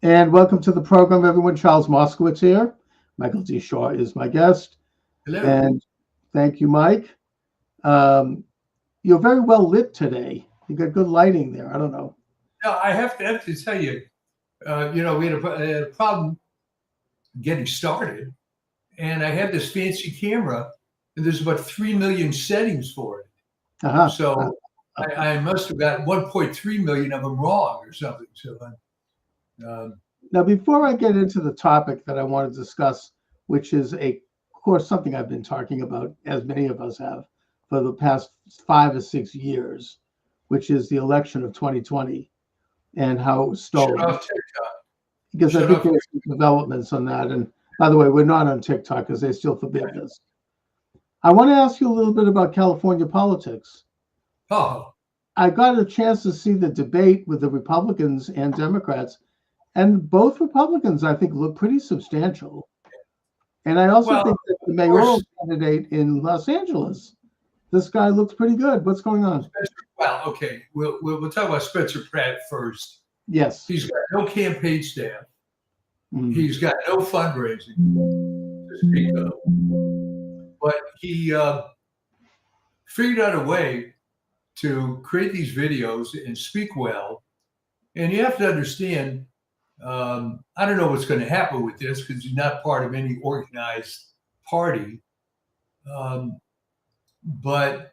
And welcome to the program, everyone. Charles Moscowitz here. Michael D. Shaw is my guest. Hello. And thank you, Mike. Um, you're very well lit today. You got good lighting there. I don't know. Now, I have to tell you, we had a problem getting started, and I had this fancy camera, and there's about 3 million settings for it. Uh-huh. So I must have got 1.3 million of them wrong or something. So, Now, before I get into the topic that I want to discuss, which is, of course, something I've been talking about, as many of us have, for the past 5 or 6 years, which is the election of 2020 and how it was shut stolen. off TikTok. Because I Shut think off. there's some developments on that. And by the way, we're not on TikTok because they still forbid this. I want to ask you a little bit about California politics. Oh, I got a chance to see the debate with the Republicans and Democrats, and both Republicans, I think, look pretty substantial. And I also well, think that the of mayoral course. candidate in Los Angeles, this guy looks pretty good. What's going on? Well, okay. We'll talk about Spencer Pratt first. Yes. He's got no campaign staff. Mm. He's got no fundraising to speak of. But he figured out a way to create these videos and speak well. And you have to understand, I don't know what's going to happen with this because he's not part of any organized party. But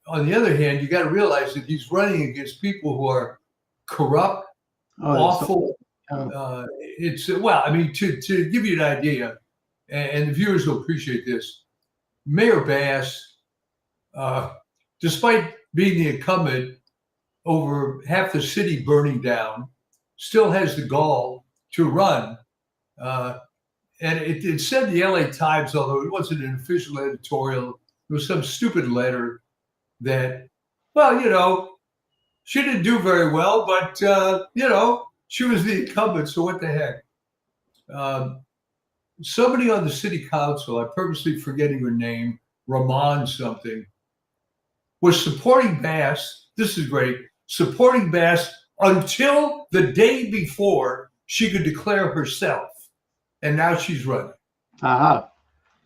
on the other hand, you got to realize that he's running against people who are corrupt, awful. To give you an idea, and the viewers will appreciate this, Mayor Bass, despite being the incumbent over half the city burning down, still has the gall to run. And it said the LA Times, although it wasn't an official editorial, it was some stupid letter that, she didn't do very well, but, she was the incumbent, so what the heck? Somebody on the city council, I'm purposely forgetting her name, Ramon something, was supporting Bass. This is great. Supporting Bass until the day before she could declare herself. And now she's running. Aha.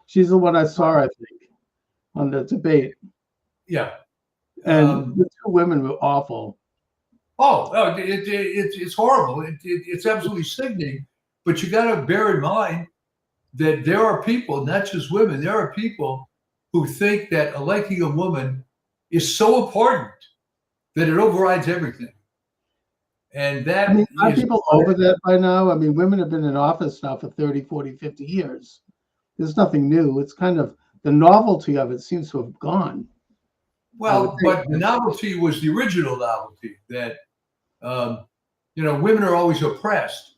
She's the one I saw, I think, on the debate. Yeah. And the two women were awful. It's horrible. It's absolutely sickening. But you got to bear in mind that there are people, not just women, there are people who think that electing a woman is so important that it overrides everything. And that are people over that by now? I mean, women have been in office now for 30, 40, 50 years. There's nothing new. It's kind of the novelty of it seems to have gone. Well, but the novelty was the original novelty that, women are always oppressed.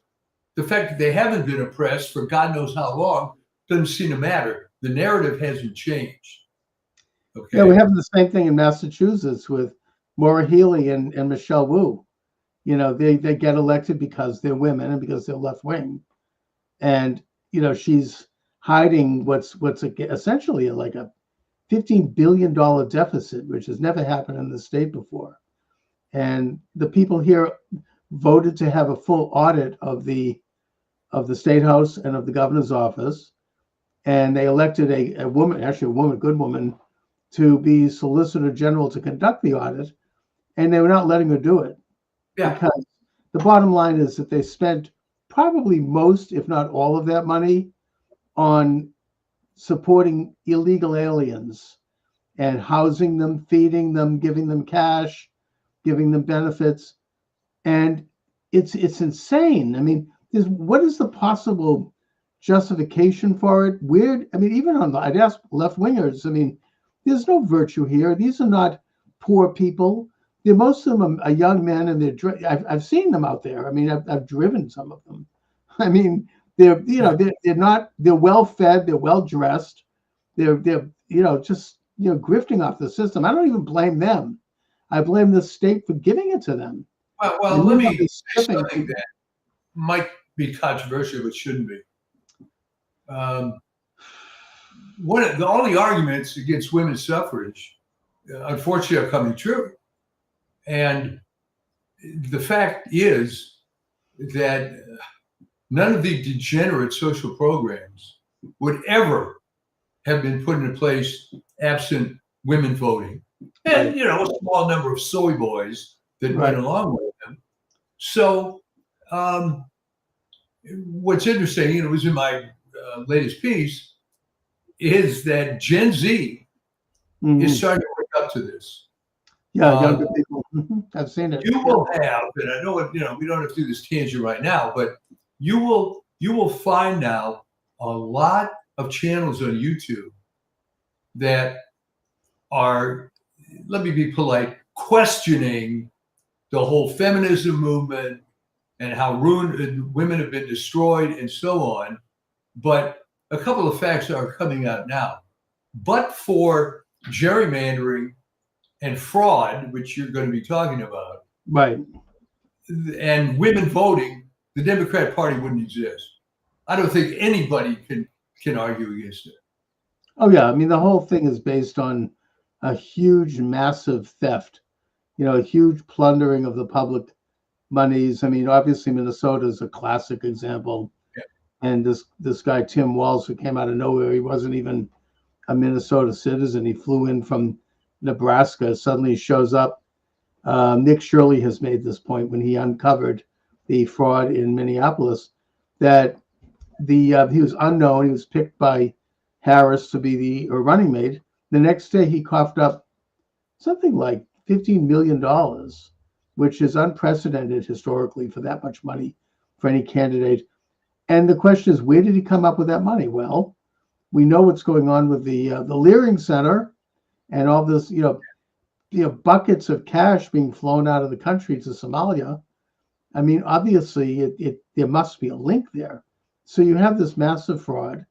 The fact that they haven't been oppressed for God knows how long doesn't seem to matter. The narrative hasn't changed. Okay. Yeah, we have the same thing in Massachusetts with Maura Healey and Michelle Wu. They get elected because they're women and because they're left wing. And, she's hiding what's essentially like a $15 billion deficit, which has never happened in the state before. And the people here voted to have a full audit of the state house and of the governor's office. And they elected a woman, actually a good woman, to be Solicitor General to conduct the audit. And they were not letting her do it. Yeah. Because the bottom line is that they spent probably most, if not all of that money on supporting illegal aliens and housing them, feeding them, giving them cash, giving them benefits. And it's insane. I mean, what is the possible justification for it? Weird. I mean, even I'd ask left wingers, I mean, there's no virtue here. These are not poor people. Most of them are young men, and I've seen them out there. I mean, I've driven some of them. I mean, they're well fed, they're well dressed, they're just grifting off the system. I don't even blame them. I blame the state for giving it to them. Well, let me say something that might be controversial, but shouldn't be. All the arguments against women's suffrage, unfortunately, are coming true. And the fact is that none of the degenerate social programs would ever have been put into place absent women voting. And, Right. a small number of soy boys that went Right. along with them. So, what's interesting, it was in my latest piece, is that Gen Z is starting to wake up to this. Yeah, younger people. I've seen it. You will have, and I know we don't have to do this tangent right now, but you will find now a lot of channels on YouTube that are, let me be polite, questioning the whole feminism movement and how women have been destroyed and so on. But a couple of facts are coming out now. But for gerrymandering and fraud, which you're going to be talking about, Right. and women voting, the Democratic Party wouldn't exist. I don't think anybody can argue against it. Oh yeah, I mean the whole thing is based on a huge, massive theft. A huge plundering of the public monies. I mean, obviously Minnesota is a classic example. Yeah. And this guy Tim Walz, who came out of nowhere, he wasn't even a Minnesota citizen. He flew in from Nebraska. Suddenly shows up. Nick Shirley has made this point when he uncovered the fraud in Minneapolis, that he was unknown. He was picked by Harris to be the running mate. The next day, he coughed up something like $15 million, which is unprecedented historically for that much money for any candidate. And the question is, where did he come up with that money? Well, we know what's going on with the Leering Center and all this, buckets of cash being flown out of the country to Somalia. I mean, obviously, there must be a link there. So you have this massive fraud,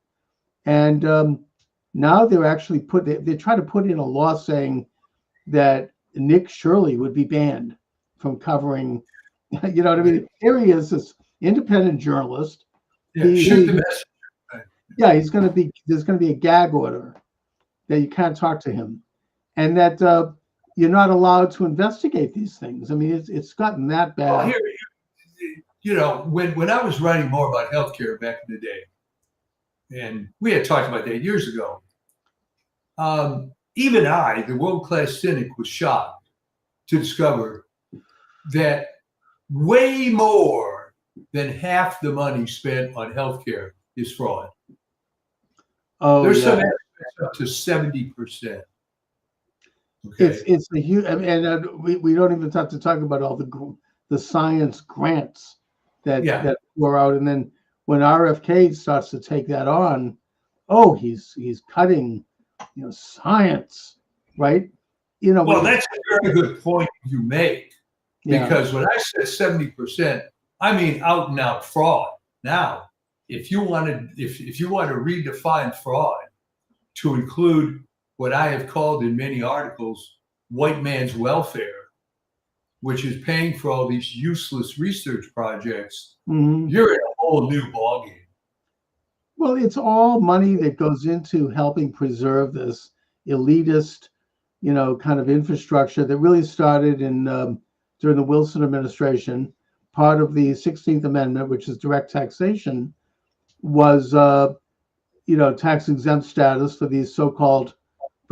and now they're actually they try to put in a law saying that Nick Shirley would be banned from covering. You know what I mean? Here he is, this independent journalist. Yeah, shoot the messenger. Yeah, there's going to be a gag order that you can't talk to him, and that you're not allowed to investigate these things. I mean, it's gotten that bad. Well, when I was writing more about healthcare back in the day, and we had talked about that years ago, even I, the world-class cynic, was shocked to discover that way more than half the money spent on healthcare is fraud. Oh, there's yeah. some aspects up to 70%. Okay. It's a huge, and we don't even have to talk about all the science grants that pour out, and then when RFK starts to take that on, he's cutting, science, right? Well, that's a very good point you make, because when I said 70%, I mean out and out fraud. Now, if you want to redefine fraud to include what I have called in many articles white man's welfare, which is paying for all these useless research projects, you're in a whole new ballgame. Well, it's all money that goes into helping preserve this elitist, kind of infrastructure that really started during the Wilson administration. Part of the 16th Amendment, which is direct taxation, was tax exempt status for these so-called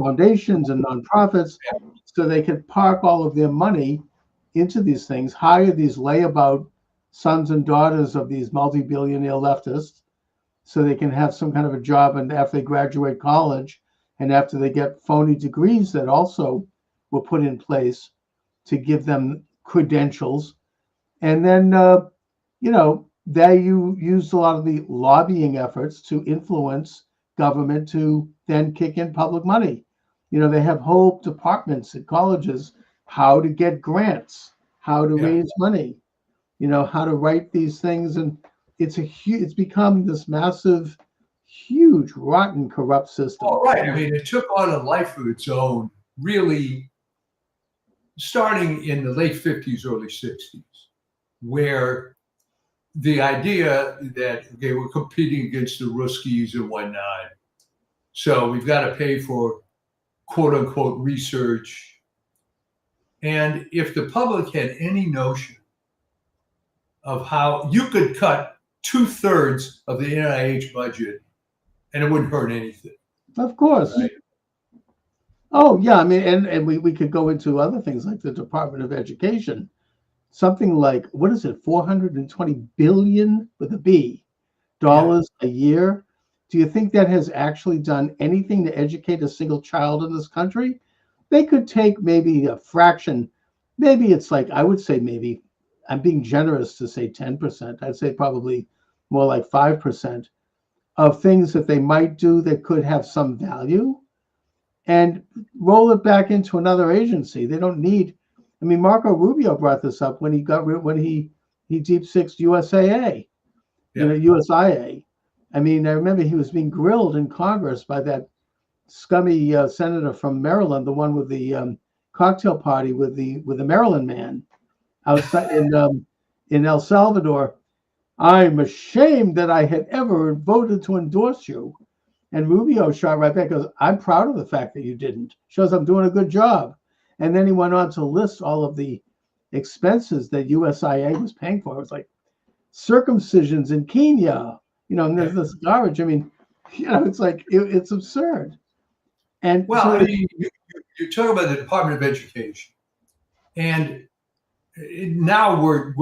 foundations and nonprofits, so they could park all of their money into these things, hire these layabout sons and daughters of these multi-billionaire leftists, so they can have some kind of a job, and after they graduate college and after they get phony degrees that also were put in place to give them credentials. And then, they used a lot of the lobbying efforts to influence government to then kick in public money. They have whole departments at colleges, how to get grants, how to raise money, how to write these things. And it's become this massive, huge, rotten, corrupt system. Oh, right. I mean, it took on a life of its own, really, starting in the late 50s, early 60s, where the idea that, we're competing against the Ruskies and whatnot, so we've got to pay for quote unquote research. And if the public had any notion of how you could cut 2/3 of the NIH budget, and it wouldn't hurt anything. Of course. Right? Oh, yeah. I mean, and we could go into other things like the Department of Education. Something like, what is it, 420 billion with a B dollars a year. Do you think that has actually done anything to educate a single child in this country? They could take maybe a fraction. Maybe it's like, I would say maybe, I'm being generous to say 10%. I'd say probably more like 5% of things that they might do that could have some value and roll it back into another agency. They don't need, I mean, Marco Rubio brought this up when he deep sixed USAA, USIA. I mean, I remember he was being grilled in Congress by that scummy senator from Maryland, the one with the cocktail party with the Maryland man outside in El Salvador. I'm ashamed that I had ever voted to endorse you. And Rubio shot right back, goes, I'm proud of the fact that you didn't. Shows I'm doing a good job. And then he went on to list all of the expenses that USIA was paying for. It was like circumcisions in Kenya, and there's this garbage. I mean, it's like, it's absurd. And well, I mean, you're talking about the Department of Education, and now we're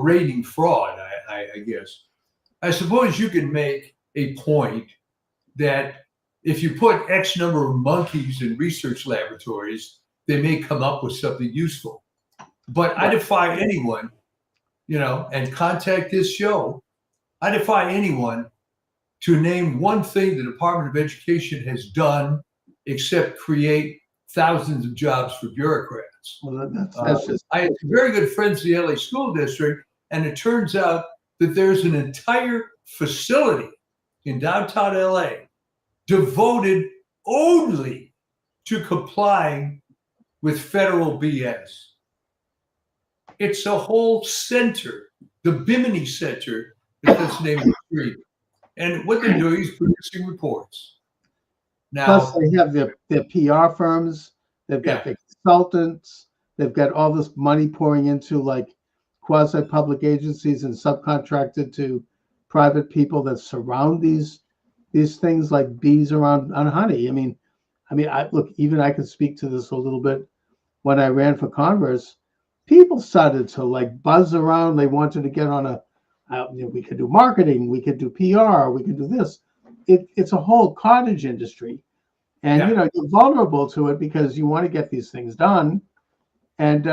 raiding fraud. I guess. I suppose you can make a point that if you put X number of monkeys in research laboratories, they may come up with something useful. But I defy anyone, and contact this show. I defy anyone to name one thing the Department of Education has done except create thousands of jobs for bureaucrats. Well, that's just... I had very good friends in the LA school district, and it turns out that there's an entire facility in downtown LA devoted only to complying with federal BS. It's a whole center, the Bimini Center, that's the name of the street. And what they're doing is producing reports. Now, plus, they have their PR firms, they've got the consultants, they've got all this money pouring into like quasi-public agencies and subcontracted to private people that surround these things like bees around on honey. I mean, even I could speak to this a little bit. When I ran for Congress, people started to like buzz around. They wanted to get on we could do marketing, we could do PR, we could do this. It's a whole cottage industry, and you're vulnerable to it because you want to get these things done, and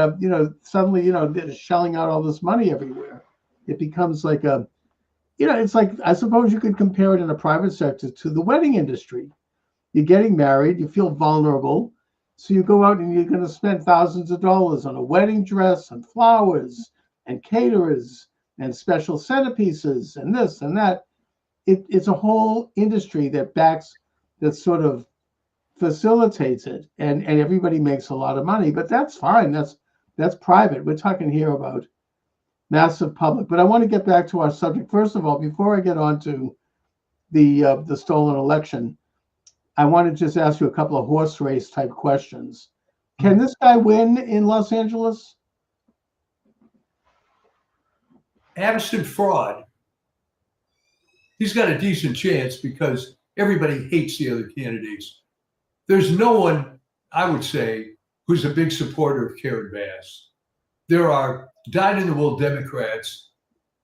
suddenly they're shelling out all this money everywhere. It becomes like it's like, I suppose you could compare it in the private sector to the wedding industry. You're getting married, you feel vulnerable, so you go out and you're going to spend thousands of dollars on a wedding dress and flowers and caterers and special centerpieces and this and that. It's a whole industry that sort of facilitates it, and everybody makes a lot of money. But that's fine. That's private. We're talking here about massive public. But I want to get back to our subject. First of all, before I get on to the stolen election, I want to just ask you a couple of horse race type questions. Can this guy win in Los Angeles? absent fraud, he's got a decent chance because everybody hates the other candidates. There's no one, I would say, who's a big supporter of Karen Bass. There are dyed-in-the-wool Democrats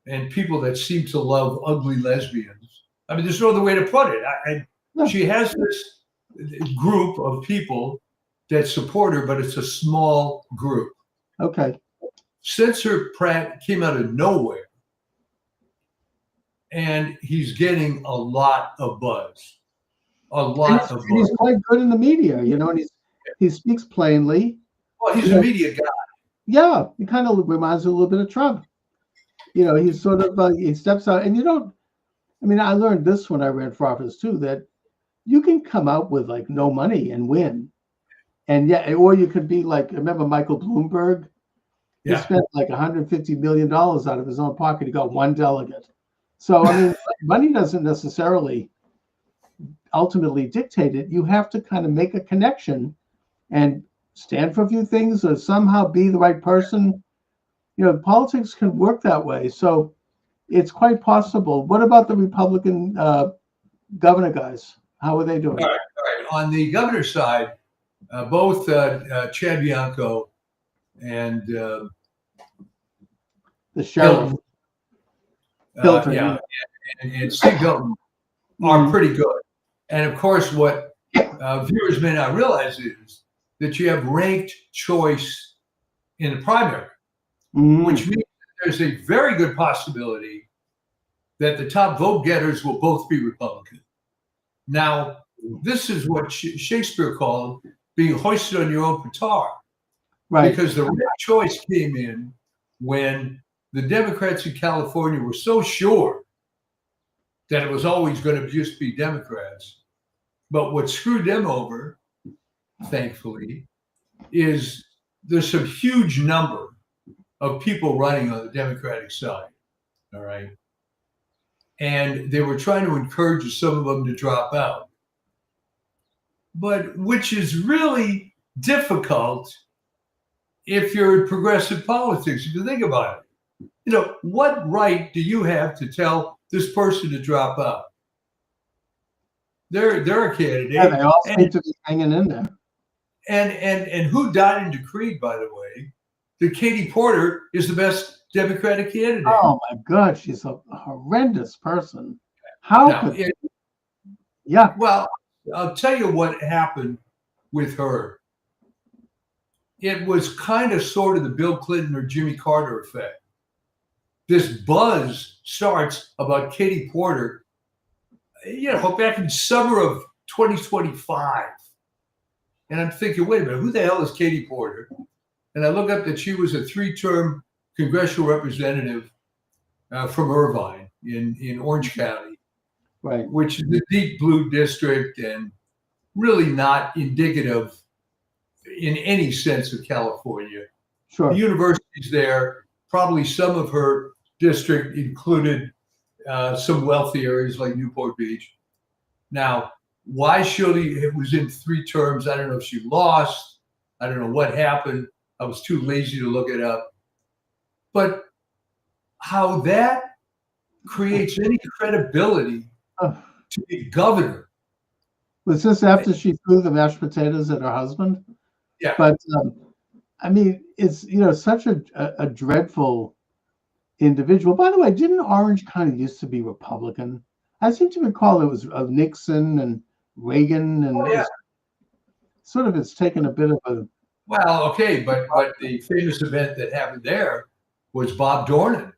and people that seem to love ugly lesbians. I mean, there's no other way to put it. She has this group of people that support her, but it's a small group. Okay. Senator Pratt came out of nowhere, and he's getting a lot of buzz. He's quite good in the media, you know, and he speaks plainly. Well, he's a media guy. Yeah, he kind of reminds me a little bit of Trump. You know, he's sort of, he steps out, and I learned this when I ran for office too, that you can come out with like no money and win. And or you could be like, remember Michael Bloomberg? He spent like $150 million out of his own pocket. He got one delegate. So, I mean, money doesn't necessarily ultimately dictate it. You have to kind of make a connection and stand for a few things or somehow be the right person. You know, politics can work that way. So it's quite possible. What about the Republican governor guys? How are they doing? All right, all right. On the governor's side, both Chad Bianco and The sheriff, Hilton, yeah, and Steve Hilton are pretty good. And of course, what viewers may not realize is that you have ranked choice in the primary, which means there's a very good possibility that the top vote getters will both be Republican. Now, this is what Shakespeare called being hoisted on your own petard, right? Because the ranked choice came in when the Democrats in California were so sure that it was always going to just be Democrats. But what screwed them over, thankfully, is there's some huge number of people running on the Democratic side, all right? And they were trying to encourage some of them to drop out, but which is really difficult if you're in progressive politics. If you think about it, you know, what right do you have to tell this person to drop out? They're a candidate. Yeah, they all seem to be hanging in there. And who died and decreed, by the way, that Katie Porter is the best Democratic candidate. Oh my God, she's a horrendous person. How Now, could? Yeah. Well, I'll tell you what happened with her. It was kind of sort of the Bill Clinton or Jimmy Carter effect. This buzz starts about Katie Porter, you know, back in summer of 2025. And I'm thinking, wait a minute, who the hell is Katie Porter? And I look up that she was a 3-term congressional representative from Irvine in Orange County, right, which is a deep blue district and really not indicative in any sense of California. Sure. The university's there. Probably some of her district included some wealthy areas like Newport Beach. Now, why it was in 3 terms. I don't know if she lost. I don't know what happened. I was too lazy to look it up. But how that creates any credibility to be governor. Was this after she threw the mashed potatoes at her husband? Yeah. But I mean, it's, you know, such a dreadful individual. By the way, didn't Orange County used to be Republican? I seem to recall it was Nixon and Reagan, and sort of it's taken a bit of a. Well, okay, but the famous event that happened there was Bob Dornan.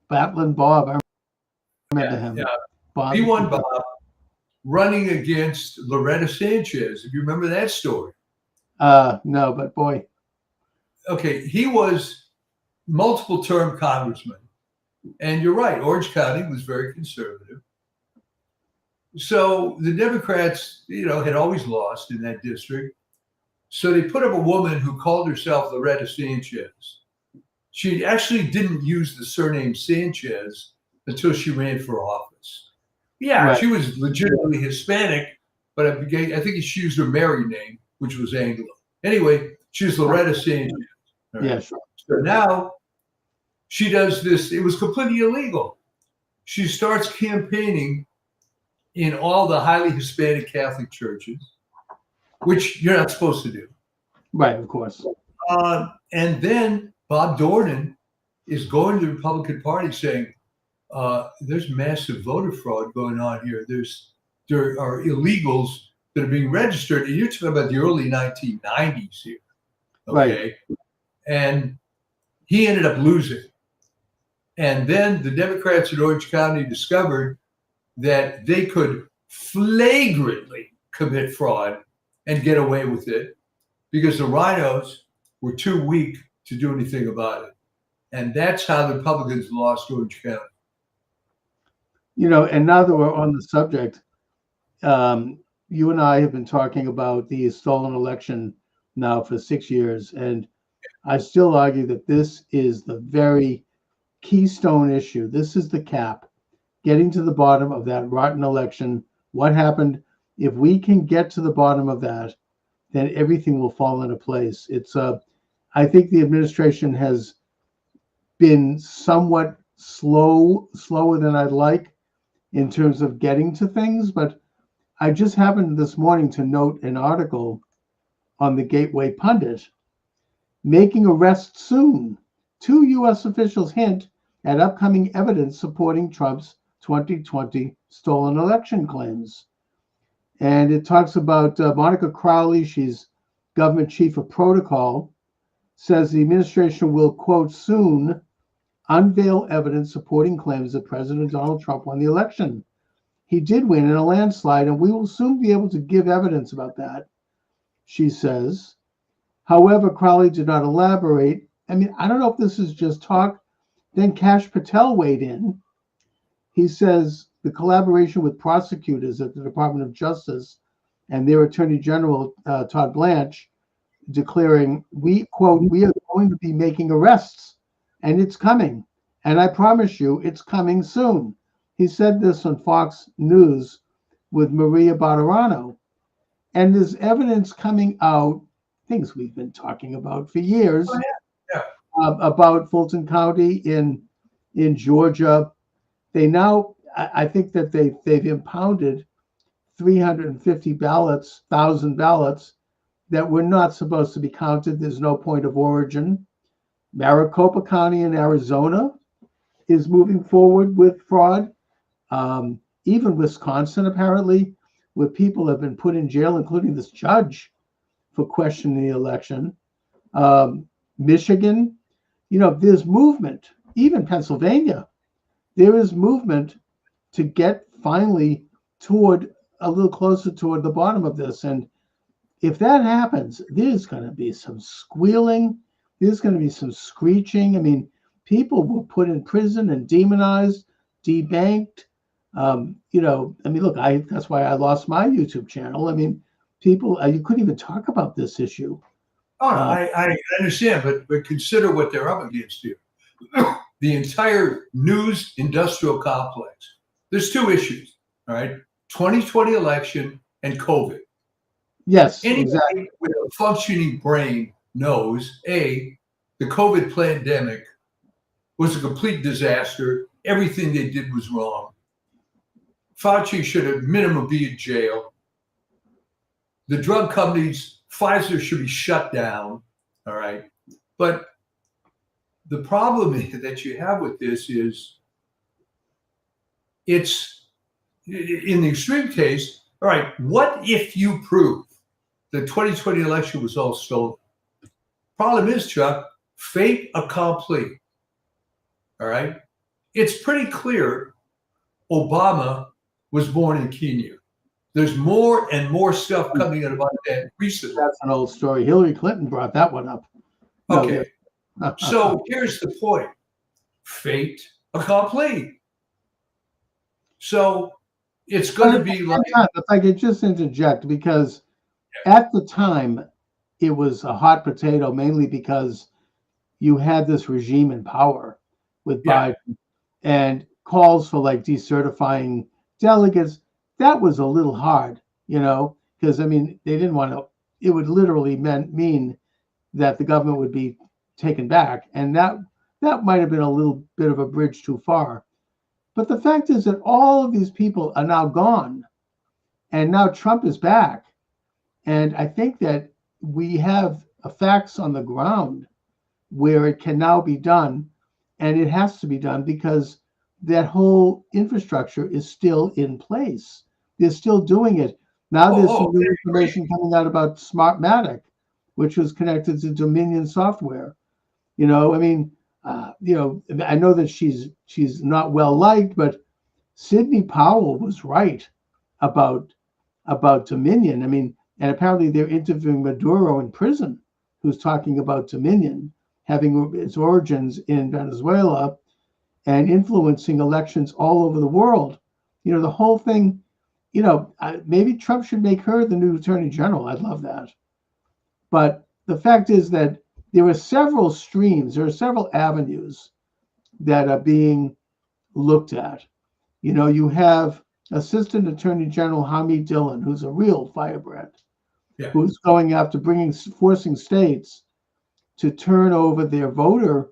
Battling Bob, I remember him. Yeah. Bob, he won Bob running against Loretta Sanchez. If you remember that story. No, but boy. Okay, he was multiple term congressman. And you're right, Orange County was very conservative. So the Democrats, you know, had always lost in that district. So they put up a woman who called herself Loretta Sanchez. She actually didn't use the surname Sanchez until she ran for office. Yeah, right. She was legitimately Hispanic, but I think she used her married name, which was Anglo. Anyway, she was Loretta Sanchez. Right? Yeah, sure. So now she does this. It was completely illegal. She starts campaigning in all the highly Hispanic Catholic churches, which you're not supposed to do. Right, of course. And then Bob Dornan is going to the Republican Party saying, there's massive voter fraud going on here. There are illegals that are being registered. And you're talking about the early 1990s here. Okay. Right. And he ended up losing. And then the Democrats in Orange County discovered that they could flagrantly commit fraud and get away with it because the rhinos were too weak to do anything about it. And that's how the Republicans lost Orange County. You know, and now that we're on the subject, you and I have been talking about the stolen election now for 6 years. And I still argue that this is the very keystone issue. This is the cap, getting to the bottom of that rotten election. What happened? If we can get to the bottom of that, then everything will fall into place. It's I think the administration has been somewhat slower than I'd like in terms of getting to things. But I just happened this morning to note an article on the Gateway Pundit, making arrests soon. 2 U.S. officials hint at upcoming evidence supporting Trump's 2020 stolen election claims. And it talks about Monica Crowley, she's government chief of protocol, says the administration will, quote, soon unveil evidence supporting claims that President Donald Trump won the election. He did win in a landslide, and we will soon be able to give evidence about that, she says. However, Crowley did not elaborate. I mean, I don't know if this is just talk. Then Kash Patel weighed in. He says the collaboration with prosecutors at the Department of Justice and their Attorney General, Todd Blanche, declaring, we, quote, we are going to be making arrests, and it's coming. And I promise you, it's coming soon. He said this on Fox News with Maria Bartirano. And there's evidence coming out, things we've been talking about for years, about Fulton County in Georgia. They now, I think that they've impounded 350,000 ballots that were not supposed to be counted. There's no point of origin. Maricopa County in Arizona is moving forward with fraud. Even Wisconsin, apparently, where people have been put in jail, including this judge, for questioning the election. Michigan, there's movement. Even Pennsylvania, there is movement to get finally toward a little closer toward the bottom of this. And if that happens, there's going to be some squealing. There's going to be some screeching. I mean, people were put in prison and demonized, debanked. Look, that's why I lost my YouTube channel. I mean, people, you couldn't even talk about this issue. Oh, I understand, but consider what they're up against here. The entire news industrial complex. There's two issues, all right? 2020 election and COVID. Yes, Anybody exactly. with a functioning brain knows, the COVID pandemic was a complete disaster. Everything they did was wrong. Fauci should at minimum be in jail. The drug companies, Pfizer should be shut down, all right? But the problem that you have with this is it's, in the extreme case, all right, what if you prove the 2020 election was all stolen? Problem is, Chuck, fait accompli, all right? It's pretty clear Obama was born in Kenya. There's more and more stuff coming out about that recently. That's an old story. Hillary Clinton brought that one up. Okay. So here's the point. Fait accompli. So it's going to be like... If I could just interject, because at the time, it was a hot potato, mainly because you had this regime in power with Biden and calls for like decertifying delegates. That was a little hard, because I mean, they didn't want to, it would literally mean that the government would be taken back. And that might have been a little bit of a bridge too far. But the fact is that all of these people are now gone. And now Trump is back. And I think that we have facts on the ground where it can now be done. And it has to be done because that whole infrastructure is still in place. They're still doing it. Now there's some new information coming out about Smartmatic, which was connected to Dominion software. I mean, I know that she's not well liked, but Sidney Powell was right about Dominion. I mean, and apparently they're interviewing Maduro in prison, who's talking about Dominion having its origins in Venezuela and influencing elections all over the world. The whole thing, maybe Trump should make her the new attorney general. I'd love that. But the fact is that there are several streams, there are several avenues that are being looked at. You have Assistant Attorney General Hamid Dillon, who's a real firebrand, who's going after forcing states to turn over their voter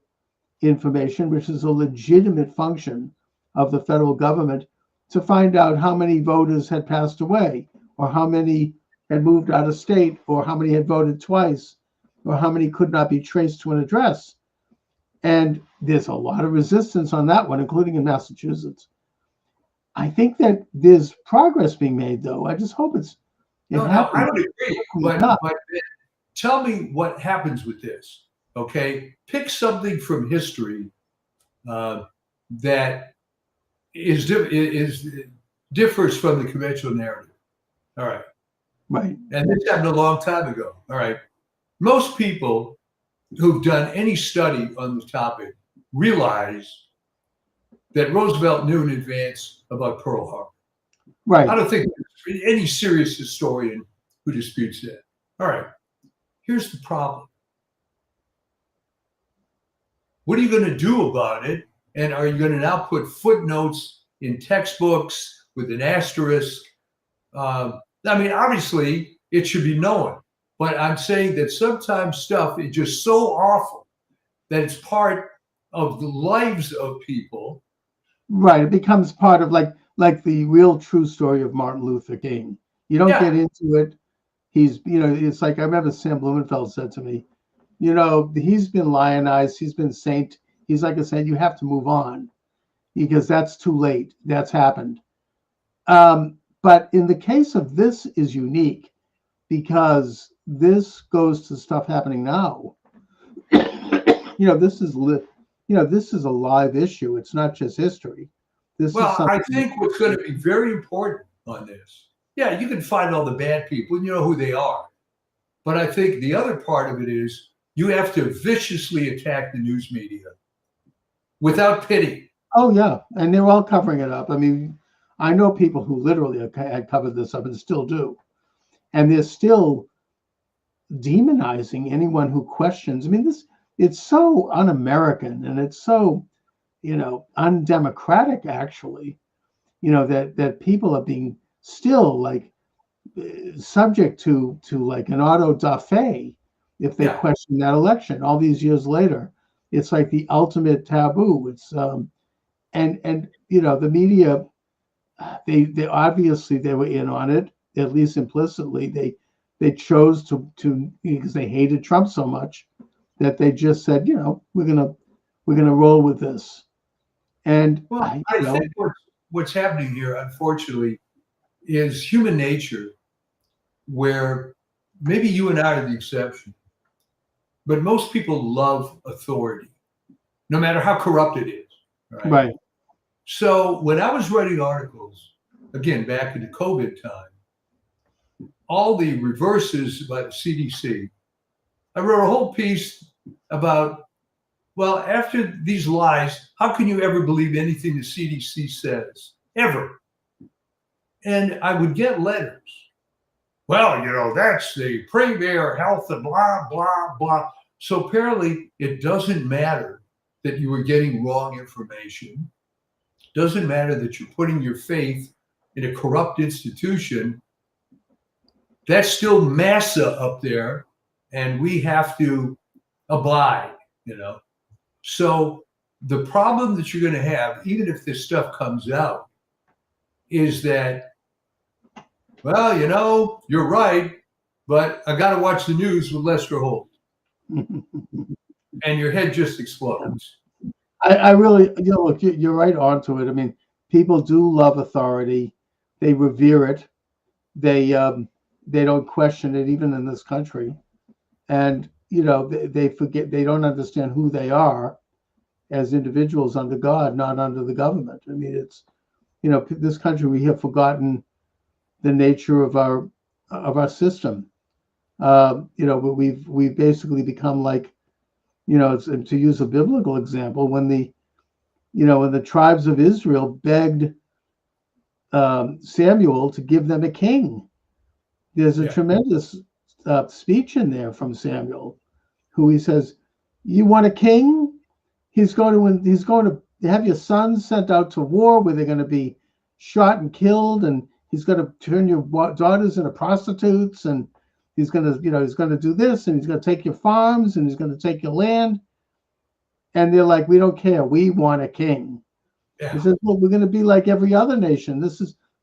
information, which is a legitimate function of the federal government, to find out how many voters had passed away, or how many had moved out of state, or how many had voted twice, or how many could not be traced to an address. And there's a lot of resistance on that one, including in Massachusetts. I think that there's progress being made, though. I just hope it No, I happens. would agree. But tell me what happens with this. Okay, pick something from history that differs from the conventional narrative. All right. Right. And this happened a long time ago. All right. Most people who've done any study on the topic realize that Roosevelt knew in advance about Pearl Harbor. Right. I don't think there's any serious historian who disputes that. All right. Here's the problem. What are you going to do about it? And are you going to now put footnotes in textbooks with an asterisk? I mean, obviously, it should be known. But I'm saying that sometimes stuff is just so awful that it's part of the lives of people. Right. It becomes part of like the real true story of Martin Luther King. You don't get into it. He's, it's like I remember Sam Blumenfeld said to me, he's been lionized. He's been saint. He's like a saint. You have to move on because that's too late. That's happened. But in the case of this is unique because this goes to stuff happening now. This is this is a live issue. It's not just history. I think what's going to be very important on this, you can find all the bad people and you know who they are. But I think the other part of it is you have to viciously attack the news media without pity. Oh, yeah. And they're all covering it up. I mean, I know people who literally had covered this up and still do. And they're still demonizing anyone who questions. I mean, it's so un-American and it's so, undemocratic, actually, that people are being still like subject to like an auto da fe if they question that election all these years later. It's like the ultimate taboo. It's and the media, they obviously they were in on it, at least implicitly. They chose to because they hated Trump so much that they just said, we're gonna roll with this. And I think what's happening here, unfortunately, is human nature, where maybe you and I are the exception, but most people love authority, no matter how corrupt it is. Right. So when I was writing articles, again, back in the COVID time, all the reverses by the CDC, I wrote a whole piece about, well, after these lies, how can you ever believe anything the CDC says? Ever. And I would get letters. Well, that's the premier health and blah, blah, blah. So apparently it doesn't matter that you were getting wrong information. Doesn't matter that you're putting your faith in a corrupt institution. That's still massa up there, and we have to abide, So the problem that you're going to have, even if this stuff comes out, is that, well, you're right, but I got to watch the news with Lester Holt. And your head just explodes. I really, look, you're right onto it. I mean, people do love authority. They revere it. They don't question it, even in this country. And, they forget, they don't understand who they are as individuals under God, not under the government. I mean, it's, this country, we have forgotten the nature of our system. We've basically become like, to use a biblical example, when the tribes of Israel begged Samuel to give them a king. There's a tremendous speech in there from Samuel, who he says, "You want a king? He's going to have your sons sent out to war where they're going to be shot and killed, and he's going to turn your daughters into prostitutes, and he's going to do this, and he's going to take your farms, and he's going to take your land." And they're like, we don't care. We want a king. Yeah. He says, well, we're going to be like every other nation.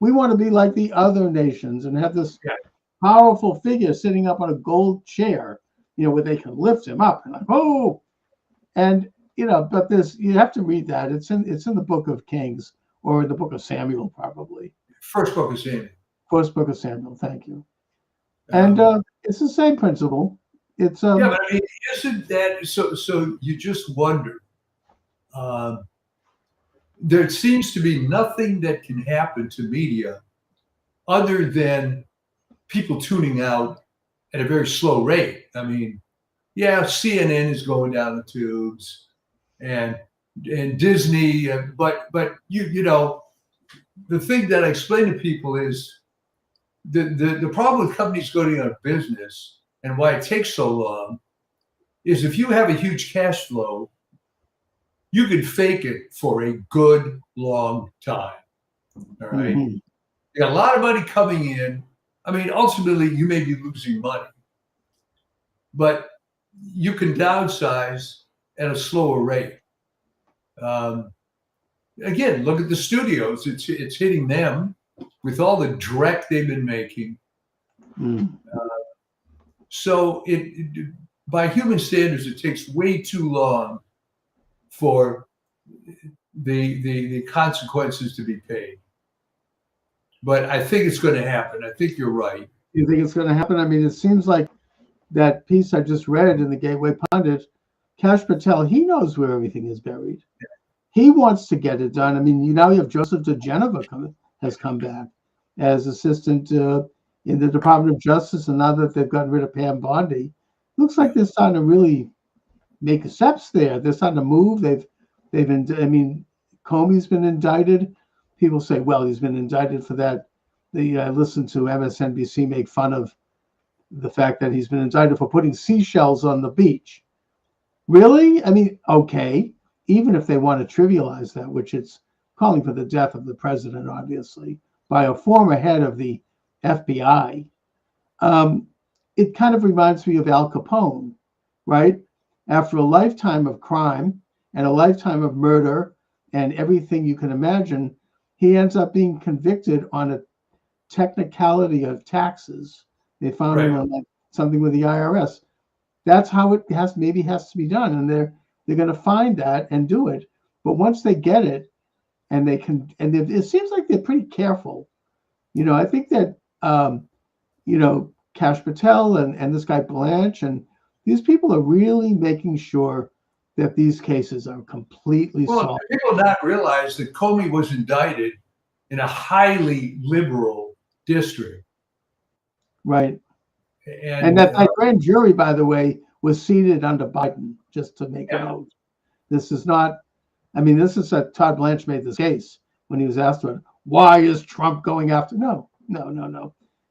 We want to be like the other nations and have this powerful figure sitting up on a gold chair, where they can lift him up and like, oh, and but you have to read that. It's in the book of Kings or the book of Samuel, probably. First book of Samuel. First book of Samuel. Thank you. And it's the same principle. It's yeah, but I mean, isn't that so? So you just wonder. There seems to be nothing that can happen to media other than people tuning out at a very slow rate. I mean, yeah, CNN is going down the tubes, and Disney, but the thing that I explain to people is the problem with companies going out of business and why it takes so long is if you have a huge cash flow, you can fake it for a good long time. All right. Mm-hmm. You got a lot of money coming in. I mean, ultimately, you may be losing money, but you can downsize at a slower rate. Again, look at the studios. It's hitting them with all the dreck they've been making. So by human standards, it takes way too long for the consequences to be paid. But I think it's going to happen. I think you're right. You think it's going to happen? I mean, it seems like that piece I just read in the Gateway Pundit, Kash Patel, he knows where everything is buried. Yeah. He wants to get it done. I mean, now you have Joseph DeGeneva has come back as assistant in the Department of Justice, and now that they've gotten rid of Pam Bondi, looks like they're starting to really make steps there. They're starting to move. I mean, Comey's been indicted. People say, well, he's been indicted for that. I listened to MSNBC make fun of the fact that he's been indicted for putting seashells on the beach. Really? I mean, okay, even if they want to trivialize that, which it's calling for the death of the president, obviously, by a former head of the FBI, it kind of reminds me of Al Capone, right? After a lifetime of crime and a lifetime of murder and everything you can imagine, he ends up being convicted on a technicality of taxes. They found him on something with the IRS. That's how it has to be done, and they're going to find that and do it. But once they get it, and they can, and it seems like they're pretty careful. I think that Kash Patel and this guy Blanche and these people are really making sure that these cases are completely solved. People not realize that Comey was indicted in a highly liberal district. Right. And that grand jury, by the way, was seated under Biden, just to make a note. This is not, I mean, this is Todd Blanche made this case when he was asked about why is Trump going after? No.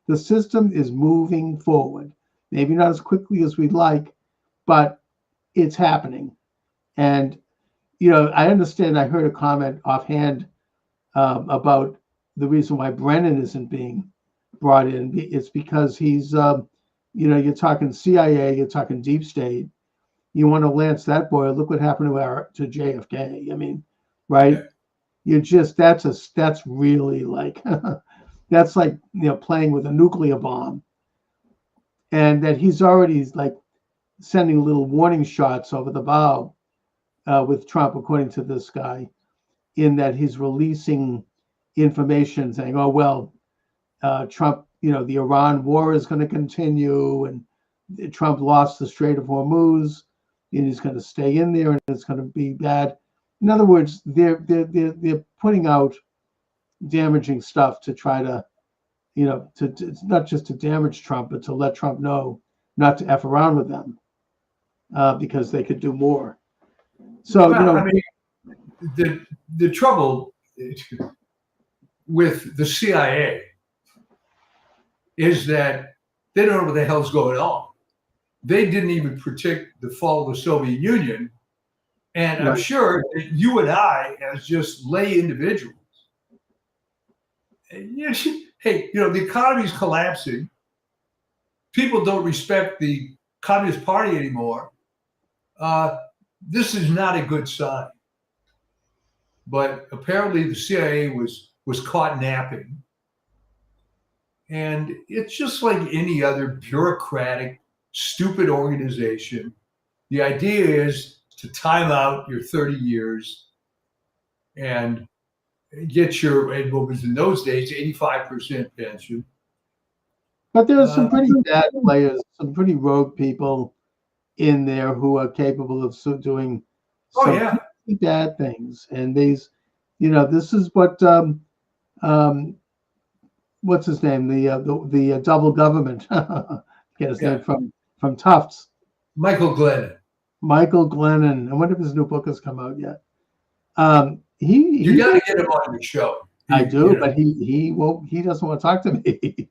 The system is moving forward. Maybe not as quickly as we'd like, but it's happening. And, I understand, I heard a comment offhand about the reason why Brennan isn't being brought in. It's because he's, you're talking CIA, you're talking deep state. You want to lance that boy? Look what happened to JFK. I mean, right? You just that's really like that's like playing with a nuclear bomb, and that he's already like sending little warning shots over the bow with Trump, according to this guy, in that he's releasing information saying, oh well, Trump, the Iran war is going to continue, and Trump lost the Strait of Hormuz, and he's going to stay in there, and it's going to be bad. In other words, they're putting out damaging stuff to try to, to not just to damage Trump, but to let Trump know not to F around with them because they could do more. So, I mean, the trouble with the CIA is that they don't know what the hell's going on. They didn't even predict the fall of the Soviet Union. And I'm sure that you and I, as just lay individuals, hey, the economy's collapsing. People don't respect the Communist Party anymore. this is not a good sign. But apparently the CIA was caught napping. And it's just like any other bureaucratic, stupid organization. The idea is to time out your 30 years and get what was in those days, 85% pension. But there are some pretty bad players, some pretty rogue people in there who are capable of doing some pretty bad things. And these, this is what what's his name? The double government. Get his name from Tufts. Michael Glennon. Michael Glennon. I wonder if his new book has come out yet. You got to get him on your show. I do, but he won't. He doesn't want to talk to me.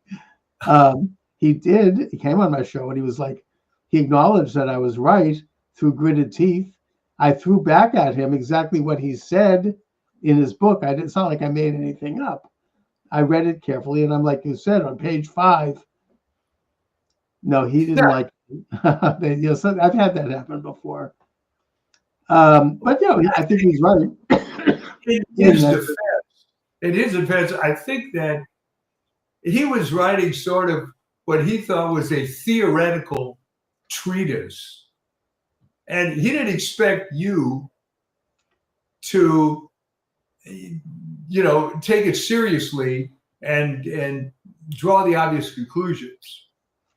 He did. He came on my show and he was like, he acknowledged that I was right through gritted teeth. I threw back at him exactly what he said in his book. It's not like I made anything up. I read it carefully, and I'm like you said on page 5. No, he didn't like it. So I've had that happen before. But I think he's right. In his defense, I think that he was writing sort of what he thought was a theoretical treatise. And he didn't expect you to, take it seriously and draw the obvious conclusions.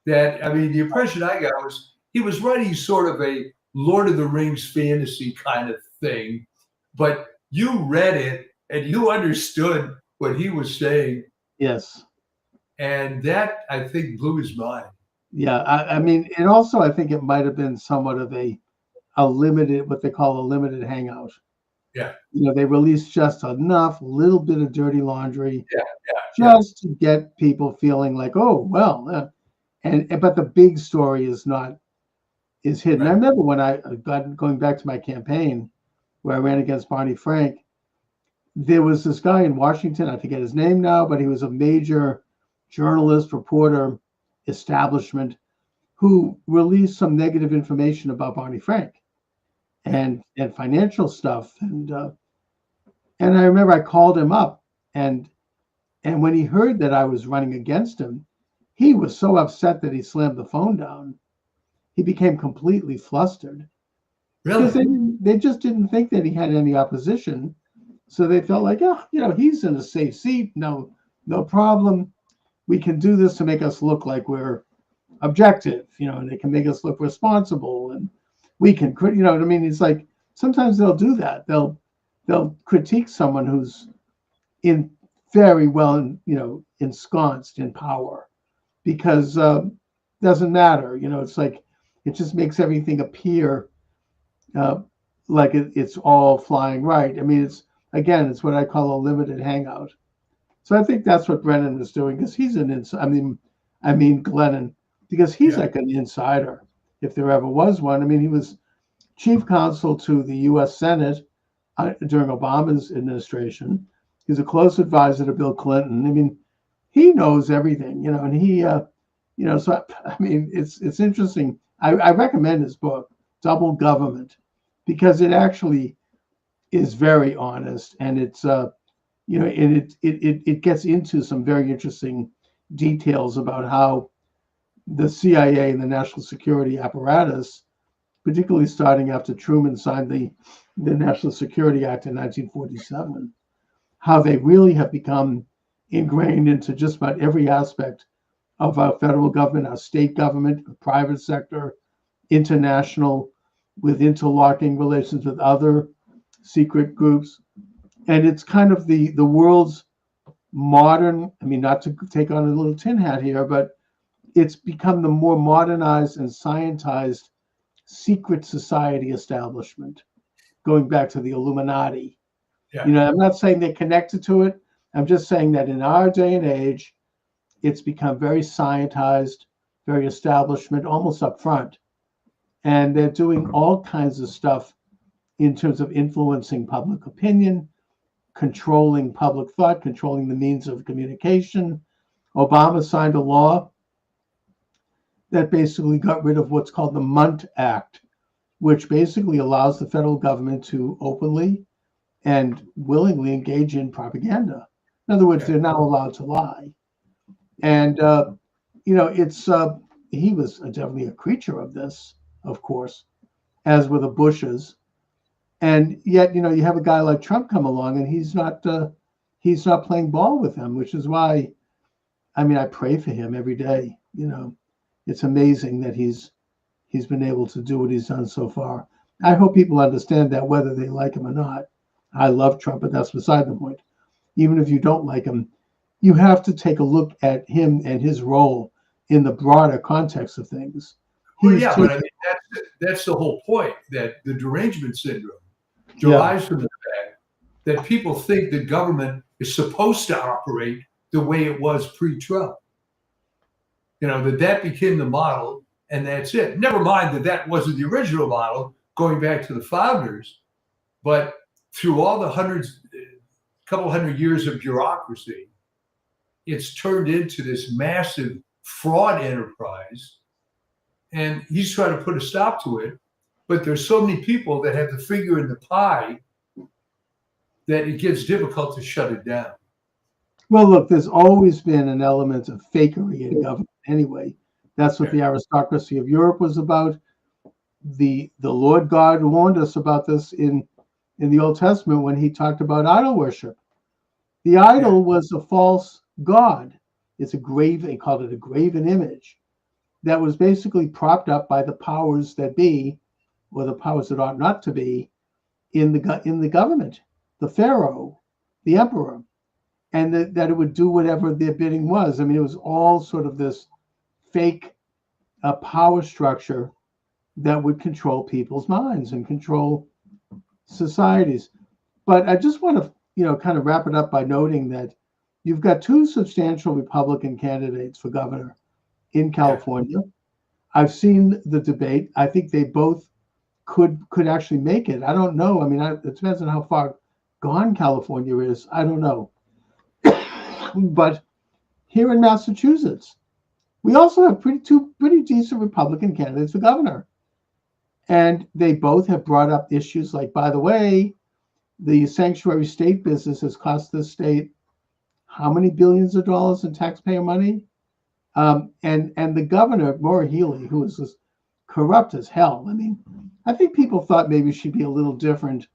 The impression I got was he was writing sort of a Lord of the Rings fantasy kind of thing, but you read it and you understood what he was saying. Yes. And that, I think, blew his mind. Yeah, and also I think it might have been somewhat of a limited, what they call a limited hangout. Yeah. They released just enough, little bit of dirty laundry, just to get people feeling like, oh, well, but the big story is hidden. Right. I remember when I got going back to my campaign where I ran against Barney Frank, there was this guy in Washington, I forget his name now, but he was a major journalist, reporter, establishment who released some negative information about Barney Frank and financial stuff. And I remember I called him up, and when he heard that I was running against him, he was so upset that he slammed the phone down. He became completely flustered. Really? Because they just didn't think that he had any opposition. So they felt like, he's in a safe seat. No problem. We can do this to make us look like we're objective, and they can make us look responsible, and we can, It's like sometimes they'll do that. They'll critique someone who's in very well, ensconced in power, because doesn't matter. It's like it just makes everything appear like it's all flying right. It's what I call a limited hangout. So I think that's what Brennan was doing, because he's Glennon, because he's like an insider, if there ever was one. He was chief counsel to the U.S. Senate during Obama's administration. He's a close advisor to Bill Clinton. He knows everything, and he, so it's interesting. I recommend his book, Double Government, because it actually is very honest, and it's it gets into some very interesting details about how the CIA and the national security apparatus, particularly starting after Truman signed the National Security Act in 1947, how they really have become ingrained into just about every aspect of our federal government, our state government, the private sector, international, with interlocking relations with other secret groups. And it's kind of the world's modern, not to take on a little tin hat here, but it's become the more modernized and scientized secret society establishment, going back to the Illuminati. Yeah. I'm not saying they're connected to it. I'm just saying that in our day and age, it's become very scientized, very establishment, almost upfront. And they're doing all kinds of stuff in terms of influencing public opinion, controlling public thought, controlling the means of communication. Obama signed a law that basically got rid of what's called the Munt Act, which basically allows the federal government to openly and willingly engage in propaganda. In other words, they're now allowed to lie. And, it's he was definitely a creature of this, of course, as were the Bushes. And yet, you have a guy like Trump come along, and he's not playing ball with them, which is why, I pray for him every day. It's amazing that he's been able to do what he's done so far. I hope people understand that, whether they like him or not. I love Trump, but that's beside the point. Even if you don't like him, you have to take a look at him and his role in the broader context of things. Well, yeah, but that's the whole point, that the derangement syndrome derives from the fact that people think the government is supposed to operate the way it was pre-Trump. That became the model, and that's it. Never mind that wasn't the original model going back to the founders, but through all the couple hundred years of bureaucracy, it's turned into this massive fraud enterprise, and he's trying to put a stop to it. But there's so many people that have the finger in the pie that it gets difficult to shut it down. Well, look, there's always been an element of fakery in government anyway. That's what the aristocracy of Europe was about. The Lord God warned us about this in the Old Testament when he talked about idol worship. The idol was a false god. It's he called it a graven image that was basically propped up by the powers that be, or the powers that ought not to be, in the government, the pharaoh, the emperor, and that it would do whatever their bidding was. It was all sort of this fake power structure that would control people's minds and control societies. But I just want to, kind of wrap it up by noting that you've got two substantial Republican candidates for governor in California. I've seen the debate. I think they both could actually make it. I don't know. It depends on how far gone California is. I don't know. But here in Massachusetts, we also have two pretty decent Republican candidates for governor. And they both have brought up issues like, by the way, the sanctuary state business has cost this state how many billions of dollars in taxpayer money? And the governor, Maura Healey, who is just corrupt as hell. I think people thought maybe she'd be a little different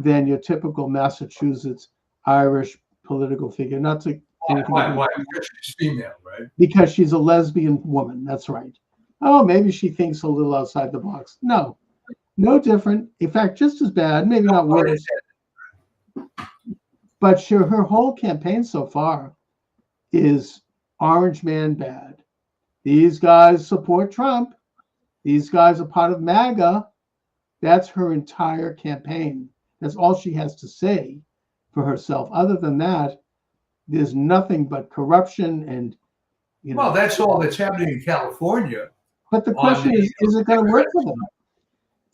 than your typical Massachusetts Irish political figure. Not to why? Because she's female, right? Because she's a lesbian woman. That's right. Oh, maybe she thinks a little outside the box. No different. In fact, just as bad, maybe not worse. But her whole campaign so far is Orange Man bad. These guys support Trump. These guys are part of MAGA. That's her entire campaign. That's all she has to say for herself. Other than that, there's nothing but corruption and, Well, that's all that's happening in California. But the question is it going to work for them?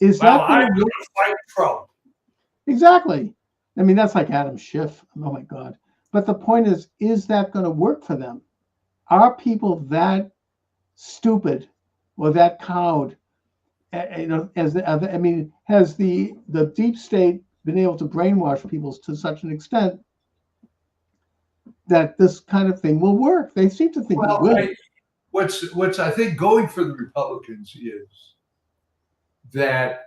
I'm going to fight Trump. Exactly. That's like Adam Schiff. Oh my God. But the point is that going to work for them? Are people that stupid or that cowed? Has the deep state been able to brainwash people to such an extent that this kind of thing will work? They seem to think it will. What's I think going for the Republicans is that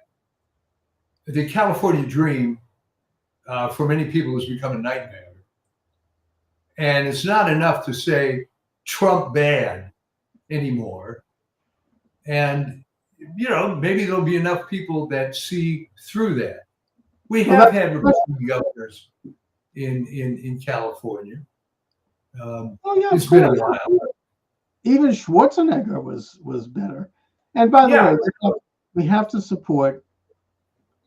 the California dream for many people has become a nightmare. And it's not enough to say Trump bad anymore. And, maybe there'll be enough people that see through that. We have had Republican governors in California. It's been a while. Even Schwarzenegger was better. And by the way, we have to support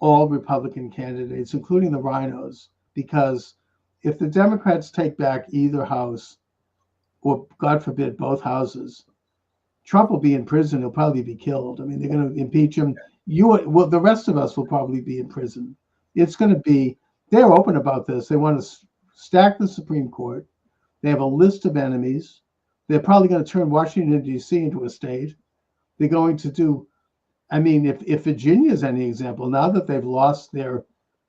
all Republican candidates, including the rhinos, because if the Democrats take back either house, or God forbid, both houses, Trump will be in prison. He'll probably be killed. They're going to impeach him. The rest of us will probably be in prison. It's going to be, they're open about this. They want to stack the Supreme Court. They have a list of enemies. They're probably going to turn Washington, D.C. into a state. They're going to do I mean, if Virginia is any example, now that they've lost their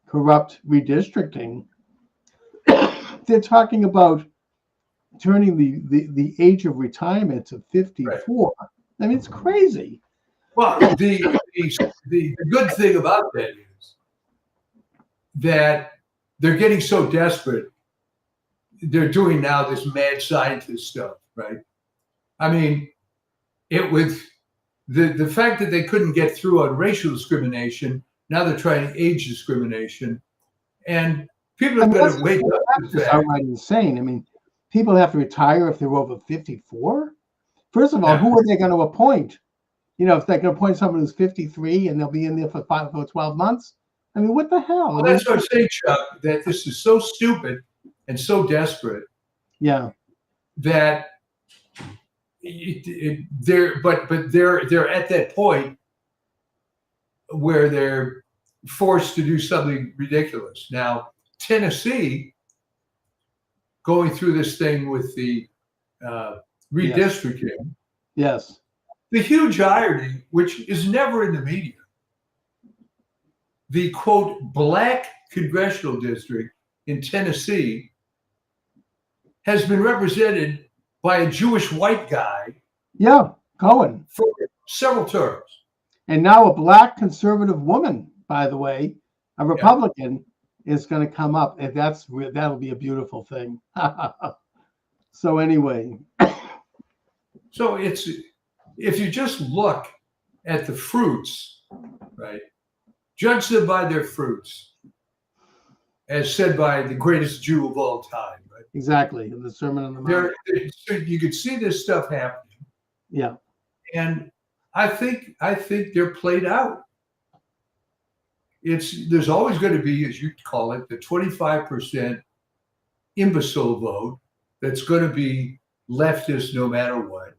corrupt redistricting, they're talking about turning the age of retirement to 54. Right. I mean, it's crazy. Well, the good thing about that is that they're getting so desperate. They're doing now this mad scientist stuff, right? I mean, it with the fact that they couldn't get through on racial discrimination. Now they're trying age discrimination, and people are going to wake up to the fact. Outright insane. I mean, people have to retire if they're over 54. First of all, who are they going to appoint? You know, if they're going to appoint someone who's 53 and they'll be in there for 12 months. I mean, what the hell? Well, that's what I'm saying, Chuck, that this is so stupid and so desperate. Yeah. That they're at that point where they're forced to do something ridiculous. Now, Tennessee, going through this thing with the redistricting. Yes. The huge irony, which is never in the media, the quote black congressional district in Tennessee has been represented by a Jewish white guy. Yeah, Cohen. For several terms. And now a black conservative woman, by the way, a Republican, is going to come up. And that'll be a beautiful thing. So anyway. So if you just look at the fruits, right? Judge them by their fruits, as said by the greatest Jew of all time, right? Exactly. In the Sermon on the Mount. You could see this stuff happening. Yeah. And I think they're played out. There's always going to be, as you call it, the 25% imbecile vote that's going to be leftist no matter what.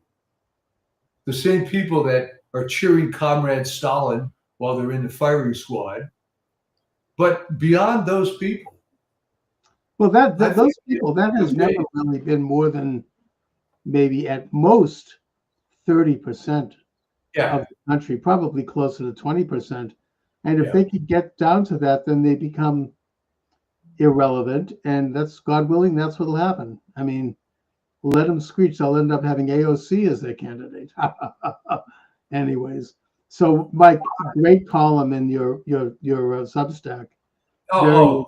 The same people that are cheering Comrade Stalin while they're in the firing squad. But beyond those people. Well, those people, that has never really been more than maybe at most 30% of the country, probably closer to 20%. And if they could get down to that, then they become irrelevant. And that's, God willing, that's what'll happen. I mean, let them screech. They'll end up having AOC as their candidate. Anyways, so Mike, great column in your Substack. Oh,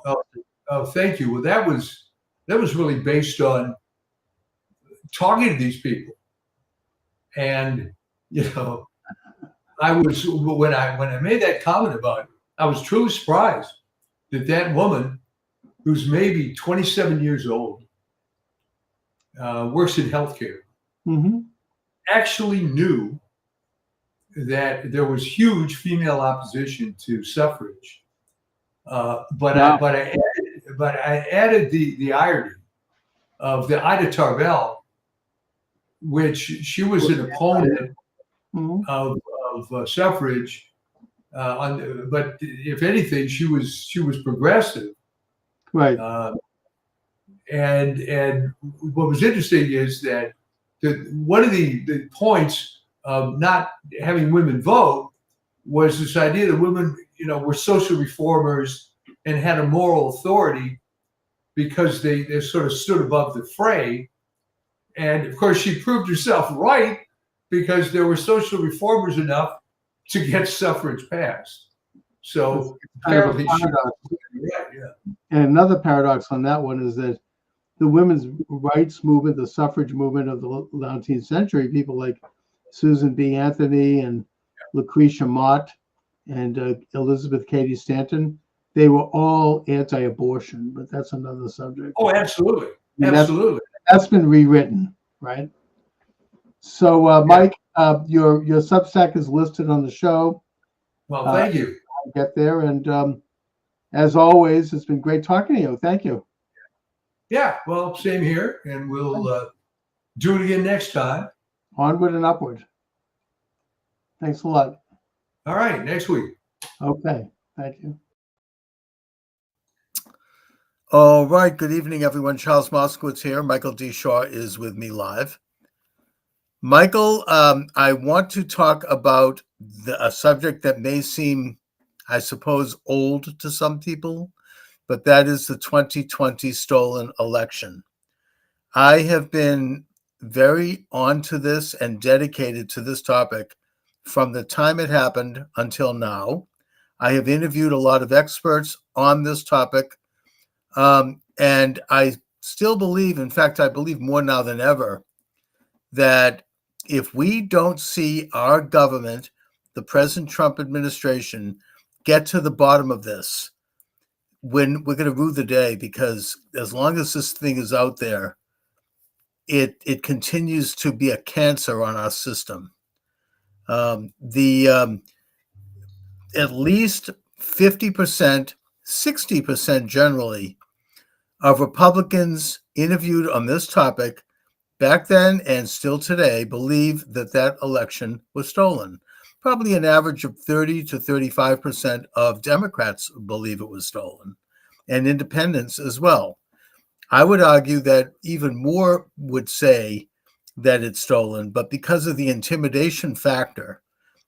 thank you. Well, that was really based on talking to these people, and I was when I made that comment about it, I was truly surprised that woman, who's maybe 27 years old, works in healthcare, actually knew that there was huge female opposition to suffrage, but I added the irony of the Ida Tarbell, which she was an opponent of suffrage, but if anything, she was progressive, right? And what was interesting is that one of the points of not having women vote was this idea that women, were social reformers and had a moral authority because they sort of stood above the fray. And of course, she proved herself right because there were social reformers enough to get suffrage passed. So apparently, and another paradox on that one is that the women's rights movement, the suffrage movement of the 19th century, people like Susan B. Anthony and Lucretia Mott and Elizabeth Cady Stanton, they were all anti-abortion, but that's another subject. Oh, absolutely. Absolutely. That's been rewritten, right? So, Mike, your Substack is listed on the show. Well, thank you. I'll get there. And as always, it's been great talking to you. Thank you. Yeah, well, same here. And we'll do it again next time. Onward and upward. Thanks a lot. All right, next week. Okay, thank you. All right, good evening, everyone. Charles Moscowitz here. Michael D. Shaw is with me live. Michael, I want to talk about a subject that may seem, I suppose, old to some people, but that is the 2020 stolen election. I have been very onto this and dedicated to this topic from the time it happened until now. I have interviewed a lot of experts on this topic, and I still believe, in fact, I believe more now than ever, that if we don't see our government, the President Trump administration, get to the bottom of this, when we're going to rue the day, because as long as this thing is out there, it continues to be a cancer on our system. At least 50%, 60% generally, of Republicans interviewed on this topic back then and still today believe that that election was stolen. Probably an average of 30 to 35% of Democrats believe it was stolen, and independents as well. I would argue that even more would say that it's stolen, but because of the intimidation factor,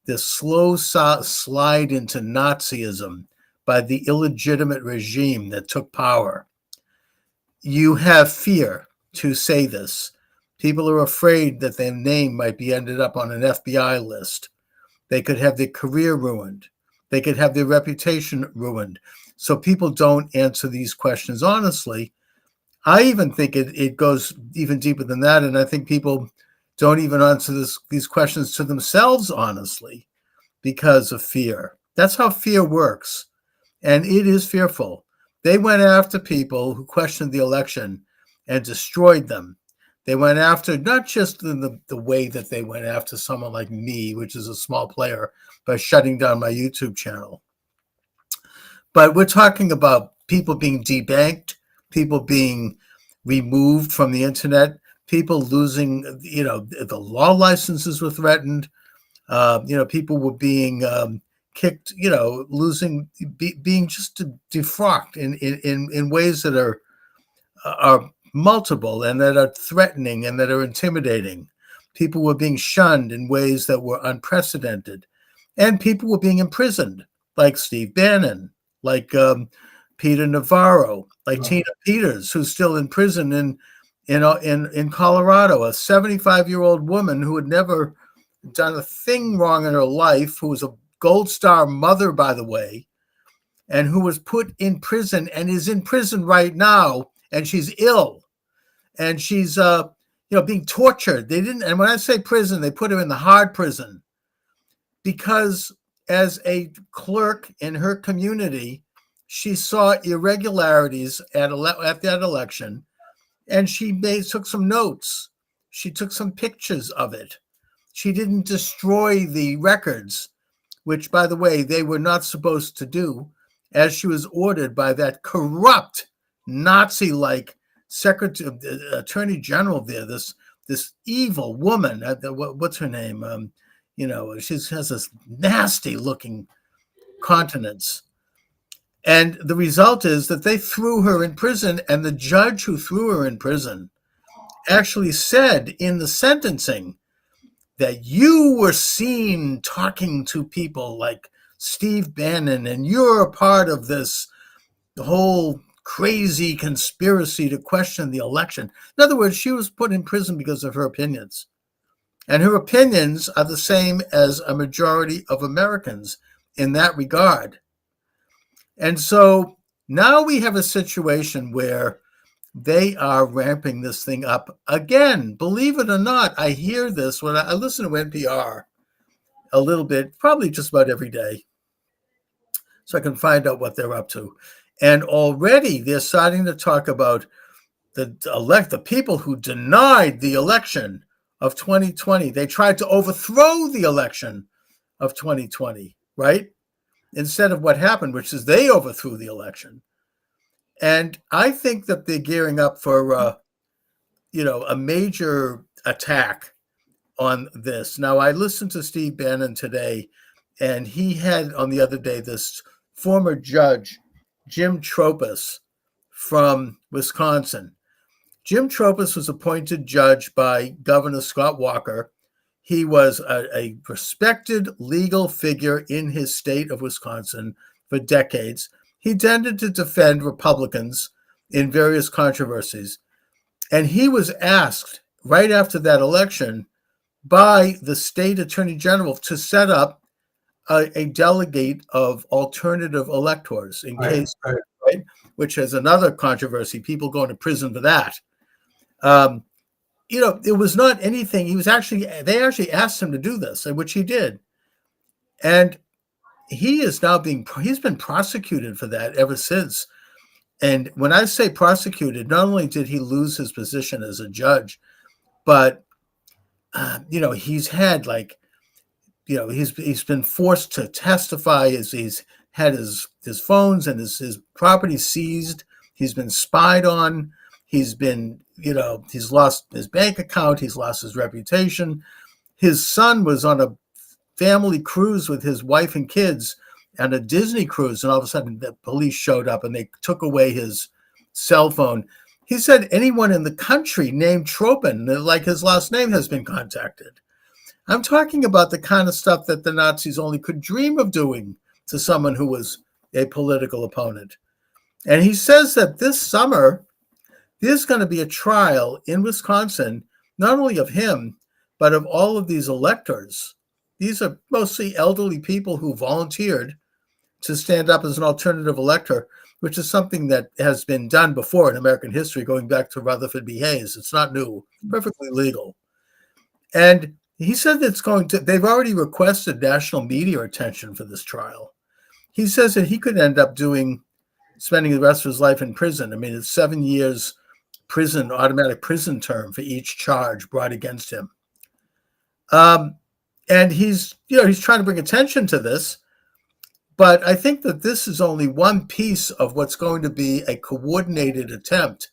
this slow slide into Nazism by the illegitimate regime that took power, you have fear to say this. People are afraid that their name might be ended up on an FBI list. They could have their career ruined. They could have their reputation ruined. So people don't answer these questions honestly. I even think it goes even deeper than that. And I think people don't even answer these questions to themselves honestly because of fear. That's how fear works. And it is fearful. They went after people who questioned the election and destroyed them. They went after not just the way that they went after someone like me, which is a small player, by shutting down my YouTube channel. But we're talking about people being debanked, people being removed from the internet, people losing, the law licenses were threatened. People were being kicked, losing, being just defrocked in ways that are multiple and that are threatening and that are intimidating. People were being shunned in ways that were unprecedented, and people were being imprisoned, like Steve Bannon, like Peter Navarro, like Tina Peters, who's still in prison in Colorado, a 75-year-old woman who had never done a thing wrong in her life, who was a Gold Star mother, by the way, and who was put in prison and is in prison right now, and she's ill, and she's being tortured. They didn't, and when I say prison, they put her in the hard prison because as a clerk in her community, she saw irregularities at that election, and she took some notes. She took some pictures of it. She didn't destroy the records, which, by the way, they were not supposed to do, as she was ordered by that corrupt Nazi-like Attorney General there, this evil woman. What's her name? She has this nasty-looking countenance. And the result is that they threw her in prison, and the judge who threw her in prison actually said in the sentencing that you were seen talking to people like Steve Bannon, and you're a part of this whole crazy conspiracy to question the election. In other words, she was put in prison because of her opinions. And her opinions are the same as a majority of Americans in that regard. And so now we have a situation where they are ramping this thing up again. Believe it or not, I hear this when I listen to NPR a little bit, probably just about every day, so I can find out what they're up to. And already they're starting to talk about the people who denied the election of 2020. They tried to overthrow the election of 2020, right? Instead of what happened, which is they overthrew the election. And I think that they're gearing up for, a major attack on this. Now, I listened to Steve Bannon today, and he had on the other day this former judge, Jim Tropis from Wisconsin. Jim Tropis was appointed judge by Governor Scott Walker He was a respected legal figure in his state of Wisconsin for decades. He tended to defend Republicans in various controversies. And he was asked right after that election by the state attorney general to set up a delegate of alternative electors in case, right, which is another controversy, people going to prison for that. It was not anything. They actually asked him to do this, which he did. And he's been prosecuted for that ever since. And when I say prosecuted, not only did he lose his position as a judge, but, he's had he's been forced to testify as he's had his phones and his property seized. He's been spied on. He's been, he's lost his bank account. He's lost his reputation. His son was on a family cruise with his wife and kids on a Disney cruise. And all of a sudden the police showed up and they took away his cell phone. He said anyone in the country named Tropin, like his last name, has been contacted. I'm talking about the kind of stuff that the Nazis only could dream of doing to someone who was a political opponent. And he says that this summer, there's going to be a trial in Wisconsin, not only of him, but of all of these electors. These are mostly elderly people who volunteered to stand up as an alternative elector, which is something that has been done before in American history, going back to Rutherford B. Hayes. It's not new, perfectly legal. And he said they've already requested national media attention for this trial. He says that he could end up spending the rest of his life in prison. I mean, it's 7 years prison, automatic prison term for each charge brought against him. And he's trying to bring attention to this. But I think that this is only one piece of what's going to be a coordinated attempt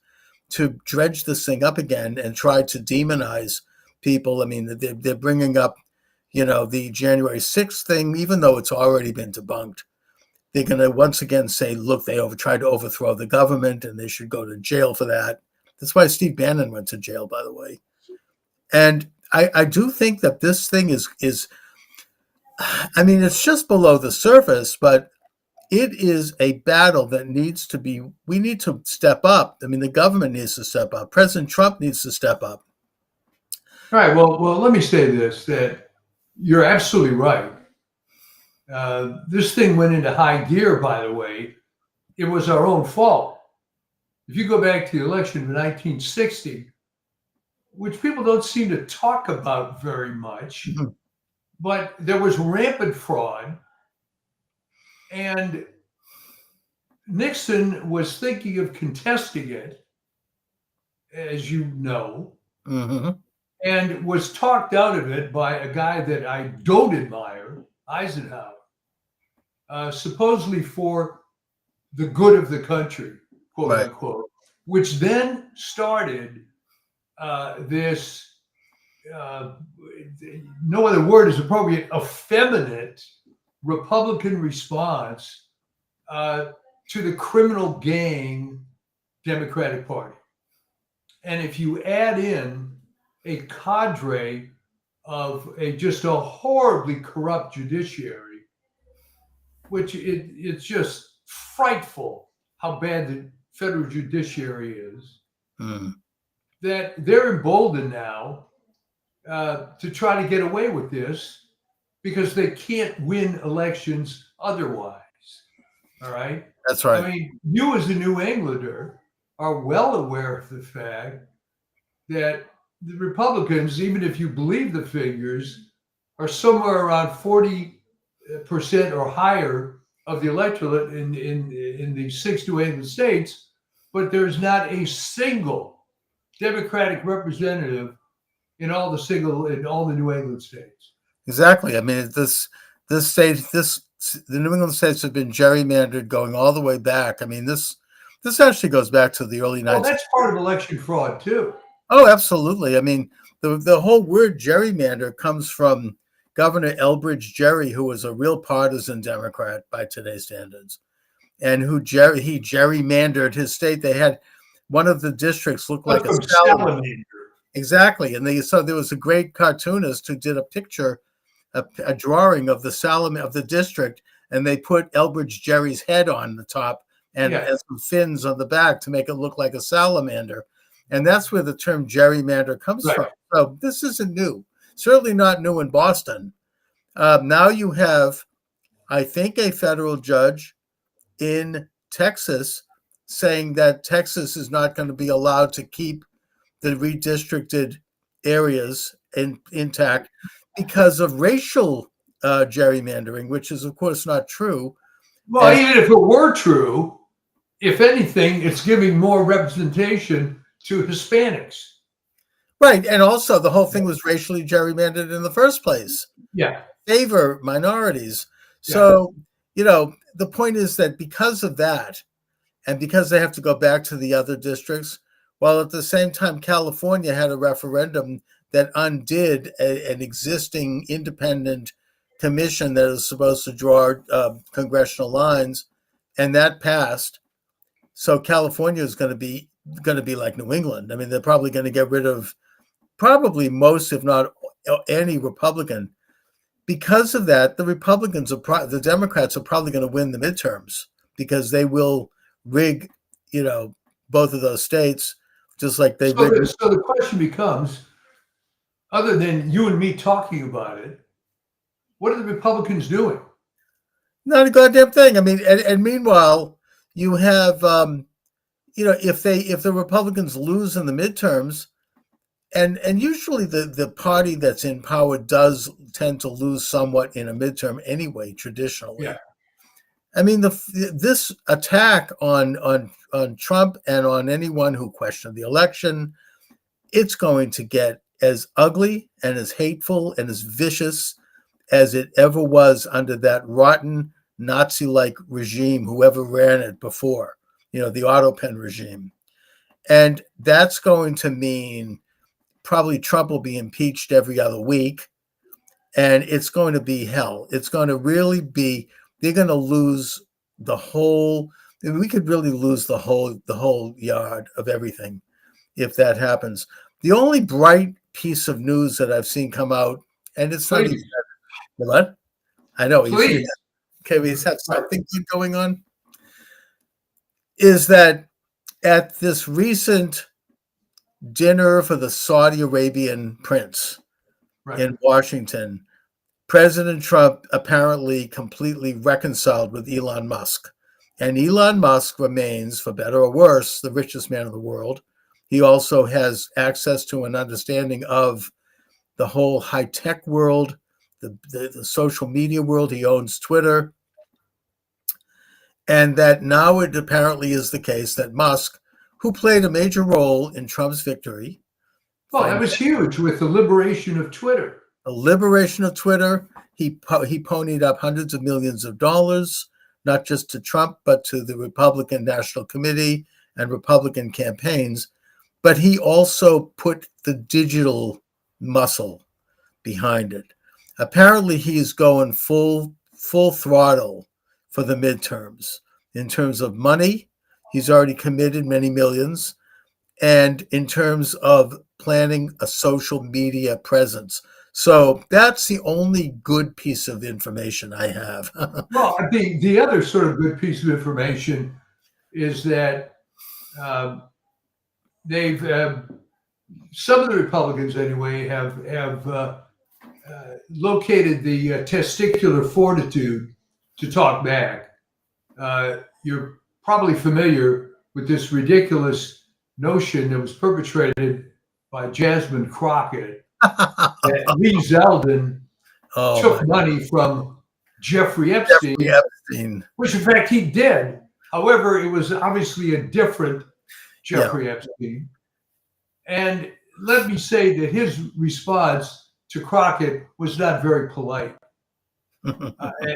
to dredge this thing up again and try to demonize people. I mean, they're bringing up, the January 6th thing, even though it's already been debunked. They're going to once again say, look, they tried to overthrow the government and they should go to jail for that. That's why Steve Bannon went to jail, by the way. And I do think that this thing is it's just below the surface, but it is a battle that we need to step up. I mean, the government needs to step up. President Trump needs to step up. All right. Well, let me say this, that you're absolutely right. This thing went into high gear, by the way. It was our own fault. If you go back to the election of 1960, which people don't seem to talk about very much, but there was rampant fraud. And Nixon was thinking of contesting it, as you know, and was talked out of it by a guy that I don't admire, Eisenhower, supposedly for the good of the country, quote unquote, which then started this, no other word is appropriate, effeminate Republican response to the criminal gang Democratic Party. And if you add in a cadre of just a horribly corrupt judiciary, which it's just frightful how bad the federal judiciary is, that they're emboldened now to try to get away with this because they can't win elections otherwise. All right? That's right. I mean, you as a New Englander are well aware of the fact that the Republicans, even if you believe the figures, are somewhere around 40% or higher of the electorate in the 6 New England states, but there's not a single Democratic representative in all the New England states. Exactly. I mean, the New England states have been gerrymandered going all the way back. I mean, this actually goes back to the early 1900s. Well, that's part of election fraud too. Oh, absolutely. I mean, the whole word gerrymander comes from Governor Elbridge Gerry, who was a real partisan Democrat by today's standards, and he gerrymandered his state. They had one of the districts look like a salamander. Exactly. And there was a great cartoonist who did a picture, a drawing of of the district, and they put Elbridge Gerry's head on the top and some fins on the back to make it look like a salamander. And that's where the term gerrymander comes from. So this isn't new. Certainly not new in Boston. Now you have, I think, a federal judge in Texas saying that Texas is not going to be allowed to keep the redistricted areas intact because of racial gerrymandering, which is, of course, not true. Well, even if it were true, if anything, it's giving more representation to Hispanics. Right. And also the whole thing was racially gerrymandered in the first place. Yeah. Favor minorities. So, the point is that because of that, and because they have to go back to the other districts, while at the same time California had a referendum that undid an existing independent commission that is supposed to draw congressional lines, and that passed. So California is going to be like New England. I mean, they're probably going to get rid of probably most, if not any, Republican. Because of that, the Democrats are probably going to win the midterms because they will rig, both of those states, just like they rigged. So the question becomes, other than you and me talking about it, what are the Republicans doing? Not a goddamn thing. I mean, and meanwhile, you have, if the Republicans lose in the midterms, and usually the party that's in power does tend to lose somewhat in a midterm anyway, traditionally. Yeah. I mean, this attack on Trump and on anyone who questioned the election, it's going to get as ugly and as hateful and as vicious as it ever was under that rotten Nazi-like regime, whoever ran it before, the auto pen regime. And that's going to mean probably Trump will be impeached every other week, and it's going to be hell. It's going to really be, they're going to lose the whole, we could really lose the whole yard of everything if that happens. The only bright piece of news that I've seen come out, and it's not even, what? I know. Please. Okay, we have something good going on, is that at this recent dinner for the Saudi Arabian prince in Washington, President Trump apparently completely reconciled with Elon Musk. And Elon Musk remains, for better or worse, the richest man in the world. He also has access to an understanding of the whole high-tech world, the social media world. He owns Twitter. And that now it apparently is the case that Musk, who played a major role in Trump's victory. Well, that was huge with the liberation of Twitter. The liberation of Twitter. He ponied up hundreds of millions of dollars, not just to Trump, but to the Republican National Committee and Republican campaigns. But he also put the digital muscle behind it. Apparently, he's going full throttle for the midterms in terms of money. He's already committed many millions. And in terms of planning a social media presence. So that's the only good piece of information I have. Well, I think the other sort of good piece of information is that they've some of the Republicans anyway have located the testicular fortitude to talk back. You're probably familiar with this ridiculous notion that was perpetrated by Jasmine Crockett that Lee Zeldin took money from Jeffrey Epstein, which in fact he did. However, it was obviously a different Jeffrey Epstein. And let me say that his response to Crockett was not very polite.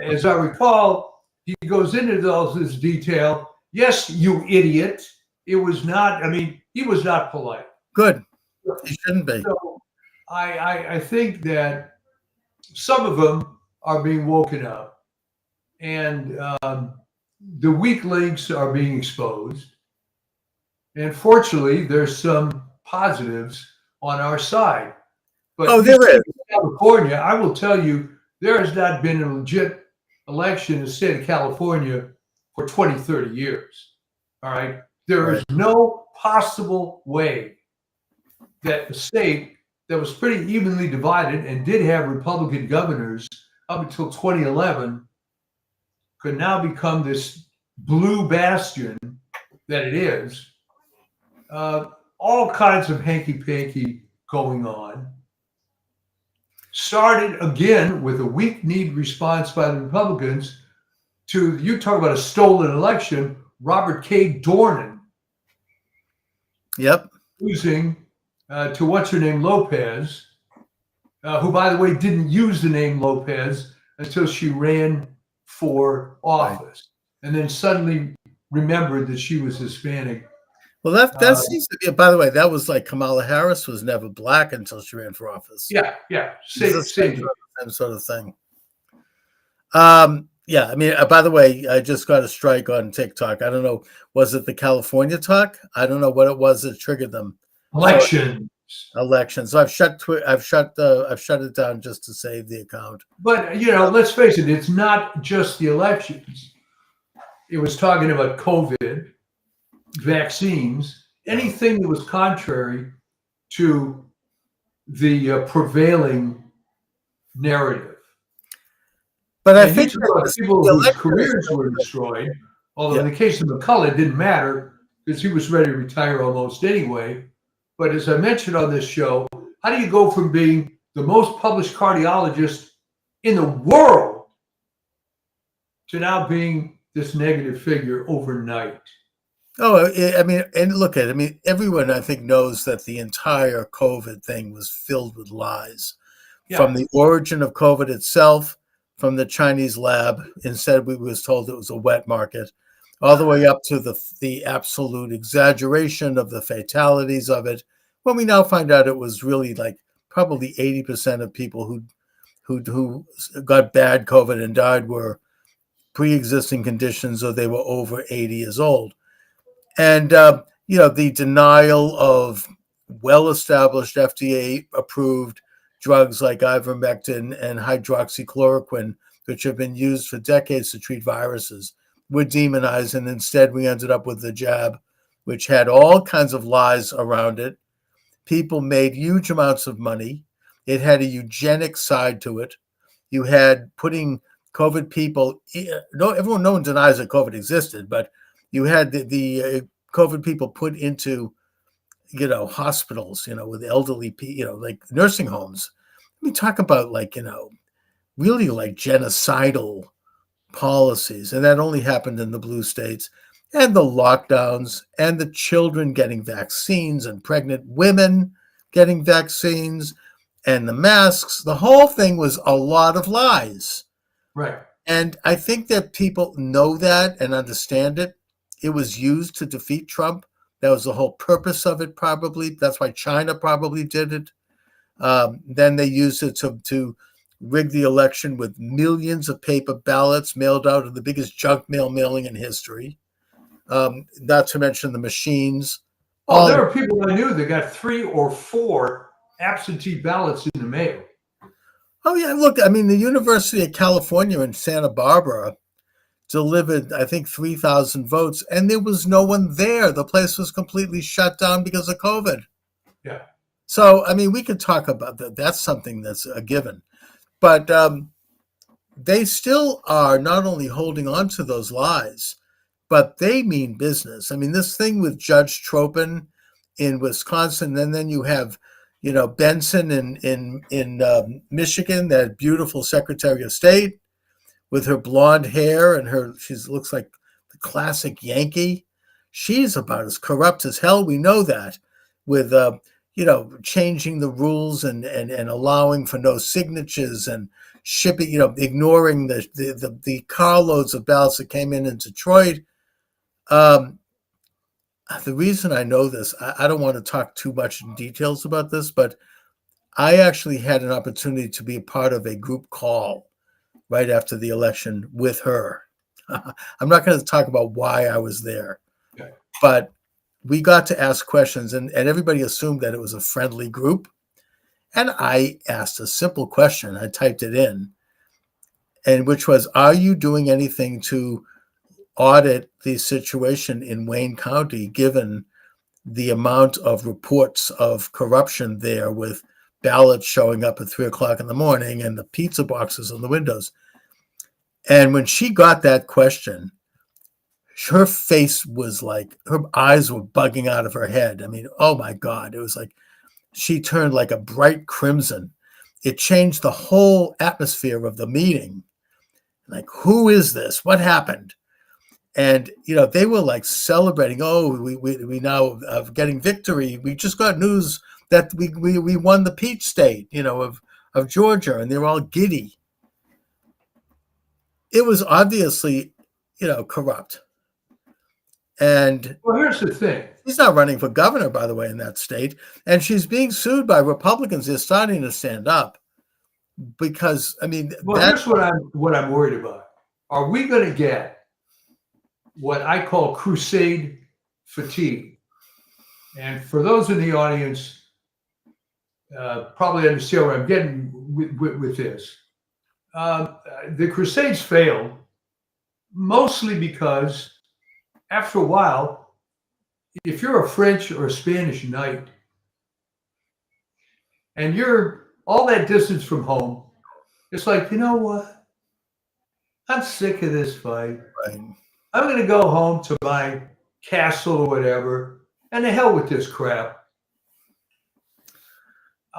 As I recall, he goes into all this detail. Yes, you idiot. It was not, he was not polite. Good. He shouldn't be. So I think that some of them are being woken up, and the weak links are being exposed. And fortunately, there's some positives on our side. But Oh, you there said is. California, I will tell you, there has not been a legit election in the state of California for 20, 30 years. All right. There is no possible way that a state that was pretty evenly divided and did have Republican governors up until 2011 could now become this blue bastion that it is. All kinds of hanky-panky going on. Started again with a weak-kneed response by the Republicans to, you talk about a stolen election, Robert K. Dornan. Yep. Losing to what's-her-name Lopez, who, by the way, didn't use the name Lopez until she ran for office, and then suddenly remembered that she was Hispanic. Well, that seems to be. By the way, that was like Kamala Harris was never black until she ran for office. Yeah, same sort of thing. Yeah, I mean, by the way, I just got a strike on TikTok. I don't know, was it the California talk? I don't know what it was that triggered them. Elections. So I've shut it down just to save the account. But let's face it, it's not just the elections. It was talking about COVID, vaccines, anything that was contrary to the prevailing narrative. But I and think people whose careers were destroyed, although in the case of McCullough, it didn't matter because he was ready to retire almost anyway. But as I mentioned on this show, how do you go from being the most published cardiologist in the world to now being this negative figure overnight? Oh, I mean, and look at it. I mean, everyone I think knows that the entire COVID thing was filled with lies. Yeah. From the origin of COVID itself, from the Chinese lab, instead we was told it was a wet market, all the way up to the absolute exaggeration of the fatalities of it. When we now find out it was really like probably 80% of people who got bad COVID and died were pre-existing conditions, or they were over 80 years old. And, the denial of well-established FDA-approved drugs like ivermectin and hydroxychloroquine, which have been used for decades to treat viruses, were demonized. And instead, we ended up with the jab, which had all kinds of lies around it. People made huge amounts of money. It had a eugenic side to it. You had putting COVID people, no one denies that COVID existed, but you had the COVID people put into, hospitals, with elderly people, like nursing homes. I mean, talk about really like genocidal policies. And that only happened in the blue states. And the lockdowns and the children getting vaccines and pregnant women getting vaccines and the masks. The whole thing was a lot of lies. Right. And I think that people know that and understand it. It was used to defeat Trump. That was the whole purpose of it, probably. That's why China probably did it. Then they used it to rig the election with millions of paper ballots mailed out of the biggest junk mail mailing in history. Not to mention the machines. Oh, there are people I knew that got 3 or 4 absentee ballots in the mail. Oh, yeah. Look, I mean, the University of California in Santa Barbara delivered, I think, 3,000 votes, and there was no one there. The place was completely shut down because of COVID. Yeah. So, I mean, we could talk about that. That's something that's a given. But they still are not only holding on to those lies, but they mean business. I mean, this thing with Judge Tropin in Wisconsin, and then you have, Benson in Michigan, that beautiful Secretary of State with her blonde hair and she looks like the classic Yankee. She's about as corrupt as hell. We know that, with changing the rules and allowing for no signatures and shipping, ignoring the carloads of ballots that came in Detroit. The reason I know this, I don't want to talk too much in details about this, but I actually had an opportunity to be a part of a group call right after the election with her. I'm not going to talk about why I was there, okay. But we got to ask questions, and everybody assumed that it was a friendly group. And I asked a simple question. I typed it in, and which was, are you doing anything to audit the situation in Wayne County, given the amount of reports of corruption there, with ballots showing up at 3:00 in the morning and the pizza boxes on the windows? And when she got that question, her face was like, her eyes were bugging out of her head. I mean, oh my God, it was like she turned like a bright crimson. It changed the whole atmosphere of the meeting. Like, who is this? What happened? And, they were like celebrating. Oh, we now are getting victory. We just got news that we won the Peach State, of Georgia, and they're all giddy. It was obviously, corrupt. And well, here's the thing. She's not running for governor, by the way, in that state. And she's being sued by Republicans. They're starting to stand up because, well, here's what I'm worried about. Are we going to get what I call crusade fatigue? And for those in the audience, probably understand where I'm getting with this. The crusades failed mostly because after a while, if you're a French or a Spanish knight and you're all that distance from home, it's like, you know what? I'm sick of this fight. Right. I'm going to go home to my castle or whatever, and the hell with this crap.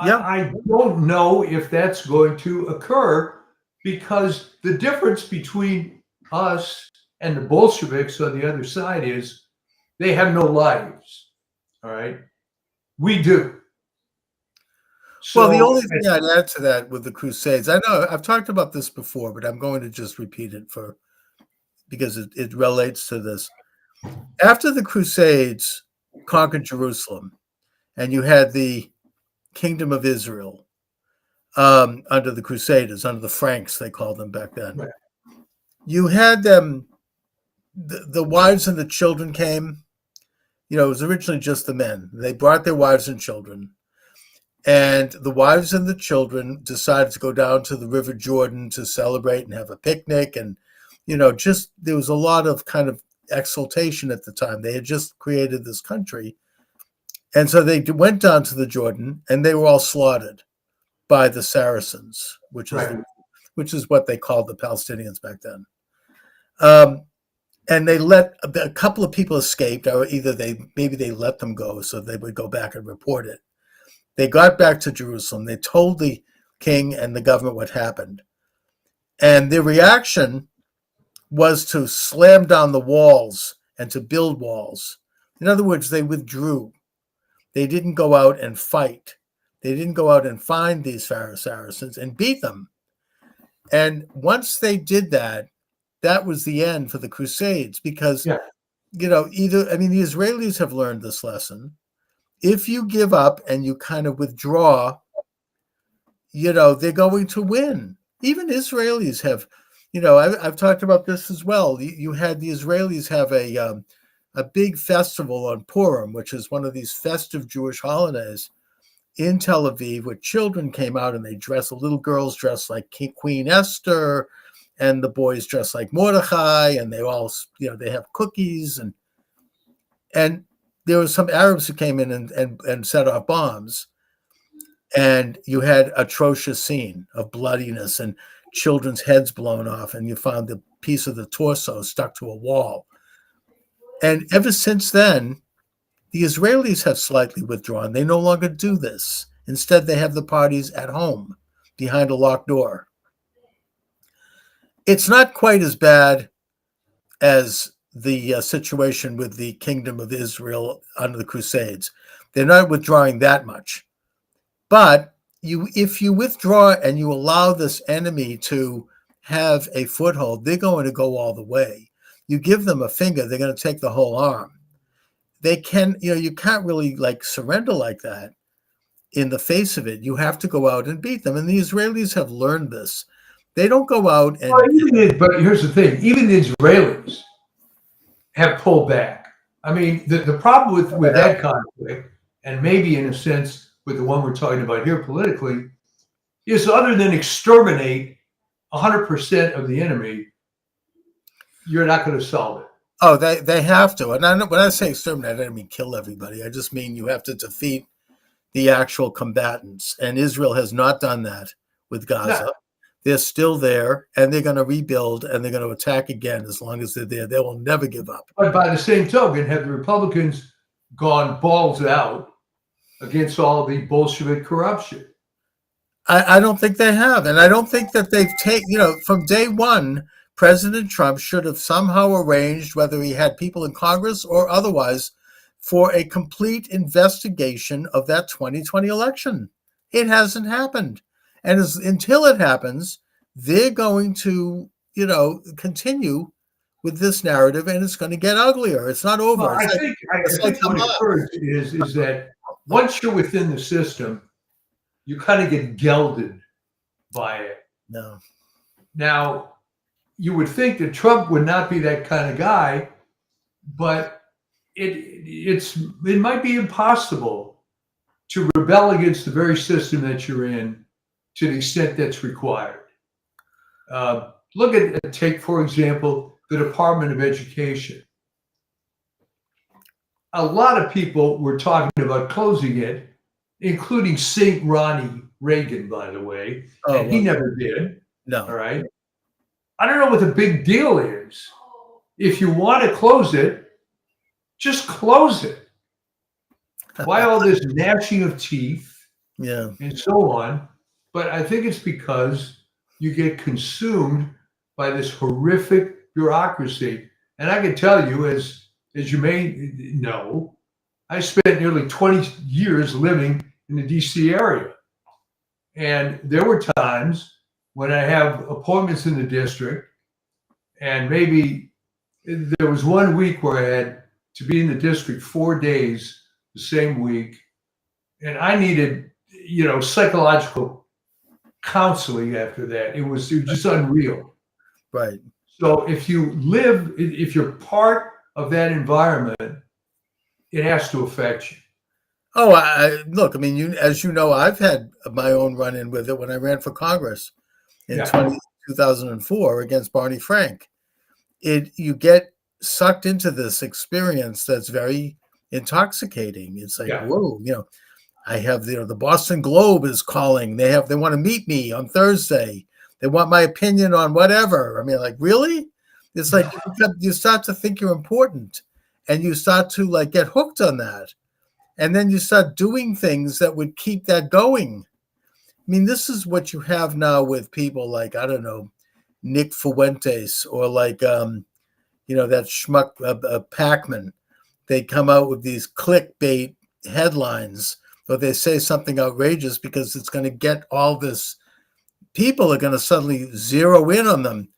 Yep. I don't know if that's going to occur, because the difference between us and the Bolsheviks on the other side is they have no lives. All right. We do. So, well, the only thing I'd add to that with the Crusades, I know I've talked about this before, but I'm going to just repeat it because it relates to this. After the Crusades conquered Jerusalem, and you had the Kingdom of Israel under the Crusaders, under the Franks, they called them back then. Right. You had them, the wives and the children came. It was originally just the men. They brought their wives and children. And the wives and the children decided to go down to the River Jordan to celebrate and have a picnic. And, there was a lot of kind of exultation at the time. They had just created this country. And so they went down to the Jordan, and they were all slaughtered by the Saracens, which is what they called the Palestinians back then. And they let a couple of people escaped, or either maybe they let them go so they would go back and report it. They got back to Jerusalem. They told the king and the government what happened. And their reaction was to slam down the walls and to build walls. In other words, they withdrew. They didn't go out and fight. They didn't go out and find these Saracens and beat them. And once they did that, that was the end for the Crusades, because, the Israelis have learned this lesson. If you give up and you kind of withdraw, they're going to win. Even Israelis have, I've talked about this as well. You had the Israelis have a big festival on Purim, which is one of these festive Jewish holidays in Tel Aviv, where children came out and the little girls dressed like Queen Esther, and the boys dressed like Mordechai, and they all, they have cookies, and there were some Arabs who came in and set off bombs, and you had atrocious scene of bloodiness and children's heads blown off, and you found the piece of the torso stuck to a wall. And ever since then, the Israelis have slightly withdrawn. They no longer do this. Instead, they have the parties at home behind a locked door. It's not quite as bad as the situation with the Kingdom of Israel under the Crusades. They're not withdrawing that much. But if you withdraw and you allow this enemy to have a foothold, they're going to go all the way. You give them a finger, they're going to take the whole arm. They can, you can't really surrender like that in the face of it. You have to go out and beat them. And the Israelis have learned this. They don't go out and... but here's the thing. Even the Israelis have pulled back. I mean, the problem with that conflict, and maybe in a sense with the one we're talking about here politically, is other than exterminate 100% of the enemy, you're not going to solve it. Oh, they have to. And when I say exterminate, I don't mean kill everybody. I just mean you have to defeat the actual combatants. And Israel has not done that with Gaza. No. They're still there, and they're going to rebuild, and they're going to attack again as long as they're there. They will never give up. But by the same token, have the Republicans gone balls out against all the Bolshevik corruption? I don't think they have. And I don't think that they've taken, from day one, President Trump should have somehow arranged, whether he had people in Congress or otherwise, for a complete investigation of that 2020 election. It hasn't happened. And until it happens, they're going to, continue with this narrative, and it's going to get uglier. It's not over. Well, I think what occurs is that once you're within the system, you kind of get gelded by it. No. Now, you would think that Trump would not be that kind of guy, but it might be impossible to rebel against the very system that you're in to the extent that's required. Take, for example, the Department of Education. A lot of people were talking about closing it, including St. Ronnie Reagan, by the way, and he never did. No. All right. I don't know what the big deal is. If you want to close it, just close it. Why all this gnashing of teeth? Yeah. And so on. But I think it's because you get consumed by this horrific bureaucracy. And I can tell you, as you may know, I spent nearly 20 years living in the DC area. And there were times when I have appointments in the district, and maybe there was one week where I had to be in the district 4 days the same week, and I needed, psychological counseling after that. It was just unreal. Right. So if you're part of that environment, it has to affect you. Oh, as you know, I've had my own run-in with it when I ran for Congress in 2004 against Barney Frank. You get sucked into this experience that's very intoxicating. It's like, whoa, I have the Boston Globe is calling. They want to meet me on Thursday. They want my opinion on whatever. I mean, like, really? It's like you start to think you're important, and you start to get hooked on that. And then you start doing things that would keep that going. I mean, this is what you have now with people like, I don't know, Nick Fuentes, or that schmuck Packman. They come out with these clickbait headlines, or they say something outrageous because it's going to get all this. People are going to suddenly zero in on them.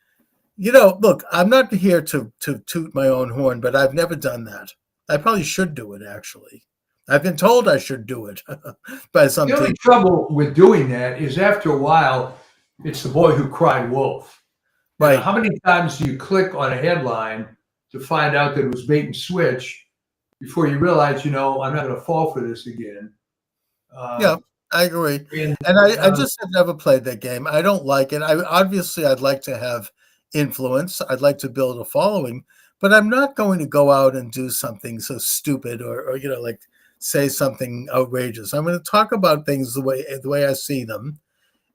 Look, I'm not here to toot my own horn, but I've never done that. I probably should do it, actually. I've been told I should do it by some people. The only trouble with doing that is after a while, it's the boy who cried wolf. Right. How many times do you click on a headline to find out that it was bait and switch before you realize, I'm not going to fall for this again? Yeah, I agree. And I just have never played that game. I don't like it. I'd like to have influence. I'd like to build a following, but I'm not going to go out and do something so stupid or say something outrageous. I'm going to talk about things the way I see them,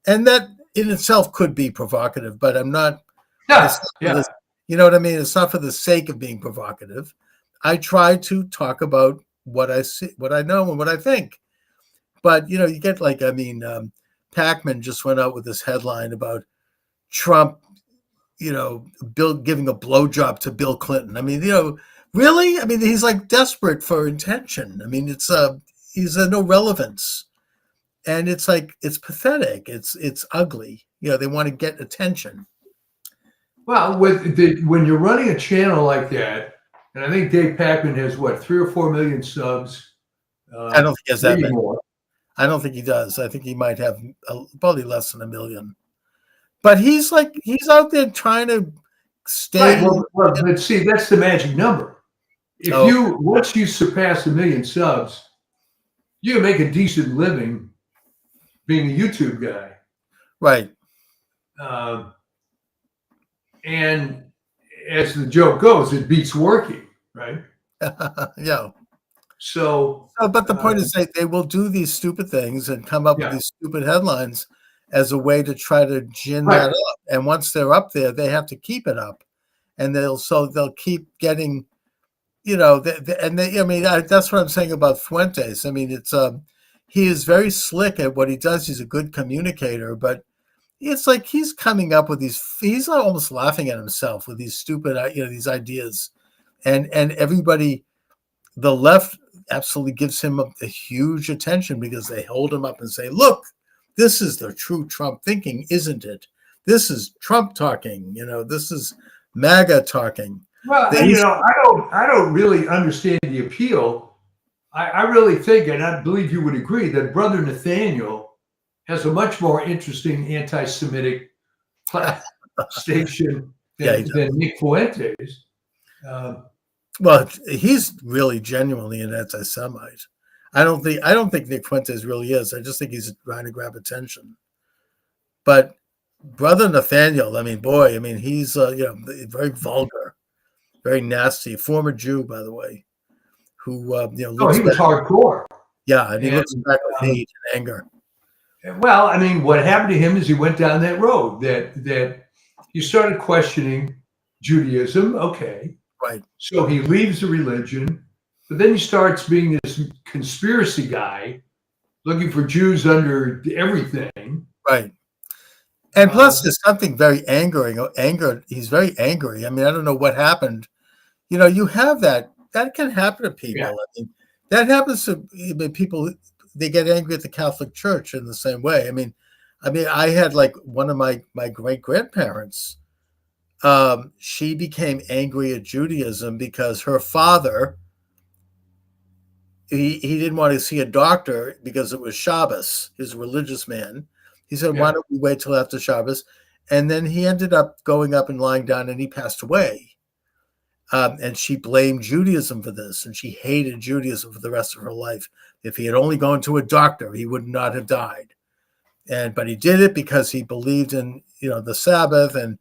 and that in itself could be provocative. But I'm not. You know what I mean? It's not for the sake of being provocative. I try to talk about what I see, what I know, and what I think. But you get Packman just went out with this headline about Trump, Bill giving a blowjob to Bill Clinton. I mean, really? I mean, he's desperate for attention. I mean, he's no relevance, and it's pathetic. It's ugly. They want to get attention. Well, when you're running a channel like that, and I think Dave Packman has 3 or 4 million subs. I don't think he has that many. More. I don't think he does. I think he might have probably less than 1 million. But he's out there trying to stay. Right, well, let's see. That's the magic number. If Oh, you once you surpass 1 million subs, you can make a decent living being a YouTube guy. right. Um, and as the joke goes, it beats working, right? Yeah. So, But the point is, they will do these stupid things and come up with yeah, these stupid headlines as a way to try to gin that right. up. And once they're up there, they have to keep it up, and they'll keep getting, I mean, that's what I'm saying about Fuentes. I mean, it's he is very slick at what he does. He's a good communicator, but it's like he's coming up with these. He's almost laughing at himself with these stupid, these ideas, and everybody, the left absolutely gives him a huge attention because they hold him up and say, "Look, this is the true Trump thinking, isn't it? This is Trump talking. This is MAGA talking." Well, They, I don't really understand the appeal. I really think, and I believe you would agree, that Brother Nathaniel has a much more interesting anti-Semitic station yeah, than Nick Fuentes. well, he's really genuinely an anti-Semite. I don't think Nick Fuentes really is. I just think he's trying to grab attention. But Brother Nathaniel, I mean, boy, I mean, he's very vulgar, very nasty. Former Jew, by the way, who Oh, looks he was back. hardcore. Yeah, and he And looks back with hate and anger. well, I mean, what happened to him is he went down that road that he started questioning Judaism. Okay, Right. so he leaves the religion, but then he starts being this conspiracy guy, looking for Jews under everything. Right. And plus, there's something very angering. He's very angry. I mean, I don't know what happened. You have that. That can happen to people. Yeah. I mean, that happens to people. They get angry at the Catholic Church in the same way. I mean, I had like one of my great grandparents. She became angry at Judaism because her father, he didn't want to see a doctor because it was Shabbos, his religious man. He said, "Why Yeah. don't we wait till after Shabbos?" And then he ended up going up and lying down, and he passed away. And she blamed Judaism for this, and she hated Judaism for the rest of her life. If he had only gone to a doctor, he would not have died. But he did it because he believed in the Sabbath, and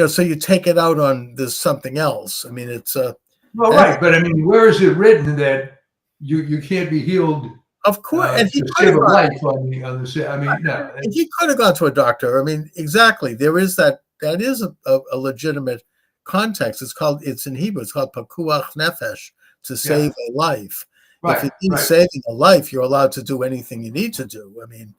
so you take it out on this something else. I mean, it's Well, right, but I mean, where is it written that you can't be healed of course, and he to could save have a gone, life on the? I mean, no. and he could have gone to a doctor. I mean, exactly. There is that. That is a legitimate context. It's in Hebrew. It's called pakuach nefesh, to save a life. If Right, it means right. saving a life, you're allowed to do anything you need to do. I mean,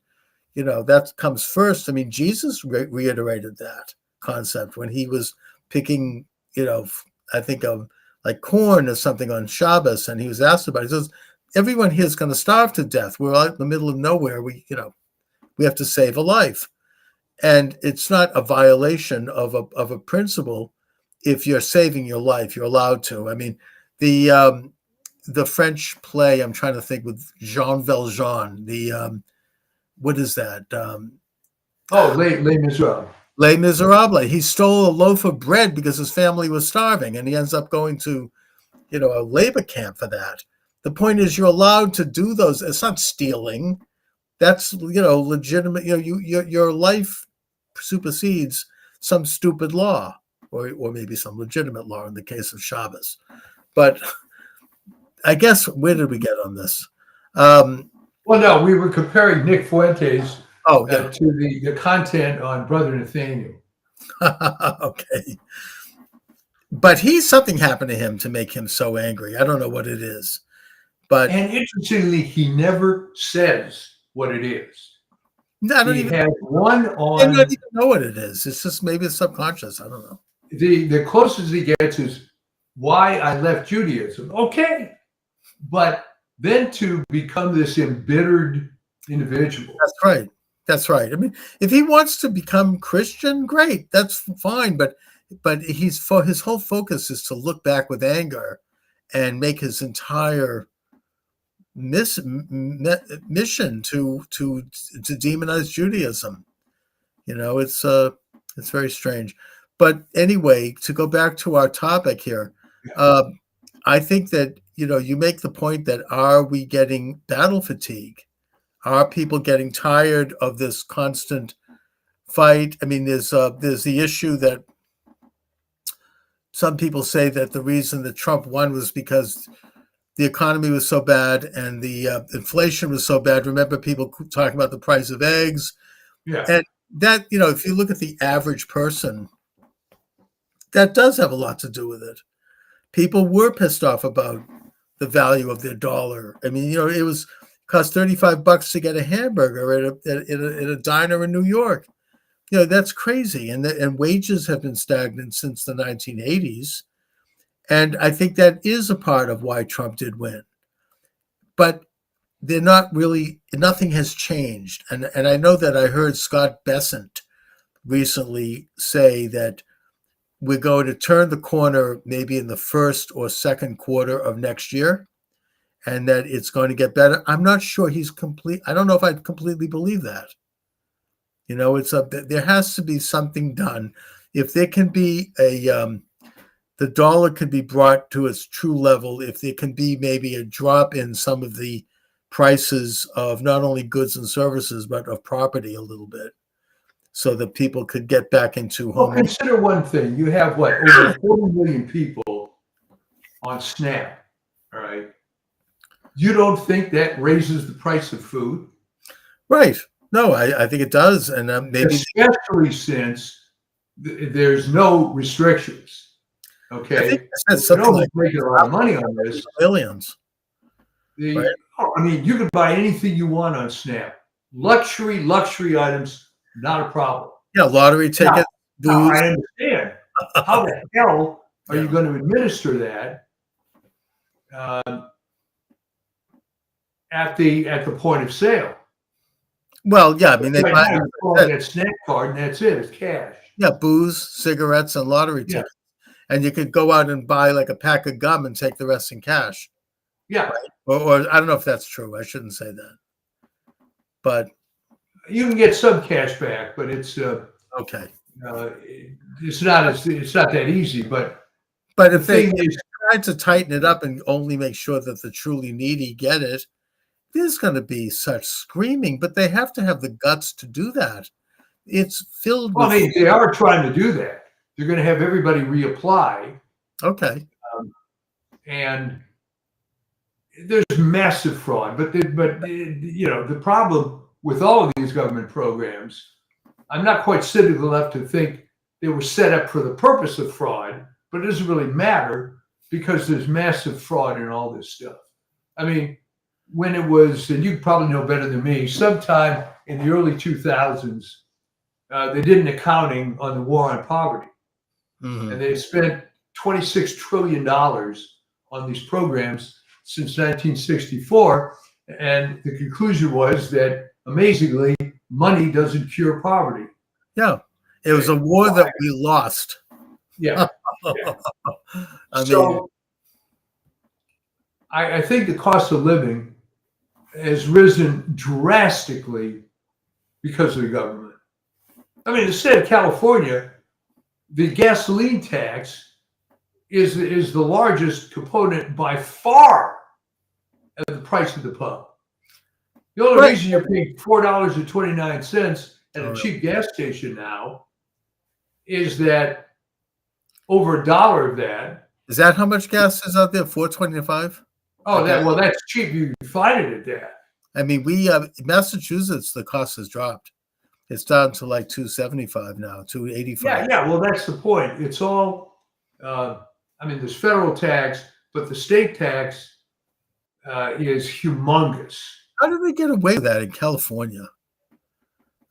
that comes first. I mean, Jesus reiterated that concept when he was picking, I think of like corn or something on Shabbos, and he was asked about it. He says, "Everyone here is going to starve to death. We're out in the middle of nowhere. We have to save a life." And it's not a violation of a principle if you're saving your life. You're allowed to. I mean, the French play, I'm trying to think, with Jean Valjean. What is that? Oh, Les Miserables. Les Miserables. He stole a loaf of bread because his family was starving, and he ends up going to a labor camp for that. The point is, you're allowed to do those. It's not stealing. That's legitimate. Your life supersedes some stupid law, or maybe some legitimate law in the case of Shabbos. But I guess, where did we get on this? Well, no, we were comparing Nick Fuentes Yeah. to the content on Brother Nathaniel. Okay. But something happened to him to make him so angry. I don't know what it is. But And interestingly, he never says what it is. I don't He even has one I on don't even know what it is. It's just maybe it's subconscious. I don't know. the closest he gets is why I left Judaism. Okay, but then to become this embittered individual. That's right. That's right. I mean, if he wants to become Christian, great. That's fine. But his whole focus is to look back with anger and make his entire mission to demonize Judaism. It's very strange. But anyway, to go back to our topic here, I think that, you make the point that are we getting battle fatigue? Are people getting tired of this constant fight? I mean, there's the issue that some people say that the reason that Trump won was because the economy was so bad and the inflation was so bad. Remember people talking about the price of eggs? Yeah. And that, if you look at the average person, that does have a lot to do with it. People were pissed off about the value of their dollar. I mean, it cost $35 to get a hamburger at a diner in New York. That's crazy. And wages have been stagnant since the 1980s. And I think that is a part of why Trump did win. But they're not really, nothing has changed. And I know that I heard Scott Bessent recently say that we're going to turn the corner maybe in the first or second quarter of next year, and that it's going to get better. I'm not sure he's complete. I don't know if I completely believe that. There has to be something done. If there can be the dollar can be brought to its true level, if there can be maybe a drop in some of the prices of not only goods and services, but of property a little bit, so that people could get back into home. Well, consider one thing. You have over 40 million people on SNAP, all right? You don't think that raises the price of food? Right. No, I think it does. And maybe especially since there's no restrictions. Okay, something making a lot of money on this. Millions. Right? I mean, you can buy anything you want on SNAP. Luxury items, not a problem. Yeah, lottery tickets. Now I understand. How the hell are you going to administer that at the point of sale? Well, yeah, I mean, they buy that SNAP card and that's it. It's cash. Yeah, booze, cigarettes, and lottery tickets. And you could go out and buy like a pack of gum and take the rest in cash. Yeah. Right? Or I don't know if that's true. I shouldn't say that. But you can get some cash back, but it's okay. It's not that easy. But if they try to tighten it up and only make sure that the truly needy get it, there's going to be such screaming. But they have to have the guts to do that. It's filled with. I mean, they are trying to do that. They're going to have everybody reapply. Okay. And there's massive fraud. But the problem with all of these government programs, I'm not quite cynical enough to think they were set up for the purpose of fraud, but it doesn't really matter because there's massive fraud in all this stuff. I mean, when it was, and you probably know better than me, sometime in the early 2000s, they did an accounting on the war on poverty. Mm-hmm. And they spent $26 trillion on these programs since 1964. And the conclusion was that, amazingly, money doesn't cure poverty. Yeah. It was a war that we lost. Yeah. I think the cost of living has risen drastically because of the government. I mean, in the state of California, the gasoline tax is the largest component by far of the price of the pump. The only reason you're paying $4.29 at a cheap gas station now is that over $1 of that. Is that how much gas is out there? $4.25? Oh, that's cheap. You can find it at that. I mean, Massachusetts, the cost has dropped. It's down to like $2.75 now, $2.85. Yeah. Well, that's the point. It's all. There's federal tax, but the state tax is humongous. How did they get away with that in California?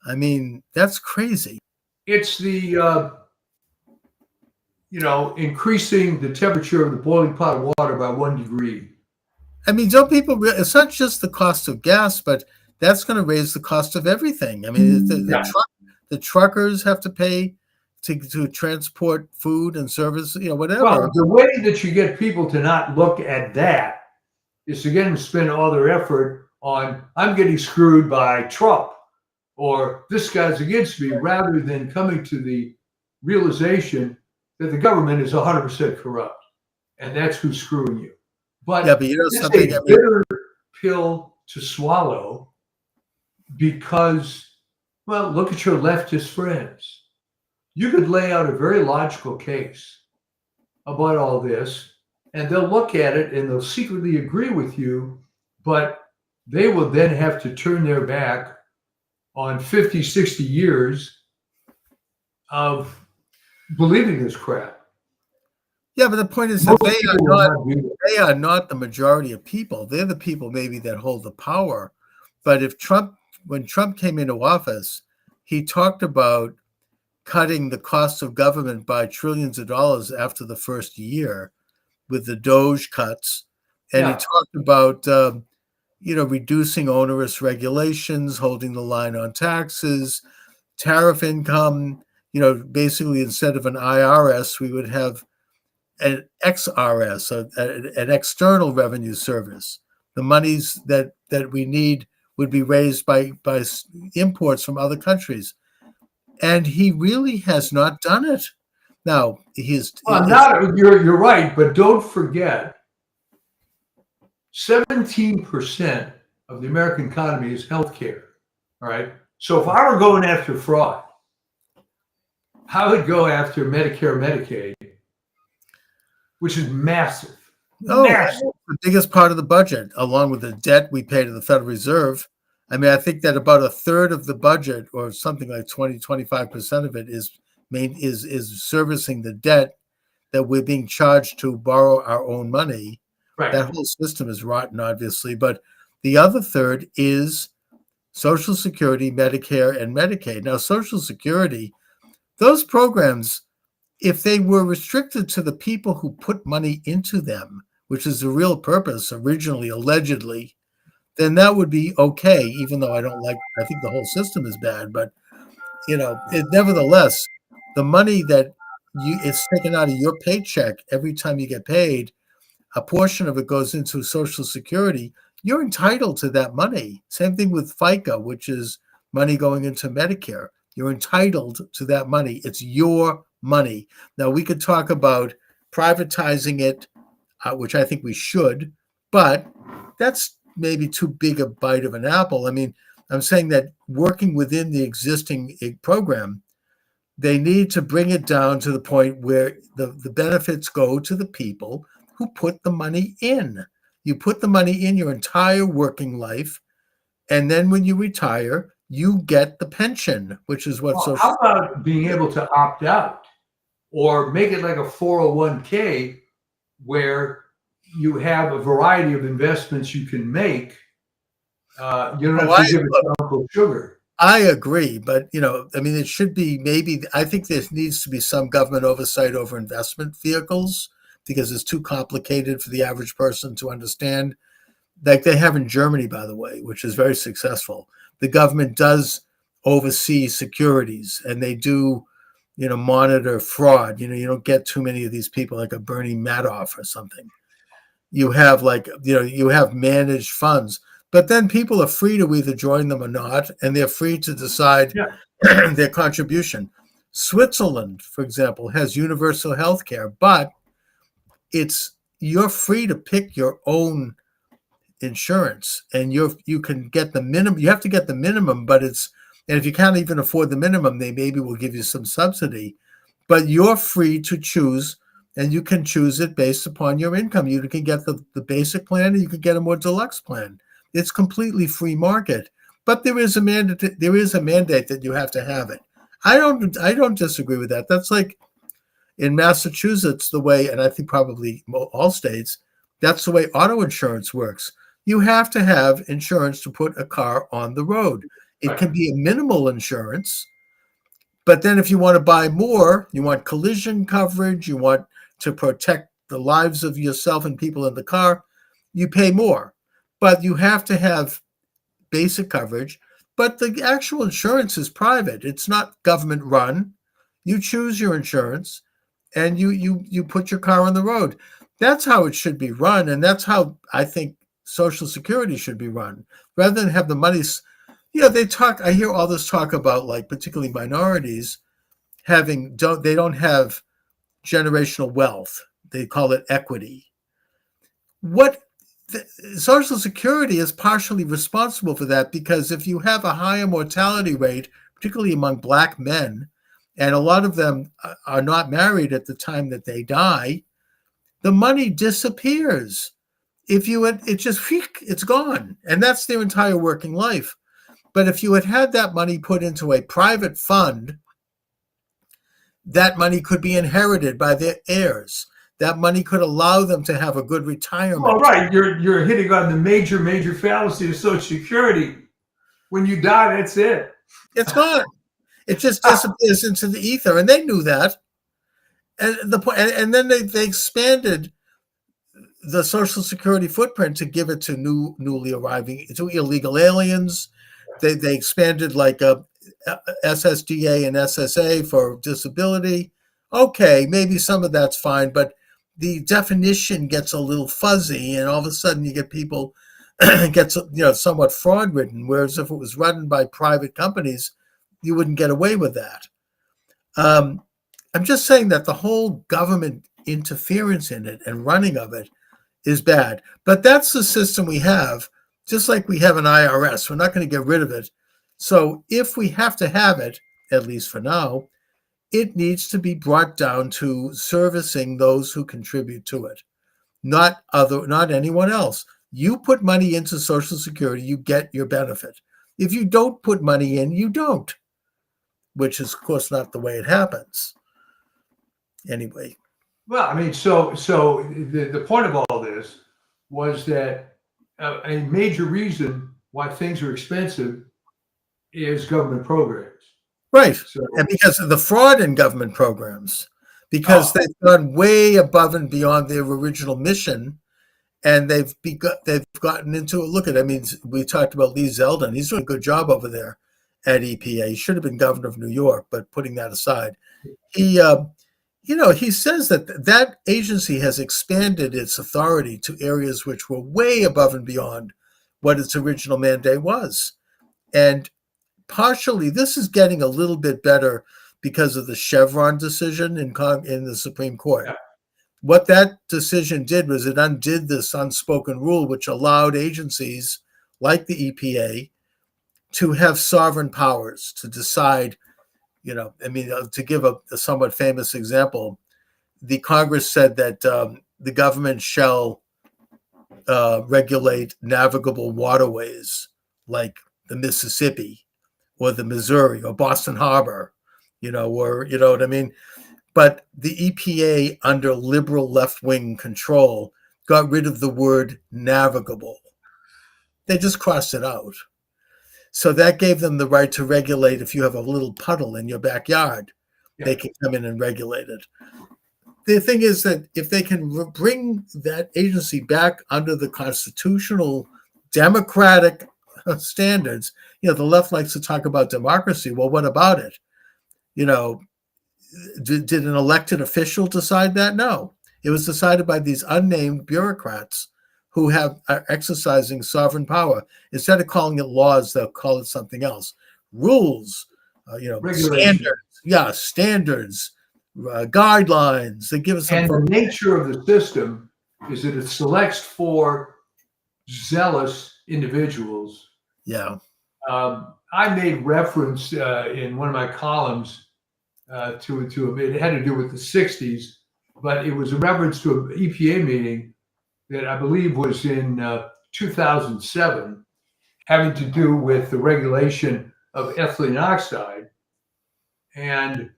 I mean, that's crazy. It's the increasing the temperature of the boiling pot of water by 1 degree. I mean, don't people? It's not just the cost of gas, but that's going to raise the cost of everything. I mean, the truckers have to pay to transport food and service, whatever. Well, the way that you get people to not look at that is to get them to spend all their effort on, I'm getting screwed by Trump, or this guy's against me, rather than coming to the realization that the government is 100% corrupt. and that's who's screwing you. But Yeah, but you know it's something. a bitter pill to swallow because, well, look at your leftist friends. You could lay out a very logical case about all this, and they'll look at it and they'll secretly agree with you, but they will then have to turn their back on 50, 60 years of believing this crap. Yeah, but the point is that they are not the majority of people. They're the people maybe that hold the power. But when Trump came into office, he talked about cutting the cost of government by trillions of dollars after the first year with the Doge cuts. And he talked about, reducing onerous regulations, holding the line on taxes, tariff income. Basically, instead of an IRS, we would have an XRS, an external revenue service. The monies that we need would be raised by imports from other countries. And he really has not done it. Now, you're right, but don't forget, 17% of the American economy is healthcare. All right. So if I were going after fraud, I would go after Medicare, Medicaid, which is massive. Massive. The biggest part of the budget, along with the debt we pay to the Federal Reserve. I mean, I think that about a third of the budget, or something like 25% of it, is servicing the debt that we're being charged to borrow our own money. Right. That whole system is rotten, obviously. But the other third is Social Security, Medicare, and Medicaid. Now, Social Security, those programs, if they were restricted to the people who put money into them, which is the real purpose originally, allegedly, then that would be okay, even though I think the whole system is bad. But, nevertheless, the money that it's taken out of your paycheck every time you get paid, a portion of it goes into Social Security. You're entitled to that money. Same thing with FICA, which is money going into Medicare. You're entitled to that money. It's your money. Now, we could talk about privatizing it, which I think we should, but that's maybe too big a bite of an apple. I mean, I'm saying that working within the existing program, they need to bring it down to the point where the benefits go to the people who put the money in. You put the money in your entire working life, and then when you retire, you get the pension, which is what social. How about being able to opt out or make it like a 401k where you have a variety of investments you can make? You don't have to give it to Uncle Sugar. I agree, but it should be I think there needs to be some government oversight over investment vehicles because it's too complicated for the average person to understand. Like they have in Germany, by the way, which is very successful. The government does oversee securities, and they do, monitor fraud. You don't get too many of these people like a Bernie Madoff or something. You have you have managed funds, but then people are free to either join them or not, and they're free to decide their contribution. Switzerland, for example, has universal health care, but you're free to pick your own insurance, and you can get the minimum. You have to get the minimum, and if you can't even afford the minimum, they maybe will give you some subsidy, but you're free to choose. And you can choose it based upon your income. You can get the basic plan, and you can get a more deluxe plan. It's completely free market, but there is a mandate. There is a mandate that you have to have it. I don't disagree with that. That's like in Massachusetts, the way, and I think probably all states, that's the way auto insurance works. You have to have insurance to put a car on the road. It can be a minimal insurance, but then if you want to buy more, you want collision coverage, you want to protect the lives of yourself and people in the car, you pay more. But you have to have basic coverage. But the actual insurance is private. It's not government run. You choose your insurance, and you put your car on the road. That's how it should be run, and that's how I think Social Security should be run, rather than have the money. I hear all this talk about, like, particularly minorities they don't have generational wealth. they call it equity. What Social Security is partially responsible for that, because if you have a higher mortality rate, particularly among Black men, and a lot of them are not married at the time that they die, the money disappears. It's gone, and that's their entire working life. But if you had that money put into a private fund, that money could be inherited by their heirs. That money could allow them to have a good retirement. Well, right. You're hitting on the major fallacy of Social Security. When you die, that's it. It's gone. It just disappears into the ether, and they knew that. And then they expanded the Social Security footprint to give it to newly arriving, to illegal aliens. They expanded like a SSDA and SSA for disability. Okay, maybe some of that's fine, but the definition gets a little fuzzy, and all of a sudden you get people gets somewhat fraud ridden. Whereas if it was run by private companies, you wouldn't get away with that. I'm just saying that the whole government interference in it and running of it is bad. But that's the system we have, just like we have an IRS. We're not going to get rid of it. So if we have to have it, at least for now, it needs to be brought down to servicing those who contribute to it, not anyone else. You put money into Social Security, you get your benefit. If you don't put money in, you don't, which is, of course, not the way it happens. Anyway. Well, I mean, so the point of all this was that a major reason why things are expensive is government programs. Right. So, and because of the fraud in government programs, because they've gone way above and beyond their original mission, and they've gotten into it. Look at, I mean, we talked about Lee Zeldin. He's doing a good job over there at EPA. He should have been governor of New York, but putting that aside, he says that agency has expanded its authority to areas which were way above and beyond what its original mandate was. And partially, this is getting a little bit better because of the Chevron decision in the Supreme Court. Yeah. What that decision did was it undid this unspoken rule, which allowed agencies like the EPA to have sovereign powers to decide, to give a somewhat famous example, the Congress said that the government shall regulate navigable waterways like the Mississippi or the Missouri or Boston Harbor, what I mean? But the EPA, under liberal left-wing control, got rid of the word navigable. They just crossed it out. So that gave them the right to regulate if you have a little puddle in your backyard. Yeah. They can come in and regulate it. The thing is that if they can bring that agency back under the constitutional democratic standards, the left likes to talk about democracy. Well, what about it? Did an elected official decide that? No. It was decided by these unnamed bureaucrats who are exercising sovereign power. Instead of calling it laws, they'll call it something else. Rules, standards, guidelines. They give us some. And the nature of the system is that it selects for zealous individuals. Yeah. I made reference in one of my columns to it had to do with the 60s, but it was a reference to an EPA meeting that I believe was in 2007, having to do with the regulation of ethylene oxide. And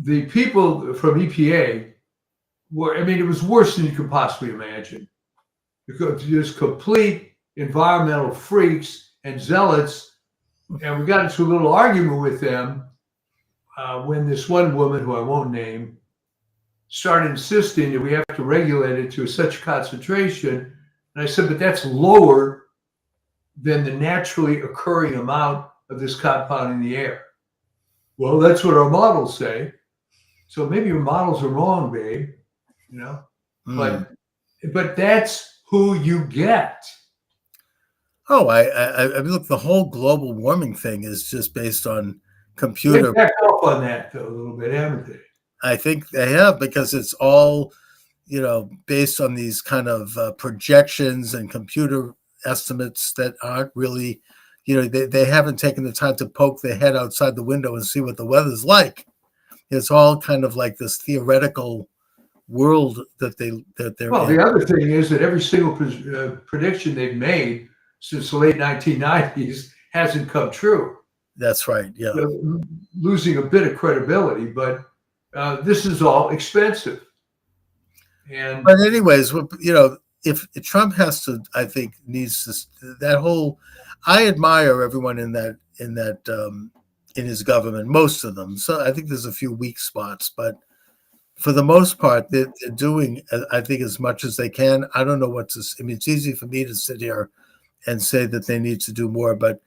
the people from EPA it was worse than you could possibly imagine. Because just complete environmental freaks and zealots. And we got into a little argument with them when this one woman, who I won't name, started insisting that we have to regulate it to such concentration. And I said, but that's lower than the naturally occurring amount of this compound in the air. Well, that's what our models say. So maybe your models are wrong, babe. But that's who you get. Oh, I look, the whole global warming thing is just based on computer. They backed off on that a little bit, haven't they? I think they have, because it's all based on these kind of projections and computer estimates that aren't really, they haven't taken the time to poke their head outside the window and see what the weather's like. It's all kind of like this theoretical world that they're Well, in. the other thing is that every single prediction they've made since the late 1990s hasn't come true. That's right. Yeah. Losing a bit of credibility, but this is all expensive. But anyways, if Trump has to, I think needs to that whole. I admire everyone in his government, most of them. So I think there's a few weak spots, but for the most part, they're doing, I think, as much as they can. I don't know what to. I mean, it's easy for me to sit here and say that they need to do more, but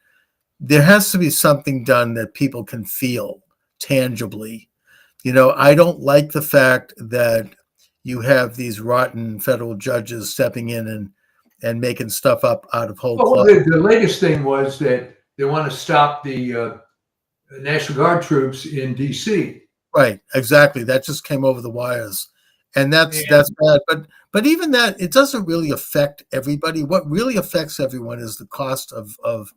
there has to be something done that people can feel tangibly. I don't like the fact that you have these rotten federal judges stepping in and making stuff up out of whole cloth. The latest thing was that they want to stop the National Guard troops in D.C. Right, exactly. That just came over the wires, and that's bad. But even that, it doesn't really affect everybody. What really affects everyone is the cost of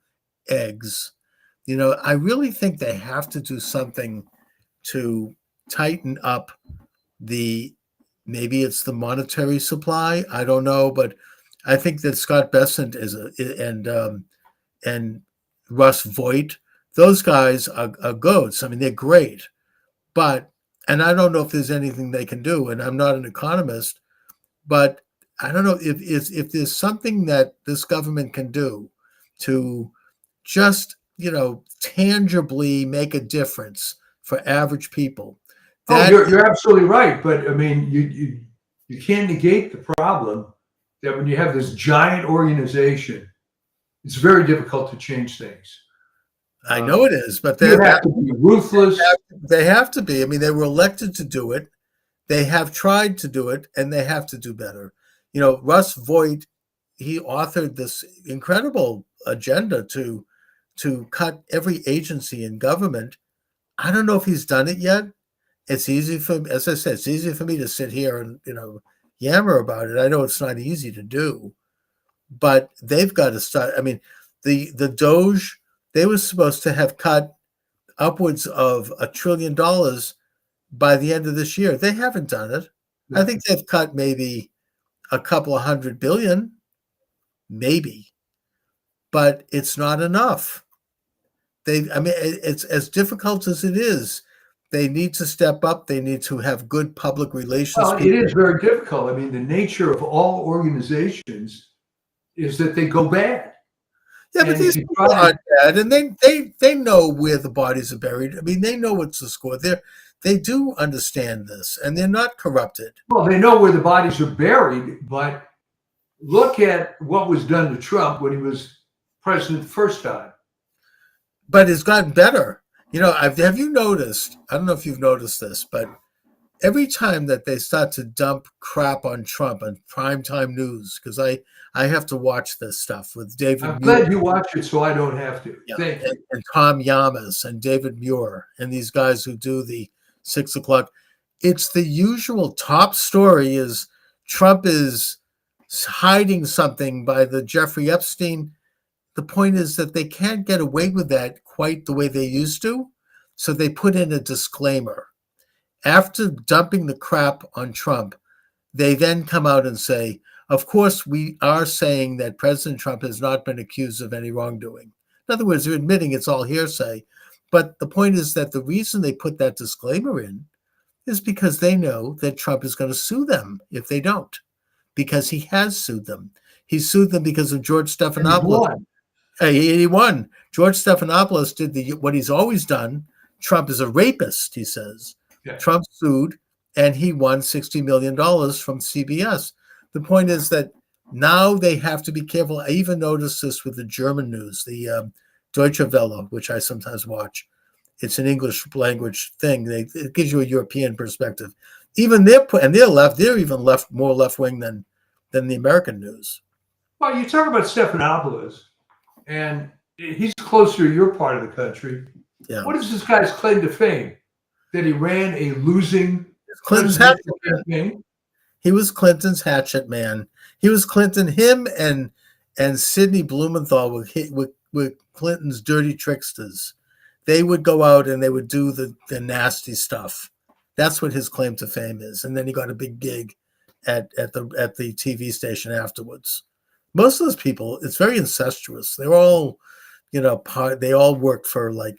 eggs. I really think they have to do something to tighten up maybe it's the monetary supply. I don't know, but I think that Scott Bessent and Russ Voigt, those guys are goats. I mean, they're great, and I don't know if there's anything they can do. And I'm not an economist, but I don't know if there's something that this government can do to just tangibly make a difference for average people. You're absolutely right, but I mean, you can't negate the problem that when you have this giant organization, it's very difficult to change things. I know it is, but they have to be ruthless. They have to be. I mean, they were elected to do it. They have tried to do it, and they have to do better. Russ Voigt, he authored this incredible agenda to cut every agency in government. I don't know if he's done it yet. It's easy as I said, it's easy for me to sit here and yammer about it. I know it's not easy to do, but they've got to start. I mean, the Doge, they were supposed to have cut upwards of $1 trillion by the end of this year. They haven't done it. I think they've cut maybe a couple of $100 billion, maybe, but it's not enough. It's as difficult as it is. They need to step up. They need to have good public relations. Well, it is very difficult. I mean, the nature of all organizations is that they go bad. Yeah, but these people aren't bad, and they know where the bodies are buried. I mean, they know what's the score. They do understand this, and they're not corrupted. Well, they know where the bodies are buried, but look at what was done to Trump when he was president the first time. But it's gotten better. Have you noticed? I don't know if you've noticed this, but every time that they start to dump crap on Trump on primetime news, because I have to watch this stuff with David. I'm glad you watch it, so I don't have to. Yeah, Thank you. And Tom Yamas and David Muir and these guys who do the 6 o'clock. It's the usual top story is Trump is hiding something by the Jeffrey Epstein. The point is that they can't get away with that quite the way they used to. So they put in a disclaimer. After dumping the crap on Trump, they then come out and say, of course, we are saying that President Trump has not been accused of any wrongdoing. In other words, they're admitting it's all hearsay. But the point is that the reason they put that disclaimer in is because they know that Trump is going to sue them if they don't, because he has sued them. He sued them because of George Stephanopoulos. He won. George Stephanopoulos did what he's always done. Trump is a rapist, he says. Yeah. Trump sued, and he won $60 million from CBS. The point is that now they have to be careful. I even noticed this with the German news, the Deutsche Welle, which I sometimes watch. It's an English language thing. It gives you a European perspective. Even they're left. They're even more left wing than the American news. Well, you talk about Stephanopoulos, and he's closer to your part of the country. Yeah. What is this guy's claim to fame? That he ran a losing Clinton's campaign? He was Clinton's hatchet man. He was Clinton. Him and Sidney Blumenthal were Clinton's dirty tricksters. They would go out and they would do the nasty stuff. That's what his claim to fame is. And then he got a big gig at the TV station afterwards. Most of those people, it's very incestuous. They're all, they all work for the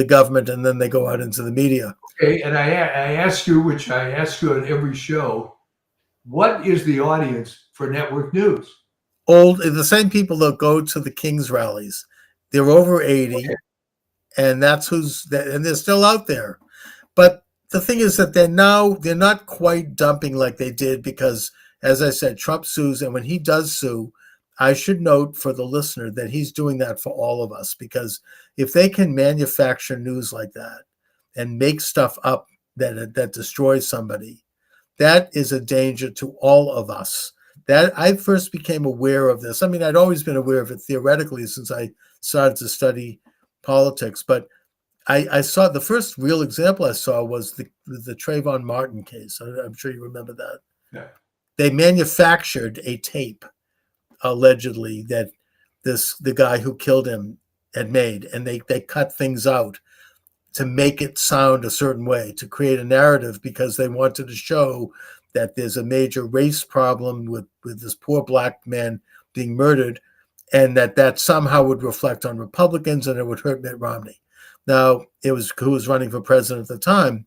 government, and then they go out into the media. Okay, and I ask you, which I ask you on every show, what is the audience for network news? The same people that go to the King's rallies. They're over 80, okay. And and they're still out there. But the thing is that they're not quite dumping like they did because, as I said, Trump sues, and when he does sue, I should note for the listener that he's doing that for all of us, because if they can manufacture news like that and make stuff up that destroys somebody, that is a danger to all of us. That I first became aware of this. I mean, I'd always been aware of it theoretically since I started to study politics, but I saw the first real example I saw was the Trayvon Martin case. I'm sure you remember that. Yeah. They manufactured a tape, allegedly, that the guy who killed him had made, and they cut things out to make it sound a certain way, to create a narrative, because they wanted to show that there's a major race problem with this poor black man being murdered, and that somehow would reflect on Republicans and it would hurt Mitt Romney. Now, it was who was running for president at the time.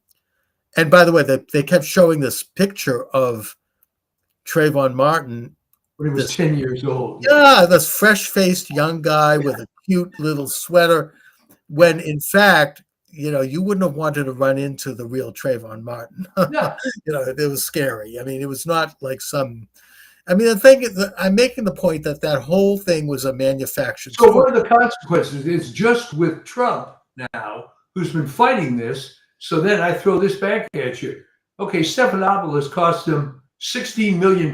And by the way, they kept showing this picture of Trayvon Martin when he was 10 years old. Yeah, this fresh-faced young guy with a cute little sweater, when in fact, you wouldn't have wanted to run into the real Trayvon Martin. Yeah. It was scary. I mean, it was not like the thing is, I'm making the point that whole thing was a manufactured So what are the consequences? It's just with Trump now, who's been fighting this. So then I throw this back at you. Okay, Stephanopoulos cost him $16 million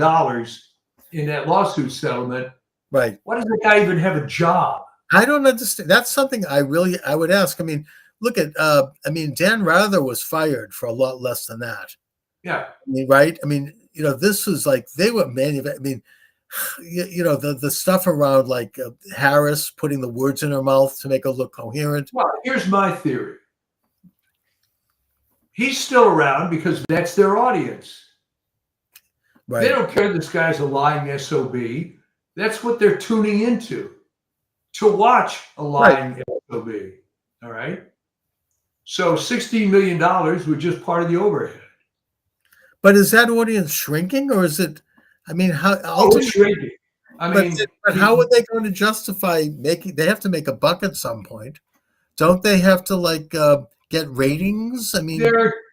in that lawsuit settlement. Right. Why does the guy even have a job? I don't understand. That's something I would ask. I mean, look at, Dan Rather was fired for a lot less than that. Yeah. I mean, right? I mean, this was like, they were the stuff around like Harris putting the words in her mouth to make her look coherent. Well, here's my theory. He's still around because that's their audience. Right. They don't care this guy's a lying SOB. That's what they're tuning into, to watch a lying SOB. All right. So $16 million was just part of the overhead. But is that audience shrinking, or is it? I mean, how? It's shrinking. But how are they going to justify making? They have to make a buck at some point, don't they? Have to get ratings. I mean,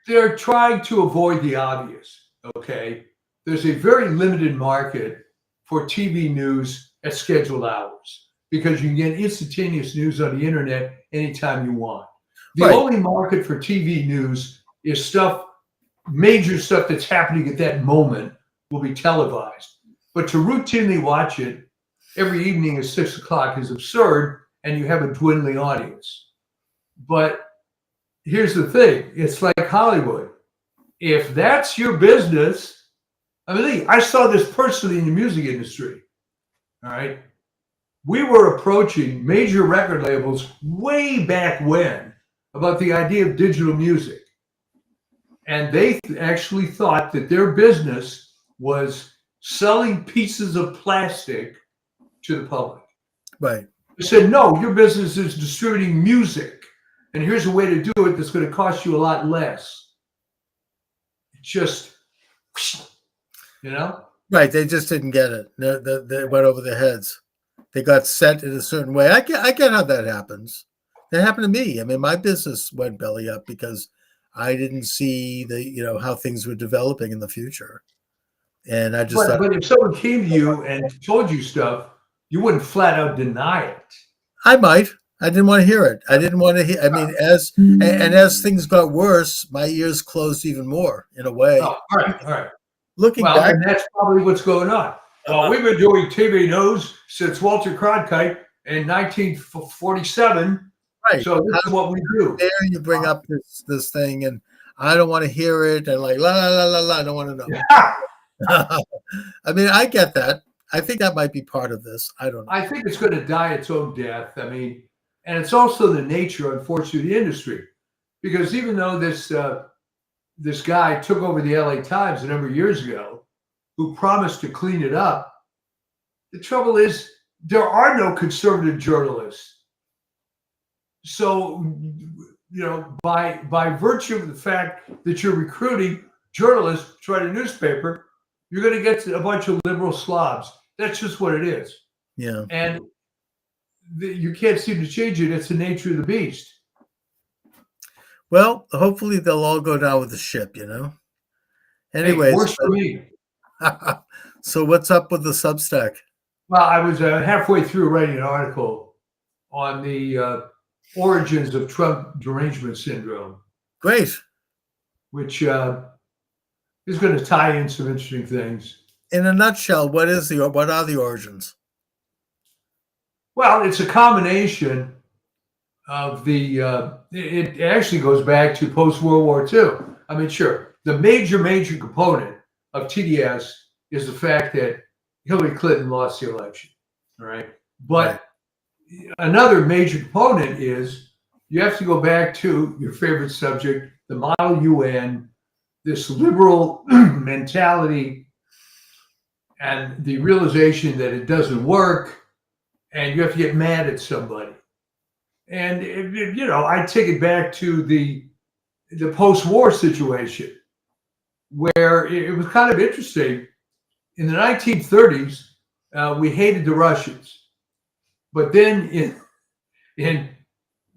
they're trying to avoid the obvious. Okay, there's a very limited market for TV news at scheduled hours because you can get instantaneous news on the internet anytime you want. The only market for TV news is major stuff that's happening at that moment will be televised. But to routinely watch it every evening at 6 o'clock is absurd, and you have a dwindling audience. But here's the thing. It's like Hollywood. If that's your business, I saw this personally in the music industry. All right. We were approaching major record labels way back when about the idea of digital music. And they actually thought that their business was selling pieces of plastic to the public. Right. They said, no, your business is distributing music. And here's a way to do it that's going to cost you a lot less. It's just, Right. They just didn't get it. They went over their heads. They got set in a certain way. I get how that happens. That happened to me. I mean, my business went belly up because I didn't see how things were developing in the future. And I just but if someone came to you and told you stuff, you wouldn't flat out deny it. I might. I didn't want to hear it. I didn't want to hear. I mean, as things got worse, my ears closed even more in a way. Oh, all right. Looking back, and that's probably what's going on. Well, we've been doing TV news since Walter Cronkite in 1947. Right. So this is what we do. There you bring up this thing, and I don't want to hear it, and like la la la la la, I don't want to know. I mean, I get that. I think that might be part of this. I don't know. I think it's going to die its own death. I mean, and it's also the nature, unfortunately, of the industry, because even though this guy took over the LA Times a number of years ago, who promised to clean it up, the trouble is there are no conservative journalists. So, you know, by virtue of the fact that you're recruiting journalists to write a newspaper, you're going to get a bunch of liberal slobs. That's just what it is. Yeah. And you can't seem to change it. It's the nature of the beast. Well, hopefully they'll all go down with the ship, you know? Anyways. Hey, works for me. So what's up with the Substack? Well, I was halfway through writing an article on the origins of Trump derangement syndrome. Great. Which is going to tie in some interesting things. In a nutshell, what are the origins? Well, it's a combination of the. It actually goes back to post-World War II. I mean, sure, the major component of TDS is the fact that Hillary Clinton lost the election. All right, but another major component is you have to go back to your favorite subject, the Model UN, this liberal mentality, and the realization that it doesn't work, and you have to get mad at somebody. And you know, I take it back to the post-war situation, where it was kind of interesting. In the 1930s, we hated the Russians, but then in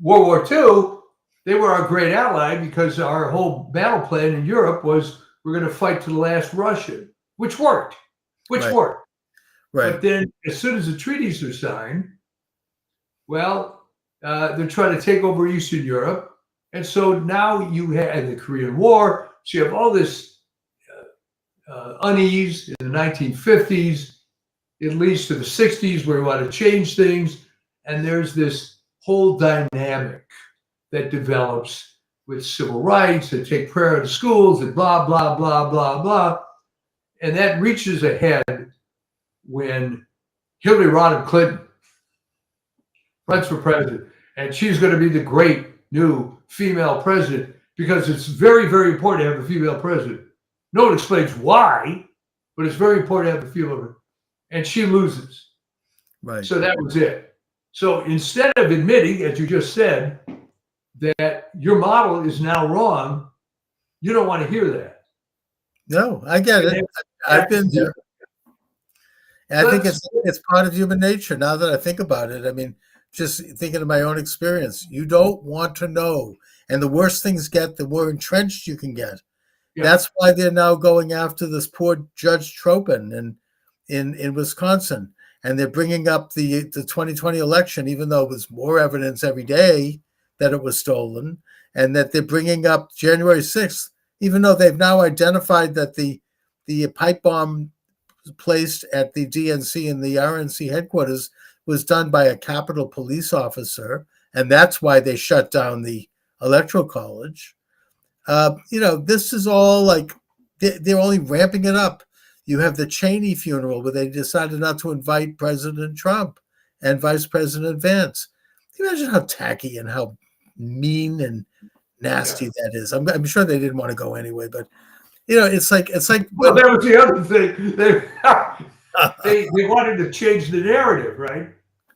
World War II, they were our great ally because our whole battle plan in Europe was we're going to fight to the last Russian, which worked. Right. But then as soon as the treaties are signed, well, they're trying to take over Eastern Europe. And so now you have the Korean War. So you have all this unease in the 1950s. It leads to the 60s where we want to change things. And there's this whole dynamic that develops with civil rights that take prayer to schools and blah, blah, blah, blah, blah. And that reaches a head when Hillary Rodham Clinton runs for president. And she's going to be the great new female president because it's very, very important to have a female president. No one explains why, but it's very important to have a female president. And she loses. Right. So that was it. So instead of admitting, as you just said, that your model is now wrong, you don't want to hear that. No, I get it. I've been there. And I think it's part of human nature now that I think about it. I mean, just thinking of my own experience, you don't want to know. And the worse things get, the more entrenched you can get. Yeah. That's why they're now going after this poor Judge Tropin in Wisconsin. And they're bringing up the 2020 election, even though it was more evidence every day that it was stolen, and that they're bringing up January 6th, even though they've now identified that the pipe bomb placed at the DNC and the RNC headquarters was done by a Capitol police officer, and that's why they shut down the Electoral College. You know, this is all like they're only ramping it up. You have the Cheney funeral where they decided not to invite President Trump and Vice President Vance. Can you imagine how tacky and how mean and nasty that is? I'm sure they didn't want to go anyway, but you know, it's like. Well, that was the other thing. They wanted to change the narrative, right?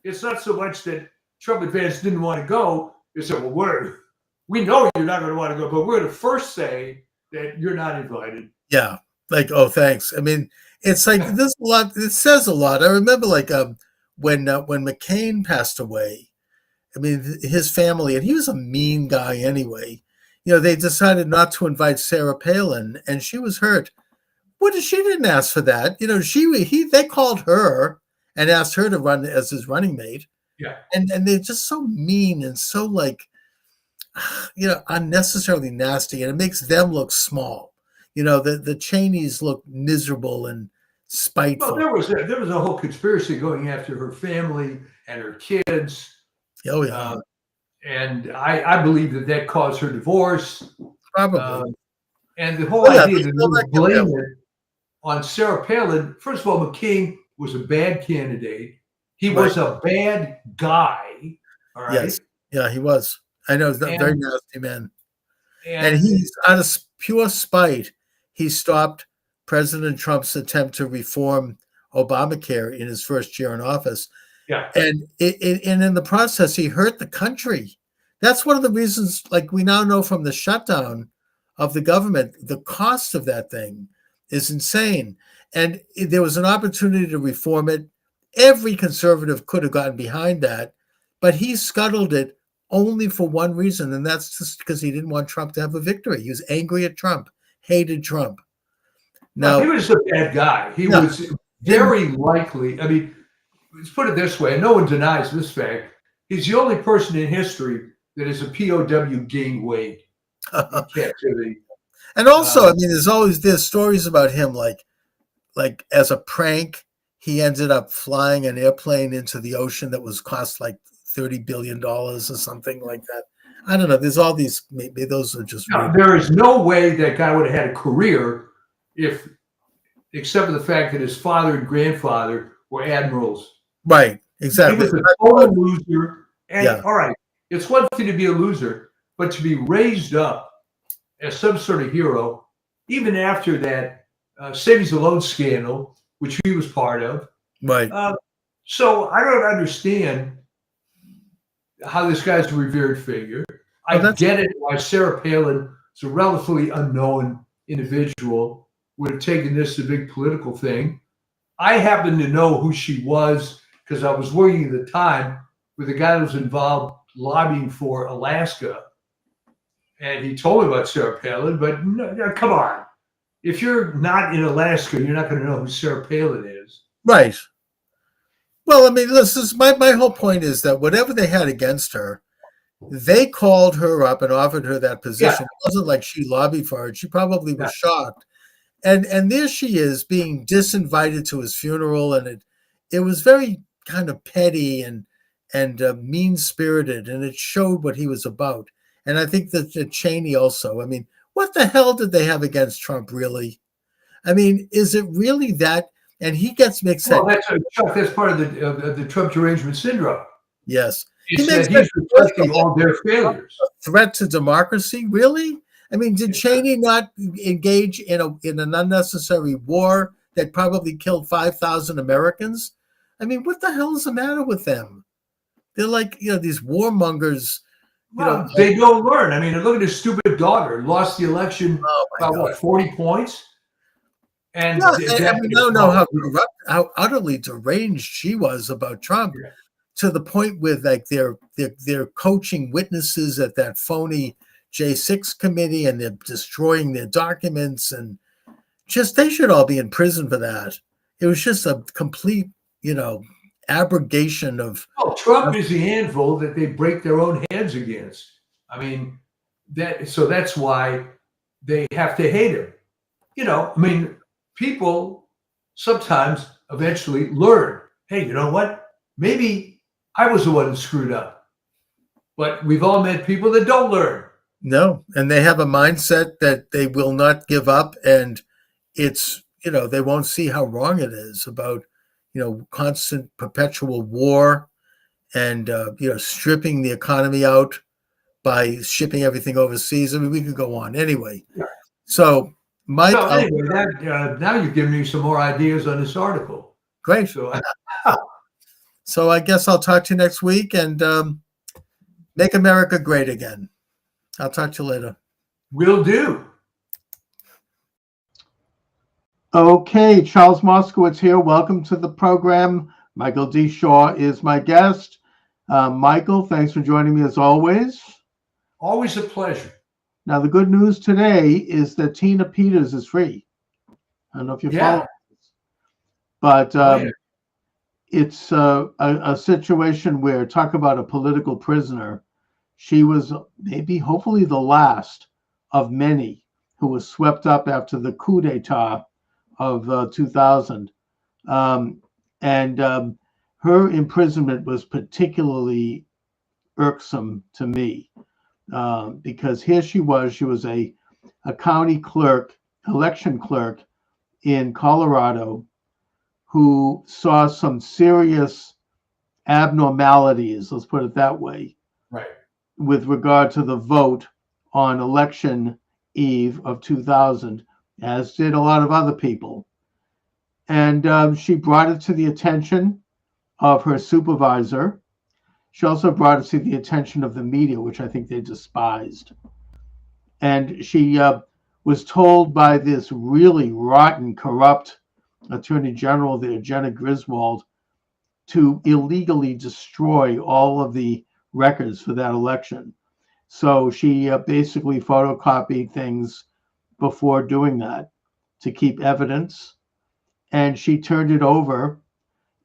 It's not so much that Trump and Vance didn't want to go. They said, well, we know you're not going to want to go, but we're going to first say that you're not invited. Yeah. Like, oh, thanks. I mean, it's like this a lot. It says a lot. I remember like when McCain passed away, I mean, his family, and he was a mean guy anyway. You know, they decided not to invite Sarah Palin, and she was hurt. She didn't ask for that. You know, they called her and asked her to run as his running mate. Yeah. And they're just so mean and so like, you know, unnecessarily nasty, and it makes them look small. You know, the Cheneys look miserable and spiteful. Well, there was a whole conspiracy going after her family and her kids. Oh yeah. And I believe that caused her divorce. Probably. And the whole Oh, yeah, idea they that still we like him, blame yeah. it on Sarah Palin. First of all, McCain was a bad candidate. He Right. was a bad guy. All right. Yes. Yeah, he was. I know, he's a very And nasty man. And and he's out of pure spite, he stopped President Trump's attempt to reform Obamacare in his first year in office. yeah. And in the process, he hurt the country. That's one of the reasons, like we now know from the shutdown of the government, the cost of that thing is insane. And there was an opportunity to reform it. Every conservative could have gotten behind that, but he scuttled it only for one reason, and that's just because he didn't want Trump to have a victory. He was angry at Trump, hated Trump. Well, he Now, was a bad guy. He yeah, was very likely. I mean, let's put it this way, and no one denies this fact. He's the only person in history that is a POW gained weight in captivity. and also, I mean, there's stories about him like as a prank, he ended up flying an airplane into the ocean that was cost like $30 billion or something like that. I don't know. There's all these. Maybe those are just No, there is no way that guy would have had a career if, except for the fact that his father and grandfather were admirals. right. He Exactly. was a total loser. And Yeah. all right, it's one thing to be a loser, but to be raised up as some sort of hero, even after that savings and loan scandal, which he was part of. Right. So I don't understand how this guy's a revered figure. I get it why Sarah Palin is a relatively unknown individual, would have taken this as a big political thing. I happen to know who she was because I was working at the time with a guy that was involved lobbying for Alaska. And he told me about Sarah Palin, but no, come on. If you're not in Alaska, you're not going to know who Sarah Palin is. Right. Well, I mean, listen, my whole point is that whatever they had against her, they called her up and offered her that position. Yeah. It wasn't like she lobbied for it. She probably was shocked. And there she is being disinvited to his funeral, and it was very kind of petty and mean-spirited, and it showed what he was about. And I think that Cheney also, I mean, what the hell did they have against Trump, really? I mean, is it really that? And he gets mixed up. Well, that's part of the Trump derangement syndrome. Yes. It's that he's reflecting all their failures. A threat to democracy, really? I mean, did Cheney not engage in an unnecessary war that probably killed 5,000 Americans? I mean, what the hell is the matter with them? They're like, these warmongers. Well, they don't learn. I mean, look at his stupid daughter. Lost the election by what, 40 points? And I don't know how utterly deranged she was about Trump, to the point where like they're coaching witnesses at that phony J6 committee, and they're destroying their documents, and just they should all be in prison for that. It was just a complete, abrogation of. Well, Trump is the anvil that they break their own heads against. I mean, that's why they have to hate him. I mean, people sometimes eventually learn. Hey, you know what? Maybe I was the one who screwed up. But we've all met people that don't learn. No, and they have a mindset that they will not give up, and it's, they won't see how wrong it is about, constant perpetual war and, stripping the economy out by shipping everything overseas. I mean, we could go on anyway. Yeah. So, Mike. So anyway, now you've given me some more ideas on this article. Great. So I guess I'll talk to you next week, and make America great again. I'll talk to you later. Will do. Okay, Charles Moscowitz here. Welcome to the program. Michael D. Shaw is my guest. Michael, thanks for joining me as always. Always a pleasure. Now, the good news today is that Tina Peters is free. I don't know if you follow this, but it's a situation where, talk about a political prisoner. She was hopefully the last of many who was swept up after the coup d'etat of 2000. Her imprisonment was particularly irksome to me because here she was a a county clerk, election clerk in Colorado, who saw some serious abnormalities, let's put it that way, Right. with regard to the vote on election eve of 2000, as did a lot of other people. And she brought it to the attention of her supervisor. She also brought it to the attention of the media, which I think they despised. And she was told by this really rotten, corrupt attorney general there, Jenna Griswold, to illegally destroy all of the records for that election. So she basically photocopied things before doing that to keep evidence, and she turned it over.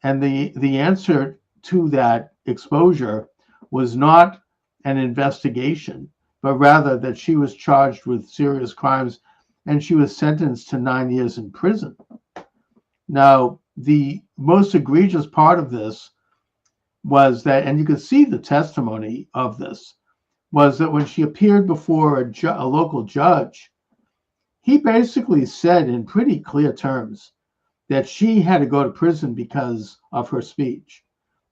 And the answer to that exposure was not an investigation, but rather that she was charged with serious crimes and she was sentenced to 9 years in prison. Now, the most egregious part of this was that, and you can see the testimony of this, was that when she appeared before a local judge, he basically said in pretty clear terms that she had to go to prison because of her speech,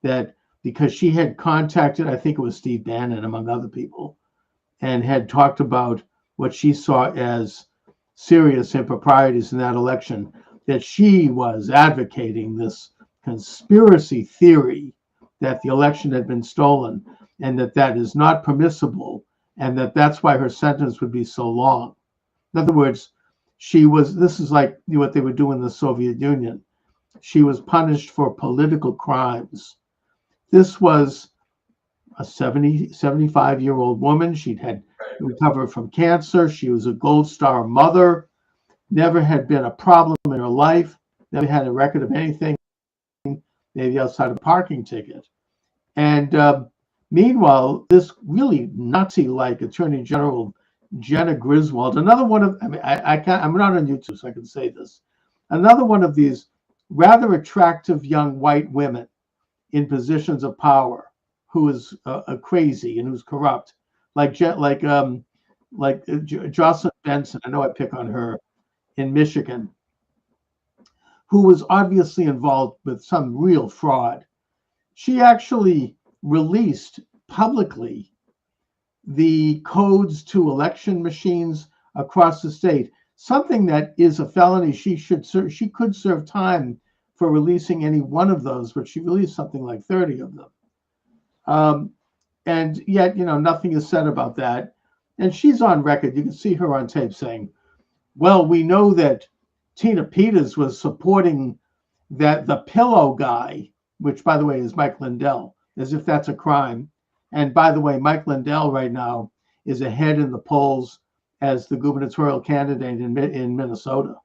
that because she had contacted, I think it was Steve Bannon, among other people, and had talked about what she saw as serious improprieties in that election, that she was advocating this conspiracy theory that the election had been stolen and that that is not permissible and that that's why her sentence would be so long. In other words, this is like what they would do in the Soviet Union. She was punished for political crimes. This was a 75-year-old woman. She'd had recovered from cancer. She was a Gold Star mother, never had been a problem in her life, never had a record of anything, maybe outside a parking ticket. And meanwhile, this really Nazi-like Attorney General Jenna Griswold, another one of, I mean, I'm not on YouTube, so I can say this. Another one of these rather attractive young white women in positions of power who is crazy and who's corrupt, like Jocelyn Benson. I know I pick on her in Michigan, who was obviously involved with some real fraud. She actually released publicly the codes to election machines across the state, something that is a felony. She could serve time for releasing any one of those, but she released something like 30 of them. And yet, nothing is said about that. And she's on record. You can see her on tape saying, well, we know that Tina Peters was supporting the pillow guy, which, by the way, is Mike Lindell, as if that's a crime. And by the way, Mike Lindell right now is ahead in the polls as the gubernatorial candidate in Minnesota.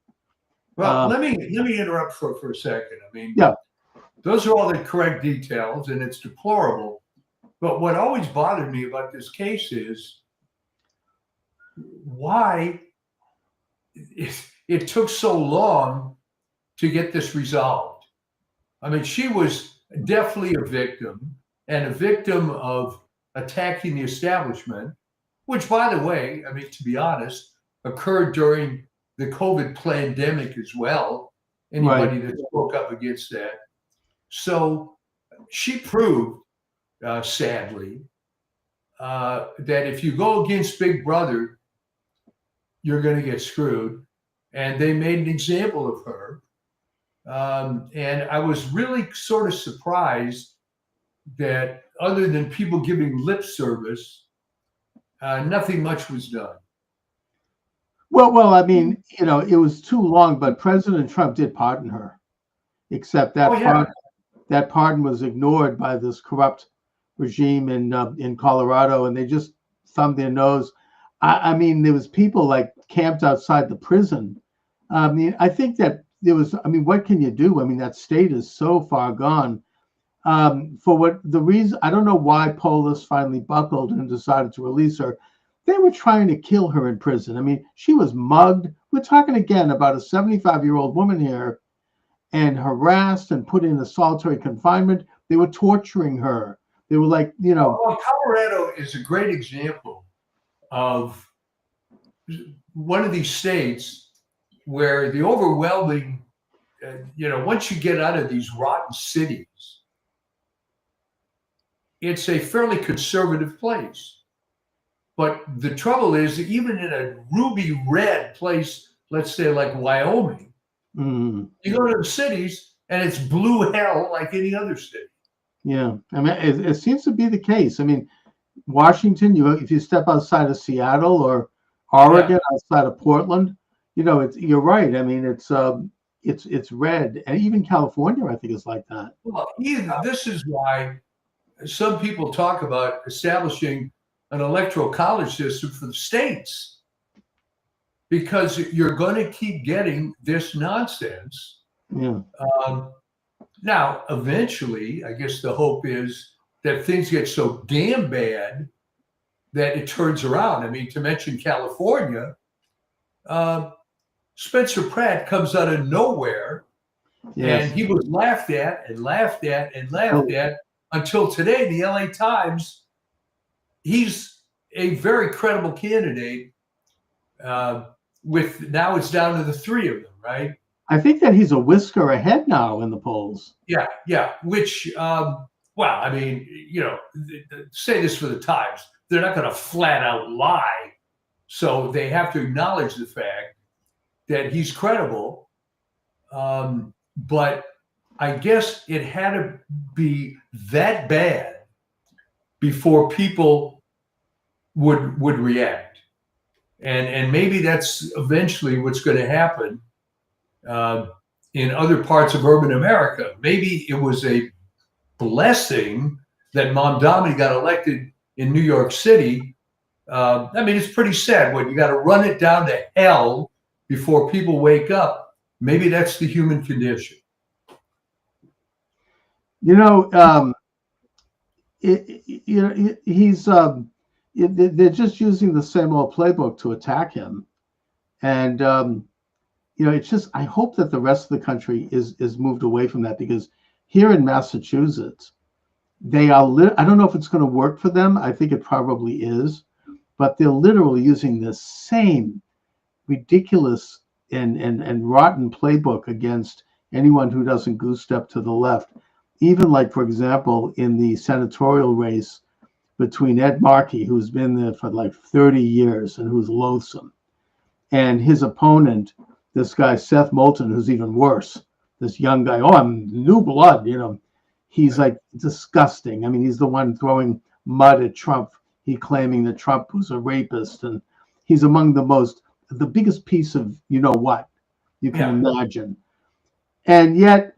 Well, let me interrupt for a second. I mean, yeah, those are all the correct details, and it's deplorable. But what always bothered me about this case is why it took so long to get this resolved. I mean, she was definitely a victim, and a victim of attacking the establishment, which, by the way, I mean, to be honest, occurred during the COVID pandemic as well. Anybody that spoke up against that. So she proved, sadly, that if you go against Big Brother, you're going to get screwed. And they made an example of her. And I was really sort of surprised that other than people giving lip service, nothing much was done. Well, I mean, it was too long, but President Trump did pardon her, except that that pardon was ignored by this corrupt regime in Colorado, and they just thumbed their nose. I mean, there was people like camped outside the prison. I mean, I think that there was. I mean, what can you do? I mean, that state is so far gone. For what the reason, I don't know why Polis finally buckled and decided to release her. They were trying to kill her in prison. I mean, she was mugged. We're talking again about a 75-year-old woman here, and harassed and put in a solitary confinement. They were torturing her. They were like, Well, Colorado is a great example of one of these states where the overwhelming, once you get out of these rotten cities, it's a fairly conservative place. But the trouble is, even in a ruby red place, let's say like Wyoming, you go to the cities and it's blue hell like any other city. Yeah, I mean, it seems to be the case. I mean, Washington, if you step outside of Seattle or Oregon, outside of Portland, you're right. I mean, it's red, and even California, I think, is like that. Well, this is why some people talk about establishing an electoral college system for the states, because you're going to keep getting this nonsense. Yeah. Now, eventually, I guess the hope is that things get so damn bad that it turns around. I mean, to mention California, Spencer Pratt comes out of nowhere, and he was laughed at and laughed at and laughed at until today. The LA Times, he's a very credible candidate. With now it's down to the three of them, right? I think that he's a whisker ahead now in the polls. Yeah. Which, well, I mean, say this for the Times, they're not going to flat out lie. So they have to acknowledge the fact that he's credible. But I guess it had to be that bad before people would react. And maybe that's eventually what's going to happen in other parts of urban America. Maybe it was a blessing that Mamdani got elected in New York City. I mean, it's pretty sad when you got to run it down to hell before people wake up. Maybe that's the human condition. They're just using the same old playbook to attack him. And, it's just, I hope that the rest of the country is moved away from that, because here in Massachusetts, they are, I don't know if it's going to work for them. I think it probably is, but they're literally using the same ridiculous and rotten playbook against anyone who doesn't goose step to the left. Even like, for example, in the senatorial race between Ed Markey, who's been there for like 30 years and who's loathsome, and his opponent, this guy, Seth Moulton, who's even worse, this young guy, I'm new blood, he's like disgusting. I mean, he's the one throwing mud at Trump. He claiming that Trump was a rapist, and he's among the biggest piece of what you can imagine. And yet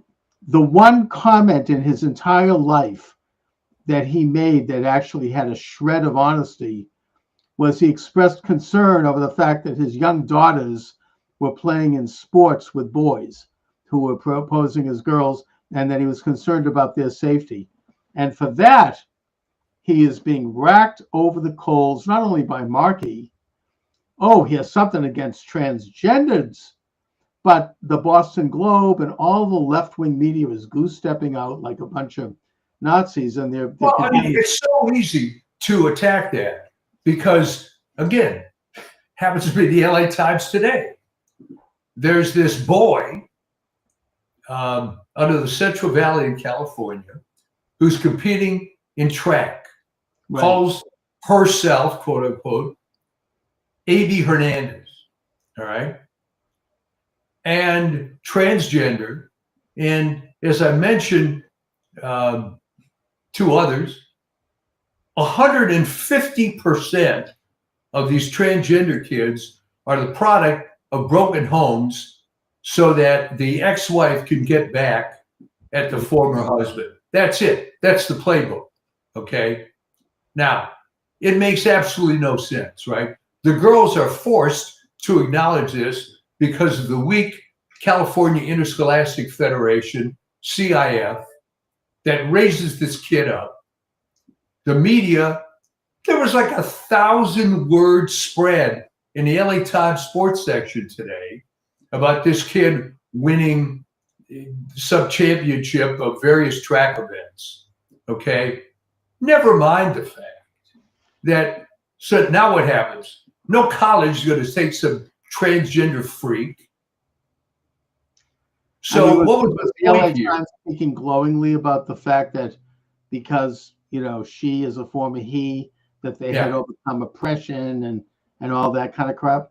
the one comment in his entire life that he made that actually had a shred of honesty was he expressed concern over the fact that his young daughters were playing in sports with boys who were posing as girls, and that he was concerned about their safety. And for that, he is being racked over the coals, not only by Markey. Oh, he has something against transgenders, but the Boston Globe and all the left-wing media is goose-stepping out like a bunch of Nazis. And well, I mean, it's so easy to attack that because, again, happens to be the LA Times today. There's this boy out of the Central Valley in California who's competing in track, calls herself, quote unquote, A.B. Hernandez, all right? And transgender. And as I mentioned to others, 150% of these transgender kids are the product of broken homes so that the ex-wife can get back at the former husband. That's it. That's the playbook, okay? Now, it makes absolutely no sense, right? The girls are forced to acknowledge this because of the weak California Interscholastic Federation, CIF, that raises this kid up. The media, there was like 1,000-word spread in the LA Times sports section today about this kid winning some championship of various track events, okay? Never mind the fact that, so now what happens? No college is going to take some transgender freak. So I mean, what was the LA point here? Times speaking glowingly about the fact that because she is a former he, that they had overcome oppression and all that kind of crap,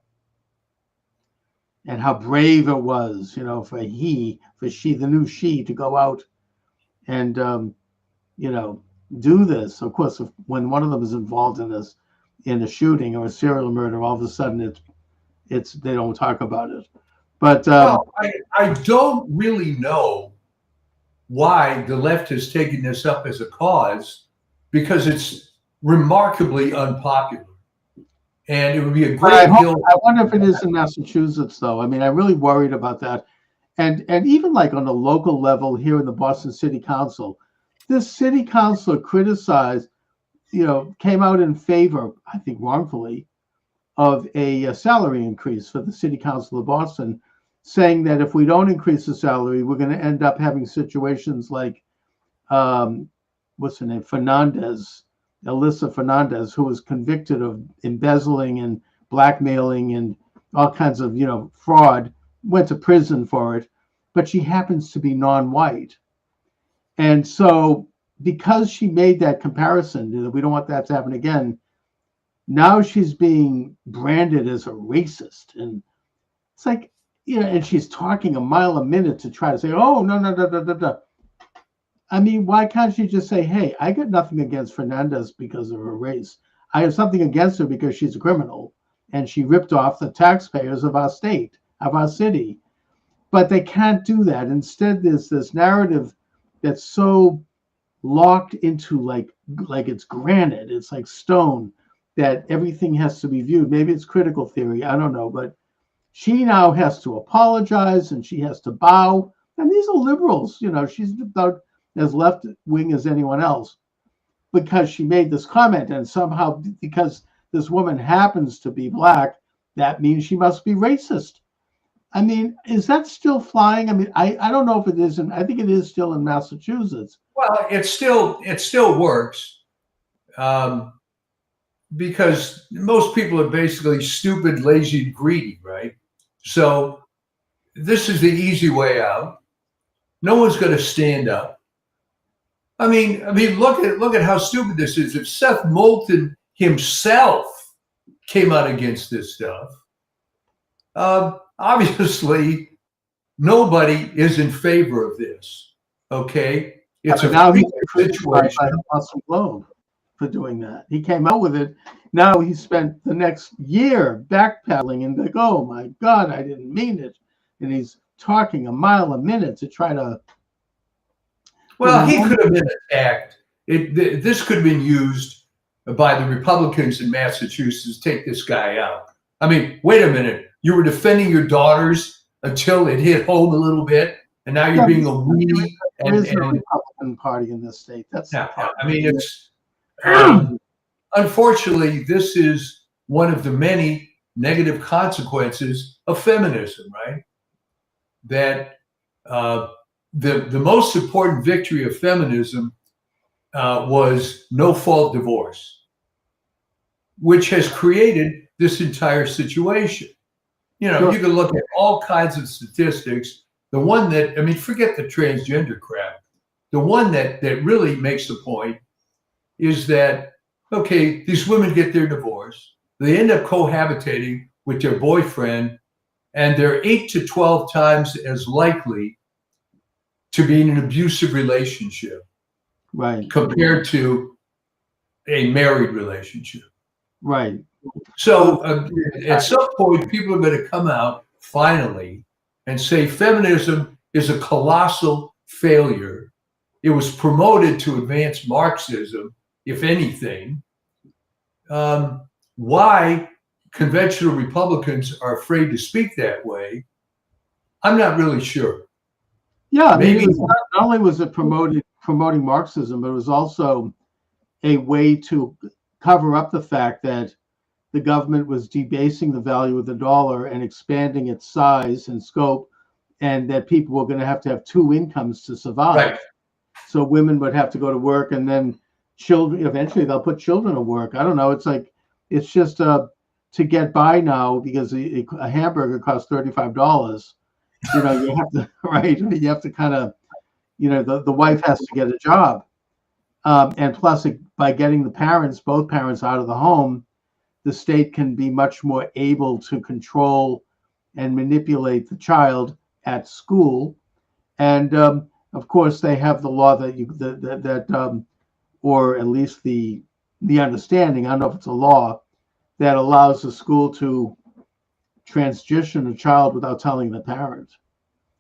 and how brave it was, for she, the new she, to go out and do this. Of course, when one of them is involved in a shooting or a serial murder, all of a sudden it's they don't talk about it. But well, I don't really know why the left has taken this up as a cause, because it's remarkably unpopular. And it would be a great hill. I wonder if it is in Massachusetts, though. I mean, I'm really worried about that. And even like on a local level here in the Boston City Council, this city councilor criticized, came out in favor, I think wrongfully, of a salary increase for the city council of Boston, saying that if we don't increase the salary, we're going to end up having situations like, what's her name, Alyssa Fernandez, who was convicted of embezzling and blackmailing and all kinds of, fraud, went to prison for it, but she happens to be non-white. And so because she made that comparison, we don't want that to happen again, now she's being branded as a racist. And it's like, and she's talking a mile a minute to try to say, oh, no. I mean, why can't she just say, hey, I got nothing against Fernandez because of her race. I have something against her because she's a criminal and she ripped off the taxpayers of our state, of our city. But they can't do that. Instead, there's this narrative that's so locked into like it's granite, it's like stone, that everything has to be viewed. Maybe it's critical theory, I don't know, but she now has to apologize and she has to bow. And these are liberals, she's about as left wing as anyone else, because she made this comment, and somehow because this woman happens to be black, that means she must be racist. I mean, is that still flying? I mean, I don't know if it is, and I think it is still in Massachusetts. Well, it still works, because most people are basically stupid, lazy, greedy, right? So this is the easy way out. No one's going to stand up. I mean, look at how stupid this is. If Seth Moulton himself came out against this stuff, obviously nobody is in favor of this. Okay, it's now he's criticized by the Boston Globe for doing that. He came out with it. Now he spent the next year backpedaling and like, oh my God, I didn't mean it. And he's talking a mile a minute to try to. Well, he could have been attacked. This could have been used by the Republicans in Massachusetts to take this guy out. I mean, wait a minute. You were defending your daughters until it hit home a little bit, and now you're being a weenie. There is no Republican Party in this state. That's I mean, it's unfortunately, this is one of the many negative consequences of feminism, right? That the most important victory of feminism was no-fault divorce, which has created this entire situation. Sure. You can look at all kinds of statistics. The one that, I mean, forget the transgender crap. The one that really makes the point is that, okay, these women get their divorce. They end up cohabitating with their boyfriend, and they're 8 to 12 times as likely to be in an abusive relationship, right, compared to a married relationship. Right. So at some point, people are going to come out finally and say feminism is a colossal failure. It was promoted to advance Marxism, if anything. Why conventional Republicans are afraid to speak that way, I'm not really sure. Yeah, maybe not only was it promoting Marxism, but it was also a way to cover up the fact that the government was debasing the value of the dollar and expanding its size and scope, and that people were going to have two incomes to survive. Right. So women would have to go to work, and then children, eventually they'll put children to work. I don't know. It's like, it's just to get by now, because a hamburger costs $35, you have to, right? I mean, you have to kind of, the wife has to get a job. And plus, by getting both parents out of the home, the state can be much more able to control and manipulate the child at school. And of course, they have the law or at least the understanding, I don't know if it's a law, that allows the school to transition a child without telling the parent.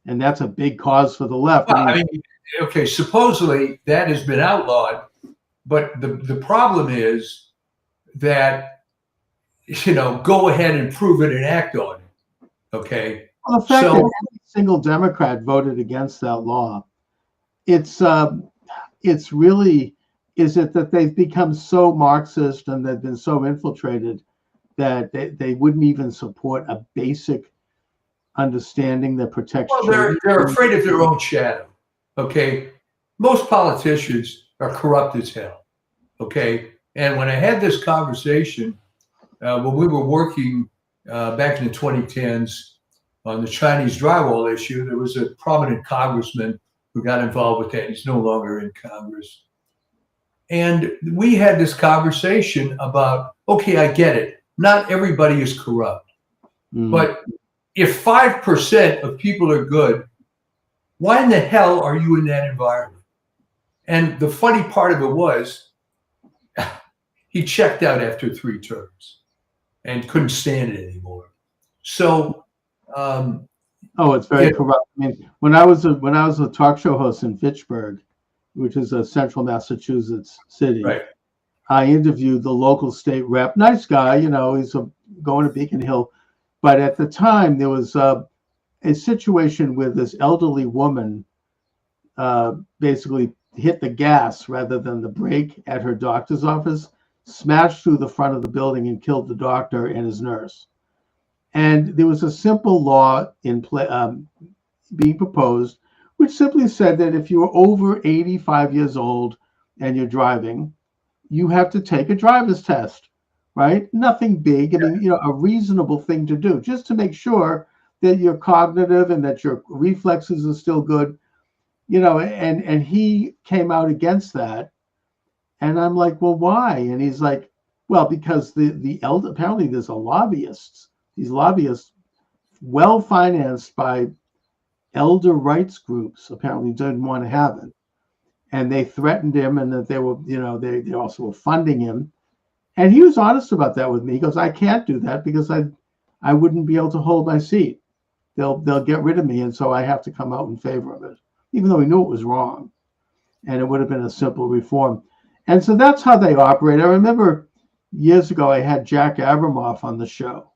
And that's a big cause for the left. Well, okay, supposedly that has been outlawed, but the problem is that, go ahead and prove it and act on it. Okay. Well, the fact that every single Democrat voted against that law, it's really, is it that they've become so Marxist and they've been so infiltrated that they wouldn't even support a basic understanding that protects children? They're afraid of their own shadow. Okay. Most politicians are corrupt as hell. Okay. And when I had this conversation, when we were working back in the 2010s on the Chinese drywall issue, there was a prominent congressman who got involved with that. He's no longer in Congress. And we had this conversation about, okay, I get it. Not everybody is corrupt. But if 5% of people are good, why in the hell are you in that environment? And the funny part of it was, he checked out after 3 terms and couldn't stand it anymore. So, it's very corrupt. I mean, when I was a talk show host in Fitchburg, which is a central Massachusetts city, right, I interviewed the local state rep. Nice guy, he's going to Beacon Hill. But at the time, there was a situation where this elderly woman basically hit the gas rather than the brake at her doctor's office, smashed through the front of the building and killed the doctor and his nurse. And there was a simple law being proposed, which simply said that if you're over 85 years old and you're driving, you have to take a driver's test, right? Nothing big. I mean, a reasonable thing to do, just to make sure that you're cognitive and that your reflexes are still good, and he came out against that. And I'm like, well, why? And he's like, well, because apparently there's these lobbyists, well financed by elder rights groups, apparently didn't want to have it. And they threatened him, and that they were, they also were funding him. And he was honest about that with me. He goes, I can't do that because I wouldn't be able to hold my seat. They'll get rid of me. And so I have to come out in favor of it, even though he knew it was wrong. And it would have been a simple reform. And so that's how they operate. I remember years ago, I had Jack Abramoff on the show,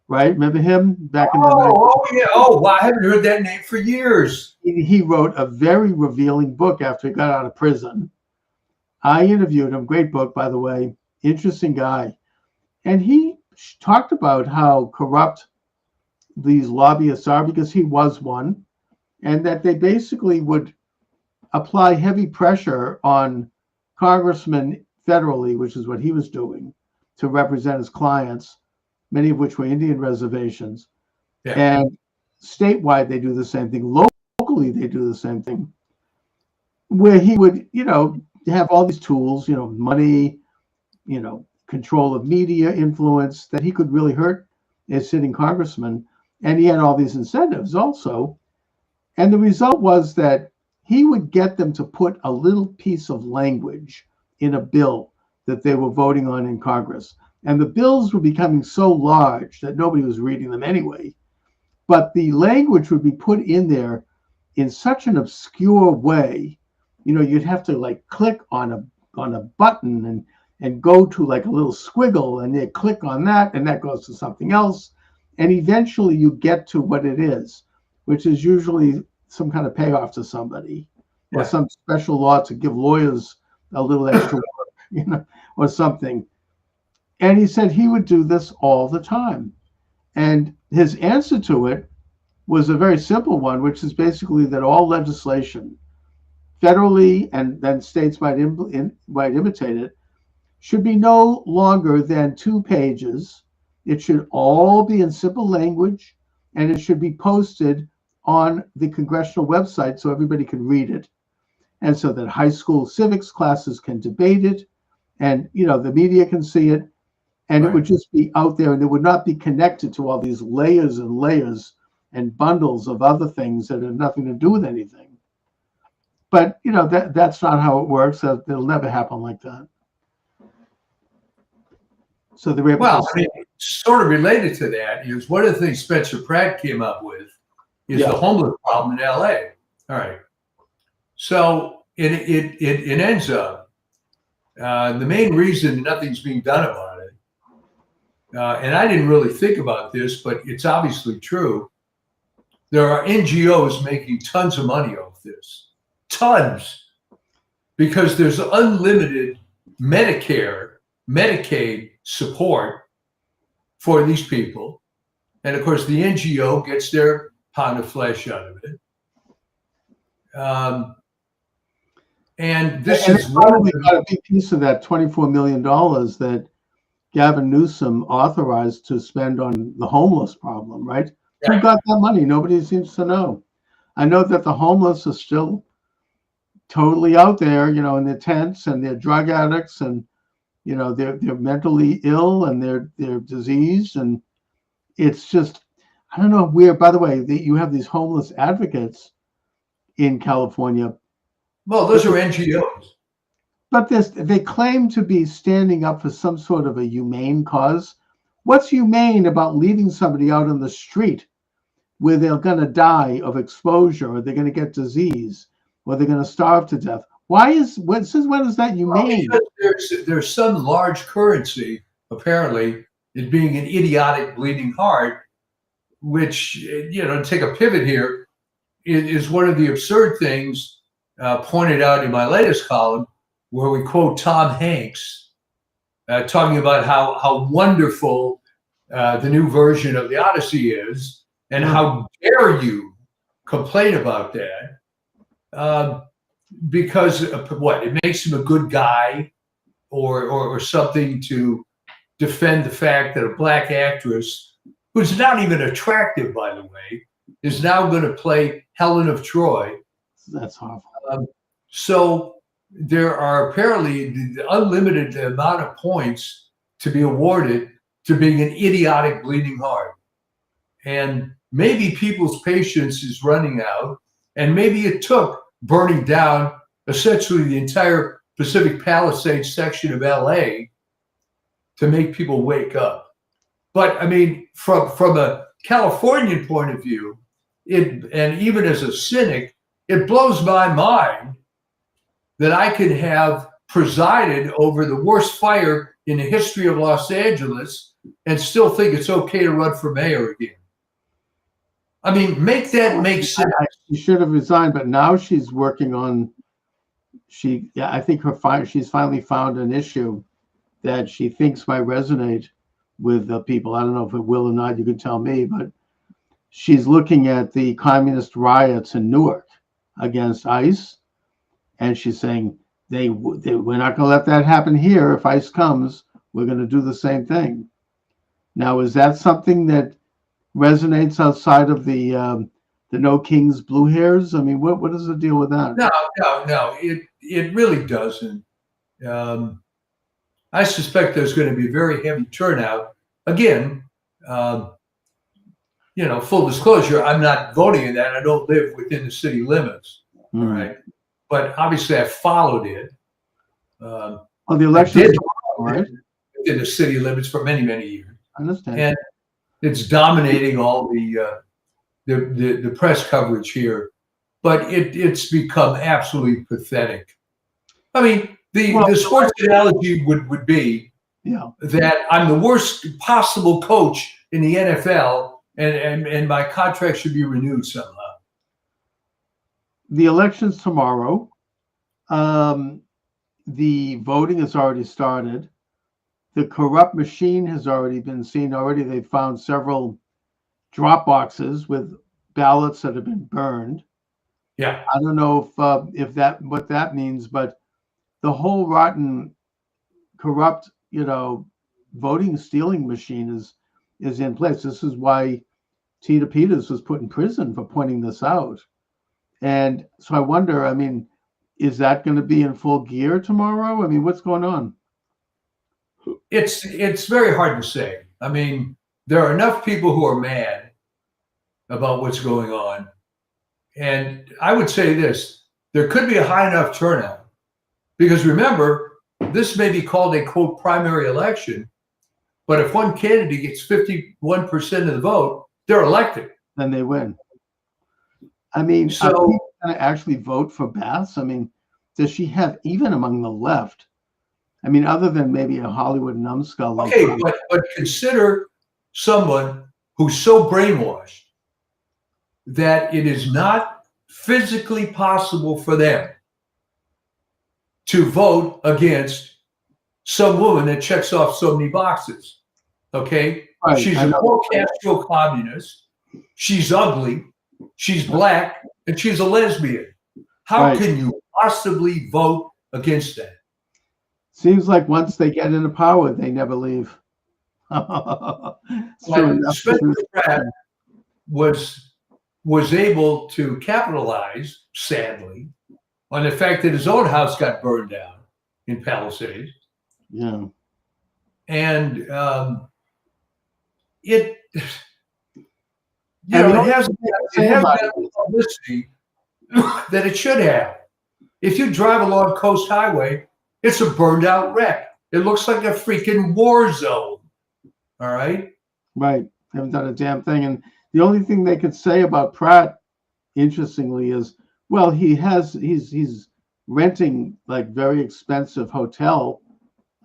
right? Remember him back in the 90s? Oh, yeah. Oh, wow. I haven't heard that name for years. He wrote a very revealing book after he got out of prison. I interviewed him. Great book, by the way. Interesting guy. And he talked about how corrupt these lobbyists are, because he was one, and that they basically would apply heavy pressure on congressmen federally, which is what he was doing, to represent his clients, many of which were Indian reservations. Yeah. And statewide, they do the same thing. Locally, they do the same thing, where he would, have all these tools, money, control of media influence, that he could really hurt as sitting congressman. And he had all these incentives also. And the result was that he would get them to put a little piece of language in a bill that they were voting on in Congress. And the bills were becoming so large that nobody was reading them anyway. But the language would be put in there in such an obscure way, you'd have to click on a button and go to a little squiggle, and then click on that, and that goes to something else. And eventually you get to what it is, which is usually some kind of payoff to somebody, or some special law to give lawyers a little extra work, or something. And he said he would do this all the time. And his answer to it was a very simple one, which is basically that all legislation, federally and then states might imitate it, should be no longer than 2 pages It should all be in simple language, and it should be posted on the congressional website so everybody can read it, and so that high school civics classes can debate it, and the media can see it, and it would just be out there, and it would not be connected to all these layers and layers and bundles of other things that have nothing to do with anything. But that's not how it works. It'll never happen like that. So the well, I mean, sort of related to that is one of the things Spencer Pratt came up with is the homeless problem in LA. All right. So it ends up the main reason nothing's being done about it, and I didn't really think about this, but it's obviously true. There are NGOs making tons of money off this, tons, because there's unlimited Medicare, Medicaid support for these people. And of course, the NGO gets their pound of flesh out of it. And this is probably got a big piece of that $24 million that Gavin Newsom authorized to spend on the homeless problem, right? Who got that money? Nobody seems to know. I know that the homeless are still totally out there, in their tents, and they're drug addicts, and they're mentally ill, and they're diseased, and it's just, I don't know where. By the way, you have these homeless advocates in California. Well, those are NGOs. But they claim to be standing up for some sort of a humane cause. What's humane about leaving somebody out on the street where they're going to die of exposure, or they're going to get disease, or they're going to starve to death? Since when is that humane? Well, there's some large currency, apparently, in being an idiotic bleeding heart, which, to take a pivot here, is one of the absurd things pointed out in my latest column, where we quote Tom Hanks talking about how wonderful the new version of the Odyssey is, and how dare you complain about that, because it makes him a good guy, or something to defend the fact that a black actress, who's not even attractive, by the way, is now going to play Helen of Troy. That's awful. So there are apparently the unlimited amount of points to be awarded to being an idiotic bleeding heart. And maybe people's patience is running out, and maybe it took burning down essentially the entire Pacific Palisades section of LA to make people wake up. But I mean, from a Californian point of view, and even as a cynic, it blows my mind that I could have presided over the worst fire in the history of Los Angeles and still think it's okay to run for mayor again. I mean, make that make sense. She should have resigned, but now she's working on. I think she's finally found an issue that she thinks might resonate with the people. I don't know if it will or not. You can tell me, but she's looking at the communist riots in Newark against ICE, and she's saying we're not going to let that happen here. If ICE comes, we're going to do the same thing. Now, is that something that resonates outside of the No Kings Blue Hairs? I mean, what is the deal with that? No. It really doesn't. I suspect there's going to be a very heavy turnout. Again, full disclosure, I'm not voting in that. I don't live within the city limits. Mm-hmm. Right. But obviously I followed it. The election, right? Within the city limits for many, many years. I understand. And it's dominating all the press coverage here. But it's become absolutely pathetic. I mean, the sports analogy would be that I'm the worst possible coach in the NFL, and my contract should be renewed somehow. The election's tomorrow. The voting has already started. The corrupt machine has already been seen. Already, they've found several drop boxes with ballots that have been burned. Yeah, I don't know what that means, but the whole rotten, corrupt, voting stealing machine is is in place. This is why Tita Peters was put in prison for pointing this out. And so I wonder, I mean, is that going to be in full gear tomorrow? I mean, what's going on? It's very hard to say. I mean, there are enough people who are mad about what's going on. And I would say this, there could be a high enough turnout because remember, this may be called a quote primary election, but if one candidate gets 51% of the vote, they're elected. Then they win. I mean, So, are people going to actually vote for Bass? I mean, does she have, even among the left, I mean, other than maybe a Hollywood numbskull like okay, but consider someone who's so brainwashed that it is not physically possible for them to vote against some woman that checks off so many boxes. Okay? Right, She's a pro-Castro communist. She's ugly. She's black. And she's a lesbian. How Right. can you possibly vote against that? Seems like once they get into power, they never leave. It's true enough. Spencer Pratt was able to capitalize, sadly, on the fact that his own house got burned down in Palisades. Yeah. And it, I mean, it has that publicity that it should have. If you drive along Coast Highway, it's a burned out wreck. It looks like a freaking war zone. All right. Right. Haven't done a damn thing. And the only thing they could say about Pratt, interestingly, is, well, he's renting like very expensive hotel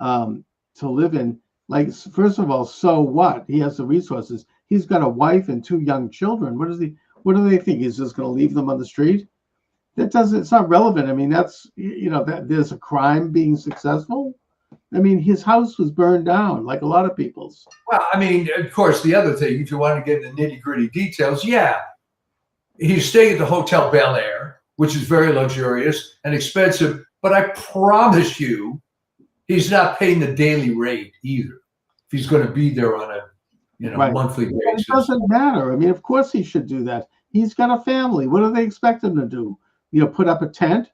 to live in. Like, first of all, so what? He has the resources. He's got a wife and 2 young children. What do they think? He's just going to leave them on the street? It's not relevant. I mean, that's, that there's a crime being successful. I mean, his house was burned down like a lot of people's. Well, I mean, of course, the other thing, if you want to get into nitty gritty details, yeah, he's staying at the Hotel Bel Air, which is very luxurious and expensive. But I promise you, he's not paying the daily rate either. If he's going to be there on a Right. monthly basis, it doesn't matter. I mean, of course he should do that. He's got a family. What do they expect him to do? Put up a tent?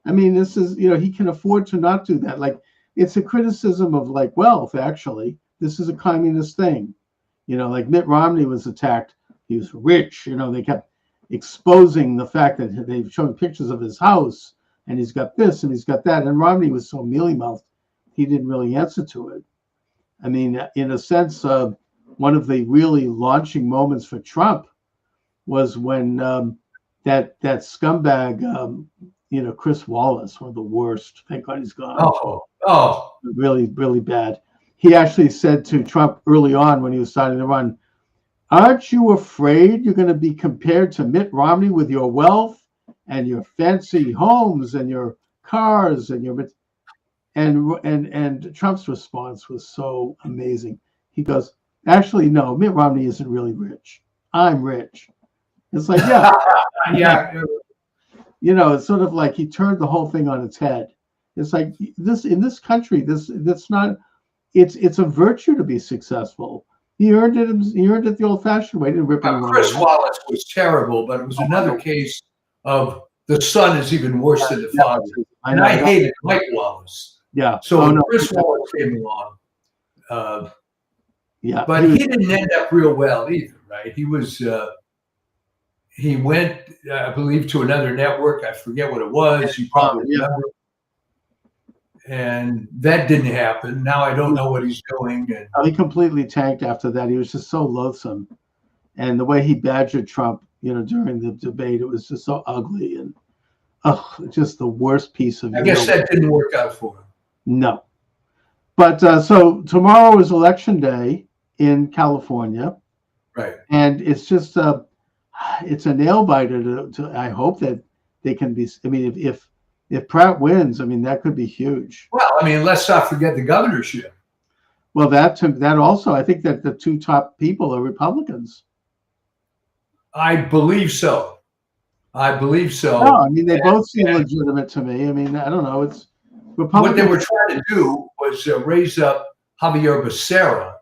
I mean, this is, he can afford to not do that. Like, it's a criticism of like wealth, actually. This is a communist thing. Like Mitt Romney was attacked. He was rich. They kept exposing the fact that they've shown pictures of his house and he's got this and he's got that. And Romney was so mealy-mouthed, he didn't really answer to it. I mean, in a sense, one of the really launching moments for Trump was when that scumbag, Chris Wallace, one of the worst. Thank God he's gone. Oh, Really, really bad. He actually said to Trump early on when he was starting to run, "Aren't you afraid you're going to be compared to Mitt Romney with your wealth and your fancy homes and your cars and your..." And Trump's response was so amazing. He goes, "Actually, no, Mitt Romney isn't really rich. I'm rich." It's like, yeah. yeah. It's sort of like he turned the whole thing on its head. It's like this in this country, that's not. It's a virtue to be successful. He earned it. He earned it the old-fashioned way. He didn't rip anyone Chris off. Wallace was terrible, but it was another case of the son is even worse than the father. And I hated Mike Wallace. Yeah. So when Chris Wallace came along, yeah, but he didn't end up real well either, right? He went, I believe, to another network. I forget what it was. You probably remember. And that didn't happen. Now I don't know what he's doing. And he completely tanked after that. He was just so loathsome, and the way he badgered Trump, during the debate, it was just so ugly and, just the worst piece of. I guess that didn't work out for him. No, but so tomorrow is election day in California, right? And it's just it's a nail biter. I hope that they can be. I mean, if Pratt wins, I mean, that could be huge. Well, I mean, let's not forget the governorship. Well, that also, I think that the 2 top people are Republicans. I believe so. No, I mean, they both seem legitimate to me. I mean, I don't know. It's Republicans. What they were trying to do was raise up Javier Becerra,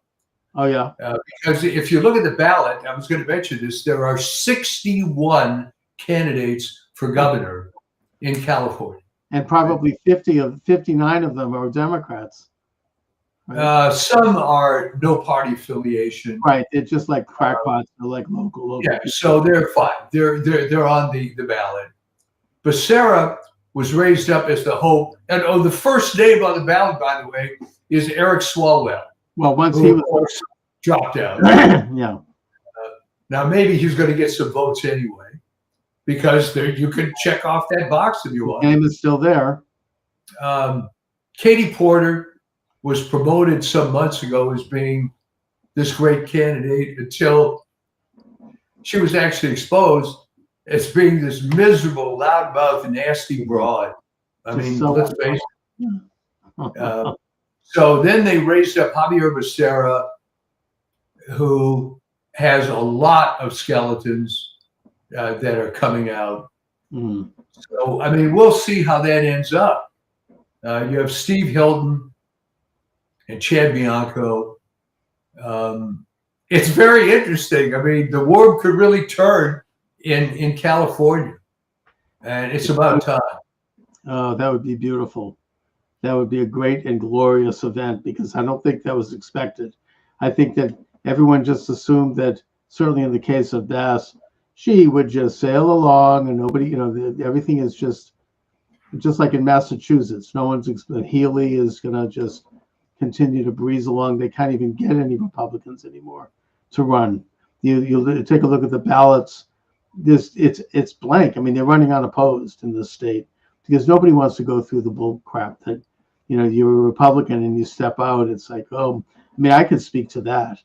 Oh, yeah. Because if you look at the ballot, I was going to mention this, there are 61 candidates for governor in California. And probably 59 of them are Democrats. Right? Some are no party affiliation. Right. They're just like crackpots. They're like local. Yeah, so they're fine. They're on the ballot. Becerra was raised up as the hope. And the first name on the ballot, by the way, is Eric Swalwell. Well, once he was dropped out. Yeah. Now maybe he's going to get some votes anyway, because you can check off that box if you want. The name is still there. Katie Porter was promoted some months ago as being this great candidate until she was actually exposed as being this miserable, loudmouth, nasty broad. I mean, let's face it. So then they raised up Javier Becerra, who has a lot of skeletons that are coming out. Mm. So, I mean, we'll see how that ends up. You have Steve Hilton and Chad Bianco. It's very interesting. I mean, the world could really turn in California, and it's about time. Oh, that would be beautiful. That would be a great and glorious event, because I don't think that was expected. I think that everyone just assumed that, certainly in the case of Bass, she would just sail along and nobody, everything is just like in Massachusetts. No one's Healy is going to just continue to breeze along. They can't even get any Republicans anymore to run. You take a look at the ballots. It's blank. I mean, they're running unopposed in this state because nobody wants to go through the bull crap that, you're a Republican and you step out. It's like, oh, I mean, I could speak to that.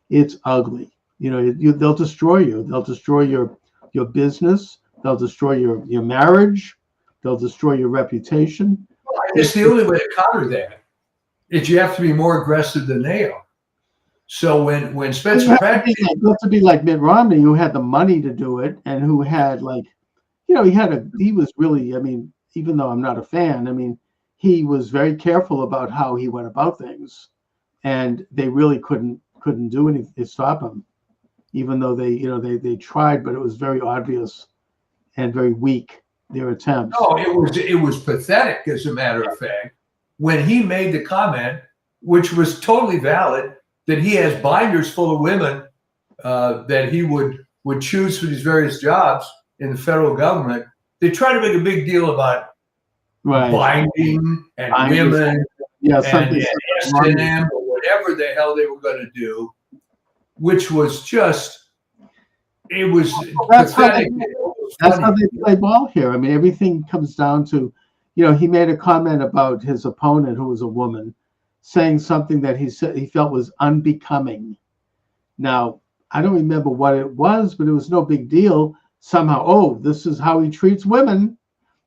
It's ugly. They'll destroy you. They'll destroy your business. They'll destroy your marriage. They'll destroy your reputation. It's the only way to counter that. You have to be more aggressive than they are. So when Spencer Pratt, you have to be like Mitt Romney, who had the money to do it, and who had he was really, I mean, even though I'm not a fan, I mean, he was very careful about how he went about things, and they really couldn't do anything to stop him, even though they tried, but it was very obvious and very weak, their attempts. No, it was pathetic, as a matter of fact, when he made the comment, which was totally valid, that he has binders full of women that he would choose for these various jobs in the federal government. They try to make a big deal about binding and women and S&M or whatever the hell they were going to do, which was just, it was pathetic. That's how they play ball here. I mean, everything comes down to, he made a comment about his opponent, who was a woman, saying something that he said he felt was unbecoming. Now, I don't remember what it was, but it was no big deal. Somehow, oh, this is how he treats women.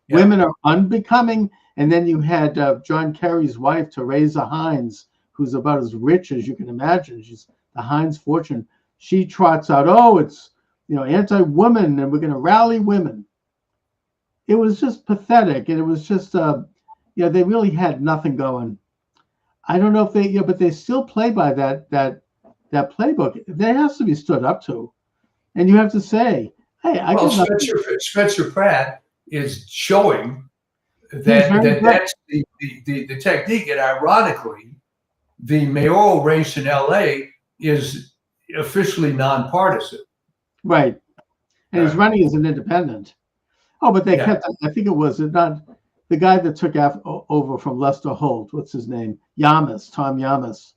Yeah. Women are unbecoming. And then you had John Kerry's wife, Teresa Hines, who's about as rich as you can imagine. She's the Hines fortune. She trots out, oh, it's anti-woman, and we're going to rally women. It was just pathetic, and it was just they really had nothing going. I don't know if but they still play by that playbook. That has to be stood up to, and you have to say, hey, Spencer Pratt is showing that's the technique, and ironically, the mayoral race in LA is officially nonpartisan. Right, and he's running as an independent. Oh, but they kept. I think it was not the guy that took over from Lester Holt. What's his name? Tom Yamas.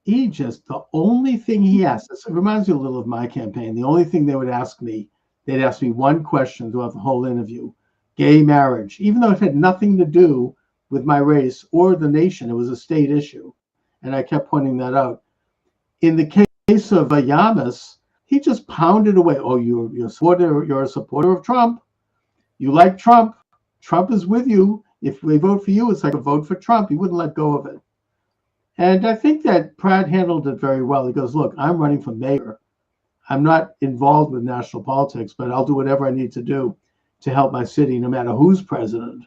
The only thing he asked. It reminds me a little of my campaign. The only thing they would ask me, they'd ask me one question throughout the whole interview: gay marriage, even though it had nothing to do with my race or the nation. It was a state issue, and I kept pointing that out. In the case of Yamas, he just pounded away. Oh, you're a supporter of Trump. You like Trump. Trump is with you. If we vote for you, it's like a vote for Trump. He wouldn't let go of it. And I think that Pratt handled it very well. He goes, look, I'm running for mayor. I'm not involved with national politics, but I'll do whatever I need to do to help my city, no matter who's president.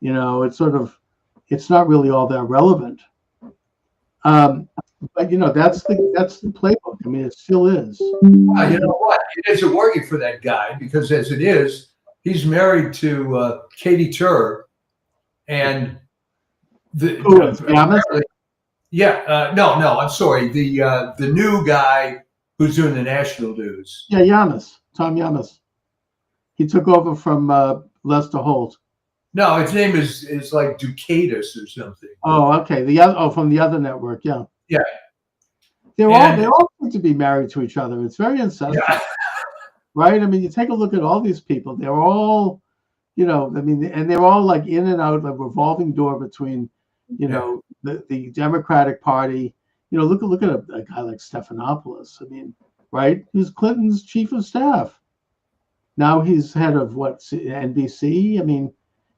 It's not really all that relevant. But that's the playbook. I mean, it still is. Well, you know what? It isn't working for that guy because, as it is, he's married to Katie Tur, and Who is Yamas? no, I'm sorry. The new guy who's doing the national news. Yeah, Yamas. Tom Yamas. He took over from Lester Holt. No, his name is like Ducatus or something. Oh, okay. The other from the other network. Yeah. Yeah. They all seem to be married to each other. It's very incestuous, right? I mean, you take a look at all these people. They're all, I mean, and they're all like in and out, like revolving door between, the Democratic Party. Look at a guy like Stephanopoulos. I mean, right? Who's Clinton's chief of staff. Now he's head of what, NBC? I mean,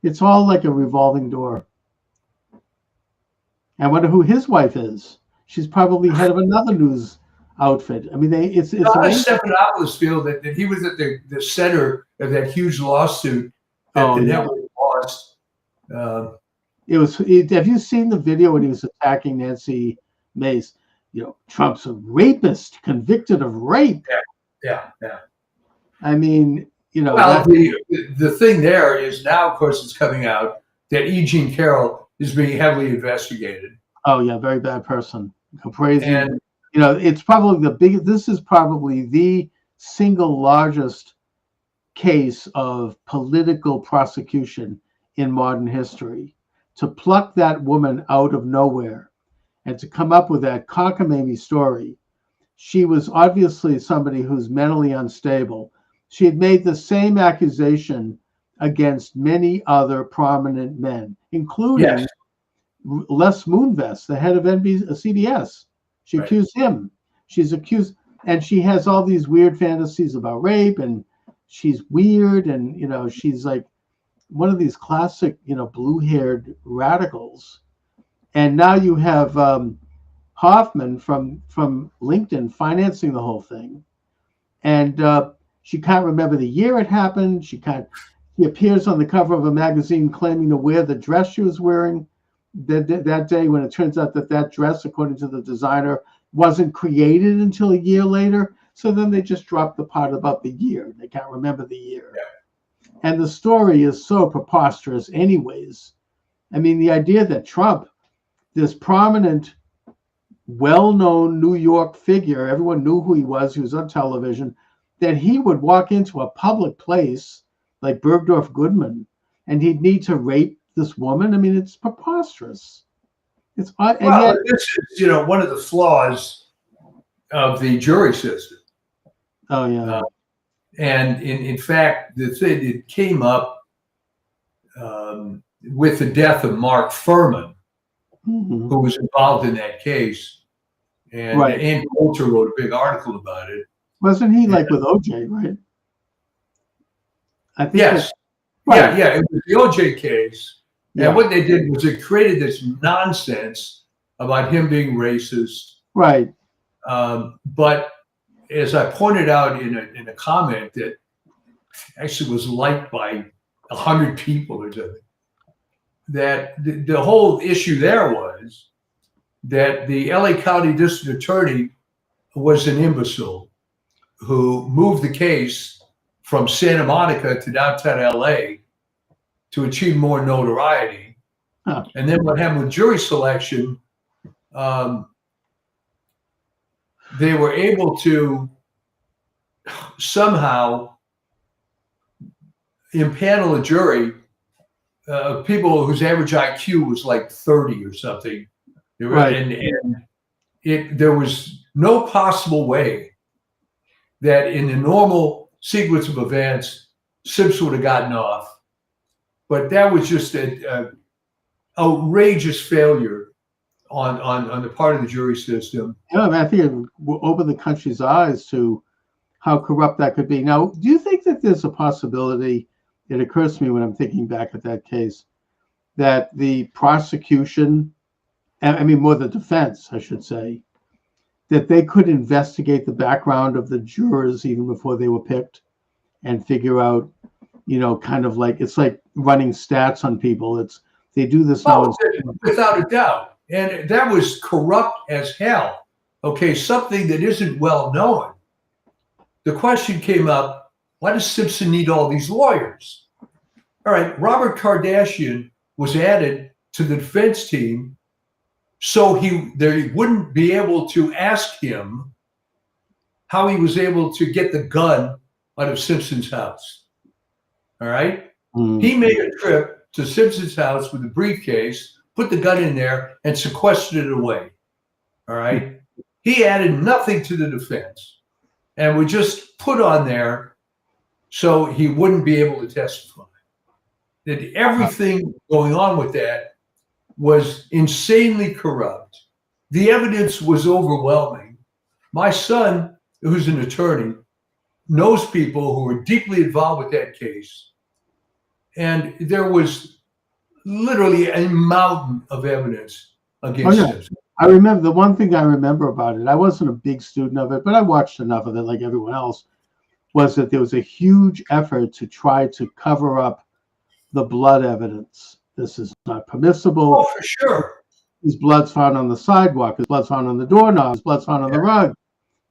it's all like a revolving door. I wonder who his wife is. She's probably head of another news outfit. I mean, it's How does Stephanopoulos feel that he was at the center of that huge lawsuit that the network lost? Have you seen the video when he was attacking Nancy Mace? Trump's a rapist convicted of rape. Yeah. I mean, Well, the thing there is now, of course, it's coming out that E. Jean Carroll is being heavily investigated. Oh yeah, very bad person. Crazy. And it's probably this is probably the single largest case of political prosecution in modern history. To pluck that woman out of nowhere and to come up with that cockamamie story. She was obviously somebody who's mentally unstable. She had made the same accusation against many other prominent men, including Les Moonves, the head of CBS. She accused him. She's accused, and she has all these weird fantasies about rape, and she's weird, and she's like one of these classic, blue-haired radicals. And now you have Hoffman from LinkedIn financing the whole thing, and she can't remember the year it happened. She appears on the cover of a magazine claiming to wear the dress she was wearing that day, when it turns out that dress, according to the designer, wasn't created until a year later. So then they just dropped the part about the year. They can't remember the year. Yeah. And the story is so preposterous anyways. I mean, the idea that Trump, this prominent, well-known New York figure, everyone knew who he was on television, that he would walk into a public place like Bergdorf Goodman and he'd need to rape this woman. I mean, it's preposterous. This is, one of the flaws of the jury system. Oh yeah. And in fact, the thing that came up with the death of Mark Furman, who was involved in that case, and Ann Coulter wrote a big article about it. Wasn't he like with OJ, right? I think yes. Yeah. It was the OJ case. And what they did was it created this nonsense about him being racist. Right. But as I pointed out in a comment that actually was liked by 100 people or something, that the whole issue there was that the LA County District Attorney was an imbecile who moved the case from Santa Monica to downtown LA to achieve more notoriety. Huh. And then what happened with jury selection, they were able to somehow impanel a jury of people whose average IQ was like 30 or something. And there was no possible way that in the normal sequence of events, Sips would have gotten off. But that was just an outrageous failure on the part of the jury system. Yeah, I mean, I think it will open the country's eyes to how corrupt that could be. Now, do you think that there's a possibility, it occurs to me when I'm thinking back at that case, that the prosecution, I mean, more the defense, I should say, that they could investigate the background of the jurors even before they were picked and figure out, kind of like, it's like running stats on people. They do this now. Without a doubt. And that was corrupt as hell. Okay, something that isn't well known. The question came up, why does Simpson need all these lawyers? All right, Robert Kardashian was added to the defense team so they wouldn't be able to ask him how he was able to get the gun out of Simpson's house. All right? He made a trip to Simpson's house with a briefcase, put the gun in there, and sequestered it away. All right? He added nothing to the defense and would just put on there so he wouldn't be able to testify. That everything going on with that was insanely corrupt. The evidence was overwhelming. My son, who's an attorney, knows people who were deeply involved with that case. And there was literally a mountain of evidence against him. I remember the one thing I remember about it, I wasn't a big student of it, but I watched enough of it like everyone else, was that there was a huge effort to try to cover up the blood evidence. This is not permissible. Oh, for sure. His blood's found on the sidewalk. His blood's found on the doorknob. His blood's found on the rug.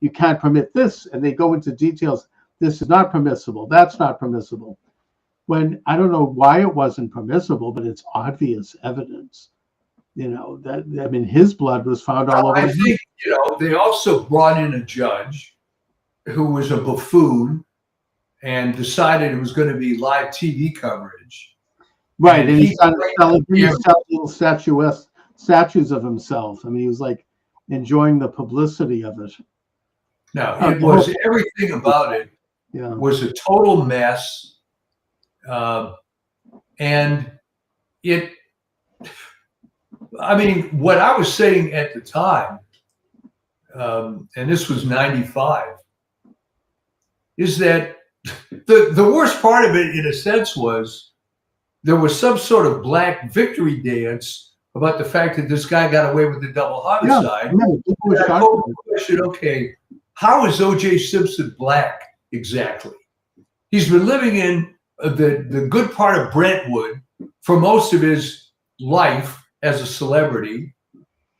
You can't permit this. And they go into details. This is not permissible. That's not permissible. When I don't know why it wasn't permissible, but it's obvious evidence. You know, that, I mean, his blood was found all over. I think, they also brought in a judge who was a buffoon and decided it was going to be live TV coverage. Right. And he started selling little statues of himself. I mean, he was like enjoying the publicity of it. No, it was everything about it was a total mess. And what I was saying at the time, and this was 95, is that the worst part of it, in a sense, was there was some sort of black victory dance about the fact that this guy got away with the double homicide. Okay, how is O.J. Simpson black exactly? He's been living in the good part of Brentwood for most of his life as a celebrity.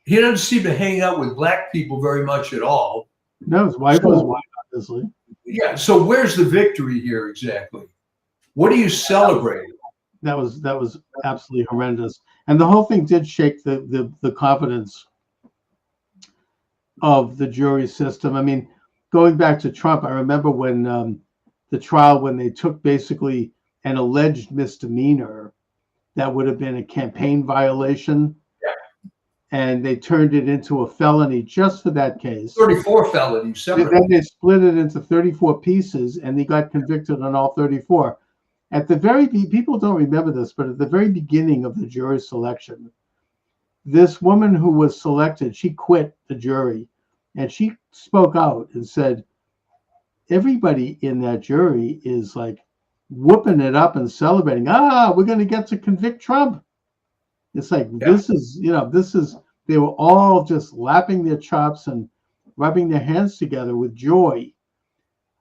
He doesn't seem to hang out with black people very much at all. No, his wife was white, obviously. Yeah, so where's the victory here exactly? What are you celebrating? That was absolutely horrendous. And the whole thing did shake the confidence of the jury system. I mean, going back to Trump, I remember when the trial, when they took basically an alleged misdemeanor that would have been a campaign violation, and they turned it into a felony just for that case. 34 felonies. Then they split it into 34 pieces, and he got convicted on all 34. At the people don't remember this, but at the very beginning of the jury selection, this woman who was selected, she quit the jury, and she spoke out and said, everybody in that jury is like whooping it up and celebrating. We're going to get to convict Trump. It's like, this is, they were all just lapping their chops and rubbing their hands together with joy.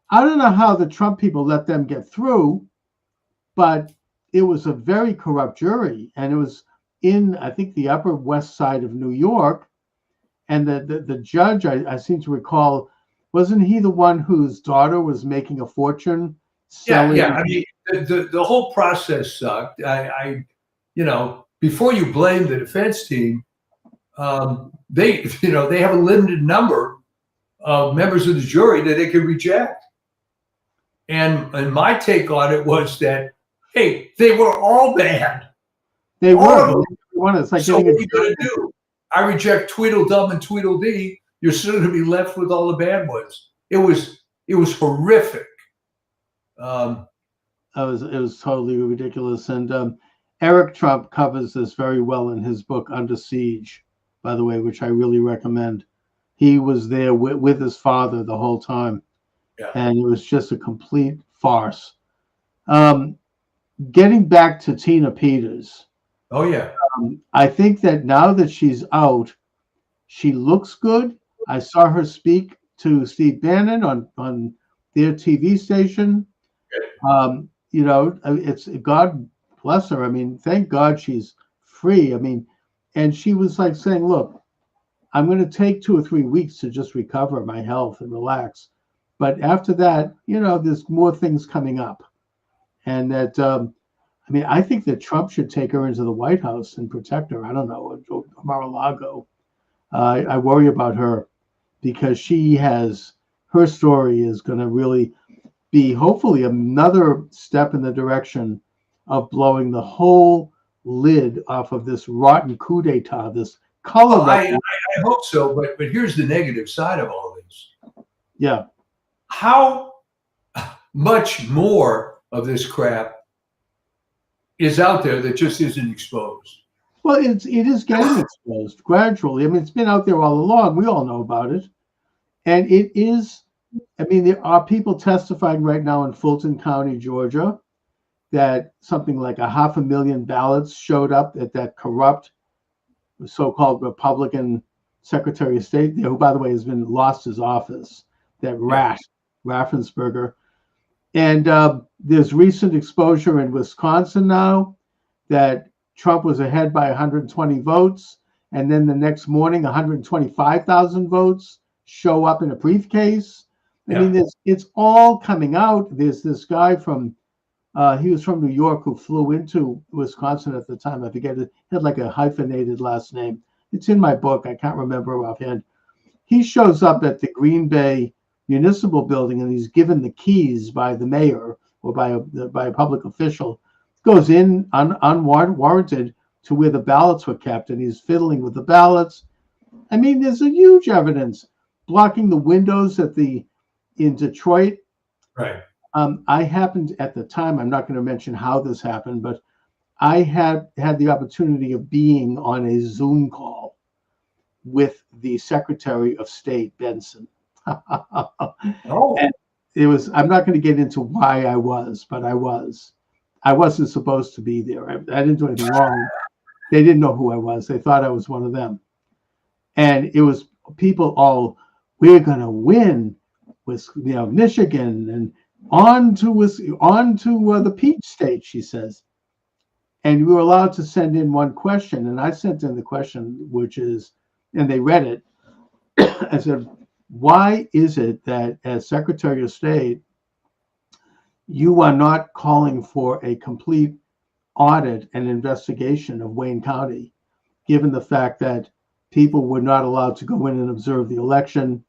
I don't know how the Trump people let them get through, but it was a very corrupt jury. And it was in, I think, the Upper West Side of New York. And the judge, I seem to recall, wasn't he the one whose daughter was making a fortune selling? I mean, the whole process sucked. Before you blame the defense team, they have a limited number of members of the jury that they could reject. And my take on it was that, hey, they were all bad. They were. It's like, so what are you going to do? I reject Tweedledum and Tweedledee. You're still going to be left with all the bad ones. It was horrific. It was totally ridiculous. And Eric Trump covers this very well in his book Under Siege, by the way, which I really recommend. He was there with his father the whole time, and it was just a complete farce. Getting back to Tina Peters. Oh yeah. I think that now that she's out, she looks good. I saw her speak to Steve Bannon on their TV station. It's God bless her. I mean, thank God she's free. I mean, and she was like saying, "Look, I'm going to take 2 or 3 weeks to just recover my health and relax, but after that, there's more things coming up." And that, I mean, I think that Trump should take her into the White House and protect her. I don't know, Mar-a-Lago. I worry about her because her story is going to really be hopefully another step in the direction of blowing the whole lid off of this rotten coup d'etat, this color. Well, I hope so, but here's the negative side of all this. Yeah. How much more of this crap is out there that just isn't exposed? Well, it is getting exposed gradually. I mean, it's been out there all along. We all know about it. And it is, I mean, there are people testifying right now in Fulton County, Georgia, that something like 500,000 ballots showed up at that corrupt so-called Republican Secretary of State, who, by the way, has been lost his office, that Raffensperger. And there's recent exposure in Wisconsin now that Trump was ahead by 120 votes. And then the next morning, 125,000 votes show up in a briefcase. I mean, it's all coming out. There's this guy he was from New York who flew into Wisconsin at the time. I forget it. He had like a hyphenated last name. It's in my book. I can't remember offhand. He shows up at the Green Bay Municipal Building and he's given the keys by the mayor or by a public official. Goes in unwarranted to where the ballots were kept and he's fiddling with the ballots. I mean, there's a huge evidence blocking the windows in Detroit. Right. I happened at the time, I'm not going to mention how this happened, but I had the opportunity of being on a Zoom call with the Secretary of State, Benson. And I'm not going to get into why I was, but I was. I wasn't supposed to be there. I didn't do anything wrong. They didn't know who I was. They thought I was one of them. And it was people all, we're going to win with Michigan and on to the Peach State, she says. And we were allowed to send in one question. And I sent in the question, which is, and they read it. I said, why is it that as Secretary of State, you are not calling for a complete audit and investigation of Wayne County, given the fact that people were not allowed to go in and observe the election,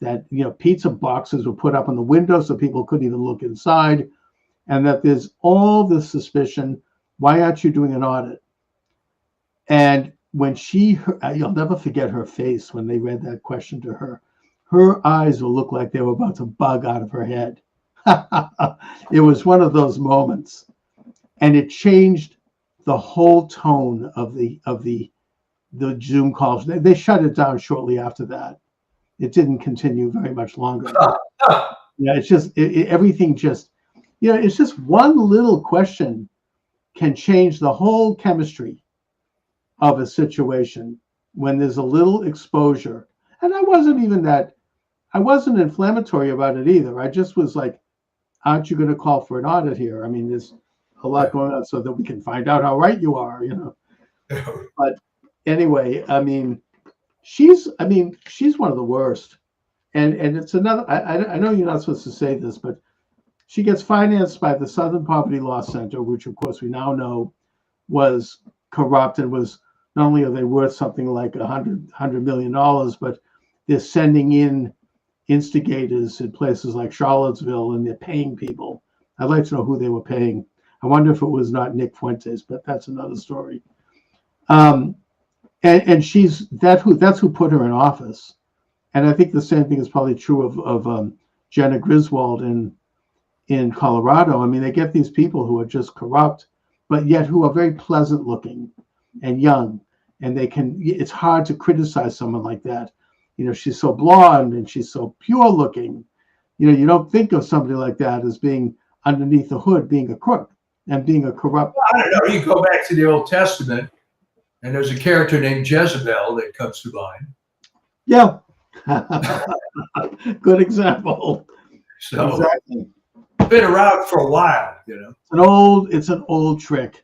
that pizza boxes were put up on the window so people couldn't even look inside, and that there's all this suspicion. Why aren't you doing an audit? And when you'll never forget her face when they read that question to her. Her eyes will look like they were about to bug out of her head. It was one of those moments, and it changed the whole tone of the Zoom calls. They shut it down shortly after that. It didn't continue very much longer. Yeah, it's just everything just, it's just one little question can change the whole chemistry of a situation when there's a little exposure. And I wasn't inflammatory about it either. I just was like, aren't you going to call for an audit here? I mean, there's a lot going on so that we can find out how right you are, But anyway, I mean, she's one of the worst. And it's another, I know you're not supposed to say this, but she gets financed by the Southern Poverty Law Center, which of course we now know was corrupt and was, not only are they worth something like $100 million, but they're sending in instigators in places like Charlottesville and they're paying people. I'd like to know who they were paying. I wonder if it was not Nick Fuentes, but that's another story. And that's who put her in office. And I think the same thing is probably true of Jenna Griswold in Colorado. I mean, they get these people who are just corrupt, but yet who are very pleasant looking and young. And it's hard to criticize someone like that. She's so blonde and she's so pure looking. You don't think of somebody like that as being underneath the hood, being a crook and being a corrupt. Well, I don't know. You go back to the Old Testament and there's a character named Jezebel that comes to mind. Yeah. Good example. So exactly. Been around for a while, It's an old trick.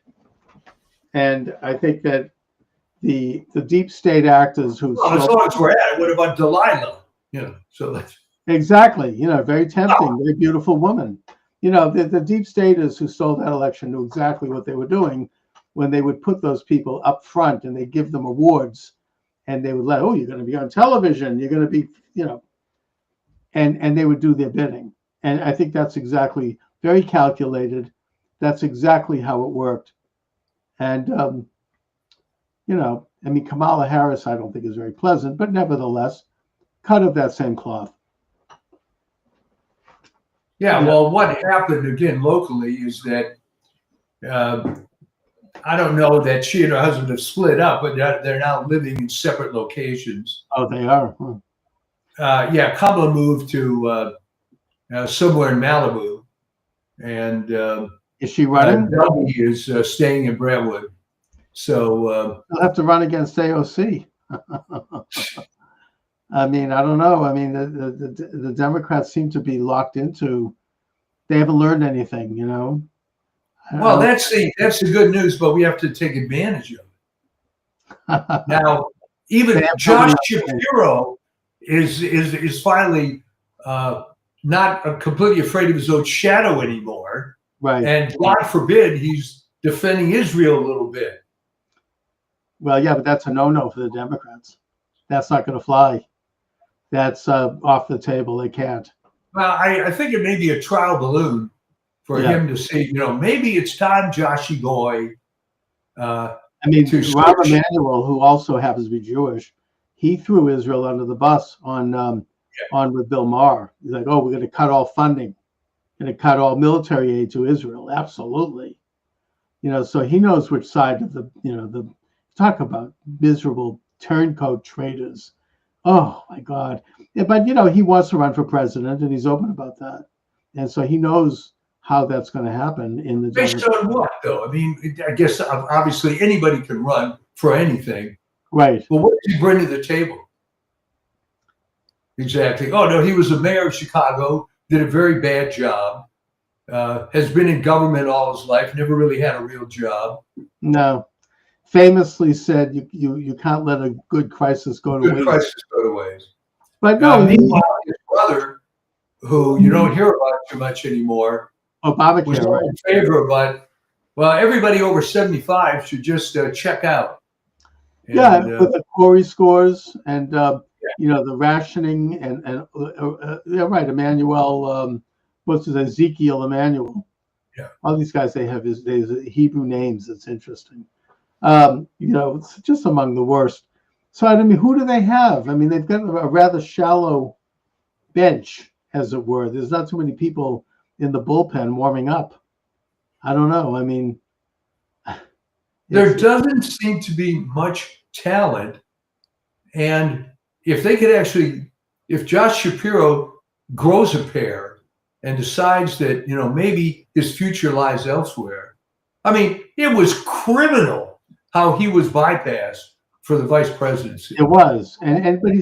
And I think that the deep state actors who Well, as stole, long as we're at it, what about Delilah? So that's exactly, very tempting, very beautiful woman. The deep staters who stole that election knew exactly what they were doing when they would put those people up front and they give them awards, and they would let, oh, you're going to be on television, you're going to be, and they would do their bidding. And I think that's exactly very calculated. That's exactly how it worked. And Kamala Harris, I don't think is very pleasant, but nevertheless, cut of that same cloth. yeah. Well, what happened again locally is that I don't know that she and her husband have split up, but they're now living in separate locations. Oh, they are. Yeah, Kamala moved to somewhere in Malibu, and Is she running? Dougie is staying in Brentwood. So They'll have to run against AOC. I mean, I don't know. I mean, the Democrats seem to be locked into. They haven't learned anything, Well, that's the good news, but we have to take advantage of it. Now, even Josh Shapiro is finally not completely afraid of his own shadow anymore. Right. And God forbid he's defending Israel a little bit. Well, yeah, but that's a no-no for the Democrats. That's not going to fly. That's off the table. They can't. Well, I think it may be a trial balloon for him to say, maybe it's time, Joshy boy. Rahm Emanuel, who also happens to be Jewish, he threw Israel under the bus on with Bill Maher. He's like, oh, we're going to cut all funding, going to cut all military aid to Israel. Absolutely. So he knows which side of the talk about miserable turncoat traitors. Oh my God. Yeah, but he wants to run for president and he's open about that. And so he knows how that's going to happen in the based on what though? I mean, I guess obviously anybody can run for anything. Right. But what did he bring to the table? Exactly. Oh no, he was the mayor of Chicago, did a very bad job. Has been in government all his life, never really had a real job. No. Famously said you can't let a good crisis go to waste. Good crisis go to waste. But no, meanwhile, his brother, who you don't hear about too much anymore, Obamacare, was all in favor, but everybody over 75 should just check out. And, with the Corey scores and the rationing and right, Emmanuel, what's his Ezekiel Emmanuel. Yeah. All these guys, they have his Hebrew names. It's interesting. It's just among the worst. So I mean, who do they have? I mean, they've got a rather shallow bench, as it were. There's not too many people in the bullpen warming up. I don't know. I mean, there doesn't seem to be much talent. And if they could if Josh Shapiro grows a pair and decides that, maybe his future lies elsewhere. I mean, it was criminal how he was bypassed for the vice presidency. It was. But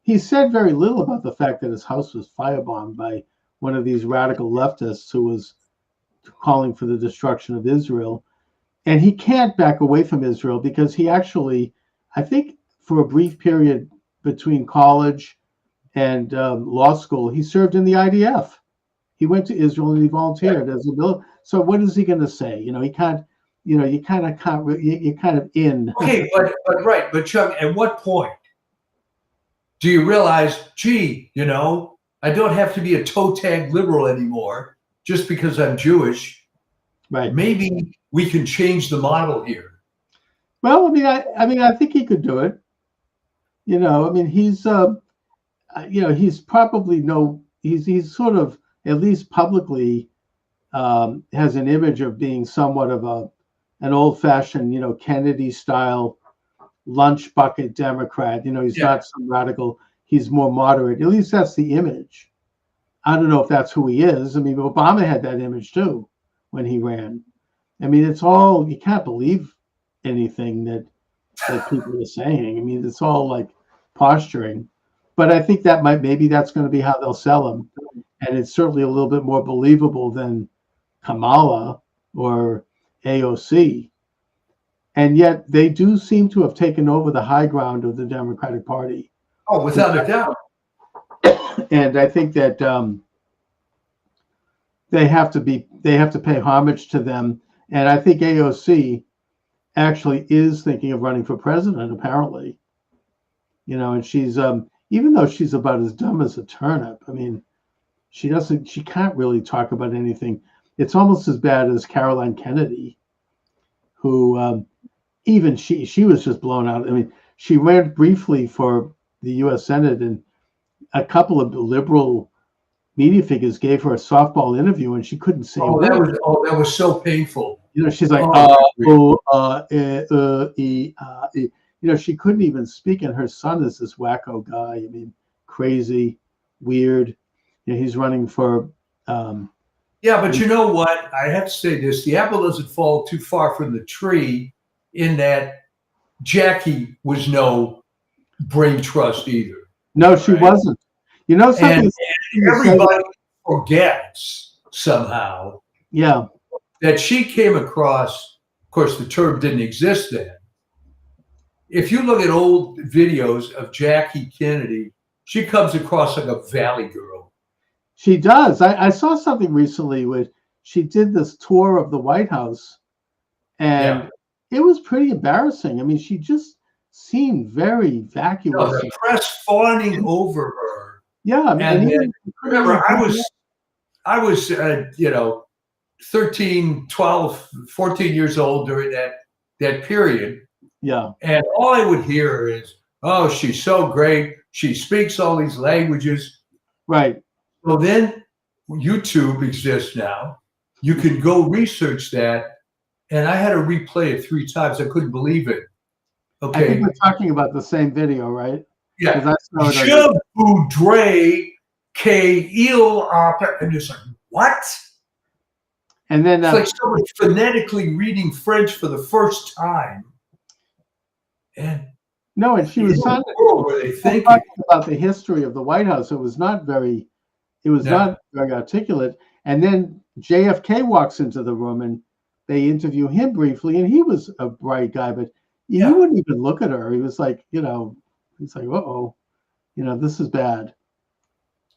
he said very little about the fact that his house was firebombed by one of these radical leftists who was calling for the destruction of Israel. And he can't back away from Israel because he actually, I think for a brief period between college and law school, he served in the IDF. He went to Israel and he volunteered as a military. So what is he going to say? He can't, you kind of can't, you're kind of in. Okay, but Chuck, at what point do you realize, gee, I don't have to be a toe tag liberal anymore just because I'm Jewish. Right. Maybe we can change the model here. Well, I think he could do it. I mean, he's he's probably he's sort of, at least publicly, has an image of being somewhat of an old-fashioned, Kennedy-style lunch bucket Democrat. He's not some radical. He's more moderate. At least that's the image. I don't know if that's who he is. I mean, Obama had that image too when he ran. I mean, it's all, you can't believe anything that people are saying. I mean, it's all like posturing. But I think that maybe that's going to be how they'll sell him. And it's certainly a little bit more believable than Kamala or AOC. and yet they do seem to have taken over the high ground of the Democratic Party. Oh, without a doubt. And I think that they have to pay homage to them. And I think AOC actually is thinking of running for president, apparently. And she's even though she's about as dumb as a turnip, I mean, she can't really talk about anything. It's almost as bad as Caroline Kennedy, who even she was just blown out. I mean, she ran briefly for the U.S. Senate, and a couple of liberal media figures gave her a softball interview, and she couldn't say a word. That was so painful. She's like, she couldn't even speak, and her son is this wacko guy. I mean, crazy, weird. He's running for. Yeah, but you know what? I have to say this: the apple doesn't fall too far from the tree, in that Jackie was no brain trust either. No, she wasn't. Something. And everybody forgets somehow. Yeah. That she came across. Of course, the term didn't exist then. If you look at old videos of Jackie Kennedy, she comes across like a valley girl. She does. I saw something recently where she did this tour of the White House, and it was pretty embarrassing. I mean, she just seemed very vacuous. No, the press fawning over her. Yeah, and remember, I was 13, 12, 14 years old during that period. Yeah. And all I would hear is, oh, she's so great. She speaks all these languages. Right. So then YouTube exists now. You can go research that. And I had to replay it 3 times. I couldn't believe it. Okay. I think we're talking about the same video, right? Yeah. Je voudrais qu'il and it's like, what? And then it's like someone phonetically reading French for the first time. And she was talking about the history of the White House. It was not very articulate. And then JFK walks into the room, and they interview him briefly, and he was a bright guy, but he wouldn't even look at her. He was like, he's like, uh-oh, this is bad.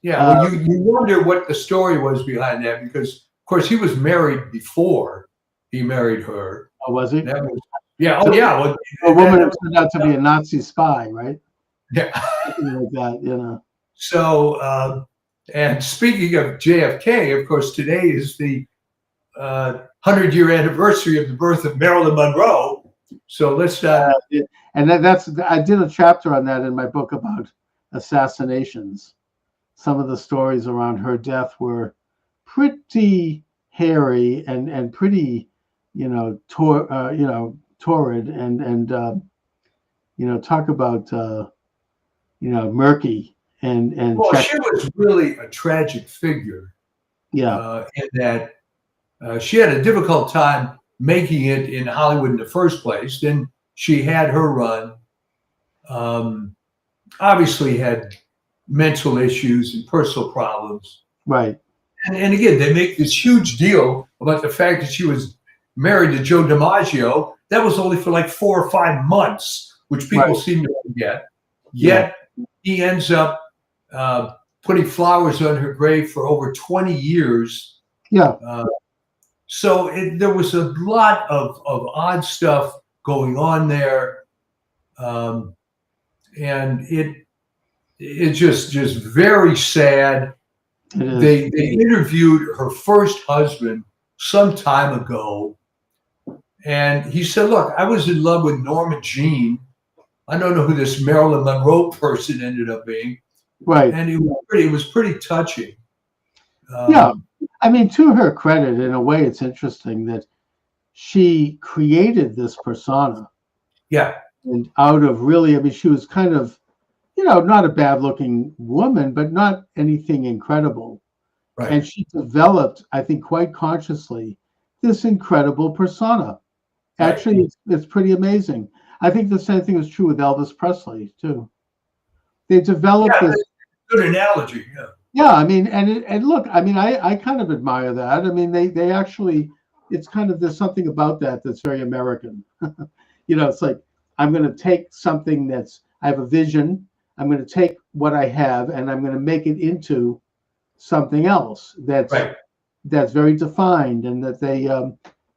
Yeah, well, you wonder what the story was behind that, because of course he was married before he married her. Oh, was he? That was, yeah. Oh, yeah. Well, a woman who turned out to be a Nazi spy, right? Yeah. Something like that, So, and speaking of JFK, of course, today is the 100-year anniversary of the birth of Marilyn Monroe. So let's not. And I did a chapter on that in my book about assassinations. Some of the stories around her death were pretty hairy and pretty, torrid and talk about murky and. Well, she was really a tragic figure. Yeah. In that she had a difficult time making it in Hollywood in the first place. Then she had her run. Obviously had mental issues and personal problems. Right. And again, they make this huge deal about the fact that she was married to Joe DiMaggio. That was only for like 4 or 5 months, which people seem to forget. Yet he ends up putting flowers on her grave for over 20 years. Yeah. So there was a lot of odd stuff going on there. And it's just very sad. They interviewed her first husband some time ago, and he said, look, I was in love with Norma Jean. I don't know who this Marilyn Monroe person ended up being. Right. And it was pretty touching. Yeah. I mean, to her credit, in a way, it's interesting that she created this persona. Yeah. And out of really, I mean, she was kind of, not a bad looking woman, but not anything incredible. Right. And she developed, I think, quite consciously, this incredible persona. Right. Actually, it's pretty amazing. I think the same thing was true with Elvis Presley, too. They developed this. Good analogy. Yeah. Yeah, I mean, and look, I mean, I kind of admire that. I mean, they actually, it's kind of, there's something about that that's very American. it's like, I'm going to take something I have a vision. I'm going to take what I have and I'm going to make it into something else Right. that's very defined, and that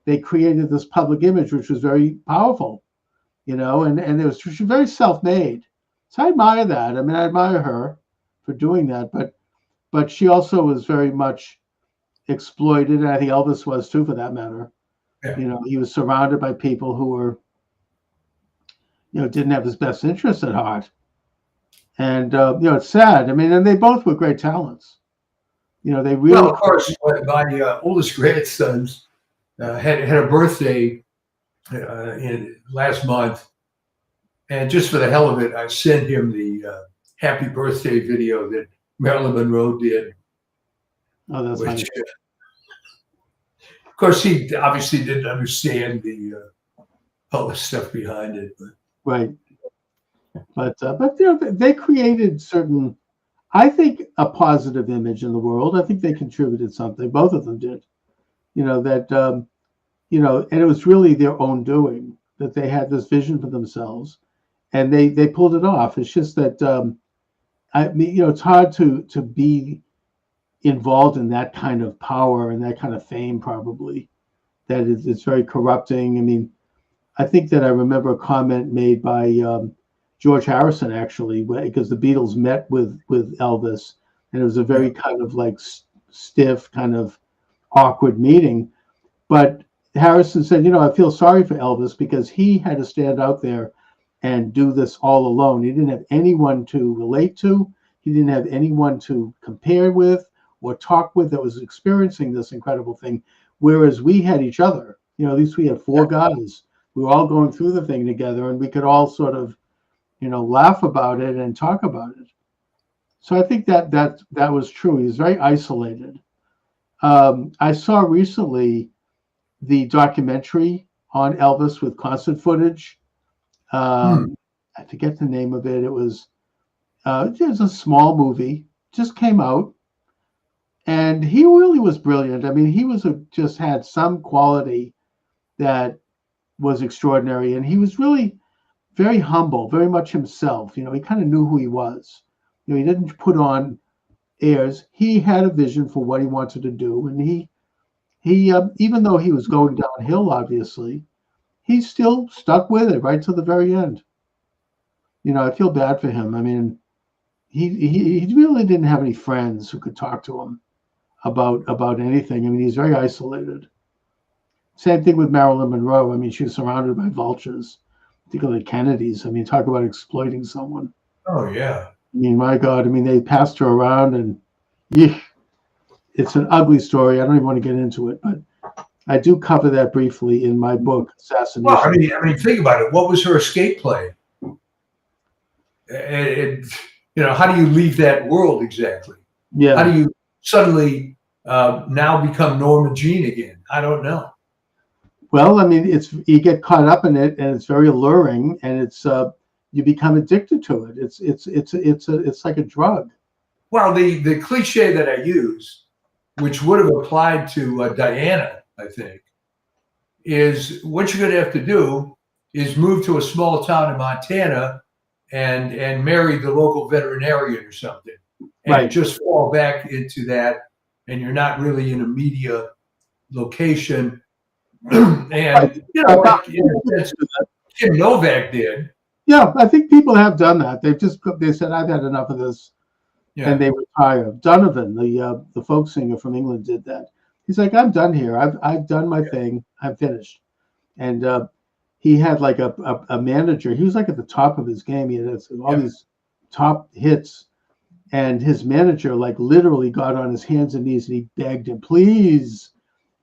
they created this public image which was very powerful, and it was she's very self-made. So I admire that. I mean, I admire her for doing that, but she also was very much exploited, and I think Elvis was too, for that matter. Yeah. He was surrounded by people who were, didn't have his best interests at heart, and it's sad. I mean, and they both were great talents. They Well, really. of course, my oldest grandsons had a birthday in last month, and just for the hell of it, I sent him the happy birthday video that Marilyn Monroe did. Oh, that's nice. Of course, he obviously didn't understand all the stuff behind it. Right. But they created certain, I think, a positive image in the world. I think they contributed something. Both of them did. And it was really their own doing, that they had this vision for themselves, and they pulled it off. It's just that it's hard to be involved in that kind of power and that kind of fame, probably. That it's very corrupting. I mean, I think that I remember a comment made by George Harrison, actually, because the Beatles met with Elvis, and it was a very kind of like stiff, kind of awkward meeting. But Harrison said, I feel sorry for Elvis because he had to stand out there and do this all alone. He didn't have anyone to relate to. He didn't have anyone to compare with or talk with that was experiencing this incredible thing. Whereas we had each other. At least we had four guys. We were all going through the thing together, and we could all sort of, laugh about it and talk about it. So I think that was true. He was very isolated. I saw recently the documentary on Elvis with concert footage. I forget the name of it. It was a small movie, just came out, and he really was brilliant. I mean, he just had some quality that was extraordinary, and he was really very humble, very much himself. He kind of knew who he was. He didn't put on airs. He had a vision for what he wanted to do, and he even though he was going downhill, obviously, he still stuck with it right to the very end. I feel bad for him. I mean, he really didn't have any friends who could talk to him about anything. I mean, he's very isolated. Same thing with Marilyn Monroe. I mean, she was surrounded by vultures, particularly Kennedys. I mean, talk about exploiting someone. Oh, yeah. I mean, my God. I mean, they passed her around, and it's an ugly story. I don't even want to get into it, but I do cover that briefly in my book, Assassination. Well, I mean, think about it. What was her escape plan? How do you leave that world exactly? Yeah. How do you suddenly now become Norma Jean again? I don't know. Well, I mean, you get caught up in it, and it's very alluring, and it's you become addicted to it. It's like a drug. Well, the cliche that I use, which would have applied to Diana, I think, is what you're going to have to do is move to a small town in Montana and marry the local veterinarian or something, and Right. just fall back into that, and you're not really in a media location. And like Kim Novak did. Yeah, I think people have done that. They said, I've had enough of this, and they retire. Donovan, the folk singer from England, did that. He's like, I'm done here. I've done my thing. I'm finished. And he had like a manager. He was like at the top of his game. He had all these top hits, and his manager like literally got on his hands and knees and he begged him, please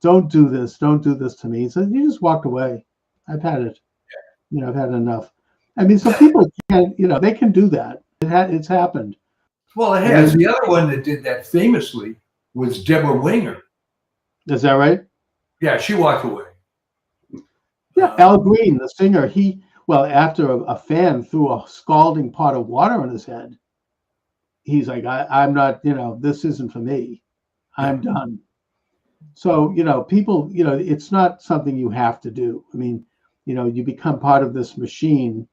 don't do this. Don't do this to me. He said, you just walked away. I've had it. I've had enough. I mean, so people can, they can do that. It's happened. Well, it has. The other one that did that famously was Deborah Winger. Is that right? Yeah, she walked away. Yeah, Al Green, the singer, after a fan threw a scalding pot of water on his head, he's like, I'm not, this isn't for me. I'm done. So, people, it's not something you have to do. I mean, you become part of this machine,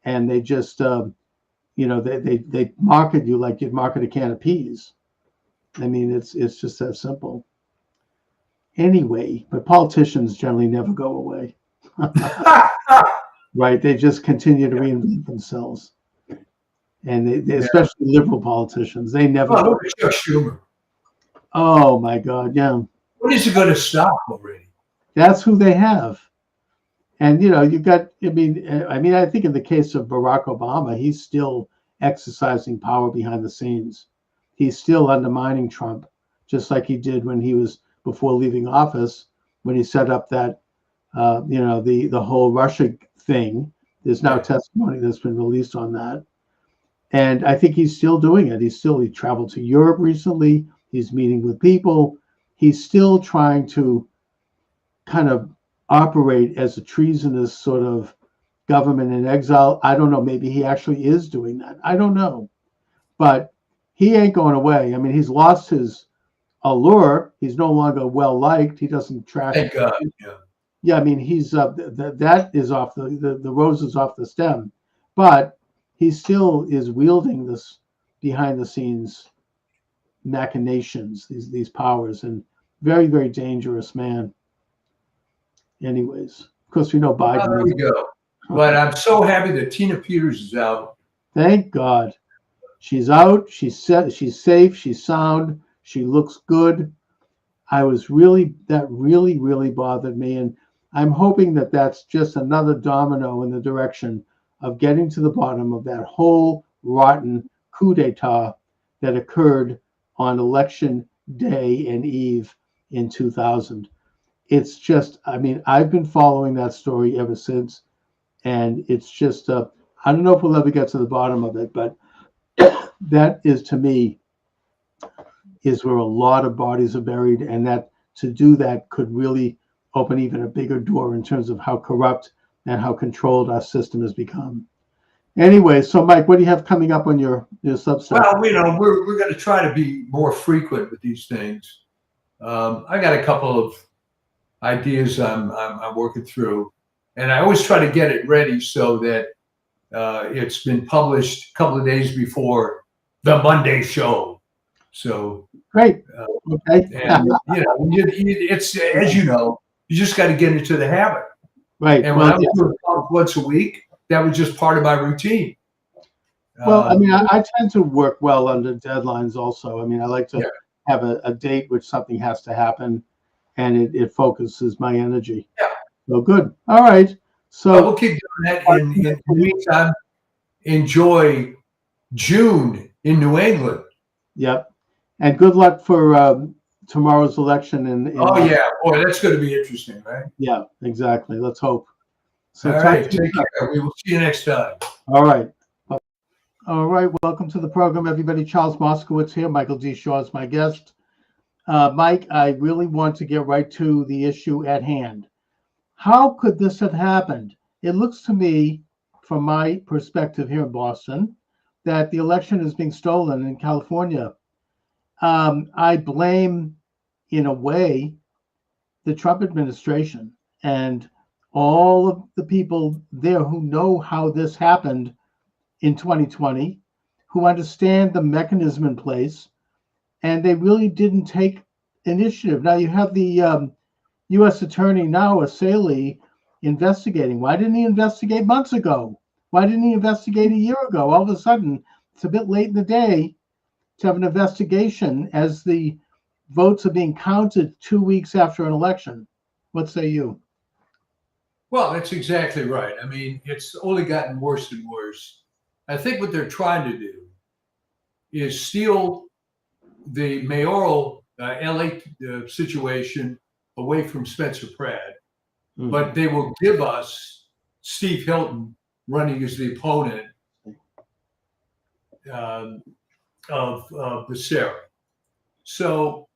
and they just they market you like you'd market a can of peas. I mean, it's just that simple. Anyway, but politicians generally never go away. Right? They just continue to reinvent themselves. And they especially liberal politicians, they never. Oh, look at Chuck Schumer. Oh my God, yeah. When is it going to stop already? That's who they have. And you've got. I mean, I think in the case of Barack Obama, he's still exercising power behind the scenes. He's still undermining Trump, just like he did when he was before leaving office, when he set up that, the whole Russia thing. There's now testimony that's been released on that. And I think he's still doing it. He traveled to Europe recently. He's meeting with people. He's still trying to kind of operate as a treasonous sort of government in exile. I don't know. Maybe he actually is doing that. I don't know. But he ain't going away. I mean, he's lost his allure. He's no longer well liked. He doesn't trash. Thank God. Yeah. Yeah, I mean, he's that is off the rose is off the stem, but he still is wielding this behind the scenes machinations, these powers, and very, very dangerous man. Anyways, of course, we know Biden. There we go. But I'm so happy that Tina Peters is out. Thank God, she's out. She's safe. She's sound. She looks good. That really bothered me, and I'm hoping that that's just another domino in the direction of getting to the bottom of that whole rotten coup d'etat that occurred on election day and eve in 2000. It's just, I mean, I've been following that story ever since, and it's just, I don't know if we'll ever get to the bottom of it, but that is, to me, is where a lot of bodies are buried, and that to do that could really open even a bigger door in terms of how corrupt and how controlled our system has become. Anyway, so Mike, what do you have coming up on your Substack? Well, we're going to try to be more frequent with these things. I got a couple of ideas I'm working through, and I always try to get it ready so that it's been published a couple of days before the Monday show. So great. Okay. And it's, as you know, you just got to get into the habit. Right. And when I was doing once a week, that was just part of my routine. Well, I mean, I tend to work well under deadlines also. I mean, I like to have a date which something has to happen, and it focuses my energy. Yeah. So good. All right. So we'll keep doing that. In the meantime, enjoy June in New England. Yep. And good luck for tomorrow's election. Oh, yeah. Boy, that's going to be interesting, right? Yeah, exactly. Let's hope. So all right. Take care. We will see you next time. All right. All right. Welcome to the program, everybody. Charles Moscowitz here. Michael D. Shaw is my guest. Mike, I really want to get right to the issue at hand. How could this have happened? It looks to me, from my perspective here in Boston, that the election is being stolen in California. I blame, in a way, the Trump administration and all of the people there who know how this happened in 2020, who understand the mechanism in place, and they really didn't take initiative. Now you have the U.S. Attorney now, Asali, investigating. Why didn't he investigate months ago? Why didn't he investigate a year ago? All of a sudden, it's a bit late in the day to have an investigation as the votes are being counted 2 weeks after an election. What say you? Well, that's exactly right. I mean, it's only gotten worse and worse. I think what they're trying to do is steal the mayoral LA situation away from Spencer Pratt, but they will give us Steve Hilton running as the opponent of Becerra. So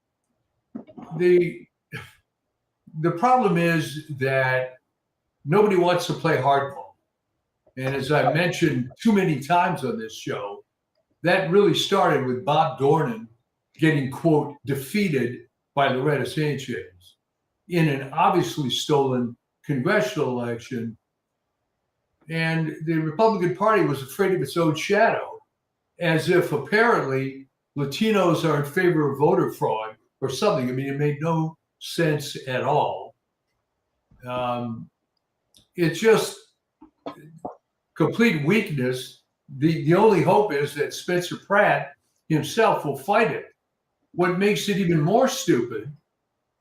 the problem is that nobody wants to play hardball. And as I mentioned too many times on this show, that really started with Bob Dornan getting, quote, defeated by Loretta Sanchez in an obviously stolen congressional election, and the Republican Party was afraid of its own shadow, as if apparently Latinos are in favor of voter fraud or something. I mean, it made no sense at all. It's just complete weakness. The only hope is that Spencer Pratt himself will fight it. What makes it even more stupid,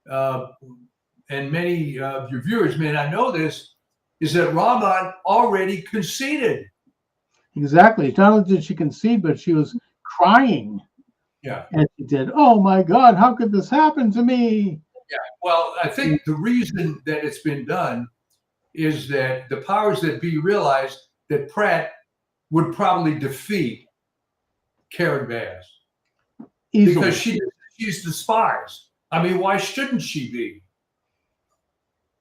and many of your viewers may not know this, is that Rahman already conceded. Exactly. Not only did she concede, but she was crying. Yeah. And she did. Oh my God, how could this happen to me? Yeah. Well, I think the reason that it's been done is that the powers that be realized that Pratt would probably defeat Karen Bass. Easily. Because she's despised. I mean, why shouldn't she be?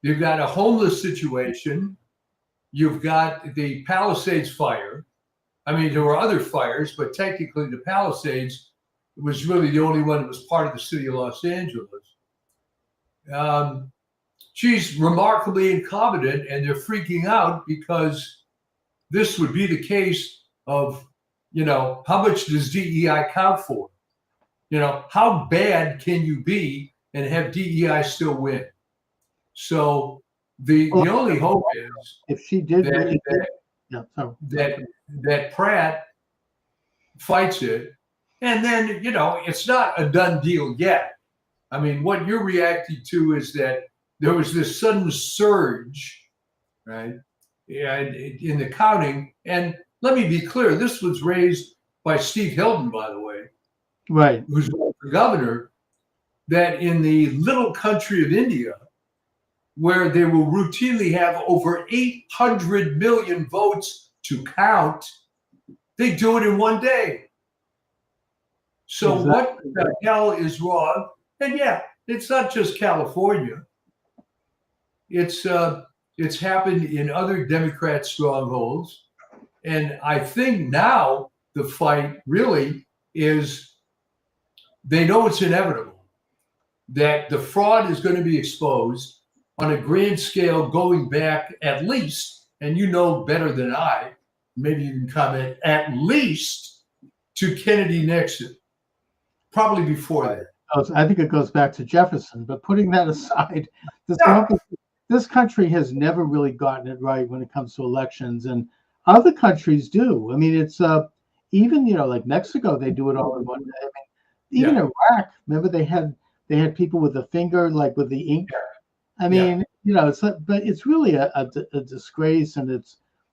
You've got a homeless situation. You've got the Palisades fire. I mean, there were other fires, but technically the Palisades was really the only one that was part of the city of Los Angeles. She's remarkably incompetent, and they're freaking out because this would be the case of, how much does DEI count for? How bad can you be and have DEI still win? So the only hope is if she did that Pratt fights it, and then it's not a done deal yet. I mean, what you're reacting to is that there was this sudden surge, right, in the counting. And let me be clear, this was raised by Steve Hilton, by the way, right, who's the governor, that in the little country of India, where they will routinely have over 800 million votes to count, they do it in one day. So what the hell is wrong? And yeah, it's not just California. It's happened in other Democrat strongholds. And I think now the fight really is, they know it's inevitable, that the fraud is going to be exposed on a grand scale going back at least, and you know better than I, maybe you can comment, at least to Kennedy Nixon, probably before that. I think it goes back to Jefferson, but putting that aside, this country has never really gotten it right when it comes to elections, and other countries do. I mean, it's even like Mexico, they do it all in one day. I mean, even Iraq, remember they had people with a finger, like with the ink. I mean, but it's really a disgrace, and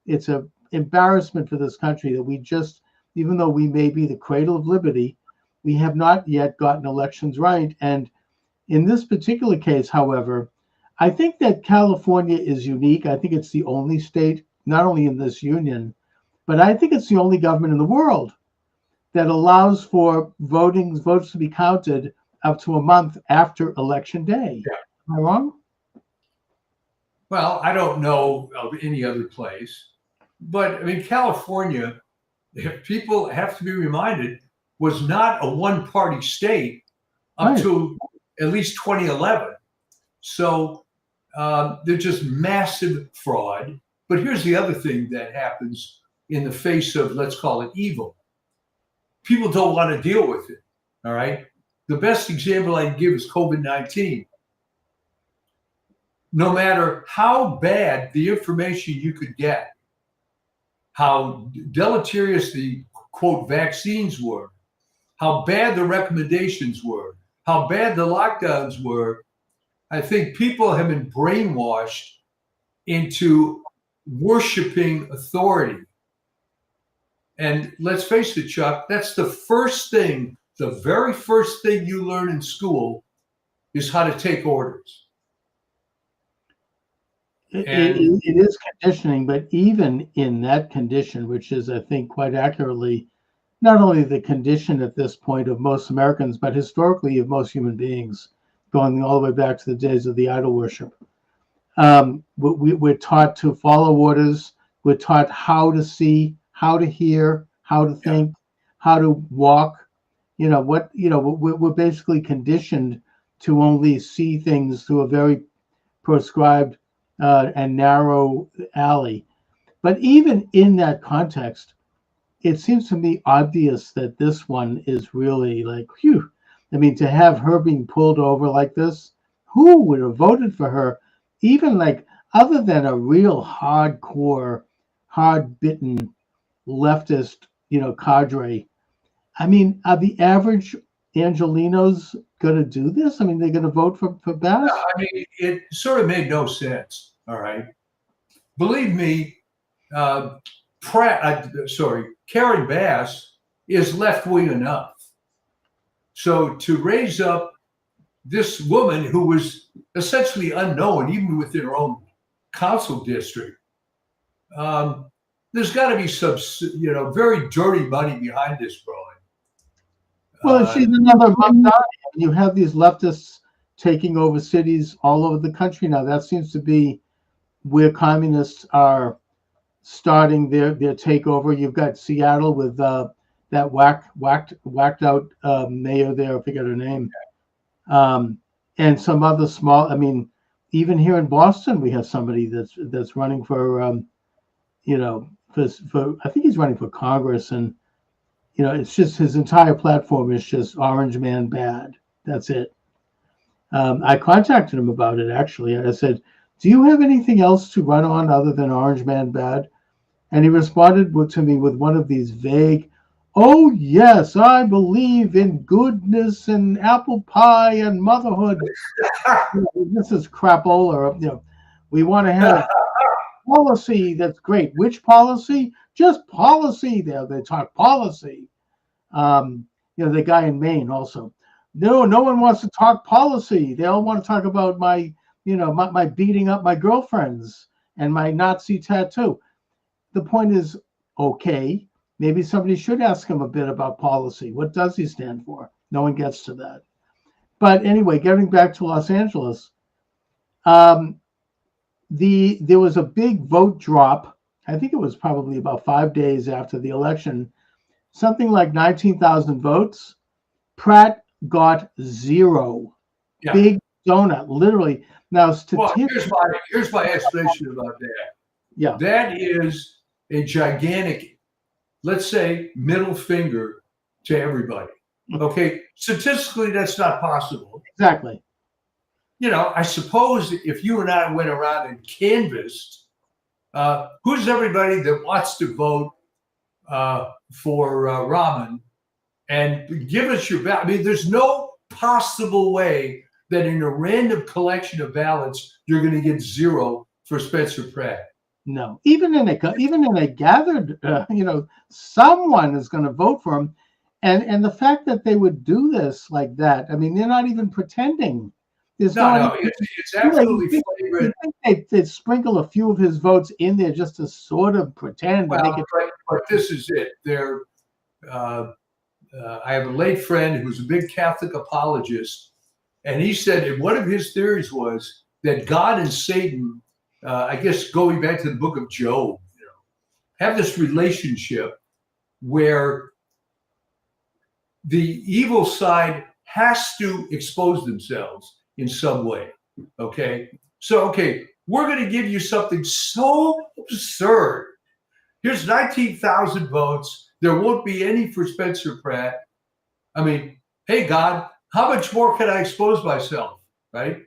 it's a embarrassment for this country that we just, even though we may be the cradle of liberty, we have not yet gotten elections right. And in this particular case, however, I think that California is unique. I think it's the only state, not only in this union, but I think it's the only government in the world that allows for votes to be counted up to a month after election day. Am I wrong? Well, I don't know of any other place, but I mean, California, if people have to be reminded, was not a one-party state up to at least 2011. So they're just massive fraud. But here's the other thing that happens in the face of, let's call it evil. People don't want to deal with it, all right? The best example I can give is COVID-19. No matter how bad the information you could get, how deleterious the, quote, vaccines were, how bad the recommendations were, how bad the lockdowns were, I think people have been brainwashed into worshiping authority. And let's face it, Chuck, that's the first thing, the very first thing you learn in school is how to take orders. It is conditioning, but even in that condition, which is, I think, quite accurately, not only the condition at this point of most Americans, but historically of most human beings, going all the way back to the days of the idol worship. We're taught to follow orders. We're taught how to see, how to hear, how to think, how to walk. We're basically conditioned to only see things through a very prescribed and narrow alley. But even in that context, it seems to me obvious that this one is really like, phew. I mean, to have her being pulled over like this, who would have voted for her? Even like, other than a real hardcore, hard-bitten leftist, cadre. I mean, are the average Angelinos going to do this? I mean, they're going to vote for Bass? I mean, it sort of made no sense. All right. Believe me, Karen Bass is left-wing enough. So to raise up this woman who was essentially unknown, even within her own council district, there's got to be some, very dirty money behind this, Brian. Well, she's another Mamdani. You have these leftists taking over cities all over the country now. That seems to be where communists are starting their takeover. You've got Seattle with that whacked out mayor there. I forget her name. And some other small. I mean, even here in Boston, we have somebody that's running for, for I think he's running for Congress, and it's just his entire platform is just Orange Man bad. That's it. I contacted him about it actually, and I said, "Do you have anything else to run on other than Orange Man bad?" And he responded to me with one of these vague, "Oh yes, I believe in goodness and apple pie and motherhood." This is crapola. We want to have policy that's great. Which policy? Just policy. They talk policy. The guy in Maine also. No one wants to talk policy. They all want to talk about my beating up my girlfriends and my Nazi tattoo. The point is, okay, maybe somebody should ask him a bit about policy. What does he stand for? No one gets to that. But anyway, getting back to Los Angeles, there was a big vote drop. I think it was probably about 5 days after the election, something like 19,000 votes. Pratt got 0. Yeah. Big donut, literally. Now, here's my explanation about that. Yeah, that is a gigantic, let's say, middle finger to everybody. Okay, statistically, that's not possible. Exactly. I suppose if you and I went around and canvassed, who's everybody that wants to vote for Rahman, and give us your ballot. I mean, there's no possible way that in a random collection of ballots you're going to get 0 for Spencer Pratt. No, even in a gathered, someone is going to vote for him, and the fact that they would do this like that, I mean, they're not even pretending. It's absolutely flagrant. They'd sprinkle a few of his votes in there just to sort of pretend. Well, but this is it. I have a late friend who's a big Catholic apologist, and he said one of his theories was that God and Satan, I guess going back to the book of Job, have this relationship where the evil side has to expose themselves in some way. Okay. So, we're going to give you something so absurd. Here's 19,000 votes. There won't be any for Spencer Pratt. I mean, hey, God, how much more can I expose myself? Right.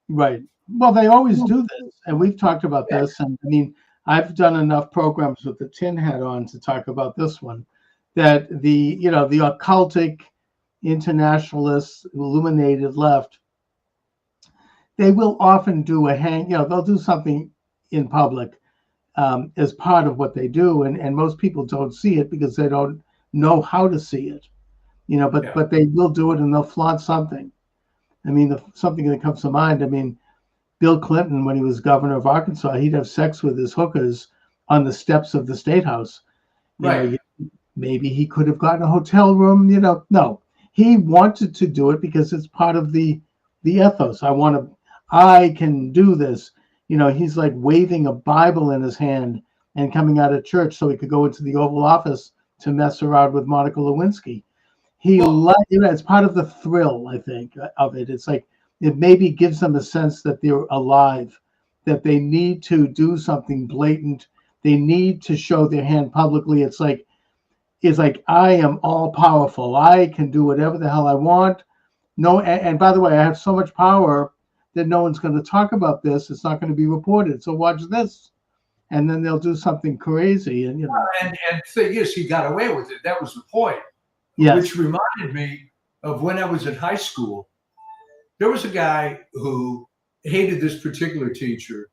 Right. Well, they always do this. And we've talked about this. And I mean, I've done enough programs with the tin hat on to talk about this one, that the occultic, internationalist, illuminated left, they will often do they'll do something in public as part of what they do. And most people don't see it because they don't know how to see it, but they will do it, and they'll flaunt something. I mean, something that comes to mind, I mean, Bill Clinton, when he was governor of Arkansas, he'd have sex with his hookers on the steps of the State House. Right. Maybe he could have gotten a hotel room, no. He wanted to do it because it's part of the ethos. I can do this. He's like waving a Bible in his hand and coming out of church so he could go into the Oval Office to mess around with Monica Lewinsky. It's part of the thrill, I think, of it. It's like, it maybe gives them a sense that they're alive, that they need to do something blatant. They need to show their hand publicly. It's like I am all powerful. I can do whatever the hell I want. No, and by the way, I have so much power that no one's going to talk about this. It's not going to be reported. So watch this, and then they'll do something crazy. And and the thing is, he got away with it. That was the point. yes. Which reminded me of when I was in high school. There was a guy who hated this particular teacher,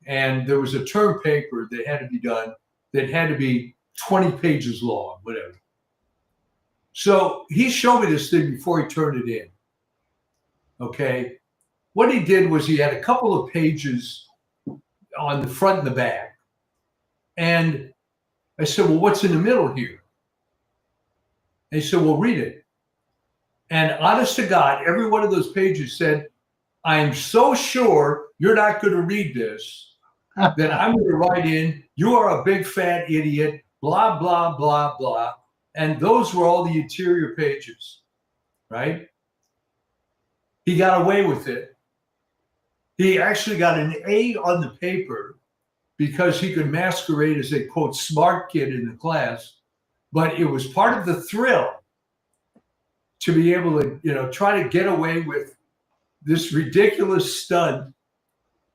and there was a term paper that had to be done that had to be 20 pages long, whatever. So he showed me this thing before he turned it in. Okay. What he did was he had a couple of pages on the front and the back. And I said, well, what's in the middle here? And he said, well, read it. And honest to God, every one of those pages said, I am so sure you're not going to read this that I'm going to write in, you are a big fat idiot, blah, blah, blah, blah. And those were all the interior pages, right? He got away with it. He actually got an A on the paper because he could masquerade as a, quote, smart kid in the class. But it was part of the thrill to be able to, try to get away with this ridiculous stunt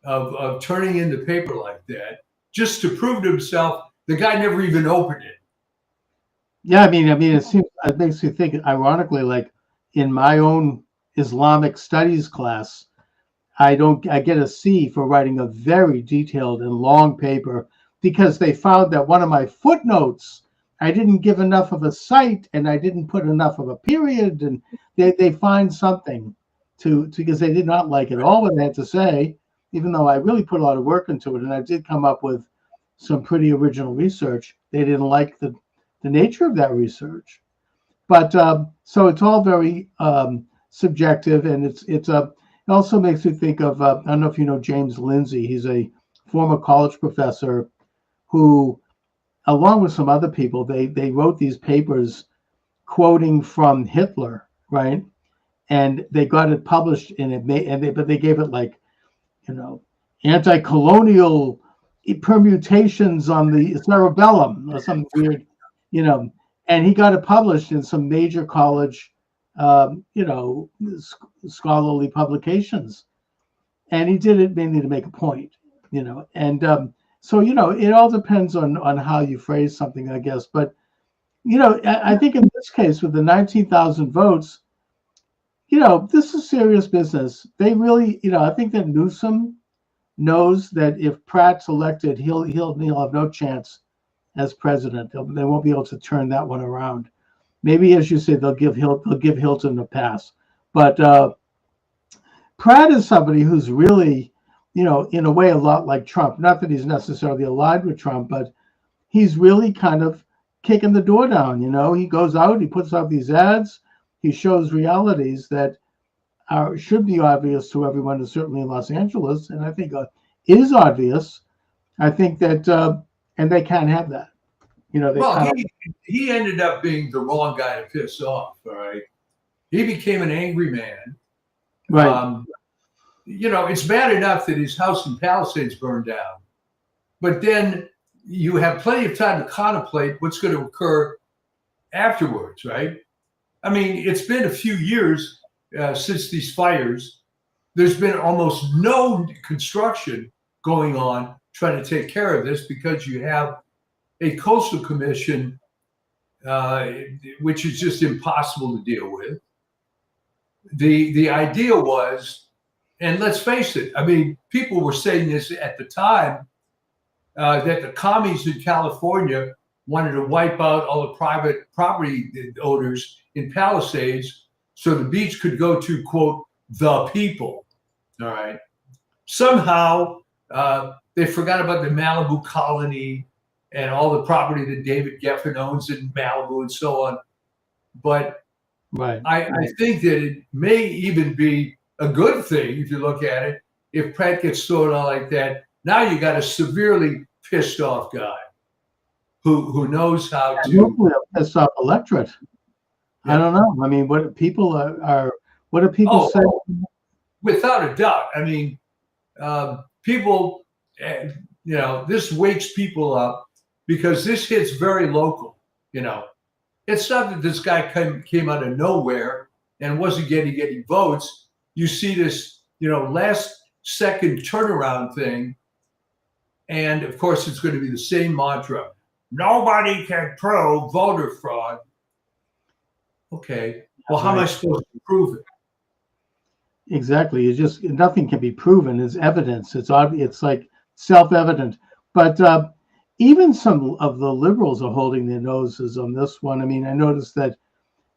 of turning in the paper like that, just to prove to himself the guy never even opened it. Yeah, I mean, it makes me think, ironically, like in my own Islamic studies class, I get a C for writing a very detailed and long paper because they found that one of my footnotes, I didn't give enough of a cite and I didn't put enough of a period, and they find something because they did not like at all what I had to say, even though I really put a lot of work into it, and I did come up with some pretty original research. They didn't like the nature of that research, but so it's all very subjective, and it also makes me think of I don't know if you know James Lindsay. He's a former college professor who, along with some other people, they wrote these papers quoting from Hitler, right? And they got it published in it, but they gave it like, anti-colonial permutations on the cerebellum or something weird, and he got it published in some major college, scholarly publications. And he did it mainly to make a point, and so, it all depends on how you phrase something, I guess. But, I think in this case with the 19,000 votes, this is serious business. They really, I think that Newsom knows that if Pratt's elected, he'll have no chance as president. They won't be able to turn that one around. Maybe, as you say, they'll give Hilton a pass. But Pratt is somebody who's really, in a way, a lot like Trump. Not that he's necessarily aligned with Trump, but he's really kind of kicking the door down. He goes out, he puts out these ads, he shows realities that should be obvious to everyone, and certainly in Los Angeles, and I think is obvious. I think that, and they can't have that. He ended up being the wrong guy to piss off. All right, he became an angry man. Right. It's bad enough that his house in Palisades burned down, but then you have plenty of time to contemplate what's going to occur afterwards, right? I mean, it's been a few years since these fires. There's been almost no construction going on trying to take care of this because you have a coastal commission, which is just impossible to deal with. The idea was, and let's face it, I mean, people were saying this at the time, that the commies in California wanted to wipe out all the private property owners in Palisades so the beach could go to, quote, the people. All right. Somehow they forgot about the Malibu colony and all the property that David Geffen owns in Malibu and so on. But right. I think that it may even be a good thing if you look at it. If Pratt gets thrown out like that, now you got a severely pissed off guy who knows how to. Hopefully a pissed off electorate. Yeah. I don't know. I mean, what people are what do people say? Without a doubt. I mean, people, this wakes people up because this hits very local. It's not that this guy came out of nowhere and wasn't getting any votes. You see this, last second turnaround thing. And of course, it's going to be the same mantra. Nobody can prove voter fraud. Okay. Well, how am I supposed to prove it? Exactly. It's just nothing can be proven. It's evidence. It's obvious. It's like self-evident. But even some of the liberals are holding their noses on this one. I mean, I noticed that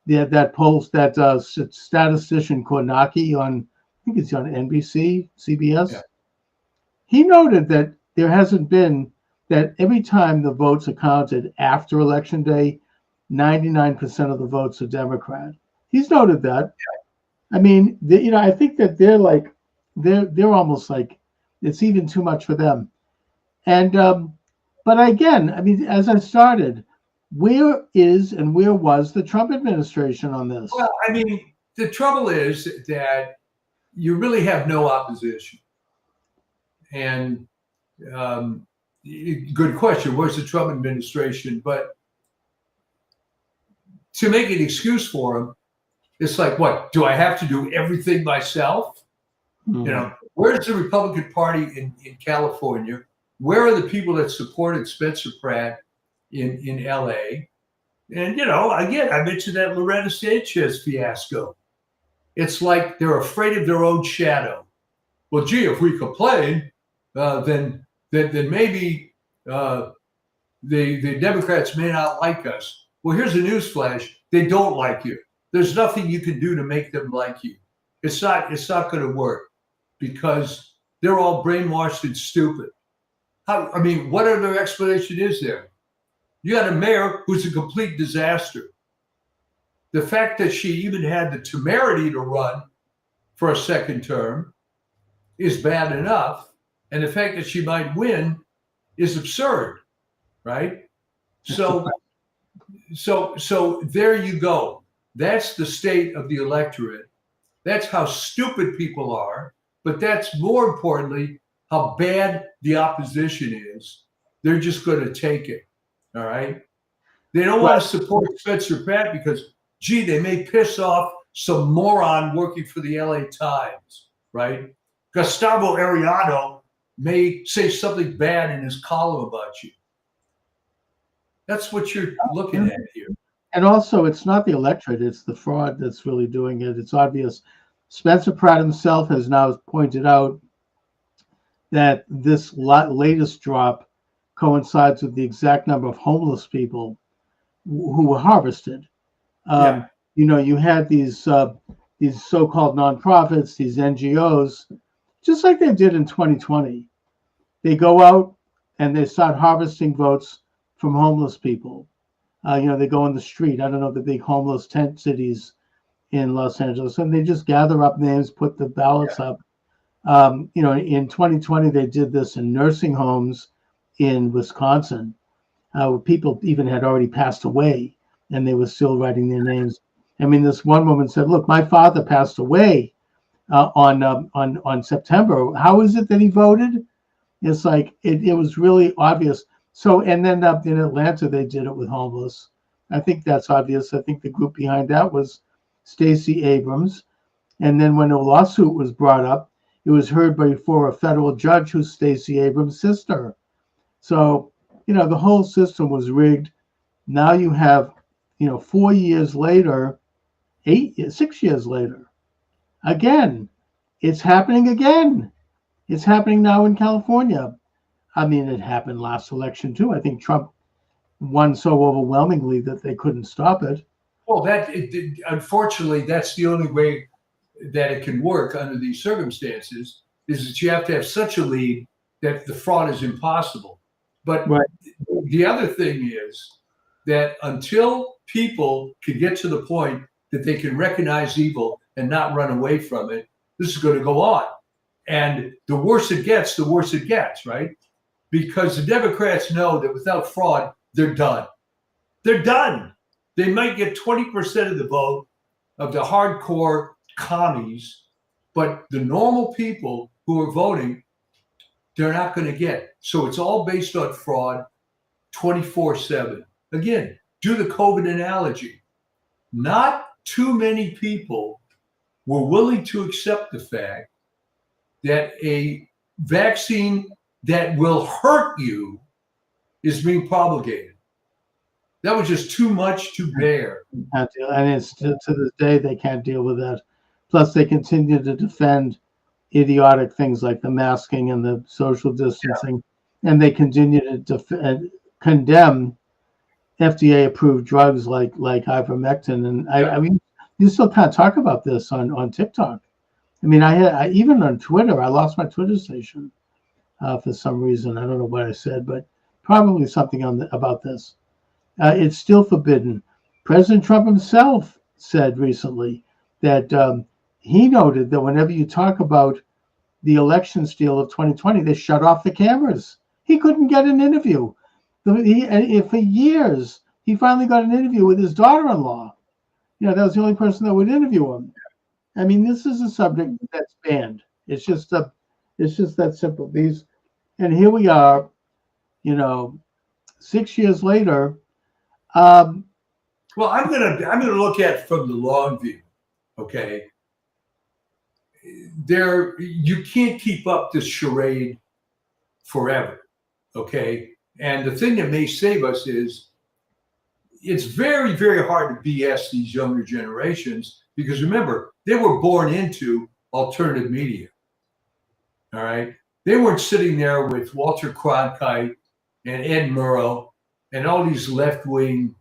that statistician Kornacki on, I think it's on NBC, CBS. Yeah. He noted that there hasn't been that every time the votes are counted after Election Day, 99% of the votes are Democrat. He's noted that. I mean, I think that they're almost like it's even too much for them. And but again, I mean, as I started, where is and where was the Trump administration on this? Well, I mean, the trouble is that you really have no opposition. And good question. Where's the Trump administration? But to make an excuse for him, it's like, what? Do I have to do everything myself? Where's the Republican Party in California? Where are the people that supported Spencer Pratt in LA? And, again, I mentioned that Loretta Sanchez fiasco. It's like they're afraid of their own shadow. Well, gee, if we complain, then maybe the Democrats may not like us. Well, here's a newsflash. They don't like you. There's nothing you can do to make them like you. It's not going to work because they're all brainwashed and stupid. What other explanation is there? You got a mayor who's a complete disaster. The fact that she even had the temerity to run for a second term is bad enough. And the fact that she might win is absurd, right? So there you go. That's the state of the electorate. That's how stupid people are. But that's more importantly, how bad the opposition is. They're just going to take it. All right. They don't want to support Spencer Pratt because, gee, they may piss off some moron working for the LA Times, right? Gustavo Arellano may say something bad in his column about you. That's what you're looking at here. And also, it's not the electorate, it's the fraud that's really doing it. It's obvious. Spencer Pratt himself has now pointed out that this latest drop coincides with the exact number of homeless people who were harvested. You had these so-called nonprofits, these NGOs, just like they did in 2020. They go out and they start harvesting votes from homeless people. They go on the street. I don't know, the big homeless tent cities in Los Angeles, and they just gather up names, put the ballots up. In 2020, they did this in nursing homes in Wisconsin, where people even had already passed away, and they were still writing their names. I mean, this one woman said, "Look, my father passed away on September. How is it that he voted?" It's like it was really obvious. So, and then in Atlanta, they did it with homeless. I think that's obvious. I think the group behind that was Stacey Abrams. And then when a lawsuit was brought up, it was heard before a federal judge who's Stacey Abrams' sister. So, the whole system was rigged. Now you have, 4 years later, 6 years later, again, it's happening again. It's happening now in California. I mean, it happened last election too. I think Trump won so overwhelmingly that they couldn't stop it. Well, unfortunately, that's the only way that it can work under these circumstances, is that you have to have such a lead that the fraud is impossible. But the other thing is that until people can get to the point that they can recognize evil and not run away from it, this is going to go on. And the worse it gets, right? Because the Democrats know that without fraud, they're done. They're done. They might get 20% of the vote of the hardcore commies, but the normal people who are voting they're not going to get. So it's all based on fraud 24/7. Again, do the COVID analogy. Not too many people were willing to accept the fact that a vaccine that will hurt you is being promulgated. That was just too much to bear. And it's to this day, they can't deal with that. Plus, they continue to defend idiotic things like the masking and the social distancing, and they continue to condemn FDA-approved drugs like ivermectin. And I mean, you still can't talk about this on TikTok. I mean, I even on Twitter, I lost my Twitter station for some reason. I don't know what I said, but probably something about this. It's still forbidden. President Trump himself said recently that he noted that whenever you talk about the election steal of 2020, they shut off the cameras. He couldn't get an interview. For years, he finally got an interview with his daughter-in-law. That was the only person that would interview him. I mean, this is a subject that's banned. It's just that simple. And here we are, 6 years later. Well, I'm gonna look at it from the long view. Okay, you can't keep up this charade forever. Okay, and the thing that may save us is it's very, very hard to BS these younger generations, because remember, they were born into alternative media. All right, they weren't sitting there with Walter Cronkite and Ed Murrow and all these left-wing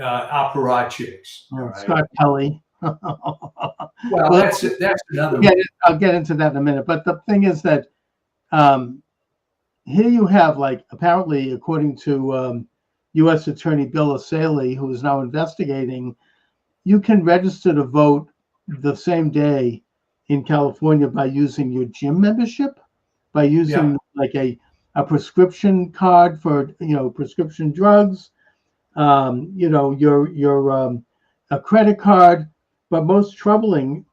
apparatchiks. Right? Scott Kelly. Well, that's another. I'll get into that in a minute. But the thing is that here you have, apparently, according to U.S. Attorney Bill O'Saley, who is now investigating, you can register to vote the same day in California by using your gym membership, by using a prescription card for prescription drugs, your a credit card, but most troubling,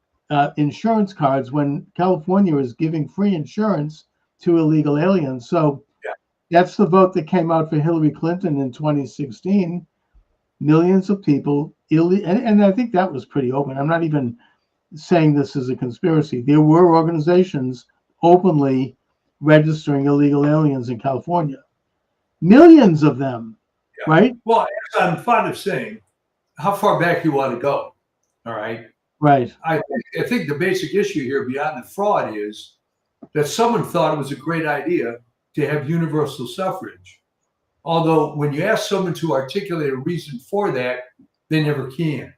insurance cards, when California is giving free insurance to illegal aliens. So that's the vote that came out for Hillary Clinton in 2016. Millions of people, and I think that was pretty open. I'm not even saying this is a conspiracy. There were organizations openly registering illegal aliens in California. Millions of them, right? Well, as I'm fond of saying, how far back you want to go, all right? Right. I think the basic issue here beyond the fraud is that someone thought it was a great idea to have universal suffrage. Although when you ask someone to articulate a reason for that, they never can.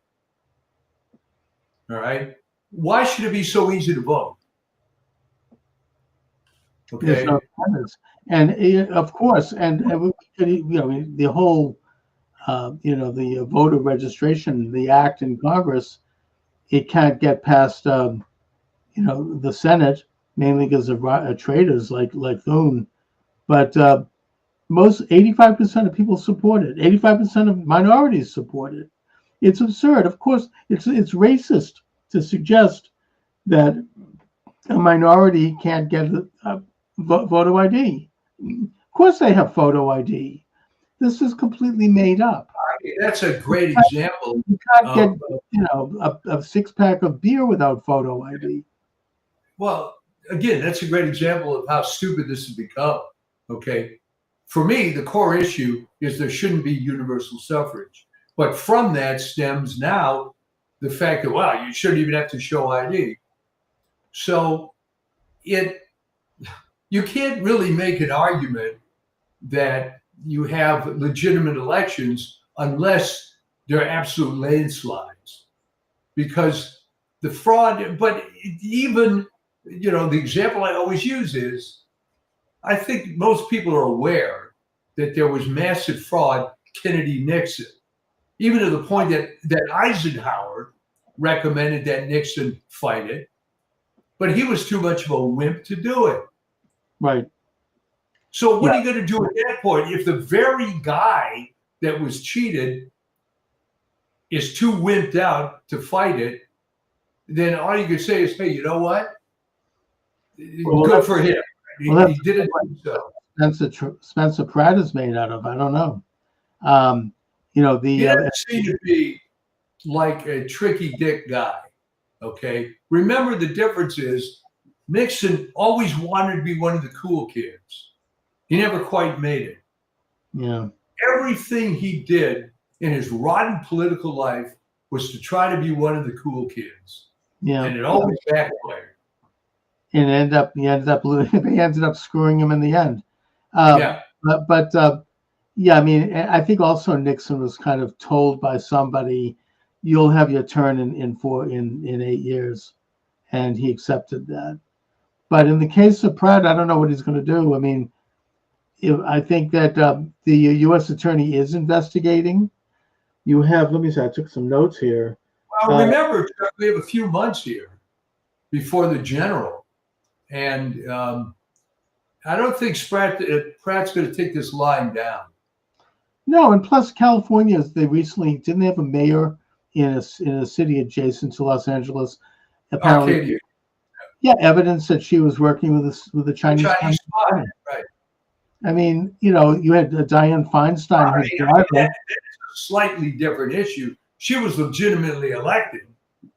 All right? Why should it be so easy to vote? Okay. No, and of course, and the whole, the voter registration, the act in Congress, it can't get past, the Senate, mainly because of traitors like Thune. But most 85% of people support it. 85% of minorities support it. It's absurd. Of course, it's racist to suggest that a minority can't get a photo ID. Of course, they have photo ID. This is completely made up. That's a great example. You can't get, a six-pack of beer without photo ID. Well, again, that's a great example of how stupid this has become. Okay. For me, the core issue is there shouldn't be universal suffrage. But from that stems now the fact that, wow, you shouldn't even have to show ID. So you can't really make an argument that you have legitimate elections unless they're absolute landslides. Because the fraud, but even, the example I always use is, I think most people are aware that there was massive fraud Kennedy-Nixon, even to the point that Eisenhower recommended that Nixon fight it, but he was too much of a wimp to do it. Right. So what are you going to do at that point if the very guy that was cheated is too wimped out to fight it? Then all you can say is, hey, you know what? Good for him. Well, He didn't do so. Spencer Pratt is made out of. I don't know. He The doesn't seem to be like a tricky dick guy. Okay. Remember, the difference is Nixon always wanted to be one of the cool kids. He never quite made it. yeah. Everything he did in his rotten political life was to try to be one of the cool kids. Yeah. And it always backfired. And he ended up they ended up screwing him in the end. Yeah. But yeah, I mean, I think also Nixon was kind of told by somebody, "You'll have your turn in 8 years," and he accepted that. But in the case of Pratt, I don't know what he's going to do. I mean, I think that the U.S. attorney is investigating. You have, let me see, I took some notes here. Well, remember, Chuck, we have a few months here before the general. And I don't think Pratt's going to take this lying down. No, and plus California, they recently didn't they have a mayor in a city adjacent to Los Angeles. Apparently, Arcadia. Yeah, evidence that she was working with the Chinese spy, right? I mean, you had Dianne Feinstein, Well, his daughter. that's a slightly different issue. She was legitimately elected.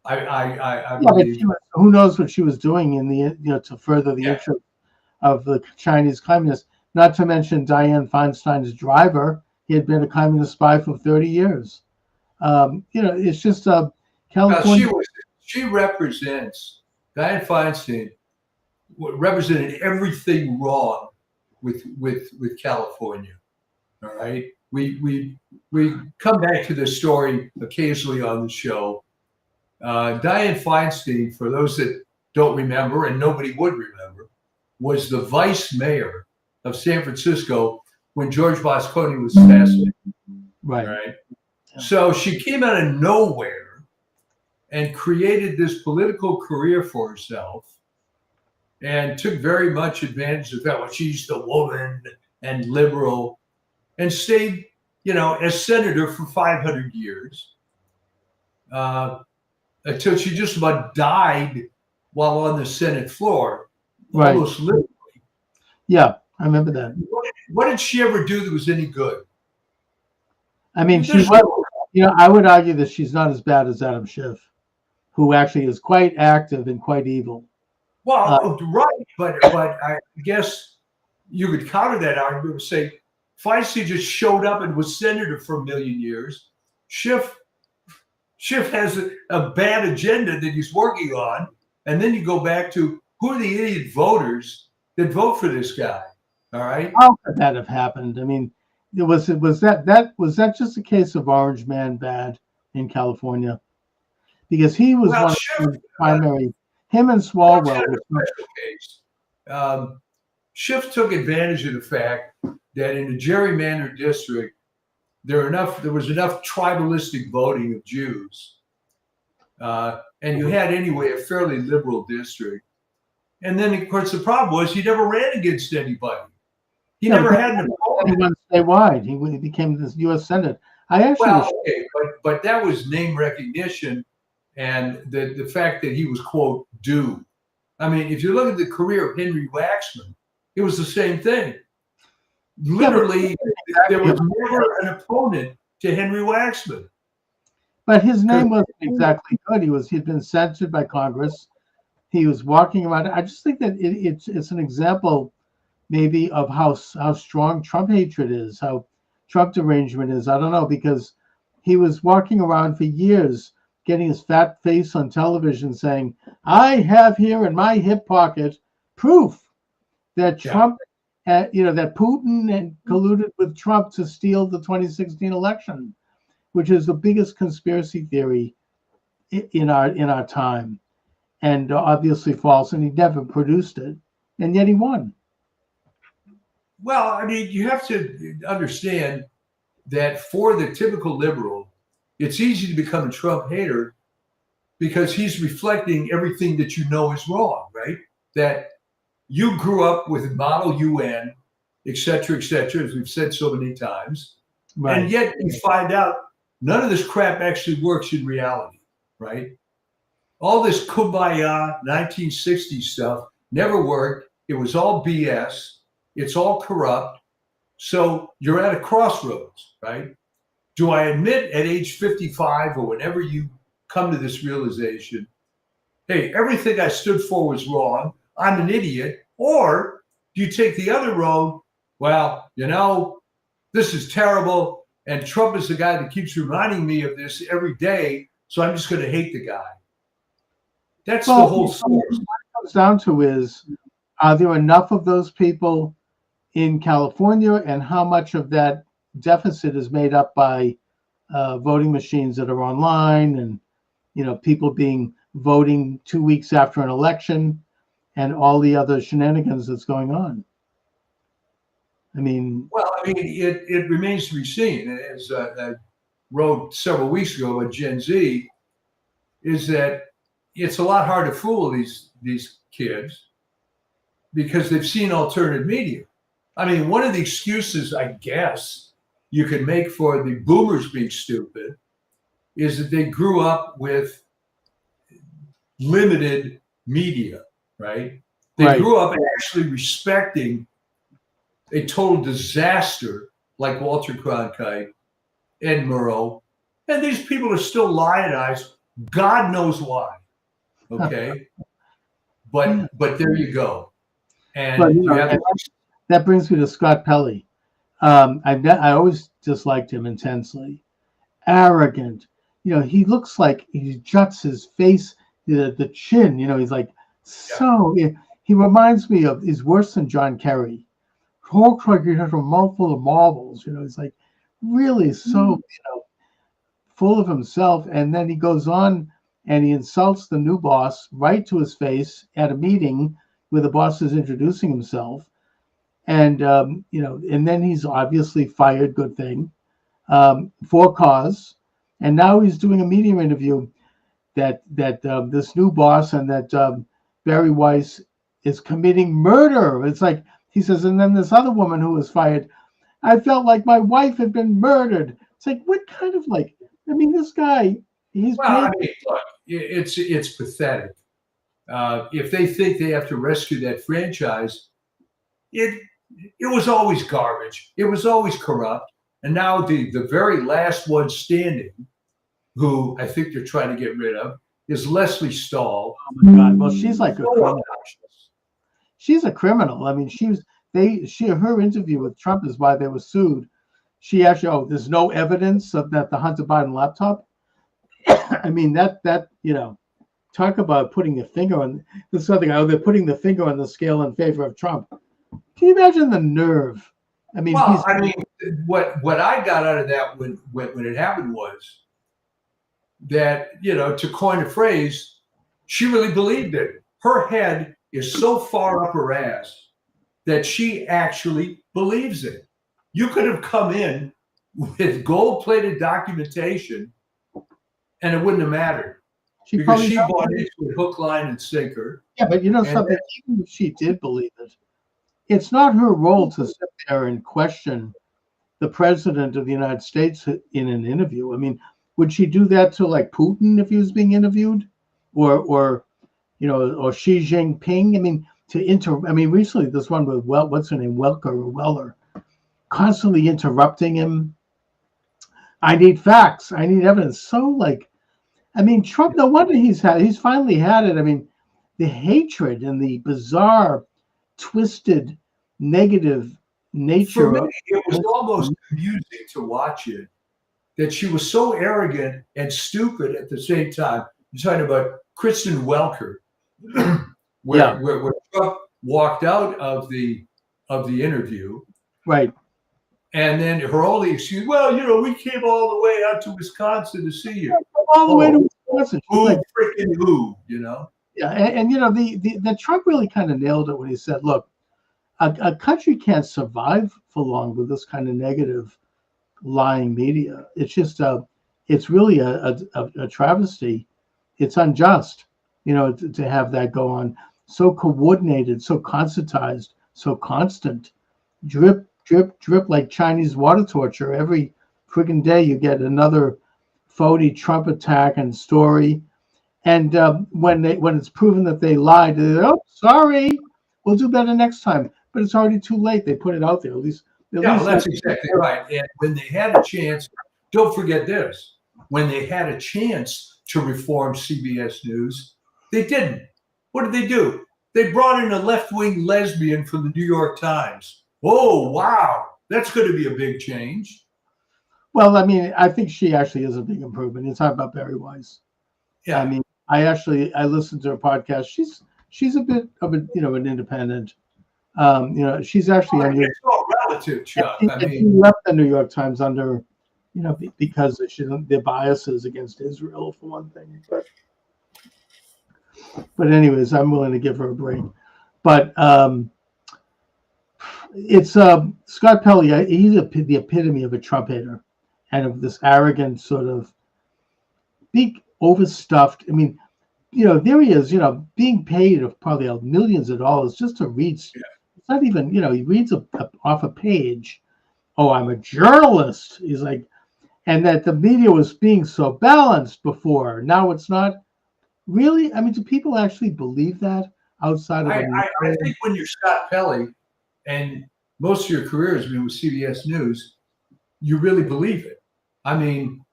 I believe. Who knows what she was doing in the to further the interest of the Chinese communists? Not to mention Dianne Feinstein's driver. He had been a communist spy for 30 years. It's just California. She represents, Dianne Feinstein represented everything wrong with California. All right, we come back to this story occasionally on the show. Dianne Feinstein, for those that don't remember, and nobody would remember, was the vice mayor of San Francisco when George Moscowitz was assassinated. Right. Yeah. So she came out of nowhere and created this political career for herself and took very much advantage of that. Well, she's the woman and liberal and stayed, as senator for 500 years until she just about died while on the Senate floor, almost literally. Yeah, I remember that. What did she ever do that was any good? I mean, she was. I would argue that she's not as bad as Adam Schiff, who actually is quite active and quite evil. Well, right, but I guess you could counter that argument and say Feinstein just showed up and was senator for 1 million years. Schiff has a bad agenda that he's working on, and then you go back to who are the idiot voters that vote for this guy? All right. How could that have happened? I mean, was that just a case of Orange Man bad in California? Because he was one of the primary. Him and Swalwell. Schiff took advantage of the fact that in a gerrymandered district, there was enough tribalistic voting of Jews, and you had anyway a fairly liberal district. And then, of course, the problem was he never ran against anybody. He never had an opponent. He went statewide. He became the U.S. Senate. But that was name recognition and the fact that he was, quote, due. I mean, if you look at the career of Henry Waxman, it was the same thing. Literally, there was never an opponent to Henry Waxman. But his name wasn't exactly good. He'd been censored by Congress. He was walking around. I just think that it's an example maybe of how strong Trump hatred is, how Trump derangement is. I don't know, because he was walking around for years getting his fat face on television saying, I have here in my hip pocket proof that Trump, that Putin had colluded with Trump to steal the 2016 election, which is the biggest conspiracy theory in our time, and obviously false. And he never produced it, and yet he won. Well, I mean, you have to understand that for the typical liberal, it's easy to become a Trump hater because he's reflecting everything that you know is wrong, right? That you grew up with Model UN, et cetera, as we've said so many times. Right. And yet you find out none of this crap actually works in reality, right? All this kumbaya 1960s stuff never worked. It was all BS. It's all corrupt. So you're at a crossroads, right? Do I admit at age 55 or whenever you come to this realization, hey, everything I stood for was wrong, I'm an idiot? Or do you take the other road? Well, this is terrible, and Trump is the guy that keeps reminding me of this every day, so I'm just going to hate the guy. That's the whole story. What it comes down to is, are there enough of those people in California, and how much of that deficit is made up by voting machines that are online, and people voting 2 weeks after an election, and all the other shenanigans that's going on? It remains to be seen. As I wrote several weeks ago at Gen Z, is that it's a lot hard to fool these kids because they've seen alternative media. One of the excuses, I guess, you can make for the boomers being stupid is that they grew up with limited media, right? They grew up actually respecting a total disaster like Walter Cronkite, Ed Murrow, and these people are still lionized. God knows why. Okay, but there you go. And that brings me to Scott Pelley. I always disliked him intensely. Arrogant. He looks like he juts his face, the chin. He's like He reminds me of. He's worse than John Kerry. Talks like he has a mouthful of marbles. He's like really so full of himself, and then he goes on and he insults the new boss right to his face at a meeting where the boss is introducing himself, and and then he's obviously fired. Good thing, for cause, and now he's doing a media interview that this new boss and that Barry Weiss is committing murder. It's like he says, and then this other woman who was fired, I felt like my wife had been murdered. It's like, what kind of this guy, he's look, it's pathetic. If they think they have to rescue that franchise, it was always garbage. It was always corrupt. And now the very last one standing, who I think they're trying to get rid of, is Leslie Stahl. Oh my God! Well, she's like a criminal. She's a criminal. Her interview with Trump is why they were sued. She actually, there's no evidence of that the Hunter Biden laptop. Talk about putting a finger on this other guy. They're putting the finger on the scale in favor of Trump. Can you imagine the nerve? What I got out of that when it happened was that, to coin a phrase, she really believed it. Her head is so far up her ass that she actually believes it. You could have come in with gold-plated documentation and it wouldn't have mattered because she bought into it hook, line, and sinker. Yeah, but something, even if she did believe it, it's not her role to sit there and question the president of the United States in an interview. Would she do that to Putin if he was being interviewed, or Xi Jinping? Recently this one with what's her name, Welker or Weller, constantly interrupting him. I need facts. I need evidence. So Trump. No wonder he's finally had it. The hatred and the bizarre, twisted, negative nature. For me, it was almost amusing to watch it. That she was so arrogant and stupid at the same time. You're talking about Kristen Welker, where Trump walked out of the interview, right? And then her only excuse, we came all the way out to Wisconsin to see you. All the way to Wisconsin. Freaking who? Yeah, and the Trump really kind of nailed it when he said, "Look, a country can't survive for long with this kind of negative, lying media. It's just it's really a travesty. It's unjust, to have that go on. So coordinated, so concertized, so constant, drip, drip, drip, like Chinese water torture. Every friggin' day you get another phony Trump attack and story. And when it's proven that they lied, sorry. we'll do better next time. But it's already too late. They put it out there. At least well, that's exactly right. And when they had a chance, don't forget this: when they had a chance to reform CBS News, they didn't. What did they do? They brought in a left-wing lesbian from the New York Times. Oh, wow. That's going to be a big change. Well, I mean, I think she actually is a big improvement. You're talking about Barry Weiss. Yeah. I mean, I listened to her podcast. She's a bit of a, an independent. She's actually it's all relative, Chuck. She left the New York Times under, because their biases against Israel, for one thing. But anyways, I'm willing to give her a break. But it's Scott Pelley. He's the epitome of a Trump hater, and of this arrogant sort of big overstuffed. I mean, there he is, being paid of probably millions of dollars just to read. Yeah. It's not even, he reads off a page. Oh, I'm a journalist. He's like, and that the media was being so balanced before. Now it's not. Really? I mean, do people actually believe that outside of? I think when you're Scott Pelley, and most of your career has been with CBS News, you really believe it. I mean,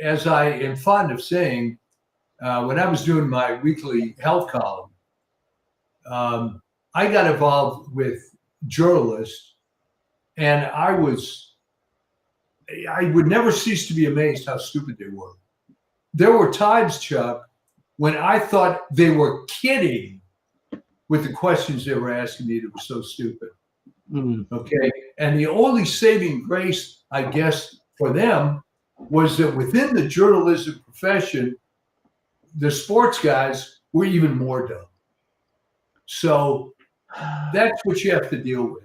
as I am fond of saying, when I was doing my weekly health column, I got involved with journalists, and I would never cease to be amazed how stupid they were. There were times, Chuck, when I thought they were kidding with the questions they were asking me that were so stupid. Okay. And the only saving grace, I guess, for them was that within the journalism profession, the sports guys were even more dumb. So that's what you have to deal with.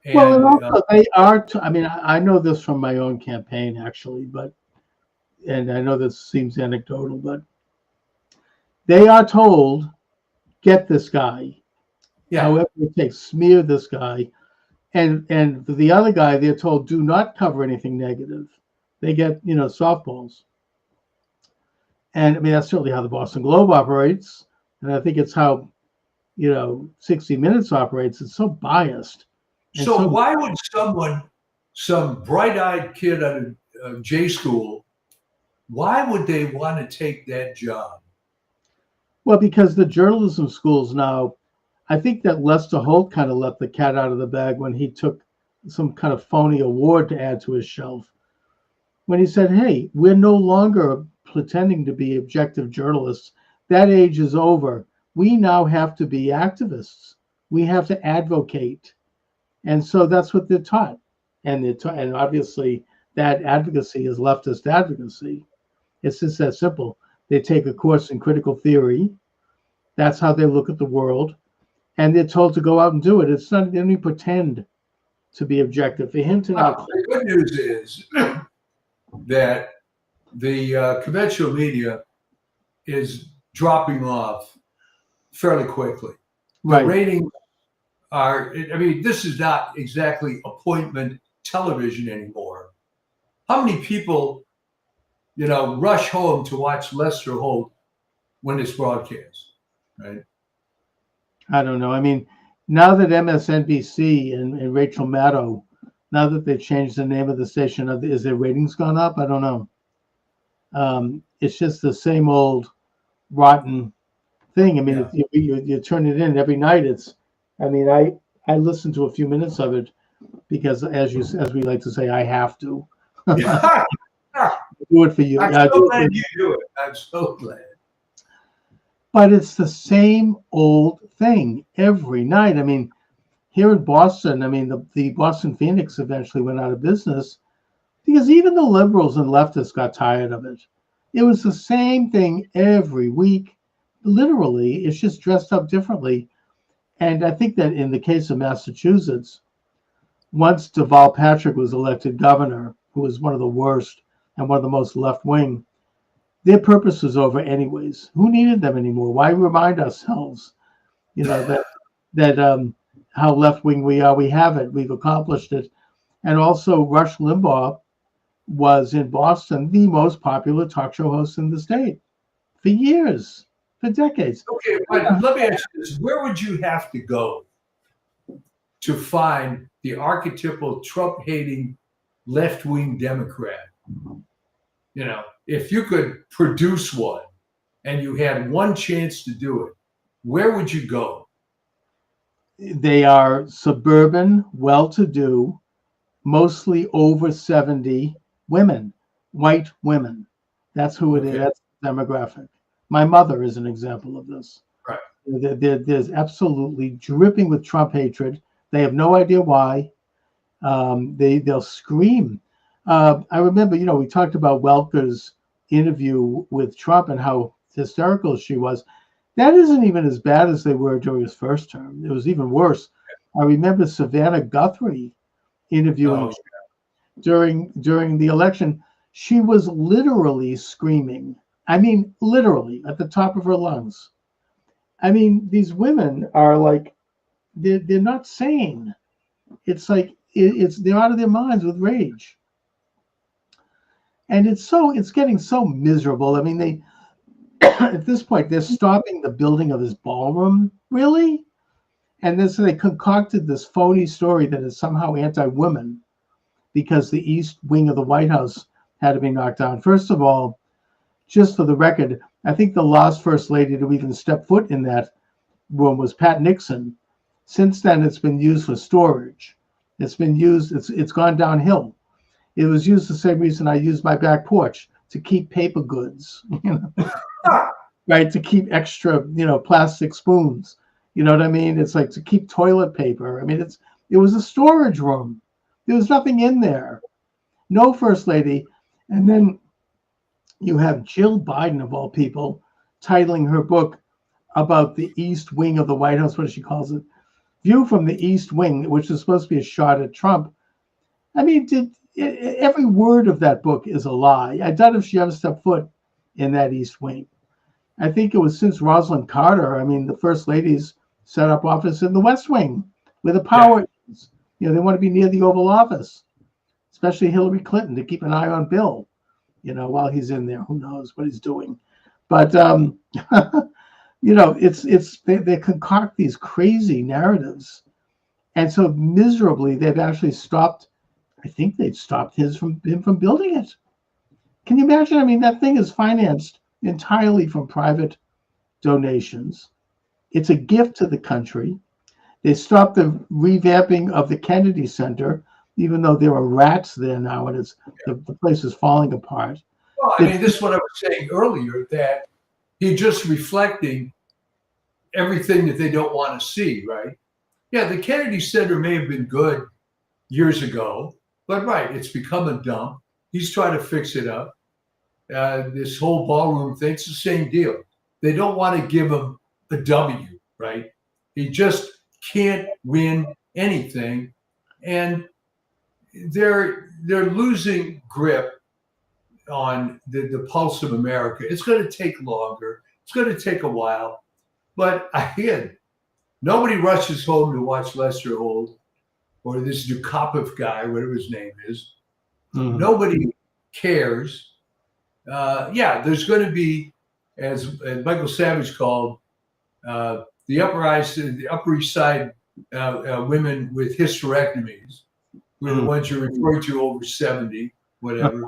And, well, and also they are, I mean, I know this from my own campaign, actually, and I know this seems anecdotal, but they are told, get this guy. Yeah. However it takes, smear this guy. And the other guy, they're told, do not cover anything negative. They get, softballs. And I mean, that's certainly how the Boston Globe operates. And I think it's how, 60 Minutes operates. It's so biased. So why would some bright-eyed kid at a J school, why would they want to take that job? Well, because the journalism schools now, I think that Lester Holt kind of let the cat out of the bag when he took some kind of phony award to add to his shelf. When he said, hey, we're no longer pretending to be objective journalists. That age is over. We now have to be activists. We have to advocate. And so that's what they're taught. And and obviously that advocacy is leftist advocacy. It's just that simple. They take a course in critical theory. That's how they look at the world. And they're told to go out and do it. It's not, they don't even pretend to be objective. For him to not. The good news is that the conventional media is dropping off fairly quickly. The ratings are, I mean, this is not exactly appointment television anymore. How many people, rush home to watch Lester Holt when it's broadcast, right? I don't know. I mean, now that MSNBC and Rachel Maddow, now that they've changed the name of the station, is their ratings gone up? I don't know. It's just the same old rotten thing. I mean, if you turn it in every night, I listened to a few minutes of it because, as we like to say, I have to. Do it for you. I'm so glad you do it. I'm so glad. But it's the same old thing every night. I mean, here in Boston, the Boston Phoenix eventually went out of business because even the liberals and leftists got tired of it. It was the same thing every week. Literally, it's just dressed up differently. And I think that in the case of Massachusetts, once Deval Patrick was elected governor, who was one of the worst and one of the most left-wing, their purpose was over anyways. Who needed them anymore? Why remind ourselves, that how left-wing we are? We have it. We've accomplished it. And also, Rush Limbaugh was in Boston the most popular talk show host in the state for years. for decades. Okay, but let me ask you this: where would you have to go to find the archetypal Trump-hating left-wing Democrat? You know, if you could produce one and you had one chance to do it, where would you go? They are suburban, well-to-do, mostly over 70 women, white women. That's who it is. Okay. That's the demographic. My mother is an example of this. Right. There's absolutely dripping with Trump hatred. They have no idea why. They'll scream. I remember, we talked about Welker's interview with Trump and how hysterical she was. That isn't even as bad as they were during his first term. It was even worse. I remember Savannah Guthrie interviewing during the election. She was literally screaming. I mean, literally at the top of her lungs. I mean, these women are like, they're not sane. It's like they're out of their minds with rage. And it's getting so miserable. I mean, they at this point they're stopping the building of this ballroom, really? And then so they concocted this phony story that is somehow anti-women because the east wing of the White House had to be knocked down. First of all, just for the record, I think the last first lady to even step foot in that room was Pat Nixon. Since then, it's been used for storage. It's been used, it's gone downhill. It was used the same reason I use my back porch, to keep paper goods, right? To keep extra, plastic spoons. You know what I mean? It's like to keep toilet paper. I mean, it was a storage room. There was nothing in there. No first lady. And then you have Jill Biden, of all people, titling her book about the East Wing of the White House. What does she calls it? View from the East Wing, which is supposed to be a shot at Trump. I mean, every word of that book is a lie. I doubt if she ever stepped foot in that East Wing. I think it was since Rosalind Carter. I mean, the first ladies set up office in the West Wing, where the power is. They want to be near the Oval Office, especially Hillary Clinton, to keep an eye on Bill, while he's in there. Who knows what he's doing? But they concoct these crazy narratives, and so miserably they've actually stopped. I think they've stopped him from building it. Can you imagine? I mean, that thing is financed entirely from private donations. It's a gift to the country. They stopped the revamping of the Kennedy Center, even though there are rats there now, and the place is falling apart. Well, I mean, this is what I was saying earlier, that he's just reflecting everything that they don't want to see, right? Yeah, the Kennedy Center may have been good years ago, but right, it's become a dump. He's trying to fix it up. This whole ballroom thing, it's the same deal. They don't want to give him a W, right? He just can't win anything, and they're losing grip on the pulse of America. It's going to take longer. It's going to take a while, but again, nobody rushes home to watch Lester Holt or this Dukakov guy, whatever his name is. Mm-hmm. Nobody cares. There's going to be, as Michael Savage called, the Upper East Side women with hysterectomies, who are the ones you're referring to over 70, whatever.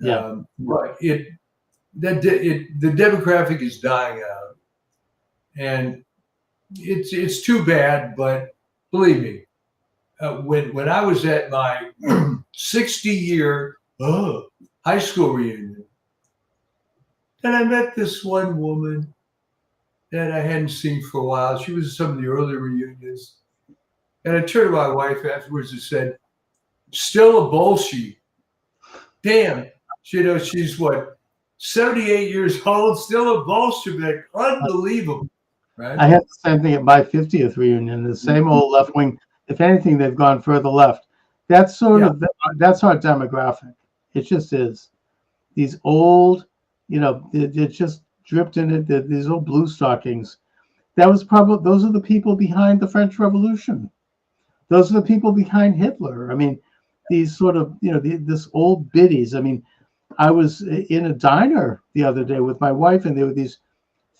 But the demographic is dying out, and it's too bad. But believe me, when I was at my 60-year high school reunion, and I met this one woman that I hadn't seen for a while. She was at some of the early reunions. And I turned to my wife afterwards and said, still a Bolshevik. Damn. She's what, 78 years old, still a Bolshevik. Unbelievable. Right? I had the same thing at my 50th reunion, the same old left wing. If anything, they've gone further left. That's that's our demographic. It just is. These old, they're just dripped in it. These old blue stockings. Those are the people behind the French Revolution. Those are the people behind Hitler. I mean, these sort of, this old biddies. I mean, I was in a diner the other day with my wife, and there were these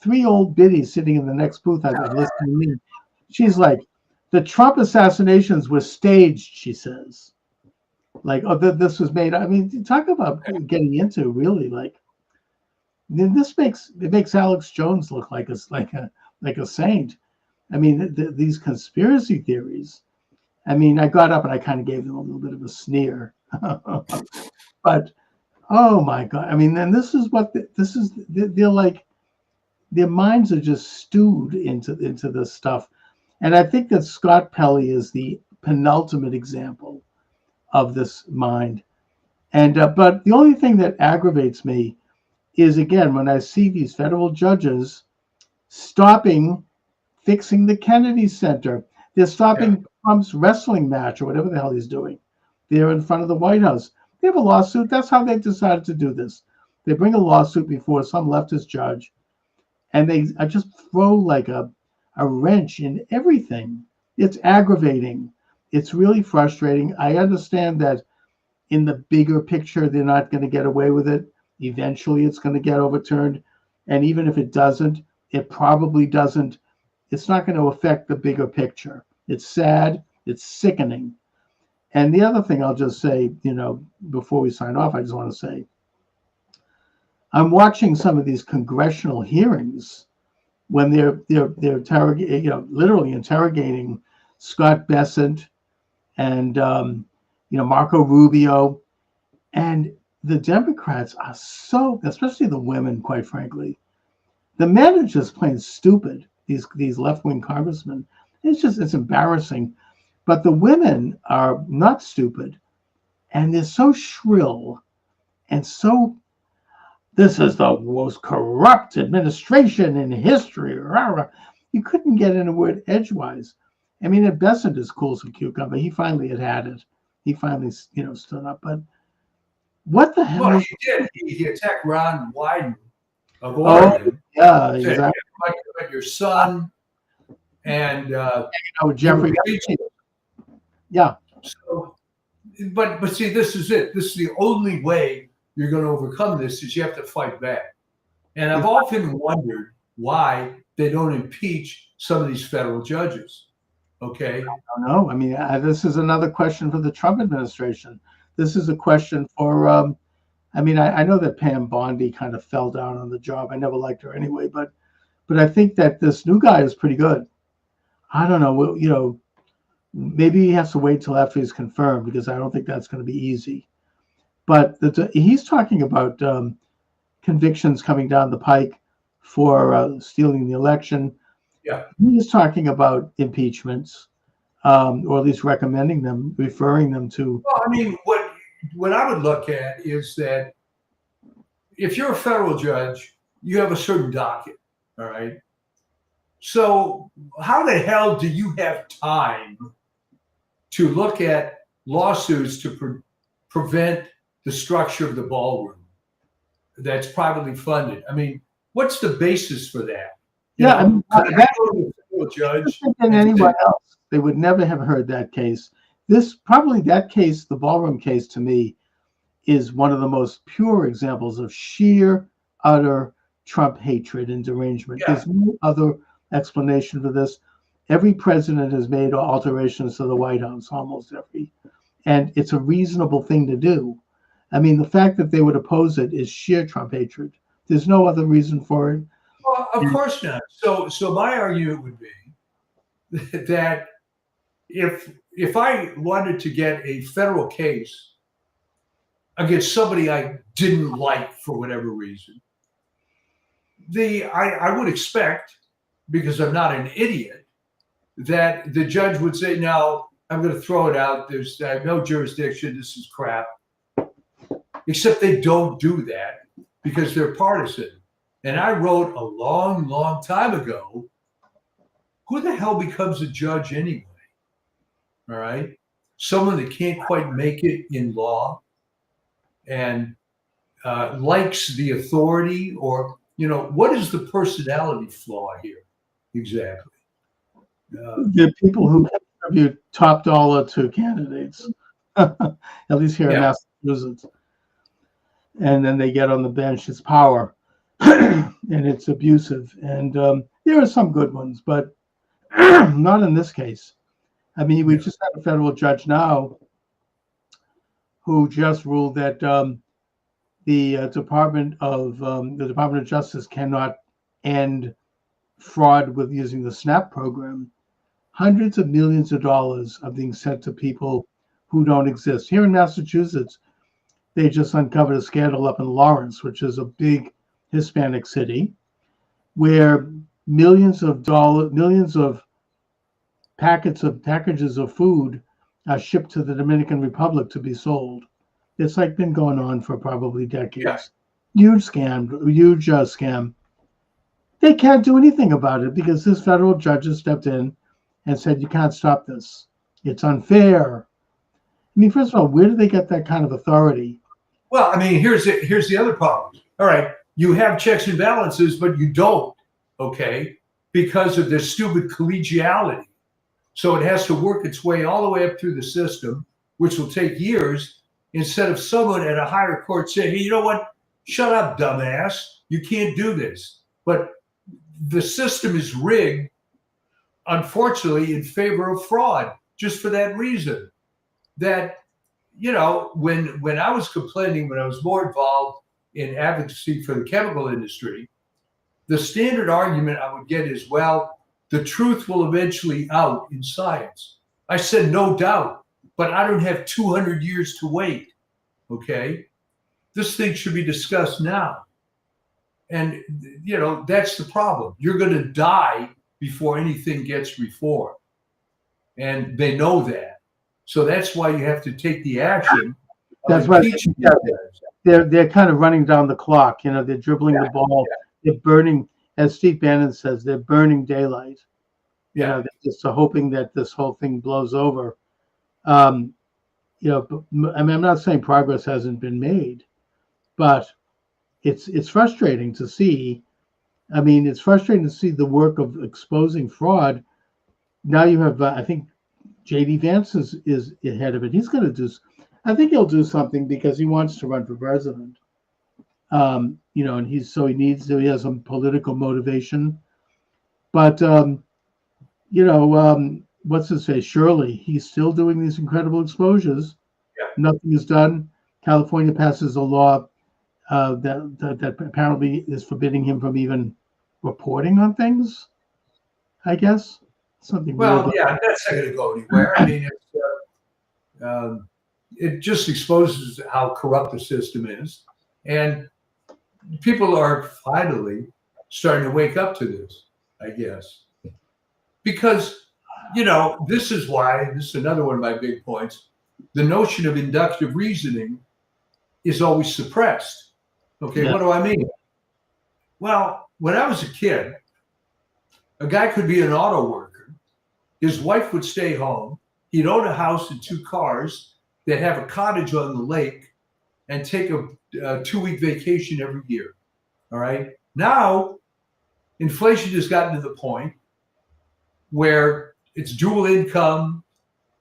three old biddies sitting in the next booth. I was listening to me. She's like, the Trump assassinations were staged, she says. Like, oh, this was made. I mean, talk about getting into really like. Then this makes Alex Jones look like a saint. I mean, these conspiracy theories. I mean, I got up and I kind of gave them a little bit of a sneer, but oh my God! I mean, then this is what this is. They're like, their minds are just stewed into this stuff, and I think that Scott Pelley is the penultimate example of this mind. And but the only thing that aggravates me is, again, when I see these federal judges stopping fixing the Kennedy Center. They're stopping Trump's wrestling match or whatever the hell he's doing. They're in front of the White House. They have a lawsuit. That's how they decided to do this. They bring a lawsuit before some leftist judge, and they just throw like a wrench in everything. It's aggravating. It's really frustrating. I understand that in the bigger picture, they're not going to get away with it. Eventually, it's going to get overturned. And even if it doesn't, it probably doesn't. It's not going to affect the bigger picture. It's sad. It's sickening. And the other thing I'll just say, before we sign off, I just want to say, I'm watching some of these congressional hearings when they're interrogating, literally interrogating Scott Bessent and Marco Rubio, and the Democrats are so, especially the women, quite frankly, the men are just plain stupid. These left-wing congressmen, it's embarrassing. But the women are not stupid, and they're so shrill and so, this is the most corrupt administration in history. Rah, rah. You couldn't get in a word edgewise. I mean, at Bessent is cool as a cucumber. He finally had it. He finally, stood up. But what the hell? Well, he did. He attacked Ron Wyden of Oregon. Yeah, exactly. But your son and Jeffrey. Yeah. So, but see, this is it. This is the only way you're going to overcome this, is you have to fight back. And I've often wondered why they don't impeach some of these federal judges. Okay. I don't know. I mean, this is another question for the Trump administration. This is a question for, I know that Pam Bondi kind of fell down on the job. I never liked her anyway, but I think that this new guy is pretty good. I don't know. Maybe he has to wait till after he's confirmed, because I don't think that's going to be easy. But he's talking about convictions coming down the pike for stealing the election. Yeah, he's talking about impeachments, or at least recommending them, referring them to. Well, I mean, what I would look at is that if you're a federal judge, you have a certain docket, all right? So how the hell do you have time to look at lawsuits to prevent the structure of the ballroom that's privately funded? I mean, what's the basis for that? Judge than anyone else, they would never have heard that case. That case, the ballroom case, to me, is one of the most pure examples of sheer, utter Trump hatred and derangement. Yeah. There's no other explanation for this. Every president has made alterations to the White House, almost every, and it's a reasonable thing to do. I mean, the fact that they would oppose it is sheer Trump hatred. There's no other reason for it. Well, of course not. So my argument would be that if I wanted to get a federal case against somebody I didn't like for whatever reason, I would expect, because I'm not an idiot, that the judge would say, no, I'm going to throw it out. I have no jurisdiction. This is crap. Except they don't do that because they're partisan. And I wrote a long, long time ago, who the hell becomes a judge anyway? All right. Someone that can't quite make it in law and likes the authority, or, what is the personality flaw here? Exactly. The people who contribute top dollar to candidates, at least here in Massachusetts, and then they get on the bench. It's power. and it's abusive. And there are some good ones, but not in this case. I mean, we just had a federal judge now who just ruled that the Department of Justice cannot end fraud with using the SNAP program. Hundreds of millions of dollars are being sent to people who don't exist. Here in Massachusetts, they just uncovered a scandal up in Lawrence, which is a big Hispanic city, where millions of packages of food are shipped to the Dominican Republic to be sold. It's like been going on for probably decades. Yeah. Huge scam. They can't do anything about it because this federal judge has stepped in and said, you can't stop this. It's unfair. I mean, first of all, where do they get that kind of authority? Well, I mean, here's the other problem. All right, you have checks and balances, but you don't, okay, because of this stupid collegiality. So it has to work its way all the way up through the system, which will take years, instead of someone at a higher court saying, hey, you know what? Shut up, dumbass. You can't do this. But the system is rigged, unfortunately, in favor of fraud, just for that reason. That, you know, when I was complaining, when I was more involved in advocacy for the chemical industry, the standard argument I would get is, well, the truth will eventually out in science. I said, no doubt, but I don't have 200 years to wait, okay? This thing should be discussed now. And, you know, that's the problem. You're going to die before anything gets reformed. And they know that. So that's why you have to take the action. That's why they're kind of running down the clock. You know, they're dribbling the ball. They're burning, as Steve Bannon says, they're burning daylight. You know, they're just hoping that this whole thing blows over. You know, but, I mean, I'm not saying progress hasn't been made, but it's frustrating to see. I mean, it's frustrating to see the work of exposing fraud. Now you have, I think, J.D. Vance is ahead of it. He's going to do. I think he'll do something because he wants to run for president. You know, and he has some political motivation. But you know, what's his face? Shirley, he's still doing these incredible exposures. Yeah. Nothing is done. California passes a law that apparently is forbidding him from even reporting on things, I guess. Something well, weird. yeah, that's not going to go anywhere. I mean, it just exposes how corrupt the system is. And people are finally starting to wake up to this, I guess. Because, you know, this is another one of my big points. The notion of inductive reasoning is always suppressed. Okay, Yeah. What do I mean? Well, when I was a kid, a guy could be an auto worker. His wife would stay home. He'd own a house and 2 cars. They'd have a cottage on the lake and take a 2-week vacation every year. All right. Now, inflation has gotten to the point where it's dual income.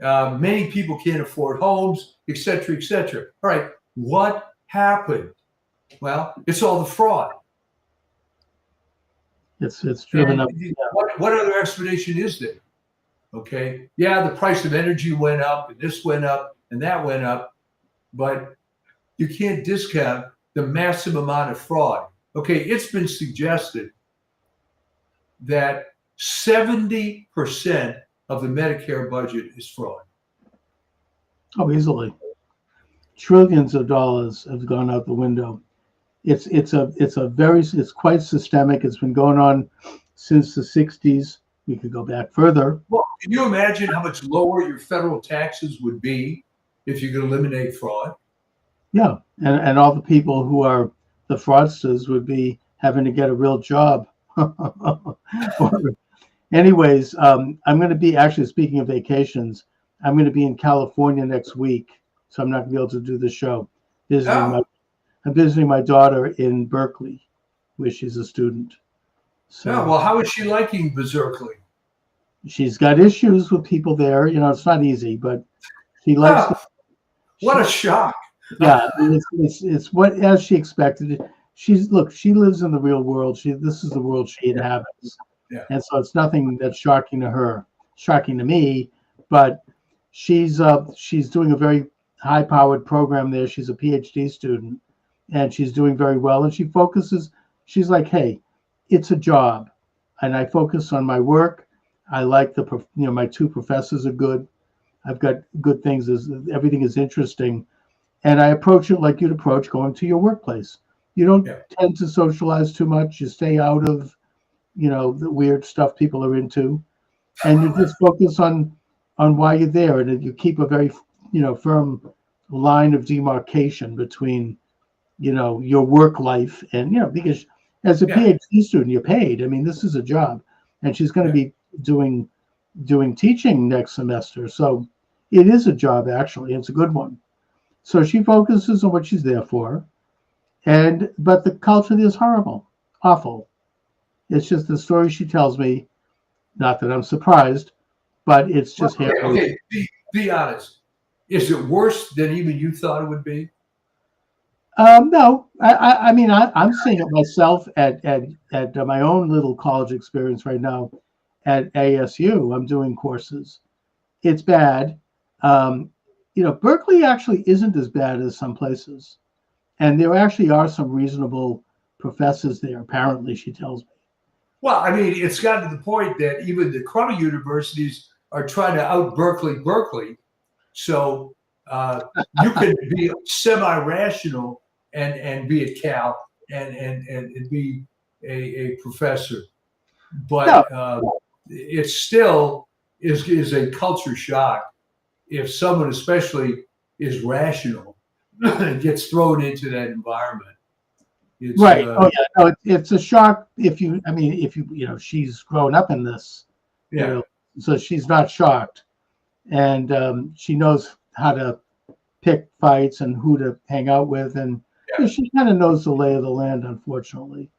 Many people can't afford homes, et cetera, et cetera. All right. What happened? Well, it's all the fraud. It's driven up. What other explanation is there? Okay. Yeah, the price of energy went up, and this went up, and that went up, but you can't discount the massive amount of fraud. Okay, it's been suggested that 70% of the Medicare budget is fraud. Oh, easily. Trillions of dollars have gone out the window. It's quite systemic. It's been going on since the 60s. We could go back further. Well, can you imagine how much lower your federal taxes would be if you could eliminate fraud? Yeah, and all the people who are the fraudsters would be having to get a real job. Anyways, I'm going to be, actually, speaking of vacations, I'm going to be in California next week, so I'm not going to be able to do the show. I'm visiting my daughter in Berkeley, where she's a student. So, Yeah, well, how is she liking Berkeley? She's got issues with people there. You know, it's not easy, but she likes. What a shock! Yeah, it's what, as she expected. she lives in the real world. This is the world she inhabits. Yeah. And so it's nothing that's shocking to her, shocking to me, but she's doing a very high-powered program there. She's a PhD student, and she's doing very well. And she focuses. She's like, hey, it's a job, and I focus on my work. I like my two professors are good. I've got good things. Everything is interesting, and I approach it like you'd approach going to your workplace. You don't tend to socialize too much. You stay out of, the weird stuff people are into, and you just focus on why you're there, and you keep a very, firm line of demarcation between, your work life and, because as a PhD student, you're paid. I mean, this is a job, and she's going to be doing teaching next semester, so it is a job actually. It's a good one. So she focuses on what she's there for, but the culture is horrible, awful. It's just the story she tells me. Not that I'm surprised, but it's just okay. Be honest. Is it worse than even you thought it would be? No, I mean, I'm seeing it myself at my own little college experience right now at ASU. I'm doing courses. It's bad. Berkeley actually isn't as bad as some places, and there actually are some reasonable professors there. Apparently, she tells me. Well, I mean, it's gotten to the point that even the crummy universities are trying to out Berkeley. So you can be semi-rational and be at Cal and be a professor, but it still is a culture shock if someone especially is rational and gets thrown into that environment. It's, right. Oh yeah. No, it's a shock if you. She's grown up in this. Yeah. So she's not shocked, and she knows how to pick fights and who to hang out with, and she kind of knows the lay of the land, unfortunately.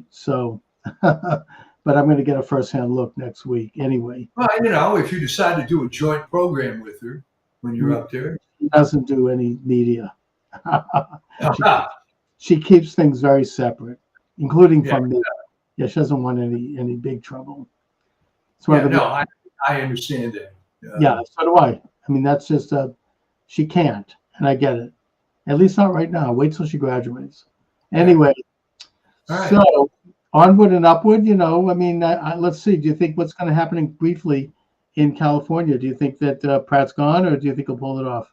So, but I'm going to get a firsthand look next week anyway. Well, if you decide to do a joint program with her when you're up there, she doesn't do any media. She keeps things very separate, including from me. Yeah, she doesn't want any big trouble. I understand that. Yeah, so do I. I mean, that's just she can't, and I get it. At least not right now. Wait till she graduates. Anyway, so onward and upward. I mean, let's see. Do you think what's going to happen briefly in California? Do you think that Pratt's gone, or do you think he'll pull it off?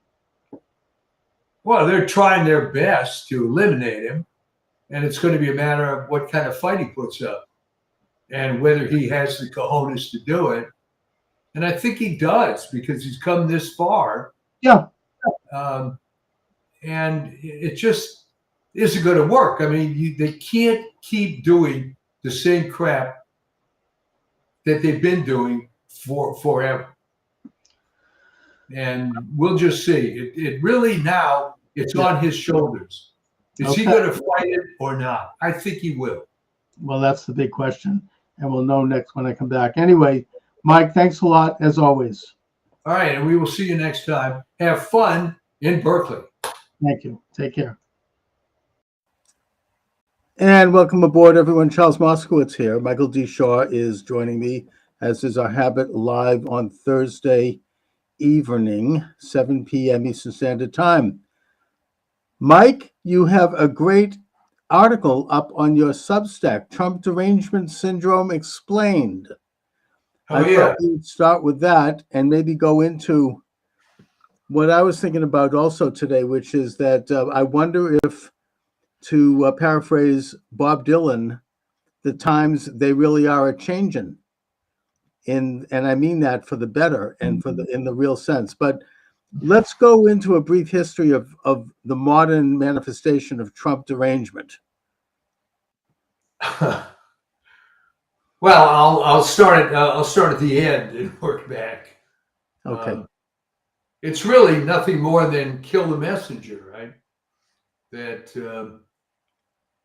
Well, they're trying their best to eliminate him, and it's going to be a matter of what kind of fight he puts up and whether he has the cojones to do it. And I think he does because he's come this far. Yeah. And it just isn't going to work. I mean, they can't keep doing the same crap that they've been doing forever. And we'll just see. It really now, it's on his shoulders. Is he going to fight it or not? I think he will. Well, that's the big question. And we'll know next when I come back. Anyway, Mike, thanks a lot, as always. All right. And we will see you next time. Have fun in Berkeley. Thank you. Take care. And welcome aboard, everyone. Charles Moscowitz here. Michael D. Shaw is joining me, as is our habit, live on Thursday evening, 7 p.m. Eastern Standard Time. Mike, you have a great article up on your Substack, Trump Derangement Syndrome Explained. I thought we'd start with that and maybe go into what I was thinking about also today, which is that I wonder if, to paraphrase Bob Dylan, the times they really are a-changin'. And I mean that for the better and in the real sense. But let's go into a brief history of the modern manifestation of Trump derangement. Well, I'll start at the end and work back. Okay. It's really nothing more than kill the messenger, right? That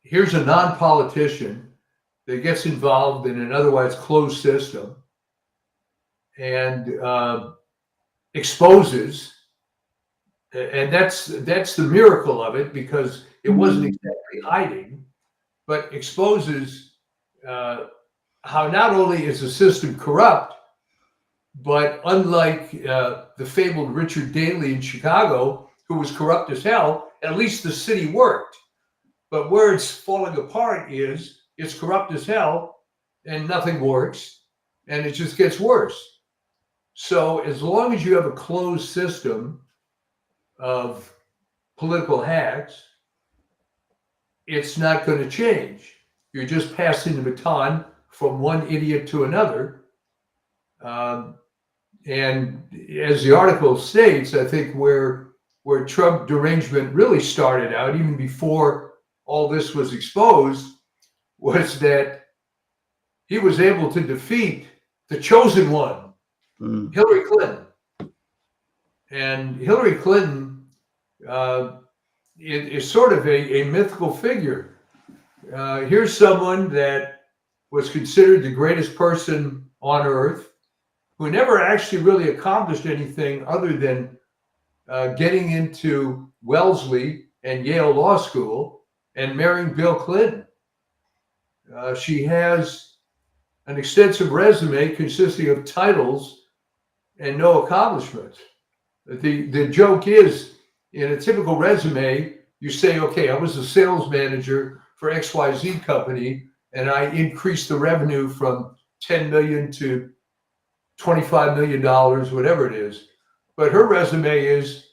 here's a non-politician that gets involved in an otherwise closed system and exposes, and that's the miracle of it, because it wasn't exactly hiding, but exposes how not only is the system corrupt, but unlike the fabled Richard Daley in Chicago, who was corrupt as hell, at least the city worked. But where it's falling apart is it's corrupt as hell and nothing works, and it just gets worse. So as long as you have a closed system of political hacks, it's not going to change. You're just passing the baton from one idiot to another. And as the article states, I think where Trump derangement really started out, even before all this was exposed, was that he was able to defeat the chosen one, Hillary Clinton. And Hillary Clinton is sort of a mythical figure. Here's someone that was considered the greatest person on earth, who never actually really accomplished anything other than getting into Wellesley and Yale Law School and marrying Bill Clinton. She has an extensive resume consisting of titles and no accomplishments. The joke is, in a typical resume, you say, okay, I was a sales manager for XYZ company, and I increased the revenue from 10 million to $25 million, whatever it is. But her resume is,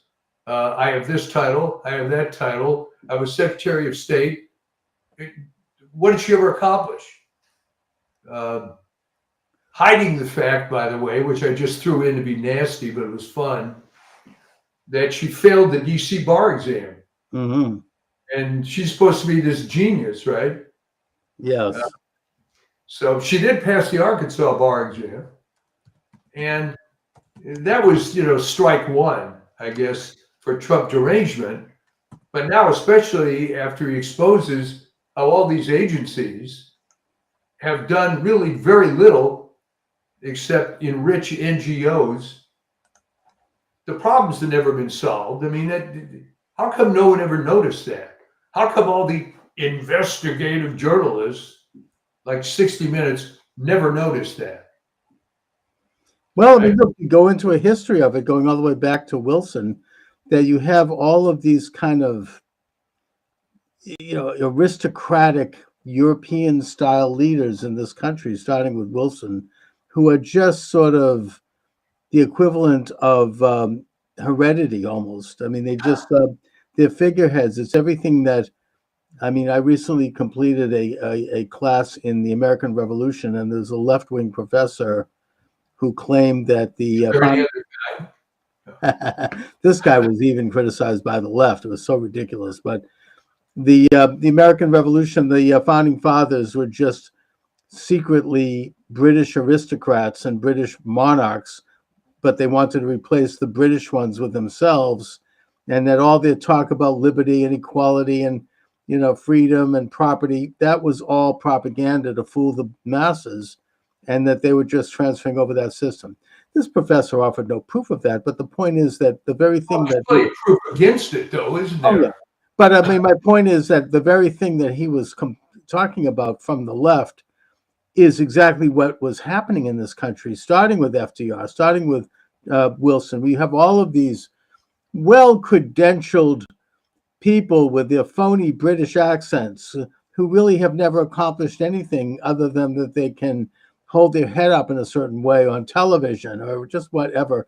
I have this title, I have that title, I was Secretary of State. What did she ever accomplish? Hiding the fact, by the way, which I just threw in to be nasty, but it was fun, that she failed the DC bar exam. Mm-hmm. And she's supposed to be this genius, right? Yes. So she did pass the Arkansas bar exam. And that was, strike one, I guess, for Trump derangement. But now, especially after he exposes how all these agencies have done really very little except enrich NGOs, the problems have never been solved. I mean, how come no one ever noticed that? How come all the investigative journalists, like 60 Minutes, never noticed that? Well, I mean, look, you go into a history of it, going all the way back to Wilson, that you have all of these kind of, aristocratic European-style leaders in this country, starting with Wilson, who are just sort of the equivalent of heredity almost. I mean, they just, they're figureheads. It's everything that, I mean, I recently completed a class in the American Revolution, and there's a left-wing professor who claimed that the this guy was even criticized by the left. It was so ridiculous. But the American Revolution, the founding fathers were just secretly British aristocrats and British monarchs, but they wanted to replace the British ones with themselves, and that all their talk about liberty and equality and freedom and property, that was all propaganda to fool the masses, and that they were just transferring over that system. This professor offered no proof of that, but the point is that the very thing that plenty of proof against it, though, isn't there? Oh, yeah. But I mean, my point is that the very thing that he was talking about from the left is exactly what was happening in this country, starting with FDR, starting with Wilson. We have all of these well-credentialed people with their phony British accents who really have never accomplished anything other than that they can hold their head up in a certain way on television or just whatever.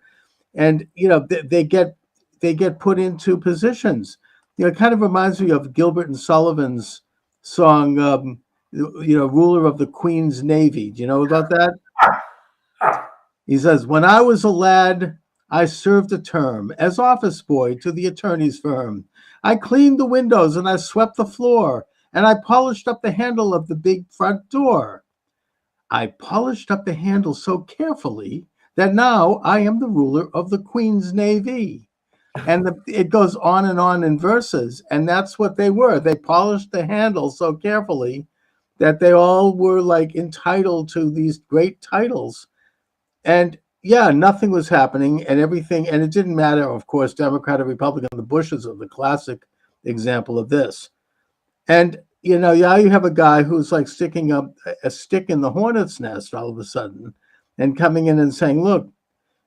And, they get put into positions. It kind of reminds me of Gilbert and Sullivan's song, Ruler of the Queen's Navy. Do you know about that? He says, when I was a lad, I served a term as office boy to the attorney's firm. I cleaned the windows and I swept the floor, and I polished up the handle of the big front door. I polished up the handle so carefully that now I am the ruler of the Queen's Navy. And it goes on in verses, and that's what they were. They polished the handle so carefully that they all were like entitled to these great titles. And yeah, nothing was happening and everything. And it didn't matter, of course, Democrat or Republican. The Bushes are the classic example of this. And now you have a guy who's like sticking up a stick in the hornet's nest all of a sudden and coming in and saying, look,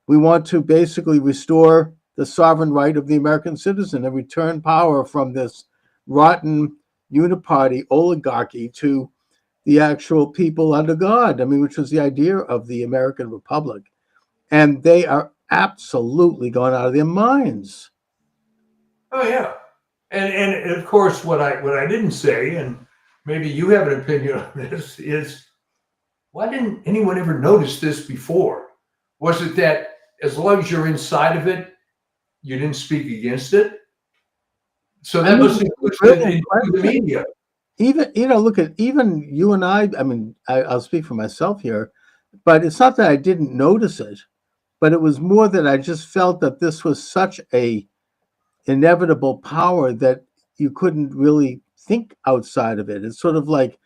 we want to basically restore the sovereign right of the American citizen and return power from this rotten uniparty oligarchy to the actual people under God. I mean, which was the idea of the American Republic. And they are absolutely going out of their minds. Oh yeah, and of course, what I didn't say, and maybe you have an opinion on this, is why didn't anyone ever notice this before? Was it that as long as you're inside of it, you didn't speak against it? So that must include the media. Even, look at even you and I mean, I'll speak for myself here, but it's not that I didn't notice it, but it was more that I just felt that this was such a inevitable power that you couldn't really think outside of it. It's sort of like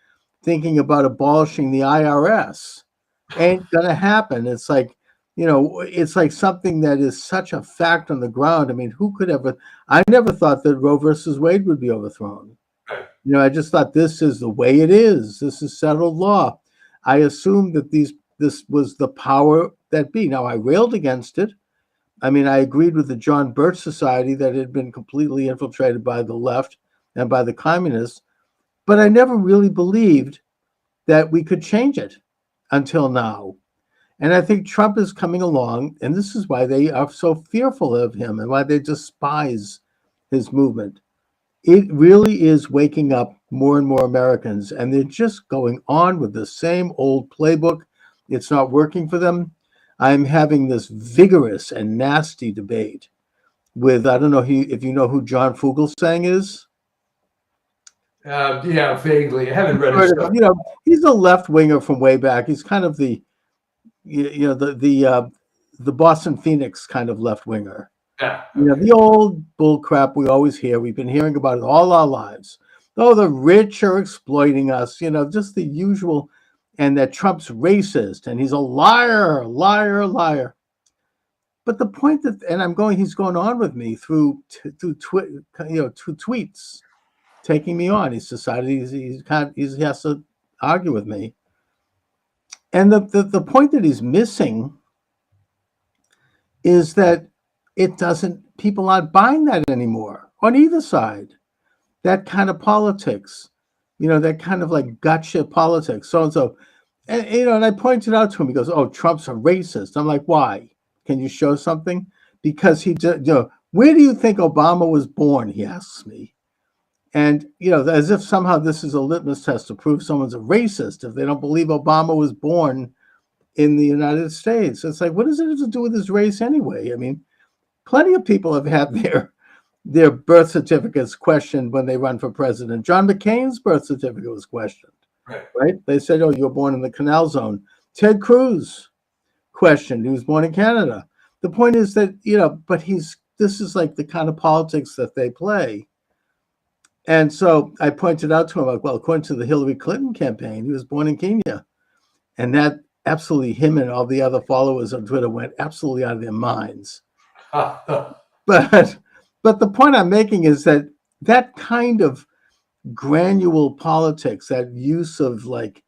thinking about abolishing the IRS. Ain't gonna happen. It's like, it's like something that is such a fact on the ground. I mean, who could ever? I never thought that Roe versus Wade would be overthrown. I just thought this is the way it is. This is settled law. I assumed that this was the power that be. Now, I railed against it. I mean, I agreed with the John Birch Society that it had been completely infiltrated by the left and by the communists, but I never really believed that we could change it until now. And I think Trump is coming along, and this is why they are so fearful of him and why they despise his movement. It really is waking up more and more Americans, and they're just going on with the same old playbook. It's not working for them. I'm having this vigorous and nasty debate with, I don't know if you know who John Fugelsang is. Yeah, vaguely. I haven't read his stuff. He's a left winger from way back. He's kind of the Boston Phoenix kind of left winger. Yeah. Okay. The old bull crap we always hear. We've been hearing about it all our lives. Oh, the rich are exploiting us. Just the usual. And that Trump's racist and he's a liar, liar, liar. But the point that, and he's going on with me through tweets, taking me on. He's decided he has to argue with me. And the point that he's missing is that people aren't buying that anymore on either side. That kind of politics, that kind of like gotcha politics, so-and-so. And I pointed out to him, he goes, oh, Trump's a racist. I'm like, why? Can you show something? Because where do you think Obama was born? He asks me. And, as if somehow this is a litmus test to prove someone's a racist if they don't believe Obama was born in the United States. It's like, what does it have to do with his race anyway? I mean, plenty of people have had their birth certificates questioned when they run for president. John McCain's birth certificate was questioned, right? They said, oh, you were born in the Canal Zone. Ted Cruz questioned. He was born in Canada. The point is that, but this is like the kind of politics that they play. And so I pointed out to him, like, well, according to the Hillary Clinton campaign, he was born in Kenya. And that absolutely, him and all the other followers on Twitter went absolutely out of their minds. But the point I'm making is that kind of granule politics, that use of like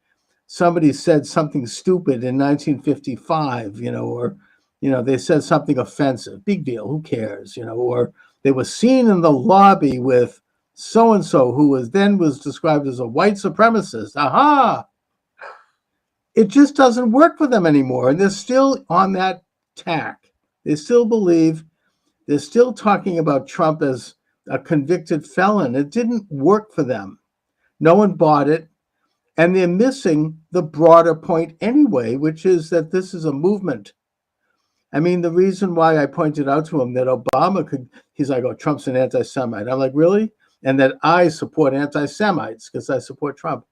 somebody said something stupid in 1955, or they said something offensive, big deal, who cares, or they were seen in the lobby with so-and-so who was described as a white supremacist. Aha! It just doesn't work for them anymore. And they're still on that tack. They still believe, they're still talking about Trump as a convicted felon. It didn't work for them. No one bought it. And they're missing the broader point anyway, which is that this is a movement. I mean, the reason why I pointed out to him that Obama he's like, oh, Trump's an anti-Semite. I'm like, really? And that I support anti-Semites because I support Trump.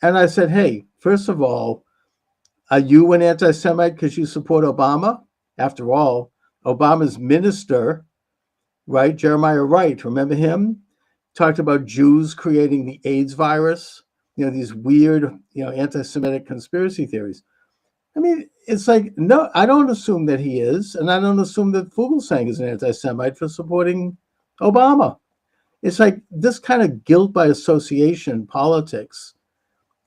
And I said, hey, first of all, are you an anti-Semite because you support Obama? After all, Obama's minister, right, Jeremiah Wright, remember him? Talked about Jews creating the AIDS virus, these weird, anti-Semitic conspiracy theories. I mean, it's like, no, I don't assume that he is, and I don't assume that Fugelsang is an anti-Semite for supporting Obama. it's like this kind of guilt by association politics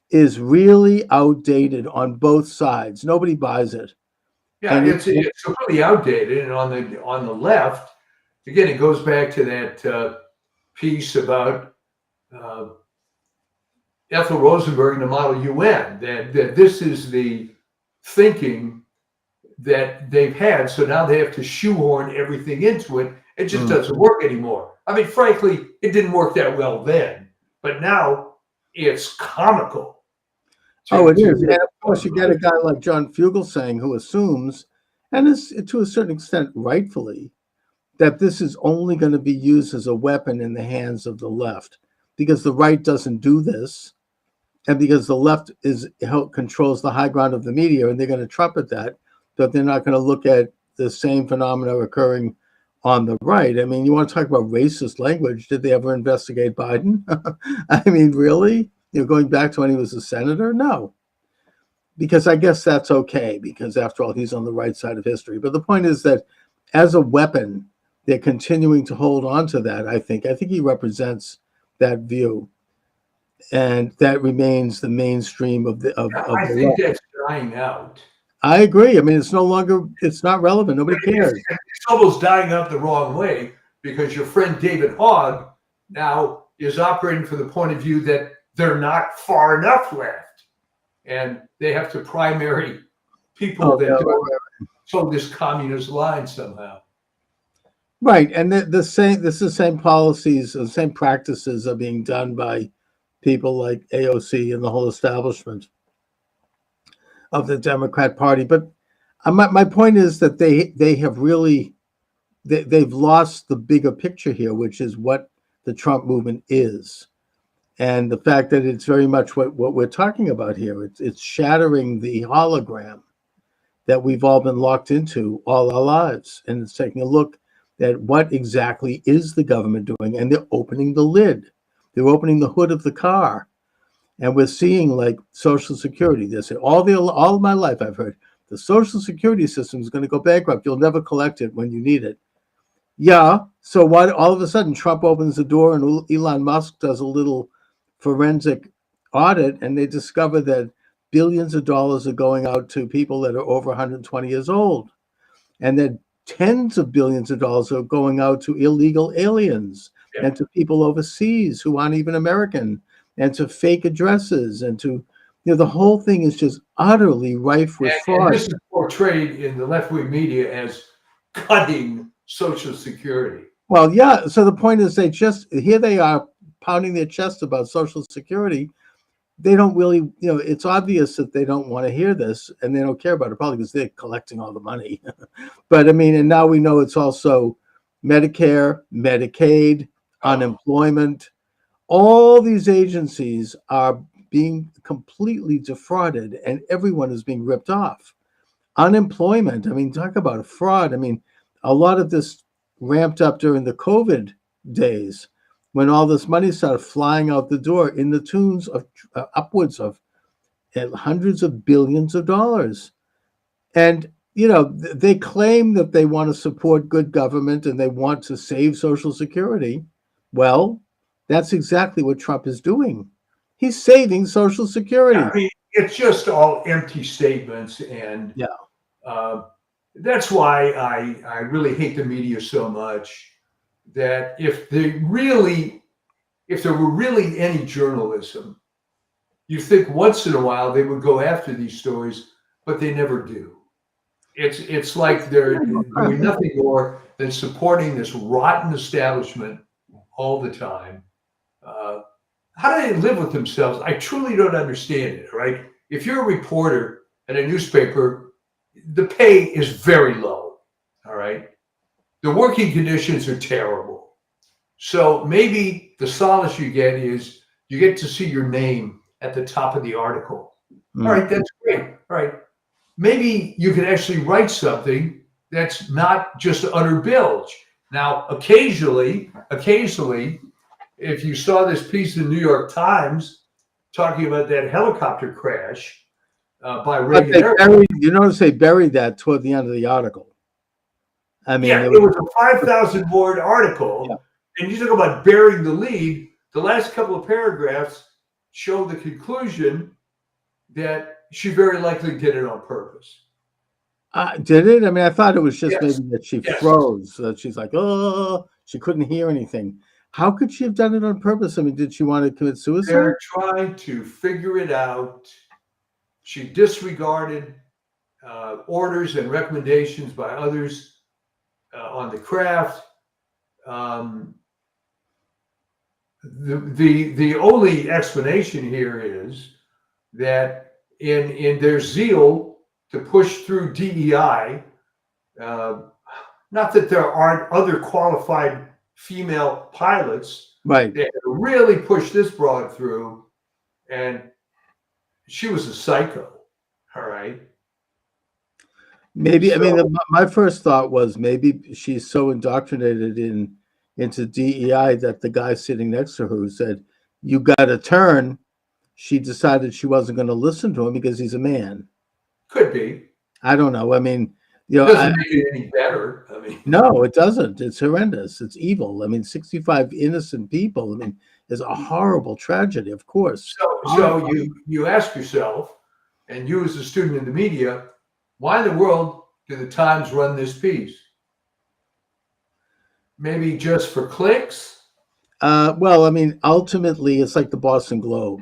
is really outdated on both sides. Nobody buys it. Yeah, And it's completely outdated. And on the left, again, it goes back to that piece about Ethel Rosenberg and the Model UN, that this is the thinking that they've had. So now they have to shoehorn everything into it. It just doesn't work anymore. I mean, frankly, it didn't work that well then, but now it's comical. Oh, it is. And of course, you get a guy like John Fugelsang who assumes, and is to a certain extent rightfully, that this is only going to be used as a weapon in the hands of the left, because the right doesn't do this, and because the left controls the high ground of the media, and they're going to trumpet that, but they're not going to look at the same phenomena occurring on the right. I mean, you want to talk about racist language? Did they ever investigate Biden? I mean, really? Going back to when he was a senator? No. Because I guess that's okay, because after all, he's on the right side of history. But the point is that as a weapon, they're continuing to hold on to that, I think. I think he represents that view. And that remains the mainstream of the I think that's dying out. I agree. I mean, it's not relevant. Nobody cares. It's almost dying out the wrong way, because your friend David Hogg now is operating from the point of view that they're not far enough left, and they have to primary people that don't toe this communist line somehow. Right, and this is the same policies, the same practices are being done by people like AOC and the whole establishment of the Democrat Party. But my point is that they have really they've lost the bigger picture here, which is what the Trump movement is, and the fact that it's very much what we're talking about here. It's shattering the hologram that we've all been locked into all our lives, and it's taking a look at what exactly is the government doing, and they're opening the lid. They're opening the hood of the car. And we're seeing like Social Security. They say all of my life I've heard the Social Security system is going to go bankrupt. You'll never collect it when you need it. Yeah. So why all of a sudden Trump opens the door and Elon Musk does a little forensic audit, and they discover that billions of dollars are going out to people that are over 120 years old, and that tens of billions of dollars are going out to illegal aliens and to people overseas who aren't even American, and to fake addresses, and to, the whole thing is just utterly rife with fraud. And this is portrayed in the left-wing media as cutting Social Security. Well, yeah. So the point is, here they are pounding their chest about Social Security. They don't really, it's obvious that they don't want to hear this, and they don't care about it, probably because they're collecting all the money. But I mean, and now we know it's also Medicare, Medicaid, unemployment. All these agencies are being completely defrauded, and everyone is being ripped off. Unemployment, I mean, talk about a fraud. I mean, a lot of this ramped up during the COVID days, when all this money started flying out the door in the tunes of upwards of hundreds of billions of dollars. And, they claim that they want to support good government and they want to save Social Security. Well, that's exactly what Trump is doing. He's saving Social Security. I mean, it's just all empty statements, and that's why I really hate the media so much. That if there were really any journalism, you think once in a while they would go after these stories, but they never do. It's like they're doing nothing more than supporting this rotten establishment all the time. How do they live with themselves? I truly don't understand it, right? If you're a reporter at a newspaper, the pay is very low, all right? The working conditions are terrible. So maybe the solace you get is you get to see your name at the top of the article. All right, that's great. All right. Maybe you can actually write something that's not just utter bilge. Now, occasionally, if you saw this piece in the New York Times talking about that helicopter crash by Reagan, you notice they buried that toward the end of the article. I mean, it was a 5,000 word article, And you talk about burying the lead. The last couple of paragraphs show the conclusion that she very likely did it on purpose. Did it? I mean, I thought it was just Yes. maybe that she Yes. froze, that she's like, oh, she couldn't hear anything. How could she have done it on purpose? I mean, did she want to commit suicide? They're trying to figure it out. She disregarded orders and recommendations by others on the craft. The only explanation here is that in their zeal to push through DEI, not that there aren't other qualified female pilots, Right. they had to really push this broad through, and she was a psycho. All right. Maybe, I mean, So- my first thought was maybe she's so indoctrinated into DEI that the guy sitting next to her who said, you got to turn, she decided she wasn't going to listen to him because he's a man. Could be. I don't know. I mean, you know, Doesn't make it any better. I mean, no, it doesn't. It's horrendous. It's evil. I mean, 65 innocent people, I mean, is a horrible tragedy, of course. so you ask yourself, and you as a student in the media, why in the world do the Times run this piece? Maybe just for clicks? Well, I mean, ultimately, it's like the Boston Globe.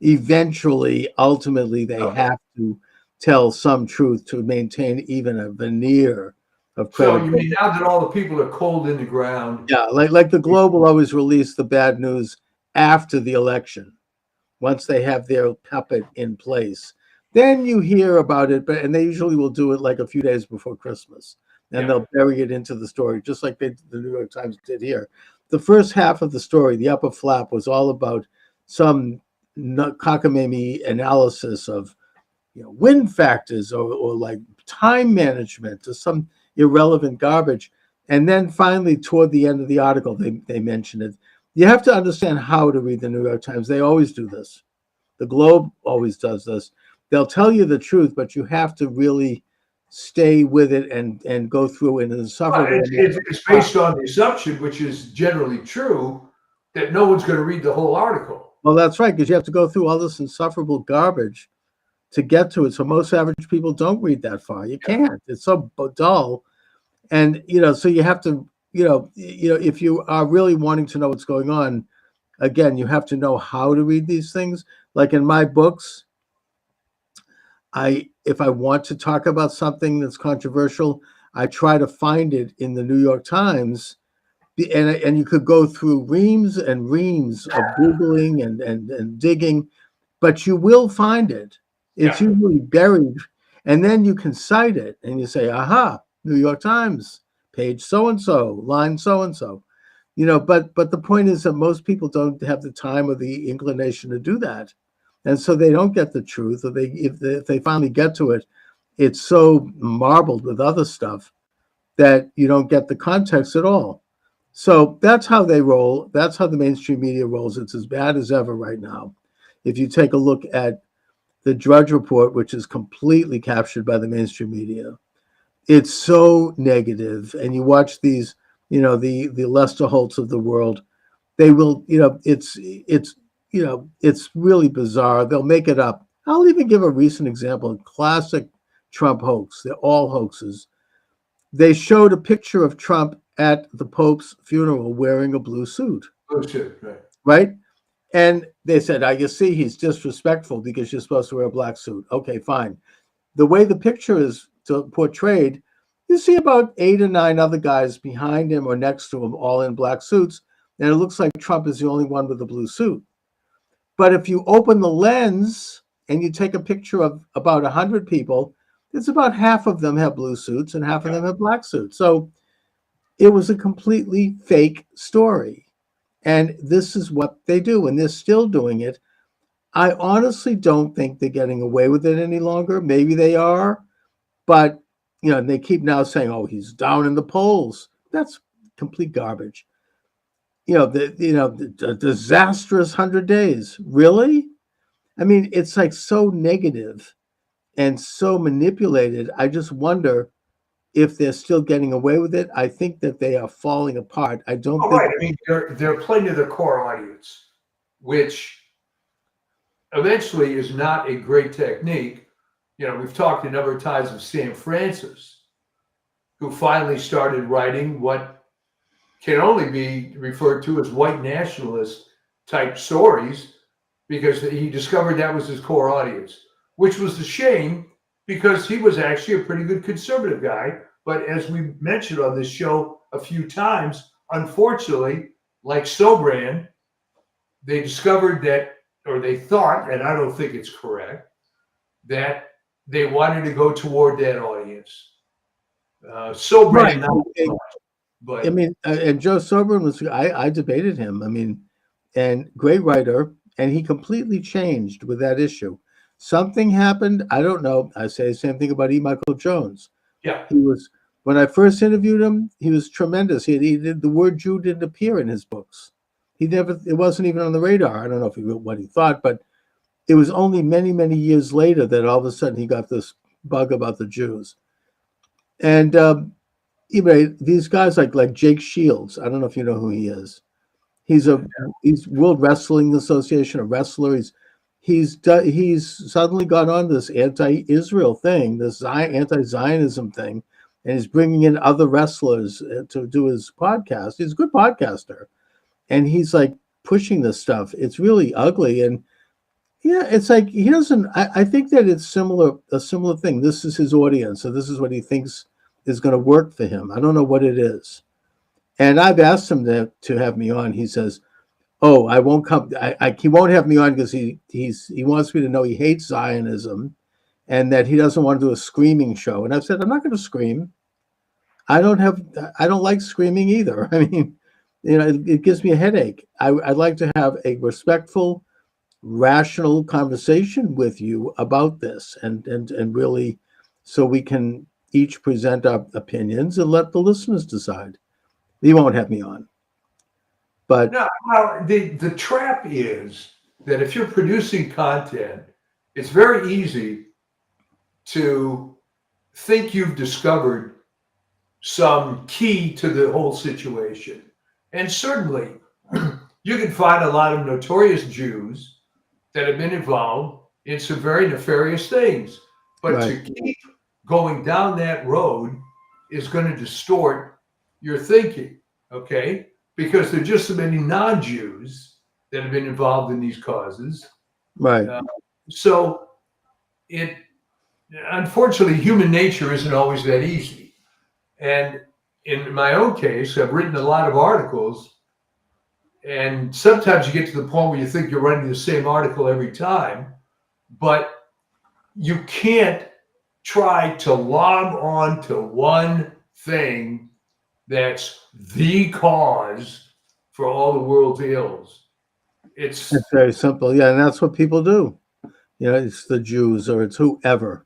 Eventually, ultimately, they have to tell some truth to maintain even a veneer of So credibility. you mean now that all the people are cold in the ground? Yeah, like the Globe will always release the bad news after the election, once they have their puppet in place. Then you hear about it, and they usually will do it like a few days before Christmas, and they'll bury it into the story, just like the New York Times did here. The first half of the story, the upper flap, was all about some cockamamie analysis of, you know, wind factors or like time management or some irrelevant garbage. And then finally, toward the end of the article, they mention it. You have to understand how to read the New York Times. They always do this. The Globe always does this. They'll tell you the truth, but you have to really stay with it and go through it in an insufferable way. It's based on the assumption, which is generally true, that no one's going to read the whole article. Well, that's right, because you have to go through all this insufferable garbage to get to it. So most average people don't read that far. You can't. It's so dull. And, you know, so you have to, you know, if you are really wanting to know what's going on, again, you have to know how to read these things. Like in my books, if I want to talk about something that's controversial, I try to find it in the New York Times, and you could go through reams and reams of Googling and digging, but you will find it. It's usually buried, and then you can cite it, and you say, aha, New York Times, page so-and-so, line so-and-so. You know, but the point is that most people don't have the time or the inclination to do that. And so they don't get the truth, or if they finally get to it, it's so marbled with other stuff that you don't get the context at all. So that's how they roll. That's how the mainstream media rolls. It's as bad as ever right now. If you take a look at the Drudge Report, which is completely captured by the mainstream media, it's so negative. And you watch these, you know, the Lester Holtz of the world, they will, you know, it's you know, it's really bizarre. They'll make it up. I'll even give a recent example, a classic Trump hoax. They're all hoaxes. They showed a picture of Trump at the Pope's funeral wearing a blue suit. Blue suit, right. Right? And they said, you see, he's disrespectful because you're supposed to wear a black suit. Okay, fine. The way the picture is portrayed, you see about 8 or 9 other guys behind him or next to him, all in black suits. And it looks like Trump is the only one with a blue suit. But if you open the lens and you take a picture of about 100 people, it's about half of them have blue suits and half of them have black suits. So it was a completely fake story. And this is what they do, and they're still doing it. I honestly don't think they're getting away with it any longer. Maybe they are, but you know, they keep now saying, "Oh, he's down in the polls." That's complete garbage. You know, the disastrous 100 days. Really? I mean, it's like so negative and so manipulated. I just wonder, if they're still getting away with it. I think that they are falling apart. I don't Oh, think. right. I mean, they're playing to their core audience, which eventually is not a great technique. You know, we've talked a number of times of Sam Francis, who finally started writing what can only be referred to as white nationalist type stories because he discovered that was his core audience, which was a shame because he was actually a pretty good conservative guy. But as we mentioned on this show a few times, unfortunately, like Sobran, they discovered that, or they thought, and I don't think it's correct, that they wanted to go toward that audience. Sobran, Right. not so much, but I mean, and Joe Sobran was, I debated him. I mean, and great writer, and he completely changed with that issue. Something happened. I don't know. I say the same thing about E. Michael Jones. yeah, He was, when I first interviewed him, he was tremendous. He did, the word Jew didn't appear in his books. He never, it wasn't even on the radar. I don't know if he wrote what he thought, but it was only many, many years later that all of a sudden he got this bug about the Jews. And even these guys like Jake Shields, I don't know if you know who he is. He's World Wrestling Association, a wrestler. He's suddenly got on this anti-Israel thing, this anti-Zionism thing, and he's bringing in other wrestlers to do his podcast. He's a good podcaster, and he's like pushing this stuff. It's really ugly, and yeah, it's like he doesn't. I think that it's a similar thing. This is his audience, so this is what he thinks is going to work for him. I don't know what it is. And I've asked him to have me on. He says, "Oh, I won't come. He won't have me on because he wants me to know he hates Zionism, and that he doesn't want to do a screaming show." And I've said, "I'm not going to scream. I don't like screaming either. I mean, you know, it gives me a headache. I'd like to have a respectful, rational conversation with you about this, and really, so we can each present our opinions and let the listeners decide." He won't have me on. But no. Well, the trap is that if you're producing content, it's very easy to think you've discovered some key to the whole situation, and certainly you can find a lot of notorious Jews that have been involved in some very nefarious things. But right, to keep going down that road is going to distort your thinking, okay? Because there are just so many non-Jews that have been involved in these causes. right. So it, unfortunately, human nature isn't always that easy. And in my own case, I've written a lot of articles, and sometimes you get to the point where you think you're writing the same article every time, but you can't try to lob on to one thing that's the cause for all the world's ills. It's Very simple. Yeah, and that's what people do. You know, it's the Jews or it's whoever.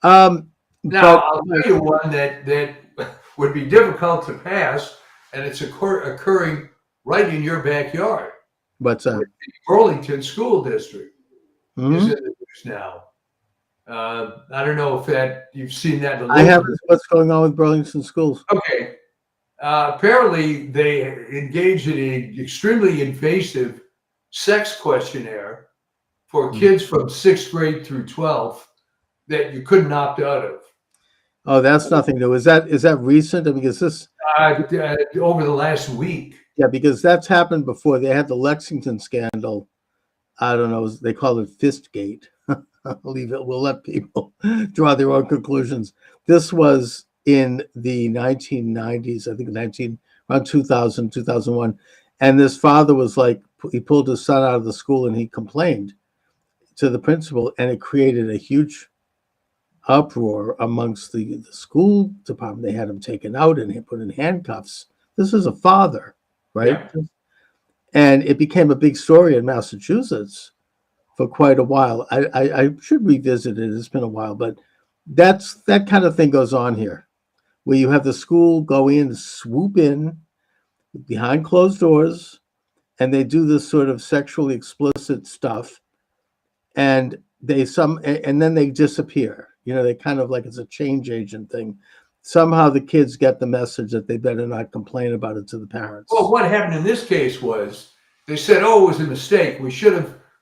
now But I'll tell you one that would be difficult to pass, and it's occurring right in your backyard. what's that? The Burlington School District is Mhm. in the news now. I don't know if you've seen that. I have. What's going on with Burlington schools? Okay. Apparently, they engaged in an extremely invasive sex questionnaire for kids from 6th grade through 12th that you couldn't opt out of. Oh, that's nothing new. Is that recent? I mean, is this? Over the last week. Yeah, because that's happened before. They had the Lexington scandal. I don't know. They call it Fistgate. I'll leave it. We'll let people draw their own conclusions. This was in the 1990s, I think around 2000, 2001. And this father was like, he pulled his son out of the school and he complained to the principal, and it created a huge uproar amongst the school department. They had him taken out and put in handcuffs. This is a father, right? Yeah. And it became a big story in Massachusetts for quite a while. I should revisit it. It's been a while, but that kind of thing goes on here, where you have the school go in, swoop in behind closed doors, and they do this sort of sexually explicit stuff, and then they disappear. You know, they kind of like it's a change agent thing. somehow the kids get the message that they better not complain about it to the parents. Well, what happened in this case was they said, "Oh, it was a mistake. We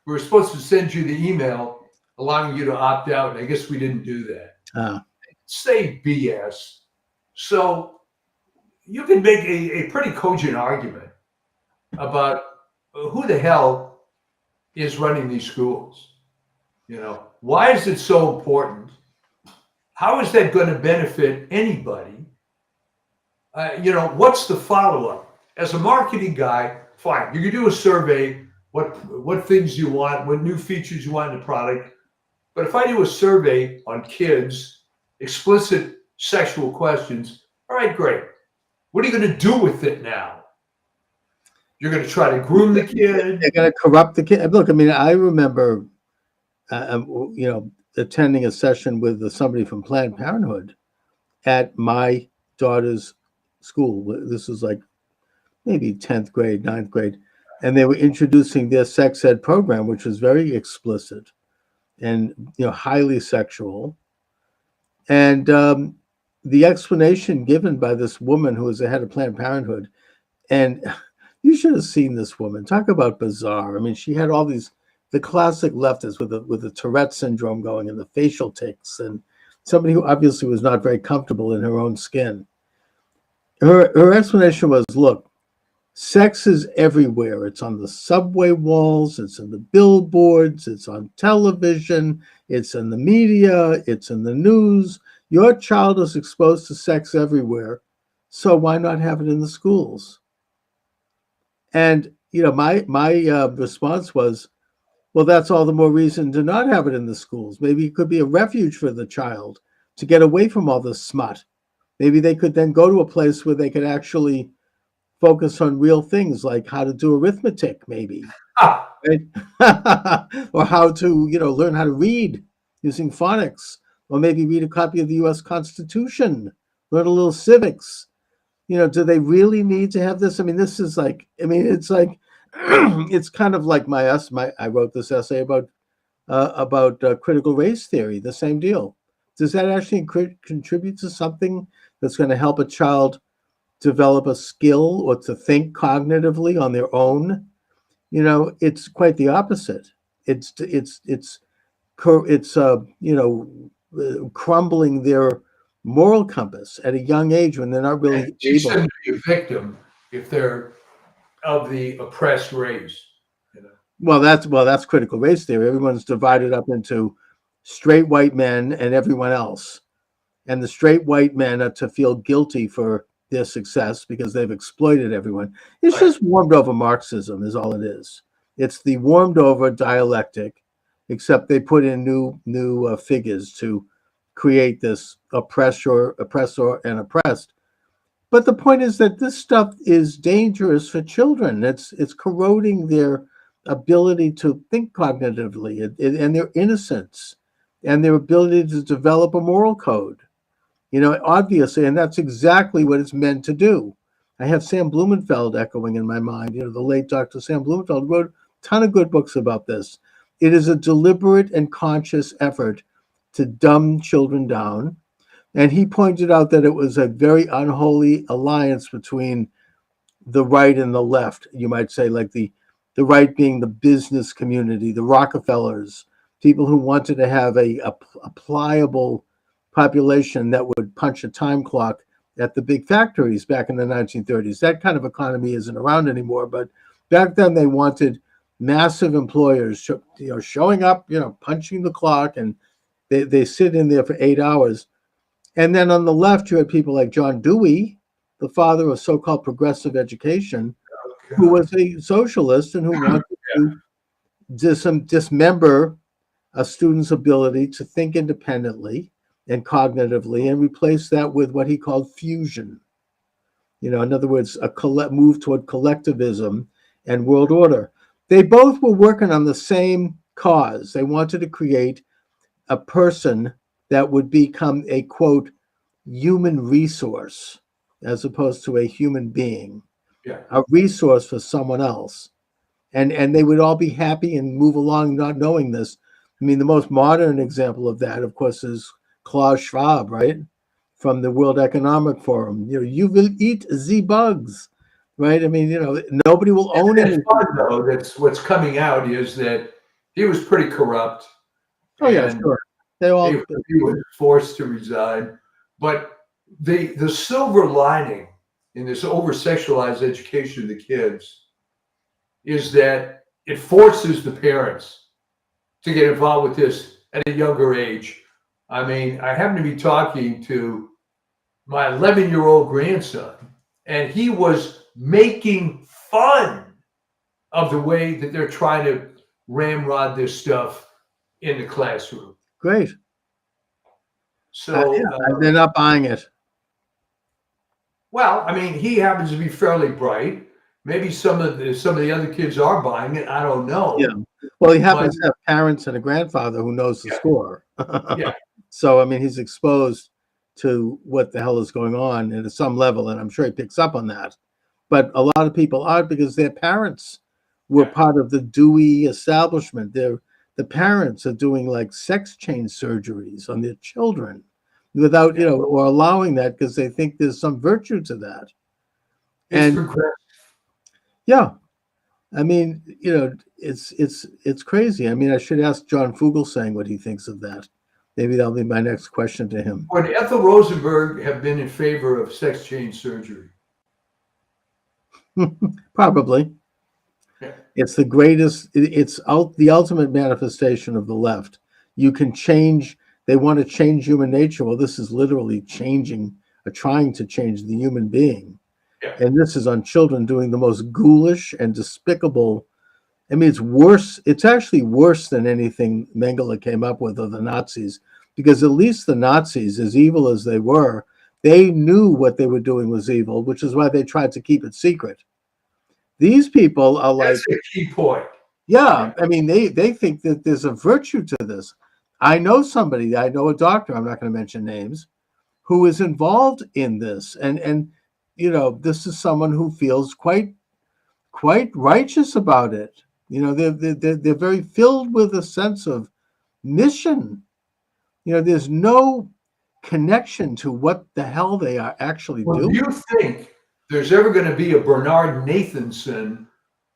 were supposed to send you the email allowing you to opt out, and I guess we didn't do that." Say BS. So you can make a pretty cogent argument about who the hell is running these schools. Why is it so important? How is that going to benefit anybody? What's the follow-up? As a marketing guy, fine, you can do a survey, what things you want, what new features you want in the product. But if I do a survey on kids, explicit sexual questions, all right, great. What are you going to do with it now? You're going to try to groom the kid? They're going to corrupt the kid. Look, I mean, I remember, attending a session with somebody from Planned Parenthood at my daughter's school. This was like maybe 10th grade, 9th grade. And they were introducing their sex ed program, which was very explicit and, highly sexual. And the explanation given by this woman who was the head of Planned Parenthood, and you should have seen this woman. Talk about bizarre. I mean, she had all the classic leftists with the Tourette syndrome going and the facial tics, and somebody who obviously was not very comfortable in her own skin. Her explanation was, look, sex is everywhere. It's on the subway walls, it's in the billboards, it's on television, it's in the media, it's in the news. Your child is exposed to sex everywhere, so why not have it in the schools? And my response was, well, that's all the more reason to not have it in the schools. Maybe it could be a refuge for the child to get away from all this smut. Maybe they could then go to a place where they could actually focus on real things like how to do arithmetic, maybe, right? Or how to, learn how to read using phonics, or maybe read a copy of the U.S. Constitution, learn a little civics. Do they really need to have this? I mean, this is like, it's like, it's kind of like I wrote this essay about critical race theory, the same deal. Does that actually contribute to something that's going to help a child develop a skill or to think cognitively on their own? It's quite the opposite. It's crumbling their moral compass at a young age when they're not really able to be a victim if they're of the oppressed race. Well, that's critical race theory. Everyone's divided up into straight white men and everyone else. And the straight white men are to feel guilty for their success because they've exploited everyone. It's just warmed over Marxism is all it is. It's the warmed over dialectic, except they put in new figures to create this oppressor and oppressed. But the point is that this stuff is dangerous for children. It's corroding their ability to think cognitively and their innocence and their ability to develop a moral code. Obviously, and that's exactly what it's meant to do. I have Sam Blumenfeld echoing in my mind. The late Dr. Sam Blumenfeld wrote a ton of good books about this. It is a deliberate and conscious effort to dumb children down. And he pointed out that it was a very unholy alliance between the right and the left. You might say, like the right being the business community, the Rockefellers, people who wanted to have a pliable population that would punch a time clock at the big factories back in the 1930s. That kind of economy isn't around anymore, but back then they wanted massive employers, showing up, punching the clock, and they sit in there for 8 hours. And then on the left, you had people like John Dewey, the father of so-called progressive education, who was a socialist and who wanted to dismember a student's ability to think independently and cognitively, and replace that with what he called fusion. In other words, a move toward collectivism and world order. They both were working on the same cause. They wanted to create a person that would become a, quote, human resource, as opposed to a human being, a resource for someone else. And they would all be happy and move along not knowing this. I mean, the most modern example of that, of course, is Klaus Schwab, right? from the World Economic Forum. You will eat the bugs, right? I mean, nobody will own And it. it's fun, though. That's what's coming out is that he was pretty corrupt, Oh yeah, and sure. They all. he was forced to resign. But the silver lining in this over-sexualized education of the kids is that it forces the parents to get involved with this at a younger age. I mean, I happen to be talking to my 11-year-old grandson, and he was making fun of the way that they're trying to ramrod this stuff in the classroom. Great. So, They're not buying it. well, I mean, he happens to be fairly bright. Maybe some of the other kids are buying it. I don't know. Yeah. Well, he happens to have parents and a grandfather who knows the score. Yeah. So, I mean, he's exposed to what the hell is going on at some level, and I'm sure he picks up on that. But a lot of people aren't because their parents were part of the Dewey establishment. The parents are doing like sex change surgeries on their children without, or allowing that because they think there's some virtue to that. It's progressive. Yeah. I mean, it's crazy. I mean, I should ask John Fugelsang what he thinks of that. Maybe that'll be my next question to him. Would Ethel Rosenberg have been in favor of sex change surgery? Probably. Yeah. It's the greatest. It's the ultimate manifestation of the left. You can change. They want to change human nature. Well, this is literally trying to change the human being. Yeah. And this is on children doing the most ghoulish and despicable. I mean, it's worse. It's actually worse than anything Mengele came up with or the Nazis, because at least the Nazis, as evil as they were, they knew what they were doing was evil, which is why they tried to keep it secret. These people are like, that's a key point. Yeah, I mean, they think that there's a virtue to this. I know a doctor, I'm not going to mention names, who is involved in this. And this is someone who feels quite righteous about it. They're very filled with a sense of mission. There's no connection to what the hell they are actually doing. Do you think there's ever going to be a Bernard Nathanson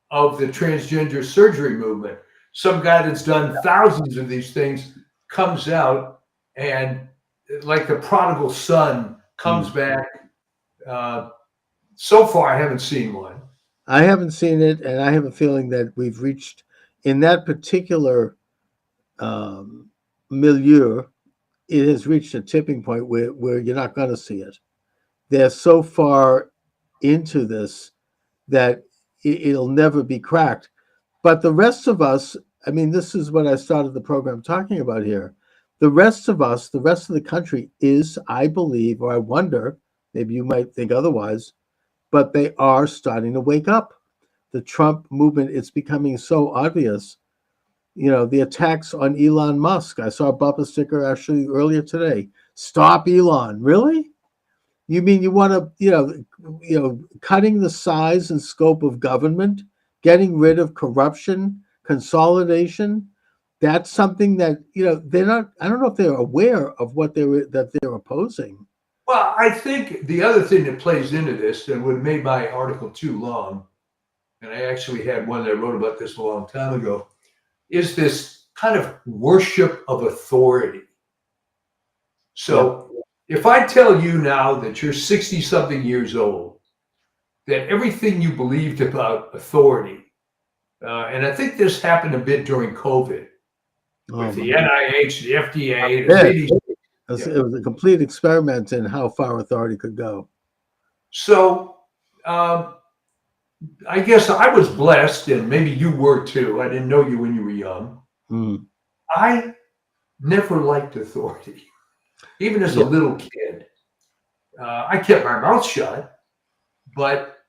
of the transgender surgery movement? Some guy that's done thousands of these things comes out and, like the prodigal son, comes back. So far, I haven't seen one. I haven't seen it, and I have a feeling that we've reached, in that particular milieu, it has reached a tipping point where you're not going to see it. They're so far into this that it'll never be cracked. But the rest of us, I mean, this is what I started the program talking about here. The rest of us, the rest of the country is, I believe, or I wonder, maybe you might think otherwise, but they are starting to wake up. The Trump movement, it's becoming so obvious. The attacks on Elon Musk. I saw a bumper sticker actually earlier today. Stop Elon. Really? You mean you want to, cutting the size and scope of government, getting rid of corruption, consolidation? That's something that, they're not, I don't know if they're aware of what they're opposing. Well, I think the other thing that plays into this, and would have made my article too long, and I actually had one that I wrote about this a long time ago, is this kind of worship of authority. So if I tell you now that you're 60-something years old, that everything you believed about authority, and I think this happened a bit during COVID, with the NIH, the FDA, the CDC. It was a complete experiment in how far authority could go. So I guess I was blessed, and maybe you were too. I didn't know you when you were young. I never liked authority, even as a little kid. I kept my mouth shut, but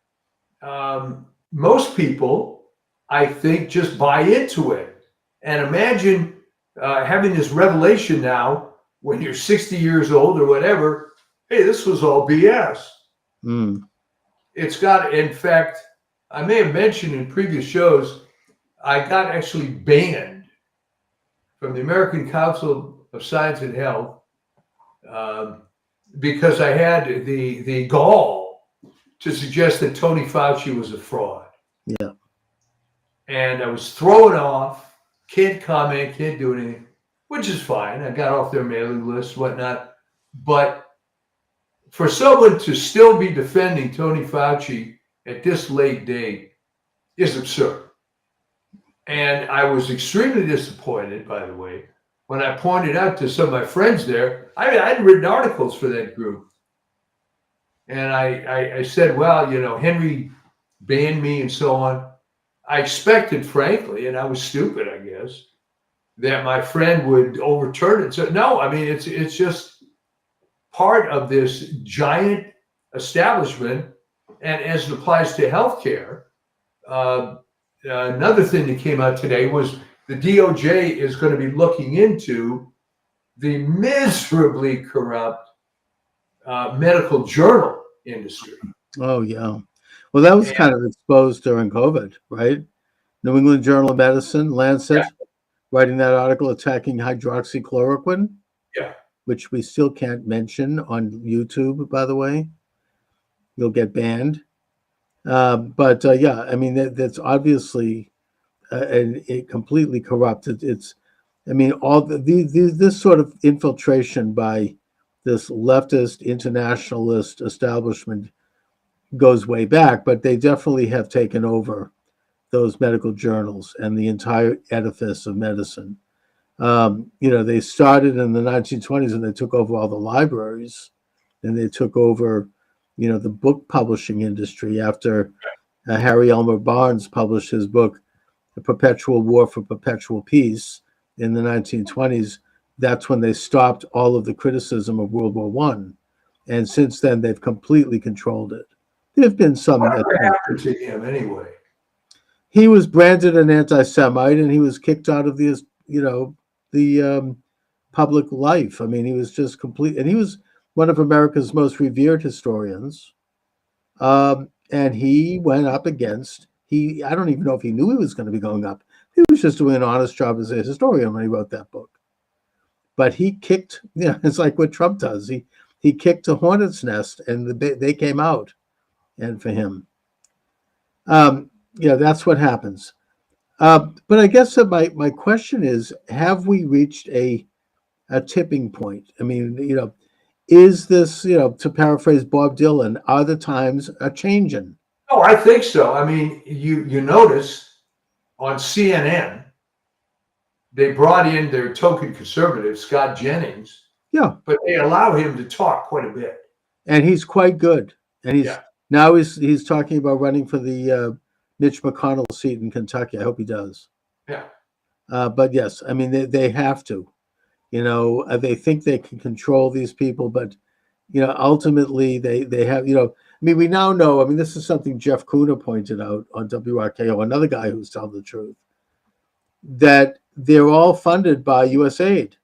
most people, I think, just buy into it. And imagine having this revelation now when you're 60 years old or whatever. Hey, this was all BS. It's got, in fact, I may have mentioned in previous shows, I got actually banned from the American Council of Science and Health because I had the gall to suggest that Tony Fauci was a fraud. Yeah. And I was thrown off. Can't comment, can't do anything, which is fine. I got off their mailing list, whatnot. But for someone to still be defending Tony Fauci at this late date is absurd. And I was extremely disappointed, by the way, when I pointed out to some of my friends there. I'd written articles for that group. And I said, well, you know, Henry banned me and so on. I expected, frankly, and I was stupid, I guess, that my friend would overturn it. So no, I mean, it's just part of this giant establishment. And as it applies to healthcare, another thing that came out today was the DOJ is going to be looking into the miserably corrupt medical journal industry. Oh, yeah. Well, that was kind of exposed during COVID, right? New England Journal of Medicine, Lancet, writing that article attacking hydroxychloroquine, which we still can't mention on YouTube, by the way. You'll get banned. But yeah, I mean, that's obviously it completely corrupted. It's, I mean, all this sort of infiltration by this leftist internationalist establishment goes way back, but they definitely have taken over those medical journals and the entire edifice of medicine. You know, they started in the 1920s and they took over all the libraries, and they took over, you know, the book publishing industry after Harry Elmer Barnes published his book, The Perpetual War for Perpetual Peace, in the 1920s. That's when they stopped all of the criticism of World War I. And since then, they've completely controlled it. There have been some. What happened to him anyway? He was branded an anti-Semite, and he was kicked out of the, you know, the public life. I mean, he was just complete, and he was one of America's most revered historians. And he went up against, I don't even know if he knew he was going to be going up. He was just doing an honest job as a historian when he wrote that book. But he kicked, you know, it's like what Trump does. He kicked a hornet's nest, and they came out. And for him, yeah, that's what happens. But I guess that my question is, have we reached a tipping point? I mean, you know, is this, you know, to paraphrase Bob Dylan, are the times changing? Oh, I think so. I mean, you notice on CNN, they brought in their token conservative, Scott Jennings. Yeah. But they allow him to talk quite a bit. And he's quite good. And now he's talking about running for the Mitch McConnell seat in Kentucky. I hope he does. Yeah. But yes, I mean, they have to. You know, they think they can control these people, but, you know, ultimately they have, you know, I mean, we now know, I mean, this is something Jeff Kuhner pointed out on WRKO, another guy who's telling the truth, that they're all funded by USAID,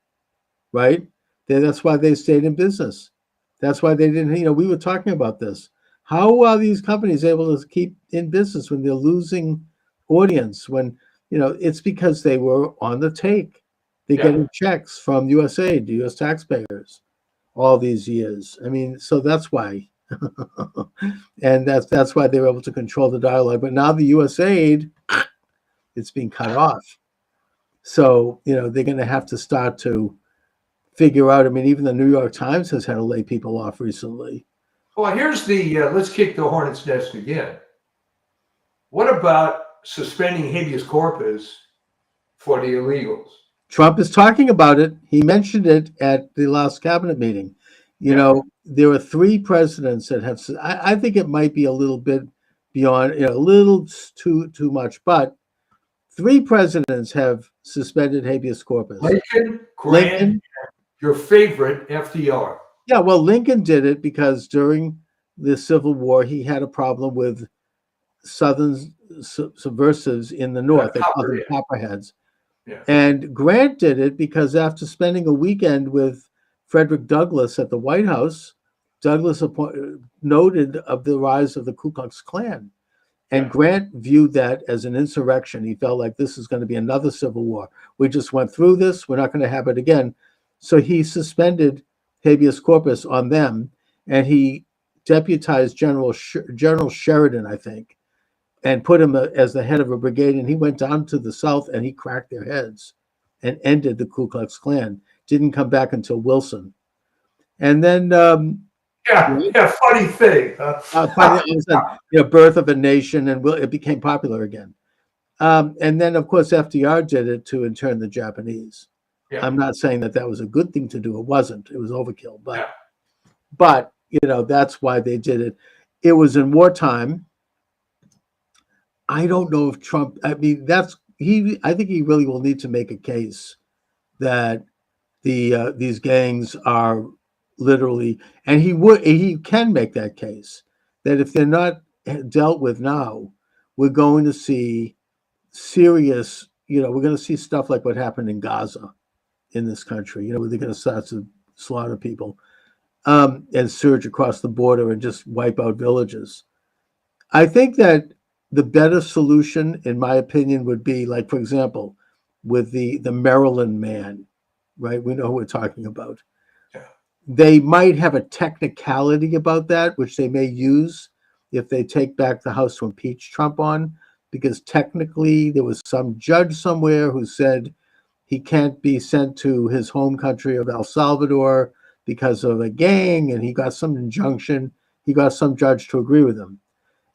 right? That's why they stayed in business. That's why they didn't, you know, we were talking about this. How are these companies able to keep in business when they're losing audience? When, you know, it's because they were on the take. They're getting checks from USAID, the US taxpayers, all these years. I mean, so that's why. And that's why they were able to control the dialogue. But now the USAID, it's being cut off. So, you know, they're going to have to start to figure out. I mean, even the New York Times has had to lay people off recently. Well, here's the, let's kick the hornet's nest again. What about suspending habeas corpus for the illegals? Trump is talking about it. He mentioned it at the last cabinet meeting. You know, there are 3 presidents that have, I think it might be a little bit beyond, you know, a little too much, but 3 presidents have suspended habeas corpus. Lincoln, your favorite, FDR. Yeah, well, Lincoln did it because during the Civil War, he had a problem with Southern subversives in the North. They called them Copperheads. Yeah. And Grant did it because after spending a weekend with Frederick Douglass at the White House, Douglass noted of the rise of the Ku Klux Klan. And Grant viewed that as an insurrection. He felt like this is going to be another civil war. We just went through this. We're not going to have it again. So he suspended habeas corpus on them, and he deputized General Sheridan, I think, and put him as the head of a brigade. And he went down to the South and he cracked their heads and ended the Ku Klux Klan. Didn't come back until Wilson. And then, funny thing. Birth of a Nation, and it became popular again. And then, of course, FDR did it to intern the Japanese. Yeah. I'm not saying that was a good thing to do. It wasn't. It was overkill. But that's why they did it. It was in wartime. I don't know if Trump. I mean, I think he really will need to make a case that these gangs are literally, and he can make that case that if they're not dealt with now, we're going to see serious. We're going to see stuff like what happened in Gaza, in this country. Where they're going to start to slaughter people, and surge across the border and just wipe out villages. I think that the better solution, in my opinion, would be like, for example, with the Maryland man, right? We know who we're talking about. Yeah. They might have a technicality about that, which they may use if they take back the House to impeach Trump on, because technically there was some judge somewhere who said he can't be sent to his home country of El Salvador because of a gang, and he got some injunction. He got some judge to agree with him.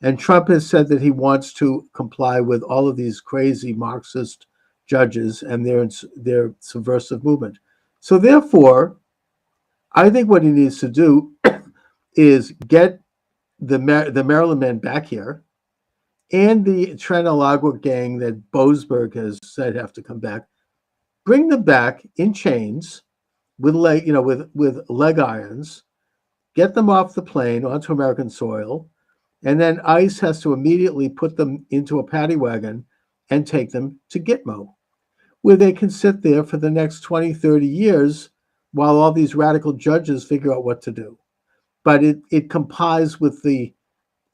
And Trump has said that he wants to comply with all of these crazy Marxist judges and their subversive movement. So therefore, I think what he needs to do is get the Maryland men back here, and the Trinidad gang that Boasberg has said have to come back. Bring them back in chains with leg irons. Get them off the plane onto American soil. And then ICE has to immediately put them into a paddy wagon and take them to Gitmo, where they can sit there for the next 20, 30 years while all these radical judges figure out what to do. But it complies with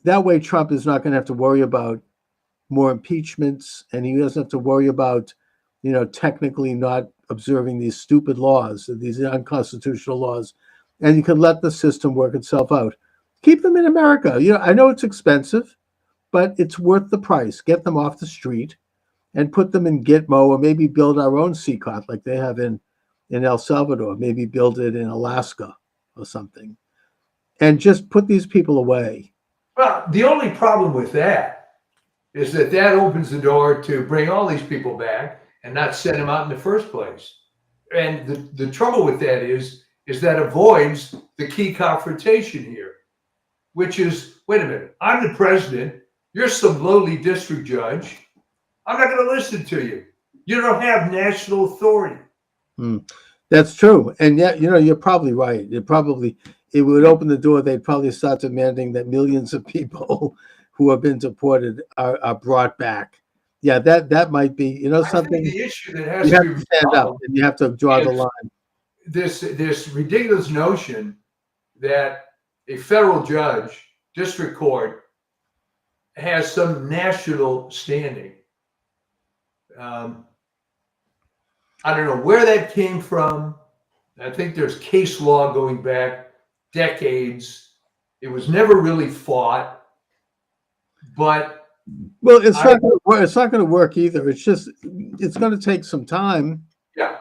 that way Trump is not going to have to worry about more impeachments, and he doesn't have to worry about, technically not observing these stupid laws, these unconstitutional laws, and you can let the system work itself out. Keep them in America. I know it's expensive, but it's worth the price. Get them off the street and put them in Gitmo, or maybe build our own CCOT like they have in El Salvador. Maybe build it in Alaska or something. And just put these people away. Well, the only problem with that is that opens the door to bring all these people back and not send them out in the first place. And the trouble with that is that avoids the key confrontation here, which is, wait a minute, I'm the president, you're some lowly district judge, I'm not going to listen to you. You don't have national authority. That's true. And yet, you're probably right. It would open the door. They'd probably start demanding that millions of people who have been deported are brought back. Yeah, that might be, something. The issue that has you have to stand up and you have to draw the line. This ridiculous notion that a federal judge, district court, has some national standing. I don't know where that came from. I think there's case law going back decades. It was never really fought, but it's not going to work either. It's going to take some time. Yeah.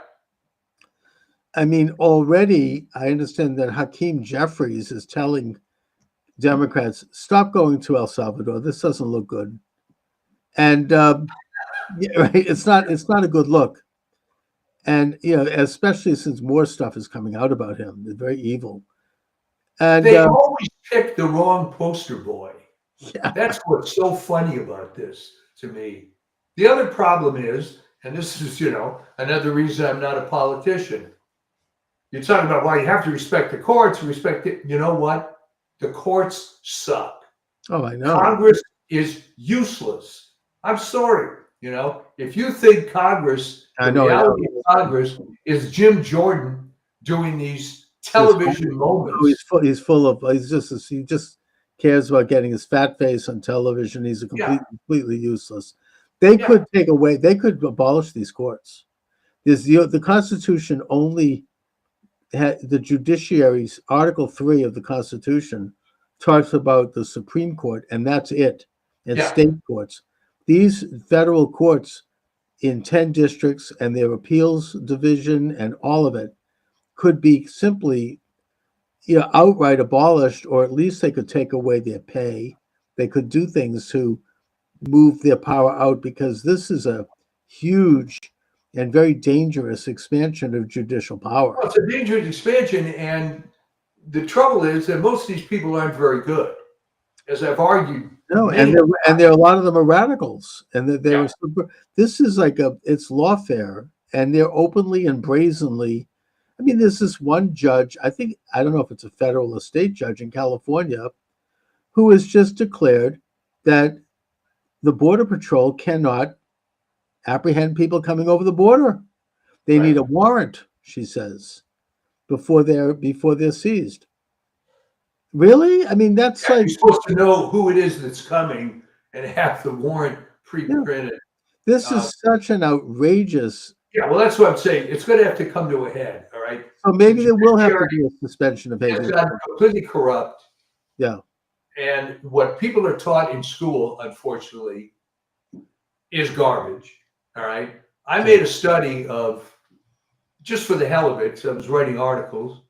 I mean, already I understand that Hakeem Jeffries is telling Democrats, stop going to El Salvador. This doesn't look good. And right, it's not a good look. And especially since more stuff is coming out about him, they're very evil. And they always pick the wrong poster boy. Yeah. That's what's so funny about this to me. The other problem is, and this is, another reason I'm not a politician. You're talking about why you have to respect the courts, respect it. You know what? The courts suck. Oh, I know. Congress is useless. I'm sorry. If you think Congress, the reality of Congress is Jim Jordan doing these television moments. He just cares about getting his fat face on television. He's completely useless. They could abolish these courts. The Constitution only the judiciary's Article 3 of the Constitution talks about the Supreme Court, and that's it, and Yeah. state courts. These federal courts in 10 districts and their appeals division and all of it could be simply outright abolished, or at least they could take away their pay. They could do things to move their power out, because this is a huge and very dangerous expansion of judicial power. Well, it's a dangerous expansion, and the trouble is that most of these people aren't very good, as I've argued. No, and there are a lot of them are radicals, and they're Yeah. this is like it's lawfare, and they're openly and brazenly. I mean, there's this one judge, I don't know if it's a federal or state judge in California, who has just declared that the Border Patrol cannot apprehend people coming over the border. They need a warrant, she says, before they're seized. Really? I mean, that's like, You're supposed to know who it is that's coming and have the warrant pre-printed. This is such an outrageous. Yeah, well, that's what I'm saying. It's going to have to come to a head, all right? So maybe there will have to be a suspension of It's habeas. gotten completely corrupt. Yeah. And what people are taught in school, unfortunately, is garbage, all right? I made a study of, just for the hell of it, so I was writing articles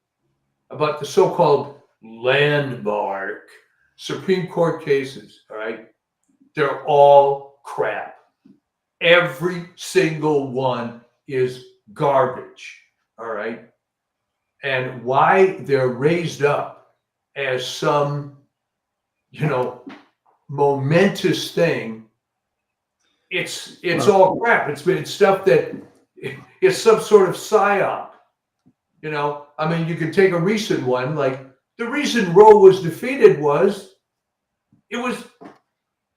about the so-called landmark Supreme Court cases, all right? They're all crap. Every single one is garbage, all right? And why they're raised up as some, momentous thing, it's all crap. It's stuff that it's some sort of psyop. I mean, you could take a recent one, like the reason Roe was defeated was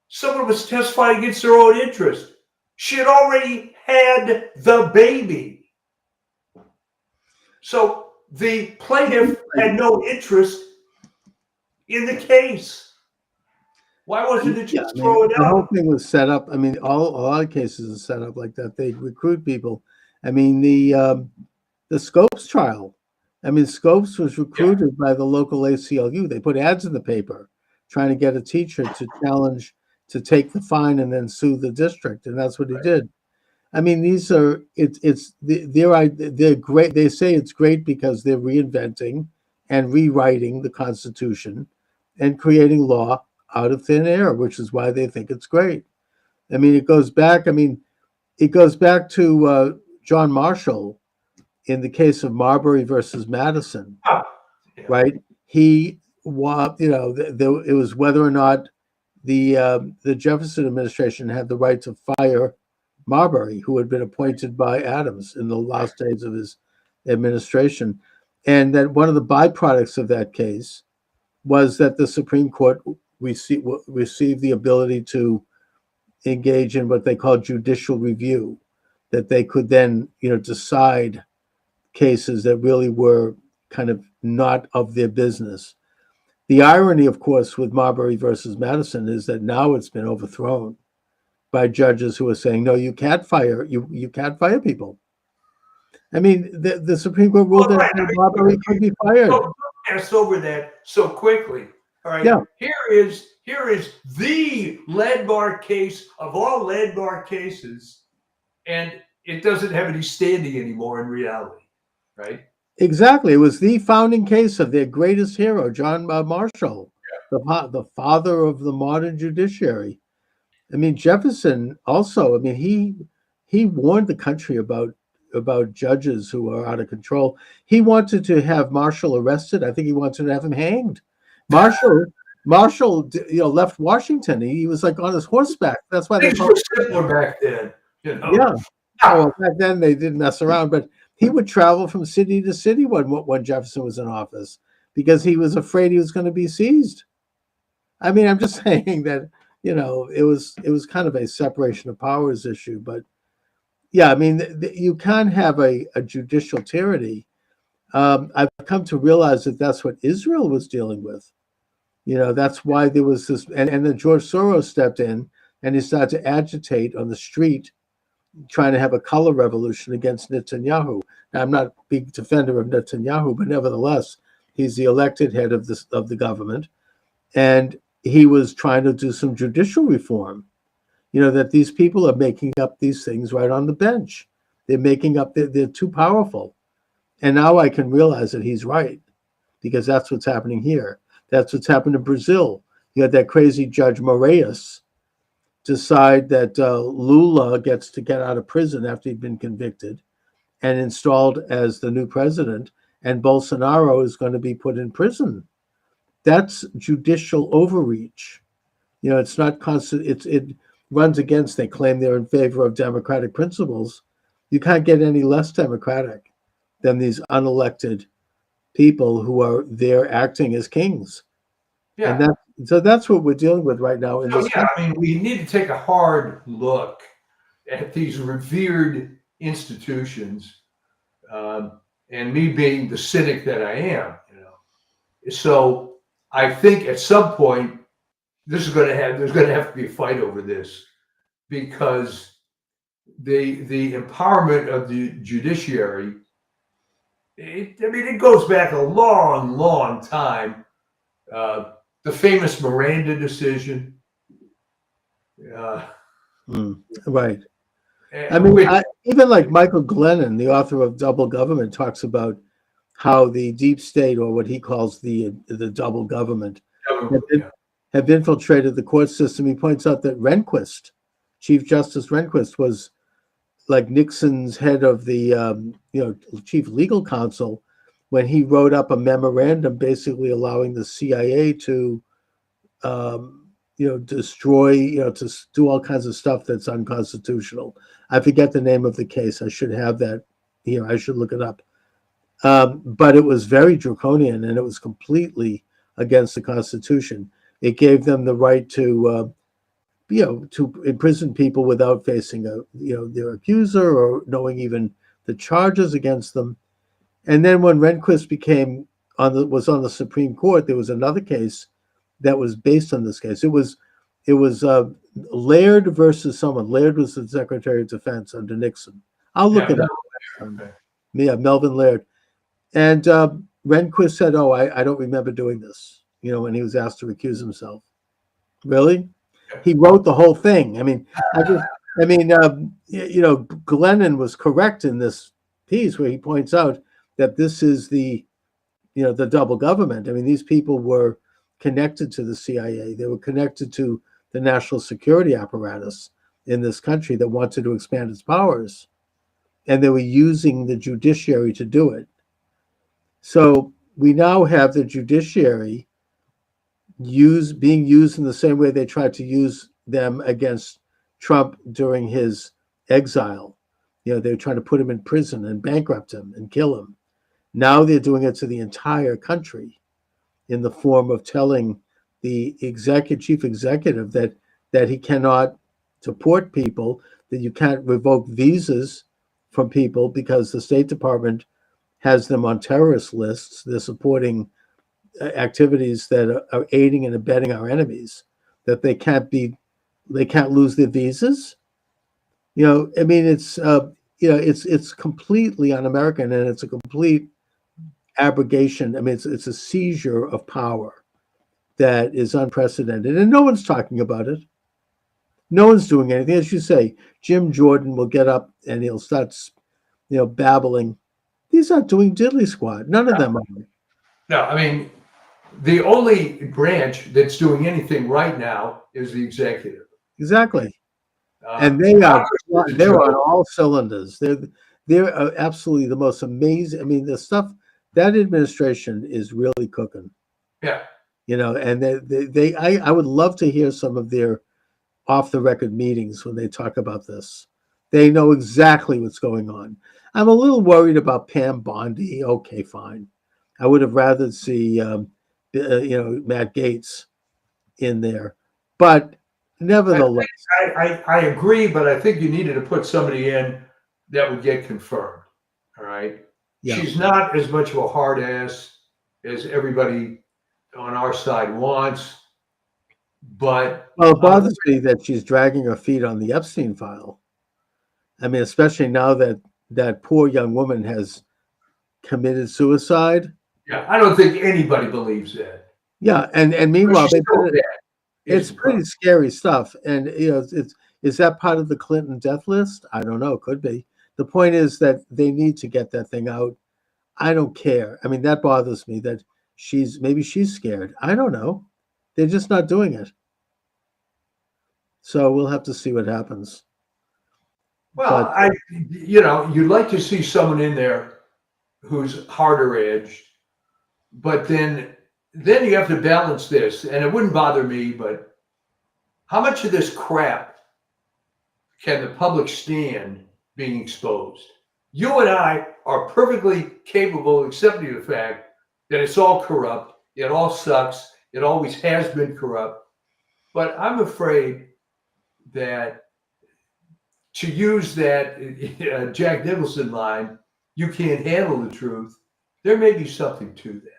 someone was testifying against their own interest. She had already had the baby. So the plaintiff had no interest in the case. Why wasn't it just throw it The whole out? thing was set up. I mean, a lot of cases are set up like that. They recruit people. I mean, the Scopes trial. I mean, Scopes was recruited by the local ACLU. They put ads in the paper trying to get a teacher to challenge to take the fine and then sue the district, and that's what he did. I mean, they're great. They say it's great because they're reinventing and rewriting the Constitution and creating law out of thin air, which is why they think it's great. I mean, it goes back to John Marshall in the case of Marbury versus Madison, right? It was whether or not the Jefferson administration had the right to fire Marbury, who had been appointed by Adams in the last days of his administration, and that one of the byproducts of that case was that the Supreme Court received the ability to engage in what they call judicial review, that they could then, decide cases that really were kind of not of their business. The irony, of course, with Marbury versus Madison is that now it's been overthrown by judges who are saying, no, you can't fire people. I mean, the Supreme Court ruled that Marbury could be fired. Don't pass over that so quickly. All right. Yeah. Here is the landmark case of all landmark cases, and it doesn't have any standing anymore in reality, right? Exactly. It was the founding case of their greatest hero, John Marshall, the father of the modern judiciary. I mean, Jefferson also, I mean, he warned the country about judges who are out of control. He wanted to have Marshall arrested. I think he wanted to have him hanged. Marshall, left Washington. He was like on his horseback. That's why Things were simpler back then. Yeah. Well, back then they didn't mess around, but he would travel from city to city when Jefferson was in office because he was afraid he was going to be seized. I mean, I'm just saying that, it was kind of a separation of powers issue, but yeah, I mean, you can't have a judicial tyranny. I've come to realize that that's what Israel was dealing with. That's why there was this, and then George Soros stepped in and he started to agitate on the street trying to have a color revolution against Netanyahu. Now, I'm not a big defender of Netanyahu, but nevertheless, he's the elected head of the government, and he was trying to do some judicial reform. That these people are making up these things right on the bench. They're making up. They're too powerful, and now I can realize that he's right, because that's what's happening here. That's what's happened in Brazil. You had that crazy Judge Moraes decide that Lula gets to get out of prison after he'd been convicted and installed as the new president, and Bolsonaro is going to be put in prison. That's judicial overreach. It's not constant. It runs against. They claim they're in favor of democratic principles. You can't get any less democratic than these unelected people who are there acting as kings. Yeah. And that's what we're dealing with right now in this country. I mean, we need to take a hard look at these revered institutions. And me being the cynic that I am, So I think at some point there's going to have to be a fight over this, because the empowerment of the judiciary, it goes back a long, long time. The famous Miranda decision. Right. I mean, even like Michael Glennon, the author of Double Government, talks about how the deep state, or what he calls the double government, have infiltrated the court system. He points out that Rehnquist, Chief Justice Rehnquist, was like Nixon's head of the chief legal counsel when he wrote up a memorandum basically allowing the CIA to destroy, to do all kinds of stuff that's unconstitutional. I forget the name of the case. I should have that here. I should look it up. But it was very draconian, and it was completely against the Constitution. It gave them the right to imprison people without facing their accuser or knowing even the charges against them. And then when Rehnquist was on the Supreme Court, there was another case that was based on this case. It was Laird versus someone. Laird was the Secretary of Defense under Nixon. I'll look it up. Melvin Laird. And Rehnquist said, "Oh, I don't remember doing this." When he was asked to recuse himself. Really? He wrote the whole thing. I mean, Glennon was correct in this piece where he points out that this is the double government. I mean, these people were connected to the CIA. They were connected to the national security apparatus in this country that wanted to expand its powers, and they were using the judiciary to do it. So we now have the judiciary being used in the same way they tried to use them against Trump during his exile. They were trying to put him in prison and bankrupt him and kill him. Now they're doing it to the entire country in the form of telling the chief executive that he cannot deport people, that you can't revoke visas from people because the State Department has them on terrorist lists. They're supporting activities that are aiding and abetting our enemies, that they can't lose their visas. I mean, it's completely un-American, and it's a complete abrogation. I mean, it's a seizure of power that is unprecedented, and no one's talking about it. No one's doing anything. As you say, Jim Jordan will get up and he'll start, babbling. He's not doing diddly squat. None of them are. No, I mean, the only branch that's doing anything right now is the executive. Exactly. And they're on all cylinders. They're absolutely the most amazing. I mean, the stuff, that administration is really cooking. Yeah. And I would love to hear some of their off the record meetings when they talk about this. They know exactly what's going on. I'm a little worried about Pam Bondi. Okay, fine. I would have rather see, Matt Gaetz in there, but nevertheless, I agree. But I think you needed to put somebody in that would get confirmed. All right. Yeah. She's not as much of a hard ass as everybody on our side wants. But it bothers me that she's dragging her feet on the Epstein file. I mean, especially now that that poor young woman has committed suicide. Yeah, I don't think anybody believes that. Yeah, and But meanwhile, she's still dead. Is it's the pretty problem. scary stuff. And it's is that part of the Clinton death list? I don't know. Could be. The point is that they need to get that thing out. I don't care. I mean, that bothers me that maybe she's scared. I don't know. They're just not doing it. So we'll have to see what happens. Well, But you'd like to see someone in there who's harder edged, but then you have to balance this, and it wouldn't bother me, but how much of this crap can the public stand being exposed? You and I are perfectly capable of accepting the fact that it's all corrupt, it all sucks, it always has been corrupt. But I'm afraid that to use that Jack Nicholson line, you can't handle the truth, there may be something to that.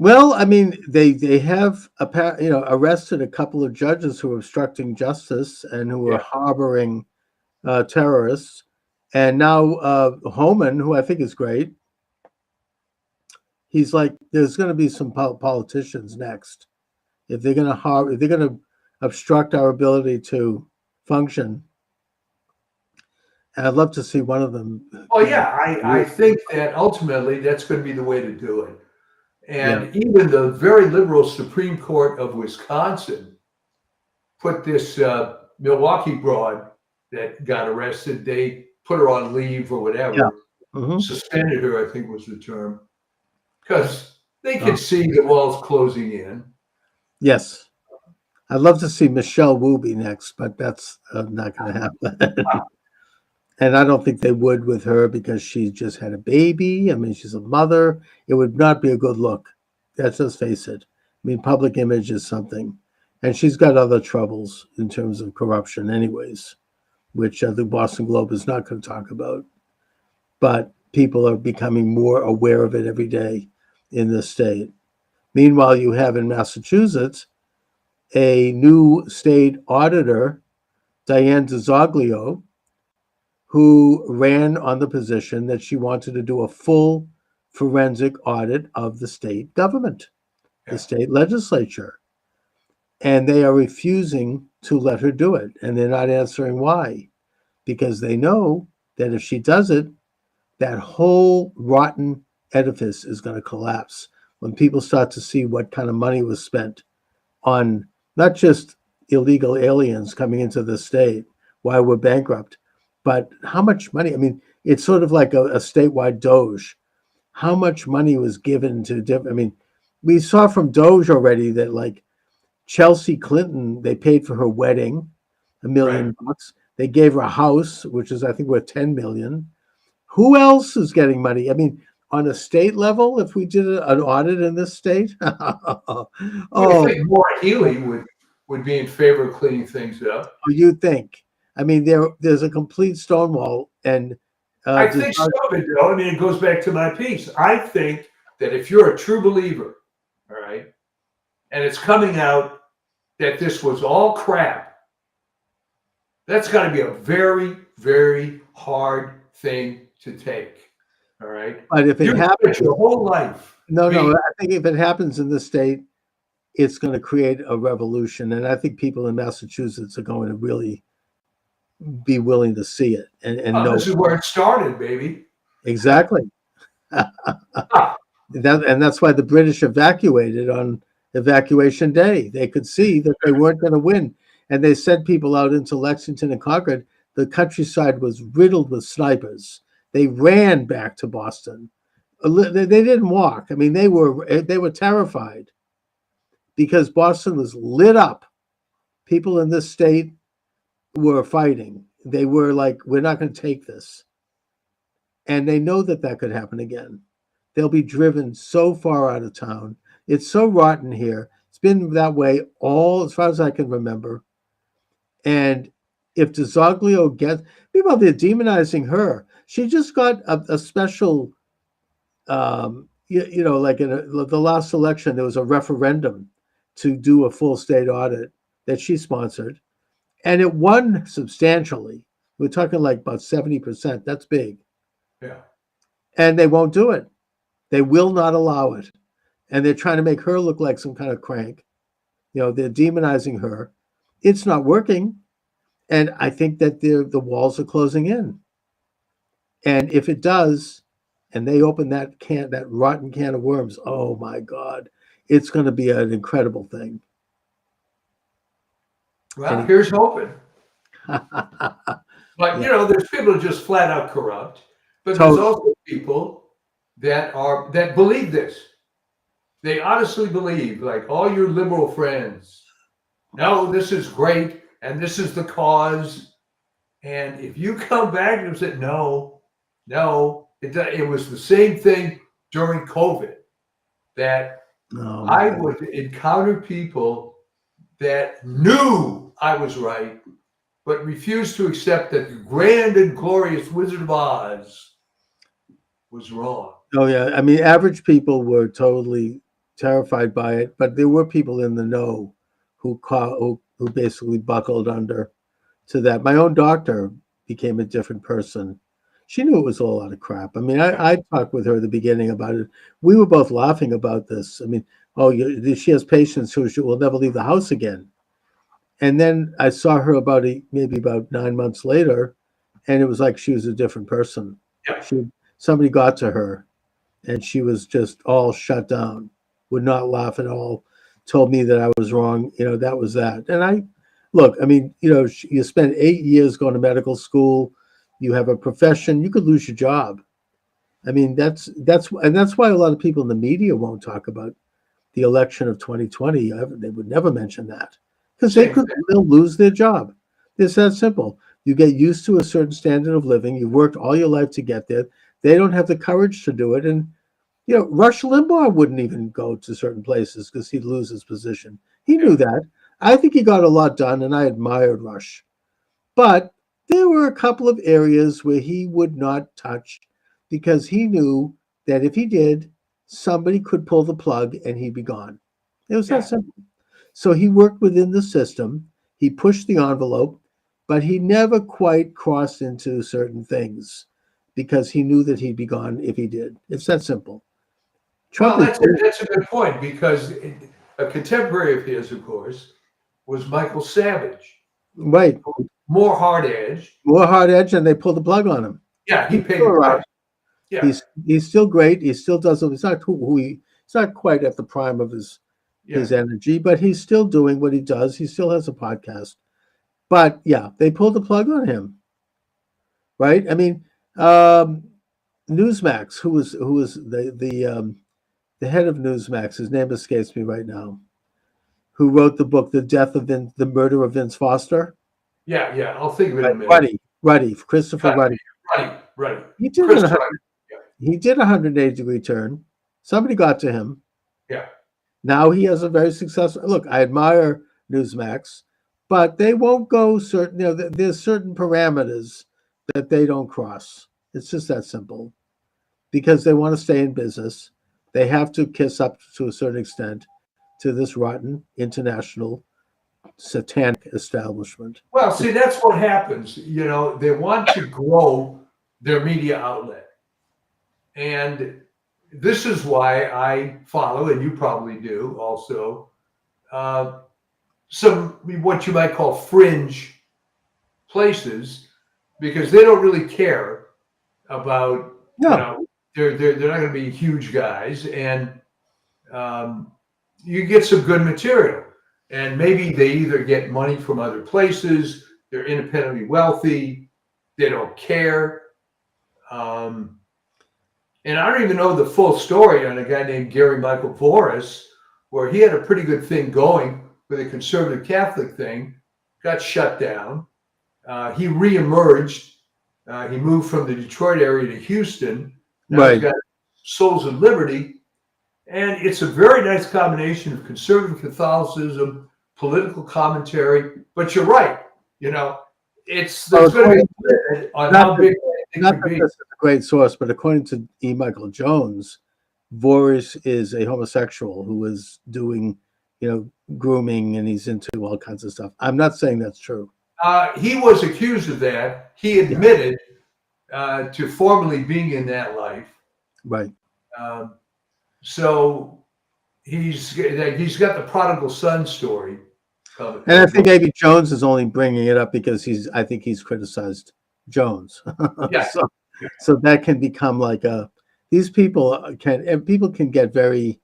well, I mean, they have arrested a couple of judges who are obstructing justice and who are Yeah. harboring terrorists, and now Homan, who I think is great, he's like, there's going to be some politicians next if they're going to if they're going to obstruct our ability to function. And I'd love to see one of them. Oh yeah, I think that ultimately that's going to be the way to do it. And even the very liberal Supreme Court of Wisconsin put this Milwaukee broad that got arrested, they put her on leave or whatever, Yeah. Mm-hmm. Suspended her, I think was the term, because they could see the walls closing in. Yes. I'd love to see Michelle Wu be next, but that's not going to happen. And I don't think they would with her because she just had a baby. I mean, she's a mother. It would not be a good look. Let's just face it. I mean, public image is something. And she's got other troubles in terms of corruption anyways, which the Boston Globe is not going to talk about. But people are becoming more aware of it every day in this state. Meanwhile, you have in Massachusetts a new state auditor, Diane DiZoglio, who ran on the position that she wanted to do a full forensic audit of the state government, the state legislature. And they are refusing to let her do it. And they're not answering why, because they know that if she does it, that whole rotten edifice is going to collapse when people start to see what kind of money was spent on not just illegal aliens coming into the state while we're bankrupt, but how much money. I mean, it's sort of like a statewide Doge. How much money was given to different? I mean, we saw from Doge already that like Chelsea Clinton, they paid for her wedding, $1 million. They gave her a house, which is I think worth $10 million. Who else is getting money? I mean, on a state level, if we did an audit in this state, I think Maura Healey would be in favor of cleaning things up. You think? I mean, there's a complete stonewall, and I think some of it, though. I mean, it goes back to my piece. I think that if you're a true believer, all right, and it's coming out that this was all crap, that's got to be a very, very hard thing to take. All right. But if it happens, your whole life. No. I think if it happens in this state, it's going to create a revolution, and I think people in Massachusetts are going to really be willing to see it and know. This is where it started, baby. Exactly. And that's why the British evacuated on evacuation day. They could see that they weren't going to win, and they sent people out into Lexington and Concord. The countryside was riddled with snipers. They ran back to Boston. They didn't walk. I mean, they were terrified because Boston was lit up. People in this state were fighting. They were like, we're not going to take this. And they know that could happen again. They'll be driven so far out of town. It's so rotten here. It's been that way as far as I can remember. And if DiZoglio gets, people, they're demonizing her. She just got a special, like in the last election, there was a referendum to do a full state audit that she sponsored. And it won substantially. We're talking like about 70%. That's big. Yeah. And they won't do it. They will not allow it. And they're trying to make her look like some kind of crank. They're demonizing her. It's not working. And I think that the walls are closing in. And if it does, and they open that rotten can of worms, oh my God, it's going to be an incredible thing. Well, here's hoping. But Yeah. there's people just flat out corrupt, but Totally. there's also people that believe this. They honestly believe, like all your liberal friends, no, this is great, and this is the cause. And if you come back and say, no, it was the same thing during COVID, that I would encounter people that knew I was right, but refused to accept that the grand and glorious Wizard of Oz was wrong. Oh yeah, I mean, average people were totally terrified by it, but there were people in the know who basically buckled under to that. My own doctor became a different person. She knew it was all a lot of crap. I mean, I talked with her at the beginning about it. We were both laughing about this. I mean, she has patients who will never leave the house again. And then I saw her maybe about 9 months later, and it was like she was a different person. Yeah. Somebody got to her, and she was just all shut down, would not laugh at all, told me that I was wrong. That was that. And I mean, you spend 8 years going to medical school, you have a profession, you could lose your job. I mean, that's why a lot of people in the media won't talk about the election of 2020. They would never mention that, because they'll lose their job. It's that simple. You get used to a certain standard of living. You've worked all your life to get there. They don't have the courage to do it. And, Rush Limbaugh wouldn't even go to certain places because he'd lose his position. He knew that. I think he got a lot done, and I admired Rush. But there were a couple of areas where he would not touch because he knew that if he did, somebody could pull the plug and he'd be gone. It was that simple. So he worked within the system. He pushed the envelope, but he never quite crossed into certain things because he knew that he'd be gone if he did. It's that simple. Well, that's a good point, because a contemporary of his, of course, was Michael Savage. Right. More hard-edged. More hard-edged, and they pulled the plug on him. Yeah, he paid the price. Yeah. He's still great. He still does. It's not he's not quite at the prime of his energy, but he's still doing what he does. He still has a podcast. But yeah, they pulled the plug on him. Right? I mean, Newsmax, who was the head of Newsmax, his name escapes me right now, who wrote the book The Murder of Vince Foster. Yeah, I'll think of it in a minute. Ruddy, Christopher Ruddy. Ruddy. He did He did a 180-degree turn. Somebody got to him. Yeah. Now he has a very successful. Look, I admire Newsmax, but they won't go certain. There's certain parameters that they don't cross. It's just that simple. Because they want to stay in business, they have to kiss up to a certain extent to this rotten international satanic establishment. Well, see, that's what happens. They want to grow their media outlet. And this is why I follow, and you probably do also, some what you might call fringe places, because they don't really care about, they're not going to be huge guys, and you get some good material. And maybe they either get money from other places, they're independently wealthy, they don't care. And I don't even know the full story on a guy named Gary Michael Voris, where he had a pretty good thing going with a conservative Catholic thing, got shut down. He reemerged. He moved from the Detroit area to Houston. Now he's got Souls of Liberty. And it's a very nice combination of conservative Catholicism, political commentary. But you're right. There's going to be a limit on how big it could be. That's a great source, but according to E. Michael Jones, Voris is a homosexual who is doing, grooming, and he's into all kinds of stuff. I'm not saying that's true. He was accused of that. He admitted to formally being in that life. Right. Um, so he's got the prodigal son story coming. And I think maybe Jones is only bringing it up because I think he's criticized Jones. Yeah. So that can become like these people can get very,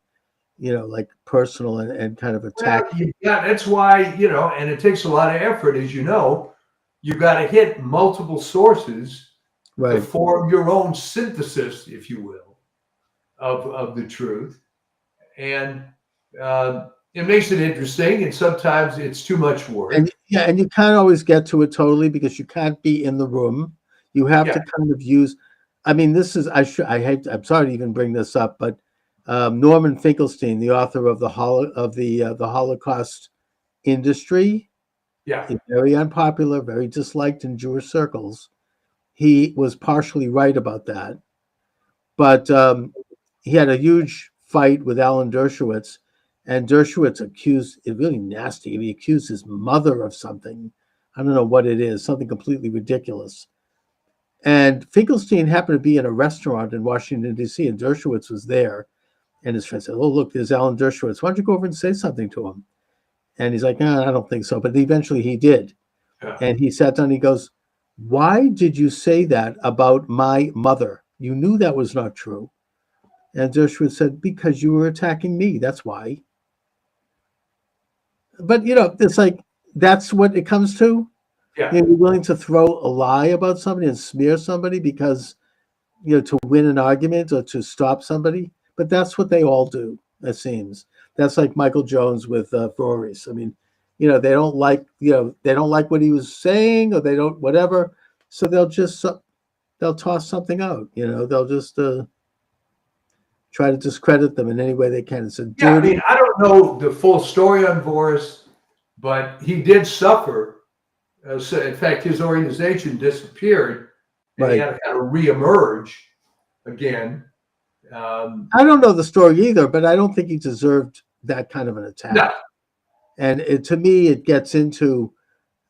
like personal and kind of attack. Well, that's why, and it takes a lot of effort, as you know. You've got to hit multiple sources to form your own synthesis, if you will, of the truth. And it makes it interesting, and sometimes it's too much work. And you can't always get to it totally because you can't be in the room. You have to kind of use. I mean, this is I'm sorry to even bring this up, but Norman Finkelstein, the author of the Holocaust Industry, is very unpopular, very disliked in Jewish circles. He was partially right about that, but he had a huge fight with Alan Dershowitz, and Dershowitz accused it really nasty. He accused his mother of something. I don't know what it is, something completely ridiculous. And Finkelstein happened to be in a restaurant in Washington, D.C., and Dershowitz was there. And his friend said, "Oh, look, there's Alan Dershowitz. Why don't you go over and say something to him?" And he's like, "No, I don't think so." But eventually he did. Yeah. And he sat down and he goes, "Why did you say that about my mother? You knew that was not true." And Dershowitz said, "Because you were attacking me. That's why." But, it's like, that's what it comes to. Yeah. You're willing to throw a lie about somebody and smear somebody because, to win an argument or to stop somebody. But that's what they all do, it seems. That's like Michael Jones with Voorhees. I mean, they don't like, they don't like what he was saying, or they don't, whatever. So they'll toss something out, they'll just try to discredit them in any way they can. It's a dirty. Yeah, I mean, I don't know the full story on Voorhees, but he did suffer. So in fact, his organization disappeared, and he had to kind of reemerge again. I don't know the story either, but I don't think he deserved that kind of an attack. No. And to me, it gets into,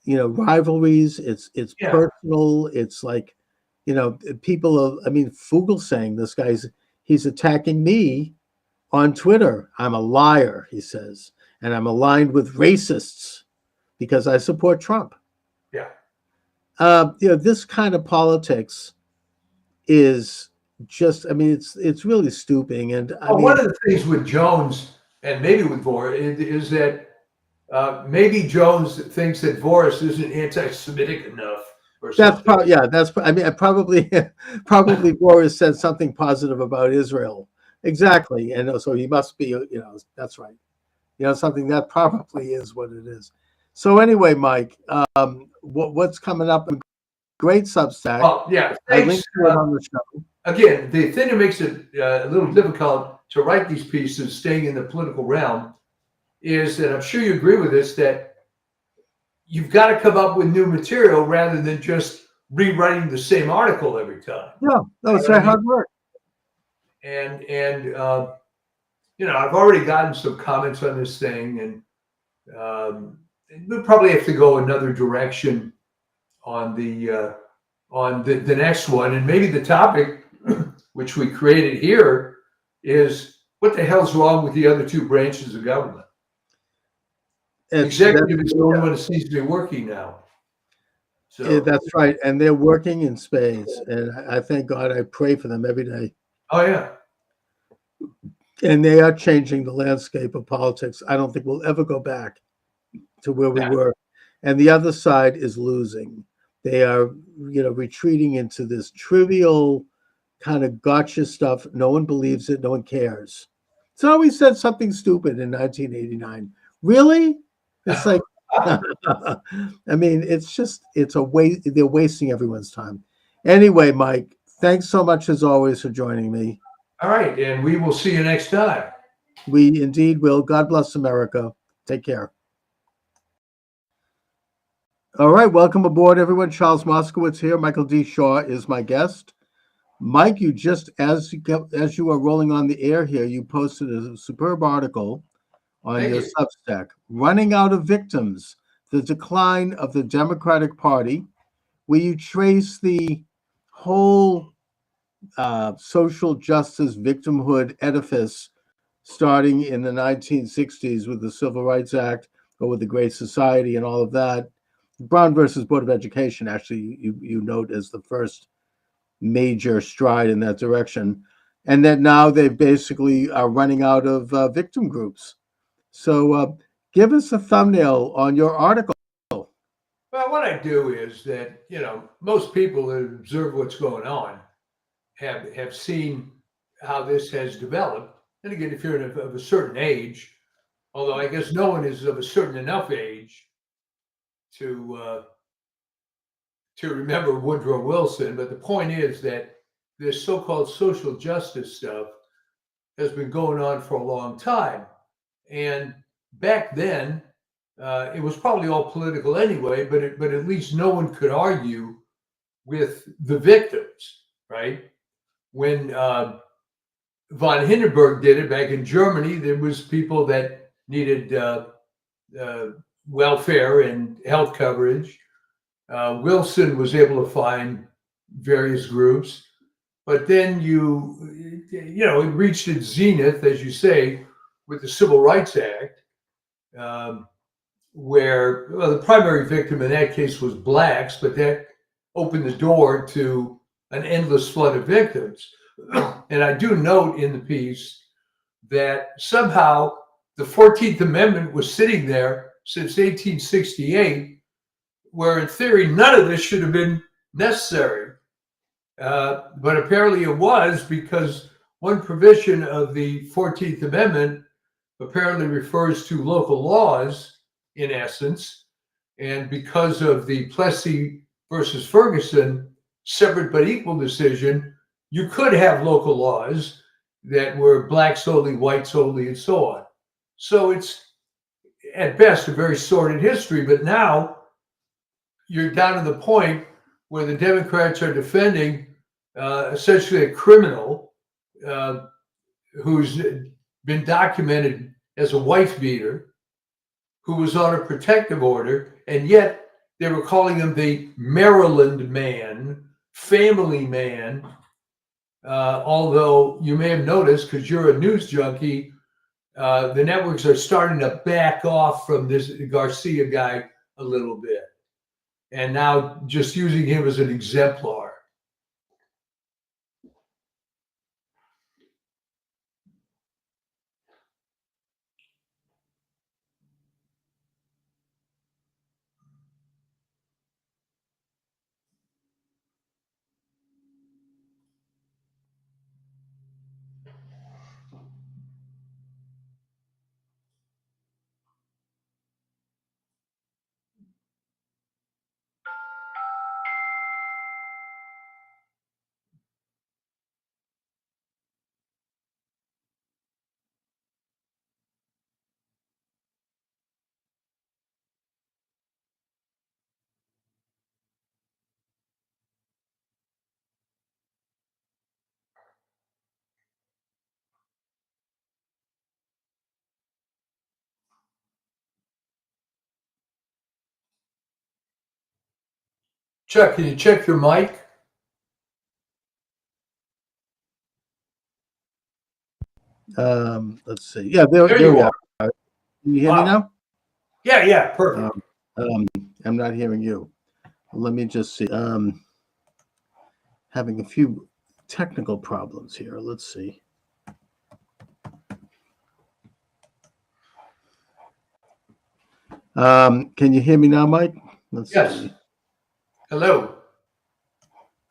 rivalries. It's personal. It's like, people. I mean, Fugelsang, this he's attacking me on Twitter. I'm a liar, he says, and I'm aligned with racists because I support Trump. Yeah. This kind of politics is just, I mean, it's really stooping. And one of the things with Jones and maybe with Voorhees is that maybe Jones thinks that Voorhees isn't anti-Semitic enough. That's probably Voorhees said something positive about Israel. Exactly. And so he must be, that's right. Something that probably is what it is. So anyway, Mike, what's coming up? Great Substack. Well, yeah. I linked to it on the show. Again, the thing that makes it a little difficult to write these pieces, staying in the political realm, is that I'm sure you agree with this, that you've got to come up with new material rather than just rewriting the same article every time. No, it's very hard work. And I've already gotten some comments on this thing, and we'll probably have to go another direction on the next one. And maybe the topic, which we created here, is what the hell's wrong with the other two branches of government? Executive is the only one that seems to be working now. So that's right, and they're working in spades, and I thank God. I pray for them every day. Oh yeah, and they are changing the landscape of politics. I don't think we'll ever go back to where we were, and the other side is losing. They are, retreating into this trivial kind of gotcha stuff. No one believes it. No one cares. So we said something stupid in 1989. Really? It's like, I mean, it's a waste. They're wasting everyone's time. Anyway, Mike, thanks so much as always for joining me. All right. And we will see you next time. We indeed will. God bless America. Take care. All right. Welcome aboard, everyone. Charles Moscowitz here. Michael D. Shaw is my guest. Mike, you just, as you are rolling on the air here, you posted a superb article on your Substack, Running Out of Victims, The Decline of the Democratic Party, where you trace the whole social justice victimhood edifice starting in the 1960s with the Civil Rights Act or with the Great Society and all of that. Brown versus Board of Education, actually, you note as the first major stride in that direction. And that now they basically are running out of victim groups. So give us a thumbnail on your article. Well, what I do is that, most people that observe what's going on have seen how this has developed. And again, if you're of a certain age, although I guess no one is of a certain enough age to remember Woodrow Wilson, but the point is that this so-called social justice stuff has been going on for a long time. And back then, it was probably all political anyway, but at least no one could argue with the victims, right? When von Hindenburg did it back in Germany, there was people that needed welfare and health coverage. Wilson was able to find various groups, but then it reached its zenith, as you say, with the Civil Rights Act, where the primary victim in that case was blacks, but that opened the door to an endless flood of victims. And I do note in the piece that somehow the 14th Amendment was sitting there since 1868, where in theory none of this should have been necessary. But apparently it was, because one provision of the 14th Amendment apparently refers to local laws in essence. And because of the Plessy versus Ferguson separate but equal decision, you could have local laws that were blacks only, whites only, and so on. So it's at best a very sordid history, but now you're down to the point where the Democrats are defending essentially a criminal who's been documented as a wife beater, who was on a protective order, and yet they were calling him the Maryland man, family man. Although you may have noticed, because you're a news junkie, the networks are starting to back off from this Garcia guy a little bit, and now just using him as an exemplar. Chuck, can you check your mic? Let's see. Yeah, there There you we are. are. Can you hear me now? Yeah, perfect. I'm not hearing you. Let me just see. Having a few technical problems here. Let's see. Can you hear me now, Mike? Let's Yes. see. Hello.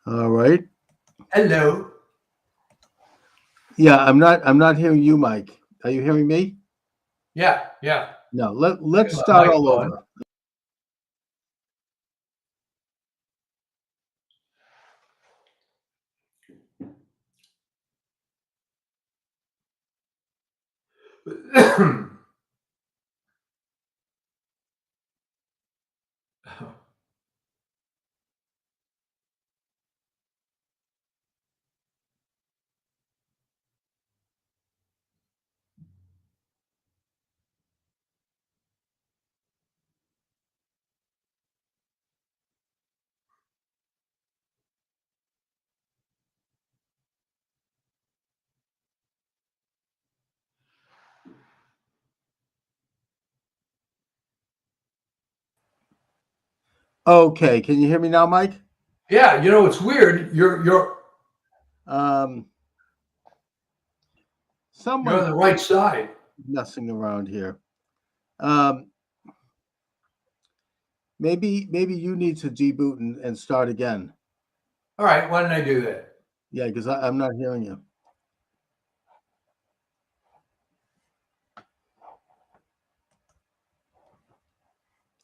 All right. Hello. Yeah, I'm not hearing you, Mike. Are you hearing me? Yeah. No. Let's start all over. Okay, can you hear me now, Mike? Yeah, you know, it's weird. You're Um, on someone the right side. messing around here. Um, maybe you need to deboot and start again. All right, why didn't I do that? Yeah, because I'm not hearing you.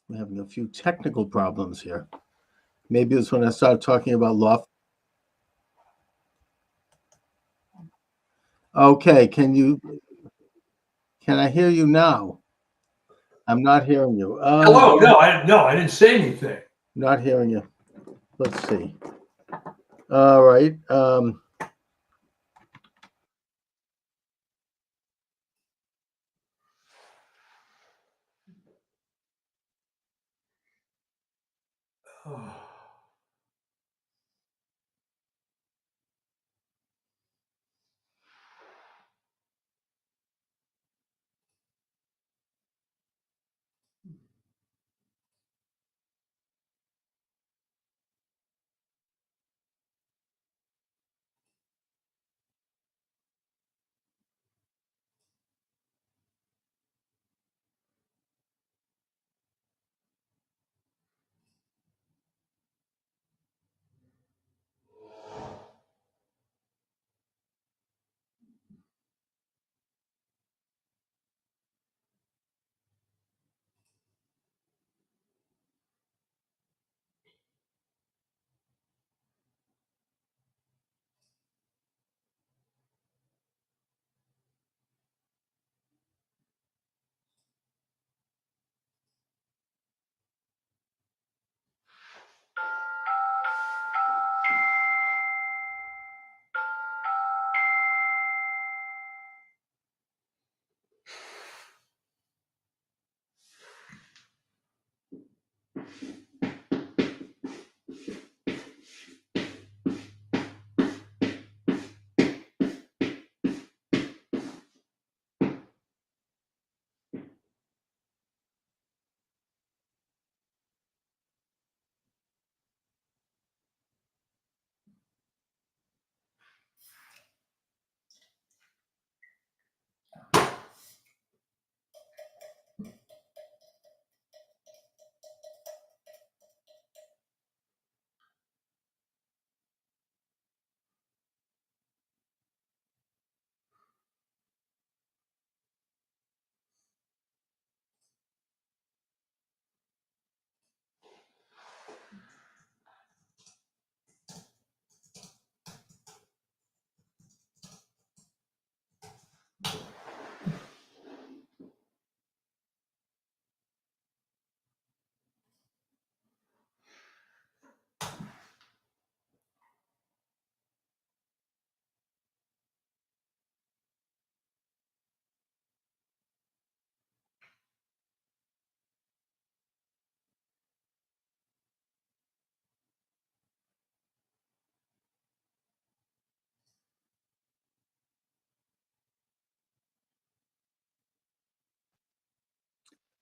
We're having a few technical problems here. Maybe it's when I start talking about law. Okay, can I hear you now? I'm not hearing you. Hello? No, I didn't say anything. Not hearing you. Let's see. All right. Oh.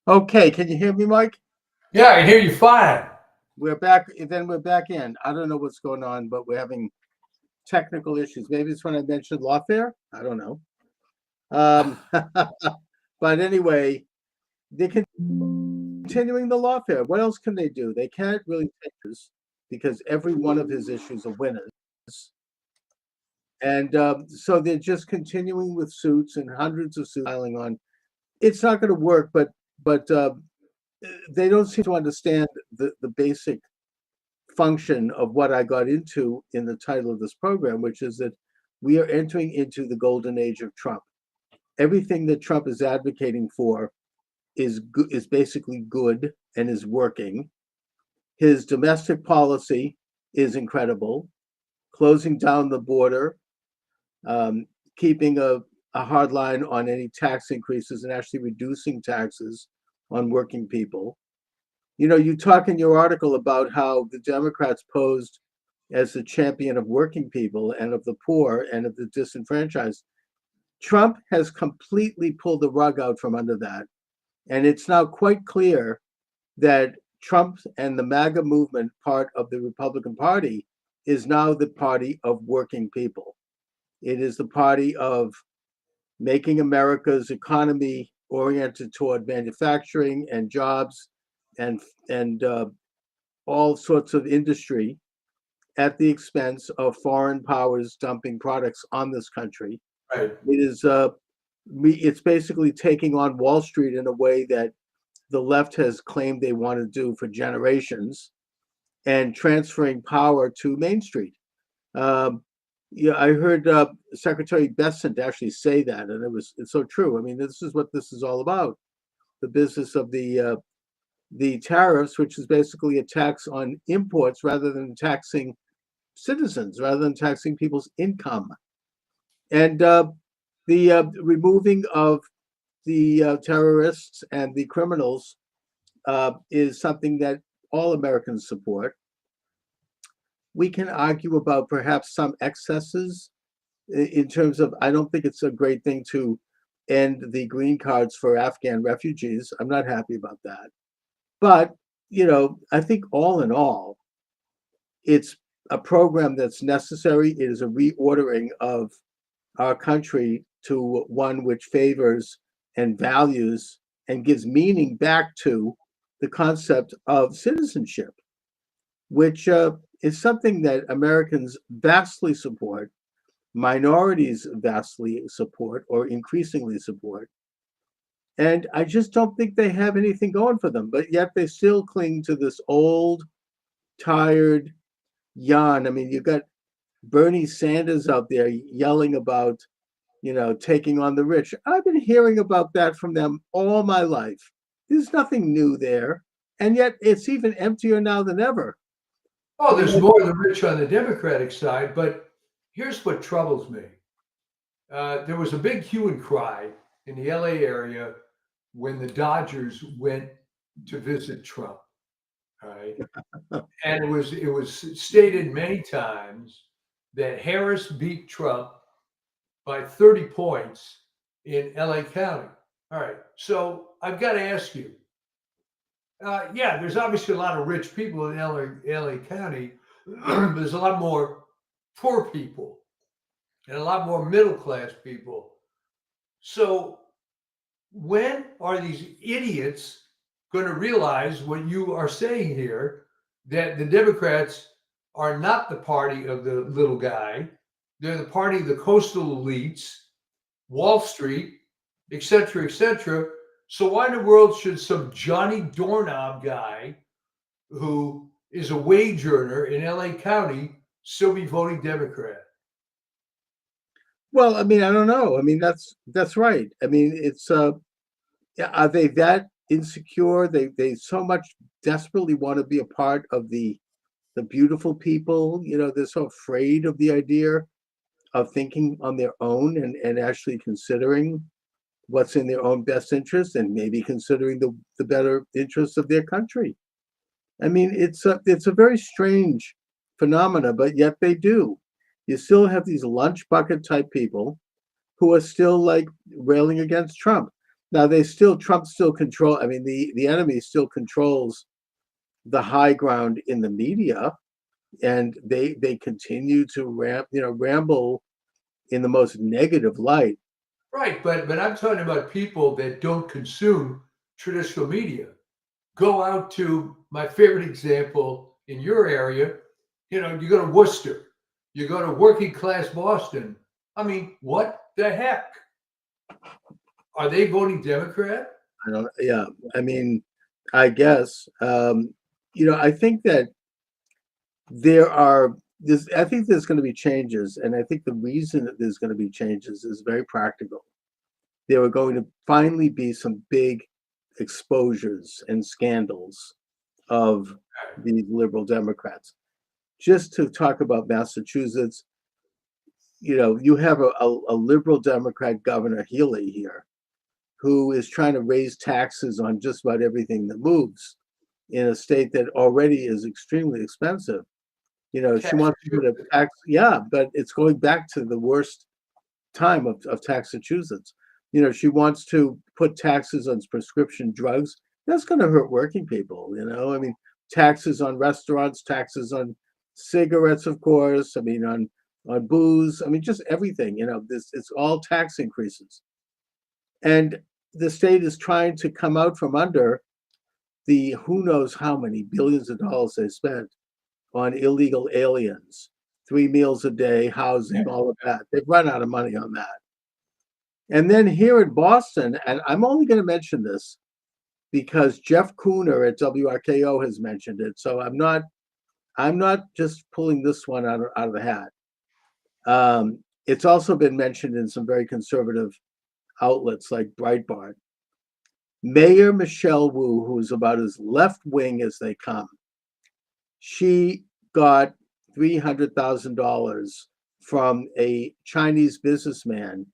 Okay, can you hear me, Mike? Yeah, I hear you fine. We're back. Then we're back in. I don't know what's going on, but we're having technical issues. Maybe it's when I mentioned lawfare. I don't know. But anyway, they're continuing the lawfare. What else can they do? They can't really take this because every one of his issues are winners. And so they're just continuing with suits and hundreds of suits filing on. It's not going to work, but they don't seem to understand the basic function of what I got into in the title of this program, which is that we are entering into the golden age of Trump. Everything that Trump is advocating for is basically good and is working. His domestic policy is incredible, closing down the border, keeping a hard line on any tax increases and actually reducing taxes on working people. You know, you talk in your article about how the Democrats posed as the champion of working people and of the poor and of the disenfranchised. Trump has completely pulled the rug out from under that. And it's now quite clear that Trump and the MAGA movement part of the Republican Party is now the party of working people. It is the party of making America's economy oriented toward manufacturing and jobs and all sorts of industry at the expense of foreign powers dumping products on this country. Right. It is it's basically taking on Wall Street in a way that the left has claimed they want to do for generations, and transferring power to Main Street. Yeah, I heard Secretary Bessent actually say that, and it's so true. I mean, this is what this is all about: the business of the tariffs, which is basically a tax on imports rather than taxing citizens, rather than taxing people's income, and the removing of the terrorists and the criminals is something that all Americans support. We can argue about perhaps some excesses in terms of, I don't think it's a great thing to end the green cards for Afghan refugees. I'm not happy about that. But, I think all in all, it's a program that's necessary. It is a reordering of our country to one which favors and values and gives meaning back to the concept of citizenship, which is something that Americans vastly support, minorities vastly support, or increasingly support. And I just don't think they have anything going for them, but yet they still cling to this old, tired yarn. I mean, you got Bernie Sanders out there yelling about, taking on the rich. I've been hearing about that from them all my life. There's nothing new there. And yet it's even emptier now than ever. Oh, there's more of the rich on the Democratic side, but here's what troubles me. There was a big hue and cry in the LA area when the Dodgers went to visit Trump. All right. And it was stated many times that Harris beat Trump by 30 points in LA County. All right. So I've got to ask you, yeah, there's obviously a lot of rich people in LA County, but there's a lot more poor people and a lot more middle class people. So when are these idiots going to realize what you are saying here, that the Democrats are not the party of the little guy? They're the party of the coastal elites, Wall Street, et cetera, et cetera. So why in the world should some Johnny Doorknob guy who is a wage earner in LA County still be voting Democrat? Well, I mean, I don't know. I mean, that's right. I mean, it's are they that insecure? They so much desperately want to be a part of the beautiful people. They're so afraid of the idea of thinking on their own and actually considering what's in their own best interest and maybe considering the better interests of their country. I mean, it's a very strange phenomena, but yet they do. You still have these lunch bucket type people who are still like railing against Trump. Now Trump still control. I mean, the enemy still controls the high ground in the media, and they continue to ramble in the most negative light. Right, but I'm talking about people that don't consume traditional media. Go out to my favorite example in your area. You go to Worcester, you go to working class Boston. I mean, what the heck? Are they voting Democrat? Yeah, I mean, I guess. I think that I think there's going to be changes, and I think the reason that there's going to be changes is very practical. There are going to finally be some big exposures and scandals of these liberal Democrats. Just to talk about Massachusetts, you have a liberal Democrat Governor Healy here, who is trying to raise taxes on just about everything that moves in a state that already is extremely expensive. She wants to put a tax, yeah, but it's going back to the worst time of Massachusetts. She wants to put taxes on prescription drugs. That's going to hurt working people. I mean, taxes on restaurants, taxes on cigarettes, of course. I mean, on booze. I mean, just everything. This it's all tax increases, and the state is trying to come out from under the who knows how many billions of dollars they spent on illegal aliens, 3 meals a day, housing, all of that. They've run out of money on that. And then here in Boston, and I'm only going to mention this because Jeff Cooner at WRKO has mentioned it. So I'm not just pulling this one out of the hat. It's also been mentioned in some very conservative outlets like Breitbart. Mayor Michelle Wu, who's about as left wing as they come, she got $300,000 from a Chinese businessman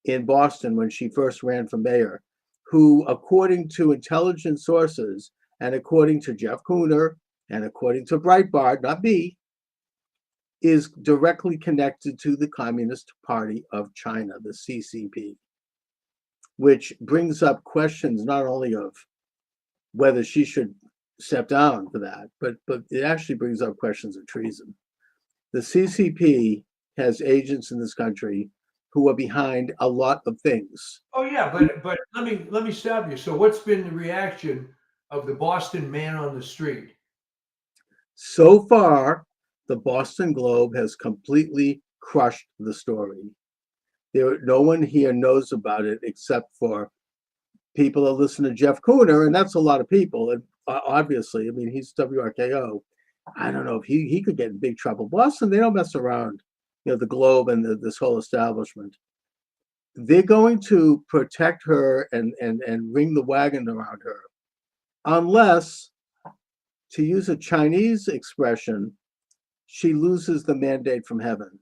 in Boston when she first ran for mayor, who, according to intelligence sources and according to Jeff Cooner and according to Breitbart, not me, is directly connected to the Communist Party of China, the CCP, which brings up questions not only of whether she should step down for that, but it actually brings up questions of treason. The CCP has agents in this country who are behind a lot of things. Oh yeah, but let me stop you. So what's been the reaction of the Boston man on the street? So far, the Boston Globe has completely crushed the story. No one here knows about it except for people that listen to Jeff Cooner, and that's a lot of people. And obviously, I mean, he's WRKO. I don't know if he could get in big trouble. Boston, they don't mess around. The Globe and this whole establishment. They're going to protect her and ring the wagon around her, unless, to use a Chinese expression, she loses the mandate from heaven.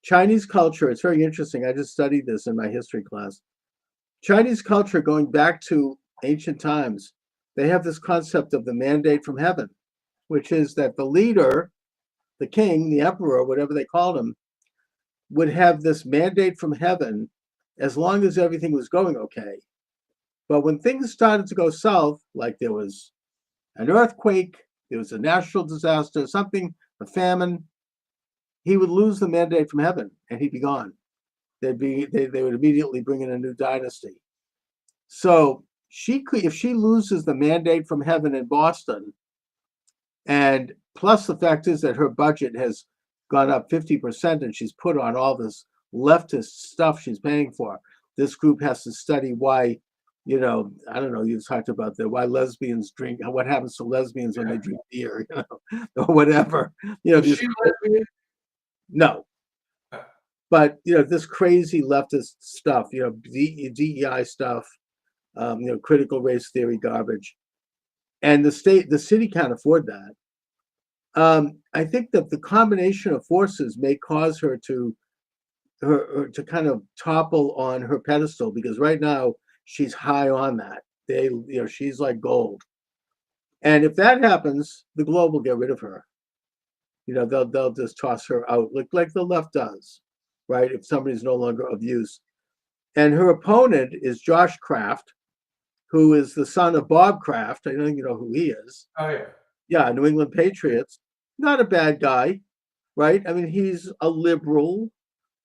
Chinese culture, it's very interesting. I just studied this in my history class. Chinese culture, going back to ancient times, they have this concept of the mandate from heaven, which is that the leader, the king, the emperor, whatever they called him, would have this mandate from heaven as long as everything was going okay. But when things started to go south, like there was an earthquake, there was a natural disaster, something, a famine, he would lose the mandate from heaven and he'd be gone. They would immediately bring in a new dynasty. So if she loses the mandate from heaven in Boston, and plus the fact is that her budget has gone up 50% and she's put on all this leftist stuff she's paying for. This group has to study why, I don't know, you talked about that, why lesbians drink, what happens to lesbians when they drink beer, or whatever. Is she lesbian? No. But, this crazy leftist stuff, DEI stuff, critical race theory garbage. And the city can't afford that. I think that the combination of forces may cause her to kind of topple on her pedestal, because right now she's high on that. She's like gold. And if that happens, the Globe will get rid of her. They'll just toss her out like the left does, right? If somebody's no longer of use. And her opponent is Josh Kraft, who is the son of Bob Kraft. I think you know who he is. Oh yeah. Yeah, New England Patriots. Not a bad guy, right? I mean, he's a liberal,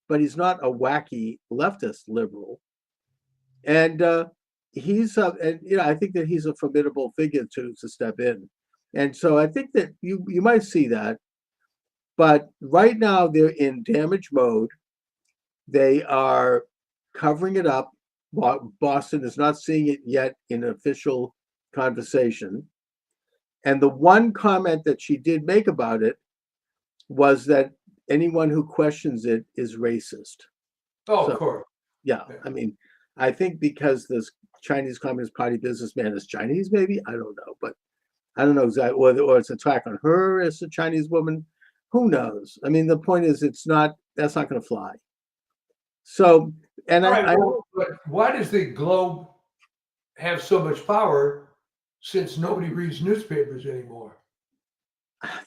but he's not a wacky leftist liberal. And he's and I think that he's a formidable figure to step in. And so I think that you might see that. But right now they're in damage mode. They are covering it up. Boston is not seeing it yet in official conversation. And the one comment that she did make about it was that anyone who questions it is racist. Oh, of course. Yeah. I mean, I think because this Chinese Communist Party businessman is Chinese, maybe, I don't know, but I don't know exactly, or it's an attack on her as a Chinese woman. Who knows? I mean, the point is, that's not going to fly. So, and but why does the Globe have so much power, since nobody reads newspapers anymore?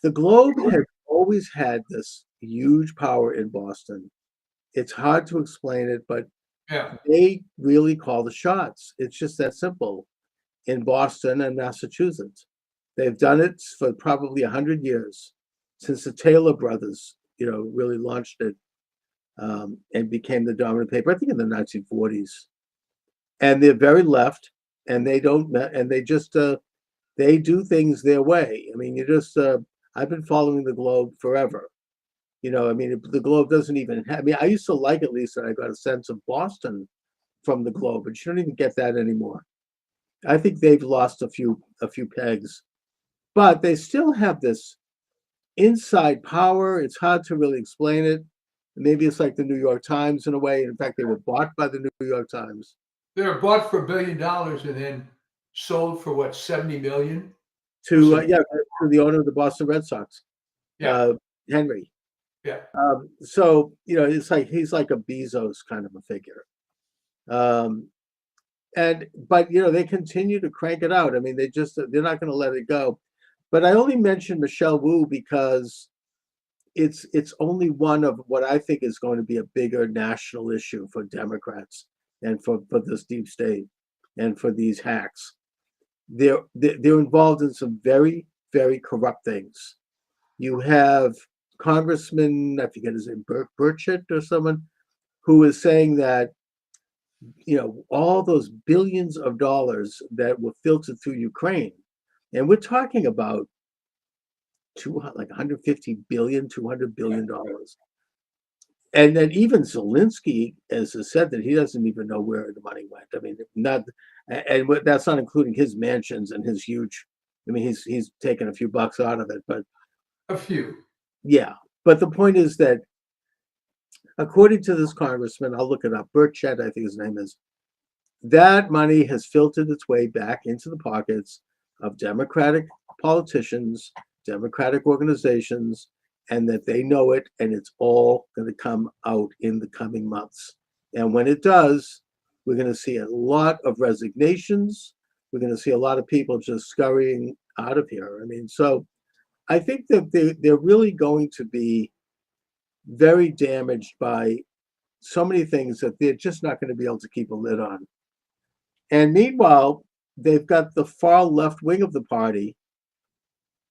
The Globe has always had this huge power in Boston. It's hard to explain it, but they really call the shots. It's just that simple. in Boston and Massachusetts. They've done it for probably 100 years, since the Taylor brothers, really launched it and became the dominant paper, I think in the 1940s. And they're very left, and they don't, and they just, they do things their way. I mean, I've been following the Globe forever. I mean, the Globe doesn't even have, I mean, I used to like at least that I got a sense of Boston from the Globe, but you don't even get that anymore. I think they've lost a few pegs, but they still have this inside power. It's hard to really explain it. Maybe it's like the New York Times in a way. In fact, they were bought by the New York Times. They were bought for $1 billion and then sold for what, 70 million? To the owner of the Boston Red Sox, Henry. Yeah. So it's like he's like a Bezos kind of a figure. But they continue to crank it out. I mean, they're not going to let it go. But I only mentioned Michelle Wu because it's only one of what I think is going to be a bigger national issue for Democrats and for this deep state and for these hacks. They're involved in some very, very corrupt things. You have Congressman, I forget his name, Burchett or someone, who is saying that all those billions of dollars that were filtered through Ukraine, and we're talking about like 150 billion, $200 billion. And then even Zelensky has said that he doesn't even know where the money went. I mean, and that's not including his mansions and his huge. I mean, he's taken a few bucks out of it, but a few. Yeah, but the point is that, according to this congressman, I'll look it up, Burchett, I think his name is, that money has filtered its way back into the pockets of Democratic politicians, Democratic organizations, and that they know it, and it's all going to come out in the coming months. And when it does, we're going to see a lot of resignations. We're going to see a lot of people just scurrying out of here. I mean, so I think that they're really going to be very damaged by so many things that they're just not going to be able to keep a lid on. And meanwhile, they've got the far left wing of the party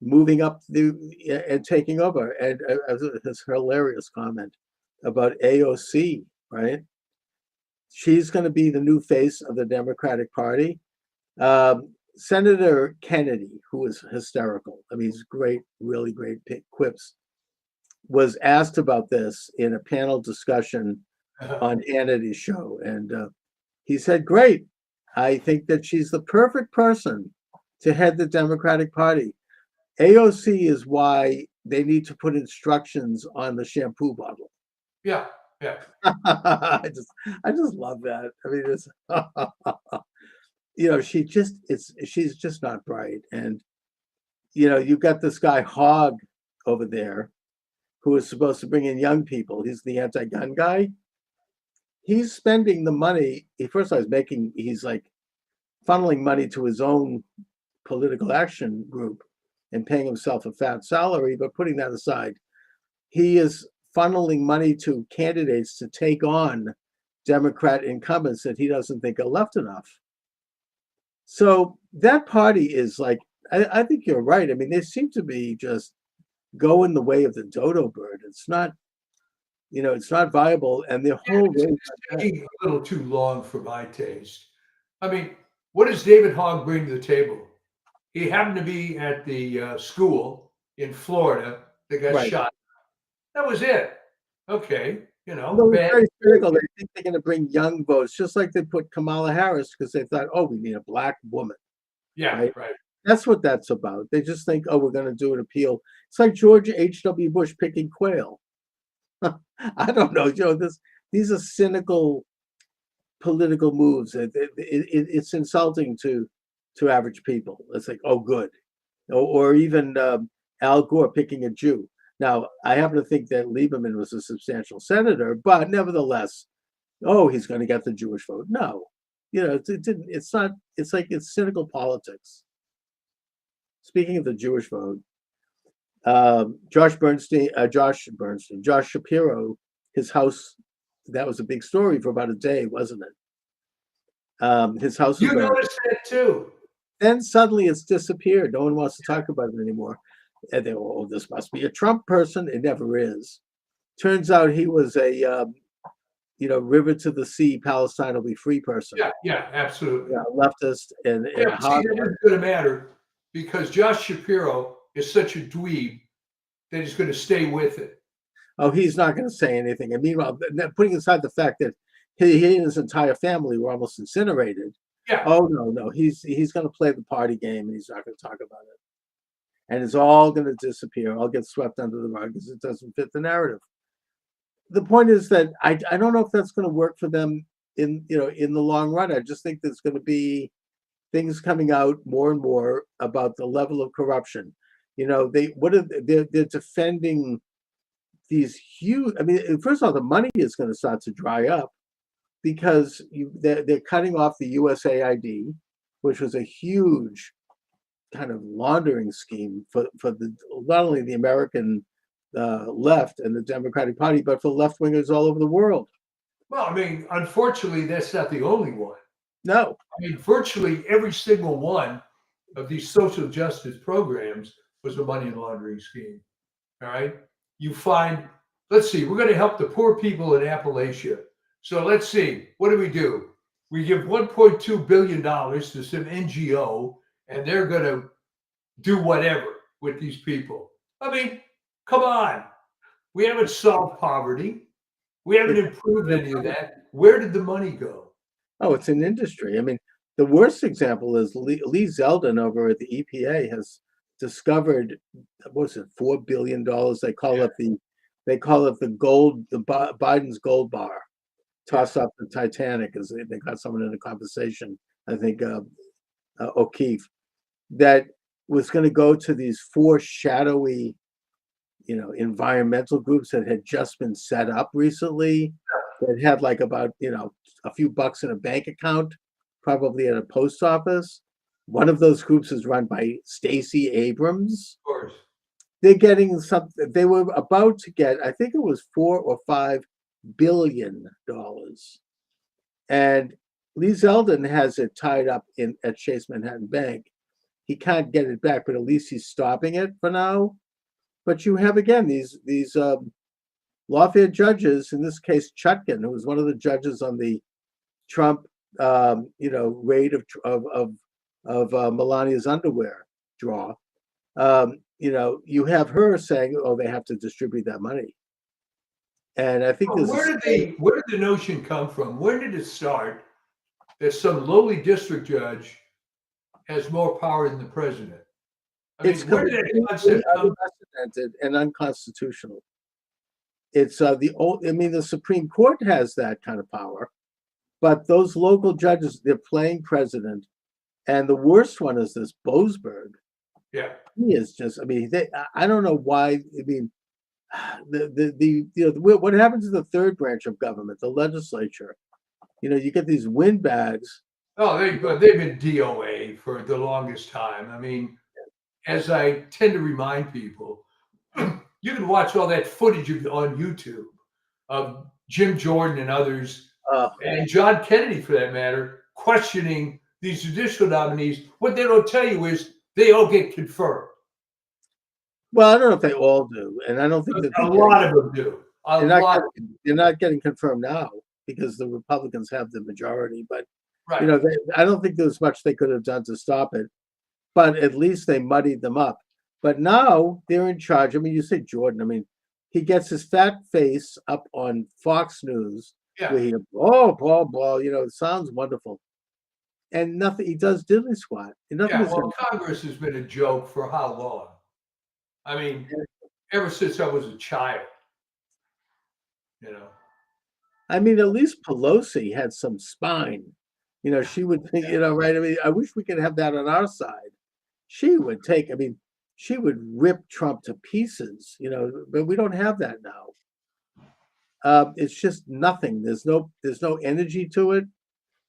moving up and taking over. And his hilarious comment about AOC, right? She's going to be the new face of the Democratic Party. Senator Kennedy, who is hysterical, I mean, he's great, really great quips, was asked about this in a panel discussion on Hannity's show. And he said, great, I think that she's the perfect person to head the Democratic Party. AOC is why they need to put instructions on the shampoo bottle. Yeah. I just love that. I mean, it's she's just not bright. And you've got this guy Hogg over there who is supposed to bring in young people. He's the anti-gun guy. He's spending the money. He's like funneling money to his own political action group and paying himself a fat salary. But putting that aside, he is funneling money to candidates to take on Democrat incumbents that he doesn't think are left enough. So that party is like, I think you're right. I mean, they seem to be just going the way of the dodo bird. It's not, it's not viable. And the whole race is taking a little too long for my taste. I mean, what does David Hogg bring to the table? He happened to be at the school in Florida that got shot. That was it. Okay, very critical. They think they're going to bring young votes, just like they put Kamala Harris because they thought, oh, we need a black woman. Yeah, right. That's what that's about. They just think, oh, we're going to do an appeal. It's like George H.W. Bush picking Quayle. I don't know. These are cynical political moves. It's insulting to average people. It's like, oh, good. Or even Al Gore picking a Jew. Now, I happen to think that Lieberman was a substantial senator, but nevertheless, he's going to get the Jewish vote. No, it's not. It's like it's cynical politics. Speaking of the Jewish vote, Josh Shapiro, his house, that was a big story for about a day, wasn't it? His house. You noticed that too. then suddenly it's disappeared. No one wants to talk about it anymore. And they, oh, this must be a Trump person. It never is. Turns out he was a river to the sea, Palestine will be free person. Yeah, absolutely. Yeah, leftist and Yeah, see, that isn't going to matter because Josh Shapiro is such a dweeb that he's going to stay with it. Oh, he's not going to say anything. And meanwhile, putting aside the fact that he and his entire family were almost incinerated. Yeah. Oh no, he's going to play the party game and he's not going to talk about it. And it's all going to disappear. I'll get swept under the rug because it doesn't fit the narrative. The point is that I don't know if that's going to work for them in the long run. I just think there's going to be things coming out more and more about the level of corruption. They're defending these huge. I mean, first of all, the money is going to start to dry up because they're cutting off the USAID, which was a huge kind of laundering scheme for not only the American left and the Democratic Party, but for left wingers all over the world. Well, I mean, unfortunately, that's not the only one. No. I mean, virtually every single one of these social justice programs was a money laundering scheme. All right. You find, let's see, we're going to help the poor people in Appalachia. So let's see, what do? We give $1.2 billion to some NGO, and they're going to do whatever with these people. I mean, come on. We haven't solved poverty. We haven't improved any of that. Where did the money go? Oh, it's an industry. I mean, the worst example is Lee Zeldin over at the EPA has discovered, what's it, $4 billion. They call it the gold, Biden's gold bar. Toss up the Titanic, as they got someone in a conversation, I think O'Keefe, that was going to go to these 4 shadowy, environmental groups that had just been set up recently, that had like about, a few bucks in a bank account, probably at a post office. One of those groups is run by Stacey Abrams. Of course. They're getting something. They were about to get, I think it was $4 or $5 billion, and Lee Zeldin has it tied up at Chase Manhattan Bank. He can't get it back, but at least he's stopping it for now. But you have again these lawfare judges. In this case, Chutkan, who was one of the judges on the Trump, raid of Melania's underwear draw. You have her saying, "Oh, they have to distribute that money." And I think where did the notion come from? Where did it start that some lowly district judge has more power than the president? It's unprecedented and unconstitutional. It's the Supreme Court has that kind of power, but those local judges, they're playing president. And the worst one is this Boasberg. Yeah, he is just. I mean, I don't know why. I mean, what happens to the third branch of government, the legislature? You get these windbags. Oh, they've been DOA for the longest time. I mean, as I tend to remind people, you can watch all that footage on YouTube of Jim Jordan and others, and John Kennedy, for that matter, questioning these judicial nominees. What they don't tell you is they all get confirmed. Well, I don't know if they all do, and I don't think that a lot of them do. They're not getting confirmed now because the Republicans have the majority. But right. I don't think there's much they could have done to stop it. But at least they muddied them up. But now they're in charge. I mean, you say Jordan. I mean, he gets his fat face up on Fox News. Yeah. Where he blah blah blah. It sounds wonderful, and nothing. He does diddly squat. Congress has been a joke for how long? I mean, ever since I was a child. I mean, at least Pelosi had some spine. She would think. Right? I mean, I wish we could have that on our side. She would take. I mean, she would rip Trump to pieces. But we don't have that now. It's just nothing. There's no energy to it.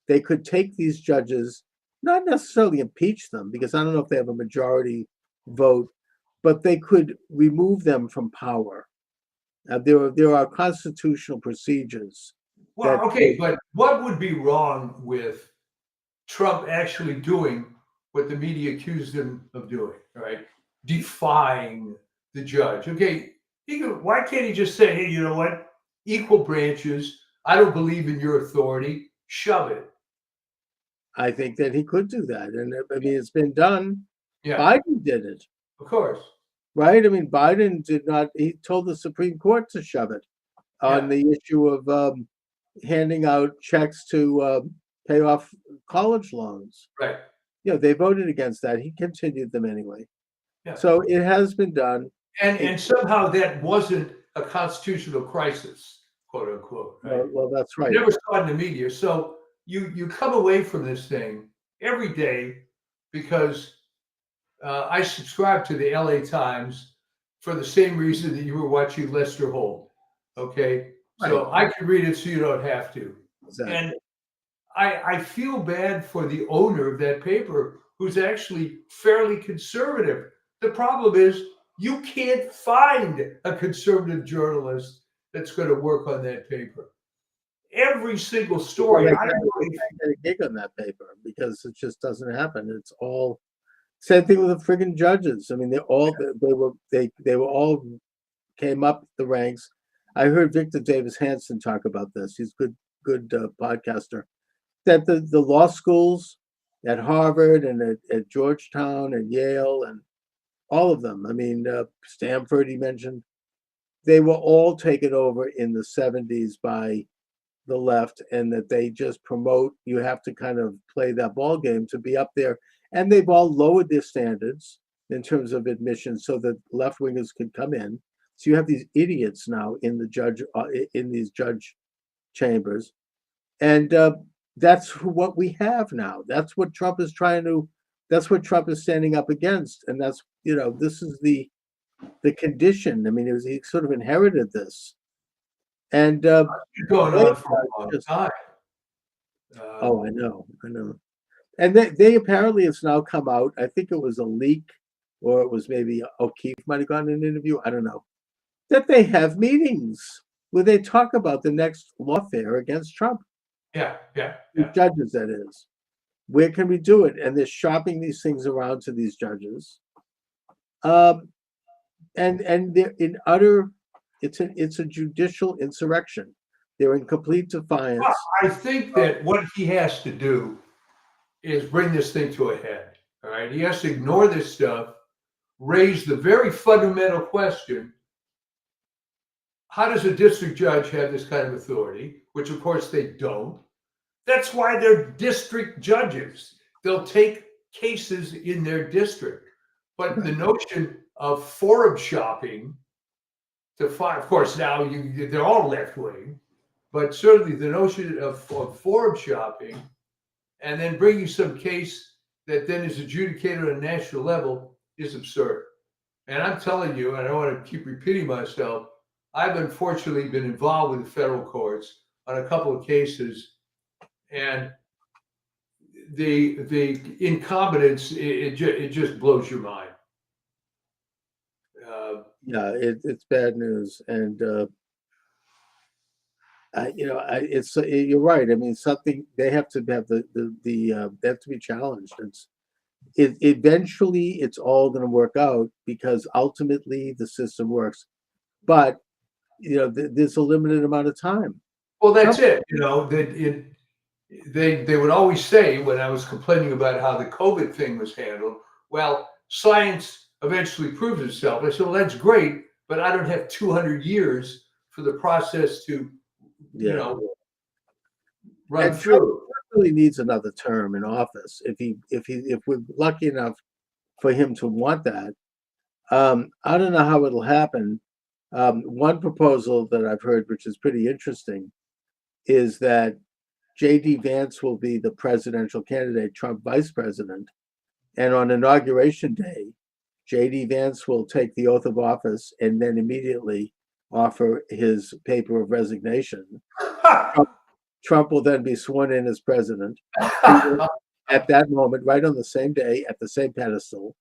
They could take these judges, not necessarily impeach them, because I don't know if they have a majority vote, but they could remove them from power. There are constitutional procedures. Well, but what would be wrong with Trump actually doing what the media accused him of doing, right? Defying the judge. Okay, why can't he just say, hey, you know what? Equal branches. I don't believe in your authority. Shove it. I think that he could do that. And I mean, it's been done. Yeah, Biden did it, of course. right? I mean, Biden did not, he told the Supreme Court to shove it on the issue of handing out checks to pay off college loans. Right. You know, they voted against that. He continued them anyway. Yeah. So it has been done. And somehow that wasn't a constitutional crisis, quote unquote. Right? Well, that's right. You never saw it in the media. So you come away from this thing every day because I subscribe to the LA Times for the same reason that you were watching Lester Holt. Okay. So I can read it so you don't have to. Exactly. And I feel bad for the owner of that paper who's actually fairly conservative. The problem is you can't find a conservative journalist that's going to work on that paper. Every single story. Well, I get a gig on that paper because it just doesn't happen. It's all same thing with the friggin' judges. I mean, they were all came up the ranks. I heard Victor Davis Hanson talk about this. He's a good podcaster. That the law schools at Harvard and at Georgetown and Yale and all of them. I mean, Stanford, he mentioned, they were all taken over in the 70s by the left, and that they just promote, you have to kind of play that ball game to be up there. And they've all lowered their standards in terms of admission so that left wingers could come in. So you have these idiots now in these judge chambers. And that's what we have now. That's what Trump is that's what Trump is standing up against. And that's, this is the condition. I mean, he sort of inherited this. And it's been going on for a long time. Oh, I know. And they apparently, it's now come out. I think it was a leak, or it was maybe O'Keefe might have gotten an interview. I don't know. That they have meetings where they talk about the next lawfare against Trump. Yeah. Judges, that is. Where can we do it? And they're shopping these things around to these judges. And they're in utter. It's a judicial insurrection. They're in complete defiance. Well, I think that what he has to do is bring this thing to a head. All right. He has to ignore this stuff, raise the very fundamental question: how does a district judge have this kind of authority? Which, of course, they don't. That's why they're district judges. They'll take cases in their district. But the notion of forum shopping to find, of course, now they're all left wing, but certainly the notion of forum shopping and then bringing some case that then is adjudicated on a national level is absurd. And I'm telling you, and I don't want to keep repeating myself, I've unfortunately been involved with the federal courts on a couple of cases, and the incompetence, it just blows your mind. Yeah, it's bad news, and you're right. I mean, something they have to have they have to be challenged. Eventually it's all going to work out because ultimately the system works, but there's a limited amount of time. Well, that's it. They would always say when I was complaining about how the COVID thing was handled, well, science eventually proves itself. I said, well, that's great, but I don't have 200 years for the process to, run and through. Trump really needs another term in office if we're lucky enough for him to want that. I don't know how it'll happen. One proposal that I've heard, which is pretty interesting, is that J.D. Vance will be the presidential candidate, Trump vice president, and on Inauguration Day, J.D. Vance will take the oath of office and then immediately offer his paper of resignation. Trump will then be sworn in as president at that moment, right on the same day, at the same pedestal,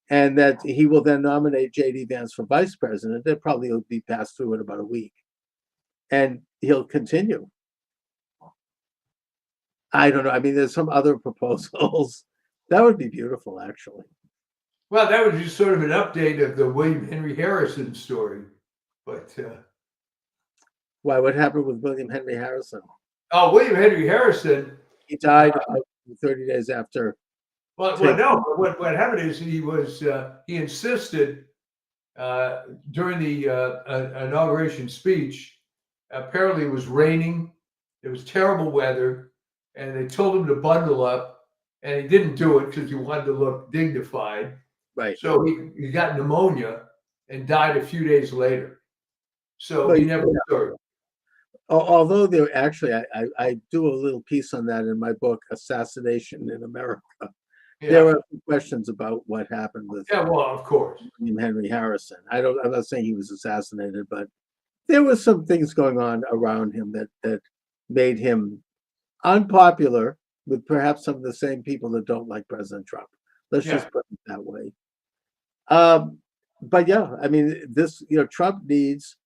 and that he will then nominate J.D. Vance for vice president. That probably will be passed through in about a week, and he'll continue. I don't know. I mean, there's some other proposals That would be beautiful, actually. Well, that was just sort of an update of the William Henry Harrison story. But Why? What happened with William Henry Harrison? William Henry Harrison. He died about 30 days after. Well, no. What happened is he insisted during the inauguration speech. Apparently, it was raining. It was terrible weather, and they told him to bundle up, and he didn't do it because he wanted to look dignified. Right. So he got pneumonia and died a few days later. So But he never served. Although there actually, I do a little piece on that in my book, Assassination in America. Yeah. There are questions about what happened with Well, of course. William Henry Harrison. I'm not saying he was assassinated, but there was some things going on around him that made him unpopular with perhaps some of the same people that don't like President Trump. Let's just put it that way. But yeah, I mean, Trump needs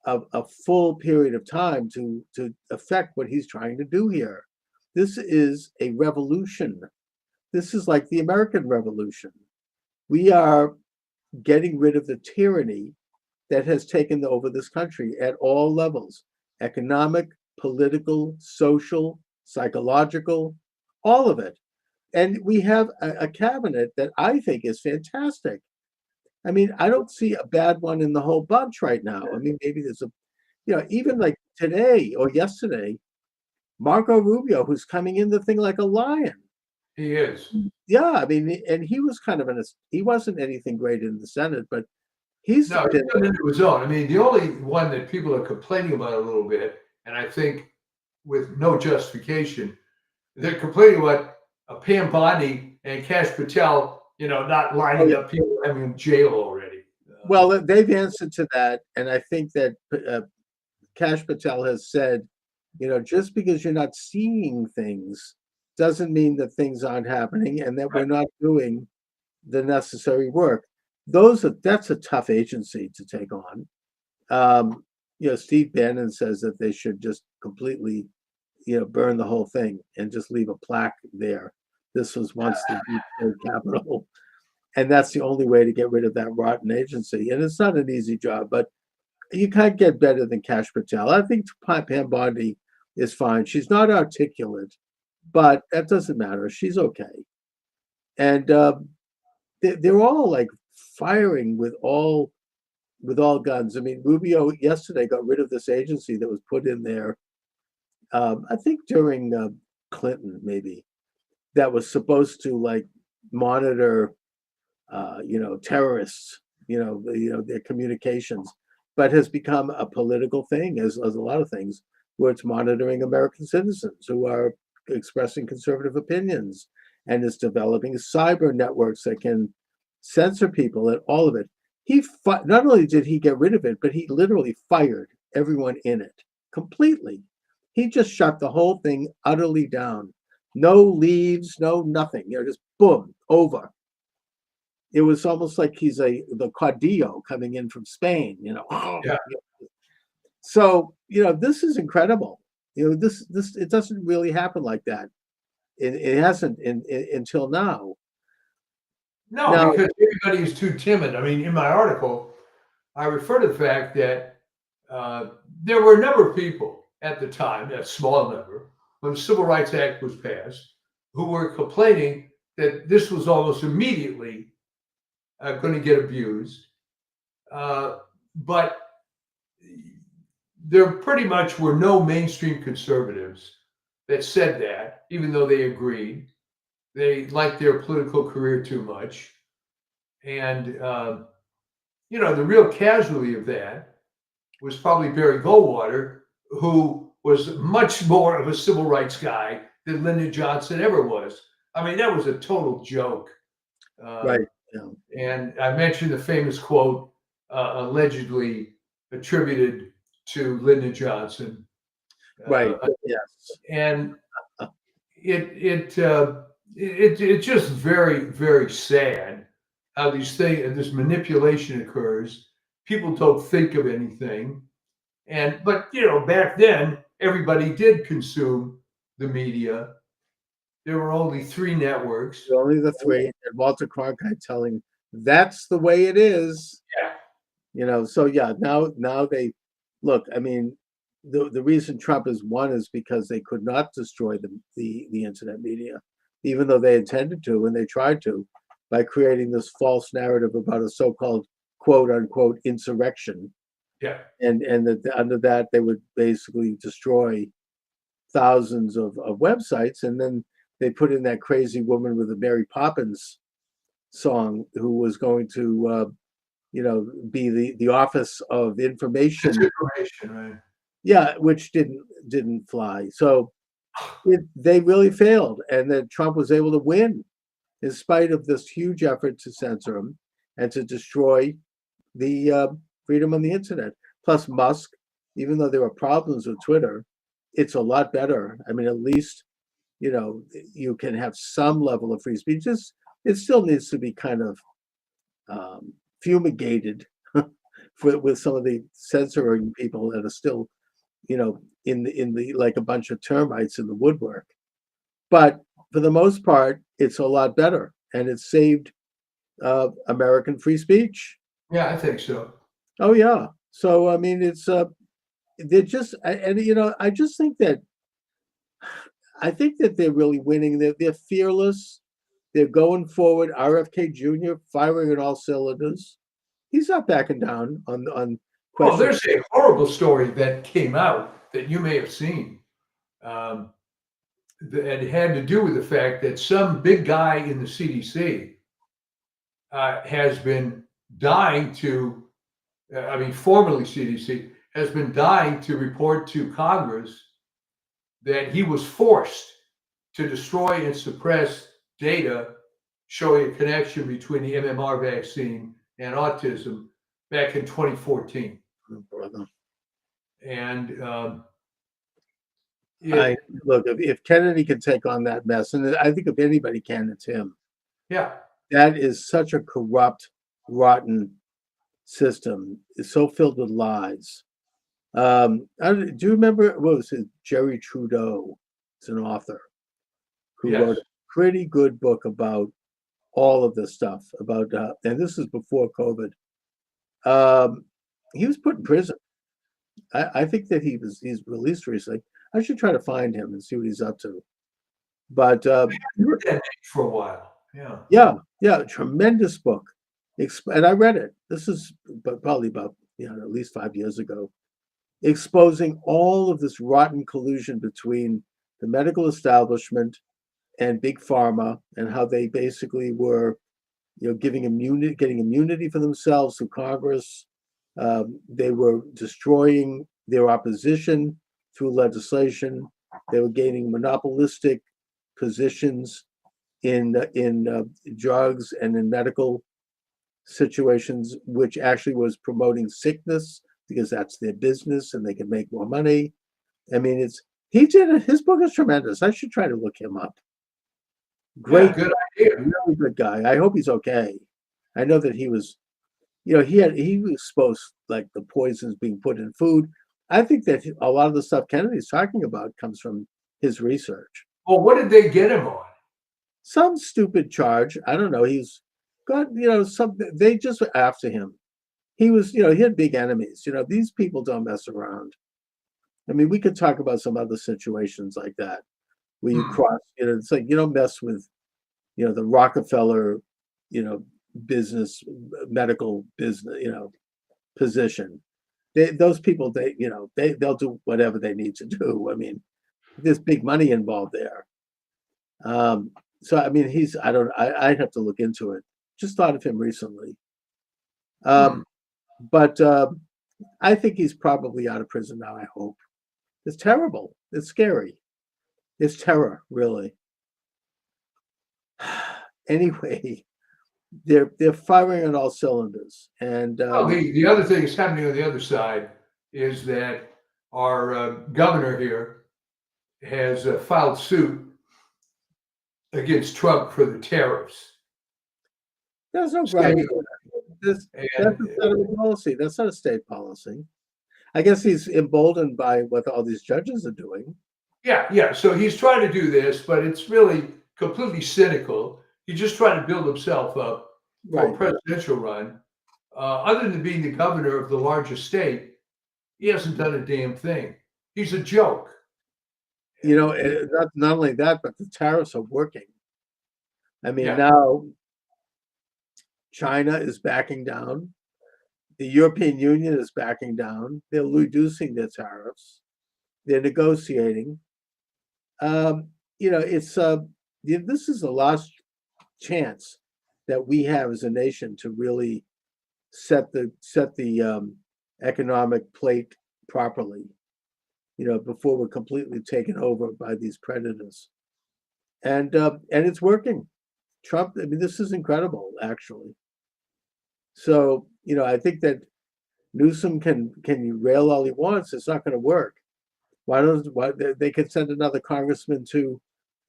a full period of time to affect what he's trying to do here. This is a revolution. This is like the American Revolution. We are getting rid of the tyranny that has taken over this country at all levels: economic, political, social, psychological, all of it. And we have a cabinet that I think is fantastic. I mean, I don't see a bad one in the whole bunch right now. I mean, maybe there's even like today or yesterday, Marco Rubio, who's coming in the thing like a lion. He is. Yeah, I mean, and he was kind of he wasn't anything great in the Senate, but he's come into his own. I mean, the only one that people are complaining about a little bit, and I think with no justification, they're complaining about Pam Bondi and Kash Patel, not lining up people having in jail already. Well, they've answered to that, and I think that Kash Patel has said, just because you're not seeing things doesn't mean that things aren't happening and that we're not doing the necessary work. That's a tough agency to take on. Steve Bannon says that they should just completely, burn the whole thing and just leave a plaque there. This was once the deep state capital. And that's the only way to get rid of that rotten agency. And it's not an easy job, but you can't get better than Kash Patel. I think Pam Bondi is fine. She's not articulate, but that doesn't matter. She's okay. And they're all like firing with all guns. I mean, Rubio yesterday got rid of this agency that was put in there, I think during Clinton, maybe, that was supposed to like monitor terrorists, their communications, but has become a political thing, as a lot of things, where it's monitoring American citizens who are expressing conservative opinions, and is developing cyber networks that can censor people and all of it. Not only did he get rid of it, but he literally fired everyone in it completely. He just shut the whole thing utterly down. No leaves, no nothing. Just boom, over. It was almost like he's the Caudillo coming in from Spain, Yeah. So, this is incredible. This it doesn't really happen like that. It hasn't until now. No, because everybody is too timid. I mean, in my article, I refer to the fact that there were a number of people at the time, a small number, when the Civil Rights Act was passed, who were complaining that this was almost immediately going to get abused. But there pretty much were no mainstream conservatives that said that, even though they agreed. They liked their political career too much. And, the real casualty of that was probably Barry Goldwater, who was much more of a civil rights guy than Lyndon Johnson ever was. I mean, that was a total joke. Right. Yeah. And I mentioned the famous quote allegedly attributed to Lyndon Johnson. Right. Yes. And it's just very, very sad how this manipulation occurs. People don't think of anything. But back then everybody did consume the media. there were only 3 networks. Only the 3, and Walter Cronkite telling that's the way it is. Yeah. So yeah, now they look. I mean, the reason Trump has won is because they could not destroy the internet media, even though they intended to and they tried to, by creating this false narrative about a so-called quote unquote insurrection. Yeah. And that under that they would basically destroy thousands of websites, and then they put in that crazy woman with the Mary Poppins song who was going to be the Office of Information. Disinformation, right? Yeah, which didn't fly. So they really failed, and then Trump was able to win in spite of this huge effort to censor him and to destroy the freedom on the internet. Plus Musk, even though there were problems with Twitter, it's a lot better. I mean, at least you can have some level of free speech. It still needs to be kind of fumigated with some of the censoring people that are still, in the like a bunch of termites in the woodwork. But for the most part, it's a lot better, and it saved American free speech. Yeah, I think so. Oh yeah. So I mean, it's they're just, and I just think that they're really winning. They're fearless. They're going forward. RFK Jr. firing at all cylinders. He's not backing down on Well, questions. there's a horrible story that came out that you may have seen. It had to do with the fact that some big guy in the CDC has been dying to, formerly CDC, has been dying to report to Congress that he was forced to destroy and suppress data showing a connection between the MMR vaccine and autism back in 2014. Oh, brother. And look, if Kennedy can take on that mess, and I think if anybody can, it's him. yeah, That is such a corrupt, rotten system. It's so filled with lies. Do you remember what was it? Jerry Trudeau is an author who Yes. wrote a pretty good book about all of this stuff. About and this is before COVID. He was put in prison. I think that he's released recently. I should try to find him and see what he's up to. But for a while. Yeah. yeah, tremendous book, and I read it. This is probably about at least 5 years ago, exposing all of this rotten collusion between the medical establishment and big pharma, and how they basically were, getting immunity for themselves through Congress. They were destroying their opposition through legislation. They were gaining monopolistic positions in drugs and in medical situations, which actually was promoting sickness because that's their business and they can make more money. I mean, his book is tremendous. I should try to look him up. Great, good idea. really good guy. I hope he's okay. I know that he was, he was exposed, like the poisons being put in food. I think that a lot of the stuff Kennedy's talking about comes from his research. Well, what did they get him on? Some stupid charge. I don't know. He's got, they just were after him. He was, he had big enemies. These people don't mess around. I mean, we could talk about some other situations like that where you cross, it's like you don't mess with, the Rockefeller, business, medical business, position. Those people, they'll do whatever they need to do. I mean, there's big money involved there. So I mean, I'd have to look into it. Just thought of him recently. But I think he's probably out of prison now, I hope. It's terrible. It's scary. It's terror, really. Anyway, they're firing on all cylinders. And the other thing that's happening on the other side is that our governor here has filed suit against Trump for the tariffs. there's no right. That's a federal policy. That's not a state policy. I guess he's emboldened by what all these judges are doing. Yeah. So he's trying to do this, but it's really completely cynical. He's just trying to build himself up for a Right. presidential run. Other than being the governor of the largest state, he hasn't done a damn thing. He's a joke. You know, not only that, but the tariffs are working. I mean, Yeah. now China is backing down. The European Union is backing down. They're reducing their tariffs. They're negotiating. You know, this is the last chance that we have as a nation to really set the economic plate properly. You know, before we're completely taken over by these predators, and it's working. Trump. I mean, this is incredible, actually. So, you know, I think that Newsom can rail all he wants. It's not going to work. Why they could send another congressman to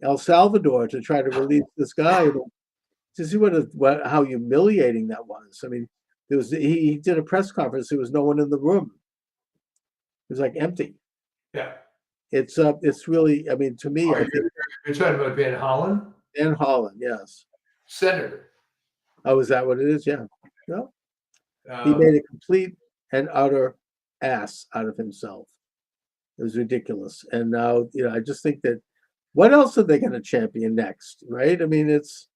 El Salvador to try to release this guy to see how humiliating that was. I mean, he did a press conference. There was no one in the room. It was like empty. Yeah. It's really. I mean, to me, Oh, I think you're talking about Van Hollen, Dan Holland, yes. senator. Oh, is that what it is? Yeah. No, he Um, made a complete and utter ass out of himself. It was ridiculous. And now, you know, I just think that what else are they going to champion next, right? I mean, it's,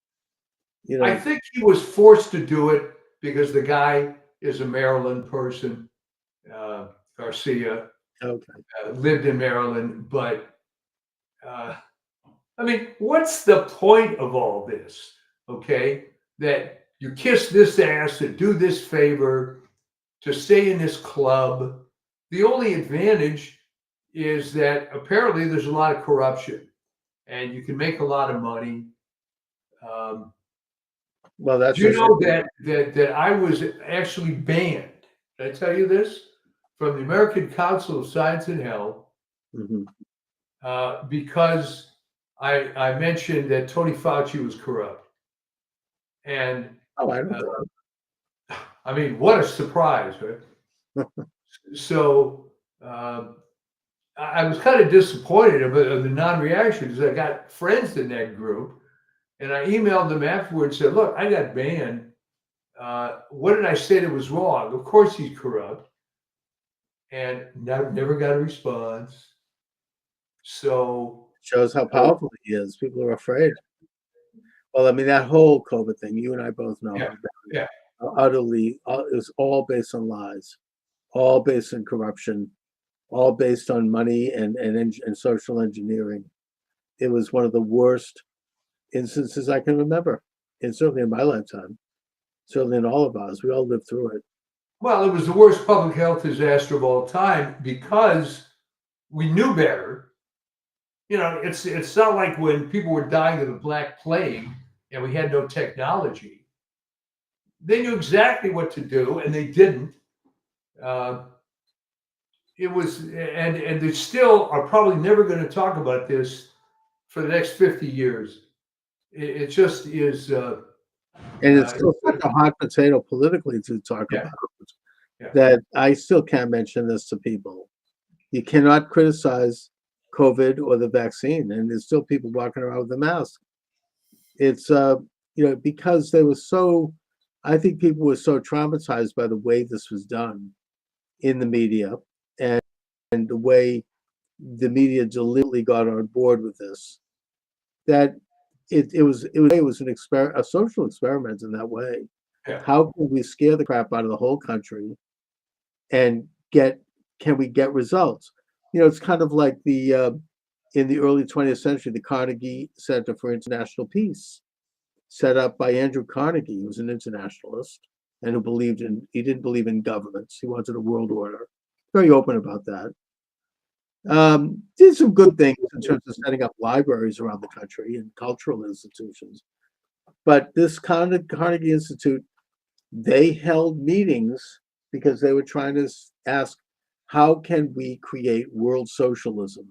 you I know, think he was forced to do it because the guy is a Maryland person, Garcia, okay. lived in Maryland. But uh, I mean, what's the point of all this? Okay, that you kiss this ass to do this favor to stay in this club. The only advantage is that apparently there's a lot of corruption and you can make a lot of money. Um, Well, that's do you a know shame. that I was actually banned? Did I tell you this? From the American Council of Science and Health Mhm. because I mentioned that Tony Fauci was corrupt. And Oh, I don't uh, know. I mean, what a surprise, right? So I was kind of disappointed of the non-reaction because I got friends in that group, and I emailed them afterwards and said, "Look, I got banned. What did I say that was wrong? Of course he's corrupt," and never got a response. So Shows how powerful he is. People are afraid. Well, I mean, that whole COVID thing, you and I both know yeah, yeah, how utterly, it was all based on lies, all based on corruption, all based on money and social engineering. It was one of the worst instances I can remember, and certainly in my lifetime, certainly in all of ours. We all lived through it. well, it was the worst public health disaster of all time because we knew better. You know, it's not like when people were dying of the Black Plague and we had no technology. They knew exactly what to do, and they didn't. Uh, it was, and they still are probably never going to talk about this for the next 50 years. It just is. And it's Uh, still such a hot potato politically to talk yeah, about yeah. that I still can't mention this to people. You cannot criticize COVID or the vaccine, and there's still people walking around with a mask. It's you know, because they were so, I think people were so traumatized by the way this was done in the media, and the way the media deliberately got on board with this, that it was a social experiment in that way. Yeah. How can we scare the crap out of the whole country and can we get results? You know, it's kind of like the in the early 20th century, the Carnegie Center for International Peace, set up by Andrew Carnegie, who was an internationalist and he didn't believe in governments. He wanted a world order. Very open about that. Did some good things in terms of setting up libraries around the country and cultural institutions. But this Carnegie Institute, they held meetings because they were trying to ask, how can we create world socialism?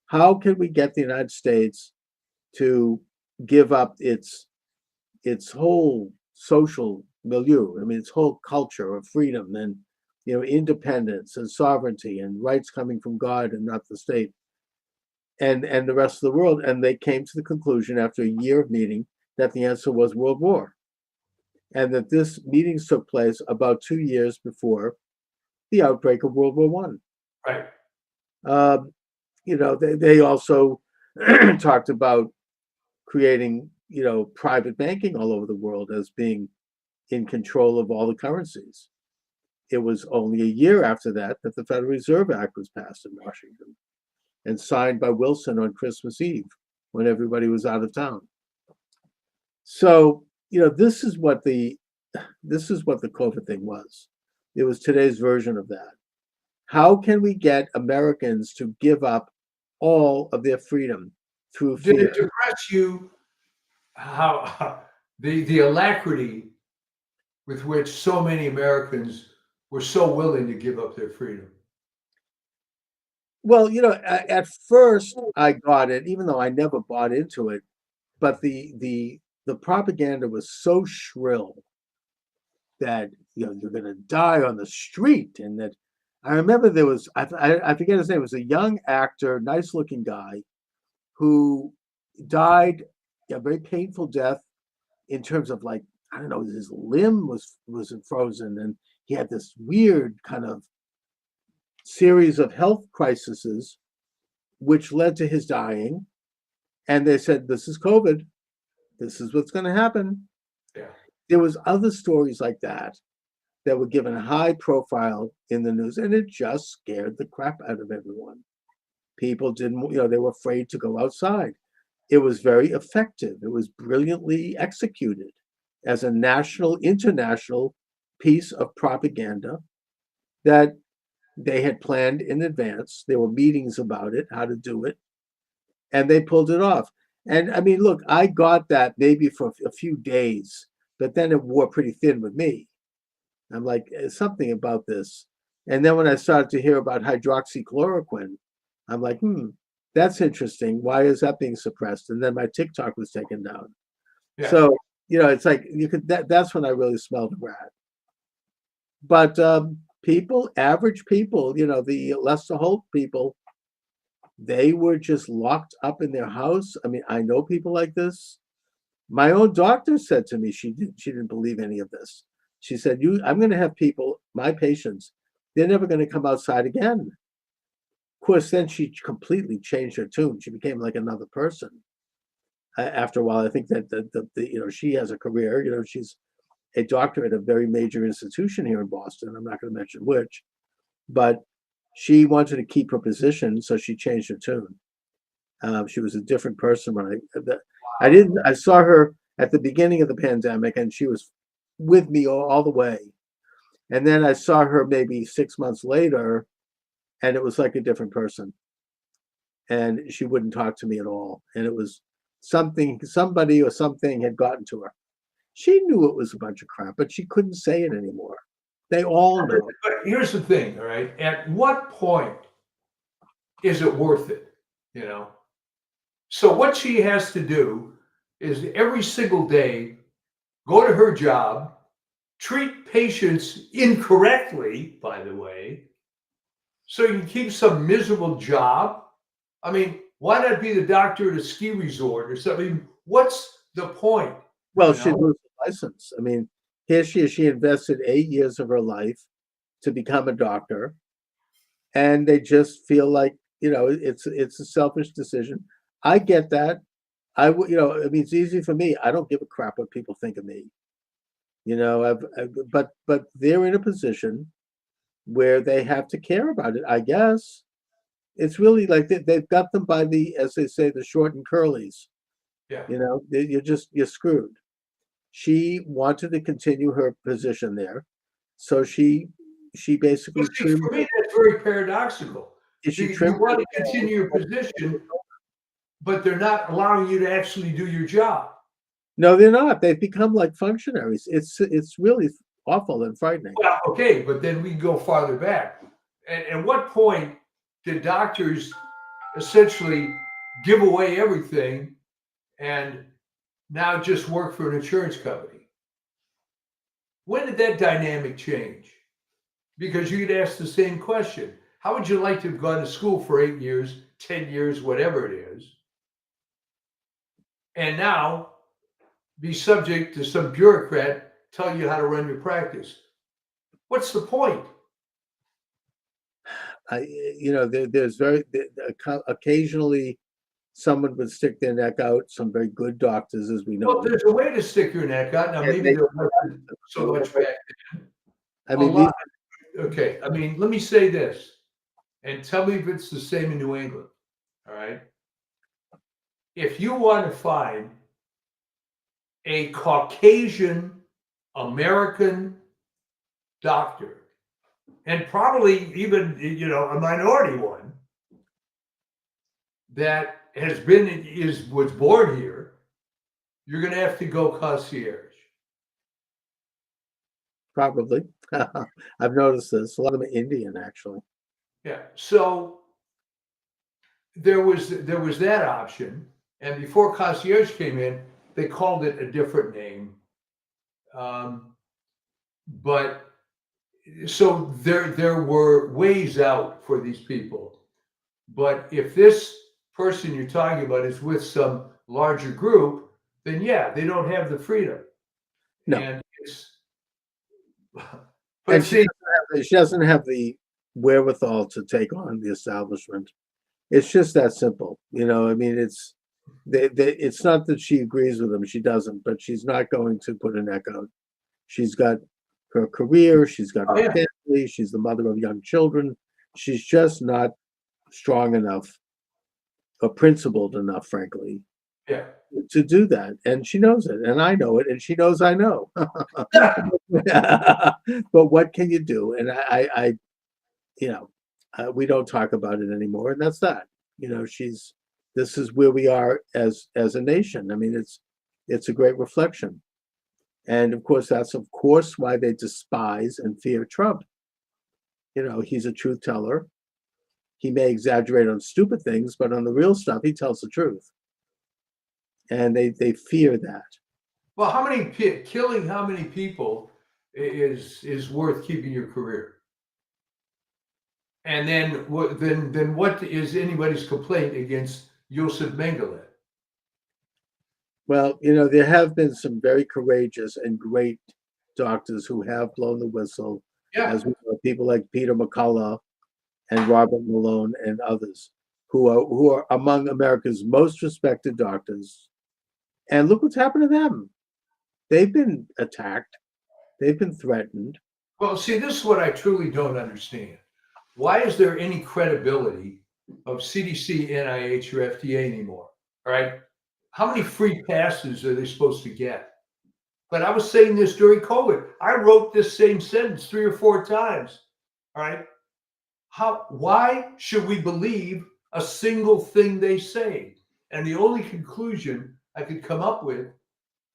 How can we get the United States to give up its whole social milieu? I mean, its whole culture of freedom and, you know, independence and sovereignty and rights coming from God and not the state. and the rest of the world. And they came to the conclusion after a year of meeting that the answer was World War, and that this meetings took place about 2 years before the outbreak of World War One. Right. They also talked about creating, private banking all over the world as being in control of all the currencies. It was only a year after that that the Federal Reserve Act was passed in Washington and signed by Wilson on Christmas Eve when everybody was out of town. So, this is what the COVID thing was. It was today's version of that. How can we get Americans to give up all of their freedom through Did fear? it depress you how the alacrity with which so many Americans were so willing to give up their freedom? Well, at first I got it, even though I never bought into it. But the propaganda was so shrill that you're going to die on the street, and that I remember there was I forget his name. It was a young actor, nice looking guy, who died a very painful death in terms of, like, I don't know, his limb was frozen, and he had this weird kind of series of health crises, which led to his dying. And they said, this is COVID. This is what's going to happen. Yeah. There was other stories like that were given high profile in the news, and it just scared the crap out of everyone. People didn't, they were afraid to go outside. It was very effective. It was brilliantly executed as a national, international piece of propaganda that they had planned in advance. There were meetings about it, how to do it, and they pulled it off. And I mean, look, I got that maybe for a few days, but then it wore pretty thin with me. I'm like, something about this. And then when I started to hear about hydroxychloroquine, I'm like, that's interesting. Why is that being suppressed? And then my TikTok was taken down. Yeah. So, it's like that's when I really smelled a rat. But average people, the Lester Holt people, they were just locked up in their house. I mean, I know people like this. My own doctor said to me she didn't believe any of this. She said, I'm going to have people, my patients, they're never going to come outside again. Of course, then she completely changed her tune. She became like another person. After a while, I think that she has a career. She's a doctor at a very major institution here in Boston. I'm not going to mention which, but she wanted to keep her position, so she changed her tune. She was a different person when I saw her at the beginning of the pandemic, and she was with me all the way. And then I saw her maybe 6 months later, and it was like a different person. And she wouldn't talk to me at all. And it was somebody or something had gotten to her. She knew it was a bunch of crap, but she couldn't say it anymore. They all know. But here's the thing, all right? At what point is it worth it? So what she has to do is every single day go to her job, treat patients incorrectly, by the way, so you can keep some miserable job. I mean, why not be the doctor at a ski resort or something? What's the point? Well, she'd lose the license. I mean, here she invested 8 years of her life to become a doctor, and they just feel like, it's a selfish decision. I get that. I mean, it's easy for me. I don't give a crap what people think of me. But they're in a position where they have to care about it, I guess. It's really like they've got them by as they say, the short and curlies. Yeah. You're screwed. She wanted to continue her position there, so she basically trimmed. For me, that's very paradoxical. You want to continue your position, but they're not allowing you to actually do your job. No, they're not. They've become like functionaries. It's really awful and frightening. Well, okay, but then we go farther back. At what point did doctors essentially give away everything and now just work for an insurance company? When did that dynamic change? Because you could ask the same question. How would you like to have gone to school for 8 years 10 years, whatever it is, and now be subject to some bureaucrat telling you how to run your practice. What's the point? There's occasionally someone would stick their neck out. Some very good doctors, as we know. Well, there's a way to stick your neck out. Now, maybe there wasn't so much back then. I mean, okay. I mean, let me say this, and tell me if it's the same in New England. All right. If you want to find a Caucasian American doctor, and probably even a minority one that was born here, you're going to have to go concierge. Probably. I've noticed this. A lot of them are Indian, actually. Yeah. So there was that option, and before concierge came in, they called it a different name. But so there were ways out for these people. But if this person you're talking about is with some larger group, then yeah, they don't have the freedom. No. And it's and she doesn't have the wherewithal to take on the establishment. It's just that simple. I mean, it's not that she agrees with them. She doesn't, but she's not going to put her neck out. She's got her career. She's got her family. She's the mother of young children. She's just not strong enough or principled enough, frankly, to do that. And she knows it, and I know it, and she knows I know. But what can you do? And we don't talk about it anymore, and that's that. This is where we are as a nation. I mean, it's a great reflection. And of course, that's why they despise and fear Trump. He's a truth teller. He may exaggerate on stupid things, but on the real stuff, he tells the truth. And they fear that. Well, killing how many people is worth keeping your career? And then what is anybody's complaint against Joseph Mengele? Well, there have been some very courageous and great doctors who have blown the whistle. Yeah. As we know, people like Peter McCullough and Robert Malone and others who are among America's most respected doctors. And look what's happened to them. They've been attacked. They've been threatened. Well, see, this is what I truly don't understand. Why is there any credibility of CDC, NIH, or FDA anymore? All right. How many free passes are they supposed to get? But I was saying this during COVID. I wrote this same sentence 3 or 4 times. All right. Why should we believe a single thing they say? And the only conclusion I could come up with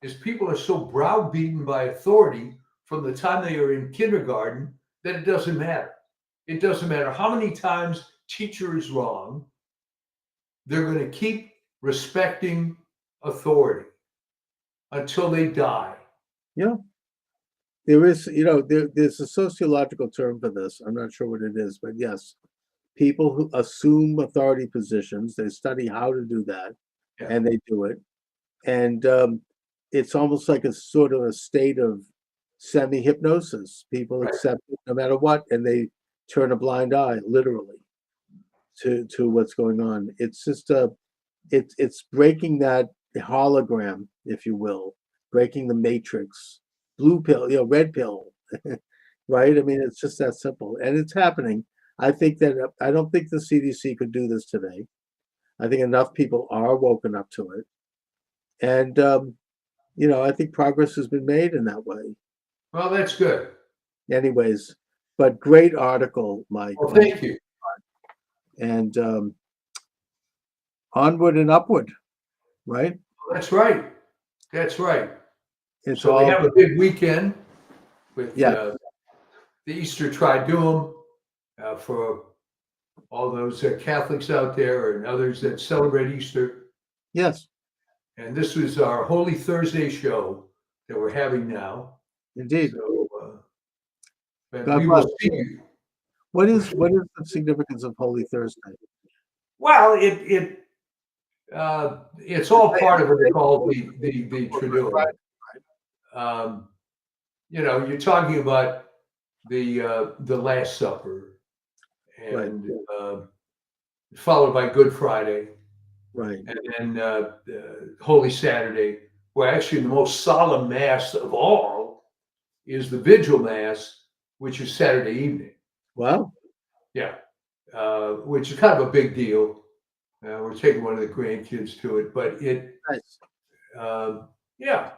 is people are so browbeaten by authority from the time they are in kindergarten that it doesn't matter. It doesn't matter how many times teacher is wrong. They're going to keep respecting authority until they die. Yeah. There is, there's a sociological term for this. I'm not sure what it is, but yes, people who assume authority positions, they study how to do that, and they do it. And it's almost like a sort of a state of semi-hypnosis. People accept it no matter what, and they turn a blind eye, literally, to what's going on. It's just it's breaking that hologram, if you will, breaking the matrix. Blue pill, red pill, right? I mean, it's just that simple, and it's happening. I don't think the CDC could do this today. I think enough people are woken up to it, and I think progress has been made in that way. Well, that's good. Anyways, but great article, Mike. Well, thank you. And onward and upward, right? That's right. That's right. So we have a big weekend with the Easter Triduum for all those Catholics out there and others that celebrate Easter. Yes. And this was our Holy Thursday show that we're having now. Indeed. So, God we bless. will see you. What is the significance of Holy Thursday? Well, it's all part of what they call the Triduum. You're talking about the Last Supper, and followed by Good Friday, Right. and then Holy Saturday, where actually the most solemn mass of all is the Vigil Mass, which is Saturday evening. Wow. Yeah, which is kind of a big deal. We're taking one of the grandkids to it, but Nice. yeah.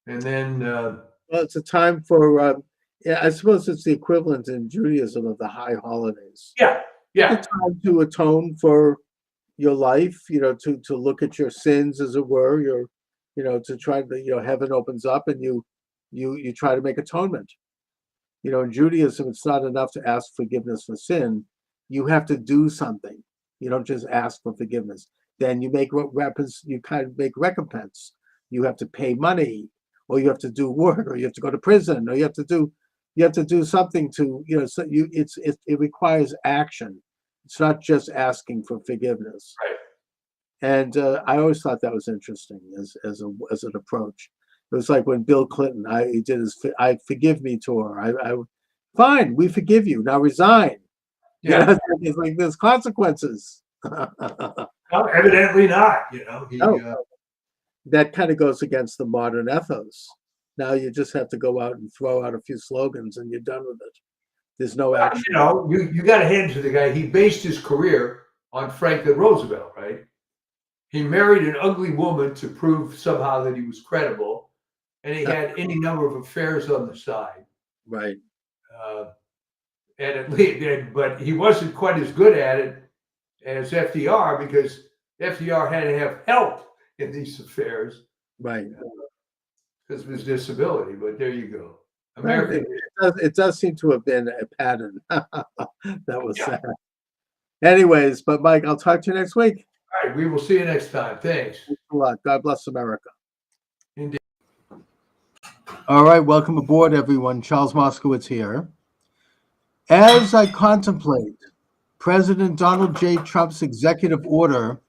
And then, Well, it's a time for, yeah, I suppose it's the equivalent in Judaism of the high holidays. yeah, It's yeah, a time to atone for your life, to look at your sins, as it were. To try to, heaven opens up and you try to make atonement. In Judaism, it's not enough to ask forgiveness for sin. You have to do something. You don't just ask for forgiveness. Then you you kind of make recompense. You have to pay money, or you have to do work, or you have to go to prison, or you have to do something to, so it requires action. It's not just asking for forgiveness. right. And I always thought that was interesting as an approach. It was like when Bill Clinton, he did his "I forgive me" tour. Fine, we forgive you. Now resign. Yeah. It's like there's consequences. Well, evidently not. He. No. That kind of goes against the modern ethos. Now you just have to go out and throw out a few slogans, and you're done with it. There's no action. You got to hand it to the guy. He based his career on Franklin Roosevelt, right? He married an ugly woman to prove somehow that he was credible, and he had any number of affairs on the side. Right. And at least, but he wasn't quite as good at it as FDR, because FDR had to have help in these affairs, Right. because of his disability. But there you go. American. It does seem to have been a pattern. That was sad. Anyways, but Mike, I'll talk to you next week. All right, we will see you next time. Thanks. Thanks a lot. God bless America. Indeed. All right, welcome aboard, everyone. Charles Moscowitz here. As I contemplate President Donald J. Trump's executive order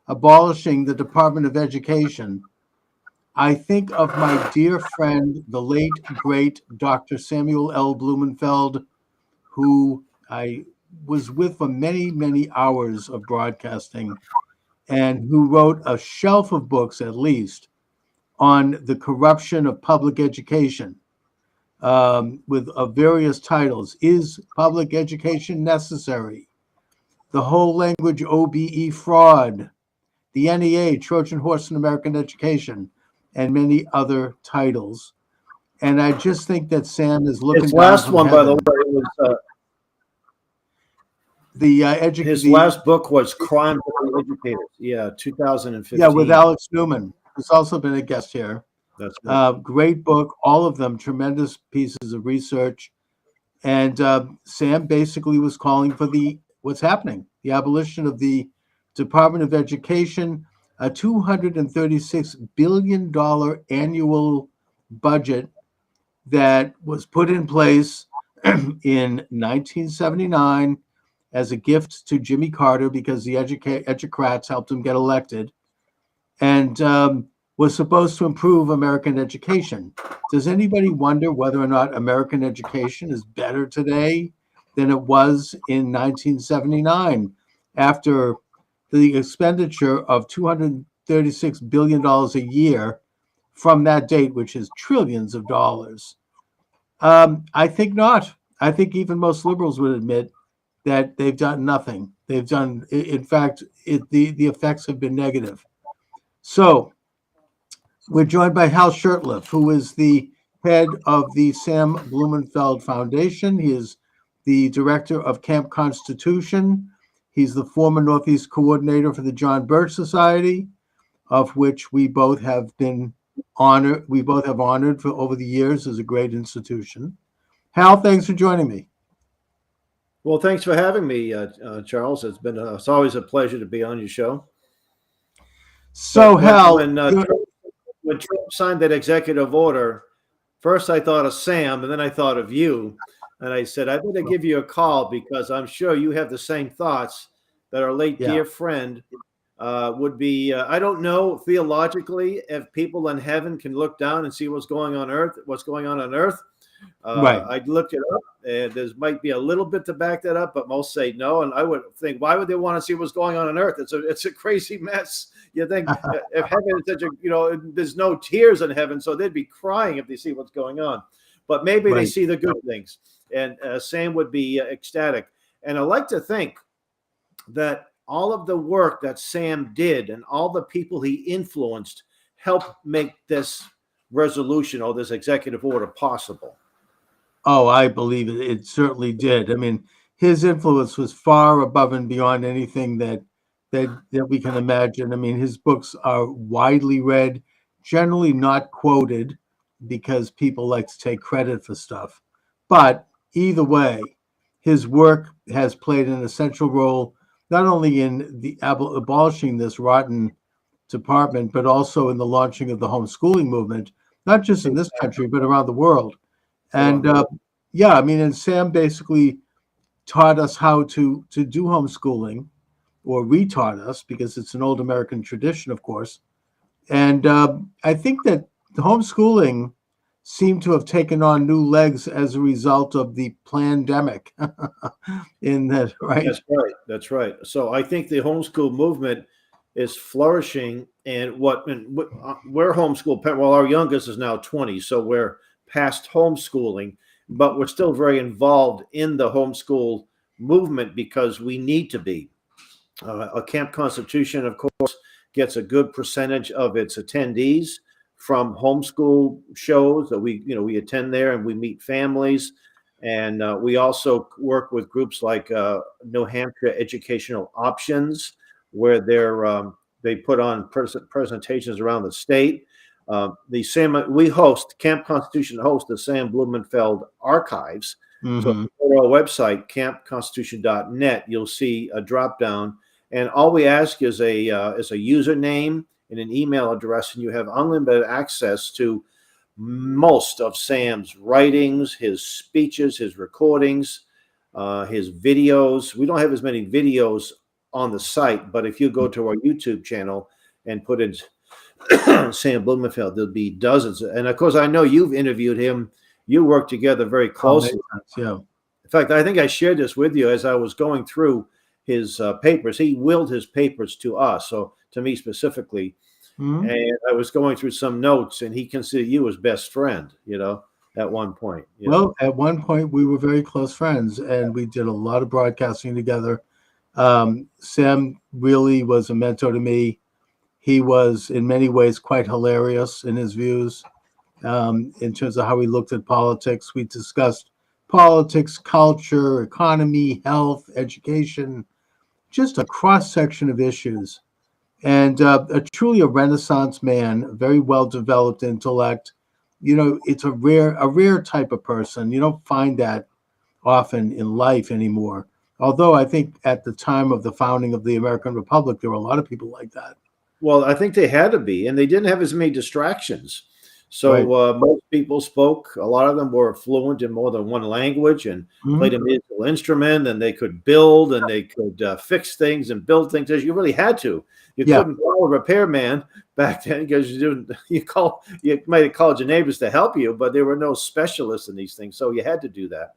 abolishing the Department of Education, I think of my dear friend, the late, great Dr. Samuel L. Blumenfeld, who I was with for many, many hours of broadcasting, and who wrote a shelf of books, at least, on the corruption of public education, with various titles. Is public education necessary? The Whole Language OBE Fraud, the NEA, Trojan Horse in American Education, and many other titles. And I just think that Sam is looking his down last from one, heaven. by the way, was his last book was Crime for the Educators. Yeah, 2015. Yeah, with Alex Newman, who's also been a guest here. That's right. Great book, all of them tremendous pieces of research. And Sam basically was calling for what's happening, the abolition of the Department of Education, a $236 billion annual budget that was put in place in 1979 as a gift to Jimmy Carter because the educrats helped him get elected, and was supposed to improve American education. Does anybody wonder whether or not American education is better today than it was in 1979 after the expenditure of $236 billion a year from that date, which is trillions of dollars? I think not. I think even most liberals would admit that they've done nothing. They've done, in fact, the effects have been negative. So we're joined by Hal Shurtleff, who is the head of the Sam Blumenfeld Foundation. He is the director of Camp Constitution. He's the former Northeast coordinator for the John Birch Society, of which we both have been honored. We both have honored for over the years as a great institution. Hal, thanks for joining me. Well, thanks for having me, Charles. It's always a pleasure to be on your show. So, Hal, when Trump signed that executive order, first I thought of Sam, and then I thought of you, and I said I better give you a call because I'm sure you have the same thoughts that our late Yeah. dear friend would be. I don't know theologically if people in heaven can look down and see what's going on earth. Right. I looked it up, and there might be a little bit to back that up, but most say no. And I would think, why would they want to see what's going on earth? It's a crazy mess. You think if heaven is such a, there's no tears in heaven, so they'd be crying if they see what's going on. But maybe they see the good things, and Sam would be ecstatic. And I like to think that all of the work that Sam did and all the people he influenced helped make this resolution or this executive order possible. Oh, I believe it. It certainly did. I mean, his influence was far above and beyond anything that we can imagine. I mean, his books are widely read, generally not quoted because people like to take credit for stuff. But either way, his work has played an essential role not only in the abolishing this rotten department, but also in the launching of the homeschooling movement, not just in this country, but around the world. And yeah, I mean, and Sam basically taught us how to do homeschooling, or retaught us, because it's an old American tradition, of course. And I think that the homeschooling seemed to have taken on new legs as a result of the pandemic. In that, right? That's right. That's right. So I think the homeschool movement is flourishing, and we're homeschool. Well, our youngest is now 20, so we're past homeschooling, but we're still very involved in the homeschool movement because we need to be. A Camp Constitution, of course, gets a good percentage of its attendees from homeschool shows that we attend there, and we meet families. And we also work with groups like New Hampshire Educational Options, where they put on presentations around the state. We host, Camp Constitution hosts the Sam Blumenfeld archives. So if you go to our website, campconstitution.net, you'll see a drop down, and all we ask is a username and an email address, and you have unlimited access to most of Sam's writings, his speeches, his recordings, his videos. We don't have as many videos on the site, but if you go to our YouTube channel and put in Sam Blumenfeld, there'll be dozens. And of course, I know you've interviewed him. You work together very closely. Yeah. In fact, I think I shared this with you as I was going through his papers. He willed his papers to us, so to me specifically. And I was going through some notes, and he considered you his best friend, at one point. Well, at one point, we were very close friends, and we did a lot of broadcasting together. Sam really was a mentor to me. He was, in many ways, quite hilarious in his views, in terms of how he looked at politics. We discussed politics, culture, economy, health, education, just a cross-section of issues. And truly a Renaissance man, a very well-developed intellect. It's a rare type of person. You don't find that often in life anymore. Although I think at the time of the founding of the American Republic, there were a lot of people like that. Well, I think they had to be, and they didn't have as many distractions. So most people spoke. A lot of them were fluent in more than one language and played a musical instrument, and they could build, and they could fix things and build things. As you really had to. You couldn't call a repairman back then because you might have called your neighbors to help you, but there were no specialists in these things, so you had to do that.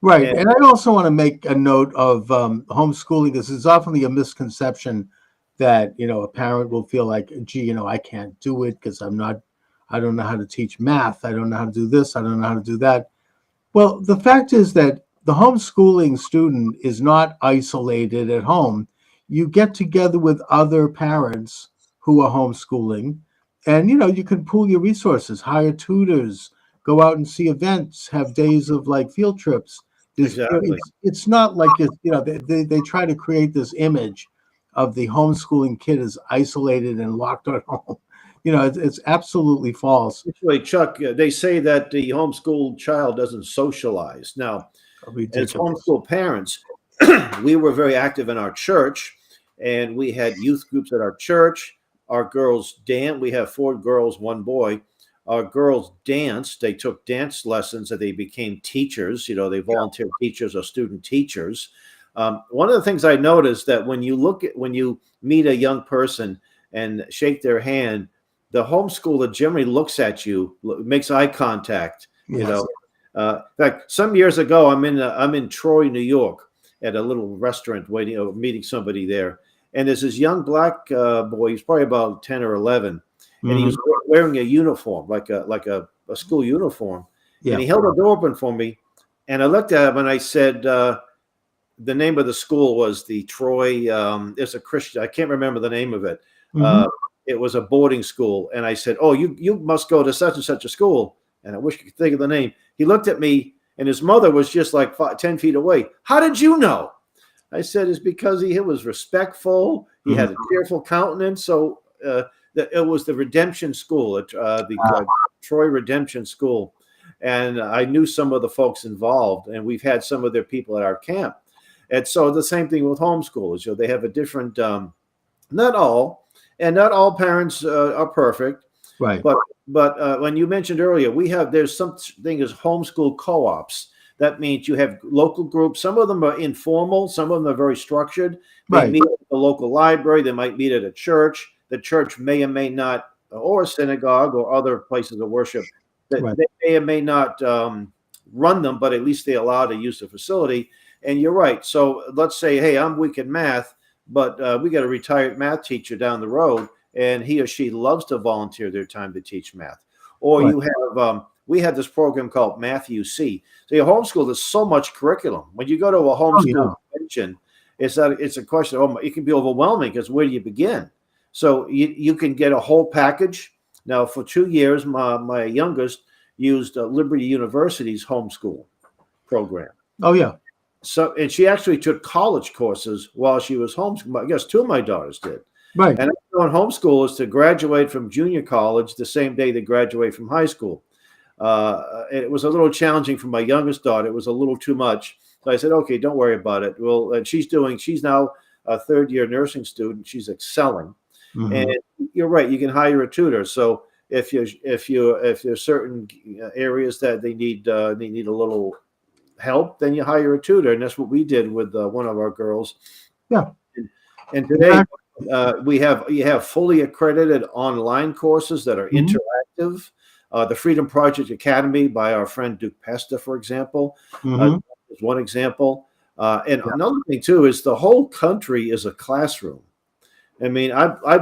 Right, and I also want to make a note of homeschooling. This is often a misconception that a parent will feel like, gee, I can't do it because I don't know how to teach math. I don't know how to do this. I don't know how to do that. Well, the fact is that the homeschooling student is not isolated at home. You get together with other parents who are homeschooling, and you can pool your resources, hire tutors, go out and see events, have days of field trips. Exactly. It's not like they try to create this image of the homeschooling kid as isolated and locked at home. It's absolutely false. Actually, Chuck, they say that the homeschooled child doesn't socialize. Now, as homeschool parents, we were very active in our church, and we had youth groups at our church. Our girls danced. We have 4 girls, 1 boy. Our girls danced. They took dance lessons, and they became teachers. They volunteer teachers or student teachers. One of the things I noticed that when you meet a young person and shake their hand, the homeschooler generally looks at you, makes eye contact. You Yes. know, in fact, some years ago, I'm in Troy, New York, at a little restaurant meeting somebody there, and there's this young black boy. He's probably about 10 or 11, and he was wearing a uniform, like a school uniform, Yeah. and he held the door open for me, and I looked at him and I said, the name of the school was the Troy. It's a Christian. I can't remember the name of it. It was a boarding school, and I said, "Oh, you must go to such and such a school." And I wish I could think of the name. He looked at me, and his mother was just like 10 feet away. How did you know? I said, "It's because he was respectful. He had a cheerful countenance." So it was the Redemption School, the Troy Redemption School, and I knew some of the folks involved, and we've had some of their people at our camp. And so the same thing with homeschoolers. They have a different, not all parents are perfect, Right. But when you mentioned earlier, there's something as homeschool co-ops. That means you have local groups. Some of them are informal. Some of them are very structured. They meet at the local library. They might meet at a church. The church may or may not, or a synagogue or other places of worship. They may or may not run them, but at least they allow to use the facility. And you're right. So let's say, hey, I'm weak in math, but we got a retired math teacher down the road, and he or she loves to volunteer their time to teach math. Or you have, we have this program called Math UC. So your homeschool, there's so much curriculum. When you go to a homeschool convention, it's a question. It can be overwhelming because where do you begin? So you can get a whole package. Now, for 2 years, my youngest used Liberty University's homeschool program. Oh, yeah. So, and she actually took college courses while she was homeschooled. I guess 2 of my daughters did. Right. And I know in homeschoolers to graduate from junior college the same day they graduate from high school. It was a little challenging for my youngest daughter. It was a little too much. So I said, okay, don't worry about it. Well, and she's now a third-year nursing student. She's excelling. And you're right, you can hire a tutor. So if there's certain areas that they need a little help, then you hire a tutor, and that's what we did with one of our girls. Yeah. And today you have fully accredited online courses that are interactive. The Freedom Project Academy by our friend Duke Pesta, for example, is one example. And another thing too is the whole country is a classroom. I mean, I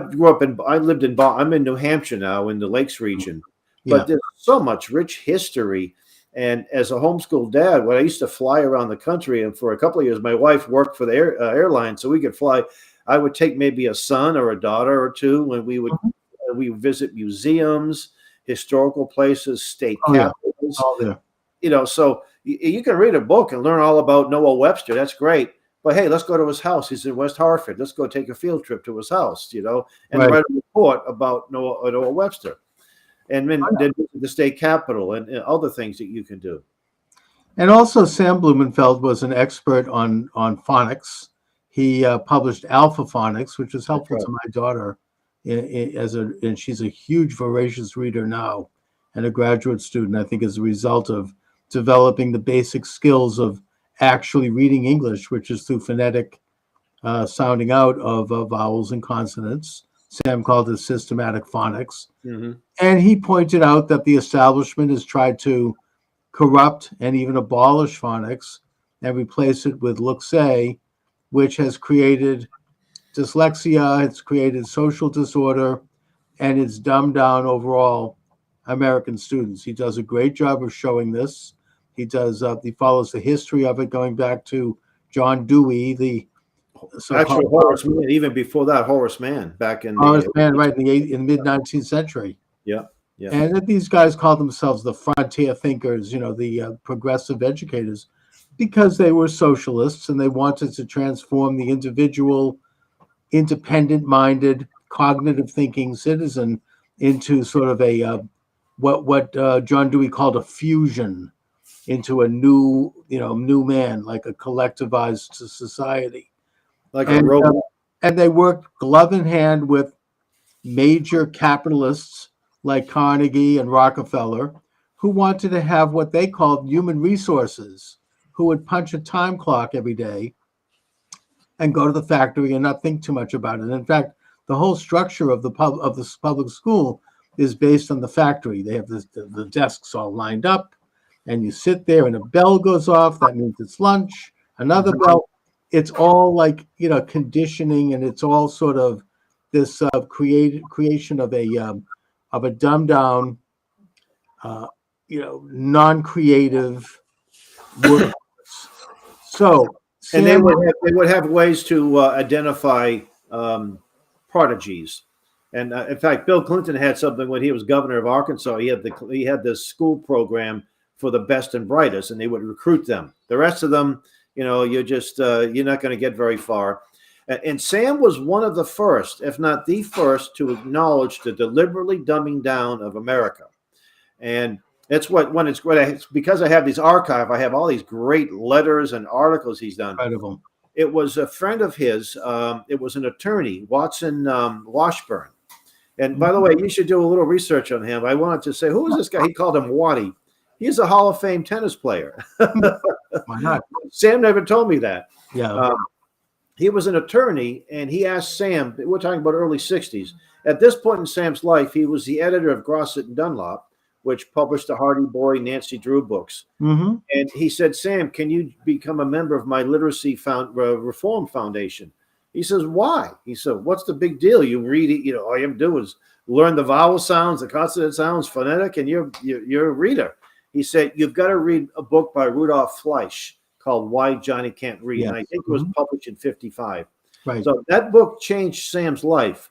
lived in I'm in New Hampshire now in the Lakes region, but there's so much rich history. And as a homeschool dad, when I used to fly around the country, and for a couple of years, my wife worked for the airline, so we could fly. I would take maybe a son or a daughter or two when we would visit museums, historical places, state capitals. So you can read a book and learn all about Noah Webster. That's great. But hey, let's go to his house. He's in West Hartford. Let's go take a field trip to his house, and write a report about Noah Webster. And then the state capitol and other things that you can do. And also, Sam Blumenfeld was an expert on phonics. He published Alpha Phonics, which was helpful to my daughter, and she's a huge, voracious reader now, and a graduate student, I think, as a result of developing the basic skills of actually reading English, which is through phonetic sounding out of vowels and consonants. Sam called it systematic phonics. And he pointed out that the establishment has tried to corrupt and even abolish phonics and replace it with Luxay, which has created dyslexia, it's created social disorder, and it's dumbed down overall American students. He does a great job of showing this. He follows the history of it going back to John Dewey, the actual Horace Mann, even before that, Horace Mann, back in Horace Mann, right in the mid-19th century. Yeah. And these guys called themselves the frontier thinkers, the progressive educators, because they were socialists and they wanted to transform the individual, independent-minded, cognitive thinking citizen into sort of a what John Dewey called a fusion into a new man, like a collectivized society. Like a robot. And they worked glove in hand with major capitalists like Carnegie and Rockefeller, who wanted to have what they called human resources, who would punch a time clock every day and go to the factory and not think too much about it. In fact, the whole structure of the public school is based on the factory. They have the desks all lined up, and you sit there, and a bell goes off. That means it's lunch. Another bell. It's all like, conditioning, and it's all sort of this creation of a dumbed down, non-creative workforce. So, And they Sam, would have ways to identify prodigies. And in fact, Bill Clinton had something when he was governor of Arkansas. He had this school program for the best and brightest, and they would recruit them. The rest of them, you're not going to get very far. And Sam was one of the first, if not the first, to acknowledge the deliberately dumbing down of America. And that's because I have these archive, I have all these great letters and articles he's done. incredible. It was a friend of his. It was an attorney, Watson Washburn. And by the way, you should do a little research on him. I wanted to say, who is this guy? He called him Waddy. He's a Hall of Fame tennis player. Why not? Sam never told me that. Yeah. He was an attorney, and he asked Sam, we're talking about early 60s. At this point in Sam's life, he was the editor of Grosset and Dunlop, which published the Hardy Boy, Nancy Drew books. Mm-hmm. And he said, Sam, can you become a member of my Literacy Reform Foundation? He says, why? He said, what's the big deal? You read it, all you have to do is learn the vowel sounds, the consonant sounds, phonetic, and you're a reader. He said, you've got to read a book by Rudolph Fleisch called Why Johnny Can't Read. Yes. And I think it was published in 55. Right. So that book changed Sam's life.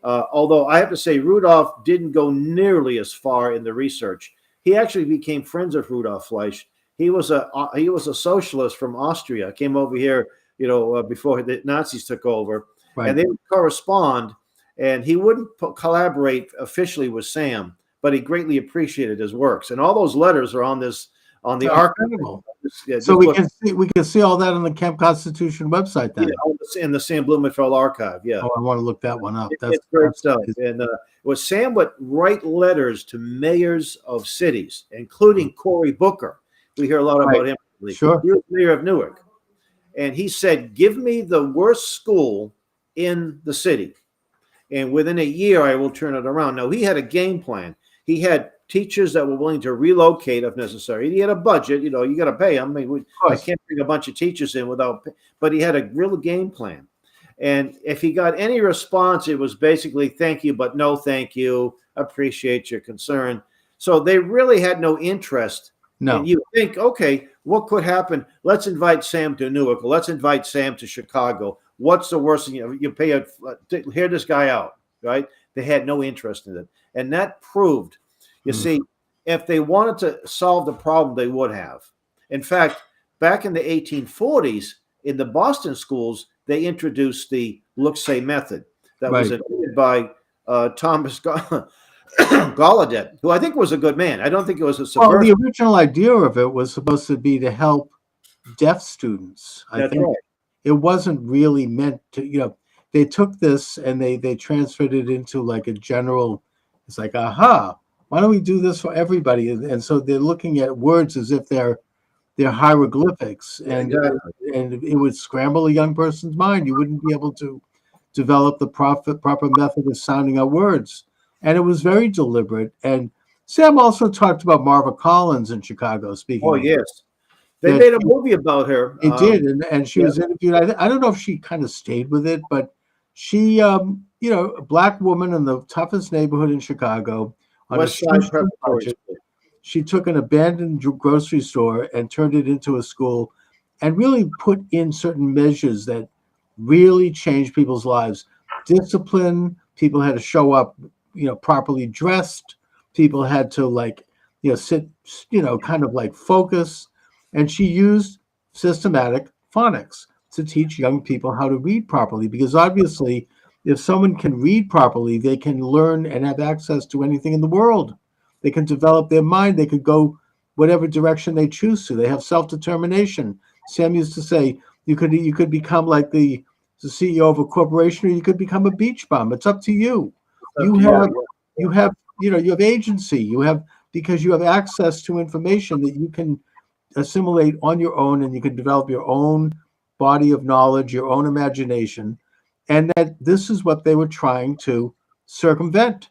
Although I have to say, Rudolph didn't go nearly as far in the research. He actually became friends with Rudolph Fleisch. He was a socialist from Austria. Came over here, before the Nazis took over, Right. and they would correspond. And he wouldn't collaborate officially with Sam, but he greatly appreciated his works. And all those letters are on the archive. Incredible. Yeah, So we can see all that on the Camp Constitution website then. in the Sam Blumenfeld archive. Yeah. Oh, I want to look that one up. It's great stuff. And Sam would write letters to mayors of cities, including Cory Booker. We hear a lot about him. Sure. He was mayor of Newark. And he said, give me the worst school in the city, and within a year, I will turn it around. Now, he had a game plan. He had teachers that were willing to relocate if necessary. He had a budget. You got to pay them. I can't bring a bunch of teachers in but he had a real game plan. And if he got any response, it was basically, thank you, but no thank you. Appreciate your concern. So they really had no interest. No. And you think, okay, what could happen? Let's invite Sam to Newark. Let's invite Sam to Chicago. What's the worst thing? You pay hear this guy out, right? They had no interest in it. And that proved, you see, if they wanted to solve the problem, they would have. In fact, back in the 1840s, in the Boston schools, they introduced the look-say method that was invented by Thomas Gallaudet, who I think was a good man. I don't think it was a subversive. Well, the original idea of it was supposed to be to help deaf students. I think it wasn't really meant to, they took this and they transferred it into like a general, it's like, aha, why don't we do this for everybody? And so they're looking at words as if they're hieroglyphics, and it would scramble a young person's mind. You wouldn't be able to develop the proper method of sounding out words. And it was very deliberate. And Sam also talked about Marva Collins in Chicago, speaking. Oh, yes. They made a movie about her. It did. And she was interviewed. I don't know if she kind of stayed with it, but she, a black woman in the toughest neighborhood in Chicago. On West Side Preparatory School. She took an abandoned grocery store and turned it into a school and really put in certain measures that really changed people's lives. Discipline, people had to show up, properly dressed. People had to sit, kind of focus. And she used systematic phonics to teach young people how to read properly, because obviously if someone can read properly, they can learn and have access to anything in the world. They can develop their mind. They could go whatever direction they choose to. They have self-determination. Sam used to say, you could become like the CEO of a corporation, or you could become a beach bum. It's up to you. You have agency. Because you have access to information that you can assimilate on your own, and you can develop your own body of knowledge, your own imagination, and that this is what they were trying to circumvent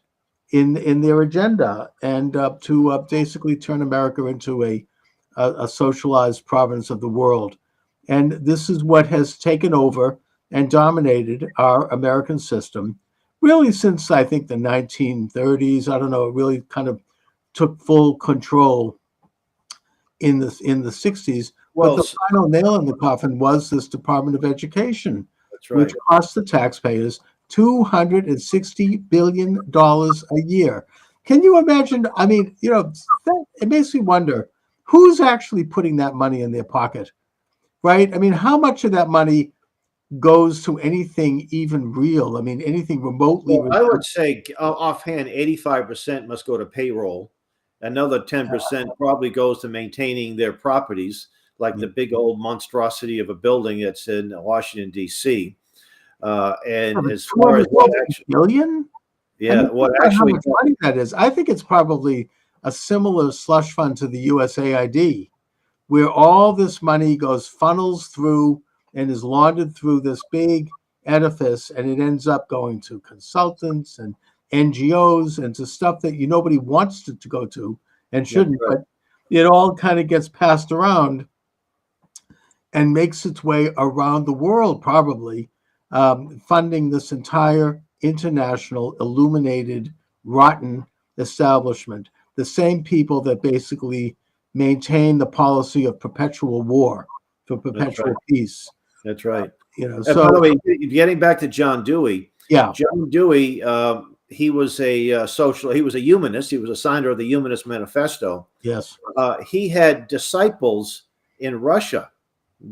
in their agenda, and to basically turn America into a socialized province of the world. And this is what has taken over and dominated our American system, really since I think the 1930s. I don't know, it really kind of took full control in the 60s. But Well, the final nail in the coffin was this Department of Education, that's right. which cost the taxpayers $260 billion a year. Can you imagine? I mean, it makes me wonder who's actually putting that money in their pocket, right? I mean, how much of that money goes to anything even real? I mean, anything remotely. Well, I would say offhand, 85% must go to payroll. Another 10% probably goes to maintaining their properties, like the big old monstrosity of a building that's in Washington, D.C. And as far as what actually, billion, yeah, I mean, what how actually, much money that is? I think it's probably a similar slush fund to the USAID, where all this money funnels through and is laundered through this big edifice, and it ends up going to consultants and NGOs and to stuff that nobody wants to go to and shouldn't, right. but it all kind of gets passed around and makes its way around the world, probably funding this entire international, illuminated, rotten establishment. The same people that basically maintain the policy of perpetual war for perpetual peace. That's right. So, by the way, getting back to John Dewey. Yeah. John Dewey, he was a he was a humanist. He was a signer of the Humanist Manifesto. Yes. He had disciples in Russia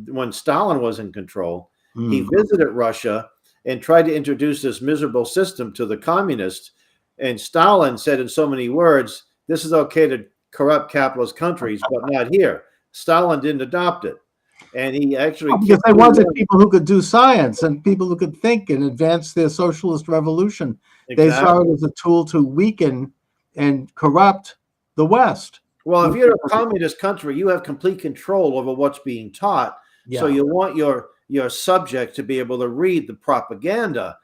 when Stalin was in control. He visited Russia and tried to introduce this miserable system to the communists. And Stalin said in so many words, this is okay to corrupt capitalist countries, but not here. Stalin didn't adopt it. And he actually... because they wanted people who could do science and people who could think and advance their socialist revolution. Exactly. They saw it as a tool to weaken and corrupt the West. Well, if you're a communist country, you have complete control over what's being taught. Yeah. So you want your subject to be able to read the propaganda.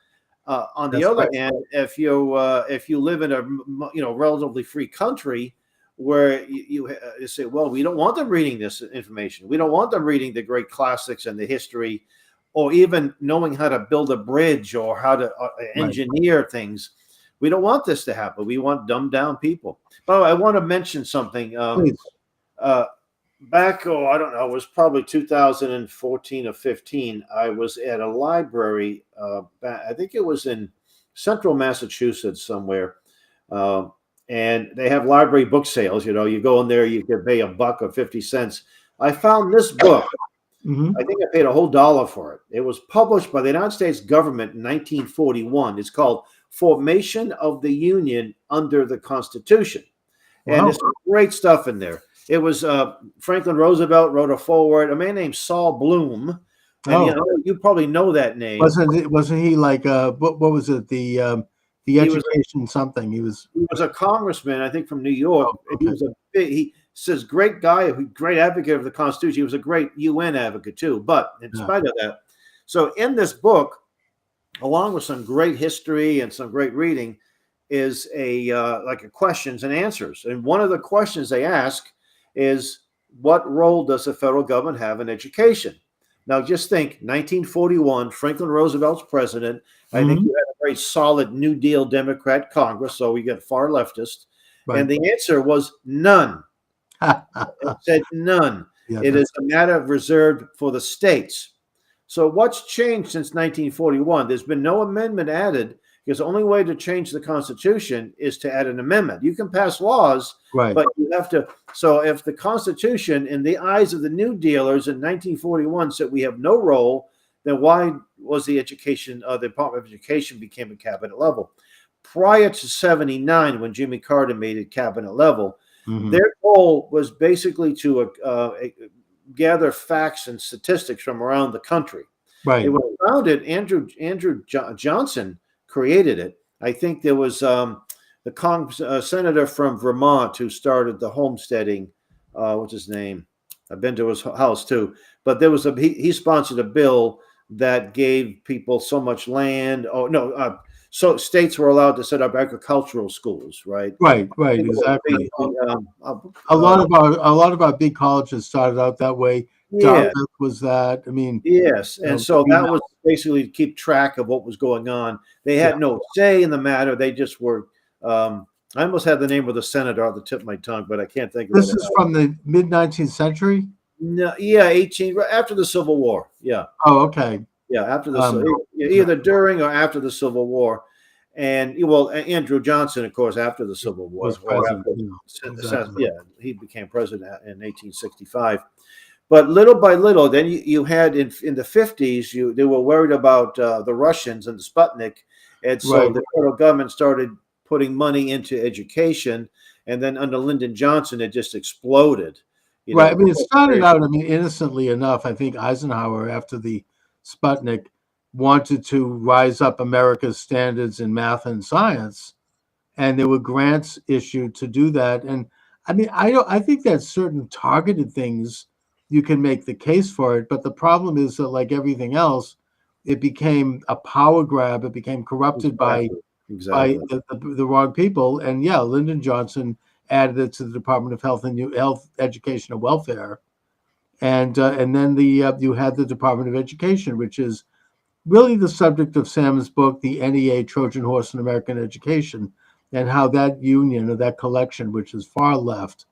On the other hand, if you live in a relatively free country where you say, well, we don't want them reading this information. We don't want them reading the great classics and the history, or even knowing how to build a bridge or how to engineer things. We don't want this to happen. We want dumbed down people. By the way, I want to mention something. Back, I don't know, it was probably 2014 or 15. I was at a library. I think it was in central Massachusetts somewhere. And they have library book sales. You go in there, you can pay $1 or 50 cents. I found this book. I think I paid a whole $1 for it. It was published by the United States government in 1941. It's called Formation of the Union Under the Constitution. Wow. And there's some great stuff in there. It was Franklin Roosevelt wrote a foreword. A man named Saul Bloom. And you probably know that name. Wasn't he like what was it? The education something. He was a congressman, I think, from New York. He says great guy, great advocate of the Constitution. He was a great UN advocate too. But in spite of that, so in this book, along with some great history and some great reading, is a questions and answers. And one of the questions they ask is, what role does the federal government have in education? Now, just think, 1941, Franklin Roosevelt's president. I think you had a very solid New Deal Democrat Congress, so we got far leftist. Right. And the answer was none. It said none. Yeah, it is a matter reserved for the states. So what's changed since 1941? There's been no amendment added, because the only way to change the Constitution is to add an amendment. You can pass laws, but you have to. So if the Constitution, in the eyes of the New Dealers in 1941, said we have no role, then why was the Department of Education became a cabinet level? Prior to 79, when Jimmy Carter made it cabinet level, their goal was basically to gather facts and statistics from around the country. Right. It was founded, Andrew Johnson created it. I think there was the senator from Vermont who started the homesteading. What's his name? I've been to his house too. But there was he sponsored a bill that gave people so much land. Oh no, so states were allowed to set up agricultural schools, right? Right, exactly. Um, A lot of our big colleges started out that way. yeah, Dartmouth was that. I mean, yes, you and know, so that Greenbelt. was basically to keep track of what was going on. They Yeah. had no say in the matter. They just were. I almost had the name of the senator on the tip of my tongue, but I can't think of This it. is from the mid 19th century. No, yeah, 18 right after the Civil War. Yeah, Oh, okay. yeah, after the Um, either during or after the Civil War, and well, Andrew Johnson, of course, after the Civil War, was or president. after, Exactly. yeah, he became president in 1865. But little by little, then you had in the 50s, they were worried about the Russians and the Sputnik, and so Right. the federal government started putting money into education, and then under Lyndon Johnson, it just exploded. You Right. I know, mean, it started out, I mean, innocently enough. I think Eisenhower, after the Sputnik, wanted to rise up America's standards in math and science, and there were grants issued to do that. And I mean, I think that certain targeted things you can make the case for it, but the problem is that, like everything else, it became a power grab. It became corrupted by exactly. the wrong people. And yeah, Lyndon Johnson added it to the Department of Health, Education, and Welfare, and then you had the Department of Education, which is really the subject of Sam's book, The NEA Trojan Horse in American Education, and how that union or that collection, which is far left,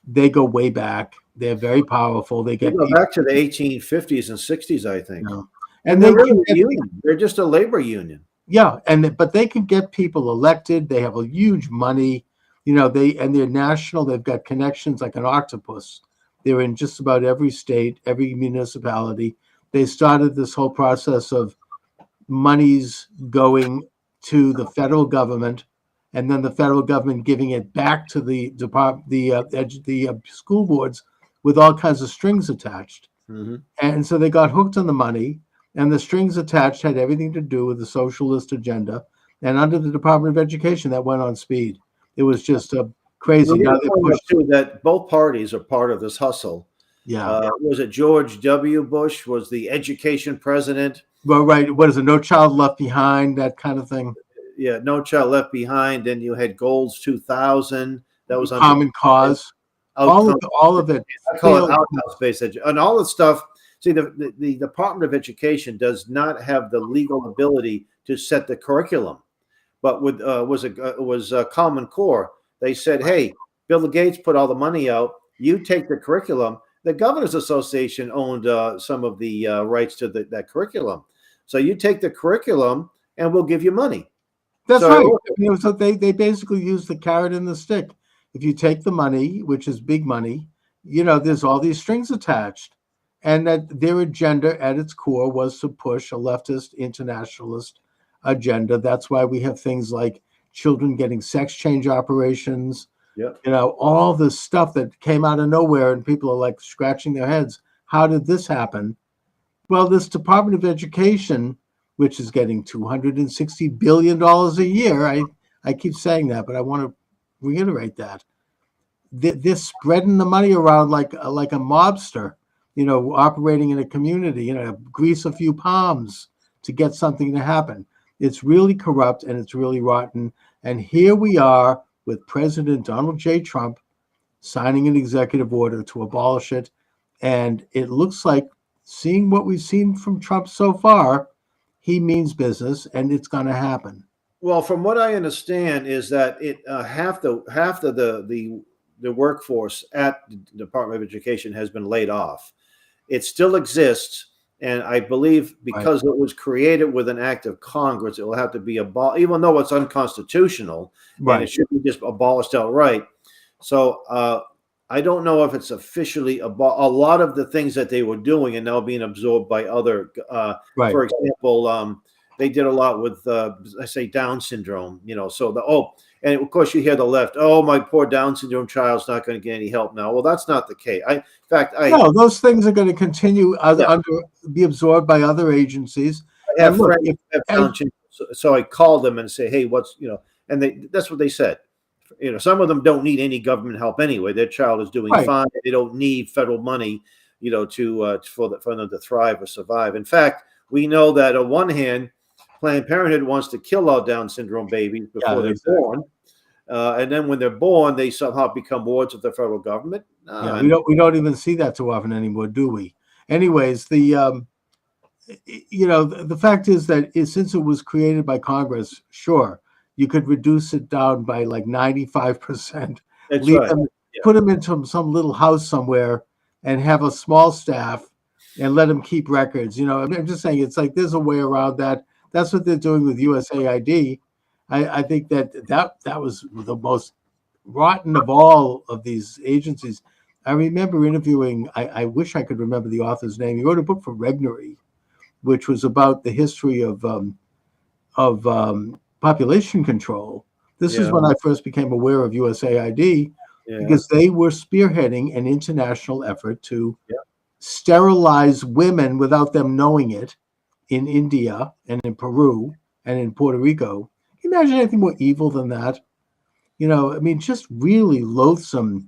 they go way back. They're very powerful. They They get go people, back to the 1850s and 60s, I you think. know, And and they're they really can a get, union. They're just a labor union. yeah, but they can get people elected. They have a huge money, you know. They're national. They've got connections like an octopus. They're in just about every state, every municipality. They started this whole process of monies going to the federal government, and then the federal government giving it back to the school boards with all kinds of strings attached. Mm-hmm. And so they got hooked on the money, and the strings attached had everything to do with the socialist agenda. And under the Department of Education, that went on speed. It was just crazy. We Now got they to point out pushed, too that both parties are part of this hustle. yeah. Was it George W. Bush was the education president? Well, right. What is it? No Child Left Behind, that kind of thing. Yeah, No Child Left Behind. Then you had Goals 2000. That was under Common Cause. outcome. All of it. I call it failed. outhouse-based education, and all the stuff. See, the Department of Education does not have the legal ability to set the curriculum, but with was Common Core. They said, "Hey, Bill Gates put all the money out. You take the curriculum." The Governors Association owned some of the rights to that curriculum, so you take the curriculum, and we'll give you money. That's So- right. You know, so they basically use the carrot and the stick. If you take the money, which is big money, you know, there's all these strings attached. And that their agenda at its core was to push a leftist internationalist agenda. That's why we have things like children getting sex change operations, Yep. you know, all this stuff that came out of nowhere, and people are like scratching their heads. How did this happen? Well, this Department of Education, which is getting $260 billion a year, I keep saying that, but I want to reiterate that. They're spreading the money around like a mobster, you know, operating in a community, you know, grease a few palms to get something to happen. It's really corrupt and it's really rotten. And here we are with President Donald J. Trump signing an executive order to abolish it. And it looks like, seeing what we've seen from Trump so far, he means business and it's going to happen. Well, from what I understand, is that it half the workforce at the Department of Education has been laid off. It still exists, and I believe because it was created with an act of Congress, it will have to be abolished, even though it's unconstitutional, and it should be just abolished outright. So I don't know if it's officially a lot of the things that they were doing are now being absorbed by other. For example, they did a lot with, I say, Down syndrome. You know, so and of course you hear the left. Oh, my poor Down syndrome child's not going to get any help now. Well, that's not the case. No, those things are going to continue be absorbed by other agencies. I have friends who have Down syndrome, so I call them and say, hey, what's, you know, and that's what they said. some of them don't need any government help anyway. Their child is doing Right. fine. They don't need federal money, for them to thrive or survive. In fact, we know that on one hand, Planned Parenthood wants to kill all Down syndrome babies before they're exactly. born, and then when they're born, they somehow become wards of the federal government. Yeah, we don't even see that too often anymore, do we? Anyways, the fact is that since it was created by Congress, sure, you could reduce it down by like 95%. That's Leave right. them, put them into some little house somewhere, and have a small staff, and let them keep records. I'm just saying, it's like there's a way around that. That's what they're doing with USAID. I think that was the most rotten of all of these agencies. I remember interviewing, I wish I could remember the author's name. He wrote a book for Regnery, which was about the history of population control. This is when I first became aware of USAID, because they were spearheading an international effort to sterilize women without them knowing it in India and in Peru and in Puerto Rico. Can you imagine anything more evil than that? Just really loathsome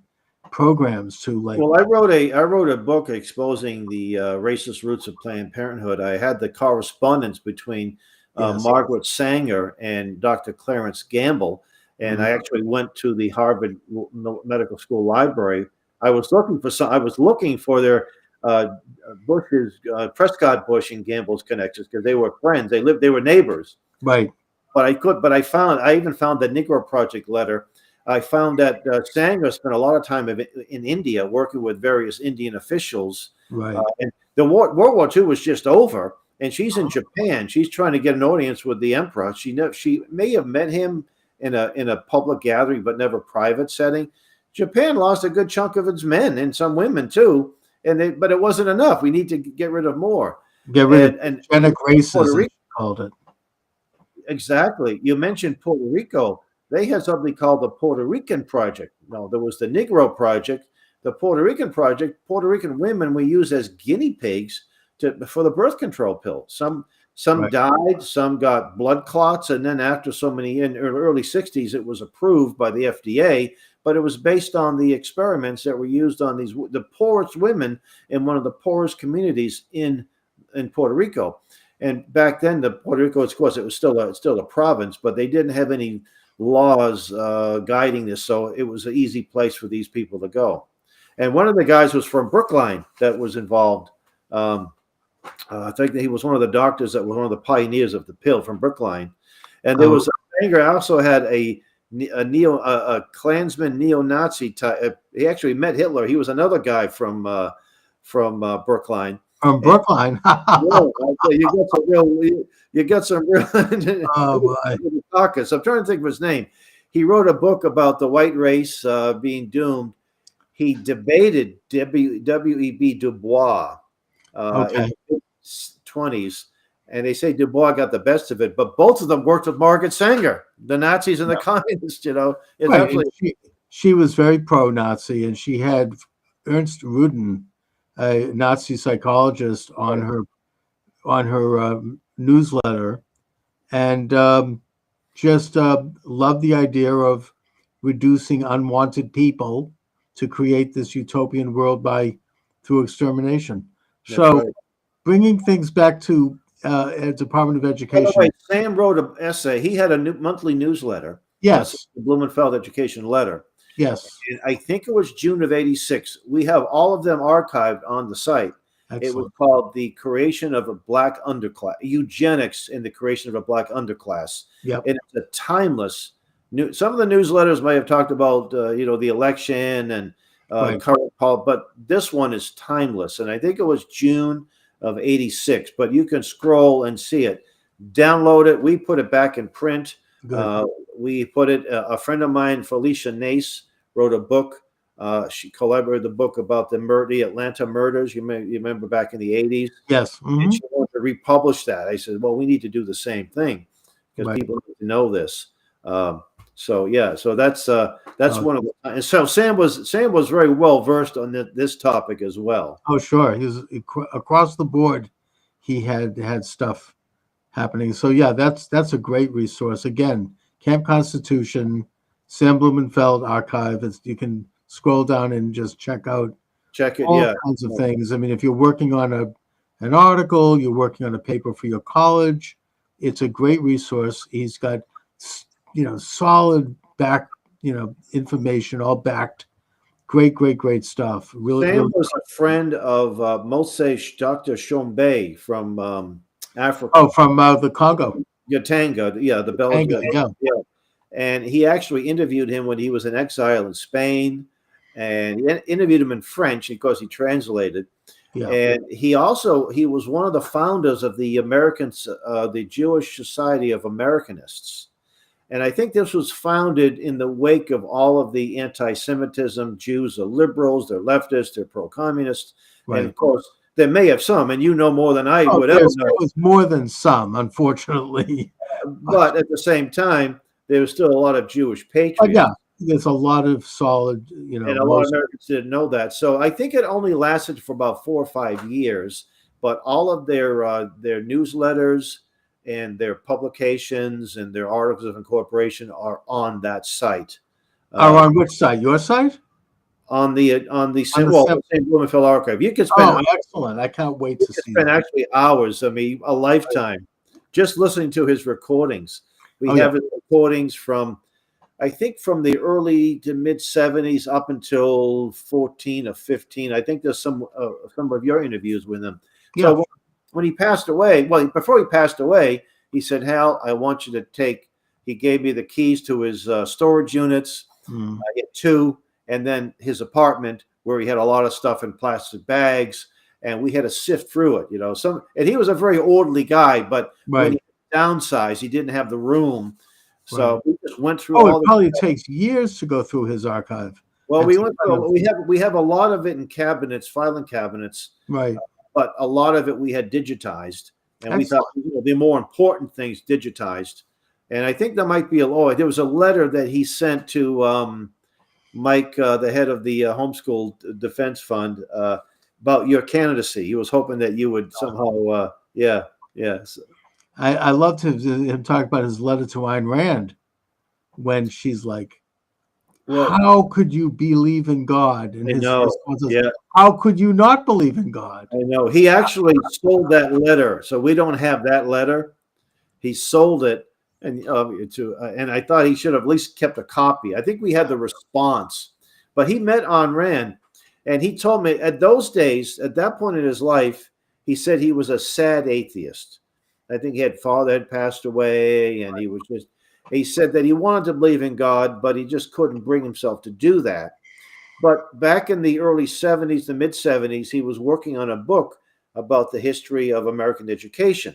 programs to like. Well, I wrote a book exposing the racist roots of Planned Parenthood. I had the correspondence between Margaret Sanger and Dr. Clarence Gamble, and I actually went to the Harvard Medical School library. I was looking for their Prescott Bush and Gamble's connections, because they were friends. They were neighbors. Right. But I even found the Negro Project letter. I found that Sanger spent a lot of time in India working with various Indian officials. Right. And the World War II was just over, and she's in Japan. She's trying to get an audience with the emperor. She may have met him in a public gathering, but never private setting. Japan lost a good chunk of its men and some women too, but it wasn't enough. We need to get rid of more. Get rid of genetic races, they called it. Exactly. You mentioned Puerto Rico. They had something called the Puerto Rican Project. No, there was the Negro Project. The Puerto Rican Project, Puerto Rican women we use as guinea pigs for the birth control pill. Some died, some got blood clots, and then after so many, in the early 60s, it was approved by the FDA, but it was based on the experiments that were used on the poorest women in one of the poorest communities in Puerto Rico. And back then, the Puerto Rico, of course, it was still a province, but they didn't have any laws guiding this, so it was an easy place for these people to go. And one of the guys was from Brookline that was involved. I think that he was one of the doctors that was one of the pioneers of the pill from Brookline. And there was Sanger also had a Klansman neo-Nazi type. He actually met Hitler. He was another guy from Brookline. From Brookline. You got some real caucus. I'm trying to think of his name. He wrote a book about the white race being doomed. He debated W.E.B. Du Bois in the 20s, and they say Du Bois got the best of it, but both of them worked with Margaret Sanger, the Nazis and the communists, She was very pro-Nazi, and she had Ernst Rudin, a Nazi psychologist, on her newsletter, and just loved the idea of reducing unwanted people to create this utopian world through extermination. Bringing things back to Department of Education. By the way, Sam wrote an essay. He had a monthly newsletter. Yes, the Blumenfeld Education Letter. Yes, and I think it was June of '86. We have all of them archived on the site. excellent. It was called "The Creation of a Black Underclass: Eugenics in the Creation of a Black Underclass." Yep. And it's a timeless. Some of the newsletters may have talked about the election and current politics, but this one is timeless. And I think it was June of '86. But you can scroll and see it. Download it. We put it back in print. We put it. A friend of mine, Felicia Nace, wrote a book. She collaborated the book about the Atlanta murders. You remember back in the '80s. Yes. Mm-hmm. And she wanted to republish that. I said, well, we need to do the same thing because people need to know this. So that's one of the. And so Sam was very well versed on this topic as well. Oh, sure. He was across the board. He had stuff happening. So yeah, that's a great resource. Again, Camp Constitution, Sam Blumenfeld archive. You can scroll down and just check out Check it. all Yeah. kinds of things. I mean, if you're working on an article, you're working on a paper for your college, it's a great resource. He's got, solid back, information, all backed. Great, great, great stuff. Really, Sam really. was a friend of Moshe Dr. Shombe from Africa. Oh, from the Congo. Yatanga, yeah, the Belgian. Yeah. Yeah. And he actually interviewed him when he was in exile in Spain, and he interviewed him in French because he translated. Yeah. And he was one of the founders of the Jewish Society of Americanists. And I think this was founded in the wake of all of the anti-Semitism. Jews are liberals, they're leftists, they're pro-communist. Right. And of course, there may have some, and you know more than I would ever know. It was more than some, unfortunately. But at the same time, there was still a lot of Jewish patriots. Yeah, there's a lot of solid, and a lot of Americans didn't know that. So I think it only lasted for about 4 or 5 years. But all of their newsletters and their publications and their articles of incorporation are on that site. On which site? Your site? On the St. Blumenfeld archive. You can spend excellent. I can't wait to see spend actually hours, a lifetime, just listening to his recordings. We have his recordings from, I think, from the early to mid 70s up until 14 or 15. I think there's some of your interviews with him. Yeah. So when he passed away, before he passed away, he said, "Hal, I want you to take." He gave me the keys to his storage units. I had 2, and then his apartment where he had a lot of stuff in plastic bags, and we had to sift through it. And he was a very orderly guy, but when he downsized, he didn't have the room, so we just went through. It probably takes years to go through his archive. Well, we have a lot of it in cabinets, filing cabinets, right? But a lot of it we had digitized, and we thought the more important things digitized. And I think there might be there was a letter that he sent to Mike, the head of the Homeschool Defense Fund, about your candidacy. He was hoping that you would somehow, So. I loved him talk about his letter to Ayn Rand when she's like, "How could you believe in God?" And his response is, "How could you not believe in God?" I know. He actually sold that letter, so we don't have that letter. He sold it, and I thought he should have at least kept a copy. I think we had the response, but he met Ayn Rand, and he told me at those days, at that point in his life, he said he was a sad atheist. I think his father had passed away, and he said that he wanted to believe in God, but he just couldn't bring himself to do that. But back in the early 70s, the mid 70s, he was working on a book about the history of American education.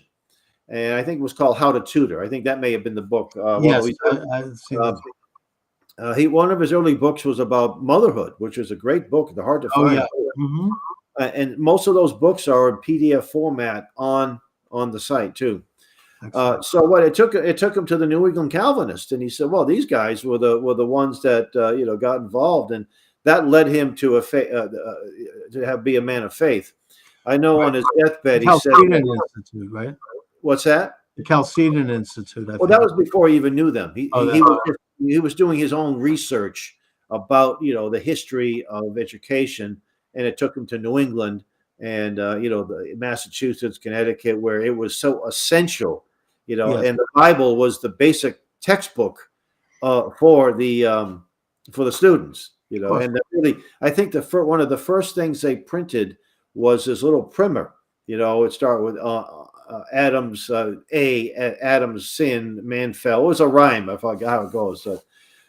And I think it was called How to Tutor. I think that may have been the book. Yes. One of his early books was about motherhood, which was a great book. They're hard to find. And most of those books are in PDF format on the site too. So what it took him to the New England Calvinists, and he said, "Well, these guys were the ones that got involved," and that led him to be a man of faith. I know on his deathbed he said, Institute, right? What's that? The Chalcedon Institute. That was before he even knew them. He was doing his own research about the history of education, and it took him to New England. And the Massachusetts, Connecticut, where it was so essential, and the Bible was the basic textbook for the students, And really, I think one of the first things they printed was this little primer. It started with Adam's Adam's sin, man fell. It was a rhyme. I forgot how it goes.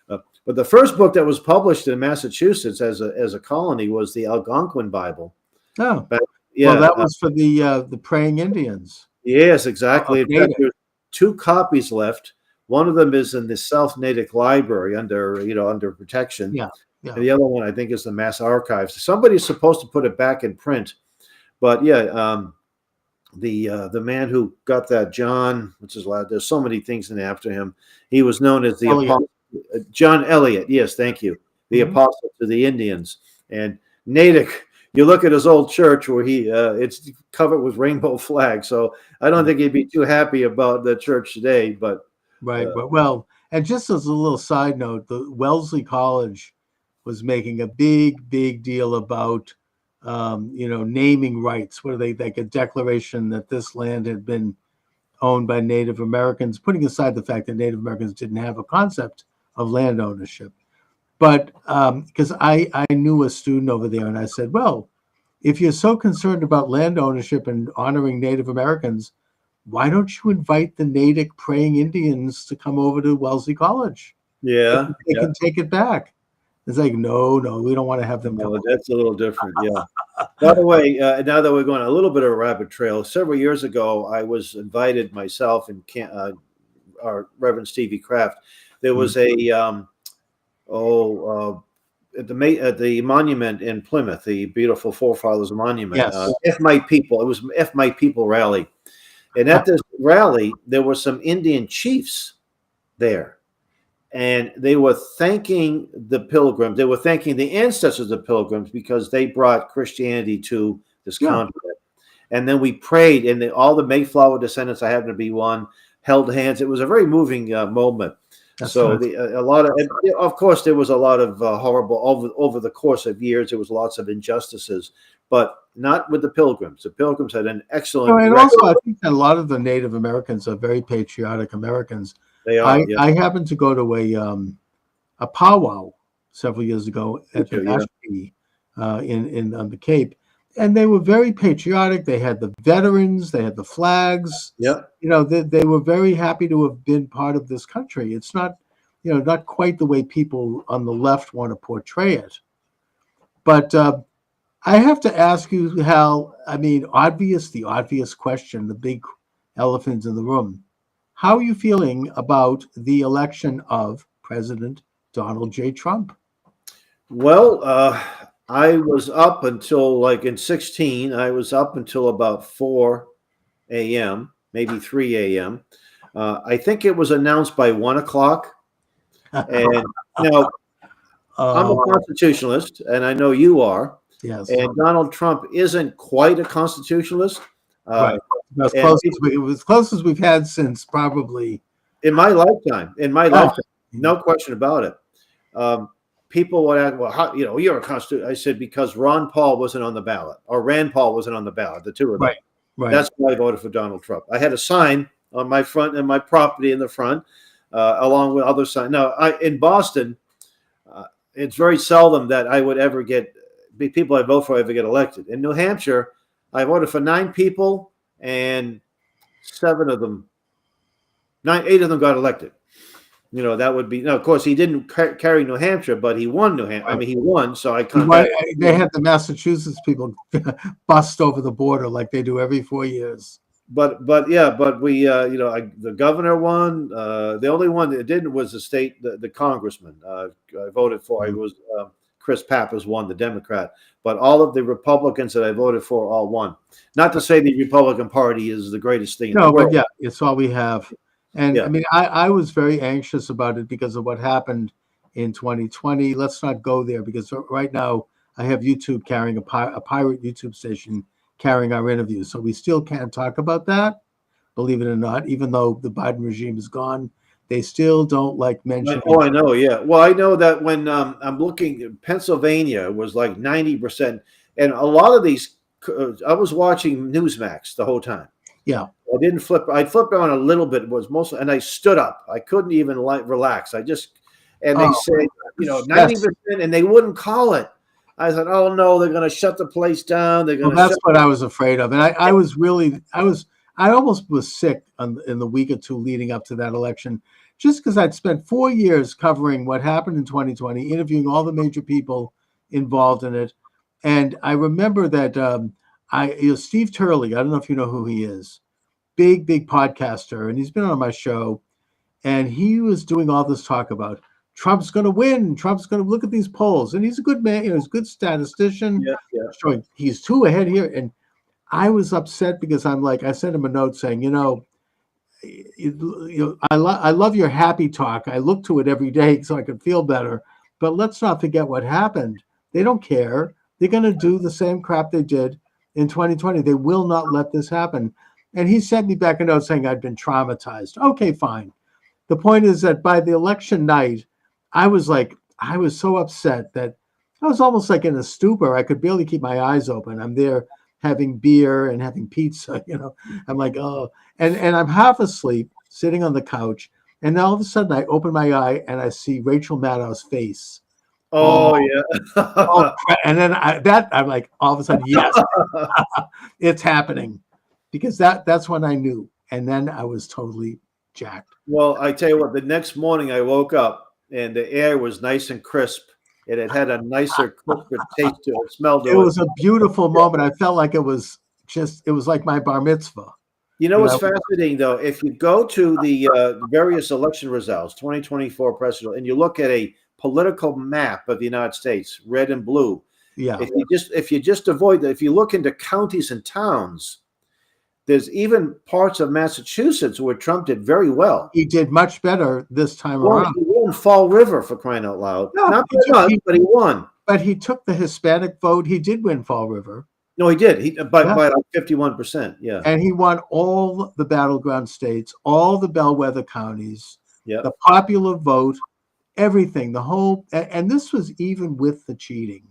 But the first book that was published in Massachusetts as a colony was the Algonquin Bible. Oh, well, that was for the praying Indians. Yes, exactly. In fact, there's 2 copies left. One of them is in the South Natick Library under protection. Yeah. And the other one, I think, is the Mass Archives. Somebody's supposed to put it back in print, but the man who got that, John, what's his last? There's so many things in after him. He was known as the Apostle, John Eliot. Yes, thank you. The Apostle to the Indians. And Natick, you look at his old church where it's covered with rainbow flags. So I don't think he'd be too happy about the church today. But right. But well, And just as a little side note, the Wellesley College was making a big deal about, naming rights, where they like a declaration that this land had been owned by Native Americans, putting aside the fact that Native Americans didn't have a concept of land ownership. But because I knew a student over there, and I said, well, if you're so concerned about land ownership and honoring Native Americans, why don't you invite the Natick praying Indians to come over to Wellesley College? Yeah, They can take it back. It's like, no, we don't want to have them come no, over. that's a little different. Yeah. By the way, now that we're going a little bit of a rabbit trail, several years ago, I was invited myself and our Reverend Stevie Kraft. There was at the monument in Plymouth, the beautiful Forefathers Monument. Yes. If My People, it was If My People rally. And at this rally, there were some Indian chiefs there. And they were thanking the pilgrims. They were thanking the ancestors of the pilgrims because they brought Christianity to this continent. And then we prayed, and all the Mayflower descendants, I happen to be one, held hands. It was a very moving moment. That's So nice. of course, there was a lot of horrible over the course of years. There was lots of injustices, but not with the Pilgrims. The Pilgrims had an excellent. And also, I think that a lot of the Native Americans are very patriotic Americans. They are. I happened to go to a powwow several years ago at the Ashby on the Cape, and they were very patriotic. They had the veterans, they had the flags. Yeah. They were very happy to have been part of this country. It's not, not quite the way people on the left want to portray it. But I have to ask you, Hal, the obvious question, the big elephant in the room. How are you feeling about the election of President Donald J. Trump? Well, I was up until in 16, I was up until about 4 a.m., maybe 3 a.m. I think it was announced by 1 o'clock. And I'm a constitutionalist, and I know you are. Yes. And Donald Trump isn't quite a constitutionalist. Right. As close as we've had since probably in my lifetime. No question about it. People would ask, well, how, you're a constitutional. I said, because Ron Paul wasn't on the ballot, or Rand Paul wasn't on the ballot, the two of them. Right. That's why I voted for Donald Trump. I had a sign on my front and my property in the front, along with other signs. Now, in Boston, it's very seldom that I would ever people I vote for ever get elected. In New Hampshire, I voted for 9 people, and 8 of them got elected. That would be. Now, of course, he didn't carry New Hampshire, but he won New Hampshire. He won, so I kind of. They had the Massachusetts people bust over the border like they do every 4 years. But we, the governor won. The only one that didn't was the congressman. I voted for. It was Chris Pappas won, the Democrat. But all of the Republicans that I voted for all won. Not to say the Republican Party is the greatest thing in the world. But it's all we have. And I was very anxious about it because of what happened in 2020. Let's not go there, because right now I have YouTube carrying a pirate YouTube station carrying our interviews. So we still can't talk about that, believe it or not, even though the Biden regime is gone. They still don't like mentioning. Oh, I know. Yeah. Well, I know that when I'm looking, Pennsylvania was like 90%. And a lot of these, I was watching Newsmax the whole time. Yeah. I didn't flip. I flipped on a little bit. It was mostly, and I stood up. I couldn't even relax. They said, 90%, and they wouldn't call it. I said, oh no, they're going to shut the place down. That's what I was afraid of. And I almost was sick in the week or two leading up to that election, just because I'd spent 4 years covering what happened in 2020, interviewing all the major people involved in it. And I remember that Steve Turley, I don't know if you know who he is, big podcaster, and he's been on my show, and he was doing all this talk about Trump's going to win. Trump's going to look at these polls, and he's a good man. He's a good statistician. Yeah. Showing he's 2 ahead here, and I was upset because I sent him a note saying, I love your happy talk. I look to it every day so I can feel better. But let's not forget what happened. They don't care. They're going to do the same crap they did in 2020. They will not let this happen. And he sent me back a note saying I'd been traumatized. Okay, fine. the point is that by the election night, I was so upset that I was almost like in a stupor. I could barely keep my eyes open. I'm there having beer and having pizza, I'm like, oh, and I'm half asleep sitting on the couch. And then all of a sudden I open my eye and I see Rachel Maddow's face. Oh, Oh, yeah. and then I'm like, all of a sudden, yes, it's happening, because that's when I knew. And then I was totally jacked. Well, I tell you what, the next morning I woke up and the air was nice and crisp, and it had a nicer, crisper taste to it. Smell to It was a beautiful moment. I felt like it was like my bar mitzvah. You know what's fascinating, though? If you go to the various election results, 2024 presidential, and you look at a political map of the United States, red and blue, yeah, if you just avoid that, if you look into counties and towns, there's even parts of Massachusetts where Trump did very well. He did much better this time around. He won Fall River, for crying out loud. No, Not by much, but he won. But he took the Hispanic vote. He did win Fall River. No, he did. By like 51%. Yeah. And he won all the battleground states, all the bellwether counties, yeah, the popular vote, everything, the whole. And this was even with the cheating.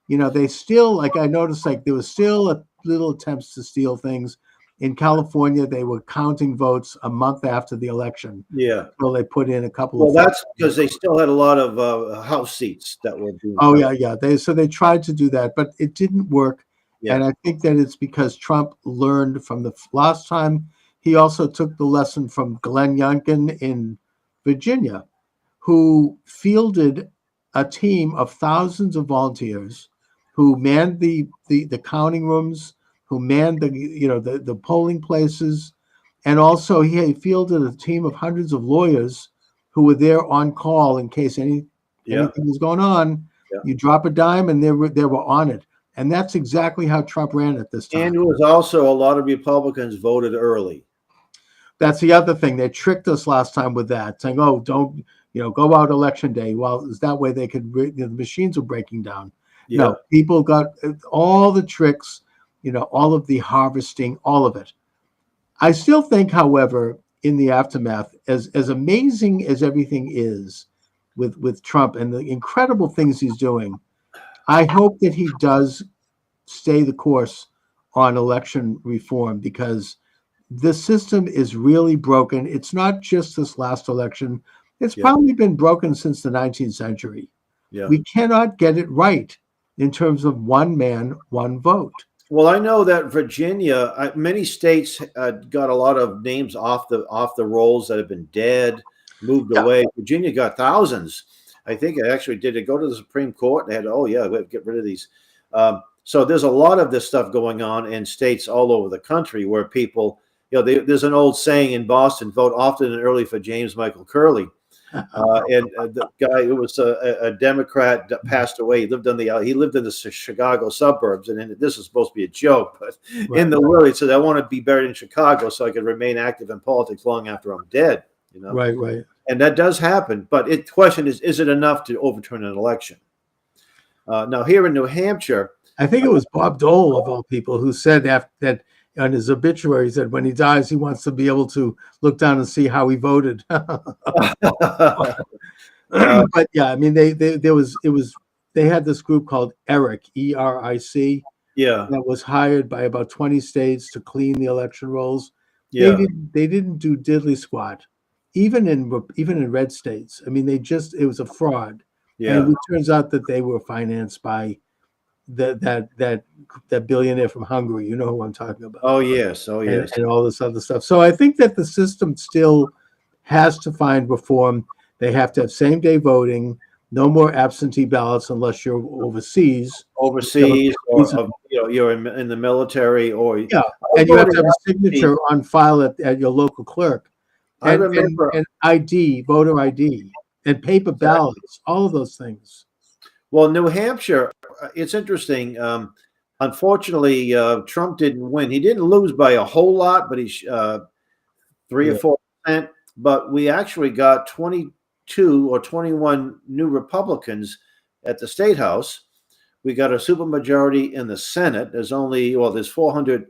They still, like, I noticed, like, there was still a little attempts to steal things. In California, they were counting votes a month after the election. Yeah. So they put in a couple of. Well, that's because they still had a lot of House seats that were being. Oh, yeah. They tried to do that, but it didn't work. Yeah. And I think that it's because Trump learned from the last time. He also took the lesson from Glenn Youngkin in Virginia, who fielded a team of thousands of volunteers who manned the counting rooms, who manned the polling places, and also he fielded a team of hundreds of lawyers who were there on call in case anything was going on. Yeah. You drop a dime, and they were on it, and that's exactly how Trump ran at this time. And it was also a lot of Republicans voted early. That's the other thing. They tricked us last time with that, saying, "Oh, don't go out election day." Well, is that way they could? The machines were breaking down. Yeah. No, people got all the tricks. All of the harvesting, all of it. I still think, however, in the aftermath, as amazing as everything is with Trump and the incredible things he's doing, I hope that he does stay the course on election reform, because the system is really broken. It's not just this last election. It's probably been broken since the 19th century. Yeah. We cannot get it right in terms of one man, one vote. Well, I know that Virginia, many states got a lot of names off the rolls that have been dead, moved away. Virginia got thousands. I think it actually did. It go to the Supreme Court? They had, we have to get rid of these. So there's a lot of this stuff going on in states all over the country where people, there's an old saying in Boston: vote often and early for James Michael Curley. And the guy who was a Democrat that passed away, he lived in the Chicago suburbs, and this is supposed to be a joke, but in the will, he said, "I want to be buried in Chicago so I can remain active in politics long after I'm dead." Right. And that does happen, but the question is it enough to overturn an election? Now, here in New Hampshire, I think it was Bob Dole, of all people, who said that on his obituary, he said when he dies, he wants to be able to look down and see how he voted. But yeah, I mean, they had this group called ERIC, ERIC, that was hired by about 20 states to clean the election rolls. Yeah. They didn't do diddly squat, even in red states. I mean, it was a fraud. Yeah. And it turns out that they were financed by that billionaire from Hungary. You know who I'm talking about. Oh yes. And all this other stuff. So I think that the system still has to find reform. They have to have same-day voting, no more absentee ballots unless you're overseas. Or you're in the military, or and you have to have a signature on file at your local clerk. And, I remember and ID, voter ID, and paper ballots, all of those things. Well, New Hampshire, it's interesting. Unfortunately, Trump didn't win. He didn't lose by a whole lot, but he's 3 or 4%. But we actually got 22 or 21 new Republicans at the State House. We got a supermajority in the Senate. There's 400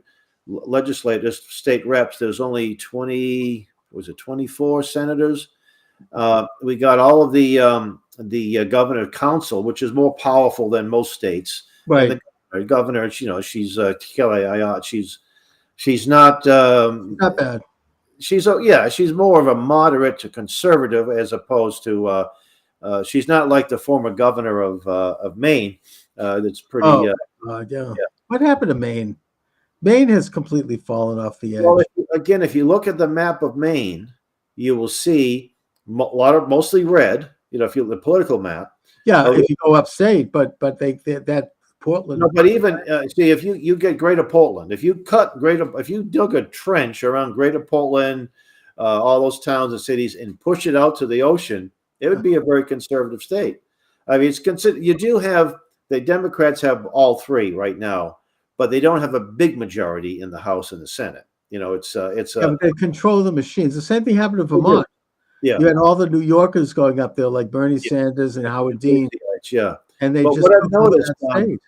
legislators, state reps. There's only 20, was it 24 senators? We got all of the governor council, which is more powerful than most states. Right. And the governor, you know, she's she's not Not bad. she's more of a moderate to conservative as opposed to she's not like the former governor of Maine. That's pretty. Oh, yeah. What happened to Maine? Maine has completely fallen off the edge. Well, if you look at the map of Maine, you will see mostly red. You know, if you look at the political map. Yeah, if you go upstate, but that Portland. No, but even see if you get Greater Portland, if you dug a trench around Greater Portland, all those towns and cities, and push it out to the ocean, it would be a very conservative state. I mean, it's considered. You do have the Democrats have all three right now, but they don't have a big majority in the House and the Senate. You know, But they control the machines. The same thing happened to Vermont. Yeah, you had all the New Yorkers going up there, like Bernie Sanders and Howard Dean. Yeah, and they but just what I've noticed, state.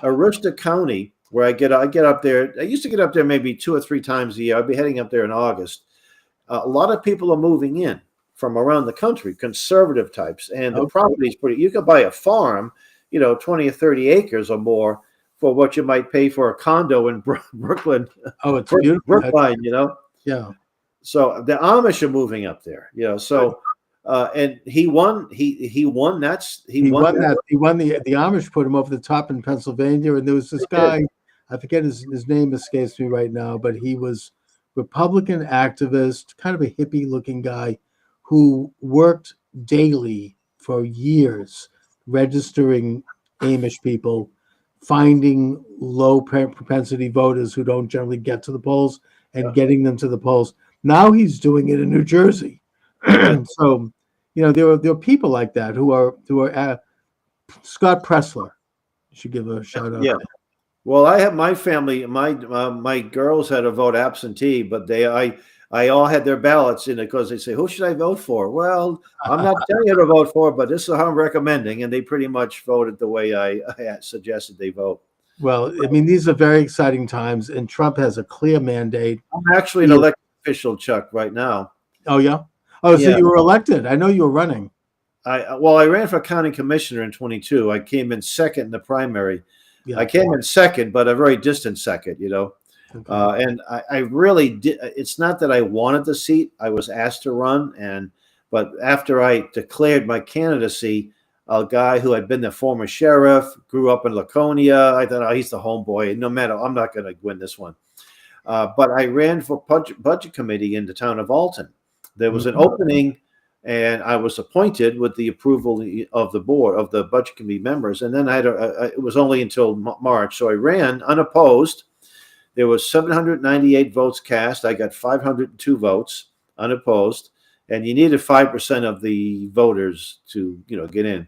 Aroostook County, where I get up there. I used to get up there maybe 2 or 3 times a year. I'll be heading up there in August. A lot of people are moving in from around the country, conservative types, and the property's pretty. You could buy a farm, you know, 20 or 30 acres or more for what you might pay for a condo in Brooklyn. Oh, it's beautiful. Brookline, you know. Yeah. So the Amish are moving up there, you know. So, and he won. He won that. He won that. He won the Amish put him over the top in Pennsylvania, and there was this guy. I forget his name escapes me right now, but he was Republican activist, kind of a hippie-looking guy, who worked daily for years registering Amish people, finding low propensity voters who don't generally get to the polls and getting them to the polls. Now he's doing it in New Jersey. So, you know, there are people like that who are Scott Pressler. You should give a shout out. Yeah. Well, I have my family. My girls had to vote absentee, but I all had their ballots in it because they say, "Who should I vote for?" Well, I'm not telling you to vote for, but this is how I'm recommending, and they pretty much voted the way I suggested they vote. Well, I mean, these are very exciting times, and Trump has a clear mandate. I'm actually an elected official, Chuck, right now. Oh yeah. Oh, so you were elected? I know you were running. I ran for county commissioner in 22. I came in second in the primary. Yeah. I came in second, but a very distant second, you know. Okay. And I really did. It's not that I wanted the seat. I was asked to run, but after I declared my candidacy, a guy who had been the former sheriff, grew up in Laconia, I thought, oh, he's the homeboy. No matter, I'm not going to win this one. But I ran for budget committee in the town of Alton. There was an opening, and I was appointed with the approval of the board of the budget committee members. And then I had it was only until March, so I ran unopposed. There was 798 votes cast. I got 502 votes unopposed, and you needed 5% of the voters to, you know, get in.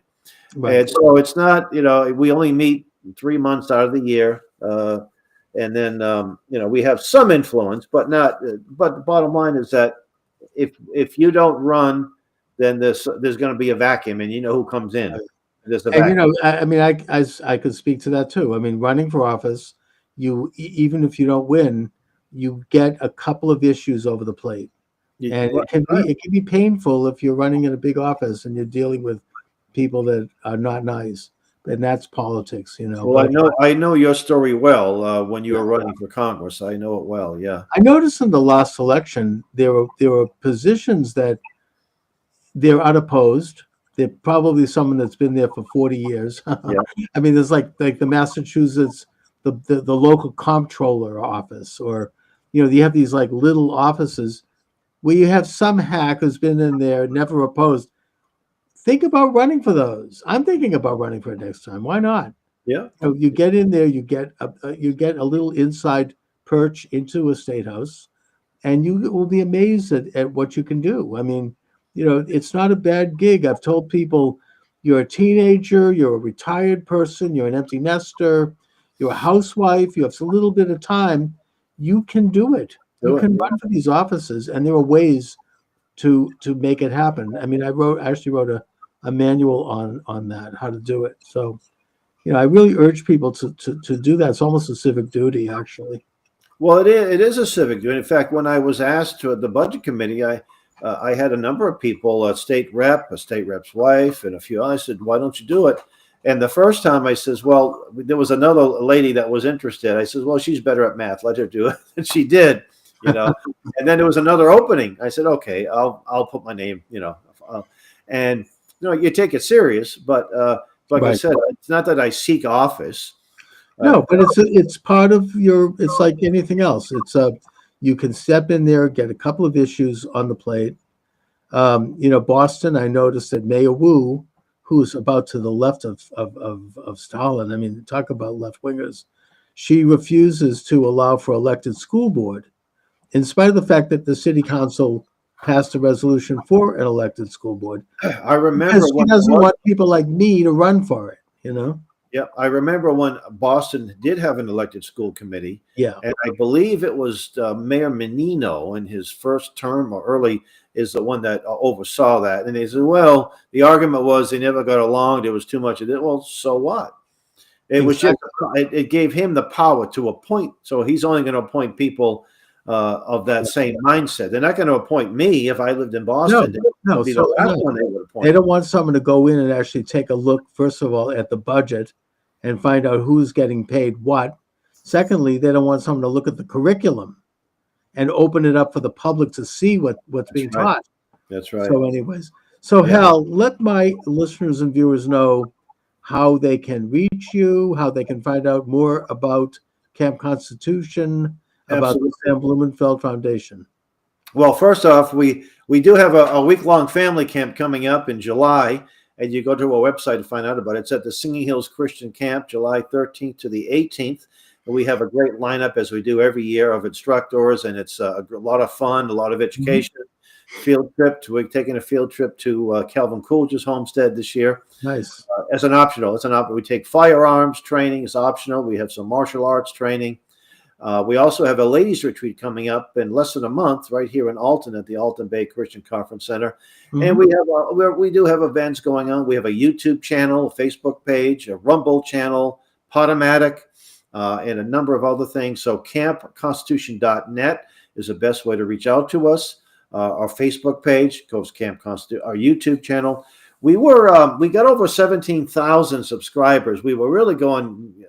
Right. And so it's not, you know, we only meet 3 months out of the year, and then you know, we have some influence, but not. But the bottom line is that if you don't run, then there's going to be a vacuum, and you know who comes in. There's a vacuum. And you know, I mean, I could speak to that too. I mean, running for office, you even if you don't win, you get a couple of issues over the plate, and it can be painful if you're running in a big office and you're dealing with people that are not nice, and that's politics, you know. Well, I know your story well. When you were running for Congress, I know it well. Yeah, I noticed in the last election there were positions that they're unopposed. They're probably someone that's been there for 40 years. Yeah. I mean, there's like the Massachusetts. The local comptroller office, or, you know, you have these like little offices where you have some hack who's been in there, never opposed. Think about running for those. I'm thinking about running for it next time. Why not? Yeah. So you get in there, you get a little inside perch into a state house, and you will be amazed at what you can do. I mean, you know, it's not a bad gig. I've told people, you're a teenager, you're a retired person, you're an empty nester, you're a housewife, you have a little bit of time, you can do it. You can run for these offices, and there are ways to make it happen. I mean, I actually wrote a manual on that, how to do it. So, you know, I really urge people to do that. It's almost a civic duty, actually. Well, it is a civic duty. In fact, when I was asked to the budget committee, I had a number of people, a state rep's wife, and a few. I said, "Why don't you do it?" And the first time I says, "Well, there was another lady that was interested." I says, "Well, she's better at math. Let her do it." And she did, you know. And then there was another opening. I said, "Okay, I'll put my name," you know. And you take it serious, but like I Right. said, it's not that I seek office. No, but it's part of your. It's like anything else. You can step in there, get a couple of issues on the plate. Boston. I noticed that Mayor Wu, who's about to the left of Stalin. I mean, talk about left wingers. She refuses to allow for elected school board, in spite of the fact that the city council passed a resolution for an elected school board. I remember Because she doesn't want people like me to run for it. Yeah, I remember when Boston did have an elected school committee. Yeah. And I believe it was Mayor Menino in his first term or early is the one that oversaw that. And they said, well, the argument was they never got along. There was too much of it. Well, so what? It was just, it gave him the power to appoint. So he's only going to appoint people of that same mindset. They're not going to appoint me if I lived in Boston. No, Be so the last one they would appoint. they don't want someone to go in and actually take a look, first of all, at the budget and find out who's getting paid what. Secondly, they don't want someone to look at the curriculum and open it up for the public to see what's being taught. That's right. So anyways, Hal, let my listeners and viewers know how they can reach you, how they can find out more about Camp Constitution, about the Sam Blumenfeld Foundation. Well, first off, we do have a week-long family camp coming up in July, and you go to our website to find out about it. It's at the Singing Hills Christian Camp, July 13th to the 18th. And we have a great lineup, as we do every year, of instructors, and it's a lot of fun, a lot of education. Field trip. We're taking a field trip to Calvin Coolidge's homestead this year. Nice. As an optional. It's an option. We take firearms training. It's optional. We have some martial arts training. We also have a ladies' retreat coming up in less than a month, right here in Alton at the Alton Bay Christian Conference Center. And we do have events going on. We have a YouTube channel, a Facebook page, a Rumble channel, Podomatic, and a number of other things. So campconstitution.net is the best way to reach out to us. Our Facebook page goes Camp Constitution. Our YouTube channel. We got over 17,000 subscribers. We were really going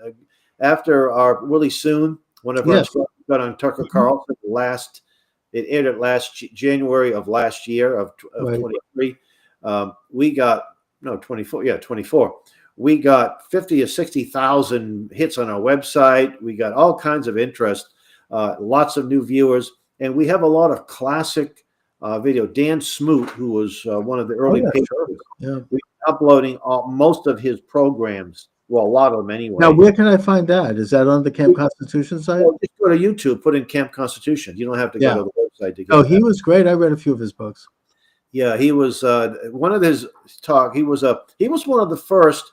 after our really soon. One of our got on Tucker Carlson it aired last January of last year of 23. We got 24. Yeah, 24. We got 50 or 60,000 hits on our website. We got all kinds of interest, lots of new viewers, and we have a lot of classic video. Dan Smoot, who was one of the early patrons, we're uploading most of his programs. Well, a lot of them anyway. Now, where can I find that? Is that on the Camp Constitution site? Well, just go to YouTube, put in Camp Constitution. You don't have to go to the website to get Oh, he was great. I read a few of his books. Yeah, he was one of his talk. He was one of the first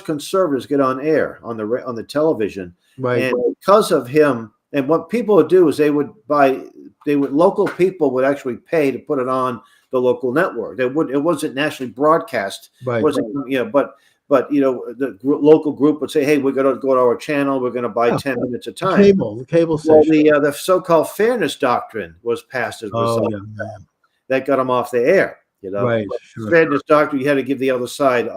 conservatives get on air on the television. Right. And because of him, and what people would do is local people would actually pay to put it on the local network. It wasn't nationally broadcast. Right. It wasn't, but the local group would say, "Hey, we're going to go to our channel. We're going to buy 10 minutes a time." The cable station. Well, the so-called fairness doctrine was passed as a result. That got them off the air. Right. Sure. Fairness doctrine, you had to give the other side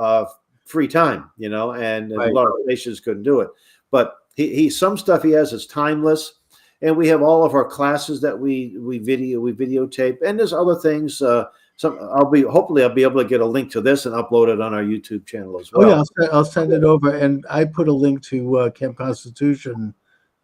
free time. And a lot of nations couldn't do it. But he some stuff he has is timeless, and we have all of our classes that we videotape, and there's other things. Hopefully I'll be able to get a link to this and upload it on our YouTube channel as well. Oh yeah, I'll send it over, and I put a link to Camp Constitution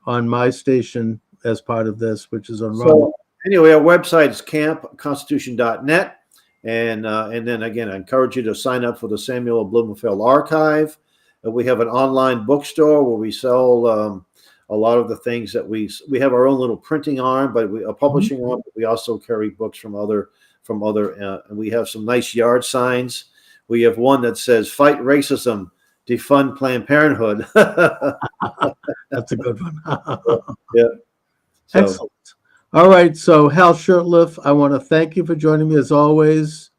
on my station as part of this, which is on Rumble. Anyway, our website is campconstitution.net, and then again, I encourage you to sign up for the Samuel Blumenfeld Archive. We have an online bookstore where we sell a lot of the things that we have our own little printing arm, but a publishing arm. But we also carry books from other. And we have some nice yard signs. We have one that says "Fight Racism, Defund Planned Parenthood." That's a good one. Yeah. Excellent. All right. So Hal Shurtleff, I want to thank you for joining me as always.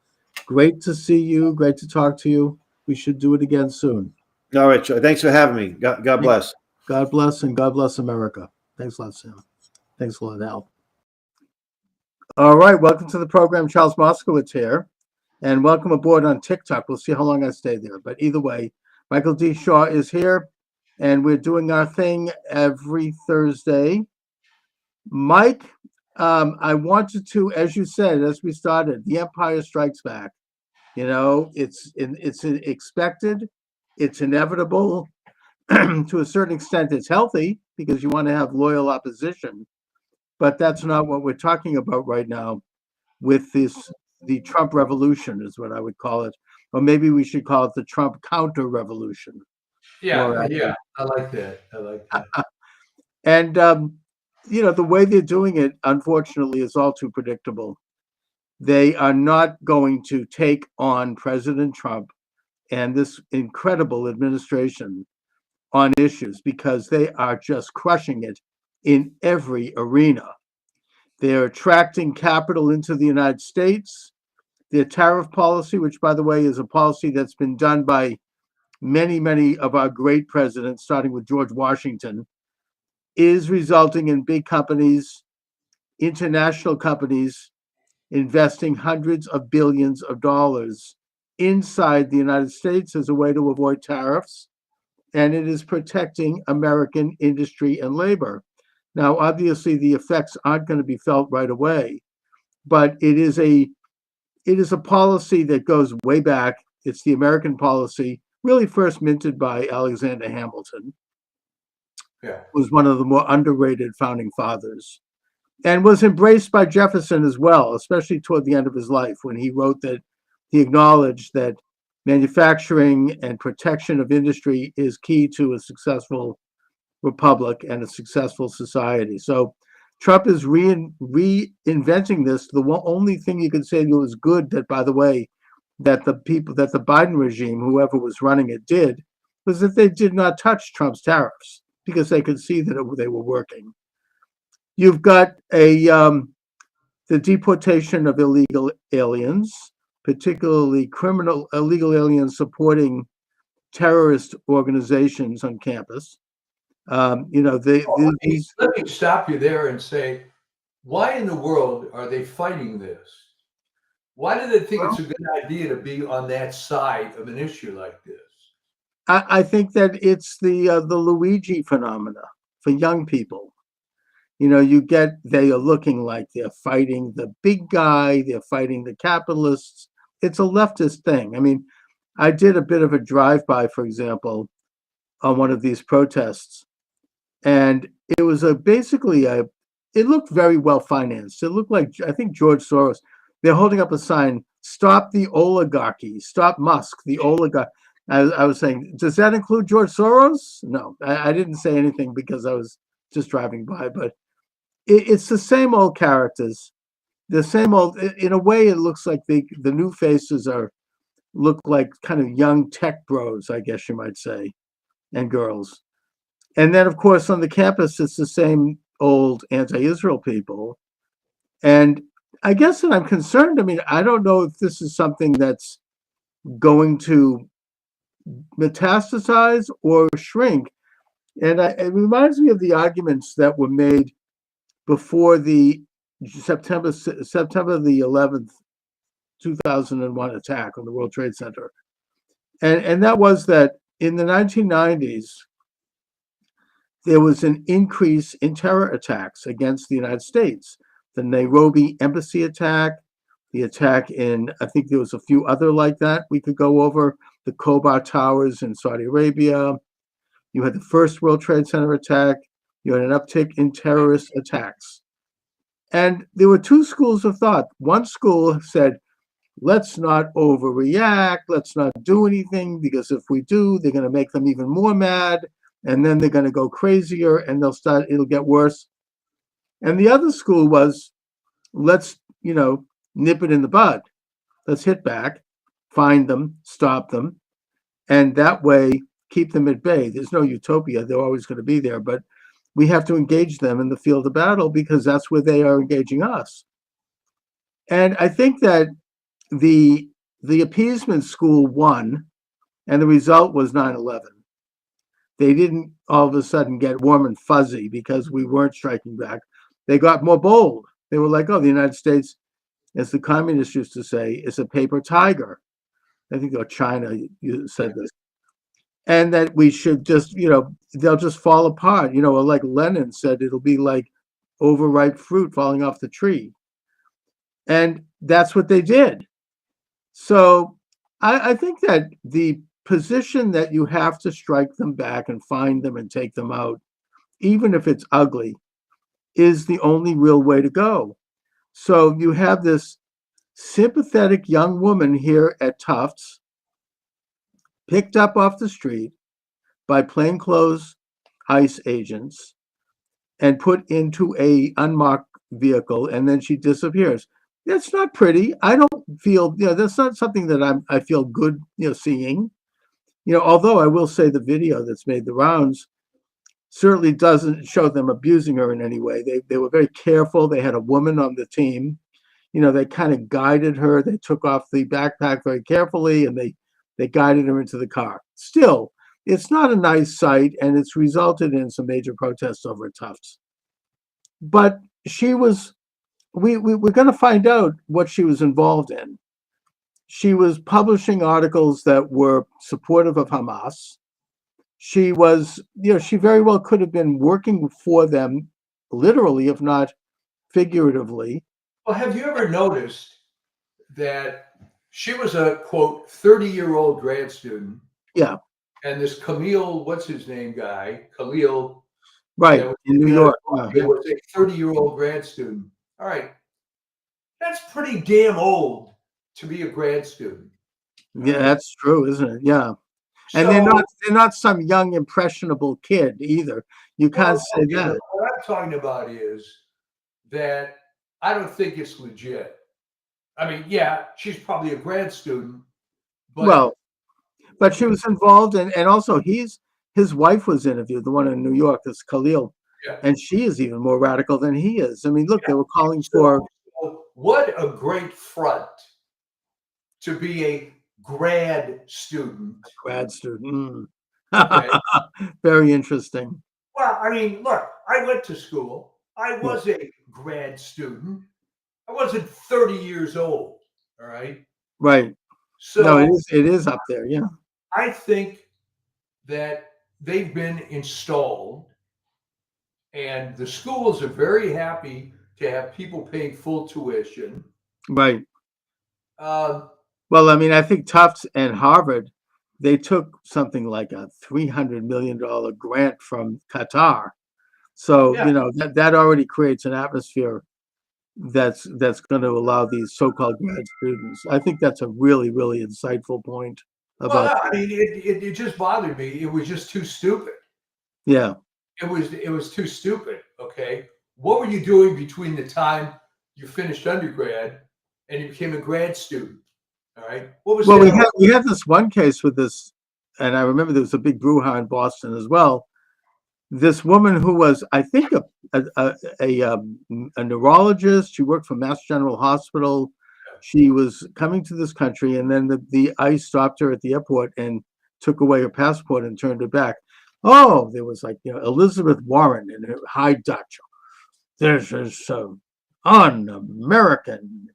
Great to see you. Great to talk to you. We should do it again soon. All right. Thanks for having me. God bless. God bless, and God bless America. Thanks a lot, Sam. Thanks a lot, Al. All right, welcome to the program. Charles Moscowitz here, and welcome aboard on TikTok. We'll see how long I stay there, but either way, Michael D. Shaw is here, and we're doing our thing every Thursday. Mike, I wanted to, as you said, as we started, The Empire Strikes Back. You know, it's expected, it's inevitable. To a certain extent, it's healthy because you want to have loyal opposition. But that's not what we're talking about right now with the Trump revolution is what I would call it. Or maybe we should call it the Trump counter revolution. Yeah, yeah, I like that. I like that. And, you know, the way they're doing it, unfortunately, is all too predictable. They are not going to take on President Trump and this incredible administration on issues because they are just crushing it in every arena. They're attracting capital into the United States. Their tariff policy, which, by the way, is a policy that's been done by many, many of our great presidents, starting with George Washington, is resulting in big companies, international companies, investing hundreds of billions of dollars inside the United States as a way to avoid tariffs. And it is protecting American industry and labor. Now, obviously, the effects aren't going to be felt right away, but it is a policy that goes way back. It's the American policy, really first minted by Alexander Hamilton, who was one of the more underrated founding fathers, and was embraced by Jefferson as well, especially toward the end of his life when he wrote that he acknowledged that manufacturing and protection of industry is key to a successful republic and a successful society. So Trump is reinventing this. The only thing you could say that was good, that, by the way, that the Biden regime, whoever was running it, did, was that they did not touch Trump's tariffs because they could see that they were working. You've got the deportation of illegal aliens, particularly illegal aliens supporting terrorist organizations on campus. You know, let me stop you there and say, why in the world are they fighting this? Why do they think it's a good idea to be on that side of an issue like this? I think that it's the Luigi phenomena for young people. You know, they are looking like they're fighting the big guy, they're fighting the capitalists. It's a leftist thing. I mean, I did a bit of a drive-by, for example, on one of these protests, and it was it looked very well financed. It looked like, I think, George Soros. They're holding up a sign, "Stop the oligarchy, stop Musk, the oligarch." I was saying, does that include George Soros? No, I didn't say anything because I was just driving by, but it's the same old characters, the same old. In a way, it looks like the new faces look like kind of young tech bros, I guess you might say, and girls. And then, of course, on the campus, it's the same old anti-Israel people. And I guess that I'm concerned. I mean, I don't know if this is something that's going to metastasize or shrink. And it reminds me of the arguments that were made before the September the 11th, 2001 attack on the World Trade Center. And that was that in the 1990s, there was an increase in terror attacks against the United States. The Nairobi embassy attack, the attack in, I think there was a few other like that we could go over, the Khobar Towers in Saudi Arabia. You had the first World Trade Center attack. You had an uptick in terrorist attacks. And there were two schools of thought. One school said, let's not overreact. Let's not do anything, because if we do, they're going to make them even more mad. And then they're going to go crazier and it'll get worse. And the other school was, let's, nip it in the bud. Let's hit back, find them, stop them, and that way keep them at bay. There's no utopia. They're always going to be there, but we have to engage them in the field of battle because that's where they are engaging us. And I think that the appeasement school won, and the result was 9/11. they didn't all of a sudden get warm and fuzzy because we weren't striking back. They got more bold. They were like, oh, the United States, as the communists used to say, is a paper tiger. I think China said this. And that we should just, they'll just fall apart. Or like Lenin said, it'll be like overripe fruit falling off the tree. And that's what they did. So I think that the position that you have to strike them back and find them and take them out, even if it's ugly, is the only real way to go. So you have this sympathetic young woman here at Tufts, picked up off the street by plainclothes ICE agents and put into a unmarked vehicle, and then she disappears. That's not pretty. I don't feel, that's not something that I feel good, seeing. Although I will say the video that's made the rounds certainly doesn't show them abusing her in any way. They were very careful. They had a woman on the team. They kind of guided her. They took off the backpack very carefully, and they guided her into the car. Still, it's not a nice sight, and it's resulted in some major protests over Tufts. But she was, we're going to find out what she was involved in. She was publishing articles that were supportive of Hamas. She was, she very well could have been working for them, literally, if not figuratively. Well, have you ever noticed that she was a, quote, 30-year-old grad student? Yeah. And this Khalil, what's his name guy? Khalil. Right, in New York. He was a 30-year-old grad student. All right. That's pretty damn old to be a grad student. Yeah, that's true, isn't it? Yeah. And So, they're not some young impressionable kid either. You can't say that. What I'm talking about is that I don't think it's legit. I mean, yeah, she's probably a grad student, but she was involved and also his wife was interviewed, the one in New York, this Khalil, yeah. And she is even more radical than he is. I mean, look, they were calling for. What a great front to be a grad student. Okay. Very interesting. Well, I mean, look, I went to school. I was a grad student. I wasn't 30 years old. All right. Right. So no, it is up there. Yeah. I think that they've been installed, and the schools are very happy to have people paying full tuition. Right. Well, I mean, I think Tufts and Harvard, they took something like a $300 million grant from Qatar. So, that already creates an atmosphere that's going to allow these so-called grad students. I think that's a really, really insightful point. I mean, it just bothered me. It was just too stupid. Yeah. It was too stupid. Okay. What were you doing between the time you finished undergrad and you became a grad student? All right. What was we had this one case with this, and I remember there was a big brouhaha in Boston as well. This woman who was, I think, a neurologist. She worked for Mass General Hospital. She was coming to this country, and then the ICE stopped her at the airport and took away her passport and turned her back. Oh, there was like, Elizabeth Warren in her High Dutch. This is so un-American,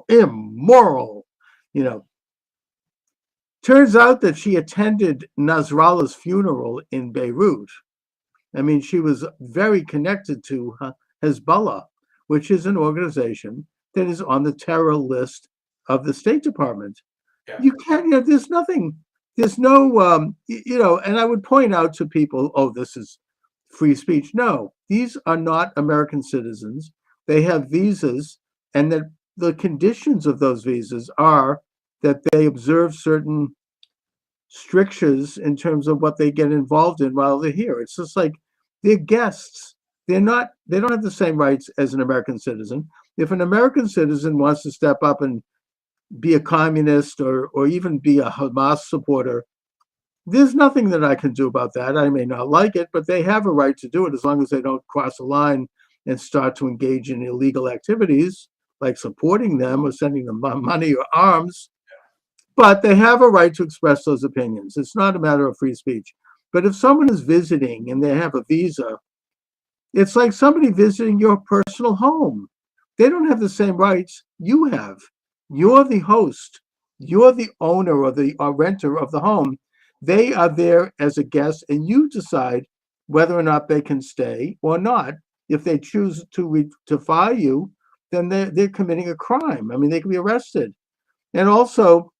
immoral. Turns out that she attended Nasrallah's funeral in Beirut. I mean, she was very connected to Hezbollah, which is an organization that is on the terror list of the State Department. Yeah. You can't, there's nothing, there's no, and I would point out to people, oh, this is free speech. No, these are not American citizens. They have visas, and that the conditions of those visas are that they observe certain strictures in terms of what they get involved in while they're here. It's just like they're guests. They don't have the same rights as an American citizen. If an American citizen wants to step up and be a communist or even be a Hamas supporter, there's nothing that I can do about that. I may not like it, but they have a right to do it as long as they don't cross a line and start to engage in illegal activities like supporting them or sending them money or arms. But they have a right to express those opinions. It's not a matter of free speech. But if someone is visiting and they have a visa, it's like somebody visiting your personal home. They don't have the same rights you have. You're the host. You're the owner or the renter of the home. They are there as a guest, and you decide whether or not they can stay or not. If they choose to fire you, then they're committing a crime. I mean, they can be arrested. And also,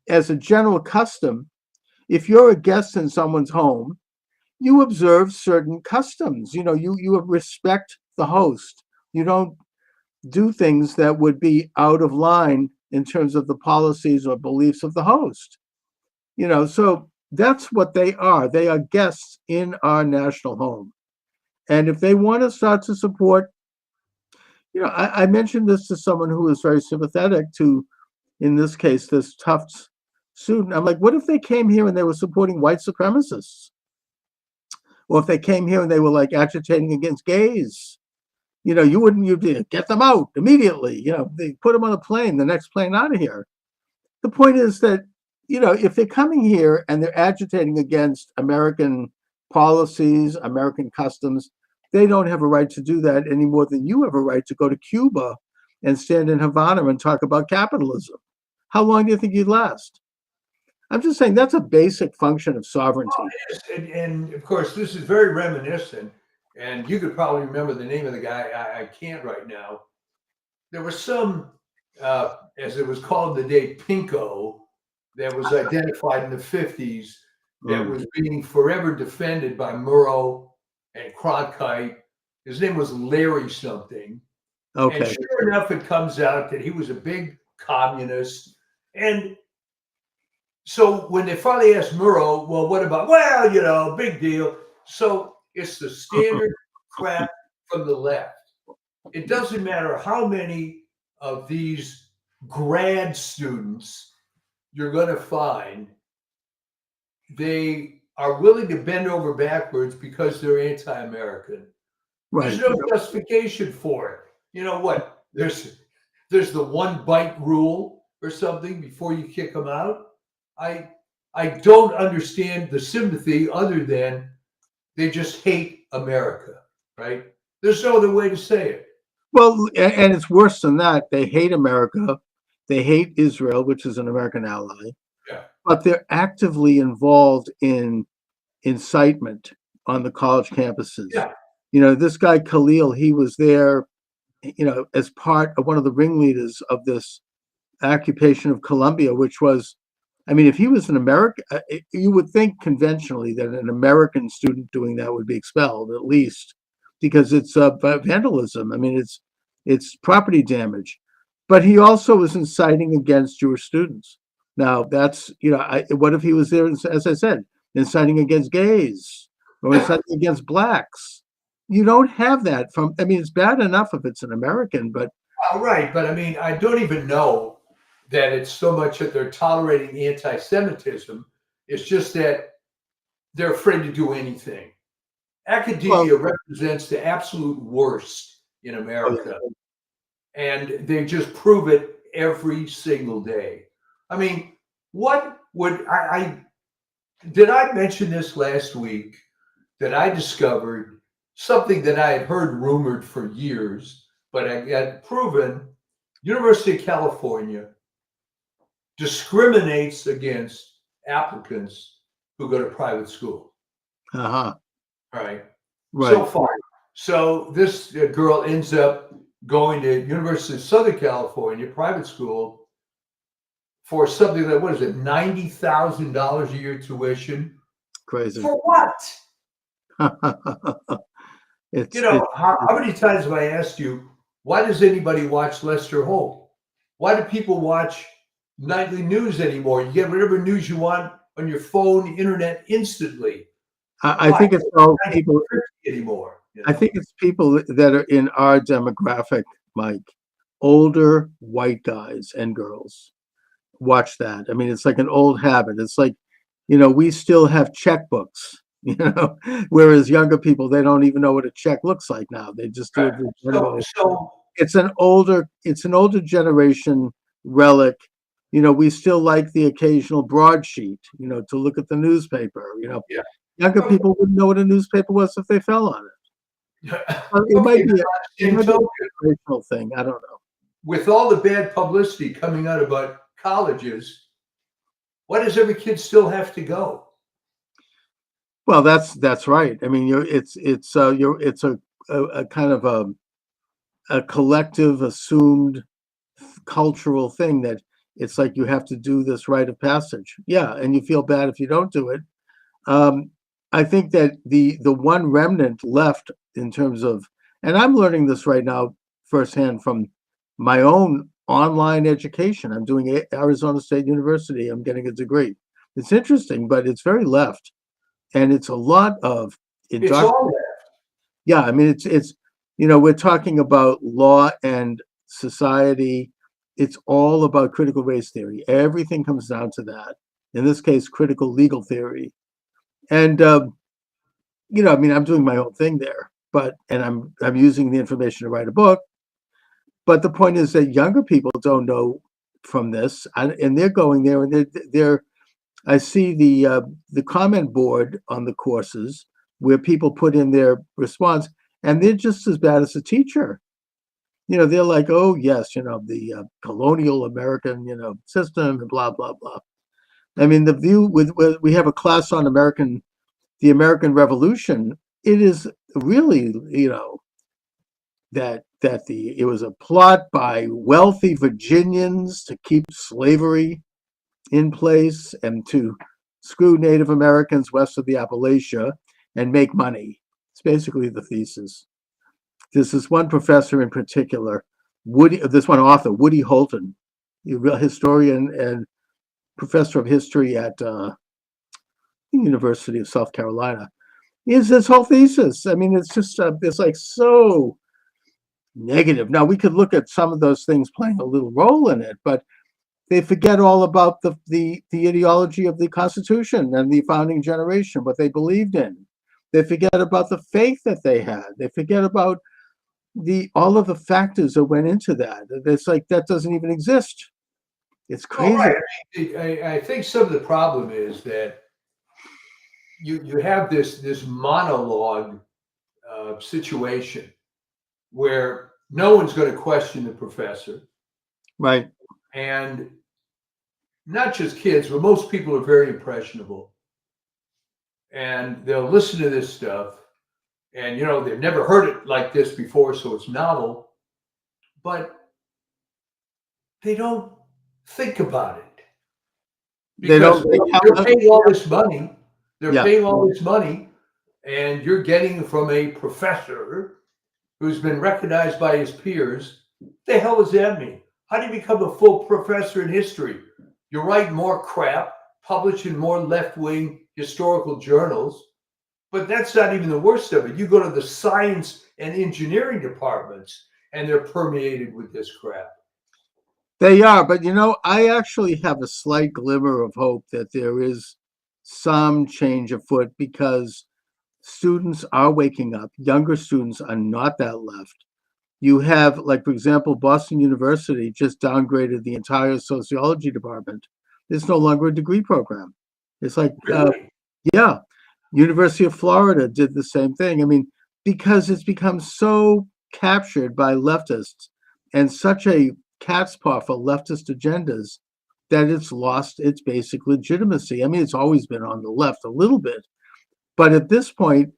as a general custom, if you're a guest in someone's home, you observe certain customs. You respect the host. You don't do things that would be out of line in terms of the policies or beliefs of the host. So that's what they are. They are guests in our national home. And if they want to start to support, I mentioned this to someone who was very sympathetic to, in this case, this Tufts student. I'm like, what if they came here and they were supporting white supremacists? Or if they came here and they were like agitating against gays? You'd get them out immediately. They put them on a plane, the next plane out of here. The point is that, if they're coming here and they're agitating against American policies, American customs, they don't have a right to do that any more than you have a right to go to Cuba and stand in Havana and talk about capitalism. How long do you think you'd last? I'm just saying that's a basic function of sovereignty. Well, it is. And of course, this is very reminiscent. And you could probably remember the name of the guy. I can't right now. There was some, as it was called in the day, Pinko, that was identified in the 50s that was being forever defended by Murrow and Cronkite. His name was Larry something. Okay. And sure enough, it comes out that he was a big communist. And so when they finally asked Murrow, well, what about, well, big deal. So it's the standard crap from the left. It doesn't matter how many of these grad students you're going to find, they are willing to bend over backwards because they're anti-American. Right. There's no justification for it. You know what? There's the one bite rule or something before you kick them out. I don't understand the sympathy other than they just hate America, right? There's no other way to say it. Well, and it's worse than that. They hate America. They hate Israel, which is an American ally. Yeah. But they're actively involved in incitement on the college campuses. Yeah. This guy Khalil, he was there, as part of one of the ringleaders of this occupation of Columbia, which was, if he was an American, you would think conventionally that an American student doing that would be expelled, at least, because it's vandalism. It's property damage. But he also was inciting against Jewish students. Now, that's, what if he was there, as I said, inciting against gays or inciting against blacks? You don't have that it's bad enough if it's an American, but. Right. But I don't even know that it's so much that they're tolerating anti-Semitism. It's just that they're afraid to do anything. Academia represents the absolute worst in America. And they just prove it every single day. What would did I mention this last week that I discovered something that I had heard rumored for years, but I got proven? University of California discriminates against applicants who go to private school. Right. So far. So this girl ends up going to University of Southern California, private school, for something that, $90,000 a year tuition? Crazy. For what? How many times have I asked you, why does anybody watch Lester Holt? Why do people watch nightly news anymore? You get whatever news you want on your phone, internet instantly. I think it's all people anymore. I think it's people that are in our demographic, Mike, older white guys and girls watch that. It's like an old habit. It's like, we still have checkbooks, whereas younger people, they don't even know what a check looks like now. They just do it. So it's an older generation relic. We still like the occasional broadsheet, to look at the newspaper, Yeah. younger people wouldn't know what a newspaper was if they fell on it. It might be in an token, inspirational thing. I don't know. with all the bad publicity coming out about colleges, why does every kid still have to go? Well, that's right. I mean, it's a kind of a collective assumed cultural thing that it's like you have to do this rite of passage. Yeah, and you feel bad if you don't do it. I think that the one remnant left in terms of, and I'm learning this right now firsthand from my own online education. I'm doing Arizona State University. I'm getting a degree. It's interesting, but it's very left, and it's a lot of It's all yeah. I mean, it's we're talking about law and society. It's all about critical race theory. Everything comes down to that. In this case, critical legal theory. And I mean, I'm doing my own thing there, and I'm using the information to write a book. But the point is that younger people don't know from this, and they're going there, and they're. I see the comment board on the courses where people put in their response, and they're just as bad as the teacher. They're like, oh yes, the colonial American, system, and blah blah blah. I mean, the view with we have a class on the American Revolution. It is really, that it was a plot by wealthy Virginians to keep slavery in place and to screw Native Americans west of the Appalachia and make money. It's basically the thesis. There's this one professor in particular, this one author, Woody Holton, a real historian and professor of history at the University of South Carolina. Is this whole thesis? I mean, it's just it's like so negative. Now we could look at some of those things playing a little role in it, but they forget all about the ideology of the Constitution and the founding generation, what they believed in. They forget about the faith that they had. They forget about all of the factors that went into that. It's like that doesn't even exist. It's crazy. Right. I think some of the problem is that you have this monologue situation where no one's going to question the professor. Right. And not just kids, but most people are very impressionable. And they'll listen to this stuff. And, they've never heard it like this before, so it's novel. But they don't think about it. Because they're paying all this money. They're paying all this money. And you're getting from a professor who's been recognized by his peers. The hell does that mean? How do you become a full professor in history? You write more crap, publish in more left-wing historical journals, but that's not even the worst of it. You go to the science and engineering departments, and they're permeated with this crap. They are, but I actually have a slight glimmer of hope that there is some change afoot because students are waking up. Younger students are not that left. You have, like, for example, Boston University just downgraded the entire sociology department. It's no longer a degree program. It's like, Really? Yeah, University of Florida did the same thing. I mean, because it's become so captured by leftists and such a cat's paw for leftist agendas that it's lost its basic legitimacy. I mean, it's always been on the left a little bit, but at this point,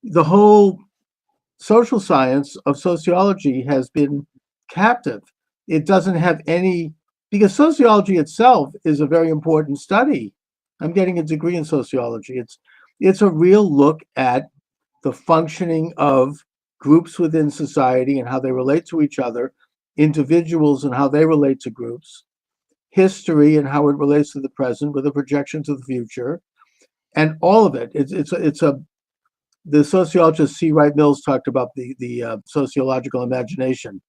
the whole social science of sociology has been captive. It doesn't have any, because sociology itself is a very important study. I'm getting a degree in sociology. It's a real look at the functioning of groups within society and how they relate to each other, individuals and how they relate to groups, history and how it relates to the present with a projection to the future, and all of it. The sociologist C. Wright Mills talked about the sociological imagination.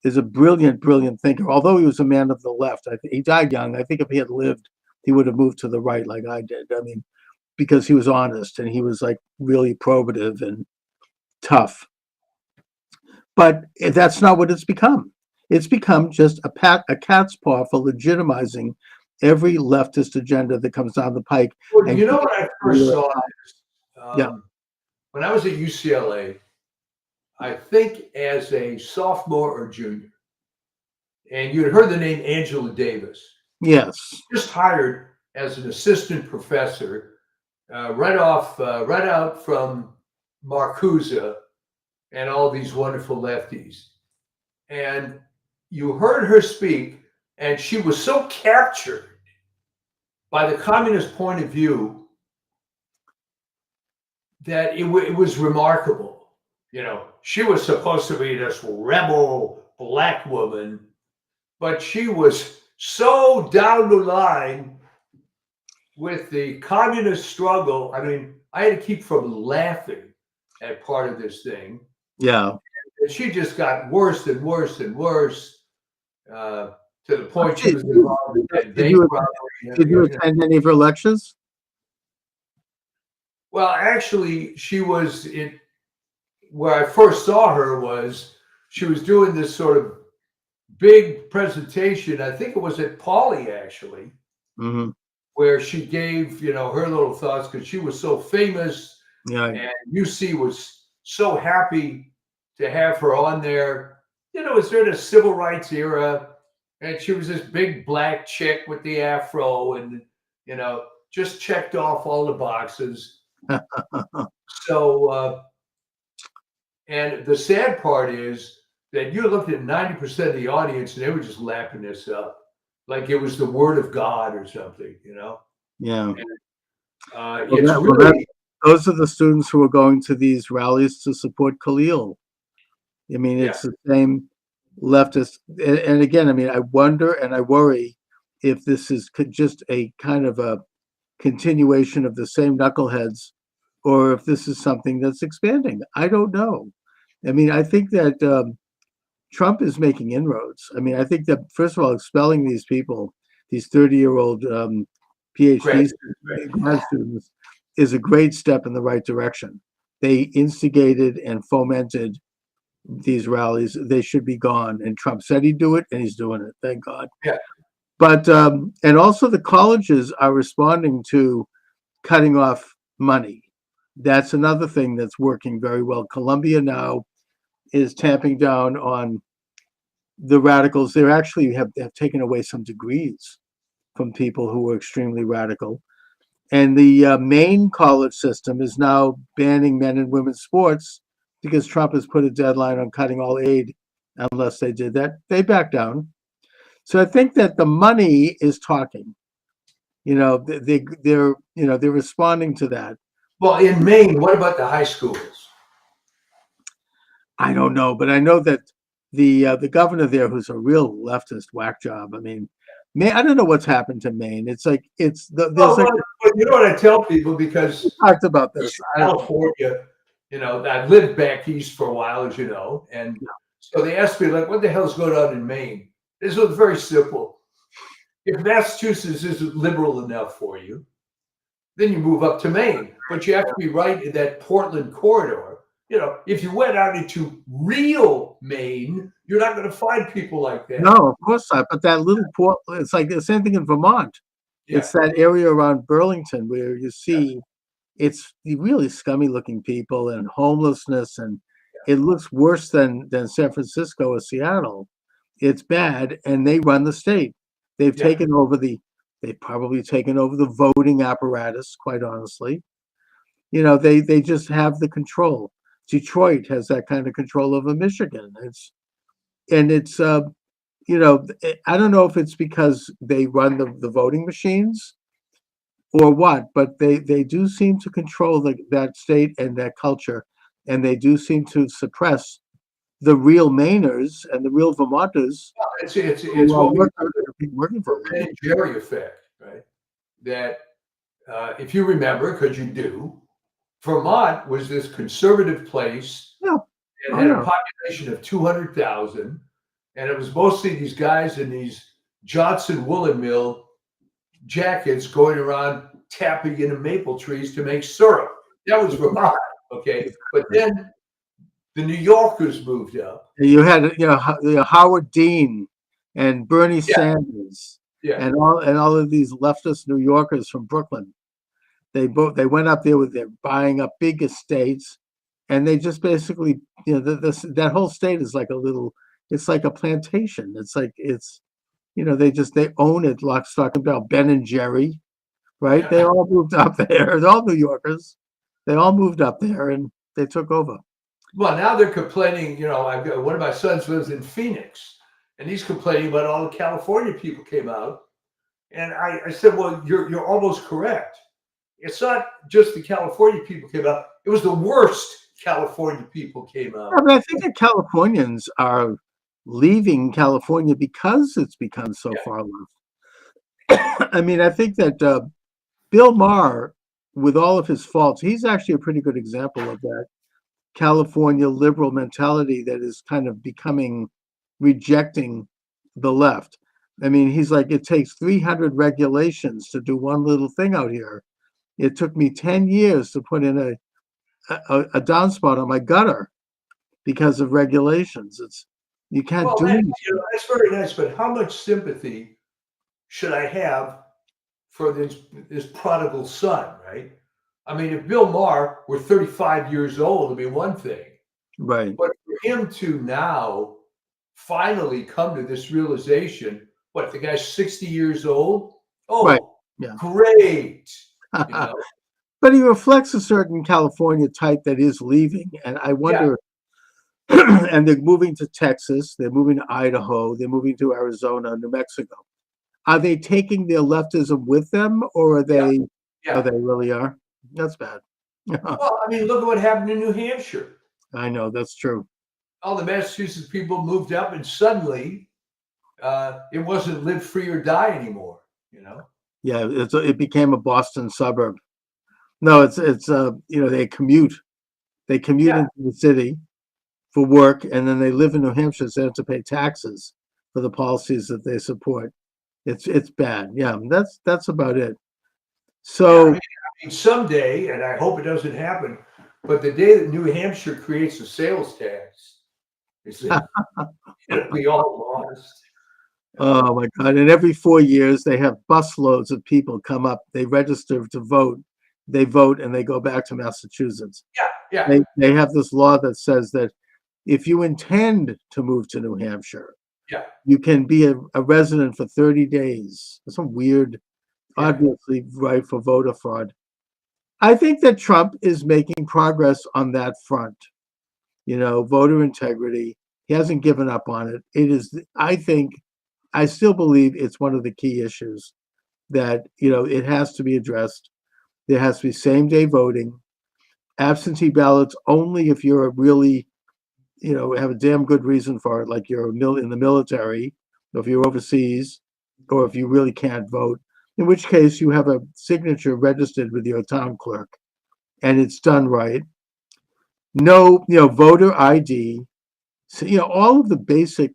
Is a brilliant, brilliant thinker. Although he was a man of the left, he died young. I think if he had lived, he would have moved to the right like I did. I mean, because he was honest and he was like really probative and tough. But that's not what it's become. It's become just a cat's paw for legitimizing every leftist agenda that comes down the pike. Well, when I first saw this, Yeah. When I was at UCLA, I think as a sophomore or junior, and you'd heard the name Angela Davis, Yes. just hired as an assistant professor, right out from Marcuse and all these wonderful lefties. And you heard her speak, and she was so captured by the communist point of view that it was remarkable. You know, she was supposed to be this rebel black woman, but she was so down the line with the communist struggle. I mean, I had to keep from laughing at part of this thing. Yeah. And she just got worse and worse and worse, to the point she was involved in that bank robbery. Did you attend any of her lectures? Well, actually, she was in where I first saw her was she was doing this sort of big presentation. I think it was at Pauley, actually, Mm-hmm. where she gave, her little thoughts because she was so famous. Yeah. And UC was so happy to have her on there. It's during the civil rights era, and she was this big black chick with the afro, and just checked off all the boxes. So, and the sad part is that you looked at 90% of the audience, and they were just lapping this up like it was the word of God or something. Yeah. And, it's really. Those are the students who are going to these rallies to support Khalil. I mean, it's the same leftist. And again, I mean, I wonder and I worry if this is just a kind of a continuation of the same knuckleheads, or if this is something that's expanding. I don't know. I mean, I think that Trump is making inroads. I mean, I think that, first of all, expelling these people, these 30-year-old PhD grad students, is a great step in the right direction. They instigated and fomented these rallies. They should be gone. And Trump said he'd do it, and he's doing it. Thank God. Yeah. But and also the colleges are responding to cutting off money. That's another thing that's working very well. Columbia now is tamping down on the radicals. They actually have taken away some degrees from people who were extremely radical. And the Maine college system is now banning men and women's sports because Trump has put a deadline on cutting all aid unless they did that. They back down. So I think that the money is talking. They're responding to that. Well, in Maine, what about the high schools? I don't know, but I know that the governor there, who's a real leftist whack job. I mean, Maine, I don't know what's happened to Maine. It's like there's but you know what I tell people, because we talked about this. California, I lived back east for a while, as you know, and so they asked me, like, what the hell's going on in Maine? This was very simple. If Massachusetts isn't liberal enough for you, then you move up to Maine, but you have to be right in that Portland corridor. If you went out into real Maine, you're not going to find people like that. No, of course not. But that little port, it's like the same thing in Vermont. Yeah. It's that area around Burlington where you see it's really scummy looking people and homelessness, and it looks worse than San Francisco or Seattle. It's bad, and they run the state. They've probably taken over the voting apparatus, quite honestly. They just have the control. Detroit has that kind of control over Michigan. I don't know if it's because they run the voting machines or what, but they do seem to control that state and that culture, and they do seem to suppress the real Mainers and the real Vermonters. It's working for the Jerry effect, right? That if you remember, because you do, Vermont was this conservative place. It had a population of 200,000, and it was mostly these guys in these Johnson woolen mill jackets going around tapping into maple trees to make syrup. That was Vermont, okay? But then the New Yorkers moved up. You had Howard Dean and Bernie Sanders and all of these leftist New Yorkers from Brooklyn. They went up there with their buying up big estates, and they just basically, that whole state is like a little, it's like a plantation. It's like they own it, lock, stock, and barrel. Ben and Jerry, right? They all moved up there. They're all New Yorkers. They all moved up there and they took over. Well, now they're complaining. I've got one of my sons lives in Phoenix, and he's complaining about all the California people came out. And I said, well, you're almost correct. It's not just the California people came out. It was the worst California people came out. I mean, I think that Californians are leaving California because it's become so far left. I mean, I think that Bill Maher, with all of his faults, he's actually a pretty good example of that California liberal mentality that is kind of rejecting the left. I mean, he's like, it takes 300 regulations to do one little thing out here. It took me 10 years to put in a downspout on my gutter because of regulations. You can't do anything. That's very nice, but how much sympathy should I have for this prodigal son, right? I mean, if Bill Maher were 35 years old, it'd be one thing. Right. But for him to now finally come to this realization, what, the guy's 60 years old? Oh, right. Yeah. Great. But he reflects a certain California type that is leaving. And I wonder, and they're moving to Texas, they're moving to Idaho, they're moving to Arizona, New Mexico. Are they taking their leftism with them, or are they? Oh, they really are? That's bad. Well, I mean, look at what happened in New Hampshire. I know, that's true. All the Massachusetts people moved up, and suddenly it wasn't live free or die anymore, Yeah, it became a Boston suburb. No, it's they commute into the city for work, and then they live in New Hampshire, so they have to pay taxes for the policies that they support. It's bad. Yeah, that's about it. So I mean, someday, and I hope it doesn't happen, but the day that New Hampshire creates a sales tax, it'll be all lost. Oh my God! And every 4 years, they have busloads of people come up. They register to vote. They vote and they go back to Massachusetts. Yeah. They have this law that says that if you intend to move to New Hampshire, you can be a resident for 30 days. That's some weird, obviously right for voter fraud. I think that Trump is making progress on that front. Voter integrity. He hasn't given up on it. It is, I still believe it's one of the key issues that, it has to be addressed. There has to be same-day voting, absentee ballots only if you're really, have a damn good reason for it, like you're in the military, or if you're overseas, or if you really can't vote, in which case you have a signature registered with your town clerk, and it's done right. No, voter ID, so, all of the basic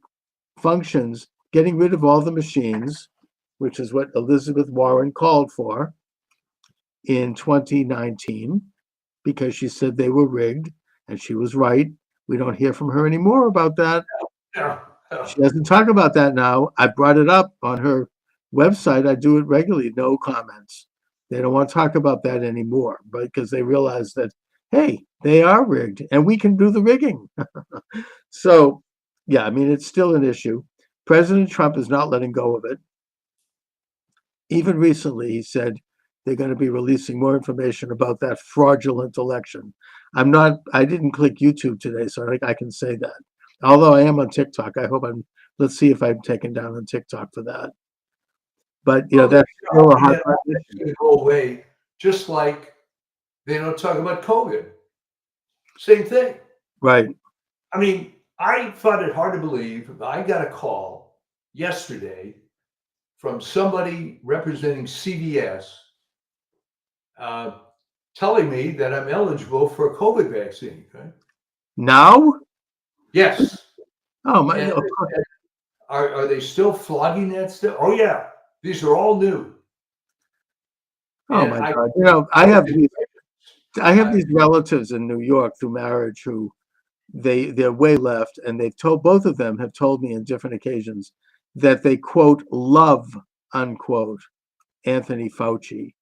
functions, getting rid of all the machines, which is what Elizabeth Warren called for in 2019, because she said they were rigged, and she was right. We don't hear from her anymore about that. No. She doesn't talk about that now. I brought it up on her website. I do it regularly. No comments. They don't want to talk about that anymore, because they realize that, hey, they are rigged, and we can do the rigging. So, I mean, it's still an issue. President Trump is not letting go of it. Even recently, he said they're going to be releasing more information about that fraudulent election. I didn't click YouTube today, so I think I can say that. Although I am on TikTok. Let's see if I'm taken down on TikTok for that. But, that's still a hard part. It's going to go away, just like they don't talk about COVID. Same thing. Right. I mean, I found it hard to believe. I got a call yesterday from somebody representing CVS telling me that I'm eligible for a COVID vaccine. Right? Now? Yes. Oh, my. And are they still flogging that stuff? Oh, yeah. These are all new. Oh, And my God. I have these relatives in New York through marriage who they're way left, and both of them have told me on different occasions that they, quote, love, unquote, Anthony Fauci.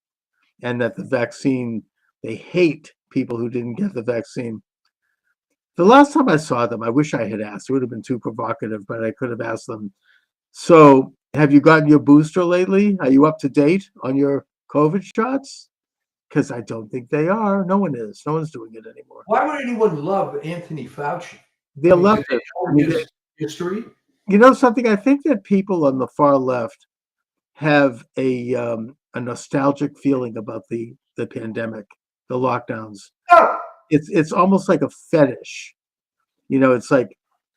and that the vaccine, they hate people who didn't get the vaccine. The last time I saw them, I wish I had asked. It would have been too provocative, but I could have asked them, so have you gotten your booster lately? Are you up to date on your COVID shots? Because I don't think they are. No one is. No one's doing it anymore. Why would anyone love Anthony Fauci? They're Did left. they know his history? You know something? I think that people on the far left have a nostalgic feeling about the pandemic, the lockdowns. Oh, It's almost like a fetish. You know, it's like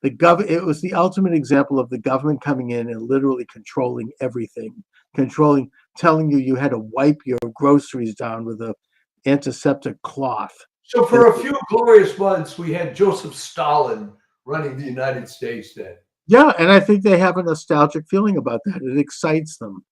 it was the ultimate example of the government coming in and literally controlling everything, telling you had to wipe your groceries down with a antiseptic cloth. so for a few glorious months, we had Joseph Stalin running the United States then. Yeah, and I think they have a nostalgic feeling about that. It excites them.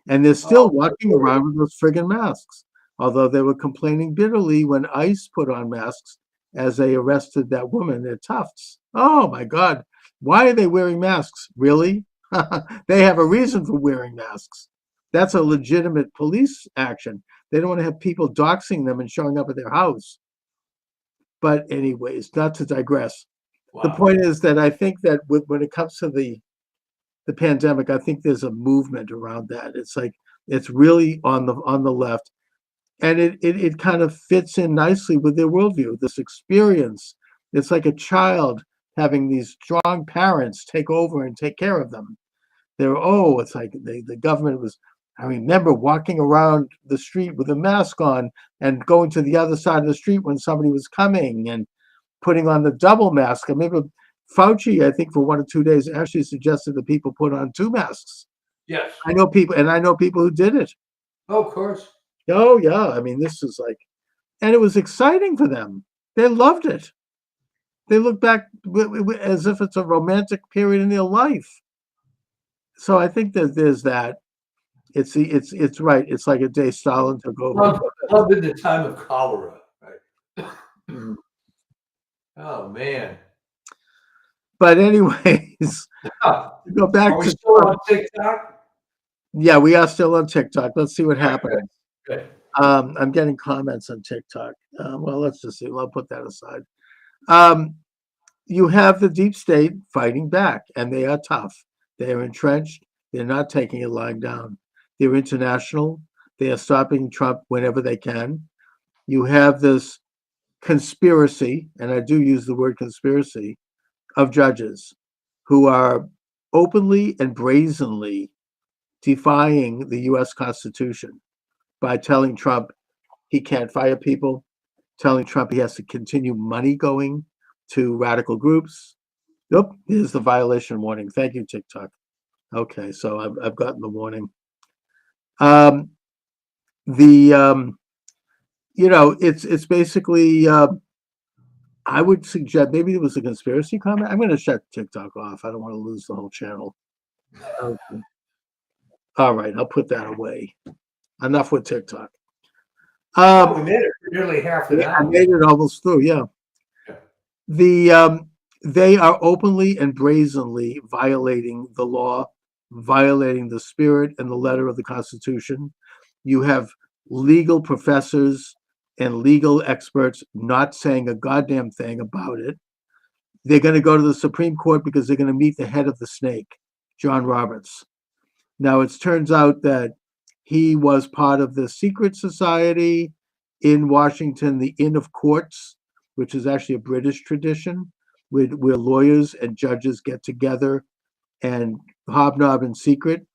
And they're still walking around with those friggin' masks, although they were complaining bitterly when ICE put on masks as they arrested that woman at Tufts. Oh my God, why are they wearing masks? Really? They have a reason for wearing masks. That's a legitimate police action. They don't want to have people doxing them and showing up at their house. But anyways, not to digress. Wow. The point is that I think that when it comes to the pandemic, I think there's a movement around that. It's like it's really on the left, and it kind of fits in nicely with their worldview. This experience, it's like a child having these strong parents take over and take care of them. It's like the government was. I remember walking around the street with a mask on and going to the other side of the street when somebody was coming and putting on the double mask. I remember Fauci, I think for 1 or 2 days, actually suggested that people put on 2 masks. Yes. I know people who did it. Oh, of course. Oh yeah, I mean this is like, and it was exciting for them. They loved it. They look back as if it's a romantic period in their life. So I think that there's that. It's right. It's like a day Stalin took over. Love in the time of cholera, right? Oh man. But anyways, go back Are we to still on TikTok? Yeah, we are still on TikTok. Let's see what happens. Good. I'm getting comments on TikTok. Well, let's just see. I'll put that aside. You have the deep state fighting back, and they are tough. They are entrenched. They're not taking it lying down. They're international. They are stopping Trump whenever they can. You have this conspiracy, and I do use the word conspiracy, of judges who are openly and brazenly defying the U.S. Constitution by telling Trump he can't fire people, telling Trump he has to continue money going to radical groups. Nope, here's the violation warning. Thank you, TikTok. Okay, so I've gotten the warning. It's basically. I would suggest maybe it was a conspiracy comment. I'm going to shut TikTok off. I don't want to lose the whole channel. Okay. All right, I'll put that away. Enough with TikTok. We made it nearly half an hour. I made it almost through. Yeah. They are openly and brazenly violating the law, violating the spirit and the letter of the Constitution. You have legal professors and legal experts not saying a goddamn thing about it. They're going to go to the Supreme Court because they're going to meet the head of the snake, John Roberts. Now, it turns out that he was part of the secret society in Washington, the Inn of Courts, which is actually a British tradition, where lawyers and judges get together and hobnob in secret.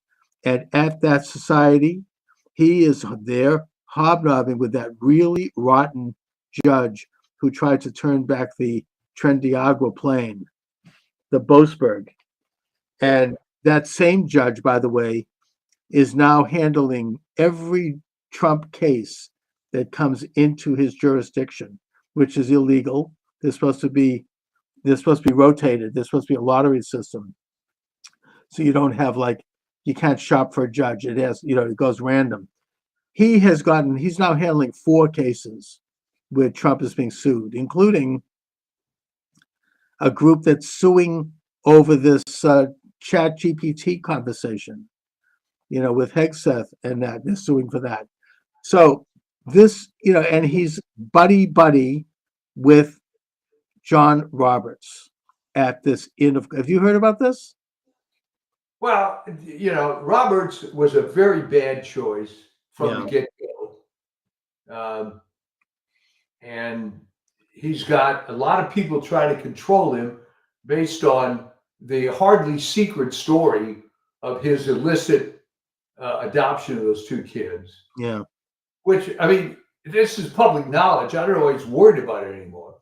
And at that society, he is there hobnobbing with that really rotten judge who tried to turn back the Tren de Agua plane, the Boasberg. And that same judge, by the way, is now handling every Trump case that comes into his jurisdiction, which is illegal. They're supposed to be rotated. There's supposed to be a lottery system. So you don't have you can't shop for a judge. It has, it goes random. He's now handling 4 cases where Trump is being sued, including a group that's suing over this chat GPT conversation, with Hegseth and that. They're suing for that. So this, and he's buddy with John Roberts at this inn of. Have you heard about this? Well, Roberts was a very bad choice from the Yeah. get-go. And he's got a lot of people trying to control him based on the hardly secret story of his illicit adoption of those two kids. Yeah. Which, I mean, this is public knowledge. I don't know why he's worried about it anymore.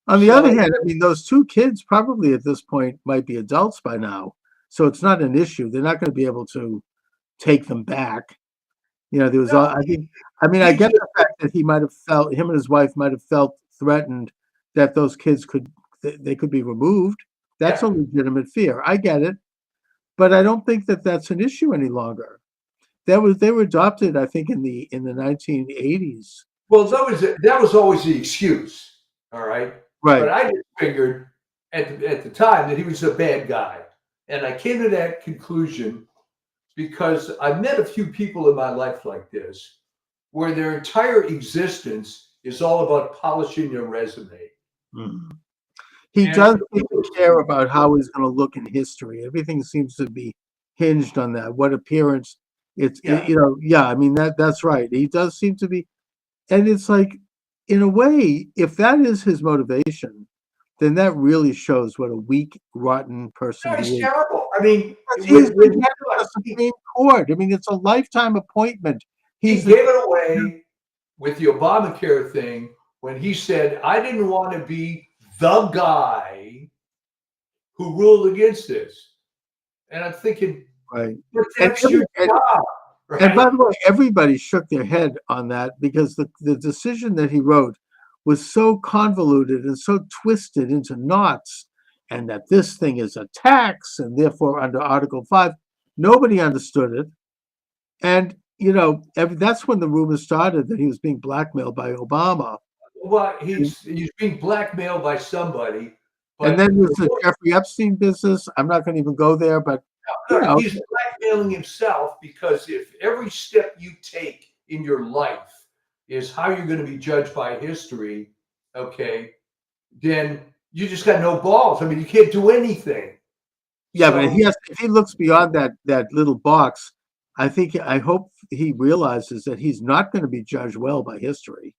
On the other hand, I mean, those two kids probably at this point might be adults by now. So it's not an issue. They're not going to be able to take them back. There was, No, I get the fact that him and his wife might have felt threatened that those kids could be removed. That's a legitimate fear. I get it. But I don't think that that's an issue any longer. They were adopted, I think, in the 1980s. Well, that was always the excuse. All right. Right. But I just figured at the time that he was a bad guy. And I came to that conclusion because I met a few people in my life like this, where their entire existence is all about polishing their resume. Mm-hmm. He does care about how he's going to look in history. Everything seems to be hinged on that. What appearance I mean, that's right. He does seem to be, and it's like, in a way, if that is his motivation, then that really shows what a weak, rotten person he is. He's terrible. I mean, he's the Supreme Court. I mean, it's a lifetime appointment. He gave it away with the Obamacare thing when he said, "I didn't want to be the guy who ruled against this." And I'm thinking, right. But that's your job. Right? And by the way, everybody shook their head on that because the decision that he wrote was so convoluted and so twisted into knots, and that this thing is a tax, and therefore under Article 5, nobody understood it. And, that's when the rumor started that he was being blackmailed by Obama. Well, he's being blackmailed by somebody. And then there's the Jeffrey Epstein business. I'm not going to even go there, but he's blackmailing himself because if every step you take in your life is how you're going to be judged by history, okay, then you just got no balls. I mean, you can't do anything. Yeah, but if he looks beyond that little box, I hope he realizes that he's not going to be judged well by history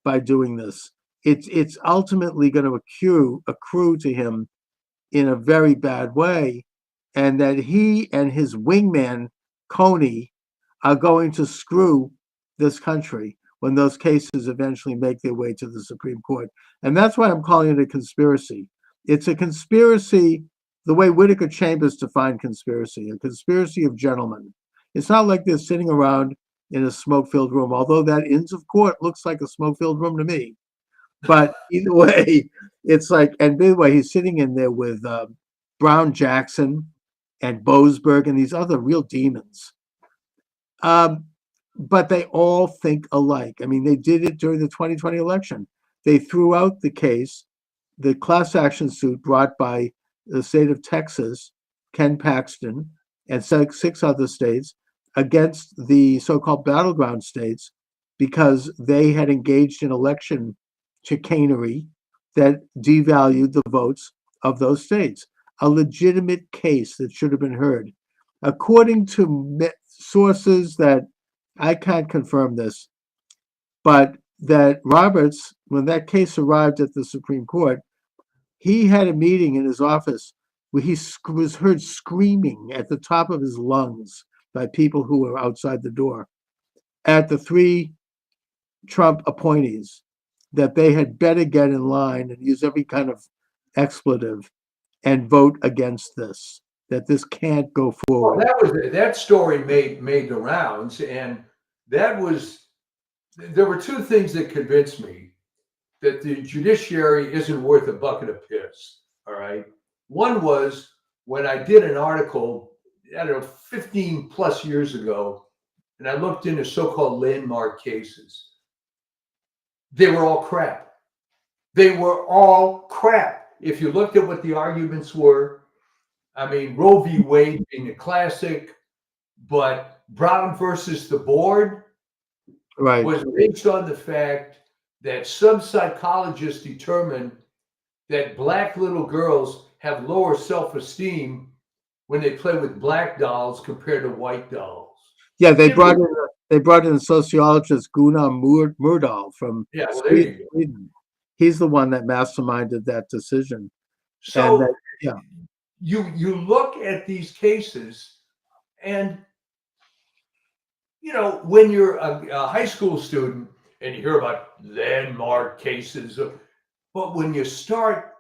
by doing this. It's ultimately going to accrue to him in a very bad way, and that he and his wingman Coney are going to screw this country when those cases eventually make their way to the Supreme Court. And that's why I'm calling it a conspiracy. It's a conspiracy the way Whittaker Chambers defined conspiracy, a conspiracy of gentlemen. It's not like they're sitting around in a smoke-filled room, although that Inns of Court looks like a smoke-filled room to me. But either way, it's like, and by the way, he's sitting in there with Brown Jackson and Boasberg and these other real demons. But they all think alike. I mean, they did it during the 2020 election. They threw out the case, the class action suit brought by the state of Texas, Ken Paxton, and 6 other states against the so-called battleground states because they had engaged in election chicanery that devalued the votes of those states. A legitimate case that should have been heard. According to sources that I can't confirm this, but that Roberts, when that case arrived at the Supreme Court, he had a meeting in his office where he was heard screaming at the top of his lungs by people who were outside the door at the 3 Trump appointees that they had better get in line and use every kind of expletive and vote against this, that this can't go forward. Well, that story made the rounds, and there were 2 things that convinced me that the judiciary isn't worth a bucket of piss. All right. One was when I did an article, I don't know, 15 plus years ago, and I looked into so-called landmark cases. They were all crap. They were all crap. If you looked at what the arguments were, I mean, Roe v. Wade being a classic, but Brown versus the board. Right. was based on the fact that some psychologists determined that black little girls have lower self-esteem when they play with black dolls compared to white dolls. Yeah, they It brought was- in sociologist Gunnar Myrdal from yeah, well, there you go. Sweden. He's the one that masterminded that decision. And So yeah, you look at these cases, and when you're a high school student and you hear about landmark cases, but when you start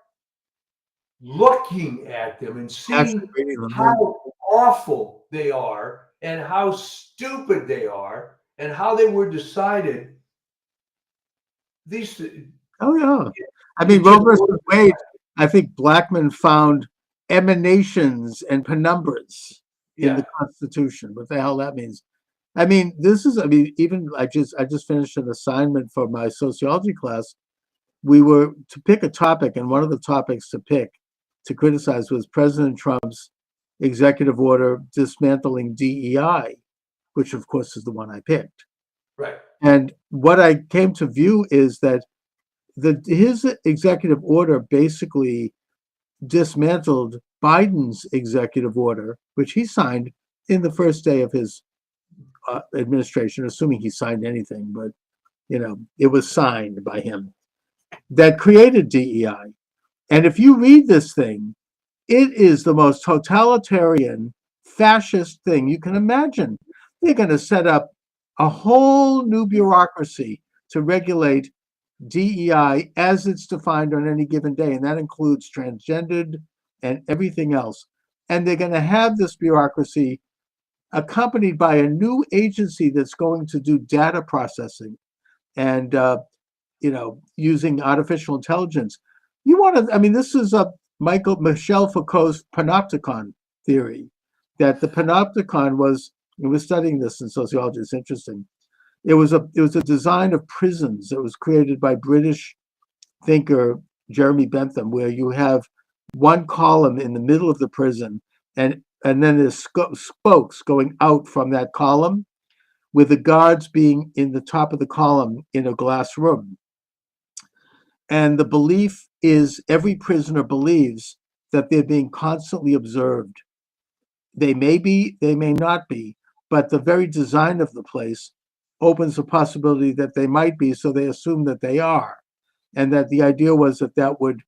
looking at them and actually seeing reading them, yeah. how awful they are and how stupid they are and how they were decided, these Oh yeah. I mean, it Roe just versus Wade, I think Blackmun found emanations and penumbras in the yeah, Constitution. What the hell that means? I mean, even I just finished an assignment for my sociology class. We were to pick a topic, and one of the topics to criticize was President Trump's executive order dismantling DEI, which of course is the one I picked. right, And what I came to view is that his executive order basically dismantled Biden's executive order, which he signed in the first day of his administration, assuming he signed anything, but it was signed by him, that created DEI. And if you read this thing, it is the most totalitarian, fascist thing you can imagine. They're going to set up a whole new bureaucracy to regulate DEI as it's defined on any given day, and that includes transgendered and everything else. And they're going to have this bureaucracy accompanied by a new agency that's going to do data processing and using artificial intelligence. This is Michel Foucault's panopticon theory, that the panopticon we're studying this in sociology, it's interesting. It was a design of prisons that was created by British thinker Jeremy Bentham, where you have one column in the middle of the prison, and then there's spokes going out from that column, with the guards being in the top of the column in a glass room. And the belief is every prisoner believes that they're being constantly observed. They may be, they may not be, but the very design of the place opens the possibility that they might be, so they assume that they are. And that the idea was that would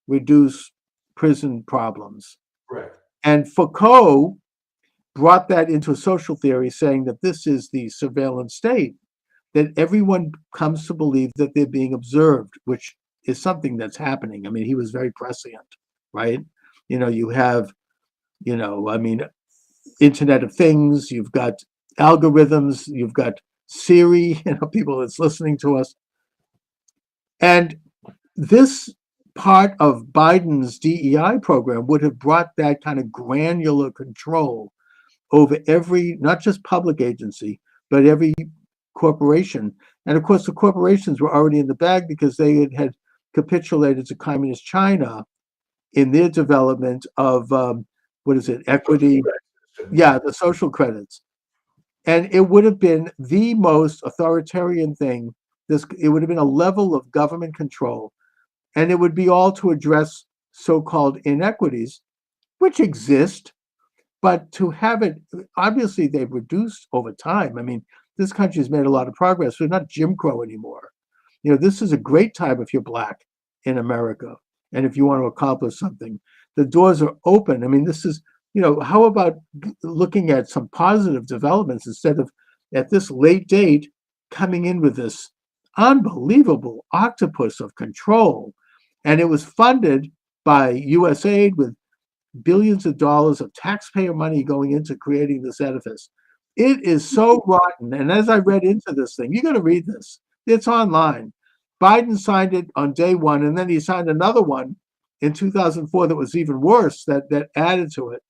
reduce prison problems. right. And Foucault brought that into social theory, saying that this is the surveillance state, that everyone comes to believe that they're being observed, which is something that's happening. I mean, he was very prescient, right? You have, Internet of Things, you've got algorithms, you've got Siri, people that's listening to us. And this part of Biden's DEI program would have brought that kind of granular control over every, not just public agency, but every corporation. And of course, the corporations were already in the bag because they had capitulated to communist China in their development of, equity? Yeah, the social credits. And it would have been the most authoritarian thing. It would have been a level of government control, and it would be all to address so-called inequities, which exist, but to have it, obviously they've reduced over time. I mean, this country's made a lot of progress. We're not Jim Crow anymore. This is a great time if you're Black in America, and if you want to accomplish something. The doors are open. I mean, this is, how about looking at some positive developments instead of at this late date coming in with this unbelievable octopus of control. And it was funded by USAID with billions of dollars of taxpayer money going into creating this edifice. It is so rotten. And as I read into this thing, you got to read this. It's online. Biden signed it on day one, and then he signed another one in 2004 that was even worse, that added to it.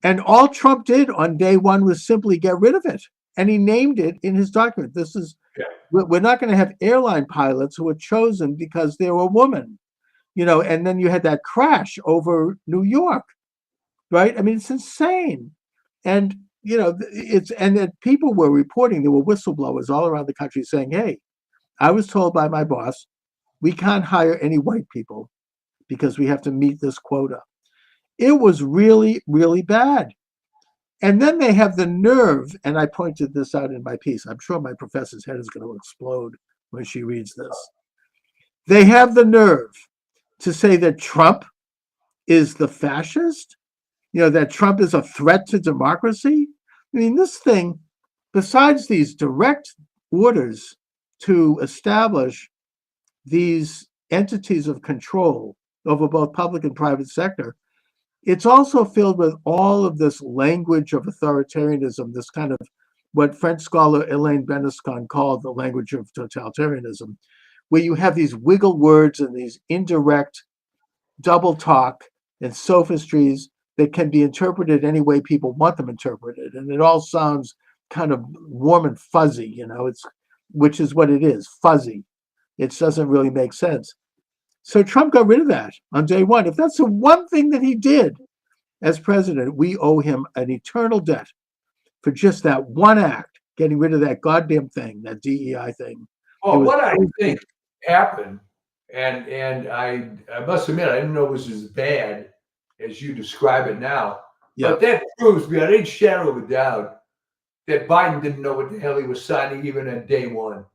And all Trump did on day one was simply get rid of it. And he named it in his document. We're not going to have airline pilots who were chosen because they were a woman, and then you had that crash over New York, right? I mean, it's insane. And, it's, and that people were reporting, there were whistleblowers all around the country saying, hey, I was told by my boss, we can't hire any white people because we have to meet this quota. It was really, really bad. And then they have the nerve, and I pointed this out in my piece. I'm sure my professor's head is going to explode when she reads this. They have the nerve to say that Trump is the fascist, that Trump is a threat to democracy. I mean, this thing, besides these direct orders to establish these entities of control over both public and private sector, it's also filled with all of this language of authoritarianism, this kind of what French scholar Elaine Benescon called the language of totalitarianism, where you have these wiggle words and these indirect double talk and sophistries that can be interpreted any way people want them interpreted. And it all sounds kind of warm and fuzzy, which is what it is, fuzzy. It doesn't really make sense. So Trump got rid of that on day one. If that's the one thing that he did as president, we owe him an eternal debt for just that one act, getting rid of that goddamn thing, that DEI thing. Well, what I think happened, and I must admit, I didn't know it was as bad as you describe it now. Yeah. But that proves beyond any shadow of a doubt that Biden didn't know what the hell he was signing even on day one.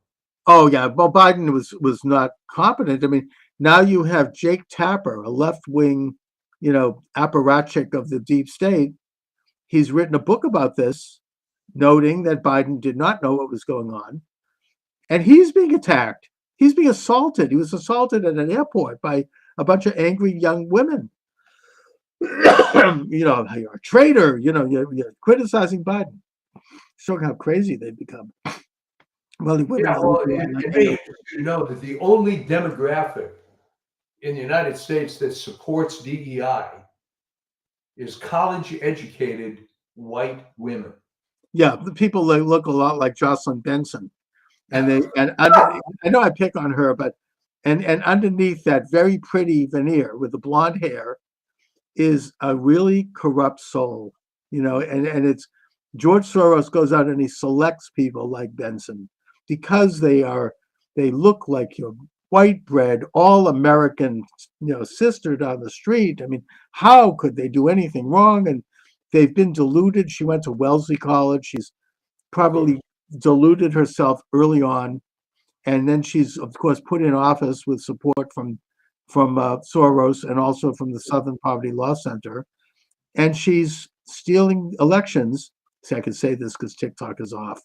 Oh, yeah. Well, Biden was not competent. I mean, now you have Jake Tapper, a left-wing, apparatchik of the deep state. He's written a book about this, noting that Biden did not know what was going on. And he's being attacked. He's being assaulted. He was assaulted at an airport by a bunch of angry young women. You're a traitor. You're criticizing Biden. Showing how crazy they've become. Well, it may you know that the only demographic in the United States that supports DEI is college-educated white women. Yeah, the people that look a lot like Jocelyn Benson, and I know I pick on her, but and underneath that very pretty veneer with the blonde hair is a really corrupt soul, and it's George Soros goes out and he selects people like Benson because they look like your white bread, all American, sister down the street. I mean, how could they do anything wrong? And they've been deluded. She went to Wellesley College. She's probably deluded herself early on. And then she's, of course, put in office with support from Soros and also from the Southern Poverty Law Center. And she's stealing elections. See, I can say this because TikTok is off.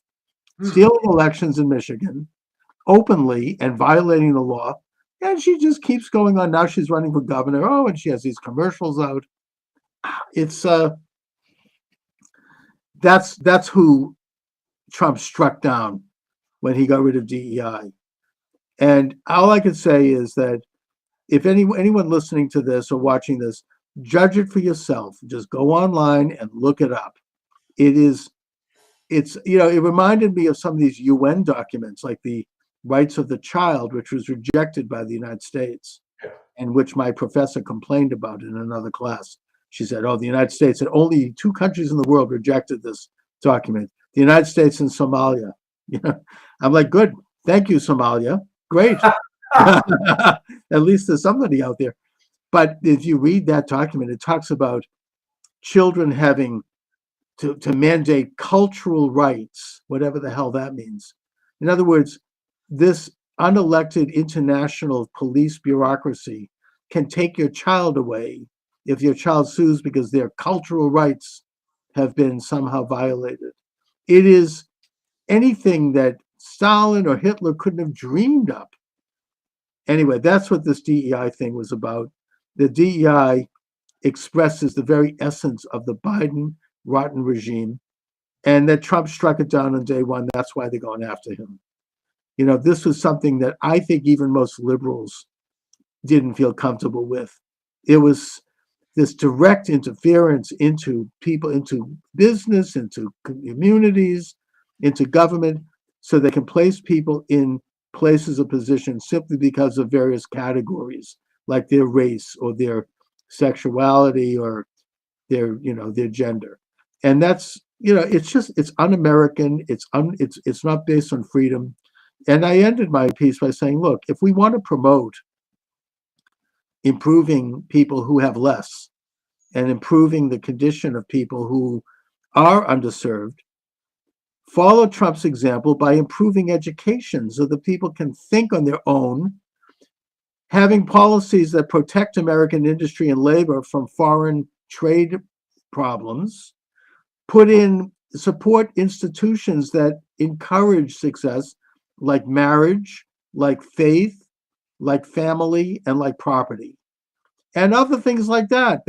Stealing elections in Michigan openly and violating the law. And she just keeps going on. Now she's running for governor. Oh, and she has these commercials out. It's that's who Trump struck down when he got rid of DEI. And all I can say is that if anyone listening to this or watching this, judge it for yourself. Just go online and look it up. It reminded me of some of these UN documents, like the Rights of the Child, which was rejected by the United States, and which my professor complained about in another class. She said, the United States had only 2 countries in the world rejected this document, the United States and Somalia. I'm like, good. Thank you, Somalia. Great. At least there's somebody out there. But if you read that document, it talks about children having to mandate cultural rights, whatever the hell that means. In other words, this unelected international police bureaucracy can take your child away if your child sues because their cultural rights have been somehow violated. It is anything that Stalin or Hitler couldn't have dreamed up. Anyway, that's what this DEI thing was about. The DEI expresses the very essence of the Biden rotten regime, and that Trump struck it down on day one. That's why they're going after him. This was something that I think even most liberals didn't feel comfortable with. It was this direct interference into people, into business, into communities, into government, so they can place people in places of position simply because of various categories, like their race or their sexuality or their gender. And that's, it's un-American. It's not based on freedom. And I ended my piece by saying, look, if we want to promote improving people who have less and improving the condition of people who are underserved, follow Trump's example by improving education so that people can think on their own, having policies that protect American industry and labor from foreign trade problems, support institutions that encourage success, like marriage, like faith, like family, and like property, and other things like that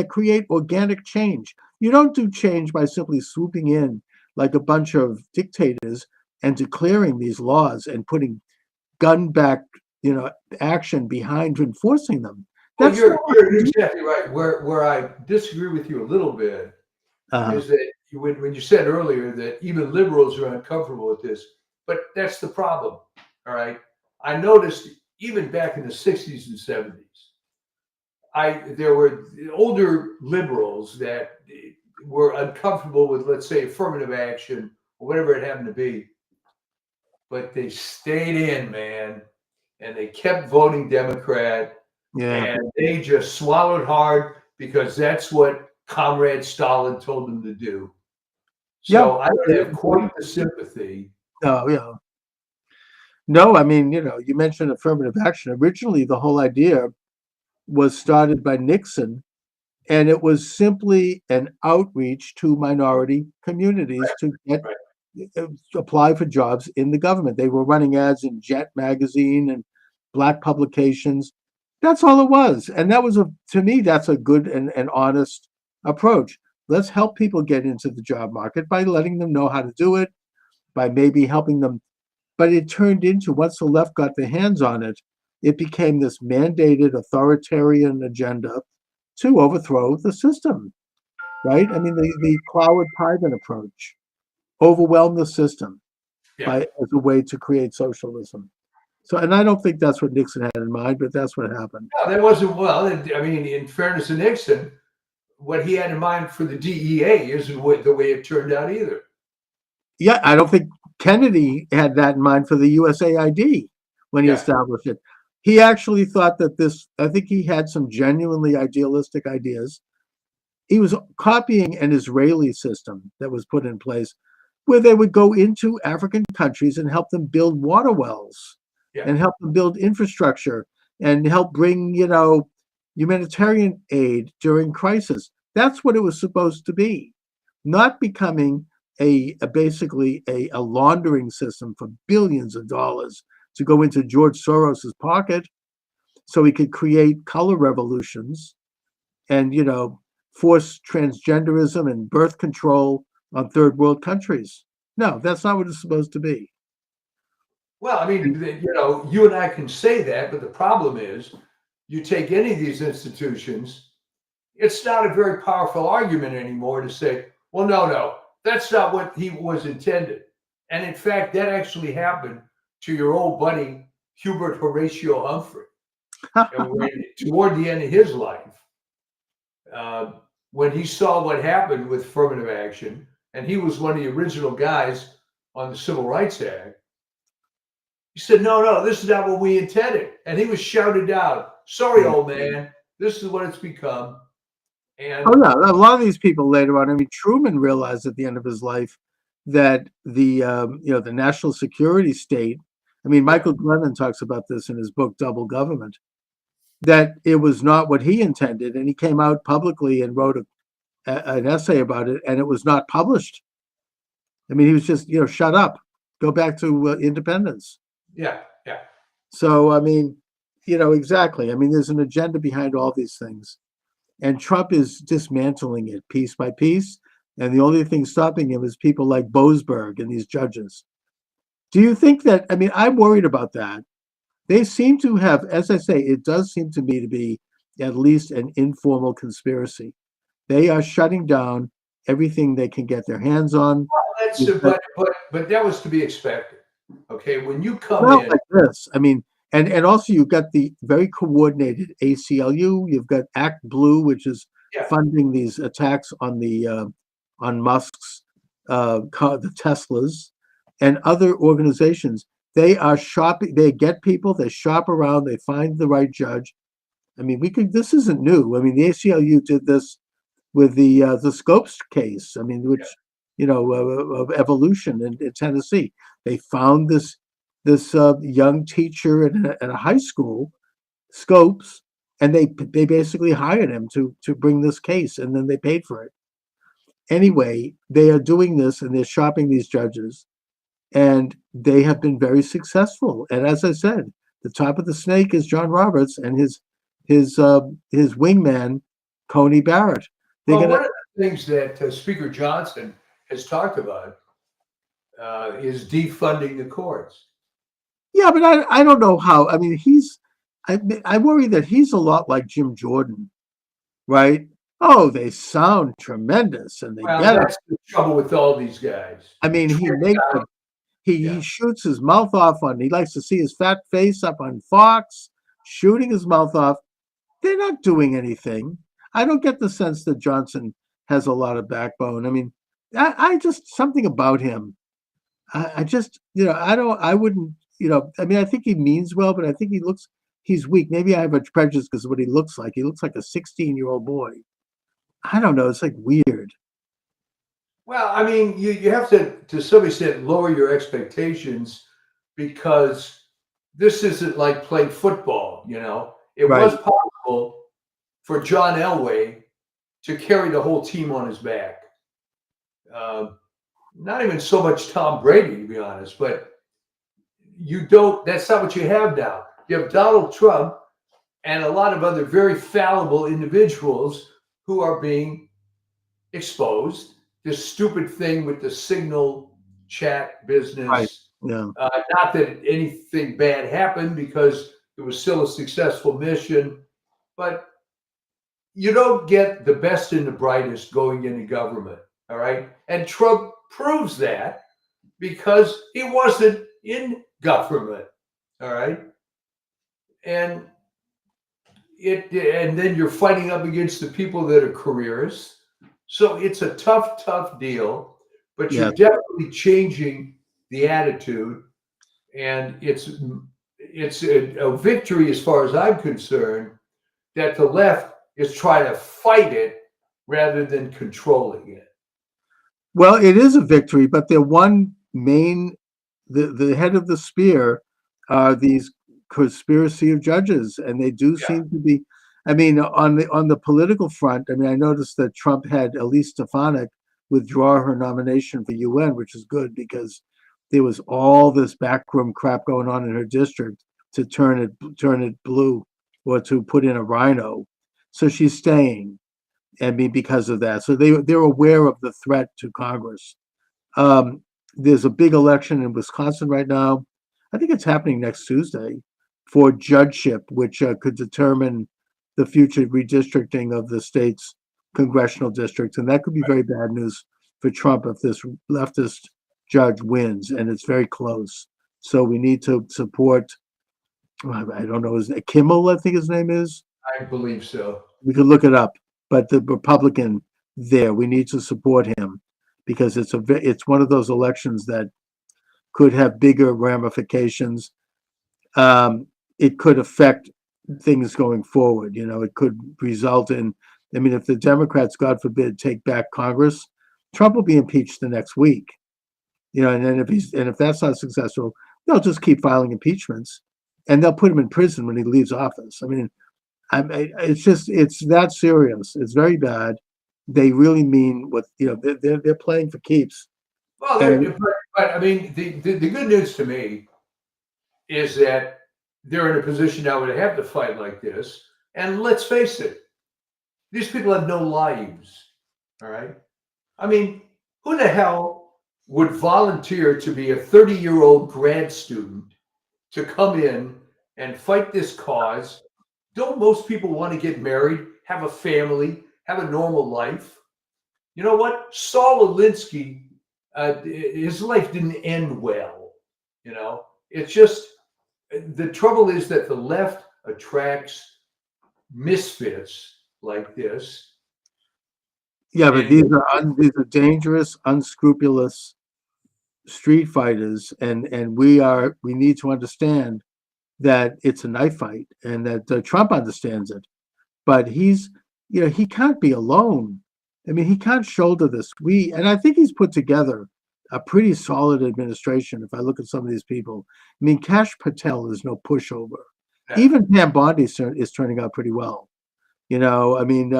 create organic change. You don't do change by simply swooping in like a bunch of dictators and declaring these laws and putting gun-backed, action behind enforcing them. Well, That's you're exactly right. Where I disagree with you a little bit is that when you said earlier that even liberals are uncomfortable with this, but that's the problem. All right. I noticed even back in the 60s and 70s, there were older liberals that were uncomfortable with, let's say, affirmative action or whatever it happened to be, but they stayed in, man, and they kept voting Democrat, and they just swallowed hard because that's what Comrade Stalin told them to do. So I don't have quite the sympathy. Oh, yeah. No, I mean, you mentioned affirmative action. Originally, the whole idea was started by Nixon, and it was simply an outreach to minority communities to get apply for jobs in the government. They were running ads in Jet magazine and black publications. That's all it was. And that was, to me, that's a good and honest approach. Let's help people get into the job market by letting them know how to do it, by maybe helping them. But it turned into, once the left got their hands on it, it became this mandated authoritarian agenda to overthrow the system, right? I mean, the Cloward-Piven approach, overwhelm the system as a way to create socialism. So, and I don't think that's what Nixon had in mind, but that's what happened. No, that wasn't, well, I mean, in fairness to Nixon, what he had in mind for the DEA isn't the way it turned out either. Yeah, I don't think Kennedy had that in mind for the USAID when he established it. He actually thought that I think he had some genuinely idealistic ideas. He was copying an Israeli system that was put in place where they would go into African countries and help them build water wells and help them build infrastructure and help bring, humanitarian aid during crisis. That's what it was supposed to be, not becoming basically a laundering system for billions of dollars to go into George Soros's pocket so he could create color revolutions and, force transgenderism and birth control on third world countries. No, that's not what it's supposed to be. Well, I mean, you and I can say that, but the problem is you take any of these institutions, it's not a very powerful argument anymore to say, well, no, that's not what he was intended. And in fact, that actually happened to your old buddy, Hubert Horatio Humphrey. Toward the end of his life, when he saw what happened with affirmative action, and he was one of the original guys on the Civil Rights Act, he said, no, this is not what we intended. And he was shouted down, sorry, old man, this is what it's become. And a lot of these people later on, I mean, Truman realized at the end of his life that the national security state, I mean, Michael Glennon talks about this in his book, Double Government, that it was not what he intended. And he came out publicly and wrote an essay about it, and it was not published. I mean, he was just, shut up, go back to independence. Yeah. So, I mean, exactly. I mean, there's an agenda behind all these things. And Trump is dismantling it piece by piece. And the only thing stopping him is people like Boasberg and these judges. Do you think that, I mean, I'm worried about that. They seem to have, as I say, it does seem to me to be at least an informal conspiracy. They are shutting down everything they can get their hands on. Well, but that was to be expected. Okay, when you come in like this, I mean, and also you've got the very coordinated ACLU. You've got Act Blue, which is funding these attacks on the on Musk's the Teslas and other organizations. They are shopping. They get people. They shop around. They find the right judge. I mean, this isn't new. I mean, the ACLU did this with the Scopes case. I mean, which of evolution in Tennessee. They found this young teacher at a high school, Scopes, and they basically hired him to bring this case, and then they paid for it. Anyway, they are doing this, and they're shopping these judges, and they have been very successful. And as I said, the top of the snake is John Roberts and his wingman, Coney Barrett. One of the things that Speaker Johnson has talked about is defunding the courts. Yeah, but I don't know how. I mean, I worry that he's a lot like Jim Jordan, right? Oh, they sound tremendous, and That's the trouble with all these guys. I mean, he shoots his mouth off he likes to see his fat face up on Fox, shooting his mouth off. They're not doing anything. I don't get the sense that Johnson has a lot of backbone. I mean, I just something about him. I just, I wouldn't, I mean, I think he means well, but I think he's weak. Maybe I have a prejudice because of what he looks like. He looks like a 16-year-old boy. I don't know. It's like weird. Well, I mean, you have to some extent, lower your expectations because this isn't like playing football, It was possible for John Elway to carry the whole team on his back. Not even so much Tom Brady, to be honest, but that's not what you have now. You have Donald Trump and a lot of other very fallible individuals who are being exposed. This stupid thing with the Signal chat business. Right. Yeah. Not that anything bad happened because it was still a successful mission, but you don't get the best and the brightest going into government. All right. And Trump proves that because he wasn't in government. All right. And then you're fighting up against the people that are careerists. So it's a tough deal, but you're definitely changing the attitude. And it's a victory as far as I'm concerned that the left is trying to fight it rather than controlling it. Well, it is a victory, but the head of the spear are these conspiracy of judges, and they do seem to be. I mean, on the political front, I mean, I noticed that Trump had Elise Stefanik withdraw her nomination for UN, which is good because there was all this backroom crap going on in her district to turn it blue or to put in a rhino. So she's staying. I mean, because of that. So they're aware of the threat to Congress. There's a big election in Wisconsin right now. I think it's happening next Tuesday for judgeship, which could determine the future redistricting of the state's congressional districts. And that could be very bad news for Trump if this leftist judge wins, and it's very close. So we need to support, I don't know, Kimmel, I think his name is? I believe so. We could look it up. But the Republican there, we need to support him because it's one of those elections that could have bigger ramifications. It could affect things going forward. It could result in, I mean, if the Democrats, God forbid, take back Congress, Trump will be impeached the next week. And then if that's not successful, they'll just keep filing impeachments, and they'll put him in prison when he leaves office. I mean, it's that serious. It's very bad. They really mean what they're playing for keeps. Well, but I mean, the good news to me is that they're in a position now where they have to fight like this. And let's face it, these people have no lives. All right. I mean, who the hell would volunteer to be a 30-year-old grad student to come in and fight this cause? Don't most people want to get married, have a family, have a normal life? You know what? Saul Alinsky, his life didn't end well. It's just the trouble is that the left attracts misfits like this. Yeah, but And these are dangerous, unscrupulous street fighters, and we need to understand that it's a knife fight, and that Trump understands it. But he can't be alone. I mean, he can't shoulder this. And I think he's put together a pretty solid administration. If I look at some of these people, I mean, Kash Patel is no pushover. Even Pam Bondi is turning out pretty well. I mean,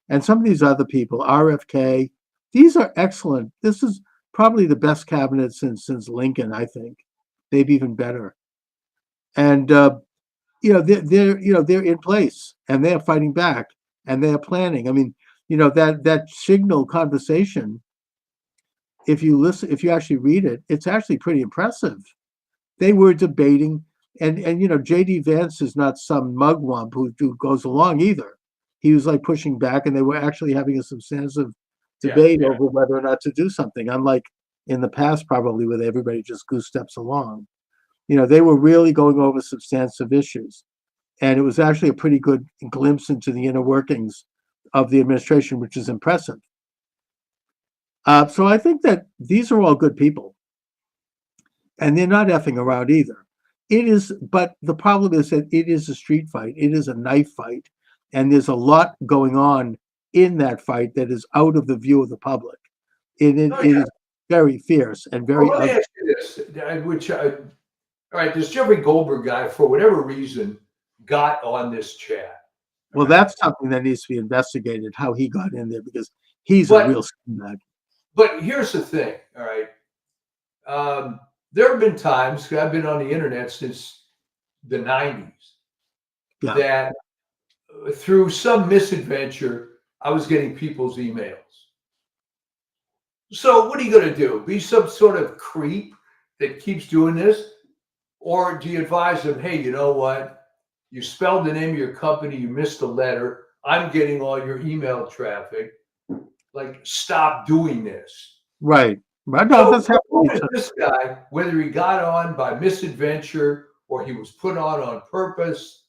and some of these other people, RFK, these are excellent. This is probably the best cabinet since Lincoln, I think, maybe even better. And they're in place, and they're fighting back, and they're planning. I mean, that signal conversation, if you actually read it, it's actually pretty impressive. They were debating, and JD Vance is not some mugwump who goes along either. He was like pushing back, and they were actually having a substantive debate over whether or not to do something, unlike in the past probably where everybody just goose steps along. They were really going over substantive issues. And it was actually a pretty good glimpse into the inner workings of the administration, which is impressive. So I think that these are all good people. And they're not effing around either. But the problem is that it is a street fight. It is a knife fight. And there's a lot going on in that fight that is out of the view of the public. It is very fierce and very let me ask you this, all right, this Jeffrey Goldberg guy, for whatever reason, got on this chat. Well, that's something that needs to be investigated, how he got in there, because he's a real scumbag. But here's the thing, all right. There have been times, I've been on the internet since the 90s, that through some misadventure, I was getting people's emails. So what are you going to do? Be some sort of creep that keeps doing this? Or do you advise them, hey, you know what? You spelled the name of your company, you missed a letter. I'm getting all your email traffic. Like, stop doing this. Right. So, this guy, whether he got on by misadventure or he was put on purpose,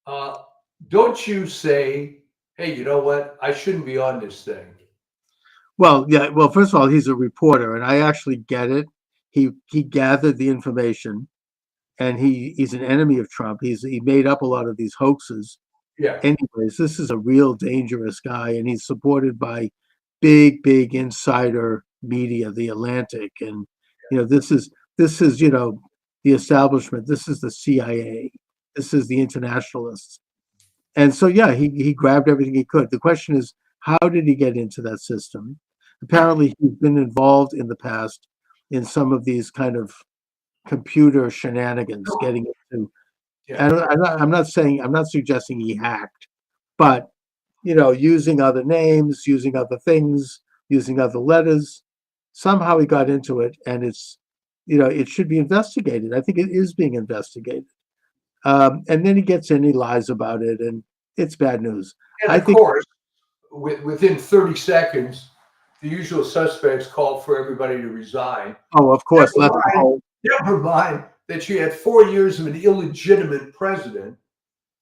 don't you say, hey, you know what? I shouldn't be on this thing. Well, yeah. Well, first of all, he's a reporter, and I actually get it. He gathered the information, and he's an enemy of Trump. He made up a lot of these hoaxes. Yeah. Anyways, this is a real dangerous guy, and he's supported by big insider media, the Atlantic, and this is the establishment. This is the CIA. This is the internationalists. And so he grabbed everything he could. The question is, how did he get into that system? Apparently, he's been involved in the past in some of these kind of computer shenanigans, getting into. I'm not suggesting he hacked, but using other names, using other things, using other letters. Somehow he got into it, and it should be investigated. I think it is being investigated. And then he gets in, he lies about it, and it's bad news. And of course, within 30 seconds, the usual suspects called for everybody to resign. Oh, of course. Never mind that you had 4 years of an illegitimate president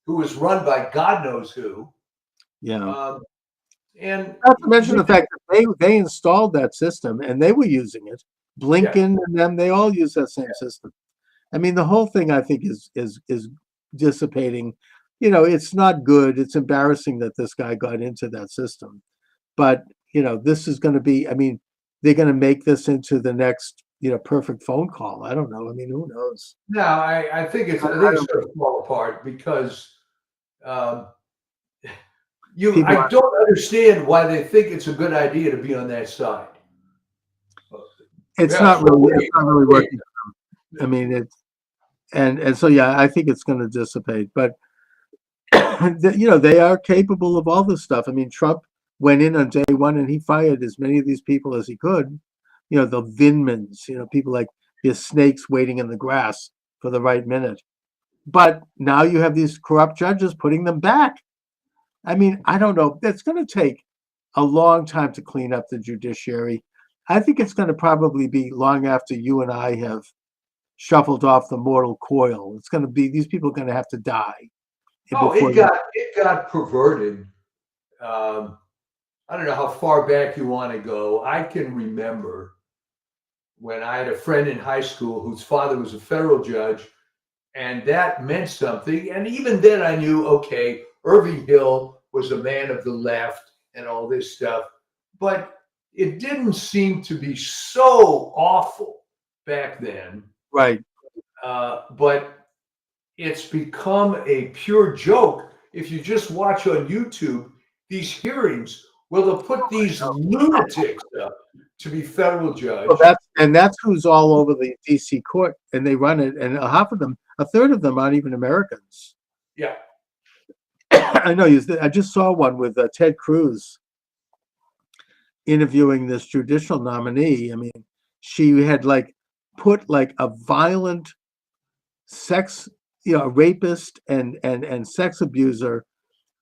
who was run by God knows who. Yeah. And not to mention the fact that they installed that system and they were using it. Blinken and them, they all use that same system. I mean, the whole thing, I think, is dissipating. It's not good. It's embarrassing that this guy got into that system. But, this is going to be, I mean, they're going to make this into the next, perfect phone call. I don't know. I mean, who knows? No, I think it's going to fall apart because I don't understand why they think it's a good idea to be on that side. It's not really working for them. I mean, and so I think it's going to dissipate. But they are capable of all this stuff. I mean, Trump went in on day one and he fired as many of these people as he could. The Vindmans, people like the snakes waiting in the grass for the right minute. But now you have these corrupt judges putting them back. I mean, I don't know. It's going to take a long time to clean up the judiciary. I think it's going to probably be long after you and I have shuffled off the mortal coil. It's going to be, these people are going to have to die. Oh, it got perverted. I don't know how far back you want to go. I can remember when I had a friend in high school whose father was a federal judge, and that meant something. And even then, I knew, okay, Irving Hill was a man of the left and all this stuff. But it didn't seem to be so awful back then. Right. But it's become a pure joke. If you just watch on YouTube these hearings, well, they'll put these lunatics up to be federal judge. Well, that's who's all over the DC court, and they run it, and half of them, a third of them aren't even Americans. Yeah. I know. I just saw one with Ted Cruz interviewing this judicial nominee. I mean, she had put a violent sex, rapist and sex abuser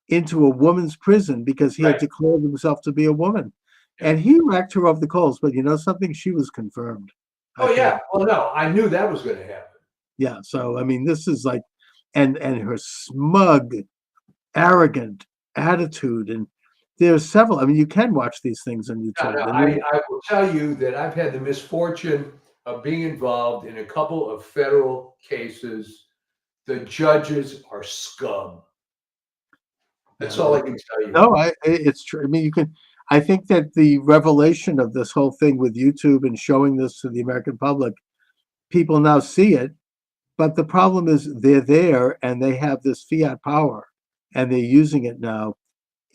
into a woman's prison because he had declared himself to be a woman. And he racked her over the coals, but you know something? She was confirmed. Oh, yeah. Well, no, I knew that was going to happen. Yeah. So, I mean, this is and her smug, arrogant attitude. And there's several, I mean, you can watch these things on YouTube. No, I will tell you that I've had the misfortune of being involved in a couple of federal cases. The judges are scum. That's all I can tell you. No, it's true. I mean, I think that the revelation of this whole thing with YouTube and showing this to the American public, people now see it. But the problem is they're there and they have this fiat power and they're using it now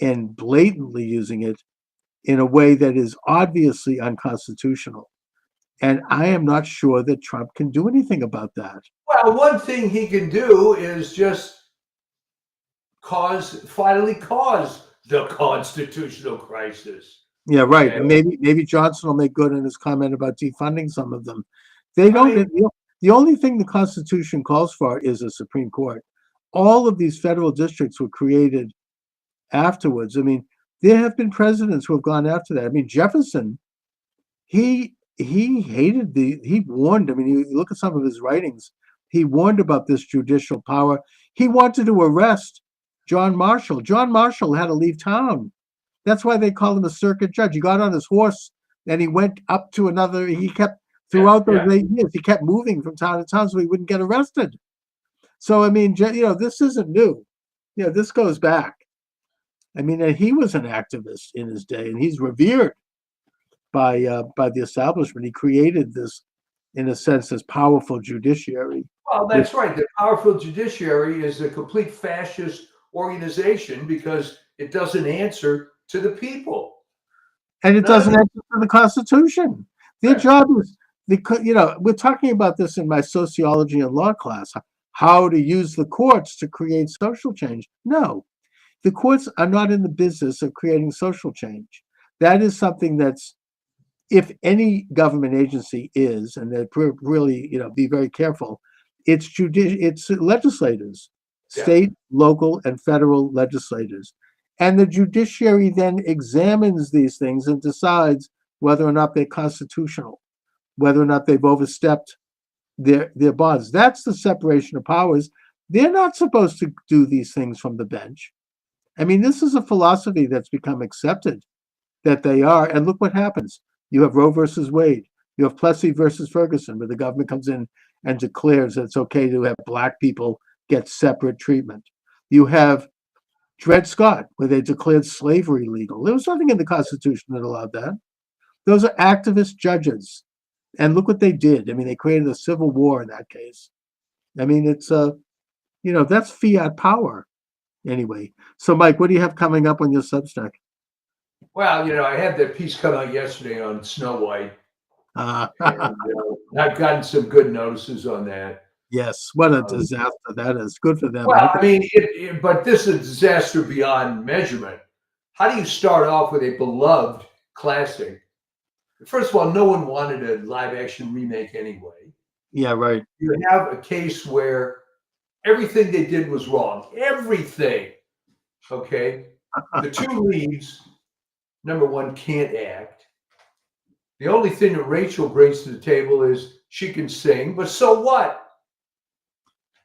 and blatantly using it in a way that is obviously unconstitutional. And I am not sure that Trump can do anything about that. Well, one thing he can do is just finally cause the constitutional crisis. Yeah, right. Okay. And maybe Johnson will make good on his comment about defunding some of them. They don't. The only thing the Constitution calls for is a Supreme Court. All of these federal districts were created afterwards. I mean, there have been presidents who have gone after that. I mean, Jefferson, he warned. I mean, you look at some of his writings. He warned about this judicial power. He wanted to arrest John Marshall. John Marshall had to leave town. That's why they call him a circuit judge. He got on his horse and he went up to another. He kept throughout those 8 years. He kept moving from town to town so he wouldn't get arrested. So I mean, this isn't new. This goes back. I mean, and he was an activist in his day, and he's revered by the establishment. He created this, in a sense, this powerful judiciary. Well, that's right. The powerful judiciary is a complete fascist organization because it doesn't answer to the people. And it doesn't answer to the Constitution. Their job is, we're talking about this in my sociology and law class, how to use the courts to create social change. No, the courts are not in the business of creating social change. That is something that's, if any government agency is, and they really, be very careful, it's legislators, state, local, and federal legislators. And the judiciary then examines these things and decides whether or not they're constitutional, whether or not they've overstepped their bonds. That's the separation of powers. They're not supposed to do these things from the bench. I mean, this is a philosophy that's become accepted, that they are. And look what happens. You have Roe versus Wade. You have Plessy versus Ferguson, where the government comes in and declares that it's okay to have black people get separate treatment. You have Dred Scott, where they declared slavery legal. There was nothing in the Constitution that allowed that. Those are activist judges. And look what they did. I mean, they created a civil war in that case. I mean, it's, that's fiat power. Anyway, so Mike, what do you have coming up on your Substack? Well, I had that piece come out yesterday on Snow White. And, I've gotten some good notices on that. Yes, what a disaster that is. Good for them. Well, I mean, but this is a disaster beyond measurement. How do you start off with a beloved classic? First of all, no one wanted a live-action remake anyway. Yeah, right. You have a case where everything they did was wrong. Everything. Okay? The two leads, number one, can't act. The only thing that Rachel brings to the table is she can sing, but so what?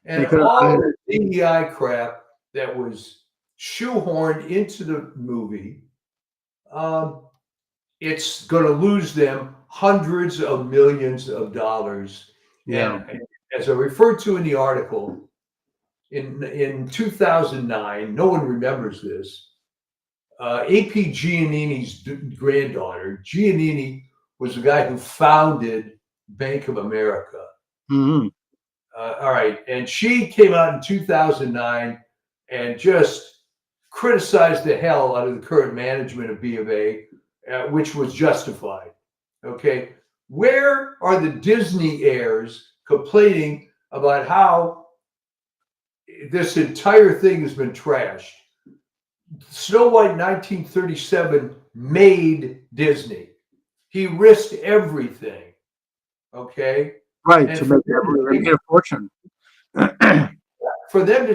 And all the DEI crap that was shoehorned into the movie, it's going to lose them hundreds of millions of dollars. Yeah. And as I referred to in the article, in 2009, no one remembers this. AP Giannini's granddaughter, Giannini, was the guy who founded Bank of America. Hmm. All right, and she came out in 2009 and just criticized the hell out of the current management of B of A, which was justified. Okay, where are the Disney heirs complaining about how this entire thing has been trashed? Snow White 1937 made Disney. He risked everything. Okay, Right. and To for make them to they made a fortune.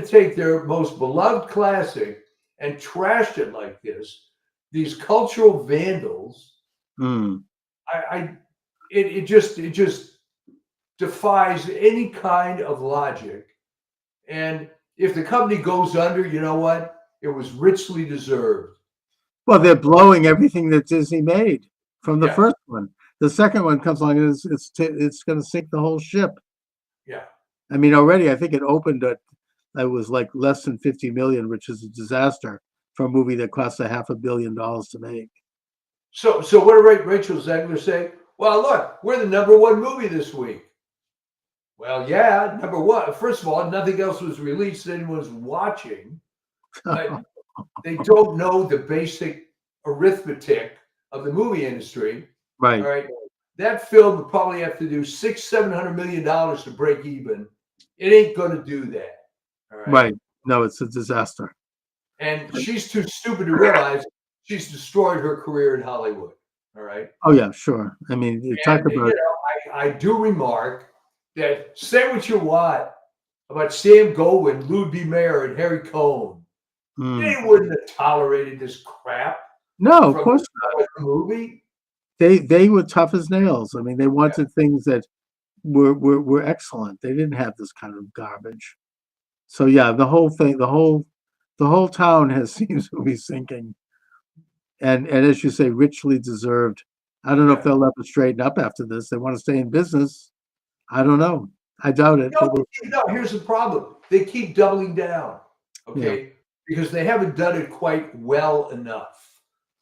take their most beloved classic and trash it like this, these cultural vandals, Mm. it just defies any kind of logic. And if the company goes under, you know what? It was richly deserved. Well, they're blowing everything that Disney made from the Yeah, first one. The second one comes along, and it's going to sink the whole ship. yeah. I mean, already I think it opened at it was like less than 50 million, which is a disaster for a movie that cost $500 million to make. So what did Rachel Zegler say? Well, look, we're the #1 movie this week. Well, yeah, #1. First of all, nothing else was released that anyone was watching. But they don't know the basic arithmetic of the movie industry. Right. All right. That film would probably have to do $600-700 million to break even. It ain't going to do that. All right. Right. No, it's a disaster. And she's too stupid to realize she's destroyed her career in Hollywood. All right. Oh yeah, sure. I mean, you talk And, about I do remark that say what you want about Sam Goldwyn, Lou B. Mayer, and Harry Cohn. They wouldn't have tolerated this crap. No, of from course the movie. they were tough as nails. I mean, they wanted things that were excellent. They didn't have this kind of garbage. So yeah, the whole thing, the whole town has seems to be sinking. And as you say, richly deserved. I don't know if Yeah. they'll ever straighten up after this. They want to stay in business. I don't know. I doubt it. No, here's the problem. They keep doubling down. Okay. Because they haven't done it quite well enough.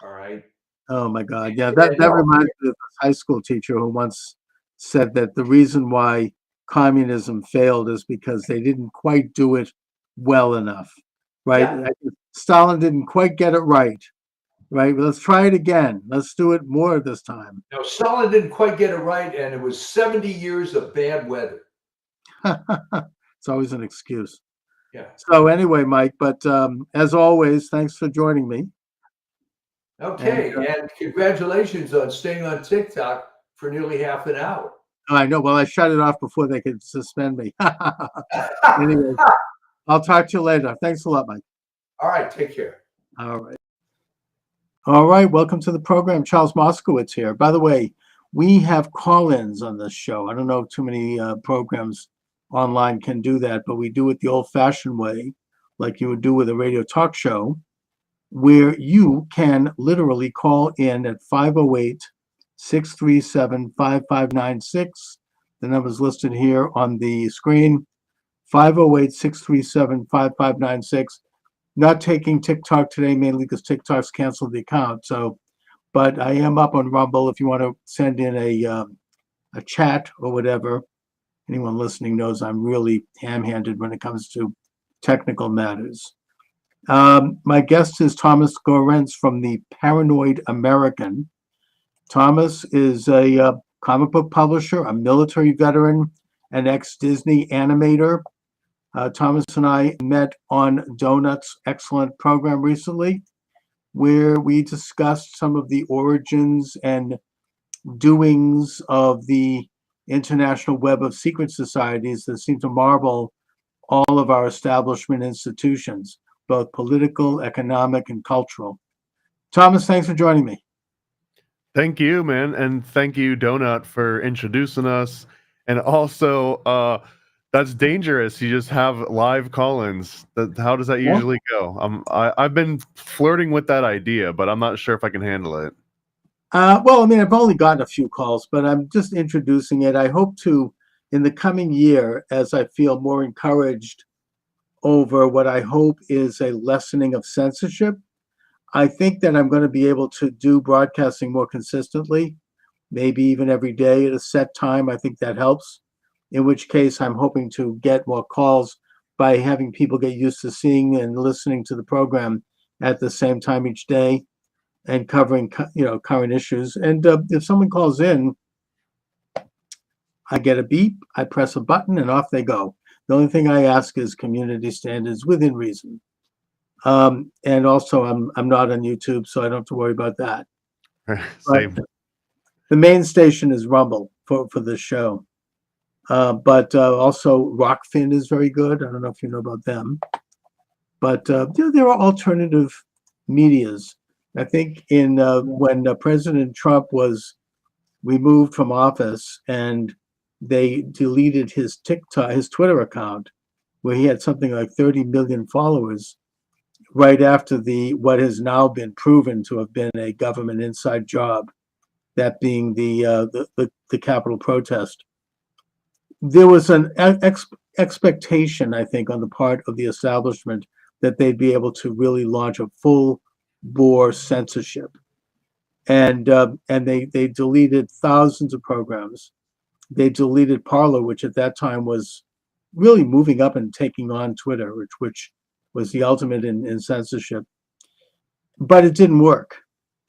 All right. Oh my God. Yeah, Yeah, that no. reminds me of a high school teacher who once said that the reason why communism failed is because they didn't quite do it well enough. Right? Yeah. Stalin didn't quite get it right. Right? Let's try it again. Let's do it more this time. No, Stalin didn't quite get it right, and it was 70 years of bad weather. It's always an excuse. Yeah. So anyway, Mike, but as always, thanks for joining me. Okay. And congratulations on staying on TikTok for nearly half an hour. I know. Well, I shut it off before they could suspend me. Anyway, I'll talk to you later. Thanks a lot, Mike. All right. Take care. All right. All right. Welcome to the program. Charles Moscowitz here. By the way, we have call-ins on this show. I don't know if too many programs online can do that, but we do it the old-fashioned way, like you would do with a radio talk show, where you can literally call in at 508-637-5596. The number's listed here on the screen, 508-637-5596. Not taking TikTok today, mainly because TikTok's canceled the account. So, but I am up on Rumble if you want to send in a chat or whatever. Anyone listening knows I'm really ham-handed when it comes to technical matters. My guest is Thomas Gorenz from the Paranoid American. Thomas is a comic book publisher, a military veteran, an ex-Disney animator. Thomas and I met on Donut's excellent program recently, where we discussed some of the origins and doings of the international web of secret societies that seem to marvel all of our establishment institutions, both political, economic, and cultural. Thomas, thanks for joining me. Thank you, man. And thank you, Donut, for introducing us. And also, That's dangerous. You just have live call-ins. How does that usually go? I've been flirting with that idea, but I'm not sure if I can handle it. Well, I mean, I've only gotten a few calls, but I'm just introducing it. I hope to, in the coming year, as I feel more encouraged over what I hope is a lessening of censorship, I think that I'm going to be able to do broadcasting more consistently, maybe even every day at a set time. I think that helps. In which case, I'm hoping to get more calls by having people get used to seeing and listening to the program at the same time each day and covering, current issues. And if someone calls in, I get a beep, I press a button, and off they go. The only thing I ask is community standards within reason. And also, I'm not on YouTube, so I don't have to worry about that. Same. But the main station is Rumble for this show. But also Rockfin is very good. I don't know if you know about them. But there are alternative medias. I think when President Trump was removed from office and they deleted his Twitter account, where he had something like 30 million followers, right after what has now been proven to have been a government inside job, that being the Capitol protest. There was an expectation, I think, on the part of the establishment that they'd be able to really launch a full-bore censorship, and they deleted thousands of programs. They deleted Parler, which at that time was really moving up and taking on Twitter, which was the ultimate in censorship. But it didn't work.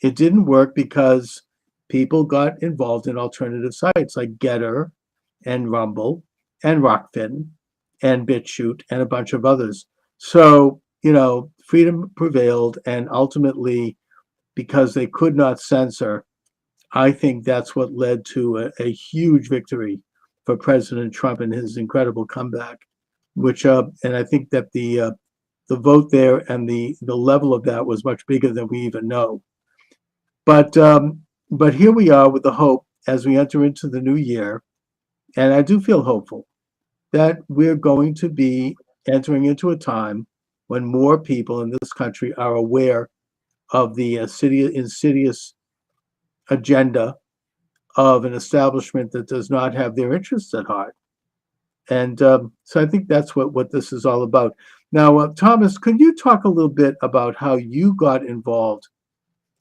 It didn't work because people got involved in alternative sites like Getter and Rumble and Rockfin and BitChute and a bunch of others. So, freedom prevailed, and ultimately, because they could not censor, I think that's what led to a huge victory for President Trump and his incredible comeback, which and I think that the vote there and the level of that was much bigger than we even know. But here we are with the hope as we enter into the new year, and I do feel hopeful that we're going to be entering into a time when more people in this country are aware of the insidious agenda of an establishment that does not have their interests at heart. And so I think that's what this is all about. Now, Thomas, could you talk a little bit about how you got involved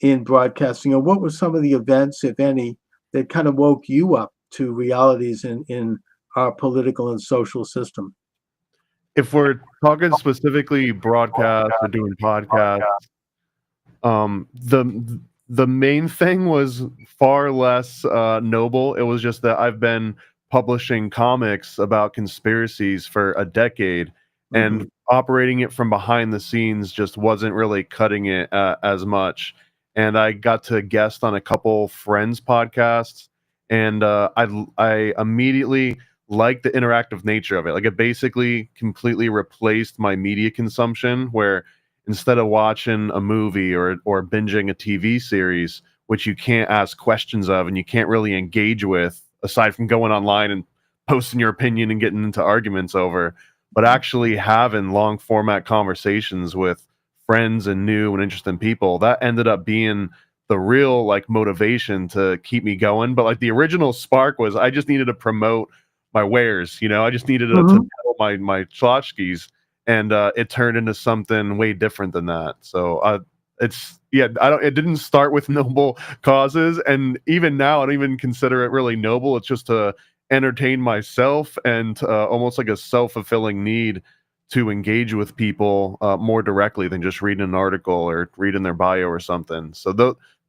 in broadcasting, and what were some of the events, if any, that kind of woke you up to realities in our political and social system? If we're talking specifically broadcast or doing podcasts, the main thing was far less noble. It was just that I've been publishing comics about conspiracies for a decade, and operating it from behind the scenes just wasn't really cutting it as much. And I got to guest on a couple friends' podcasts, and I immediately liked the interactive nature of it. Like, it basically completely replaced my media consumption, where instead of watching a movie or binging a TV series, which you can't ask questions of and you can't really engage with, aside from going online and posting your opinion and getting into arguments over, but actually having long format conversations with friends and new and interesting people, that ended up being the real motivation to keep me going. But the original spark was I just needed to promote my wares. I just needed to tell my tchotchkes. And it turned into something way different than that. So it didn't start with noble causes, and even now I don't even consider it really noble. It's just to entertain myself, and almost like a self-fulfilling need to engage with people more directly than just reading an article or reading their bio or something. So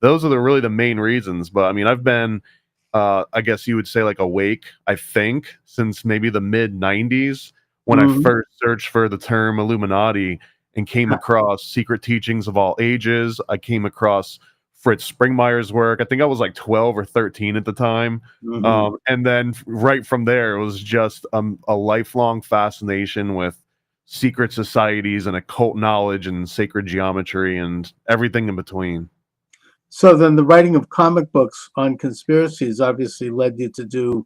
those are really the main reasons. But I mean, I've been I guess you would say awake, I think, since maybe the mid 90s, when I first searched for the term Illuminati and came across Secret Teachings of All Ages. I came across Fritz Springmeier's work. I think I was 12 or 13 at the time. And then right from there, it was just a lifelong fascination with secret societies and occult knowledge and sacred geometry and everything in between. So then the writing of comic books on conspiracies obviously led you to do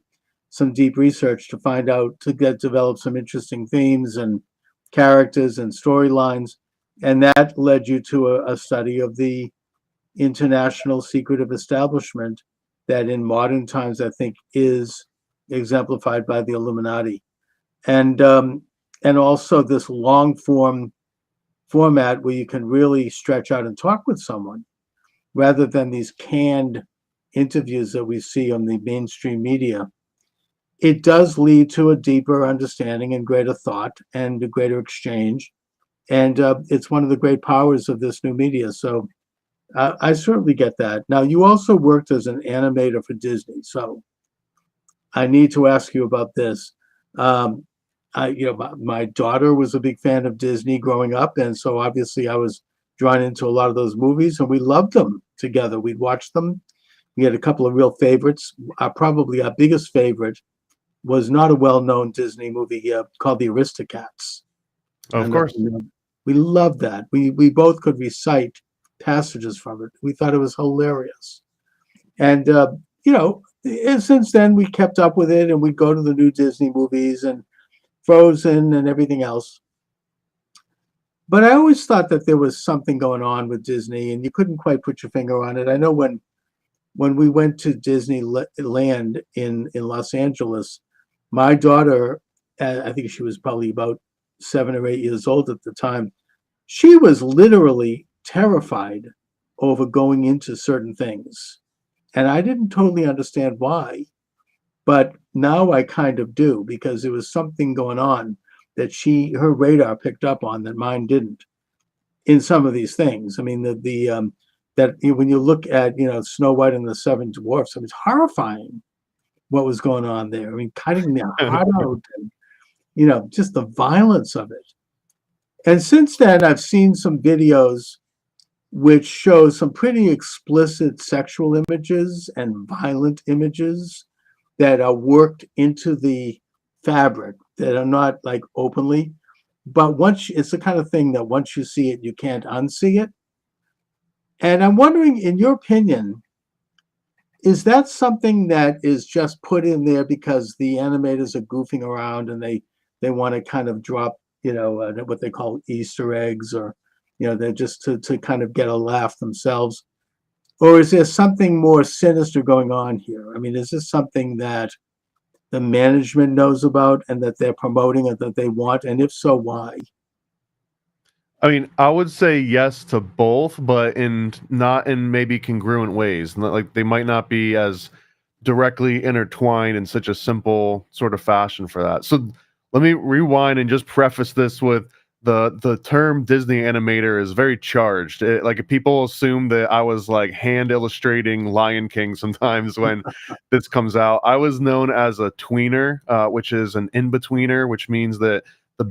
some deep research to find out, to develop some interesting themes and characters and storylines. And that led you to a study of the international secretive establishment that in modern times, I think, is exemplified by the Illuminati. And also this long format where you can really stretch out and talk with someone rather than these canned interviews that we see on the mainstream media. It does lead to a deeper understanding and greater thought and a greater exchange. And it's one of the great powers of this new media. So I certainly get that. Now, you also worked as an animator for Disney. So I need to ask you about this. My daughter was a big fan of Disney growing up. And so obviously I was drawn into a lot of those movies and we loved them together. We'd watch them. We had a couple of real favorites. Probably our biggest favorite was not a well-known Disney movie called The Aristocats. Of course. We loved that. We both could recite passages from it. We thought it was hilarious. And, and since then we kept up with it and we'd go to the new Disney movies and Frozen and everything else. But I always thought that there was something going on with Disney and you couldn't quite put your finger on it. I know when we went to Disneyland in Los Angeles, my daughter, I think she was probably about 7 or 8 years old at the time, she was literally terrified over going into certain things. And I didn't totally understand why, but now I kind of do, because there was something going on that her radar picked up on that mine didn't in some of these things. I mean, that when you look at, Snow White and the Seven Dwarfs, I mean, it's horrifying what was going on there. I mean, cutting their heart out and, just the violence of it. And since then, I've seen some videos which show some pretty explicit sexual images and violent images that are worked into the fabric that are not like openly. But it's the kind of thing that once you see it, you can't unsee it. And I'm wondering, in your opinion, is that something that is just put in there because the animators are goofing around and they want to kind of drop, what they call Easter eggs, or, they're just to kind of get a laugh themselves? Or is there something more sinister going on here? I mean, is this something that the management knows about and that they're promoting and that they want? And if so, why? I mean, I would say yes to both, but not in maybe congruent ways. Like they might not be as directly intertwined in such a simple sort of fashion for that. So let me rewind and just preface this with the term Disney animator is very charged. Like people assume that I was like hand illustrating Lion King sometimes when this comes out. I was known as a tweener, which is an in-betweener, which means that the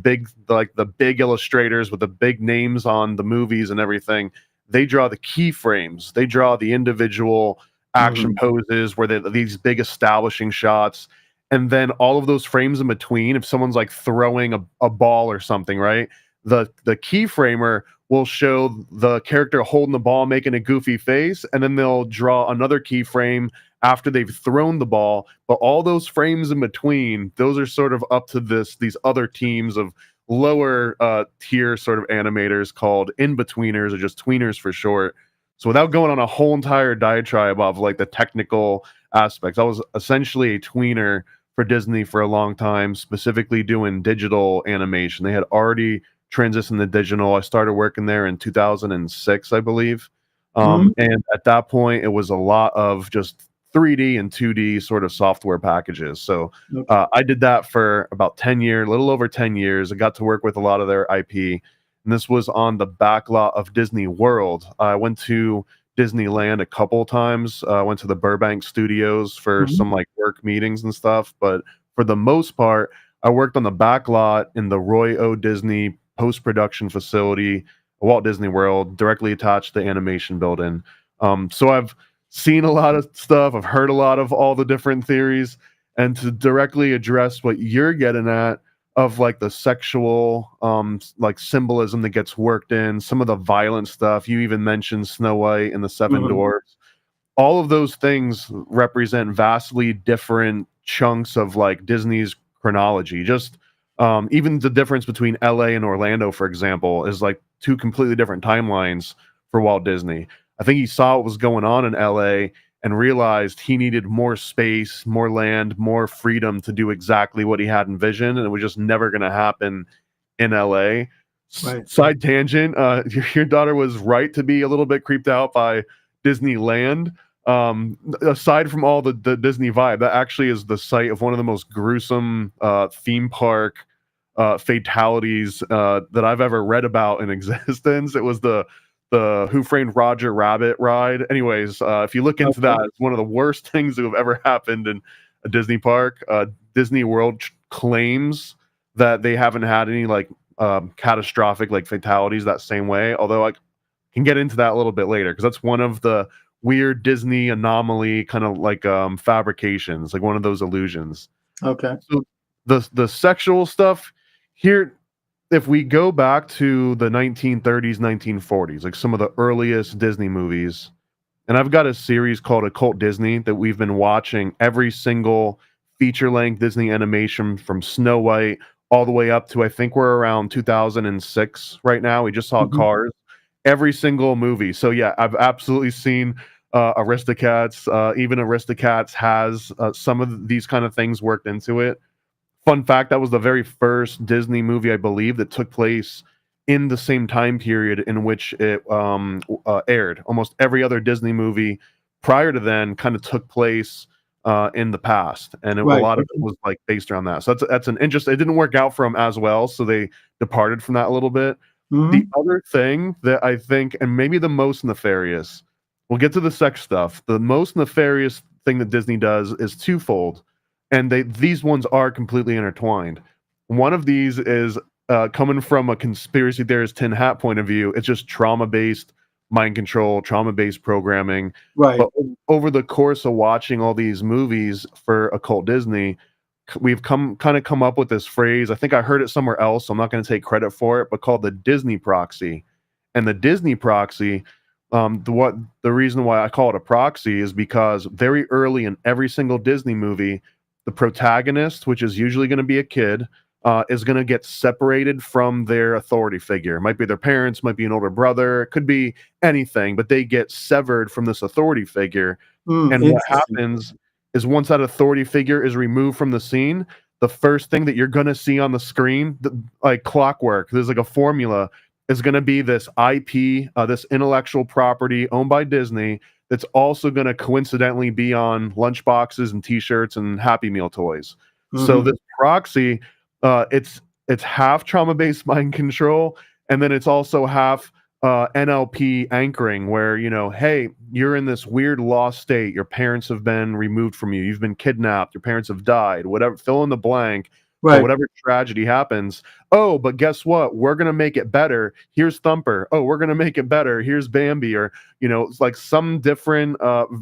big illustrators with the big names on the movies and everything, they draw the keyframes. They draw the individual action poses where these big establishing shots. And then all of those frames in between, if someone's like throwing a ball or something, right? The keyframer will show the character holding the ball, making a goofy face, and then they'll draw another keyframe after they've thrown the ball. But all those frames in between, those are sort of up to these other teams of lower tier sort of animators called in-betweeners, or just tweeners for short. So without going on a whole entire diatribe of like the technical aspects, I was essentially a tweener for Disney for a long time, specifically doing digital animation. They had already transitioned to digital. I started working there in 2006, I believe. And at that point, it was a lot of just 3D and 2D sort of software packages. So I did that for about 10 years, a little over 10 years. I got to work with a lot of their IP. And this was on the back lot of Disney World. I went to Disneyland a couple times. I went to the Burbank studios for some like work meetings and stuff. But for the most part, I worked on the back lot in the Roy O. Disney post-production facility, Walt Disney World, directly attached to the animation building. So I've seen a lot of stuff. I've heard a lot of all the different theories. And to directly address what you're getting at, of like the sexual like symbolism that gets worked in, some of the violent stuff. You even mentioned Snow White and the Seven Dwarfs. All of those things represent vastly different chunks of like Disney's chronology. Just even the difference between LA and Orlando, for example, is like two completely different timelines for Walt Disney. I think he saw what was going on in LA and realized he needed more space, more land, more freedom to do exactly what he had envisioned, and it was just never going to happen in LA. Right. Side tangent, your daughter was right to be a little bit creeped out by Disneyland. Aside from all the Disney vibe, that actually is the site of one of the most gruesome theme park fatalities that I've ever read about in existence. It was the Who Framed Roger Rabbit ride. Anyways, if you look into that, it's one of the worst things that have ever happened in a Disney park. Disney World claims that they haven't had any like catastrophic like fatalities that same way. Although I can get into that a little bit later because that's one of the weird Disney anomaly kind of like fabrications, like one of those illusions. Okay. So the sexual stuff here, if we go back to the 1930s, 1940s, like some of the earliest Disney movies, and I've got a series called Occult Disney that we've been watching every single feature-length Disney animation from Snow White all the way up to, I think we're around 2006 right now. We just saw Cars, every single movie. So yeah, I've absolutely seen Aristocats. Even Aristocats has some of these kind of things worked into it. Fun fact, that was the very first Disney movie, I believe, that took place in the same time period in which it aired. Almost every other Disney movie prior to then kind of took place in the past, and a lot of it was like based around that. So that's an interest. It didn't work out for them as well, so they departed from that a little bit. The other thing that I think, and maybe the most nefarious, we'll get to the sex stuff. The most nefarious thing that Disney does is twofold, and these ones are completely intertwined. One of these is coming from a conspiracy theorist tin hat point of view. It's just trauma-based mind control, trauma-based programming. Right. But over the course of watching all these movies for Occult Disney, we've come up with this phrase. I think I heard it somewhere else, so I'm not going to take credit for it, but called the Disney proxy. And the Disney proxy, the reason why I call it a proxy is because very early in every single Disney movie, the protagonist, which is usually going to be a kid, is going to get separated from their authority figure. It might be their parents, might be an older brother, it could be anything, but they get severed from this authority figure. And what happens is once that authority figure is removed from the scene, the first thing that you're going to see on the screen, like clockwork, there's like a formula, is going to be this IP, this intellectual property owned by Disney that's also going to coincidentally be on lunchboxes and T-shirts and Happy Meal toys. So this proxy, it's half trauma-based mind control, and then it's also half NLP anchoring, where, you know, hey, you're in this weird lost state. Your parents have been removed from you. You've been kidnapped. Your parents have died. Whatever, fill in the blank. Right. So whatever tragedy happens. Oh, but guess what? We're gonna make it better. Here's Thumper. Oh, we're gonna make it better. Here's Bambi, or it's like some different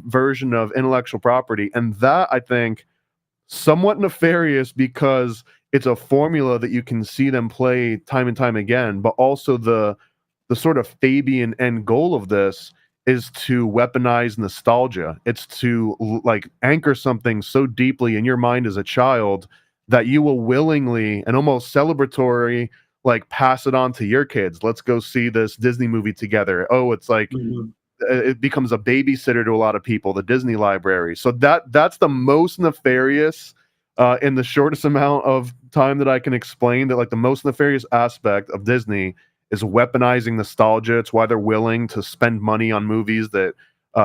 version of intellectual property, and that, I think, somewhat nefarious because it's a formula that you can see them play time and time again, but also the sort of Fabian end goal of this is to weaponize nostalgia. It's to like anchor something so deeply in your mind as a child that you will willingly and almost celebratory like pass it on to your kids. Let's go see this Disney movie together. Oh, it's like it becomes a babysitter to a lot of people, the Disney library. So that's the most nefarious in the shortest amount of time that I can explain, that like the most nefarious aspect of Disney is weaponizing nostalgia. It's why they're willing to spend money on movies that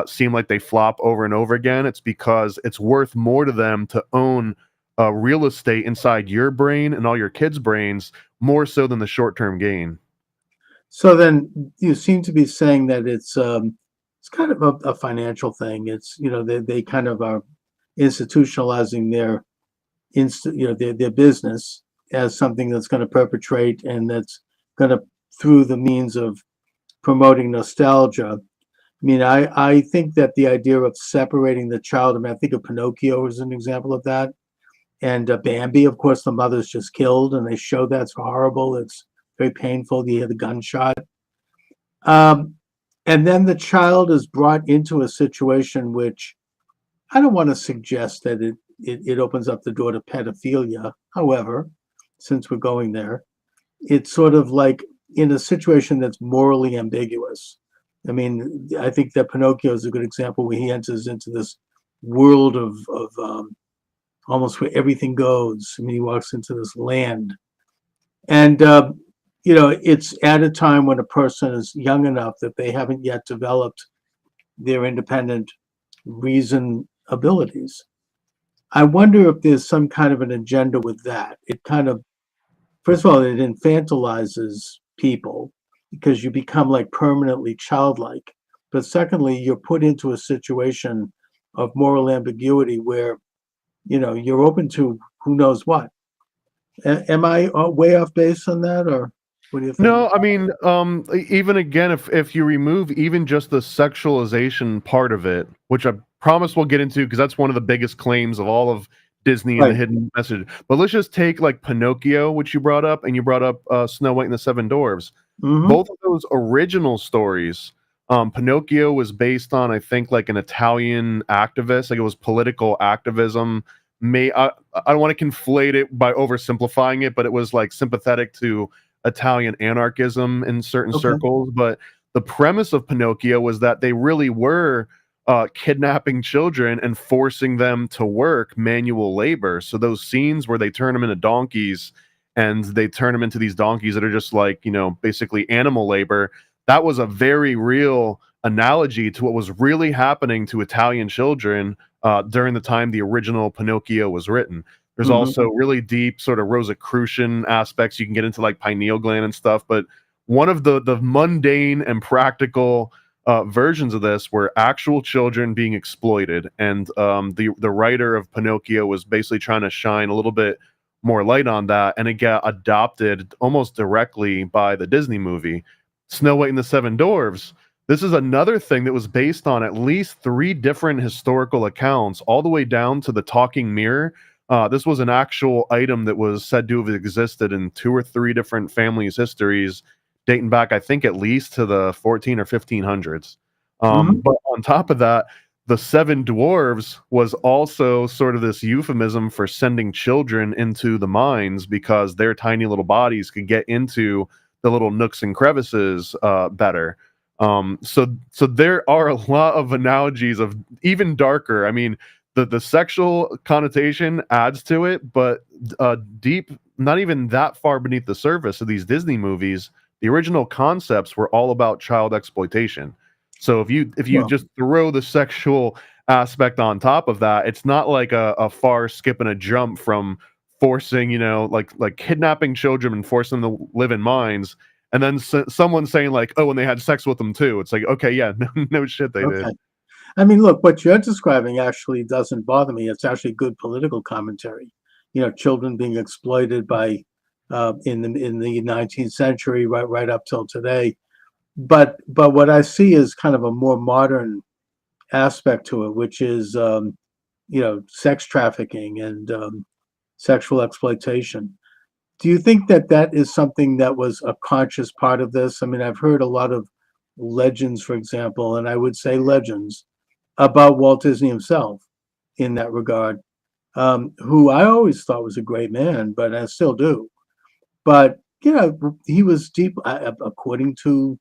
seem like they flop over and over again. It's because it's worth more to them to own real estate inside your brain and all your kids' brains, more so than the short-term gain. So then you seem to be saying that it's kind of a financial thing. It's, they kind of are institutionalizing their their business as something that's going to perpetrate, and that's going to, through the means of promoting nostalgia. I mean, I think that the idea of separating the child, I mean, I think of Pinocchio as an example of that. And Bambi, of course, the mother's just killed, and they show that's horrible. It's very painful. You hear the gunshot. And then the child is brought into a situation which I don't want to suggest that it opens up the door to pedophilia. However, since we're going there, it's sort of like in a situation that's morally ambiguous. I mean, I think that Pinocchio is a good example where he enters into this world of almost where everything goes. I mean, he walks into this land, and it's at a time when a person is young enough that they haven't yet developed their independent reason abilities. I wonder if there's some kind of an agenda with that. It kind of, first of all, it infantilizes people because you become like permanently childlike. But secondly, you're put into a situation of moral ambiguity where, you're open to who knows what. Am I way off base on that, or what do you think? No, I mean, even again, if you remove even just the sexualization part of it, which I promise we'll get into because that's one of the biggest claims of all of Disney and the Right. hidden message. But let's just take like Pinocchio, which you brought up, and you brought up Snow White and the Seven Dwarfs. Mhm. Both of those original stories, Pinocchio was based on, I think, like an Italian activist, like it was political activism. I don't want to conflate it by oversimplifying it, but it was like sympathetic to Italian anarchism in certain Okay. circles. But the premise of Pinocchio was that they really were kidnapping children and forcing them to work manual labor. So those scenes where they turn them into donkeys and they turn them into these donkeys that are just like, basically animal labor, that was a very real analogy to what was really happening to Italian children during the time the original Pinocchio was written. There's Mhm. also really deep sort of Rosicrucian aspects. You can get into like pineal gland and stuff, but one of the mundane and practical versions of this were actual children being exploited, and the writer of Pinocchio was basically trying to shine a little bit more light on that, and it got adopted almost directly by the Disney movie Snow White and the Seven Dwarfs. This is another thing that was based on at least 3 different historical accounts, all the way down to the talking mirror. This was an actual item that was said to have existed in 2 or 3 different families' histories, dating back, I think, at least to the 14 or 1500s. Mhm. But on top of that, the Seven Dwarves was also sort of this euphemism for sending children into the mines because their tiny little bodies could get into the little nooks and crevices better. So there are a lot of analogies of even darker. I mean, the sexual connotation adds to it, but deep, not even that far beneath the surface of these Disney movies, the original concepts were all about child exploitation. So if you Well, just throw the sexual aspect on top of that, it's not like a far skip and a jump from forcing, like kidnapping children and forcing them to live in mines, and then someone saying like, oh, and they had sex with them too. It's like, okay, yeah, no shit, they did. okay. I mean, look, what you're describing actually doesn't bother me. It's actually good political commentary. Children being exploited by in the 19th century, right up till today. But what I see is kind of a more modern aspect to it, which is sex trafficking and sexual exploitation. Do you think that that is something that was a conscious part of this? I mean, I've heard a lot of legends, for example, and I would say legends about Walt Disney himself in that regard, who I always thought was a great man, but I still do. But he was deep, according to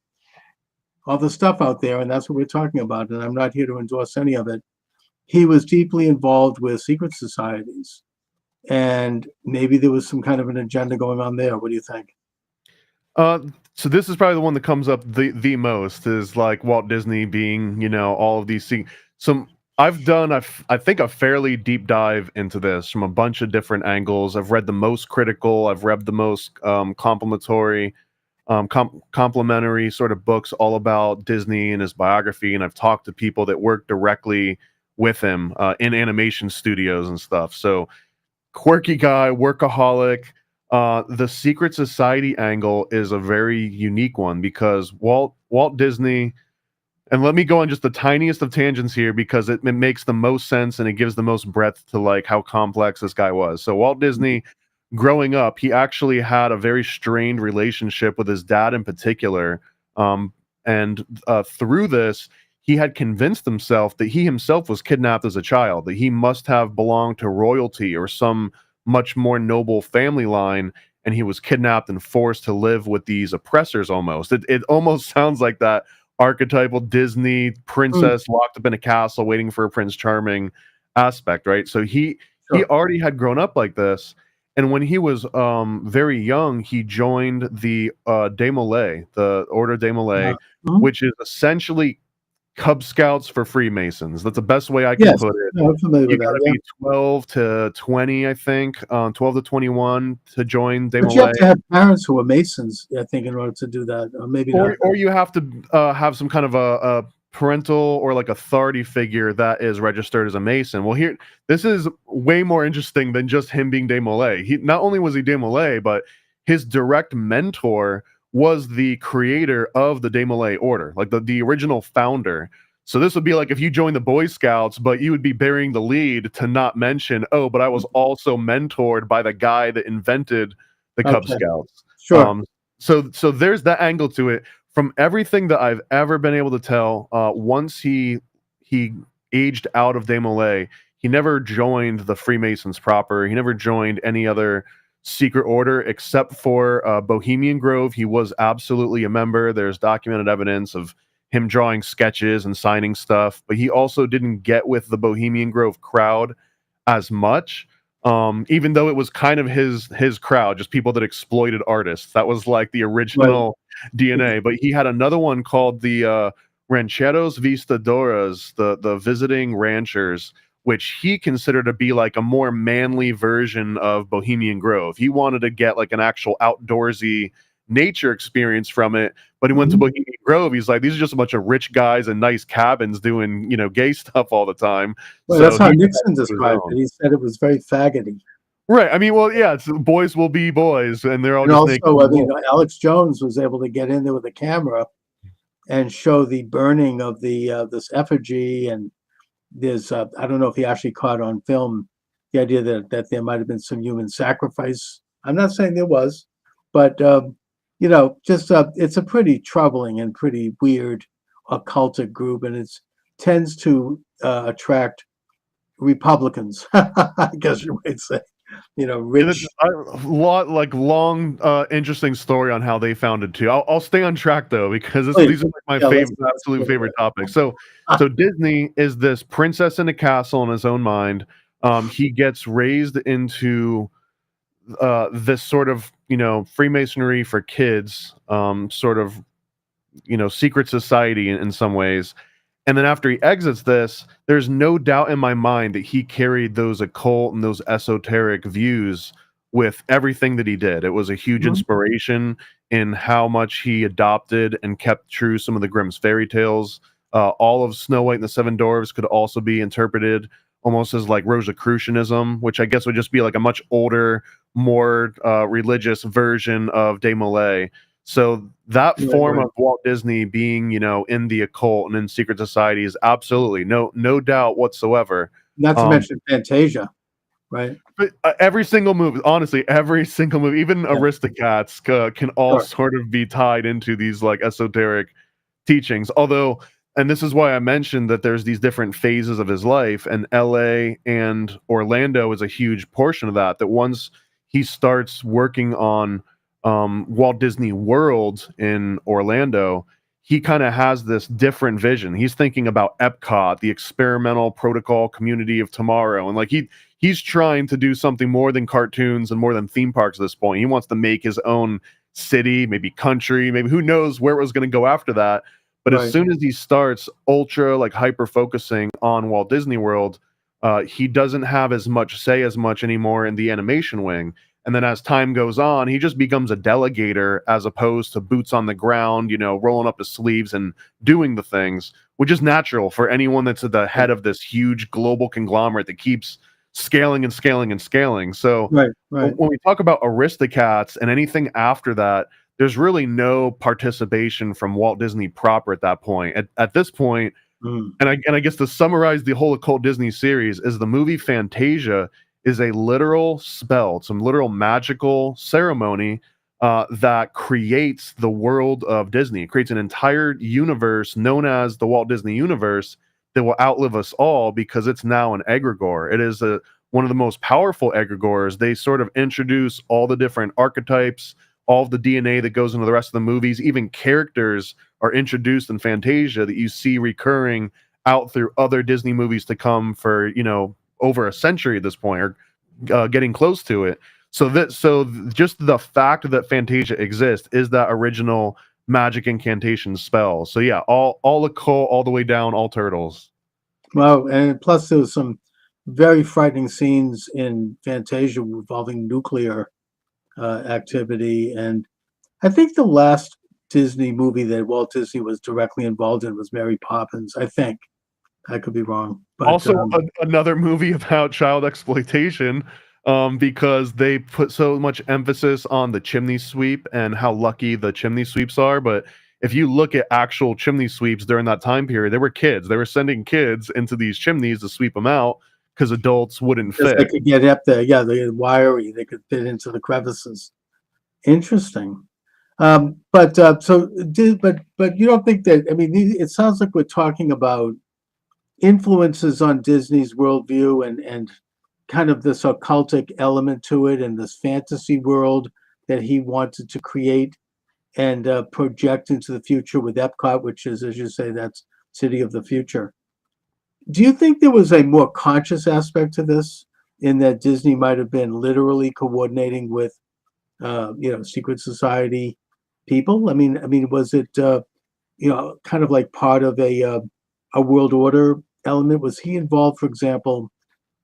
all the stuff out there, and that's what we're talking about. And I'm not here to endorse any of it. He was deeply involved with secret societies, and maybe there was some kind of an agenda going on there. What do you think? Uh, so this is probably the one that comes up the most is like Walt Disney being, all of these things. Some I've done, I think, a fairly deep dive into this from a bunch of different angles. I've read the most critical, I've read the most complimentary sort of books all about Disney and his biography, and I've talked to people that work directly with him in animation studios and stuff. So quirky guy, workaholic. The secret society angle is a very unique one because Walt Disney, and let me go on just the tiniest of tangents here because it makes the most sense and it gives the most breadth to like how complex this guy was. So Walt Disney, growing up, he actually had a very strained relationship with his dad in particular, and through this, he had convinced himself that he himself was kidnapped as a child, that he must have belonged to royalty or some much more noble family line, and he was kidnapped and forced to live with these oppressors almost. It almost sounds like that archetypal Disney princess locked up in a castle waiting for a Prince Charming aspect, right? So he already had grown up like this. And when he was very young, he joined the Desmoulins, the Order Desmoulins, which is essentially Cub Scouts for Freemasons. That's the best way I can put it. No, I'm familiar You with got to that. be 12 to 20, I think, 12 to 21 to join But you have Desmoulins. to have parents who are Masons, I think, in order to do that, or maybe not. Or you have to have some kind of a parental or like authority figure that is registered as a Mason. Well, here, this is way more interesting than just him being Desmoulins. He not only was he Desmoulins, but his direct mentor was the creator of the Desmoulins order, like the original founder. So this would be like if you joined the Boy Scouts, but you would be bearing the lead to not mention, oh, but I was also mentored by the guy that invented the Cub Scouts. Sure. So there's that angle to it. From everything that I've ever been able to tell, once he aged out of Desmoulins, he never joined the Freemasons proper. He never joined any other secret order except for Bohemian Grove. He was absolutely a member. There's documented evidence of him drawing sketches and signing stuff, but he also didn't get with the Bohemian Grove crowd as much. Even though it was kind of his crowd, just people that exploited artists. That was like the original DNA. But he had another one called the Rancheros Vistadoras, the visiting ranchers, which he considered to be like a more manly version of Bohemian Grove. He wanted to get like an actual outdoorsy nature experience from it, but he went to Bohemian Grove. He's like, these are just a bunch of rich guys in nice cabins doing, gay stuff all the time. Well, So that's how he Nixon described it. He said it was very faggoty. Right. I mean, well, yeah, it's boys will be boys, and they're all And just also, naked. Alex Jones was able to get in there with a camera and show the burning of the this effigy. And there's, I don't know if he actually caught on film the idea that there might have been some human sacrifice. I'm not saying there was, but just it's a pretty troubling and pretty weird occultic group, and it tends to attract Republicans, I guess you might say. Rich. Long, interesting story on how they founded too. I'll stay on track though, because these are like my absolute favorite topics. So Disney is this princess in a castle in his own mind. He gets raised into this sort of Freemasonry for kids, sort of secret society in some ways. And then after he exits this, there's no doubt in my mind that he carried those occult and those esoteric views with everything that he did. It was a huge inspiration in how much he adopted and kept true some of the Grimm's fairy tales. All of Snow White and the Seven Dwarfs could also be interpreted almost as like Rosicrucianism, which I guess would just be like a much older, more religious version of Desmoulins. So that form of Walt Disney being, in the occult and in secret society is absolutely no doubt whatsoever. Not to mention Fantasia, right? But every single movie, honestly, even Aristocats can all sort of be tied into these like esoteric teachings. Although, and this is why I mentioned that there's these different phases of his life, and LA and Orlando is a huge portion of that. That once he starts working on Walt Disney World in Orlando, he kind of has this different vision. He's thinking about Epcot, the experimental protocol community of tomorrow, and like he's trying to do something more than cartoons and more than theme parks at this point. He wants to make his own city, maybe country, maybe who knows where it was going to go after that. But as soon as he starts ultra like hyper focusing on Walt Disney World, he doesn't have as much anymore in the animation wing. And then as time goes on, he just becomes a delegator as opposed to boots on the ground, rolling up his sleeves and doing the things, which is natural for anyone that's at the head of this huge global conglomerate that keeps scaling and scaling and scaling. So when we talk about Aristocats and anything after that, there's really no participation from Walt Disney proper at that point. At this point, and I guess to summarize the whole occult Disney series, is the movie Fantasia is a literal spell, some literal magical ceremony that creates the world of Disney. It creates an entire universe known as the Walt Disney Universe that will outlive us all because it's now an egregore. It is one of the most powerful egregores. They sort of introduce all the different archetypes, all of the DNA that goes into the rest of the movies. Even characters are introduced in Fantasia that you see recurring out through other Disney movies to come for, over a century at this point, or getting close to it. So just the fact that Fantasia exists is that original magic incantation spell. So yeah, all occult, all the way down, all turtles. Well, and plus there was some very frightening scenes in Fantasia involving nuclear activity. And I think the last Disney movie that Walt Disney was directly involved in was Mary Poppins. I think. I could be wrong. But Also, another movie about child exploitation, because they put so much emphasis on the chimney sweep and how lucky the chimney sweeps are. But if you look at actual chimney sweeps during that time period, they were kids. They were sending kids into these chimneys to sweep them out because adults wouldn't fit. They could get up there. Yeah, they had wiry. They could fit into the crevices. Interesting. But you don't think that? I mean, it sounds like we're talking about influences on Disney's worldview and kind of this occultic element to it and this fantasy world that he wanted to create and project into the future with Epcot, which is, as you say, that's City of the Future. Do you think there was a more conscious aspect to this, in that Disney might have been literally coordinating with, secret society people? I mean, was it, kind of like part of a world order element? Was he involved, for example,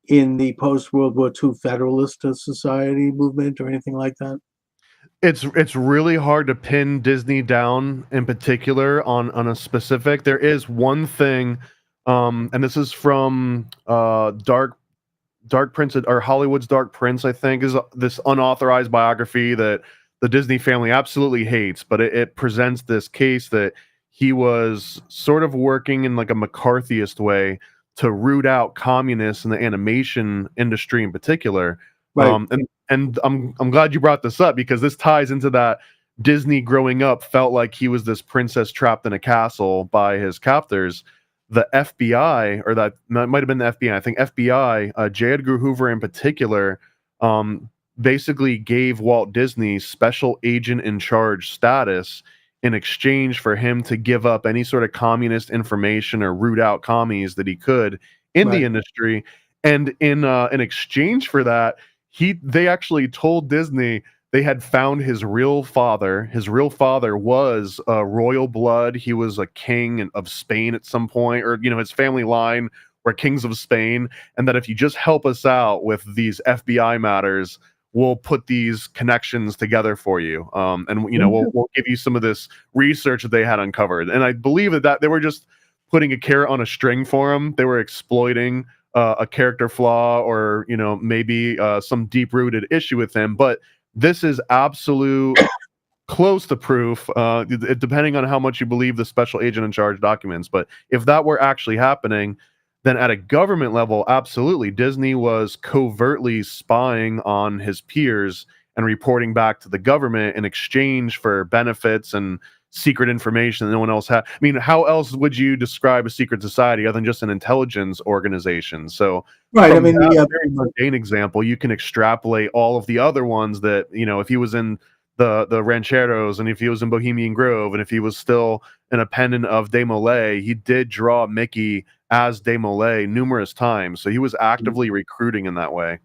in the post-World War II Federalist Society movement or anything like that? It's really hard to pin Disney down in particular on a specific. There is one thing, and this is from Dark Prince, or Hollywood's Dark Prince, I think, is this unauthorized biography that the Disney family absolutely hates, but it presents this case that he was sort of working in like a McCarthyist way to root out communists in the animation industry in particular. Right. And I'm glad you brought this up, because this ties into that Disney growing up felt like he was this princess trapped in a castle by his captors. The FBI, or that might have been the FBI, I think FBI, J. Edgar Hoover in particular, basically gave Walt Disney special agent in charge status in exchange for him to give up any sort of communist information or root out commies that he could in the industry. And in exchange for that, they actually told Disney they had found his real father. His real father was royal blood. He was a king of Spain at some point, or his family line were kings of Spain, and that if you just help us out with these FBI matters, we'll put these connections together for you. And we'll give you some of this research that they had uncovered. And I believe that they were just putting a carrot on a string for him. They were exploiting a character flaw, or maybe some deep-rooted issue with him. But this is absolute close to proof, depending on how much you believe the special agent in charge documents. But if that were actually happening, then at a government level, absolutely, Disney was covertly spying on his peers and reporting back to the government in exchange for benefits and secret information that no one else had. I mean, how else would you describe a secret society other than just an intelligence organization? So, right. I mean, the very mundane example, you can extrapolate all of the other ones that, if he was in the Rancheros, and if he was in Bohemian Grove, and if he was still an appendant of Desmoulins, he did draw Mickey as Desmoulins numerous times. So he was actively recruiting in that way.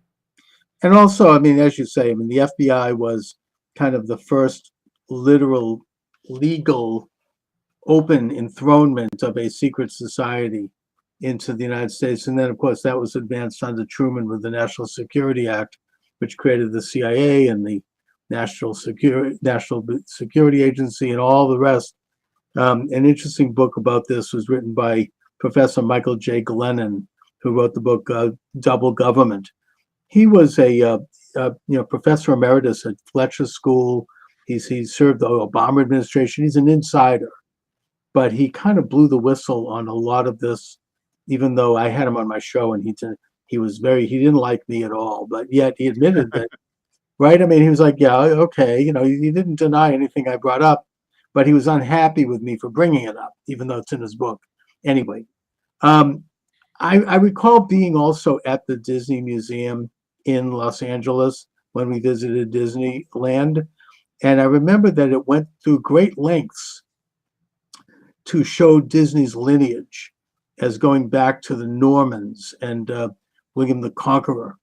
And also, I mean, as you say, the FBI was kind of the first literal, legal, open enthronement of a secret society into the United States. And then, of course, that was advanced under Truman with the National Security Act, which created the CIA and the National Security Agency and all the rest. An interesting book about this was written by Professor Michael J. Glennon, who wrote the book Double Government. He was a professor emeritus at Fletcher School. He served the Obama administration. He's an insider, but he kind of blew the whistle on a lot of this, even though I had him on my show and he didn't like me at all. But yet he admitted that right? I mean, he was like, yeah, okay, he didn't deny anything I brought up, but he was unhappy with me for bringing it up, even though it's in his book. Anyway, I recall being also at the Disney Museum in Los Angeles when we visited Disneyland. And I remember that it went through great lengths to show Disney's lineage as going back to the Normans and William the Conqueror.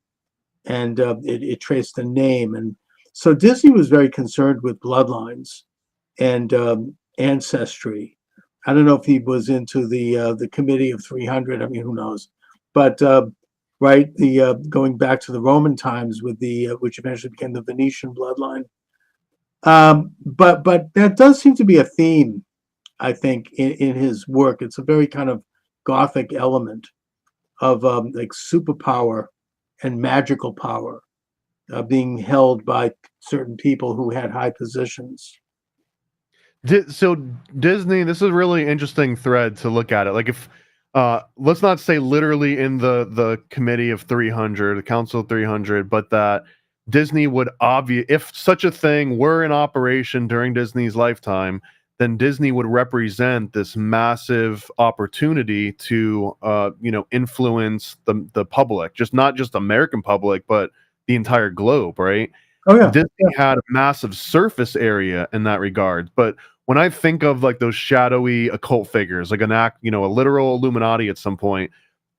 And it traced the name. And so Disney was very concerned with bloodlines and ancestry. I don't know if he was into the Committee of 300. I mean, who knows? But right, the going back to the Roman times with the which eventually became the Venetian bloodline. But that does seem to be a theme, I think, in his work. It's a very kind of Gothic element of like superpower and magical power being held by certain people who had high positions. So Disney, this is a really interesting thread to look at it. Like if let's not say literally in the Committee of 300, the Council of 300, but that Disney would if such a thing were in operation during Disney's lifetime, then Disney would represent this massive opportunity to influence the public, not just American public, but the entire globe, right? Oh yeah. Disney had a massive surface area in that regard, but when I think of like those shadowy occult figures, like a literal Illuminati at some point,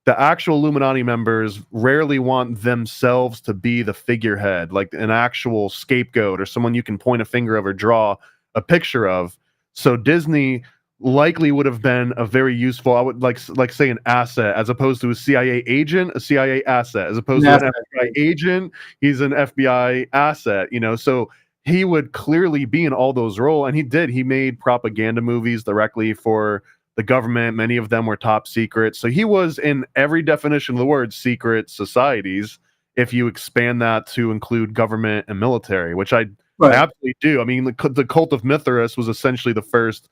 the actual Illuminati members rarely want themselves to be the figurehead, like an actual scapegoat or someone you can point a finger of or draw a picture of. So Disney likely would have been a very useful, I would like say an asset, as opposed to a CIA agent, a CIA asset, as opposed to an FBI agent, he's an FBI asset, so he would clearly be in all those roles. And he made propaganda movies directly for the government. Many of them were top secret. So he was, in every definition of the word, secret societies, if you expand that to include government and military, which I absolutely do. I mean, the Cult of Mithras was essentially the first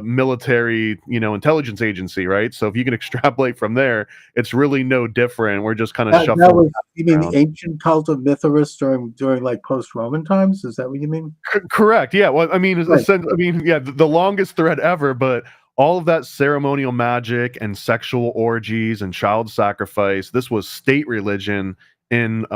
military, intelligence agency, right? So if you can extrapolate from there, it's really no different. We're just kind of shuffling. You mean the ancient cult of Mithras during like post-Roman times? Is that what you mean? Correct. Yeah. Well, I mean, the longest thread ever, but all of that ceremonial magic and sexual orgies and child sacrifice, this was state religion in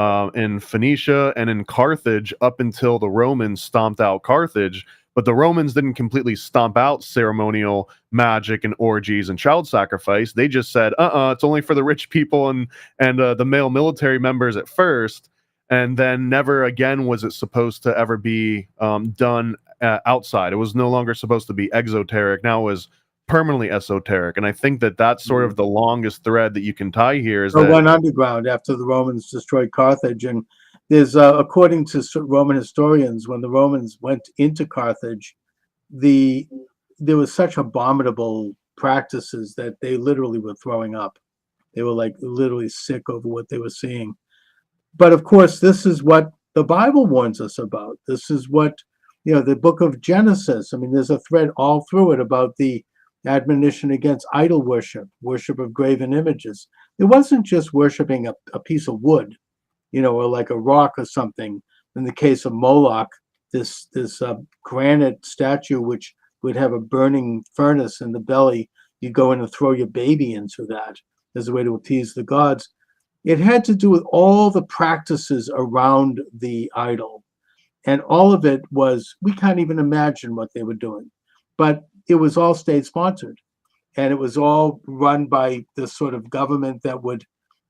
Phoenicia and in Carthage up until the Romans stomped out Carthage. But the Romans didn't completely stomp out ceremonial magic and orgies and child sacrifice. They just said, it's only for the rich people and the male military members at first. And then never again was it supposed to ever be done outside. It was no longer supposed to be exoteric. Now it was permanently esoteric. And I think that that's sort of the longest thread that you can tie here. Is that went underground after the Romans destroyed Carthage. And there's, according to Roman historians, when the Romans went into Carthage, there was such abominable practices that they literally were throwing up. They were like literally sick over what they were seeing. But of course, this is what the Bible warns us about. This is what, the book of Genesis. I mean, there's a thread all through it about the admonition against idol worship of graven images. It wasn't just worshiping a piece of wood, or like a rock or something. In the case of Moloch, this granite statue, which would have a burning furnace in the belly, you go in and throw your baby into that as a way to appease the gods. It had to do with all the practices around the idol. And all of it was, we can't even imagine what they were doing. But it was all state sponsored. And it was all run by the sort of government that would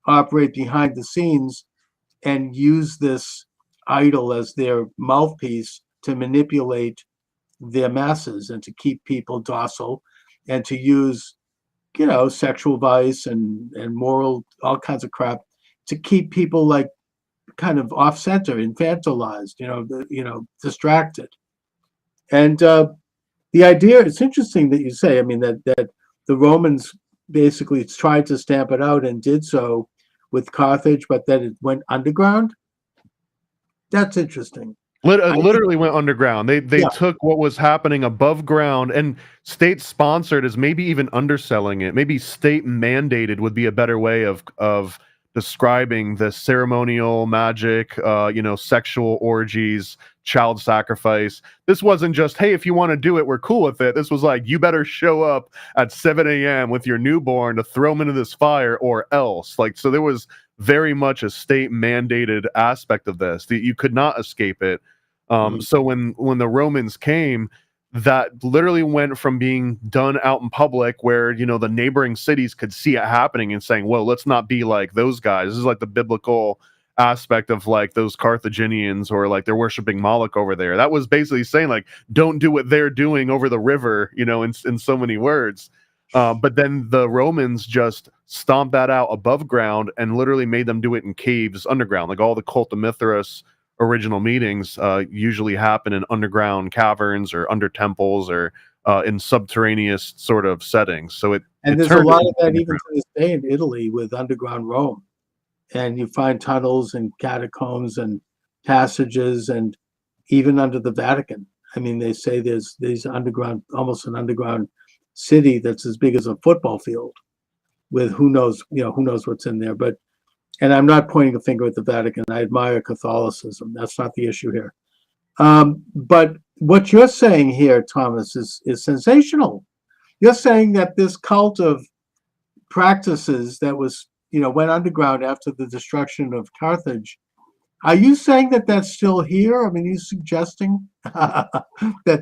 operate behind the scenes and use this idol as their mouthpiece to manipulate their masses and to keep people docile and to use, sexual vice and moral, all kinds of crap to keep people like kind of off center, infantilized, distracted. And the idea, it's interesting that you say, I mean, that the Romans basically tried to stamp it out and did so with Carthage, but that it went underground. That's interesting. Literally went underground. They took what was happening above ground, and state sponsored is maybe even underselling it. Maybe state mandated would be a better way of describing the ceremonial magic, sexual orgies, child sacrifice. This wasn't just, hey, if you want to do it, we're cool with it. This was like, you better show up at 7 a.m. with your newborn to throw him into this fire or else. Like, so there was very much a state mandated aspect of this that you could not escape it. So when the Romans came, that literally went from being done out in public where, the neighboring cities could see it happening and saying, well, let's not be like those guys. This is like the biblical aspect of like those Carthaginians, or like they're worshiping Moloch over there. That was basically saying like, don't do what they're doing over the river, in so many words. But then the Romans just stomped that out above ground and literally made them do it in caves underground. Like all the Cult of Mithras original meetings usually happen in underground caverns or under temples or in subterraneous sort of settings. So there's a lot of that even to this day in Italy with underground Rome. And you find tunnels and catacombs and passages, and even under the Vatican. I mean, they say there's underground, almost an underground city that's as big as a football field, with who knows what's in there. And I'm not pointing a finger at the Vatican. I admire Catholicism. That's not the issue here. But what you're saying here, Thomas, is sensational. You're saying that this cult of practices that was, went underground after the destruction of Carthage. Are you saying that that's still here? I mean, are you suggesting that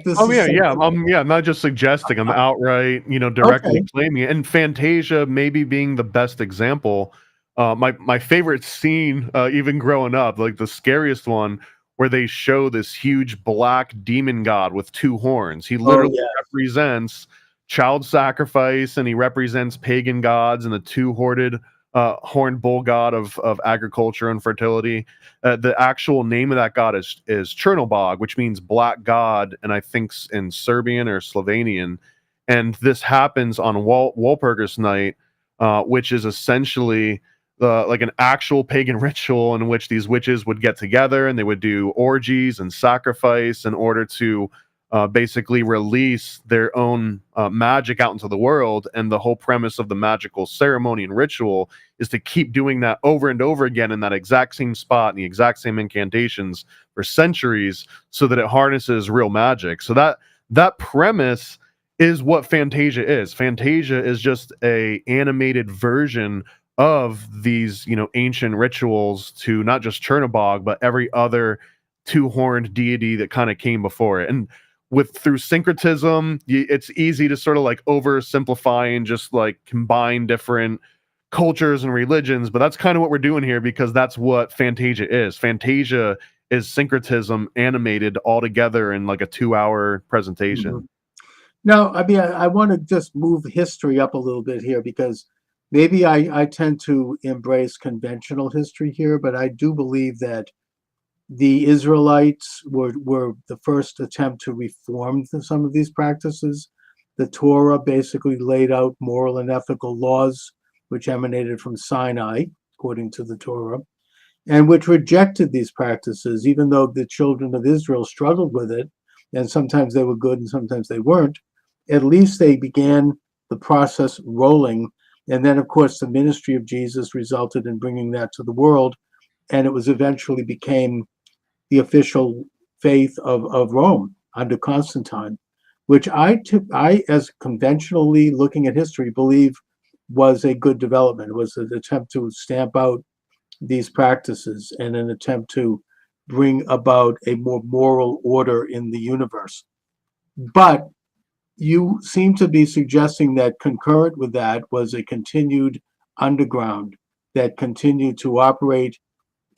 this? Oh yeah. I'm not just suggesting. I'm outright, directly claiming it. And Fantasia maybe being the best example. My favorite scene, even growing up, like the scariest one, where they show this huge black demon god with two horns. He literally represents child sacrifice, and he represents pagan gods and the two-horned bull god of agriculture and fertility. The actual name of that god is Chernobog, which means black god, and I think in Serbian or Slovenian. And this happens on Walpurgis Night, which is essentially like an actual pagan ritual in which these witches would get together and they would do orgies and sacrifice in order to basically release their own magic out into the world. And the whole premise of the magical ceremony and ritual is to keep doing that over and over again in that exact same spot and the exact same incantations for centuries, so that it harnesses real magic. So that premise is what Fantasia is. Fantasia is just a animated version of these, ancient rituals to not just Chernobog, but every other two-horned deity that kind of came before it. And through syncretism, it's easy to sort of like oversimplify and just like combine different cultures and religions, but that's kind of what we're doing here, because that's what Fantasia is. Fantasia is syncretism animated all together in like a 2-hour presentation. Mm-hmm. Now, I mean, I want to just move history up a little bit here, because maybe I tend to embrace conventional history here, but I do believe that the Israelites were the first attempt to reform some of these practices. The Torah basically laid out moral and ethical laws which emanated from Sinai, according to the Torah, and which rejected these practices, even though the children of Israel struggled with it, and sometimes they were good and sometimes they weren't. At least they began the process rolling. And then, of course, the ministry of Jesus resulted in bringing that to the world, and it was eventually became the official faith of Rome under Constantine, which I, as conventionally looking at history, believe was a good development. It was an attempt to stamp out these practices and an attempt to bring about a more moral order in the universe. But you seem to be suggesting that concurrent with that was a continued underground that continued to operate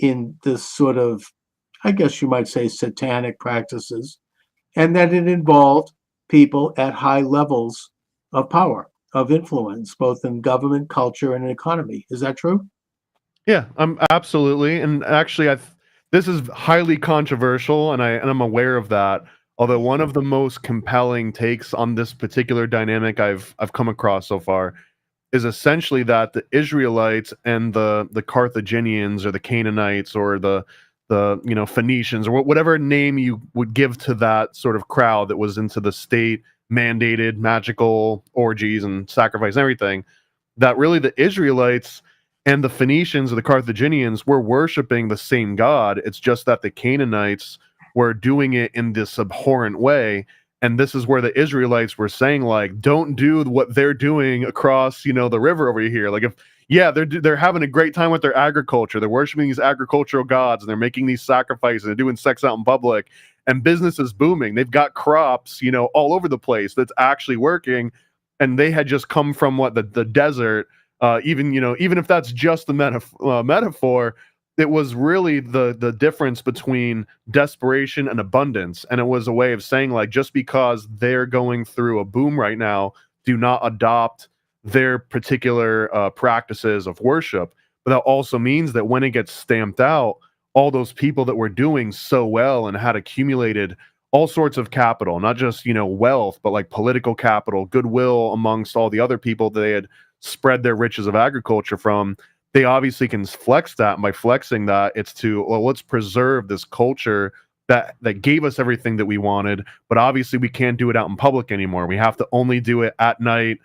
in this sort of, I guess you might say, satanic practices, and that it involved people at high levels of power, of influence, both in government, culture, and economy. Is that true? Yeah, absolutely. And actually, this is highly controversial, and I'm aware of that. Although one of the most compelling takes on this particular dynamic I've come across so far is essentially that the Israelites and the Carthaginians or the Canaanites or the Phoenicians, or whatever name you would give to that sort of crowd that was into the state mandated magical orgies and sacrifice and everything, that really the Israelites And the Phoenicians or the Carthaginians were worshiping the same god. It's just that the Canaanites were doing it in this abhorrent way. And this is where the Israelites were saying, like, don't do what they're doing across, the river over here. Like, if they're having a great time with their agriculture, they're worshiping these agricultural gods, and they're making these sacrifices, and they're doing sex out in public, and business is booming. They've got crops, all over the place that's actually working, and they had just come from the desert. Even if that's just the metaphor, it was really the difference between desperation and abundance. And it was a way of saying, like, just because they're going through a boom right now, do not adopt their particular practices of worship. But that also means that when it gets stamped out, all those people that were doing so well and had accumulated all sorts of capital, not just wealth, but like political capital, goodwill amongst all the other people that they had spread their riches of agriculture from, they obviously can flex that. And by flexing that, it's to, well, let's preserve this culture that gave us everything that we wanted, but obviously we can't do it out in public anymore. We have to only do it at night,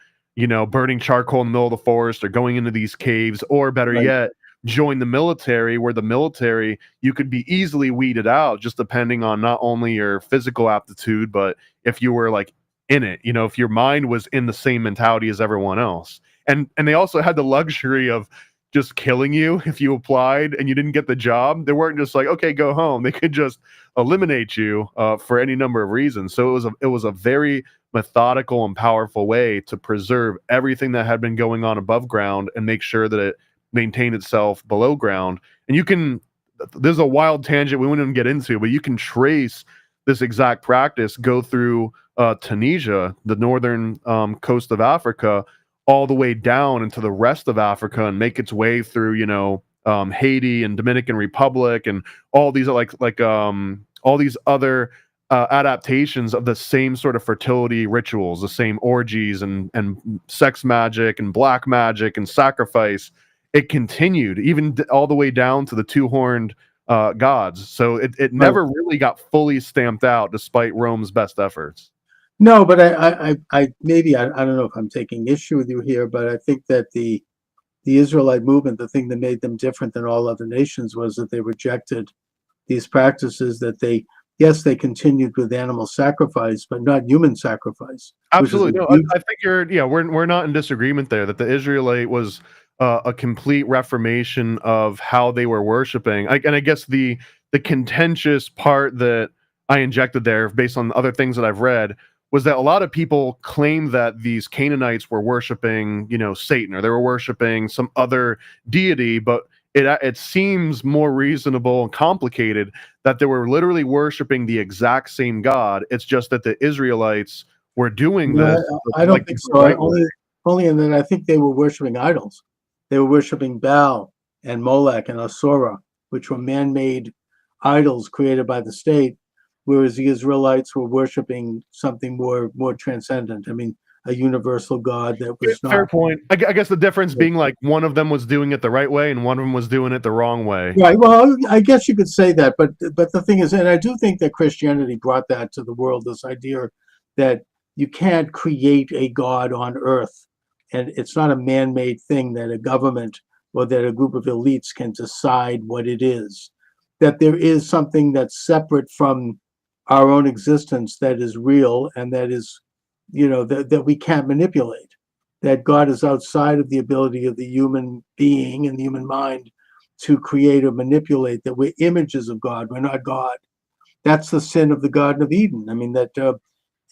burning charcoal in the middle of the forest, or going into these caves, or better yet, join the military, where the military, you could be easily weeded out, just depending on not only your physical aptitude, but if you were like in it, if your mind was in the same mentality as everyone else. And they also had the luxury of just killing you if you applied and you didn't get the job. They weren't just like, okay, go home. They could just eliminate you for any number of reasons. So it was a very methodical and powerful way to preserve everything that had been going on above ground and make sure that it maintained itself below ground. And there's a wild tangent we wouldn't even get into, but you can trace this exact practice go through Tunisia, the northern coast of Africa, all the way down into the rest of Africa, and make its way through, Haiti and Dominican Republic, and all these all these other adaptations of the same sort of fertility rituals, the same orgies and sex magic and black magic and sacrifice. It continued even all the way down to the two-horned gods. So it never really got fully stamped out, despite Rome's best efforts. No, but I maybe I don't know if I'm taking issue with you here, but I think that the Israelite movement, the thing that made them different than all other nations, was that they rejected these practices. That they continued with animal sacrifice, but not human sacrifice. Absolutely, no, I think we're not in disagreement there. That the Israelite was a complete reformation of how they were worshiping. And I guess the contentious part that I injected there, based on other things that I've read, was that a lot of people claim that these Canaanites were worshiping, Satan, or they were worshiping some other deity, but it seems more reasonable and complicated that they were literally worshiping the exact same God. It's just that the Israelites were doing this. I don't think so. Only in that I think they were worshiping idols. They were worshiping Baal and Molech and Asura, which were man-made idols created by the state, whereas the Israelites were worshiping something more transcendent. I mean, a universal God that was not. Fair point. I guess the difference being like one of them was doing it the right way and one of them was doing it the wrong way. Right. Well, I guess you could say that, but the thing is, and I do think that Christianity brought that to the world, this idea that you can't create a God on earth, and it's not a man-made thing that a government or that a group of elites can decide what it is. That there is something that's separate from our own existence, that is real, and that is, that we can't manipulate. That God is outside of the ability of the human being and the human mind to create or manipulate. That we're images of God, we're not God. That's the sin of the Garden of Eden. I mean, that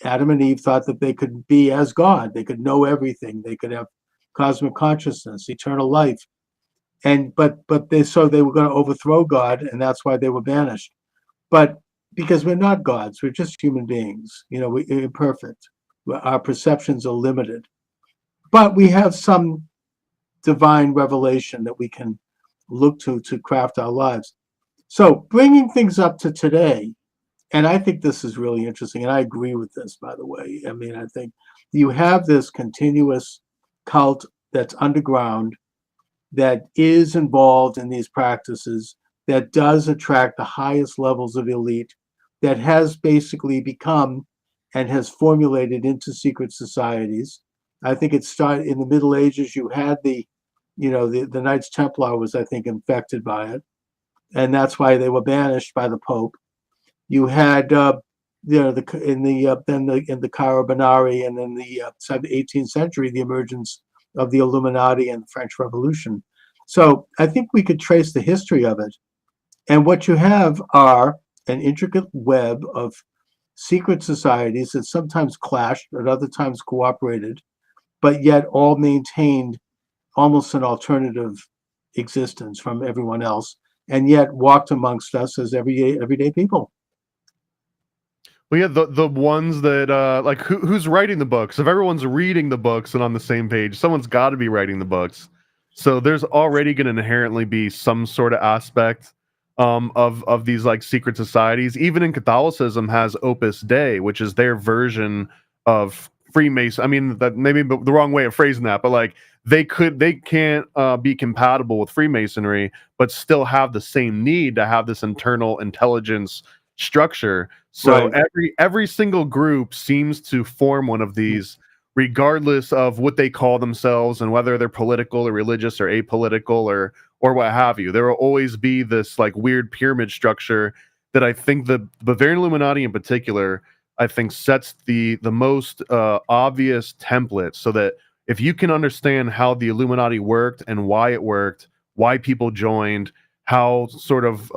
Adam and Eve thought that they could be as God. They could know everything. They could have cosmic consciousness, eternal life. But they were going to overthrow God, and that's why they were banished. But because we're not gods, we're just human beings. We're imperfect. Our perceptions are limited. But we have some divine revelation that we can look to craft our lives. So bringing things up to today, and I think this is really interesting, and I agree with this, by the way. I mean, I think you have this continuous cult that's underground, that is involved in these practices, that does attract the highest levels of elite, that has basically become and has formulated into secret societies. I think it started in the Middle Ages. You had the the Knights Templar was, I think, infected by it, and that's why they were banished by the Pope. You had in the Carabinari, and in the 18th century, the emergence of the Illuminati and the French Revolution. So I think we could trace the history of it. And what you have are an intricate web of secret societies that sometimes clashed, at other times cooperated, but yet all maintained almost an alternative existence from everyone else, and yet walked amongst us as everyday people. Well, yeah, the ones that like who's writing the books? If everyone's reading the books and on the same page, someone's got to be writing the books. So there's already going to inherently be some sort of aspect of these like secret societies. Even in Catholicism has Opus Dei, which is their version of Freemason. I mean, that maybe the wrong way of phrasing that, but like they can't be compatible with Freemasonry, but still have the same need to have this internal intelligence structure. So Right. every single group seems to form one of these, regardless of what they call themselves and whether they're political or religious or apolitical or what have you. There will always be this like weird pyramid structure that I think the Bavarian Illuminati in particular, I think sets the most obvious template, so that if you can understand how the Illuminati worked and why it worked, why people joined, how sort of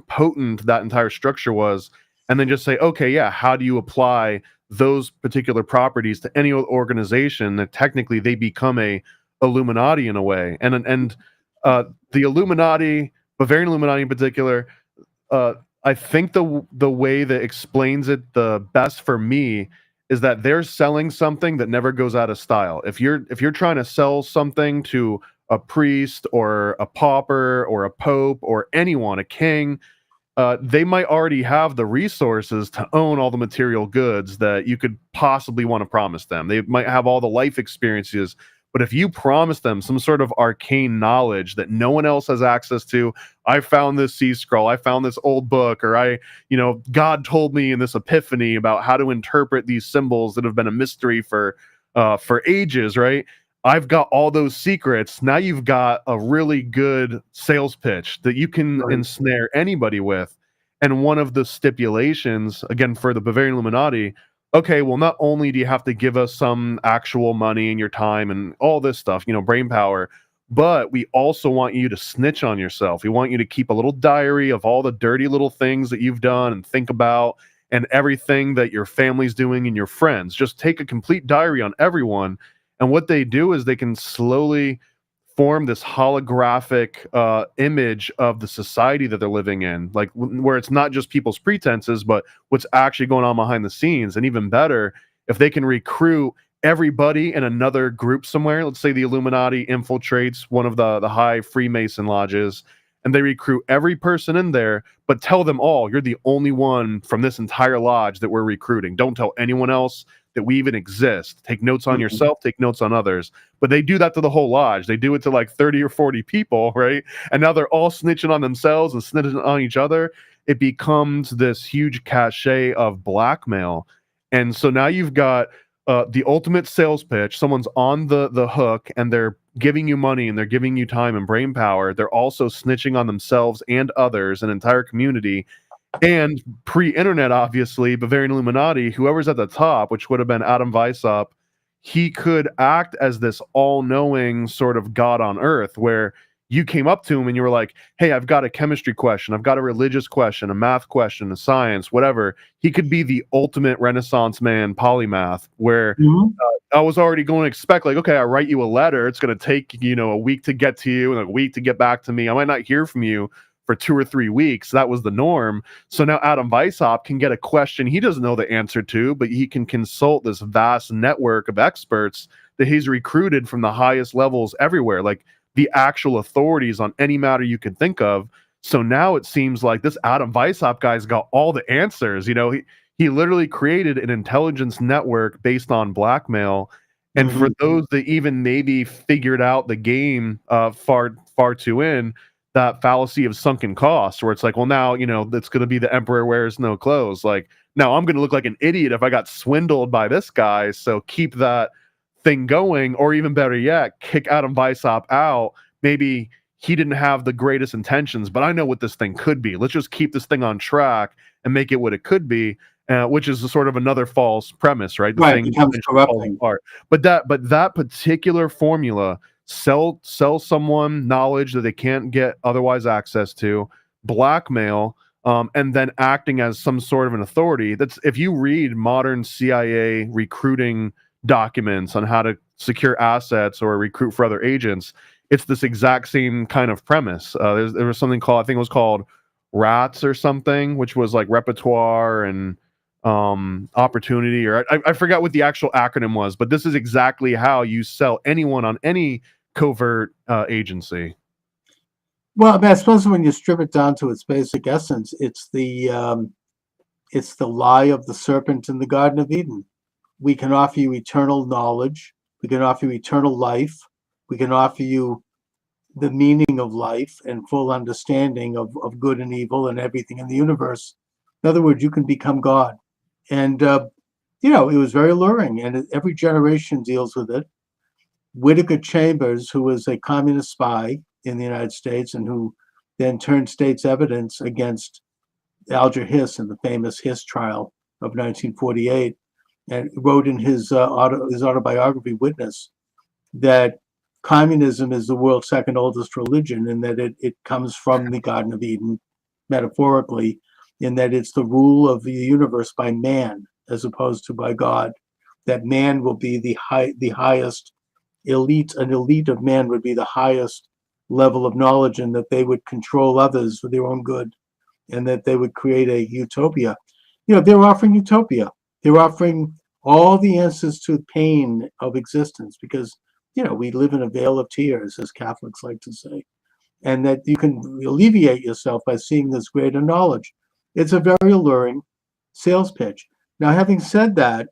potent that entire structure was, and then just say, okay, yeah, how do you apply those particular properties to any organization that technically they become a Illuminati in a way? And the Illuminati, Bavarian Illuminati in particular, I think the way that explains it the best for me is that they're selling something that never goes out of style. If you're trying to sell something to a priest or a pauper or a pope or anyone, a king, they might already have the resources to own all the material goods that you could possibly want to promise them. They might have all the life experiences, but if you promise them some sort of arcane knowledge that no one else has access to, I found this sea scroll, I found this old book, or God told me in this epiphany about how to interpret these symbols that have been a mystery for ages, right? I've got all those secrets. Now you've got a really good sales pitch that you can ensnare anybody with. And one of the stipulations, again, for the Bavarian Illuminati, okay, well, not only do you have to give us some actual money and your time and all this stuff, brain power, but we also want you to snitch on yourself. We want you to keep a little diary of all the dirty little things that you've done and think about, and everything that your family's doing and your friends. Just take a complete diary on everyone. And what they do is they can slowly form this holographic image of the society that they're living in, like where it's not just people's pretenses, but what's actually going on behind the scenes. And even better, if they can recruit everybody in another group somewhere, let's say the Illuminati infiltrates one of the high Freemason lodges, and they recruit every person in there, but tell them all, you're the only one from this entire lodge that we're recruiting. Don't tell anyone else that we even exist. Take notes on yourself, take notes on others. But they do that to the whole lodge. They do it to like 30 or 40 people, right? And now they're all snitching on themselves and snitching on each other. It becomes this huge cachet of blackmail. And so now you've got the ultimate sales pitch. Someone's on the hook, and they're giving you money and they're giving you time and brain power. They're also snitching on themselves and others, an entire community. And pre-internet, obviously, Bavarian Illuminati, whoever's at the top, which would have been Adam Weishaupt, he could act as this all-knowing sort of God on earth, where you came up to him and you were like, hey, I've got a chemistry question, I've got a religious question, a math question, a science, whatever. He could be the ultimate Renaissance man polymath, where I was already going to expect, like, okay, I write you a letter, it's going to take, a week to get to you and a week to get back to me. I might not hear from you for 2 or 3 weeks. That was the norm. So now Adam Weishaupt can get a question he doesn't know the answer to, but he can consult this vast network of experts that he's recruited from the highest levels everywhere, like the actual authorities on any matter you could think of. So now it seems like this Adam Weishaupt guy's got all the answers. He literally created an intelligence network based on blackmail. And for those that even maybe figured out the game far too in, that fallacy of sunken costs, where it's like, well, now, it's going to be the emperor wears no clothes. Like, now I'm going to look like an idiot if I got swindled by this guy. So keep that thing going, or even better yet, kick Adam Weishaupt out, maybe he didn't have the greatest intentions, but I know what this thing could be. Let's just keep this thing on track and make it what it could be, which is a sort of another false premise, right? The Right, thing becomes eventually falls corrupting. apart. But that particular formula, sell someone knowledge that they can't get otherwise access to, blackmail, and then acting as some sort of an authority. That's, if you read modern CIA recruiting documents on how to secure assets or recruit for other agents, it's this exact same kind of premise. There was something called, I think it was called RATS or something, which was like repertoire and opportunity, or I forgot what the actual acronym was, but this is exactly how you sell anyone on any covert agency. Well, I mean, I suppose when you strip it down to its basic essence, it's the lie of the serpent in the Garden of Eden. We can offer you eternal knowledge. We can offer you eternal life. We can offer you the meaning of life and full understanding of good and evil and everything in the universe. In other words, you can become God. And, it was very alluring, and every generation deals with it. Whittaker Chambers, who was a communist spy in the United States and who then turned state's evidence against Alger Hiss in the famous Hiss trial of 1948, and wrote in his autobiography, Witness, that communism is the world's second oldest religion, and that it comes from the Garden of Eden, metaphorically, in that it's the rule of the universe by man as opposed to by God. That man will be the highest elite. An elite of man would be the highest level of knowledge, and that they would control others for their own good, and that they would create a utopia. They're offering utopia. They're offering all the answers to pain of existence, because we live in a vale of tears, as Catholics like to say, and that you can alleviate yourself by seeing this greater knowledge. It's a very alluring sales pitch. Now, having said that,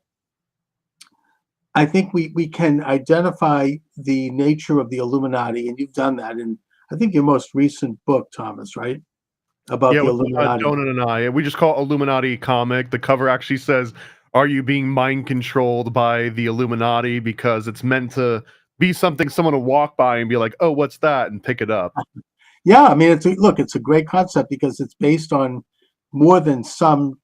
I think we can identify the nature of the Illuminati, and you've done that in, I think, your most recent book, Thomas, right? About the Illuminati. Donut and I. We just call it Illuminati comic. The cover actually says, "Are you being mind controlled by the Illuminati?" Because it's meant to be something someone will walk by and be like, "Oh, what's that?" and pick it up. Yeah, I mean, it's a great concept because it's based on more than some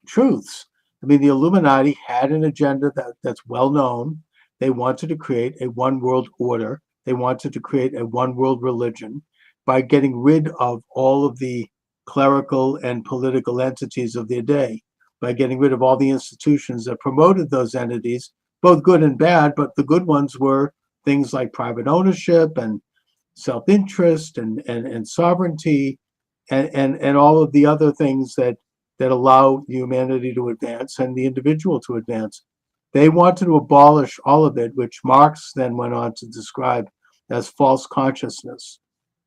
truths. I mean, the Illuminati had an agenda that's well known. They wanted to create a one world order. They wanted to create a one world religion by getting rid of all of the clerical and political entities of their day, by getting rid of all the institutions that promoted those entities, both good and bad. But the good ones were things like private ownership and self-interest and sovereignty and all of the other things that allow humanity to advance and the individual to advance. They wanted to abolish all of it, which Marx then went on to describe as false consciousness.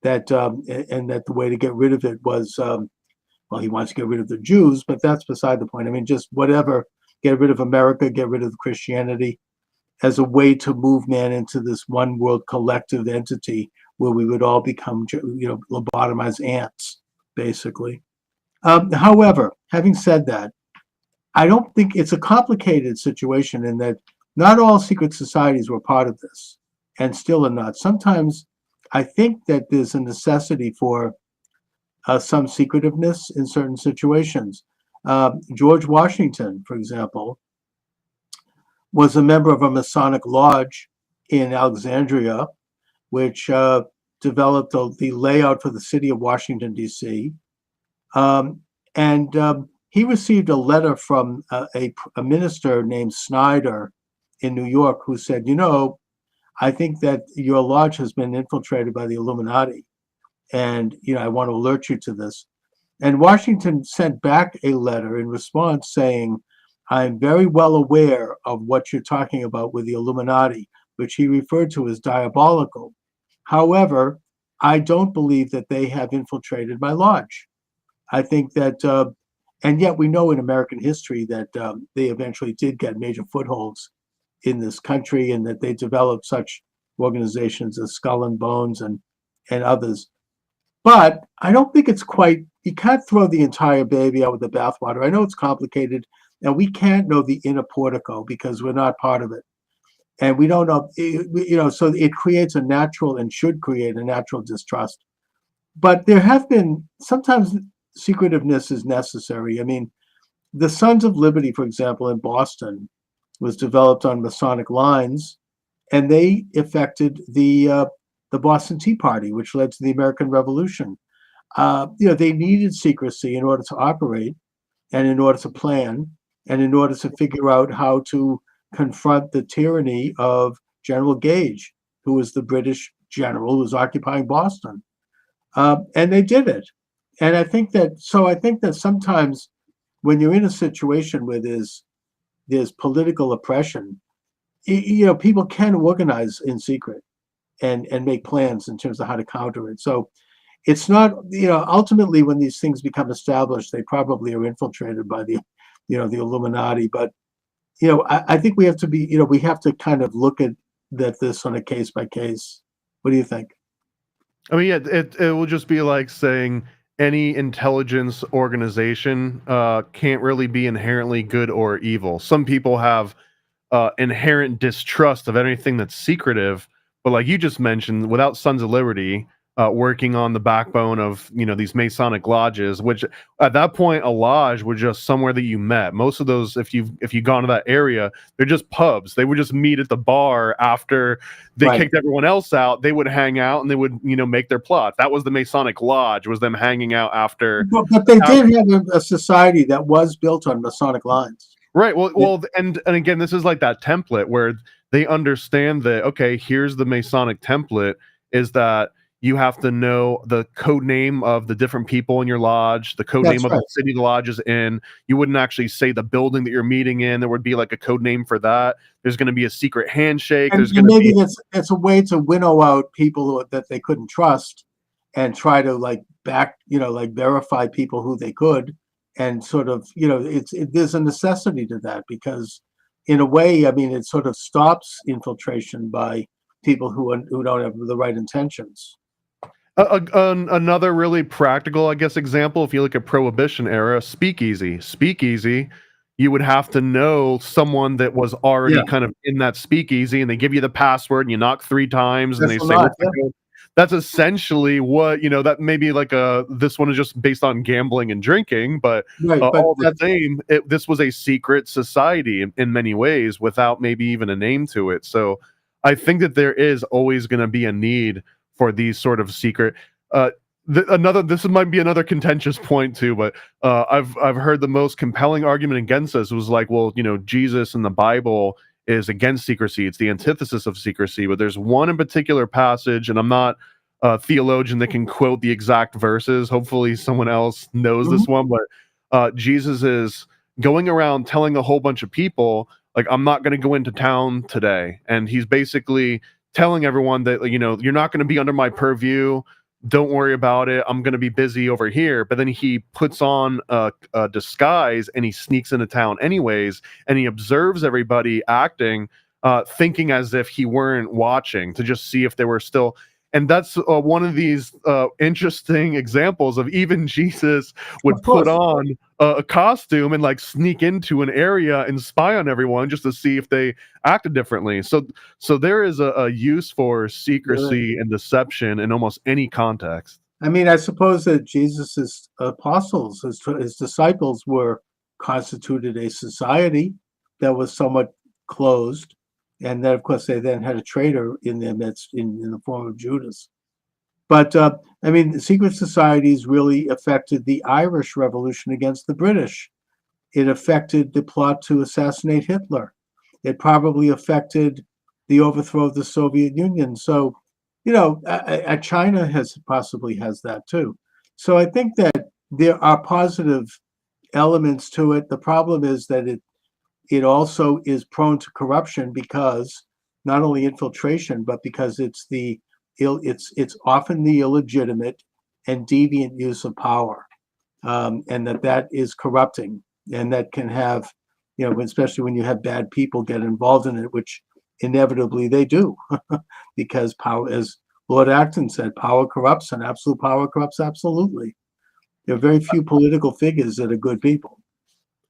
That and that the way to get rid of it was, well, he wants to get rid of the Jews, but that's beside the point. I mean, just whatever, get rid of America, get rid of Christianity, as a way to move man into this one world collective entity where we would all become, lobotomized ants, basically. However, having said that, I don't think it's a complicated situation in that not all secret societies were part of this, and still are not. Sometimes I think that there's a necessity for some secretiveness in certain situations. George Washington, for example, was a member of a Masonic lodge in Alexandria, which developed the layout for the city of Washington, D.C. He received a letter from a minister named Snyder in New York who said, I think that your lodge has been infiltrated by the Illuminati, and I want to alert you to this. And Washington sent back a letter in response saying, I'm very well aware of what you're talking about with the Illuminati, which he referred to as diabolical. However, I don't believe that they have infiltrated my lodge. I think that, and yet we know in American history that they eventually did get major footholds in this country, and that they developed such organizations as Skull and Bones and others. But I don't think it's quite, you can't throw the entire baby out with the bathwater. I know it's complicated, and we can't know the inner portico because we're not part of it. and we don't know, so it creates a natural and should create a natural distrust. But there have been sometimes secretiveness is necessary. I mean, the Sons of Liberty, for example, in Boston, was developed on Masonic lines, and they affected the Boston Tea Party, which led to the American Revolution. They needed secrecy in order to operate, and in order to plan, and in order to figure out how to confront the tyranny of General Gage, who was the British general who was occupying Boston. And they did it. And I think that sometimes when you're in a situation where there's political oppression, people can organize in secret and make plans in terms of how to counter it. So it's not, ultimately when these things become established, they probably are infiltrated by the Illuminati. But, I think we have to be, we have to kind of look at this on a case by case. What do you think? I mean, yeah, it will just be like saying any intelligence organization can't really be inherently good or evil. Some people have inherent distrust of anything that's secretive, but like you just mentioned, without Sons of Liberty working on the backbone of these Masonic lodges, which at that point a lodge was just somewhere that you met. Most of those, if you've gone to that area, they're just pubs. They would just meet at the bar after they kicked everyone else out. They would hang out and they would make their plot. That was the Masonic lodge, was them hanging out after. But they did have a society that was built on Masonic lines. Right. Well, and again, this is like that template where they understand that, okay, here's the Masonic template, is that you have to know the code name of the different people in your lodge, the code name of the city the lodge is in. You wouldn't actually say the building that you're meeting in. There would be like a code name for that. There's going to be a secret handshake. And maybe that's a way to winnow out people that they couldn't trust and try to verify people who they could. And sort of, there's a necessity to that because in a way, I mean, it sort of stops infiltration by people who don't have the right intentions. Another really practical, I guess, example, if you look at Prohibition era, speakeasy, you would have to know someone that was already kind of in that speakeasy, and they give you the password, and you knock 3 times, and they say, that's essentially what, that maybe like this one is just based on gambling and drinking, but all the same, this was a secret society in many ways without maybe even a name to it. So I think that there is always going to be a need for these sort of secret. This might be another contentious point too, but I've heard the most compelling argument against this was like, well, Jesus in the Bible is against secrecy. It's the antithesis of secrecy. But there's one in particular passage, and I'm not a theologian that can quote the exact verses. Hopefully someone else knows this one, but Jesus is going around telling a whole bunch of people, like, I'm not going to go into town today. And he's basically telling everyone that, you're not going to be under my purview. Don't worry about it. I'm going to be busy over here. But then he puts on a disguise and he sneaks into town anyways. And he observes everybody acting, thinking as if he weren't watching, to just see if they were still. And that's one of these interesting examples of even Jesus would put on a costume and like sneak into an area and spy on everyone just to see if they acted differently. So there is a use for secrecy and deception in almost any context. I mean, I suppose that Jesus's apostles, his disciples, constituted a society that was somewhat closed. And then, of course, they then had a traitor in their midst in the form of Judas. But, I mean, the secret societies really affected the Irish Revolution against the British. It affected the plot to assassinate Hitler. It probably affected the overthrow of the Soviet Union. So, China possibly has that too. So I think that there are positive elements to it. The problem is that it also is prone to corruption because not only infiltration, but because it's often the illegitimate and deviant use of power, and that is corrupting, and that can have, especially when you have bad people get involved in it, which inevitably they do, because power, as Lord Acton said, power corrupts, and absolute power corrupts absolutely. There are very few political figures that are good people.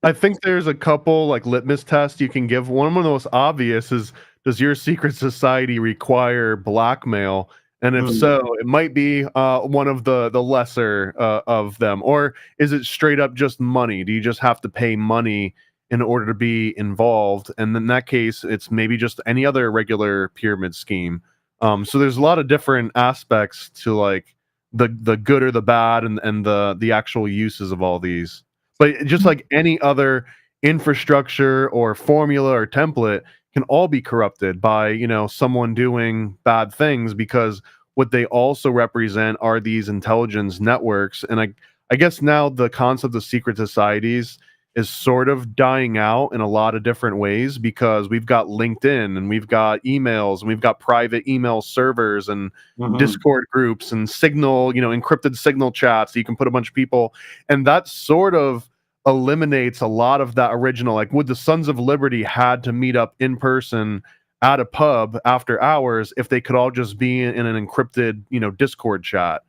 I think there's a couple like litmus tests you can give. One of the most obvious is, does your secret society require blackmail? And if so, it might be one of the lesser of them, or is it straight up just money? Do you just have to pay money in order to be involved? And in that case, it's maybe just any other regular pyramid scheme. So there's a lot of different aspects to like the good or the bad and the actual uses of all these. But just like any other infrastructure or formula or template can all be corrupted by, you know, someone doing bad things, because what they also represent are these intelligence networks. And I guess now the concept of secret societies is sort of dying out in a lot of different ways, because we've got LinkedIn and we've got emails and we've got private email servers and Discord groups and Signal, you know, encrypted Signal chats so you can put a bunch of people, and that sort of eliminates a lot of that original, like, would the Sons of Liberty had to meet up in person at a pub after hours if they could all just be in an encrypted, you know, Discord chat?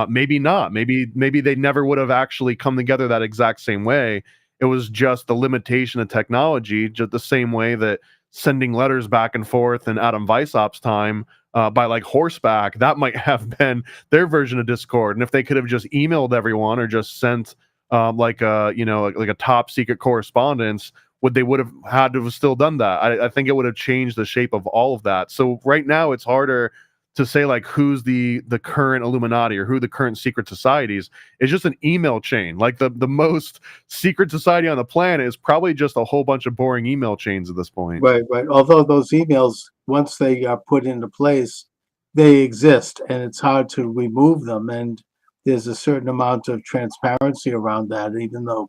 Maybe not. Maybe they never would have actually come together that exact same way. It was just the limitation of technology, just the same way that sending letters back and forth in Adam Weissaup's time by like horseback, that might have been their version of Discord. And if they could have just emailed everyone or just sent like a, you know, like a top secret correspondence, they would have had to have still done that. I think it would have changed the shape of all of that. So right now it's harder to say like who's the current Illuminati or who the current secret societies. It's just an email chain. Like the most secret society on the planet is probably just a whole bunch of boring email chains at this point. Right. Although those emails, once they are put into place, they exist, and it's hard to remove them. And there's a certain amount of transparency around that, even though,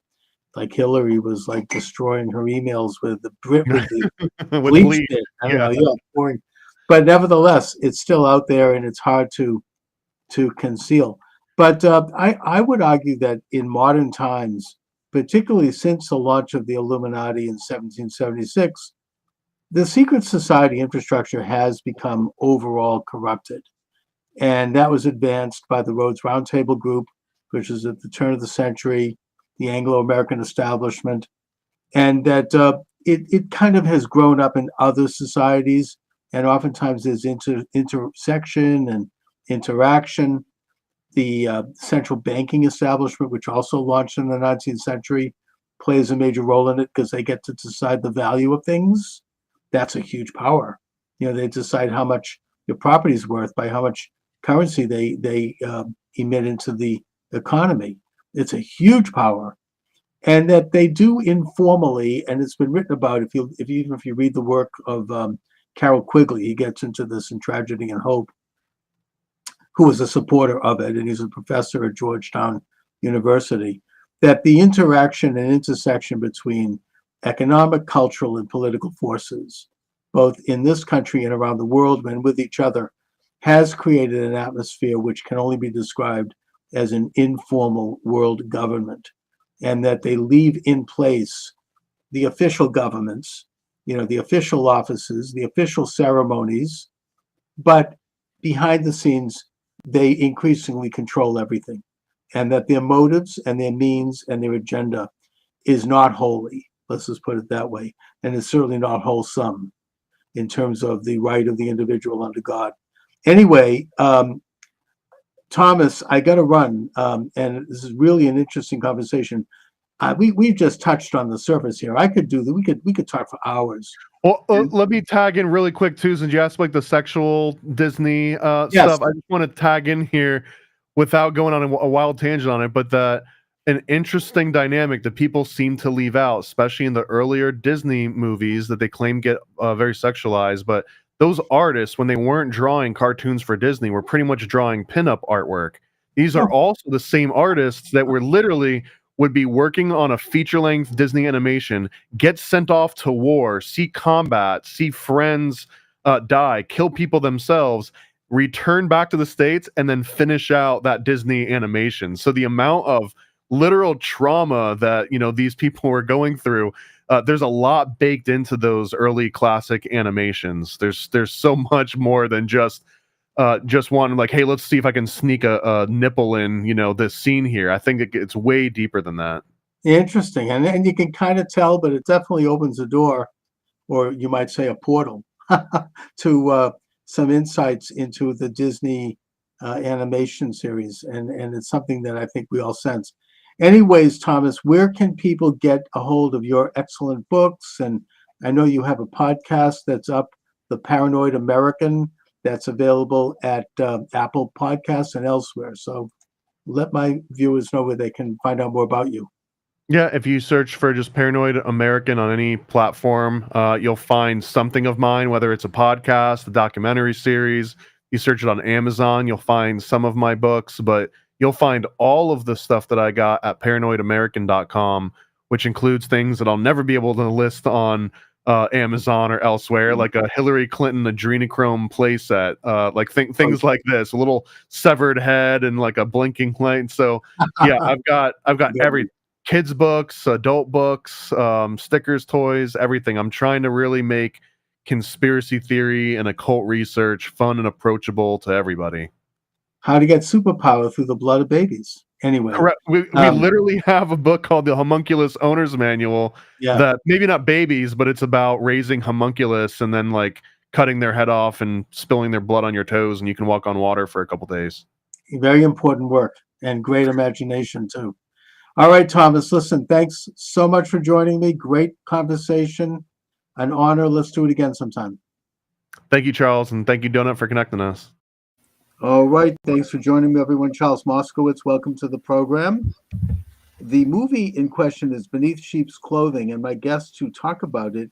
like, Hillary was like destroying her emails with the With bleach bleach. bit. I don't know, boring. But nevertheless, it's still out there, and it's hard to conceal. But I would argue that in modern times, particularly since the launch of the Illuminati in 1776, the secret society infrastructure has become overall corrupted. And that was advanced by the Rhodes Roundtable Group, which is at the turn of the century, the Anglo-American establishment, and that it kind of has grown up in other societies, and oftentimes there's intersection and interaction. The central banking establishment, which also launched in the 19th century, plays a major role in it because they get to decide the value of things. That's a huge power. You know, they decide how much your property is worth by how much currency they emit into the economy. It's a huge power, and that they do informally, and it's been written about. If you read the work of Carroll Quigley, he gets into this in Tragedy and Hope, who was a supporter of it, and he's a professor at Georgetown University, that the interaction and intersection between economic, cultural, and political forces, both in this country and around the world and with each other, has created an atmosphere which can only be described as an informal world government, and that they leave in place the official governments, you know, the official offices, the official ceremonies, but behind the scenes, they increasingly control everything, and that their motives and their means and their agenda is not holy. Let's just put it that way. And it's certainly not wholesome in terms of the right of the individual under God. Anyway, Thomas, I got to run, and this is really an interesting conversation. We've just touched on the surface here. I could do that. We could talk for hours. Well, let me tag in really quick too, since you asked like the sexual Disney Yes. stuff. I just want to tag in here without going on a wild tangent on it, but that an interesting dynamic that people seem to leave out, especially in the earlier Disney movies that they claim get very sexualized, but those artists, when they weren't drawing cartoons for Disney, were pretty much drawing pinup artwork. These are also the same artists that were literally would be working on a feature-length Disney animation, get sent off to war, see combat, see friends die, kill people themselves, return back to the States, and then finish out that Disney animation. So the amount of literal trauma that, you know, these people were going through, there's a lot baked into those early classic animations. There's so much more than just wanting like, hey, let's see if I can sneak a nipple in, you know, this scene here. I think it's way deeper than that. Interesting, and you can kind of tell, but it definitely opens a door, or you might say a portal, to some insights into the Disney animation series, and it's something that I think we all sense. Anyways, Thomas, where can people get a hold of your excellent books? And I know you have a podcast that's up, The Paranoid American, that's available at Apple Podcasts and elsewhere. So let my viewers know where they can find out more about you. Yeah, if you search for just Paranoid American on any platform, you'll find something of mine, whether it's a podcast, a documentary series. You search it on Amazon, you'll find some of my books, but you'll find all of the stuff that I got at paranoidamerican.com, which includes things that I'll never be able to list on Amazon or elsewhere, like a Hillary Clinton adrenochrome playset, things like this, a little severed head and like a blinking light. So yeah, I've got every kids books, adult books, stickers, toys, everything. I'm trying to really make conspiracy theory and occult research fun and approachable to everybody. How to get superpower through the blood of babies. Anyway, Correct. We literally have a book called the Homunculus Owner's Manual that maybe not babies, but it's about raising homunculus and then like cutting their head off and spilling their blood on your toes, and you can walk on water for a couple days. Very important work and great imagination too. All right, Thomas, listen, thanks so much for joining me. Great conversation. An honor. Let's do it again sometime. Thank you, Charles, and thank you, Donut, for connecting us. All right. Thanks for joining me, everyone. Charles Moscowitz, welcome to the program. The movie in question is Beneath Sheep's Clothing, and my guest to talk about it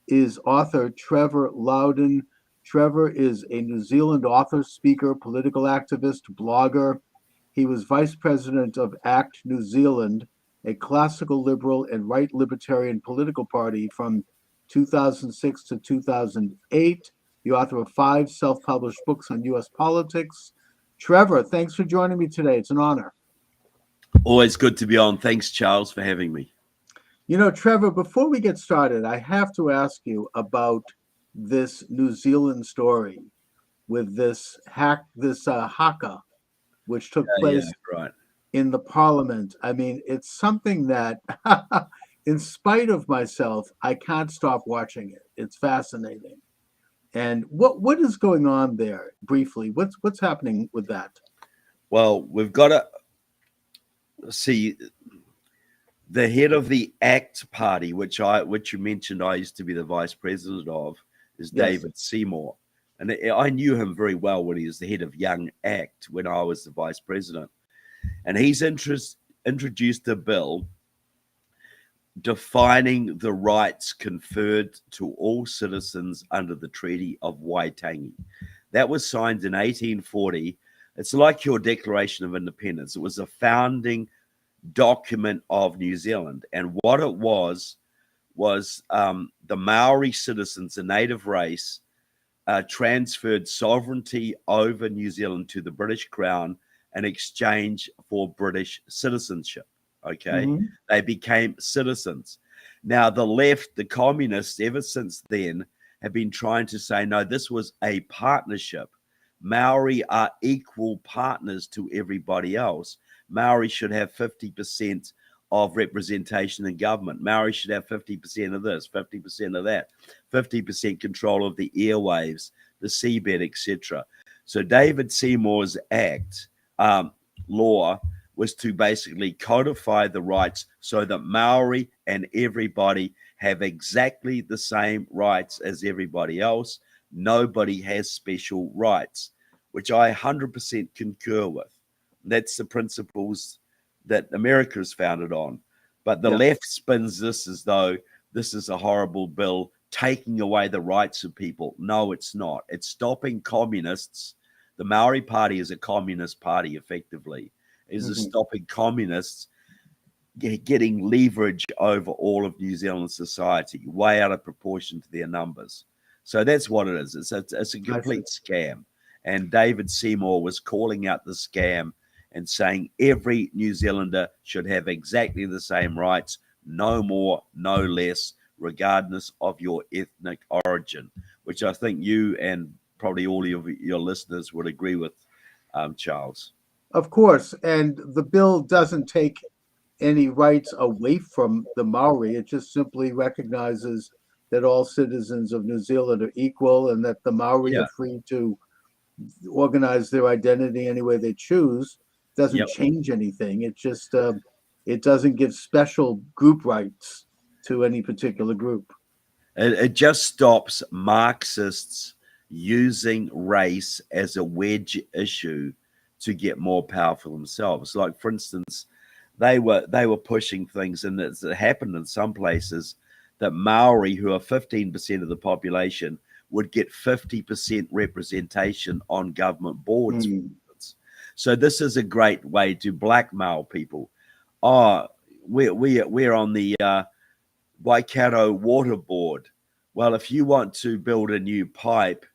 is author Trevor Loudon. Trevor is a New Zealand author, speaker, political activist, blogger. He was vice president of ACT New Zealand, a classical liberal and right libertarian political party from 2006 to 2008. The author of 5 self-published books on U.S. politics. Trevor, thanks for joining me today. It's an honor. Always good to be on. Thanks, Charles, for having me. You know, Trevor, before we get started, I have to ask you about this New Zealand story with this haka, which took place in the parliament. I mean, it's something that, in spite of myself, I can't stop watching it. It's fascinating. And what is going on there? Briefly, what's happening with that? Well, we've got to see the head of the ACT party, which you mentioned. I used to be the vice president of, is David Seymour, and I knew him very well when he was the head of Young ACT when I was the vice president, and he's introduced a bill defining the rights conferred to all citizens under the Treaty of Waitangi. That was signed in 1840. It's like your Declaration of Independence. It was a founding document of New Zealand. And what it was the Maori citizens, a native race, transferred sovereignty over New Zealand to the British Crown in exchange for British citizenship. Okay, they became citizens. Now, the left, the communists, ever since then, have been trying to say, no, this was a partnership. Maori are equal partners to everybody else. Maori should have 50% of representation in government. Maori should have 50% of this, 50% of that, 50% control of the airwaves, the seabed, etc. So David Seymour's Act law was to basically codify the rights so that Maori and everybody have exactly the same rights as everybody else. Nobody has special rights, which I 100% concur with. That's the principles that America is founded on. But the left spins this as though this is a horrible bill taking away the rights of people. No, it's not. It's stopping communists. The Maori Party is a communist party, effectively. Is stopping communists getting leverage over all of New Zealand society, way out of proportion to their numbers. So that's what it is. It's a complete scam. And David Seymour was calling out the scam and saying every New Zealander should have exactly the same rights, no more, no less, regardless of your ethnic origin, which I think you and probably all of your listeners would agree with, Charles. Of course, and the bill doesn't take any rights away from the Maori. It just simply recognizes that all citizens of New Zealand are equal and that the Maori Yeah. are free to organize their identity any way they choose, doesn't Yep. change anything. It just it doesn't give special group rights to any particular group. It just stops Marxists using race as a wedge issue to get more powerful themselves. Like, for instance, they were pushing things, and it happened in some places that Maori, who are 15% of the population, would get 50% representation on government boards. For instance. So this is a great way to blackmail people. Oh, we're on the Waikato Water Board. Well, if you want to build a new pipe,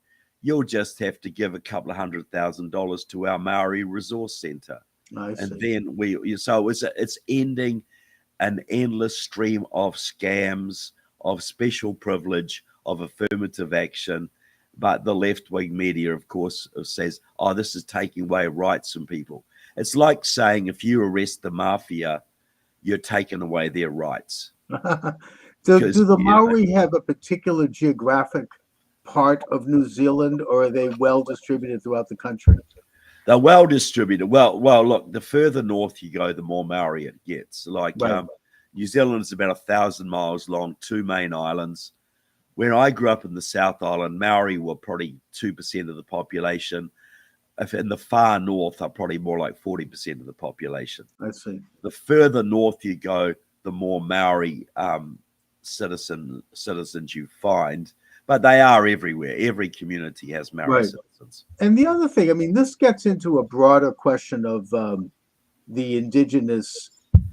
you'll just have to give a couple of $100,000 to our Maori Resource Centre. And then it's ending an endless stream of scams, of special privilege, of affirmative action. But the left-wing media, of course, says, oh, this is taking away rights from people. It's like saying if you arrest the mafia, you're taking away their rights. Do the Maori have a particular geographic part of New Zealand, or are they well distributed throughout the country? They're well distributed. Well, look, the further north you go, the more Maori it gets. Like New Zealand is about 1,000 miles long, 2 main islands. When I grew up in the South Island, Maori were probably 2% of the population. If in the far north are probably more like 40% of the population. I see. The further north you go, the more Maori citizens you find. But they are everywhere. Every community has Maori citizens. And the other thing, I mean, this gets into a broader question of the indigenous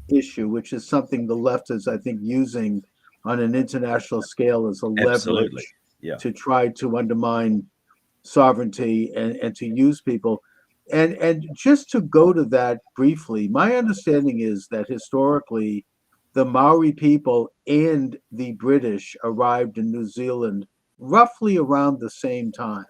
issue, which is something the left is, I think, using on an international scale as a leverage to try to undermine sovereignty and to use people. And just to go to that briefly, my understanding is that historically, the Maori people and the British arrived in New Zealand roughly around the same time.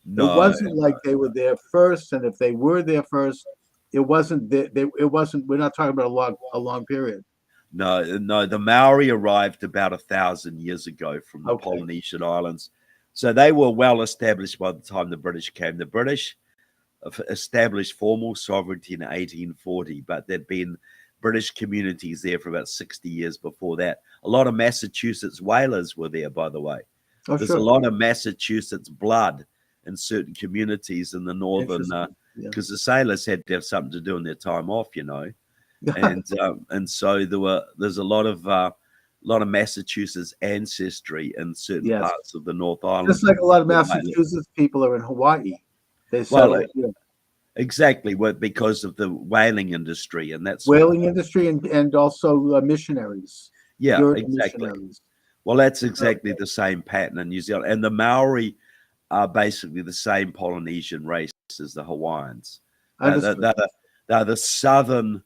It wasn't like they were there first, and if they were there first, it wasn't. It wasn't. We're not talking about a long period. No. The Maori arrived about 1,000 years ago from the Polynesian Islands, so they were well established by the time the British came. The British established formal sovereignty in 1840, but there'd been British communities there for about 60 years before that. A lot of Massachusetts whalers were there, by the way. There's a lot of Massachusetts blood in certain communities in the northern, because the sailors had to have something to do in their time off, you know, and so there's a lot of Massachusetts ancestry in certain parts of the North Island. Just like a lot of Massachusetts people are in Hawaii. They settled here. Exactly, because of the whaling industry, and that's whaling industry and also missionaries. Yeah, exactly. Missionaries. Well, that's exactly the same pattern in New Zealand, and the Maori are basically the same Polynesian race as the Hawaiians. They're the southern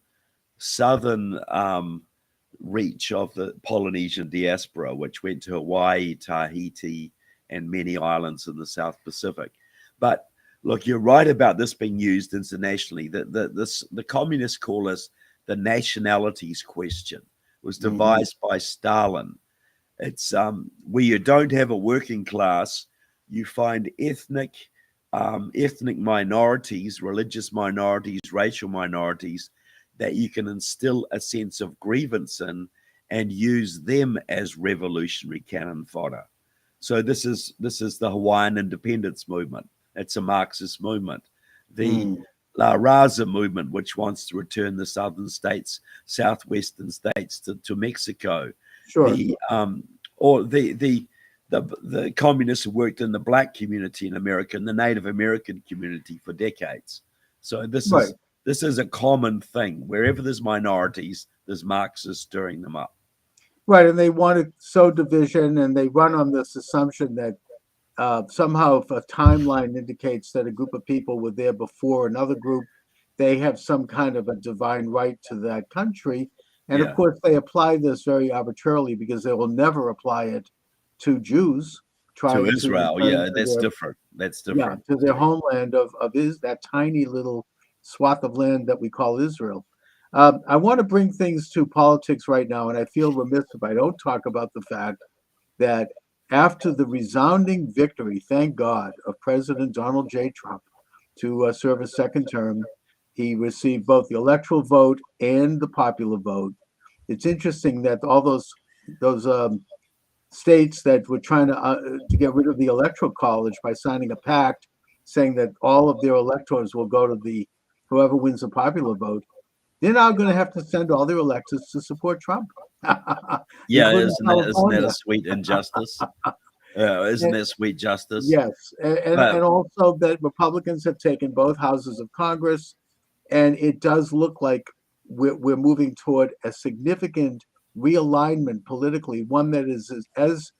reach of the Polynesian diaspora, which went to Hawaii, Tahiti, and many islands in the South Pacific. But look, you're right about this being used internationally. The communists call this the nationalities question. It was devised by Stalin. It's where you don't have a working class, you find ethnic minorities, religious minorities, racial minorities that you can instill a sense of grievance in and use them as revolutionary cannon fodder. So this is the Hawaiian independence movement. It's a Marxist movement. The La Raza movement, which wants to return the southern states, southwestern states to Mexico. Sure. The communists who worked in the black community in America and the Native American community for decades. So this is a common thing. Wherever there's minorities, there's Marxists stirring them up. Right, and they want to sow division, and they run on this assumption that somehow if a timeline indicates that a group of people were there before another group, they have some kind of a divine right to that country. And of course, they apply this very arbitrarily because they will never apply it to Jews. To Israel, that's different. That's different. Yeah, to their homeland of that tiny little swath of land that we call Israel. I want to bring things to politics right now, and I feel remiss if I don't talk about the fact that after the resounding victory, thank God, of President Donald J. Trump to serve a second term, he received both the electoral vote and the popular vote. It's interesting that all those states that were trying to get rid of the electoral college by signing a pact saying that all of their electors will go to the whoever wins the popular vote, they're now going to have to send all their electors to support Trump. Yeah, including isn't that a California. sweet injustice? Isn't that sweet justice? Yes, and But also that Republicans have taken both houses of Congress, and it does look like we're moving toward a significant realignment politically, one that is as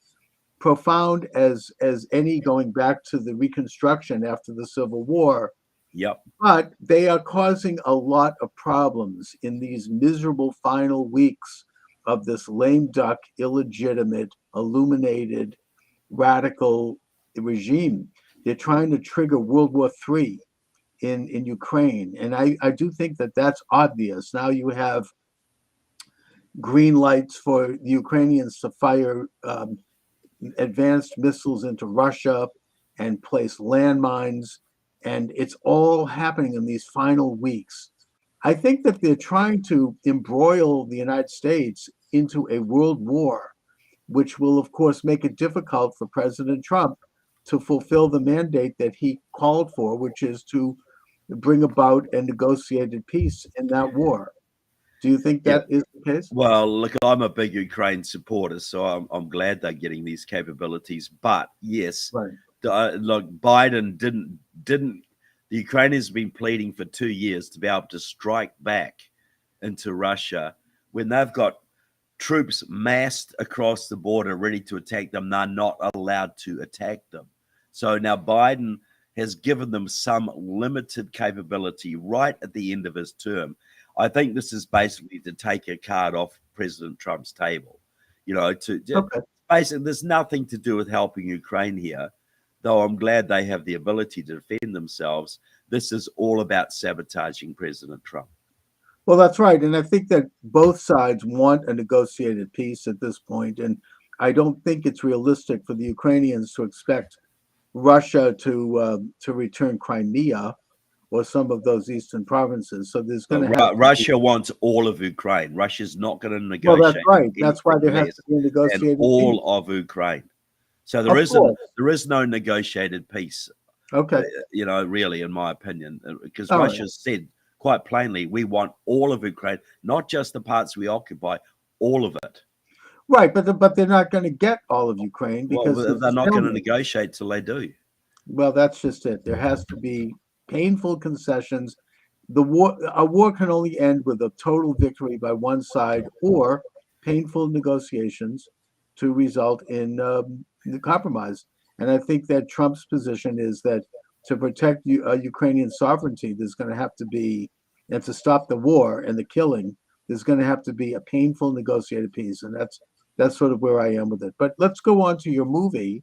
profound as any going back to the Reconstruction after the Civil War. yep, But they are causing a lot of problems in these miserable final weeks of this lame duck, illegitimate, illuminated, radical regime. They're trying to trigger World War III in Ukraine. And I do think that that's obvious. Now you have green lights for the Ukrainians to fire advanced missiles into Russia and place landmines. And it's all happening in these final weeks. I think that they're trying to embroil the United States into a world war, which will, of course, make it difficult for President Trump to fulfill the mandate that he called for, which is to bring about a negotiated peace in that war. Do you think that is the case? well, look, I'm a big Ukraine supporter, so I'm glad they're getting these capabilities. But yes, Right. look, Biden didn't. The Ukrainians have been pleading for 2 years to be able to strike back into Russia when they've got troops massed across the border ready to attack them. They're not allowed to attack them. So now Biden has given them some limited capability right at the end of his term. I think this is basically to take a card off President Trump's table. You know, Okay. basically, there's nothing to do with helping Ukraine here, though I'm glad they have the ability to defend themselves. This is all about sabotaging President Trump. Well, that's right. And I think that both sides want a negotiated peace at this point. And I don't think it's realistic for the Ukrainians to expect Russia to return Crimea or some of those eastern provinces. So there's going to have to Russia wants all of Ukraine. Russia's not going to well, negotiate. that's right. That's why there has to be a and negotiated all peace. of Ukraine. So Of there is no negotiated peace. Okay. You know, really, in my opinion, because All right. Russia said quite plainly, we want all of Ukraine, not just the parts we occupy, all of it. Right, but they're not going to get all of Ukraine because Well, there's they're a not going to stalemate. negotiate till they do. Well, that's just it. There has to be painful concessions. A war can only end with a total victory by one side or painful negotiations to result in the compromise. And I think that Trump's position is that to protect Ukrainian sovereignty, there's going to have to be, and to stop the war and the killing, there's going to have to be a painful negotiated peace. And that's sort of where I am with it. But let's go on to your movie.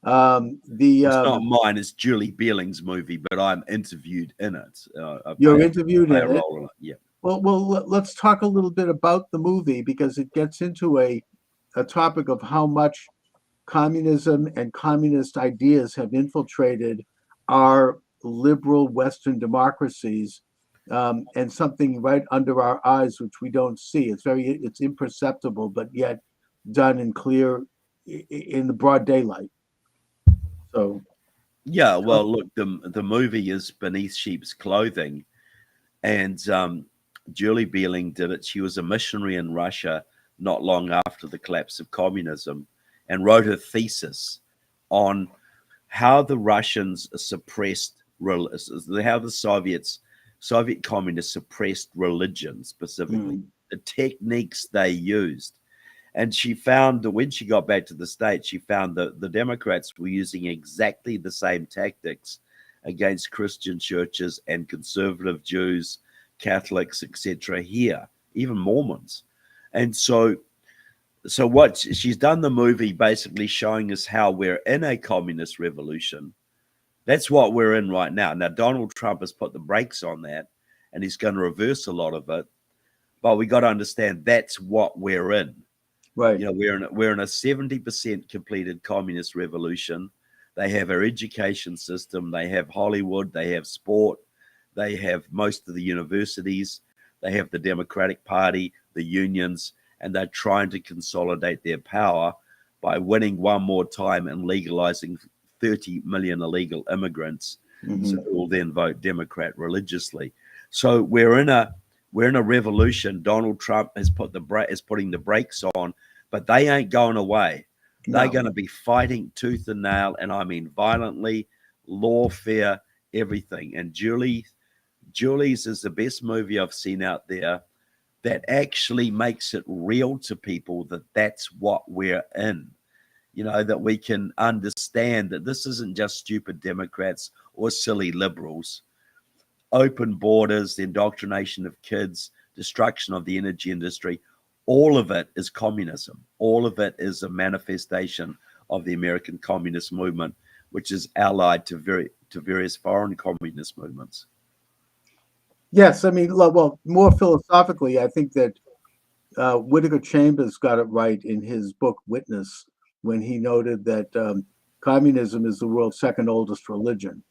It's not mine, it's Julie Bieling's movie, but I'm interviewed in it. You're interviewed in a it. role in it. Yeah. Well, let's talk a little bit about the movie because it gets into a topic of how much communism and communist ideas have infiltrated our liberal Western democracies, and something right under our eyes which we don't see. It's imperceptible, but yet done in the broad daylight. So Yeah, well, look, the movie is Beneath Sheep's Clothing, and Julie Bieling did it. She was a missionary in Russia not long after the collapse of communism, and wrote a thesis on how the Russians suppressed, how the Soviet communists suppressed religion specifically, the techniques they used. And she found that when she got back to the States, she found that the Democrats were using exactly the same tactics against Christian churches and conservative Jews, Catholics, etc. here, even Mormons. And so what she's done the movie basically showing us how we're in a communist revolution. That's what we're in right now. Now, Donald Trump has put the brakes on that, and he's going to reverse a lot of it. But we got to understand that's what we're in. Right. You know, we're in a 70% completed communist revolution. They have our education system. They have Hollywood. They have sport. They have most of the universities. They have the Democratic Party, the unions, and they're trying to consolidate their power by winning one more time and legalizing 30 million illegal immigrants. So who will then vote Democrat religiously. So we're in a revolution. Donald Trump is putting the brakes on, but they ain't going away. They're going to be fighting tooth and nail, and I mean violently, lawfare, everything. And Julie's is the best movie I've seen out there that actually makes it real to people that that's what we're in. You know, that we can understand that this isn't just stupid Democrats or silly liberals. Open borders, the indoctrination of kids, destruction of the energy industry, all of it is communism. All of it is a manifestation of the American communist movement, which is allied to various foreign communist movements. Yes, I mean, well, more philosophically, I think that Whittaker Chambers got it right in his book Witness when he noted that communism is the world's second oldest religion,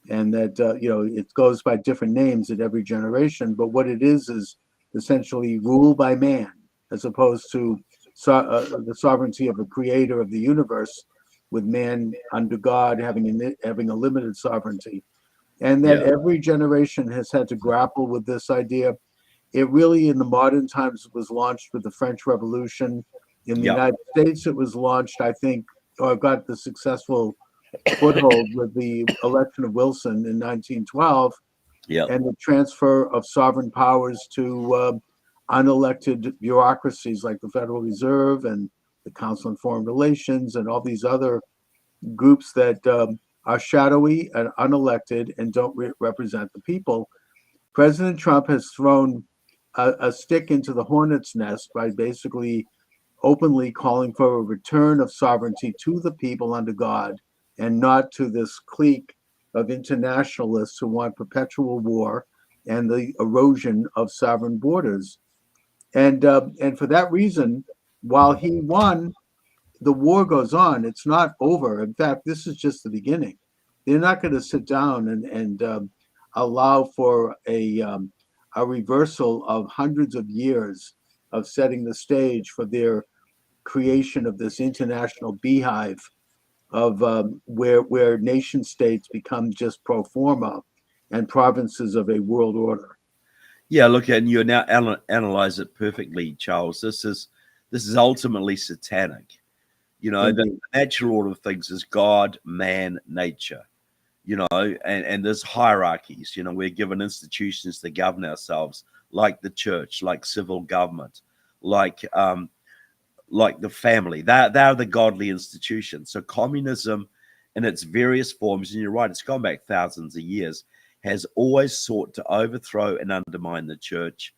and that it goes by different names at every generation, but what it is essentially rule by man, as opposed to the sovereignty of a creator of the universe, with man under God having a limited sovereignty. And that every generation has had to grapple with this idea. It really, in the modern times, was launched with the French Revolution. In the United States, it was launched, I think, or got the successful foothold with the election of Wilson in 1912, and the transfer of sovereign powers to unelected bureaucracies like the Federal Reserve and the Council on Foreign Relations and all these other groups that are shadowy and unelected and don't represent the people. President Trump has thrown a stick into the hornet's nest by basically openly calling for a return of sovereignty to the people under God and not to this clique of internationalists who want perpetual war and the erosion of sovereign borders. And for that reason, while he won, the war goes on. It's not over. In fact, this is just the beginning. They're not going to sit down and allow for a reversal of hundreds of years of setting the stage for their creation of this international beehive of where nation states become just pro forma and provinces of a world order. Yeah, look, and you now analyze it perfectly, Charles. This is ultimately satanic. You know, the natural order of things is God, man, nature. You know, and there's hierarchies. You know, we're given institutions to govern ourselves, like the church, like civil government, like the family. They're the godly institutions. So communism in its various forms, and you're right, it's gone back thousands of years, has always sought to overthrow and undermine the church,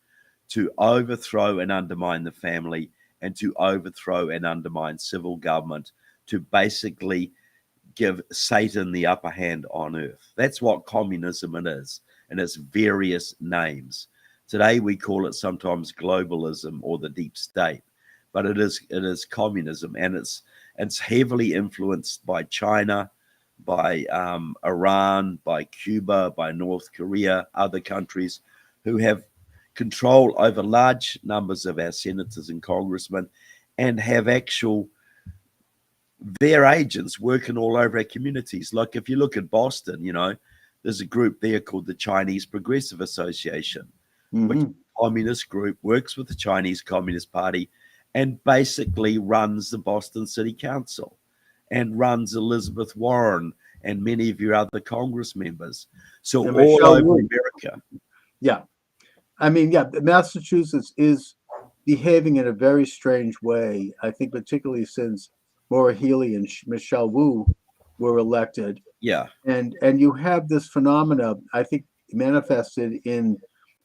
to overthrow and undermine the family, and to overthrow and undermine civil government, to basically give Satan the upper hand on earth. That's what communism is, and its various names. Today we call it sometimes globalism or the deep state, but it is communism, and it's heavily influenced by China, by Iran, by Cuba, by North Korea, other countries who have control over large numbers of our senators and congressmen, and have their agents working all over our communities. Like if you look at Boston, you know, there's a group there called the Chinese Progressive Association, which is a communist group, works with the Chinese Communist Party, and basically runs the Boston City Council and runs Elizabeth Warren and many of your other Congress members. So and all Michelle over Wu. America. Yeah. I mean, yeah, Massachusetts is behaving in a very strange way, I think, particularly since Maura Healey and Michelle Wu were elected. Yeah. And you have this phenomena, I think, manifested in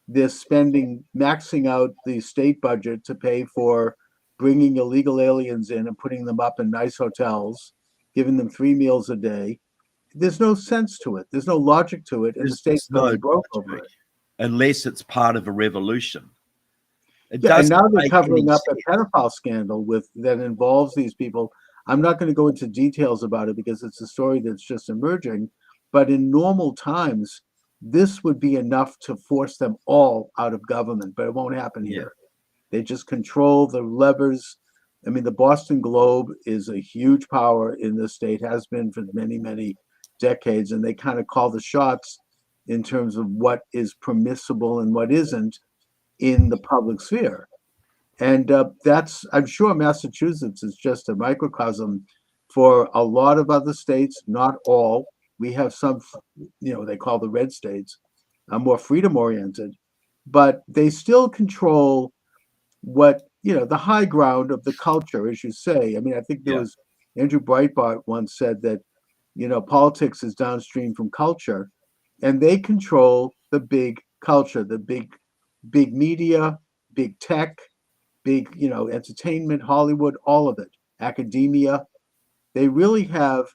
this spending, maxing out the state budget to pay for bringing illegal aliens in and putting them up in nice hotels, giving them 3 meals a day. There's no sense to it. There's no logic to it. And the state's going broke over it. Unless it's part of a revolution. It Yeah, and doesn't now they're make any covering up a sense. pedophile scandal that involves these people. I'm not going to go into details about it because it's a story that's just emerging. But in normal times, this would be enough to force them all out of government, but it won't happen Yeah. here. They just control the levers. I mean, the Boston Globe is a huge power in this state, has been for many, many decades, and they kind of call the shots in terms of what is permissible and what isn't in the public sphere. And that's, I'm sure Massachusetts is just a microcosm for a lot of other states, not all. We have some, they call the red states, more freedom oriented, but they still control what, the high ground of the culture, as you say. I mean, I think there Yeah. was Andrew Breitbart once said that, politics is downstream from culture, and they control the big culture, the big media, big tech, big, entertainment, Hollywood, all of it, academia. They really have,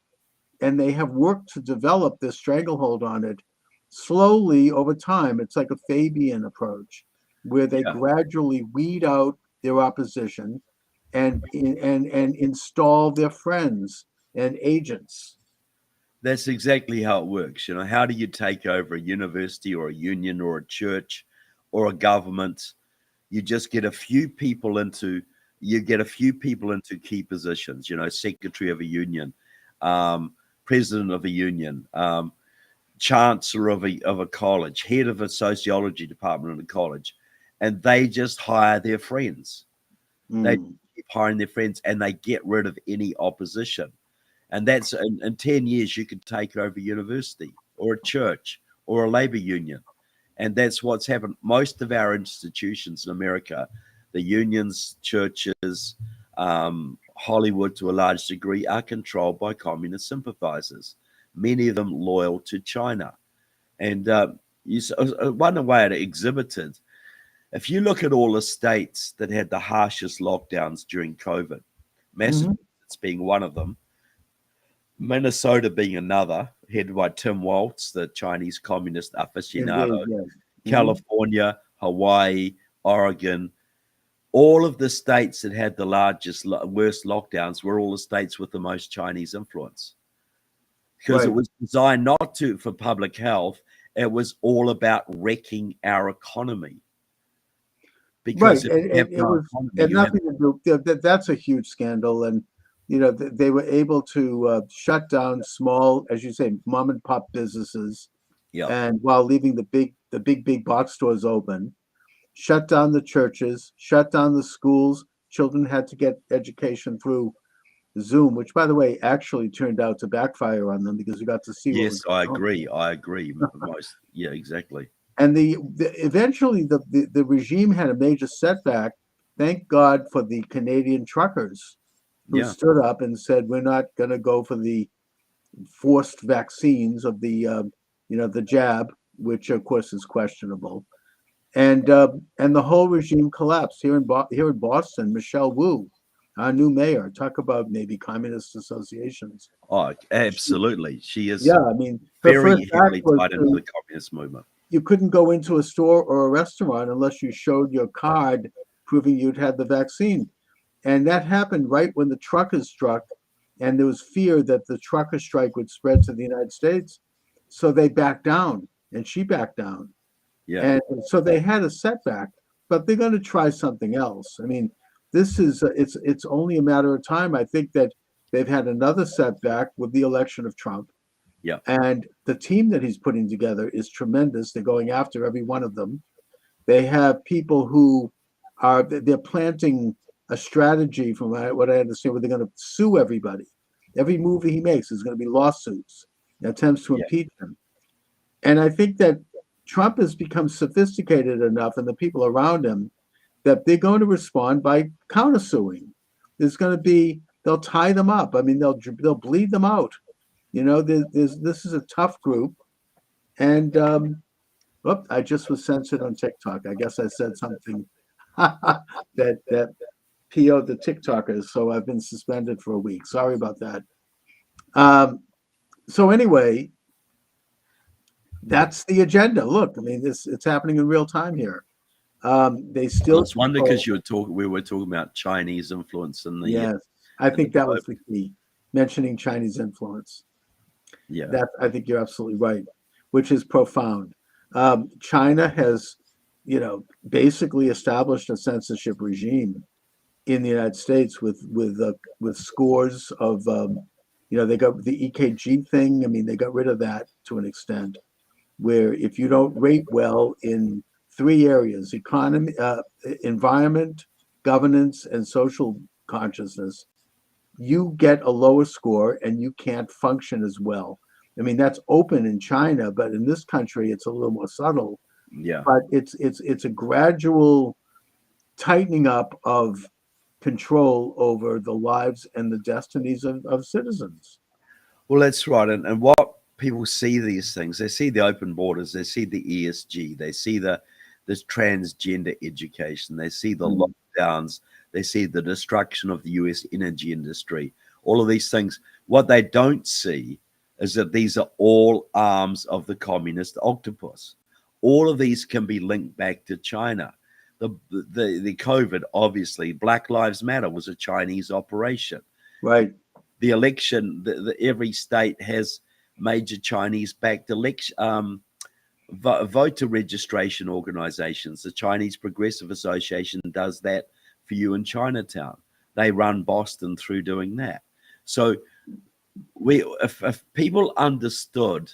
and they have worked to develop this stranglehold on it slowly over time. It's like a Fabian approach, where they Yeah. gradually weed out their opposition and install their friends and agents. That's exactly how it works. How do you take over a university or a union or a church or a government? You just get a few people into key positions, secretary of a union, president of a union, chancellor of a college, head of a sociology department in a college, and they just hire their friends. They keep hiring their friends, and they get rid of any opposition. And that's in 10 years, you could take over a university or a church or a labor union. And that's what's happened. Most of our institutions in America, the unions, churches, Hollywood to a large degree, are controlled by communist sympathizers, many of them loyal to China. And one way it exhibited, if you look at all the states that had the harshest lockdowns during COVID, Massachusetts being one of them, Minnesota being another, headed by Tim Walz, the Chinese communist aficionado, Indeed, yes. California, Hawaii, Oregon, all of the states that had the worst lockdowns were all the states with the most Chinese influence. Because it was designed not for public health, it was all about wrecking our economy. Because it was had nothing to do. That's a huge scandal, and they were able to shut down small, as you say, mom and pop businesses, and while leaving the big box stores open, shut down the churches, shut down the schools. Children had to get education through Zoom, which, by the way, actually turned out to backfire on them because we got to see. Yes, I agree. Yeah, exactly. And eventually the regime had a major setback. Thank God for the Canadian truckers who stood up and said, we're not going to go for the forced vaccines of the jab, which of course is questionable. And the whole regime collapsed here in Boston. Michelle Wu, our new mayor, talk about maybe communist associations. Oh, absolutely. She is. Yeah, I mean, very heavily tied into the communist movement. You couldn't go into a store or a restaurant unless you showed your card proving you'd had the vaccine. And that happened right when the truckers struck, and there was fear that the trucker strike would spread to the United States. So they backed down, and she backed down. Yeah. And so they had a setback, but they're going to try something else. I mean, this is it's only a matter of time. I think that they've had another setback with the election of Trump. Yeah. And the team that he's putting together is tremendous. They're going after every one of them. They have people who they're planting a strategy, from what I understand, where they're going to sue everybody. Every movie he makes is going to be lawsuits, attempts to impeach him. And I think that Trump has become sophisticated enough, and the people around him, that they're going to respond by countersuing. There's going to be, they'll tie them up. I mean, they'll bleed them out. This is a tough group. And I just was censored on TikTok. I guess I said something that PO'd the TikTokers, so I've been suspended for a week. Sorry about that. So anyway, that's the agenda. Look, I mean, it's happening in real time here. They still. It's wonder control- because we were talking about Chinese influence in the Yes, I think the that was the key, mentioning Chinese influence. yeah. That I think you're absolutely right, which is profound. China has, basically established a censorship regime in the United States with scores of, they got the EKG thing. I mean, they got rid of that to an extent, where if you don't rate well in three areas: economy, environment, governance, and social consciousness, you get a lower score and you can't function as well. I mean, that's open in China, but in this country, it's a little more subtle. Yeah. But it's a gradual tightening up of control over the lives and the destinies of citizens. Well, that's right. And what people see these things, they see the open borders, they see the ESG, they see this transgender education, they see the lockdowns, they see the destruction of the US energy industry, all of these things. What they don't see is that these are all arms of the communist octopus. All of these can be linked back to China. The COVID, obviously, Black Lives Matter was a Chinese operation. Right. The election, every state has major Chinese-backed election voter registration organizations. The Chinese Progressive Association does that for you in Chinatown. They run Boston through doing that. So if people understood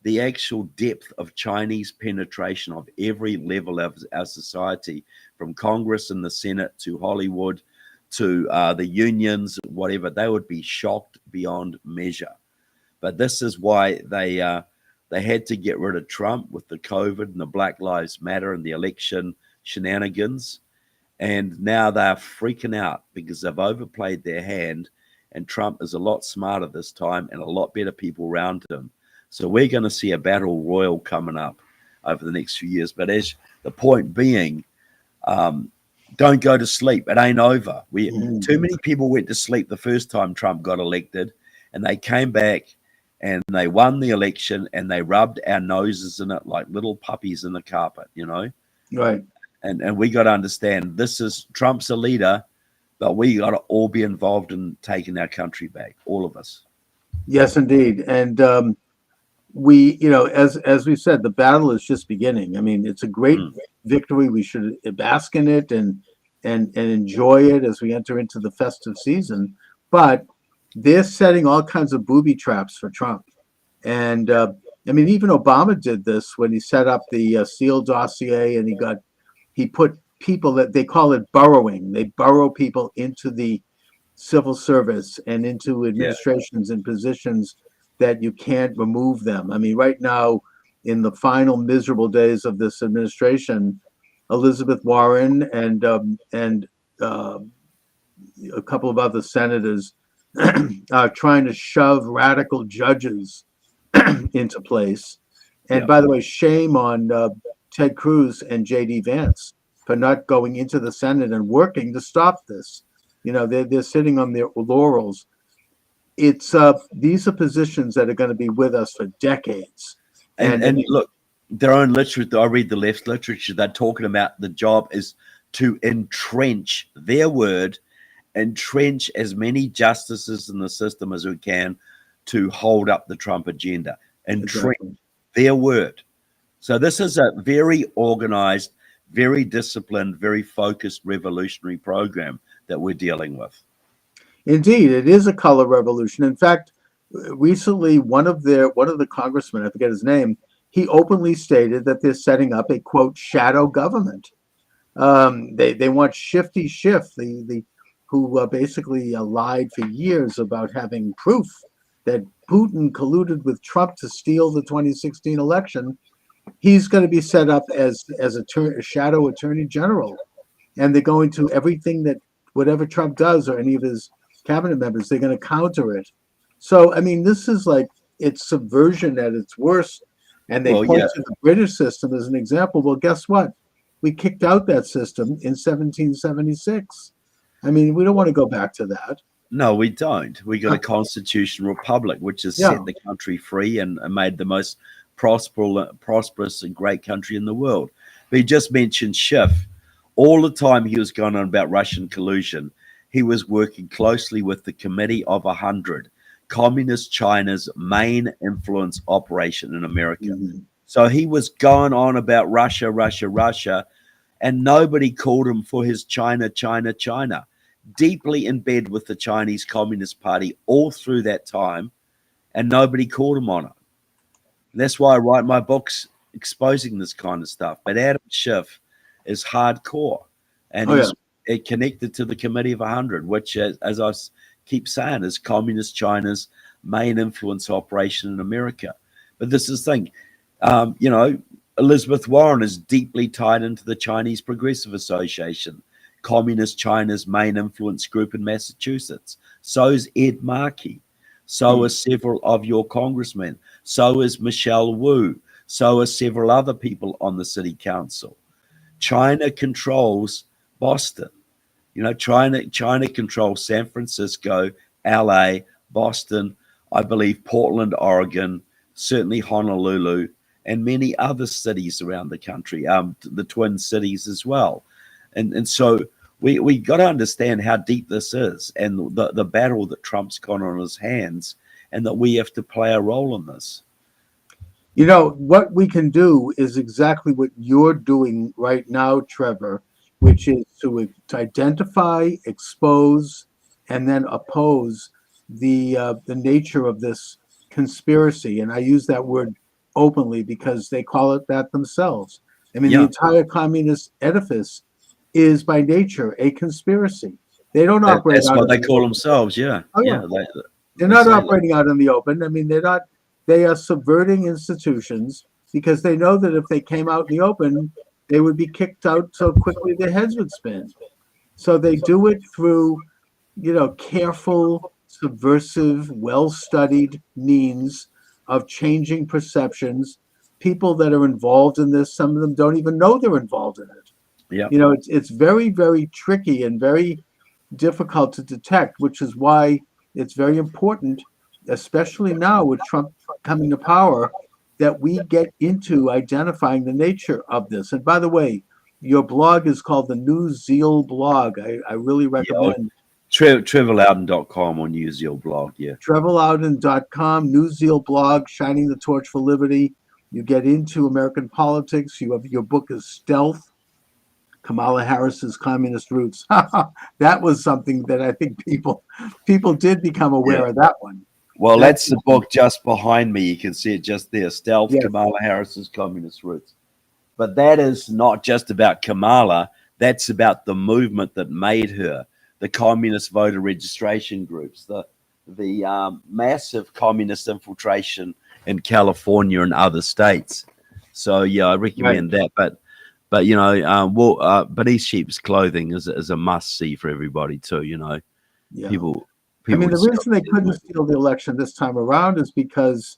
the actual depth of Chinese penetration of every level of our society, from Congress and the Senate to Hollywood to the unions, whatever, they would be shocked beyond measure. But this is why they had to get rid of Trump with the COVID and the Black Lives Matter and the election shenanigans. And now they're freaking out because they've overplayed their hand, and Trump is a lot smarter this time and a lot better people around him. So we're going to see a battle royal coming up over the next few years. But as the point being, don't go to sleep. It ain't over. Too many people went to sleep the first time Trump got elected, and they came back and they won the election and they rubbed our noses in it like little puppies in the carpet, Right. And we got to understand Trump's a leader, but we got to all be involved in taking our country back, all of us. Yes, indeed. And we, as we said, the battle is just beginning. I mean, it's a great victory. We should bask in it and enjoy it as we enter into the festive season. But they're setting all kinds of booby traps for Trump. And I mean, even Obama did this when he set up the Steele dossier, and he put people that they call it burrowing. They burrow people into the civil service and into administrations and positions that you can't remove them. I mean, right now, in the final miserable days of this administration, Elizabeth Warren and a couple of other senators are trying to shove radical judges into place. And by the way, shame on Ted Cruz and J.D. Vance for not going into the Senate and working to stop this. They're sitting on their laurels. It's these are positions that are going to be with us for decades. And look, their own literature, I read the left literature, they're talking about the job is to entrench, their word, entrench as many justices in the system as we can to hold up the Trump agenda. Entrench, their word. So this is a very organized, very disciplined, very focused revolutionary program that we're dealing with. Indeed, it is a color revolution. In fact, recently, one of the congressmen, I forget his name, he openly stated that they're setting up a, quote, shadow government. They want Shifty Schiff, who basically lied for years about having proof that Putin colluded with Trump to steal the 2016 election. He's going to be set up as a shadow attorney general, and they're going to everything that whatever Trump does or any of his cabinet members, they're going to counter it. So, I mean, this is like, it's subversion at its worst. And they point to the British system as an example. Well, guess what? We kicked out that system in 1776. I mean, we don't want to go back to that. No, we don't. We got a constitutional republic, which has set the country free and made the most prosperous and great country in the world. But you just mentioned Schiff. All the time he was going on about Russian collusion, he was working closely with the Committee of 100, Communist China's main influence operation in America. So he was going on about Russia, Russia, Russia, and nobody called him for his China, China, China. Deeply in bed with the Chinese Communist Party all through that time, and nobody called him on it. And that's why I write my books exposing this kind of stuff. But Adam Schiff is hardcore, and he's connected to the Committee of 100, which, as I keep saying, is Communist China's main influence operation in America. But this is the thing, you know, Elizabeth Warren is deeply tied into the Chinese Progressive Association, Communist China's main influence group in Massachusetts. So is Ed Markey. So are several of your congressmen. So is Michelle Wu. So are several other people on the city council. China controls Boston. You know, China controls San Francisco, LA, Boston, I believe Portland, Oregon, certainly Honolulu, and many other cities around the country, the Twin Cities as well. And so we got to understand how deep this is, and the battle that Trump's got on his hands, and that we have to play a role in this. You know, what we can do is exactly what you're doing right now, Trevor, which is to identify, expose, and then oppose the nature of this conspiracy. And I use that word openly because they call it that themselves. I mean, the entire communist edifice is by nature a conspiracy. They don't operate. That's what they call themselves. Yeah. Oh, yeah. They're not operating out in the open. I mean, they're not. They are subverting institutions because they know that if they came out in the open, they would be kicked out so quickly their heads would spin. So they do it through, you know, careful, subversive, well-studied means of changing perceptions. People that are involved in this, some of them don't even know they're involved in it. Yeah. You know, it's very, very tricky and very difficult to detect, which is why it's very important, especially now with Trump coming to power, that we get into identifying the nature of this. And by the way, your blog is called the New Zeal blog. I really recommend. TrevorLoudon.com or New Zeal blog, yeah. TrevorLoudon.com, New Zeal blog, shining the torch for liberty. You get into American politics. You have, your book is Stealth, Kamala Harris's Communist Roots. That was something that I think people did become aware of that one. Well, that's the book just behind me. You can see it just there. Stealth, Kamala Harris's Communist Roots. But that is not just about Kamala. That's about the movement that made her, the communist voter registration groups, the massive communist infiltration in California and other states. So, yeah, I recommend that. But you know, but East Sheep's Clothing is a must-see for everybody too, you know. Yeah. People I mean, the reason they couldn't steal the election this time around is because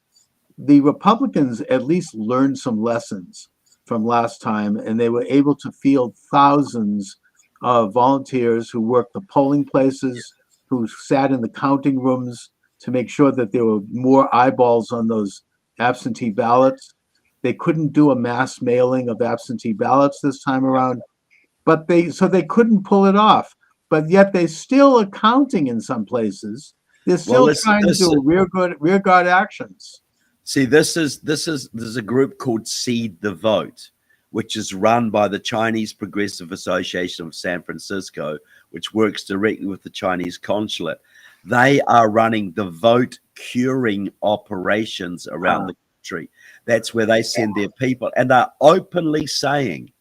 the Republicans at least learned some lessons from last time, and they were able to field thousands of volunteers who worked the polling places, who sat in the counting rooms to make sure that there were more eyeballs on those absentee ballots. They couldn't do a mass mailing of absentee ballots this time around, but they couldn't pull it off. But yet they still are counting in some places. They're still trying to do rear guard actions. See, there's a group called Seed the Vote, which is run by the Chinese Progressive Association of San Francisco, which works directly with the Chinese consulate. They are running the vote curing operations around the country. That's where they send their people, and they're openly saying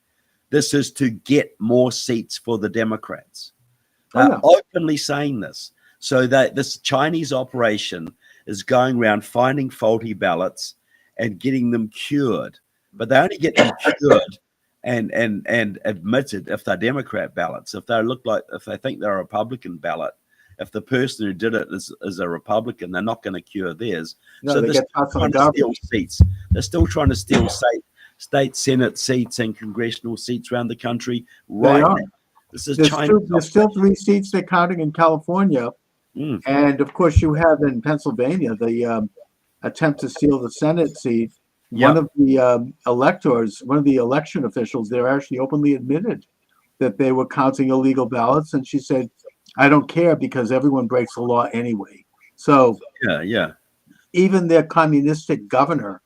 this is to get more seats for the Democrats. They're openly saying this. So that this Chinese operation is going around finding faulty ballots and getting them cured. But they only get them cured and admitted if they're Democrat ballots. If they think they're a Republican ballot, if the person who did it is a Republican, they're not going to cure theirs. So they're still trying to steal seats. They're still trying to steal state Senate seats and congressional seats around the country right now. This is China. There's still 3 seats they're counting in California. And of course, you have in Pennsylvania the attempt to steal the Senate seat. One of the electors, one of the election officials, they're actually openly admitted that they were counting illegal ballots, and she said, "I don't care because everyone breaks the law anyway." So Yeah. even their communistic governor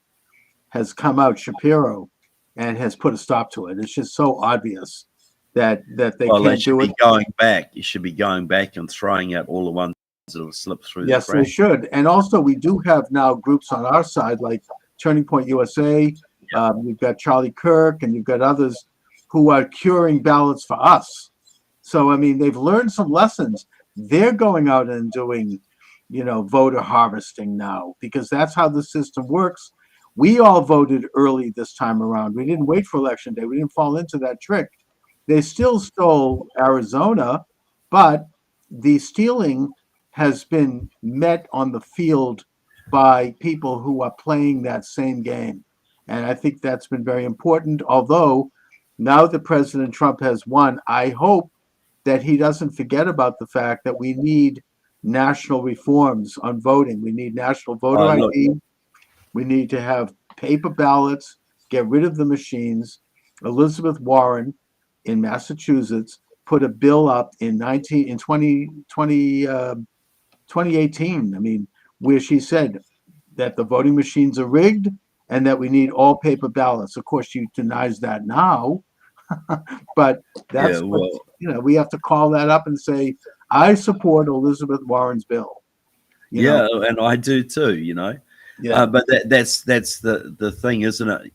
has come out, Shapiro, and has put a stop to it. It's just so obvious that they Well, they can't should do be it. going back. You should be going back and throwing out all the ones that have slipped through the Yes, they cracks. should. And also, we do have now groups on our side like Turning Point USA. You've got Charlie Kirk, and you've got others who are curing ballots for us. So, I mean, they've learned some lessons. They're going out and doing, voter harvesting now, because that's how the system works. We all voted early this time around. We didn't wait for election day. We didn't fall into that trick. They still stole Arizona, but the stealing has been met on the field by people who are playing that same game. And I think that's been very important. Although now that President Trump has won, I hope that he doesn't forget about the fact that we need national reforms on voting. We need national voter Look, ID. We need to have paper ballots, get rid of the machines. Elizabeth Warren in Massachusetts put a bill up in 2018. I mean, where she said that the voting machines are rigged and that we need all paper ballots. Of course, she denies that now, but that's what, we have to call that up and say, I support Elizabeth Warren's bill. And I do too. Yeah. But that's the thing, isn't it?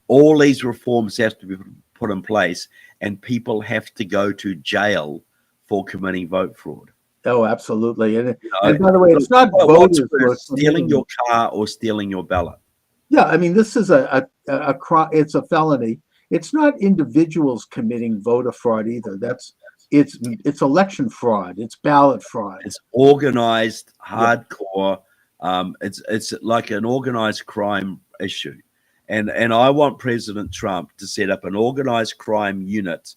All these reforms have to be put in place, and people have to go to jail for committing vote fraud. Oh, absolutely. And by the way, it's not what's voters worse, stealing your car or stealing your ballot. Yeah, I mean, this is a crime. It's a felony. It's not individuals committing voter fraud either. It's election fraud. It's ballot fraud. It's organized, hardcore. It's like an organized crime issue, and I want President Trump to set up an organized crime unit,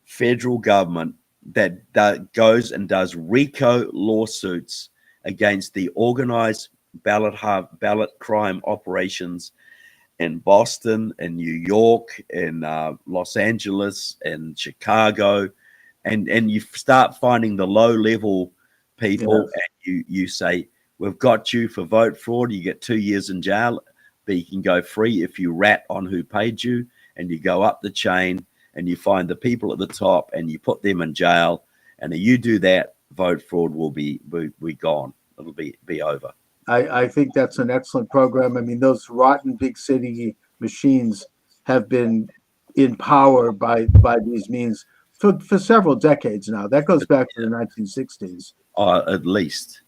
federal government, that goes and does RICO lawsuits against the organized ballot crime operations in Boston, in New York, in Los Angeles, in Chicago, and you start finding the low level people, and you say, we've got you for vote fraud. You get 2 years in jail, but you can go free if you rat on who paid you, and you go up the chain and you find the people at the top and you put them in jail. And if you do that, vote fraud will be gone. It'll be over. I think that's an excellent program. I mean, those rotten big city machines have been in power by these means for several decades now. That goes back to the 1960s. At least,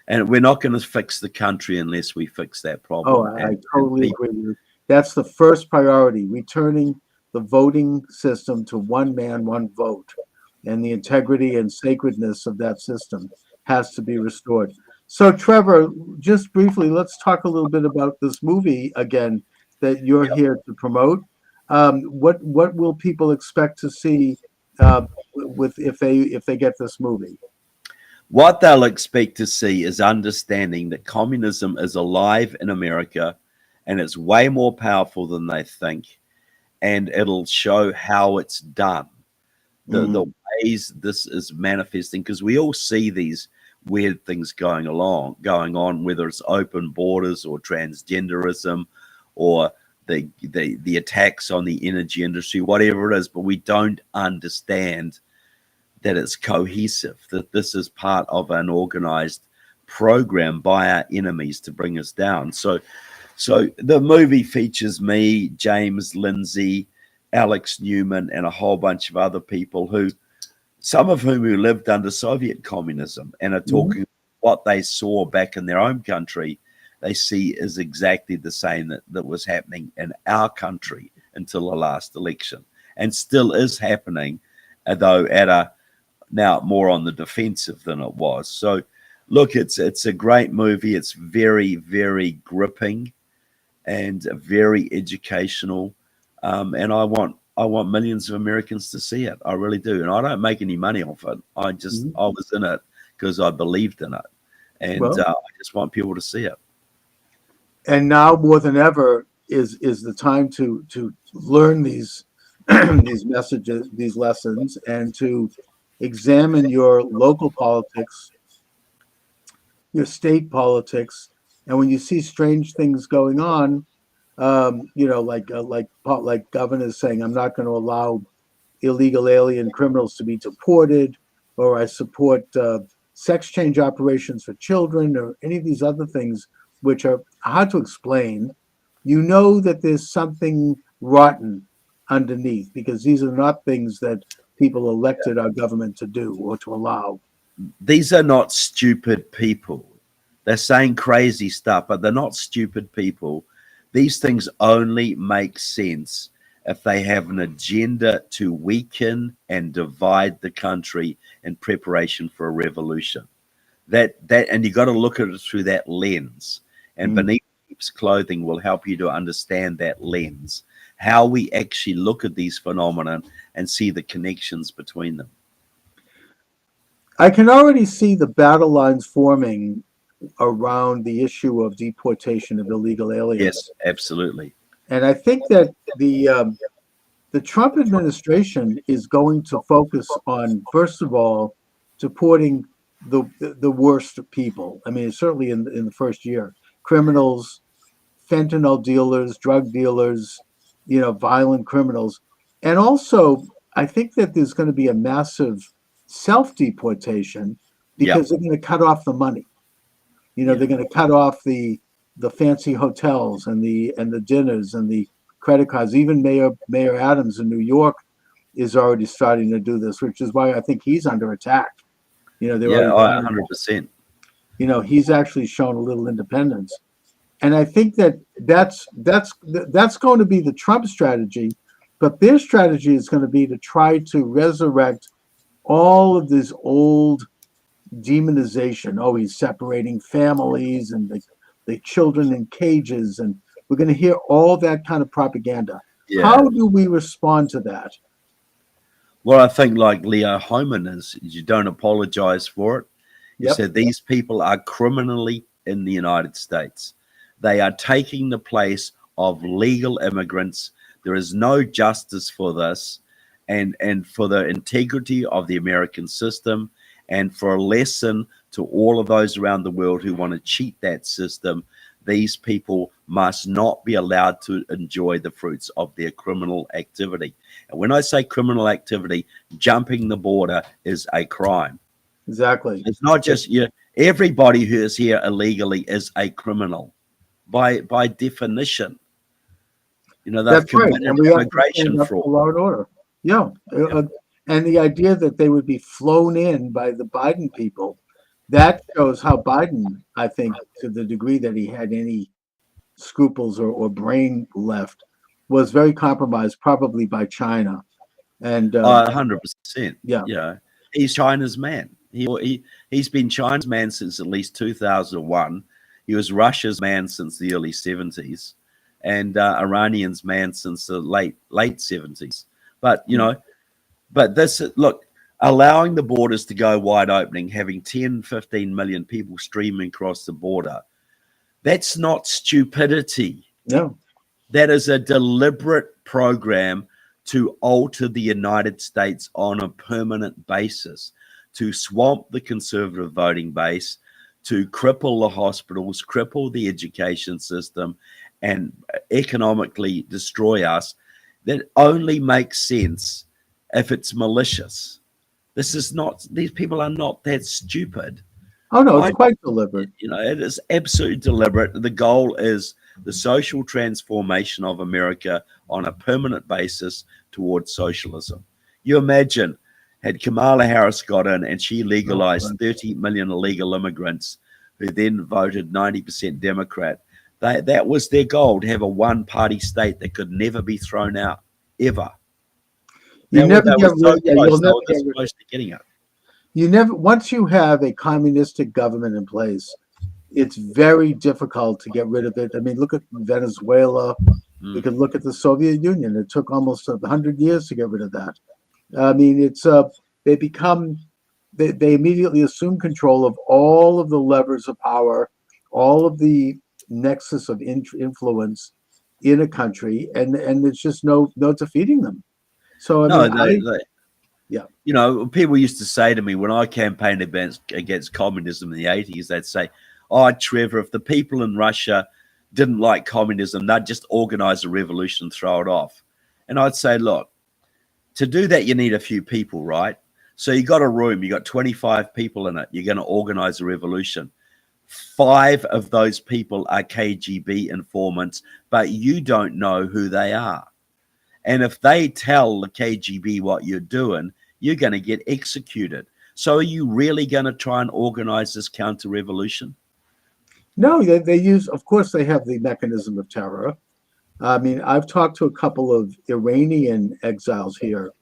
and we're not going to fix the country unless we fix that problem. Oh, I totally agree with you. That's the first priority, returning the voting system to one man, one vote. And the integrity and sacredness of that system has to be restored. So, Trevor, just briefly, let's talk a little bit about this movie again that you're here to promote. What will people expect to see if they get this movie? What they'll expect to see is understanding that communism is alive in America, and it's way more powerful than they think, and it'll show how it's done, the ways this is manifesting, because we all see these weird things going on, whether it's open borders or transgenderism or the attacks on the energy industry, whatever it is, but we don't understand that it's cohesive, that this is part of an organized program by our enemies to bring us down. So the movie features me, James Lindsay, Alex Newman, and a whole bunch of other people some of whom lived under Soviet communism and are talking what they saw back in their own country. They see is exactly the same that was happening in our country until the last election, and still is happening, though now more on the defensive than it was. So look, it's a great movie. It's very, very gripping and very educational. And I want millions of Americans to see it. I really do. And I don't make any money off it. I was in it because I believed in it. And I just want people to see it. And now more than ever is the time to learn these these messages, these lessons, and to examine your local politics, your state politics, and when you see strange things going on, like governors saying, "I'm not going to allow illegal alien criminals to be deported," or "I support sex change operations for children," or any of these other things which are hard to explain, you know that there's something rotten underneath, because these are not things that people elected our government to do or to allow. These are not stupid people. They're saying crazy stuff, but they're not stupid people. These things only make sense if they have an agenda to weaken and divide the country in preparation for a revolution. And you got to look at it through that lens. And Beneath Sheep's Clothing will help you to understand that lens, how we actually look at these phenomena and see the connections between them. I can already see the battle lines forming around the issue of deportation of illegal aliens. Yes, absolutely. And I think that the Trump administration is going to focus on, first of all, deporting the worst people. I mean, certainly in the first year, criminals, fentanyl dealers, drug dealers, violent criminals. And also, I think that there's going to be a massive self-deportation because they're going to cut off the money. They're going to cut off the fancy hotels and the dinners and the credit cards. Even Mayor Adams in New York is already starting to do this, which is why I think he's under attack. 100%. He's actually shown a little independence, and I think that's going to be the Trump strategy. But their strategy is going to be to try to resurrect all of this old demonization. Oh, he's separating families and the children in cages, and we're going to hear all that kind of propaganda. How do we respond to that? Well, I think like Leo Hohmann is, you don't apologize for it. You said these people are criminally in the United States. They are taking the place of legal immigrants. There is no justice for this, and for the integrity of the American system, and for a lesson to all of those around the world who want to cheat that system. These people must not be allowed to enjoy the fruits of their criminal activity. And when I say criminal activity, jumping the border is a crime. Exactly. It's not just everybody who is here illegally is a criminal by definition. They've committed immigration fraud. Law and order. And the idea that they would be flown in by the Biden people, that shows how Biden, I think, to the degree that he had any scruples or brain left, was very compromised, probably by China. And 100%. He's China's man. He's been China's man since at least 2001. He was Russia's man since the early 70s, and Iranian's man since the late 70s. But but this, look, allowing the borders to go wide opening, having 10, 15 million people streaming across the border, that's not stupidity. No. That is a deliberate program to alter the United States on a permanent basis, to swamp the conservative voting base, to cripple the hospitals, cripple the education system, and economically destroy us. That only makes sense if it's malicious. These people are not that stupid. Oh, no, it's quite deliberate. It is absolutely deliberate. The goal is the social transformation of America on a permanent basis towards socialism. You imagine, had Kamala Harris got in and she legalized 30 million illegal immigrants who then voted 90% Democrat, that was their goal, to have a one-party state that could never be thrown out, ever. You never get once you have a communistic government in place, it's very difficult to get rid of it. I mean, look at Venezuela. We could look at the Soviet Union. It took almost 100 years to get rid of that. I mean, it's they immediately assume control of all of the levers of power, all of the nexus of influence in a country, and there's just no defeating them. So I No, mean, they, you know, people used to say to me when I campaigned against communism in the 80s, they'd say, "Oh, Trevor, if the people in Russia didn't like communism, they'd just organize a revolution and throw it off." And I'd say, look, to do that, you need a few people, right? So you got a room, you got 25 people in it. You're going to organize a revolution. 5 of those people are KGB informants, but you don't know who they are. And if they tell the KGB what you're doing, you're going to get executed. So are you really going to try and organize this counter-revolution? no, they use, of course, they have the mechanism of terror. I mean, I've talked to a couple of Iranian exiles here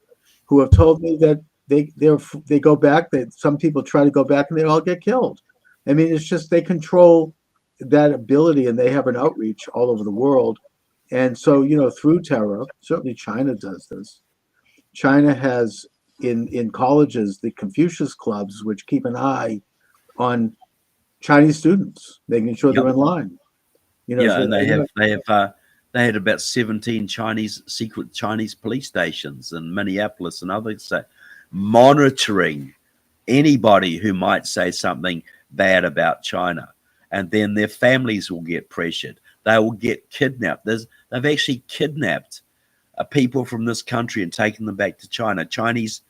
who have told me that they go back. Some people try to go back and they all get killed. I mean, it's just they control that ability and they have an outreach all over the world. And so, you know, through terror, certainly China does this. China has in colleges the Confucius clubs, which keep an eye on Chinese students, making sure they're in line. You know, Yeah, so and they had about 17 secret Chinese police stations in Minneapolis and others, monitoring anybody who might say something bad about China, and then their families will get pressured. They will get kidnapped. They've actually kidnapped people from this country and taken them back to China. Chinese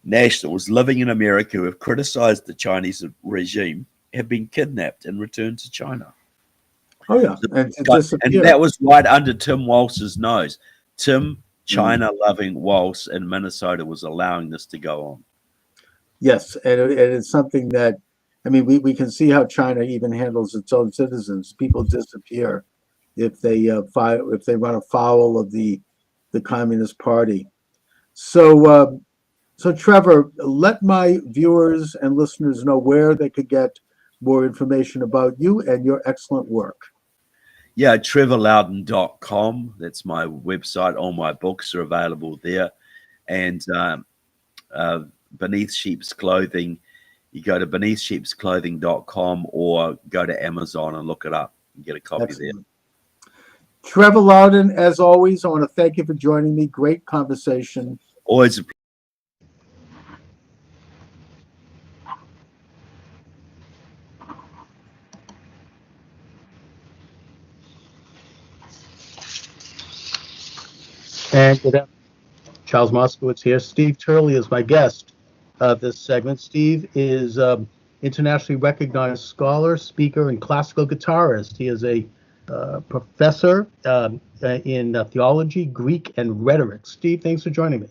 nationals living in America who have criticized the Chinese regime have been kidnapped and returned to China. Oh yeah, and that was right under Tim Walz's nose. Tim, China-loving Walz in Minnesota was allowing this to go on. Yes, and it's something that, I mean, we can see how China even handles its own citizens. People disappear if they run afoul of the Communist Party. So, so Trevor, let my viewers and listeners know where they could get more information about you and your excellent work. Yeah, trevorloudon.com. That's my website. All my books are available there. And Beneath Sheep's Clothing, you go to beneathsheepsclothing.com or go to Amazon and look it up and get a copy Excellent. There. Trevor Loudon, as always, I want to thank you for joining me. Great conversation. Always a pleasure. And good afternoon. Charles Moscowitz here. Steve Turley is my guest of this segment. Steve is internationally recognized scholar, speaker, and classical guitarist. He is a professor in theology, Greek, and rhetoric. Steve, thanks for joining me.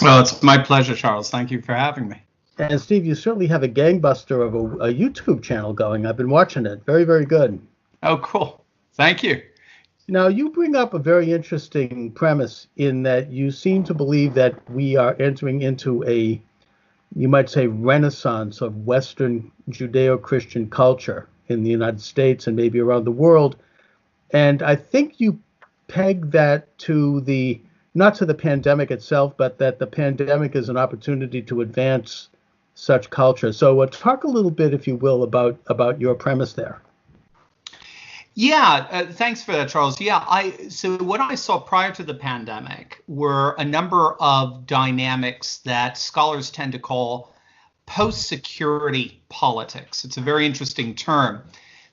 Well, it's my pleasure, Charles. Thank you for having me. And Steve, you certainly have a gangbuster of a YouTube channel going. I've been watching it. Very, very good. Oh, cool. Thank you. Now, you bring up a very interesting premise in that you seem to believe that we are entering into a, you might say, renaissance of Western Judeo-Christian culture in the United States and maybe around the world. And I think you peg that to not to the pandemic itself, but that the pandemic is an opportunity to advance such culture. So talk a little bit, if you will, about your premise there. Yeah, thanks for that, Charles. Yeah, so what I saw prior to the pandemic were a number of dynamics that scholars tend to call post-security politics. It's a very interesting term.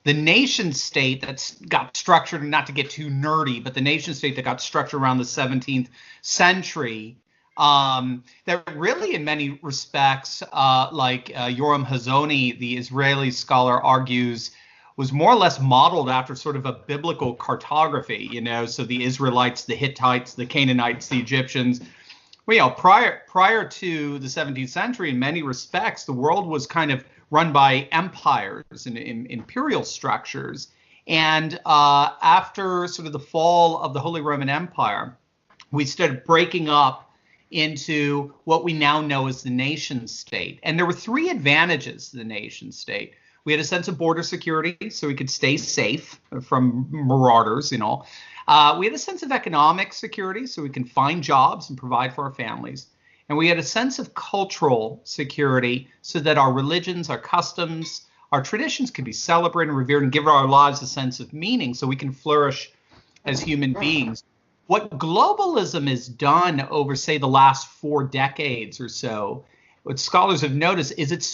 The nation state that's got structured, not to get too nerdy, but the nation state that got structured around the 17th century, that really in many respects, like Yoram Hazony, the Israeli scholar, argues, was more or less modeled after sort of a biblical cartography, so the Israelites, the Hittites, the Canaanites, the Egyptians. Well, prior to the 17th century, in many respects, the world was kind of run by empires and imperial structures. And after sort of the fall of the Holy Roman Empire, we started breaking up into what we now know as the nation state. And there were 3 advantages to the nation state. We had a sense of border security, so we could stay safe from marauders, We had a sense of economic security, so we can find jobs and provide for our families. And we had a sense of cultural security, so that our religions, our customs, our traditions could be celebrated and revered and give our lives a sense of meaning, so we can flourish as human beings. What globalism has done over, say, the last 4 decades or so, what scholars have noticed is it's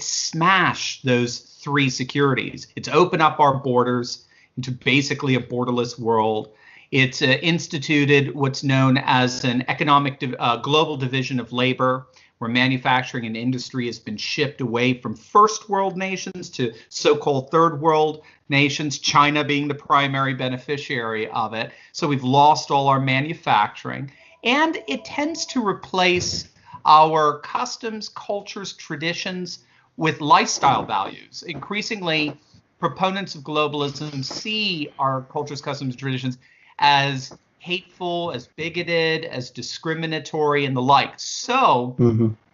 smashed those 3 securities. It's opened up our borders into basically a borderless world. It's instituted what's known as an economic global division of labor, where manufacturing and industry has been shipped away from first world nations to so-called third world nations, China being the primary beneficiary of it. So we've lost all our manufacturing, and it tends to replace our customs, cultures, traditions with lifestyle values. Increasingly, proponents of globalism see our cultures, customs, and traditions as hateful, as bigoted, as discriminatory, and the like. So,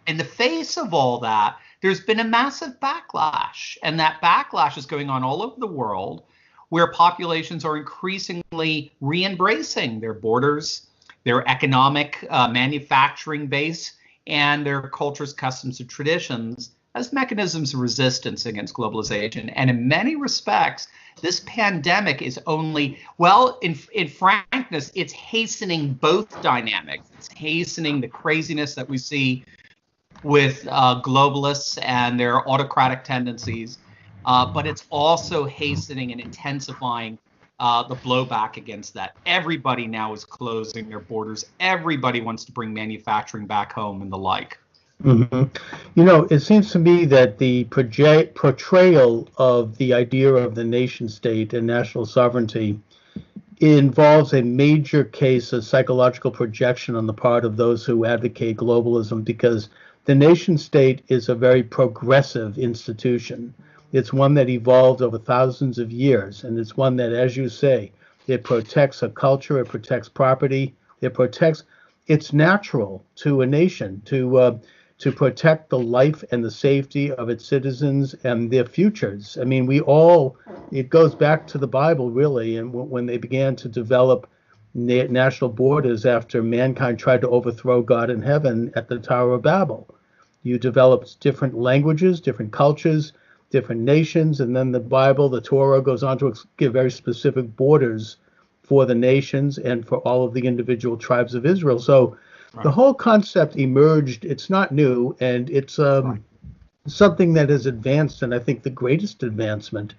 in the face of all that, there's been a massive backlash, and that backlash is going on all over the world, where populations are increasingly re-embracing their borders, their economic manufacturing base, and their cultures, customs, and traditions as mechanisms of resistance against globalization. And in many respects, this pandemic is only, well, in frankness, it's hastening both dynamics. It's hastening the craziness that we see with globalists and their autocratic tendencies, but it's also hastening and intensifying the blowback against that. Everybody now is closing their borders. Everybody wants to bring manufacturing back home and the like. It seems to me that the portrayal of the idea of the nation state and national sovereignty involves a major case of psychological projection on the part of those who advocate globalism, because the nation state is a very progressive institution. It's one that evolved over thousands of years, and it's one that, as you say, it protects a culture, it protects property, it's natural to a nation to protect the life and the safety of its citizens and their futures. I mean, it goes back to the Bible, really, and when they began to develop national borders after mankind tried to overthrow God in heaven at the Tower of Babel. You developed different languages, different cultures, different nations, and then the Bible, the Torah, goes on to give very specific borders for the nations and for all of the individual tribes of Israel. So the whole concept emerged. It's not new, and it's something that has advanced, and I think the greatest advancement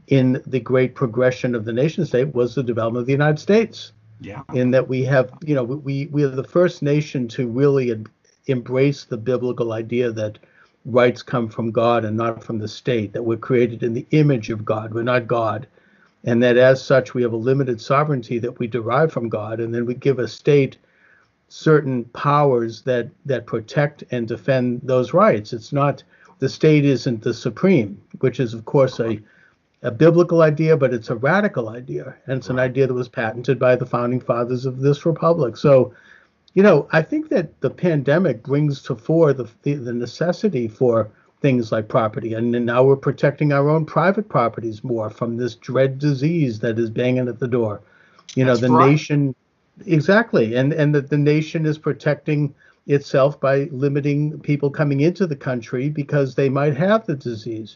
in the great progression of the nation state was the development of the United States. Yeah. In that we have, we are the first nation to really embrace the biblical idea that rights come from God and not from the state, that we're created in the image of God. We're not God. And that as such, we have a limited sovereignty that we derive from God. And then we give a state certain powers that protect and defend those rights. It's not, the state isn't the supreme, which is, of course, a biblical idea, but it's a radical idea. And it's an idea that was patented by the founding fathers of this republic. So, I think that the pandemic brings to fore the necessity for things like property. And now we're protecting our own private properties more from this dread disease that is banging at the door. Nation, exactly. And that the nation is protecting itself by limiting people coming into the country because they might have the disease.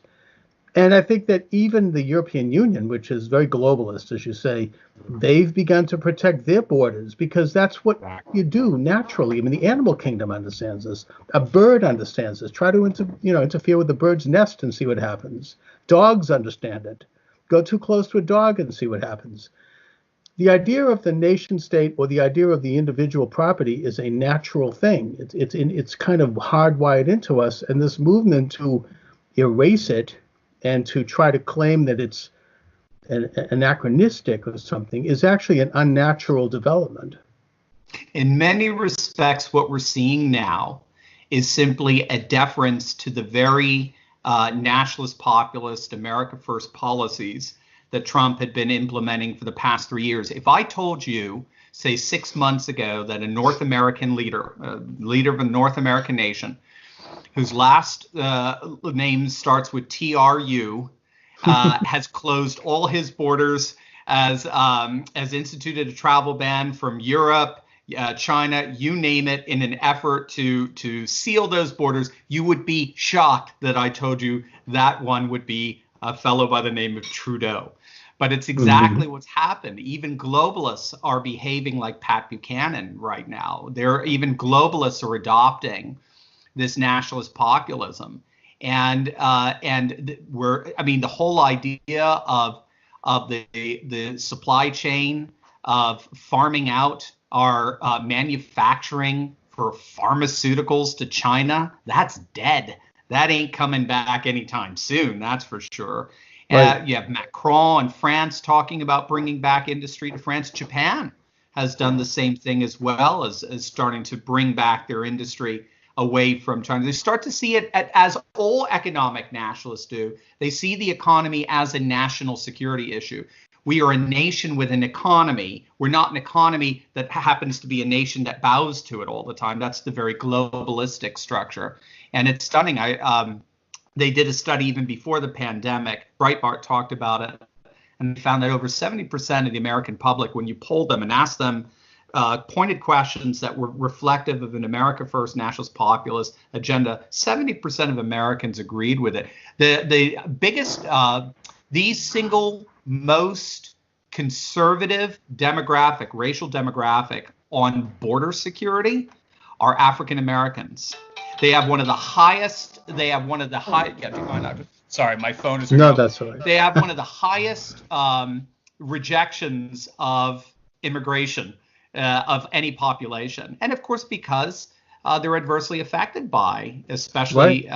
And I think that even the European Union, which is very globalist, as you say, they've begun to protect their borders because that's what you do naturally. I mean, the animal kingdom understands this. A bird understands this. Try to interfere with the bird's nest and see what happens. Dogs understand it. Go too close to a dog and see what happens. The idea of the nation state or the idea of the individual property is a natural thing. It's kind of hardwired into us, and this movement to erase it and to try to claim that it's anachronistic or something is actually an unnatural development. In many respects, what we're seeing now is simply a deference to the very nationalist, populist, America First policies that Trump had been implementing for the past 3 years. If I told you, say 6 months ago, that a North American leader of a North American nation, whose last name starts with TRU, has closed all his borders, has instituted a travel ban from Europe, China, you name it, in an effort to seal those borders, you would be shocked that I told you that one would be a fellow by the name of Trudeau. But it's exactly what's happened. Even globalists are behaving like Pat Buchanan right now. Even globalists are adopting this nationalist populism, and the whole idea of the supply chain of farming out our manufacturing for pharmaceuticals to China, that's dead. That ain't coming back anytime soon, that's for sure. Right. You have Macron in France talking about bringing back industry to France. Japan has done the same thing as well, as starting to bring back their industry away from China. They start to see it as all economic nationalists do. They see the economy as a national security issue. We are a nation with an economy. We're not an economy that happens to be a nation that bows to it all the time. That's the very globalistic structure. And it's stunning. They did a study even before the pandemic. Breitbart talked about it, and they found that over 70% of the American public, when you polled them and asked them pointed questions that were reflective of an America First nationalist populist agenda, 70% of Americans agreed with it. The biggest, the single most conservative demographic, racial demographic on border security are African Americans. They have one of the highest. Yeah, do you mind? Sorry, my phone is. No, that's all right. They have one of the highest rejections of immigration of any population, and of course because they're adversely affected by, especially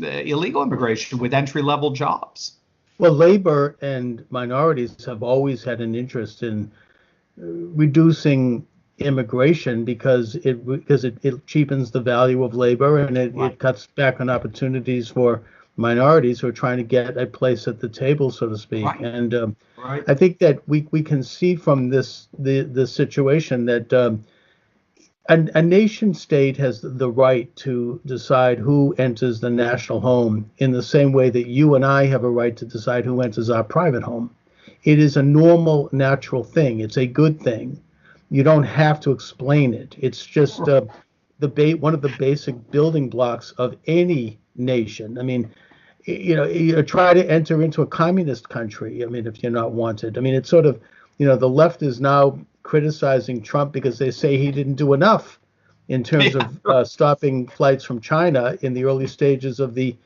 illegal immigration with entry-level jobs. Well, labor and minorities have always had an interest in reducing immigration because it cheapens the value of labor, and it cuts back on opportunities for minorities who are trying to get a place at the table, so to speak. Right. And I think that we can see from this situation that a nation state has the right to decide who enters the national home in the same way that you and I have a right to decide who enters our private home. It is a normal, natural thing. It's a good thing. You don't have to explain it. It's just one of the basic building blocks of any nation. I mean, you try to enter into a communist country. I mean, if you're not wanted. I mean, it's sort of, the left is now criticizing Trump because they say he didn't do enough in terms of stopping flights from China in the early stages of the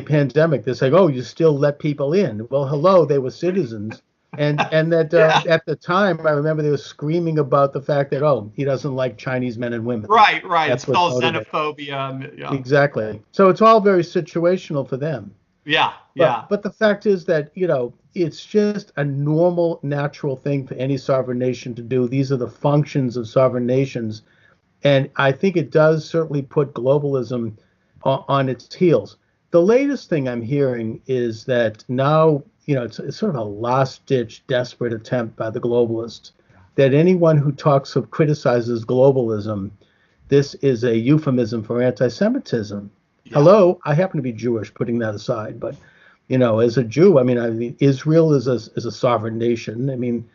pandemic. They're saying, oh, you still let people in. Well, hello, they were citizens. And that at the time, I remember they were screaming about the fact that, he doesn't like Chinese men and women. Right. That's It's all motivated. xenophobia. Yeah. Exactly. So it's all very situational for them. Yeah. But the fact is that, it's just a normal, natural thing for any sovereign nation to do. These are the functions of sovereign nations. And I think it does certainly put globalism on its heels. The latest thing I'm hearing is that now, it's sort of a last-ditch, desperate attempt by the globalists that anyone who criticizes globalism, this is a euphemism for anti-Semitism. Yeah. Hello, I happen to be Jewish, putting that aside, but as a Jew, I mean, Israel is a sovereign nation. I mean,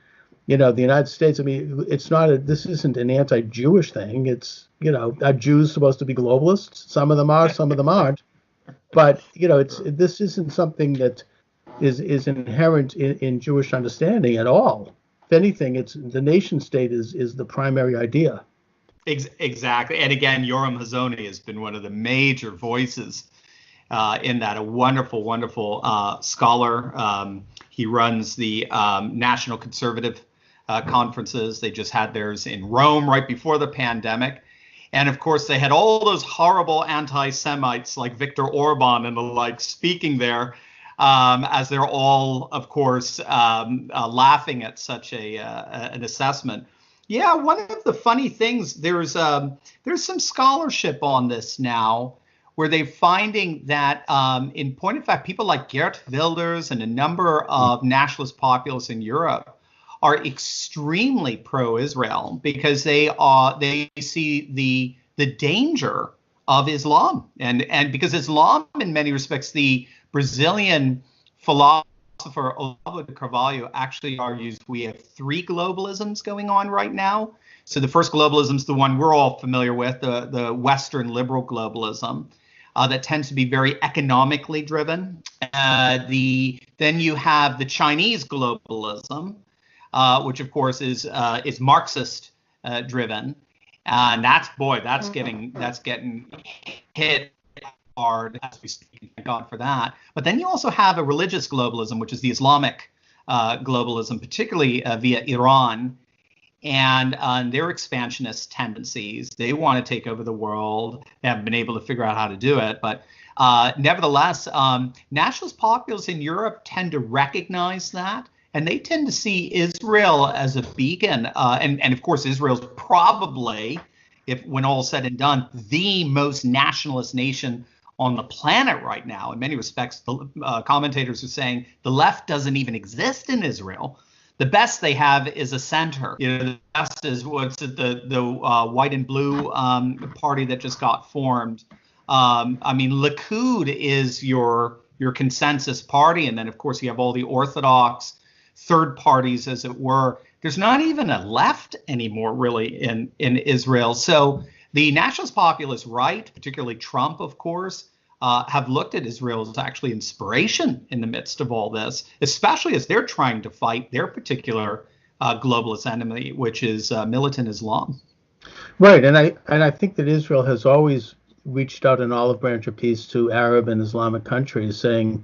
the United States. I mean, this isn't an anti-Jewish thing. It's are Jews supposed to be globalists? Some of them are, some of them aren't. But this isn't something that is inherent in Jewish understanding at all. If anything, it's the nation state is the primary idea. Exactly. And again, Yoram Hazony has been one of the major voices in that, a wonderful, wonderful scholar. He runs the National Conservative conferences. They just had theirs in Rome right before the pandemic. And of course, they had all those horrible anti-Semites like Viktor Orban and the like speaking there, as they're all, of course, laughing at such an assessment. Yeah, one of the funny things, there's some scholarship on this now, where they're finding that, in point of fact, people like Geert Wilders and a number of nationalist populists in Europe are extremely pro-Israel because they see the danger of Islam, and because Islam, in many respects, the Brazilian philosopher Olavo de Carvalho actually argues we have three globalisms going on right now. So the first globalism is the one we're all familiar with, the Western liberal globalism. that tends to be very economically driven. Then you have the Chinese globalism, which of course is Marxist driven, and that's getting hit hard as we speak. Thank God for that. But then you also have a religious globalism, which is the Islamic globalism, particularly via Iran and their expansionist tendencies. They want to take over the world. They haven't been able to figure out how to do it. But nevertheless, nationalist populists in Europe tend to recognize that. And they tend to see Israel as a beacon. And of course, Israel's probably, when all is said and done, the most nationalist nation on the planet right now. In many respects, the commentators are saying the left doesn't even exist in Israel. The best they have is a center. The best is the white and blue party that just got formed. Likud is your consensus party, and then of course you have all the orthodox third parties, as it were. There's not even a left anymore, really, in Israel. So the nationalist populist right, particularly Trump, of course, have looked at Israel as actually inspiration in the midst of all this, especially as they're trying to fight their particular globalist enemy, which is militant Islam. Right, and I think that Israel has always reached out an olive branch of peace to Arab and Islamic countries, saying,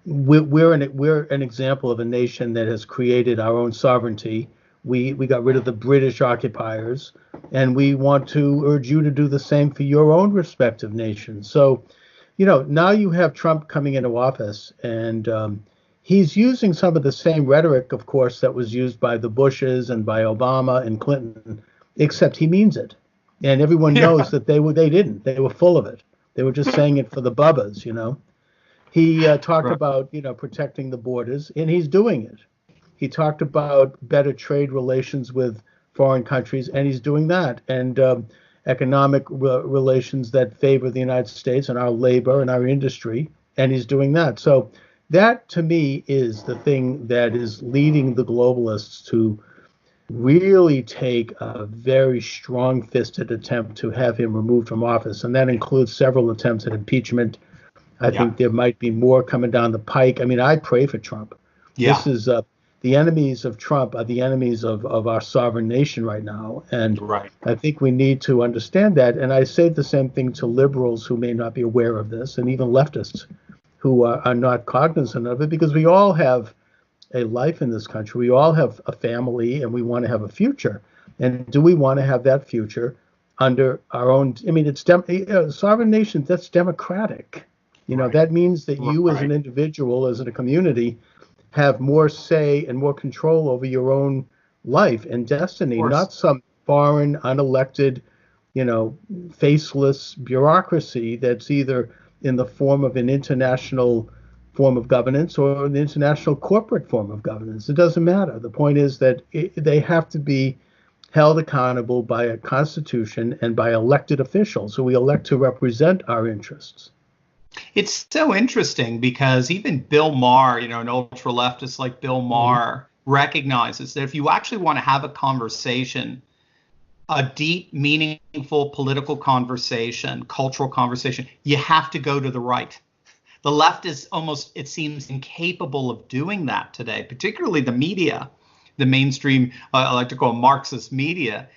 we're an example of a nation that has created our own sovereignty. We got rid of the British occupiers, and we want to urge you to do the same for your own respective nations. So, now you have Trump coming into office, and he's using some of the same rhetoric, of course, that was used by the Bushes and by Obama and Clinton, except he means it. And everyone knows that they didn't. They were full of it. They were just saying it for the bubbas, He talked about, protecting the borders, and he's doing it. He talked about better trade relations with foreign countries, and he's doing that, and economic relations that favor the United States and our labor and our industry, and he's doing that. So that, to me, is the thing that is leading the globalists to really take a very strong-fisted attempt to have him removed from office, and that includes several attempts at impeachment. I think there might be more coming down the pike. I pray for Trump. This is the enemies of Trump are the enemies of our sovereign nation right now. And I think we need to understand that. And I say the same thing to liberals who may not be aware of this, and even leftists who are not cognizant of it, because we all have a life in this country. We all have a family, and we want to have a future. And do we want to have that future under our own? It's sovereign nation. That's democratic. That means that you as an individual, as in a community, have more say and more control over your own life and destiny, not some foreign, unelected, faceless bureaucracy that's either in the form of an international form of governance or an international corporate form of governance. It doesn't matter. The point is that they have to be held accountable by a constitution and by elected officials who we elect to represent our interests. It's so interesting because even Bill Maher, an ultra leftist like Bill Maher, recognizes that if you actually want to have a conversation, a deep, meaningful political conversation, cultural conversation, you have to go to the right. The left is almost, it seems, incapable of doing that today, particularly the media, the mainstream, I like to call Marxist media.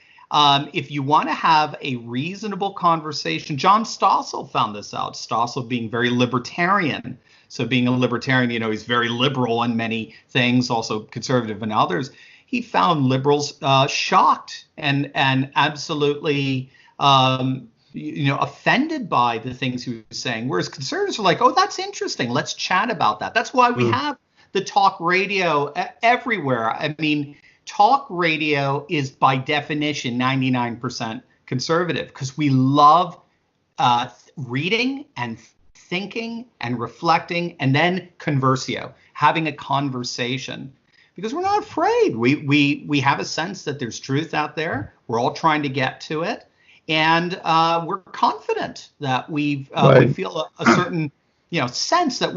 If you want to have a reasonable conversation, John Stossel found this out, Stossel being very libertarian. So being a libertarian, he's very liberal in many things, also conservative in others. He found liberals shocked and absolutely offended by the things he was saying, whereas conservatives are like, oh, that's interesting. Let's chat about that. That's why we have the talk radio everywhere. Talk radio is by definition 99% conservative because we love reading and thinking and reflecting and then conversio, having a conversation, because we're not afraid. We have a sense that there's truth out there. We're all trying to get to it. And we're confident that we feel a certain sense that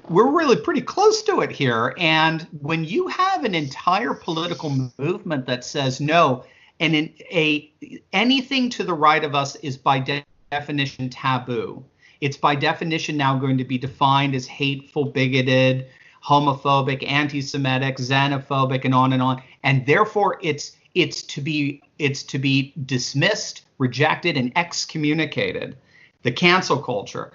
we're really pretty close to it here. And when you have an entire political movement that says no, and anything to the right of us is by definition taboo. It's by definition now going to be defined as hateful, bigoted, homophobic, anti-Semitic, xenophobic, and on and on. And therefore, it's to be dismissed, rejected, and excommunicated. The cancel culture.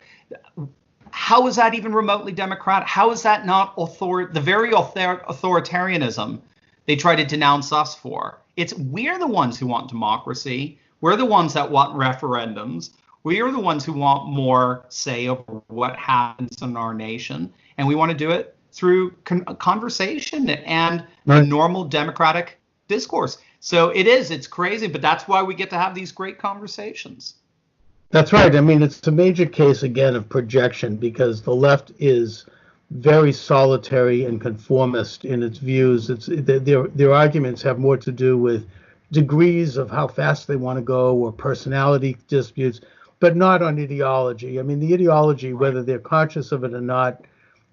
How is that even remotely democratic? How is that not the very authoritarianism they try to denounce us for? We're the ones who want democracy. We're the ones that want referendums. We are the ones who want more say over what happens in our nation. And we want to do it through conversation and a normal democratic discourse. So it's crazy, but that's why we get to have these great conversations. That's right. I mean, it's a major case, again, of projection, because the left is very solitary and conformist in its views. Their arguments have more to do with degrees of how fast they want to go or personality disputes, but not on ideology. I mean, the ideology, whether they're conscious of it or not,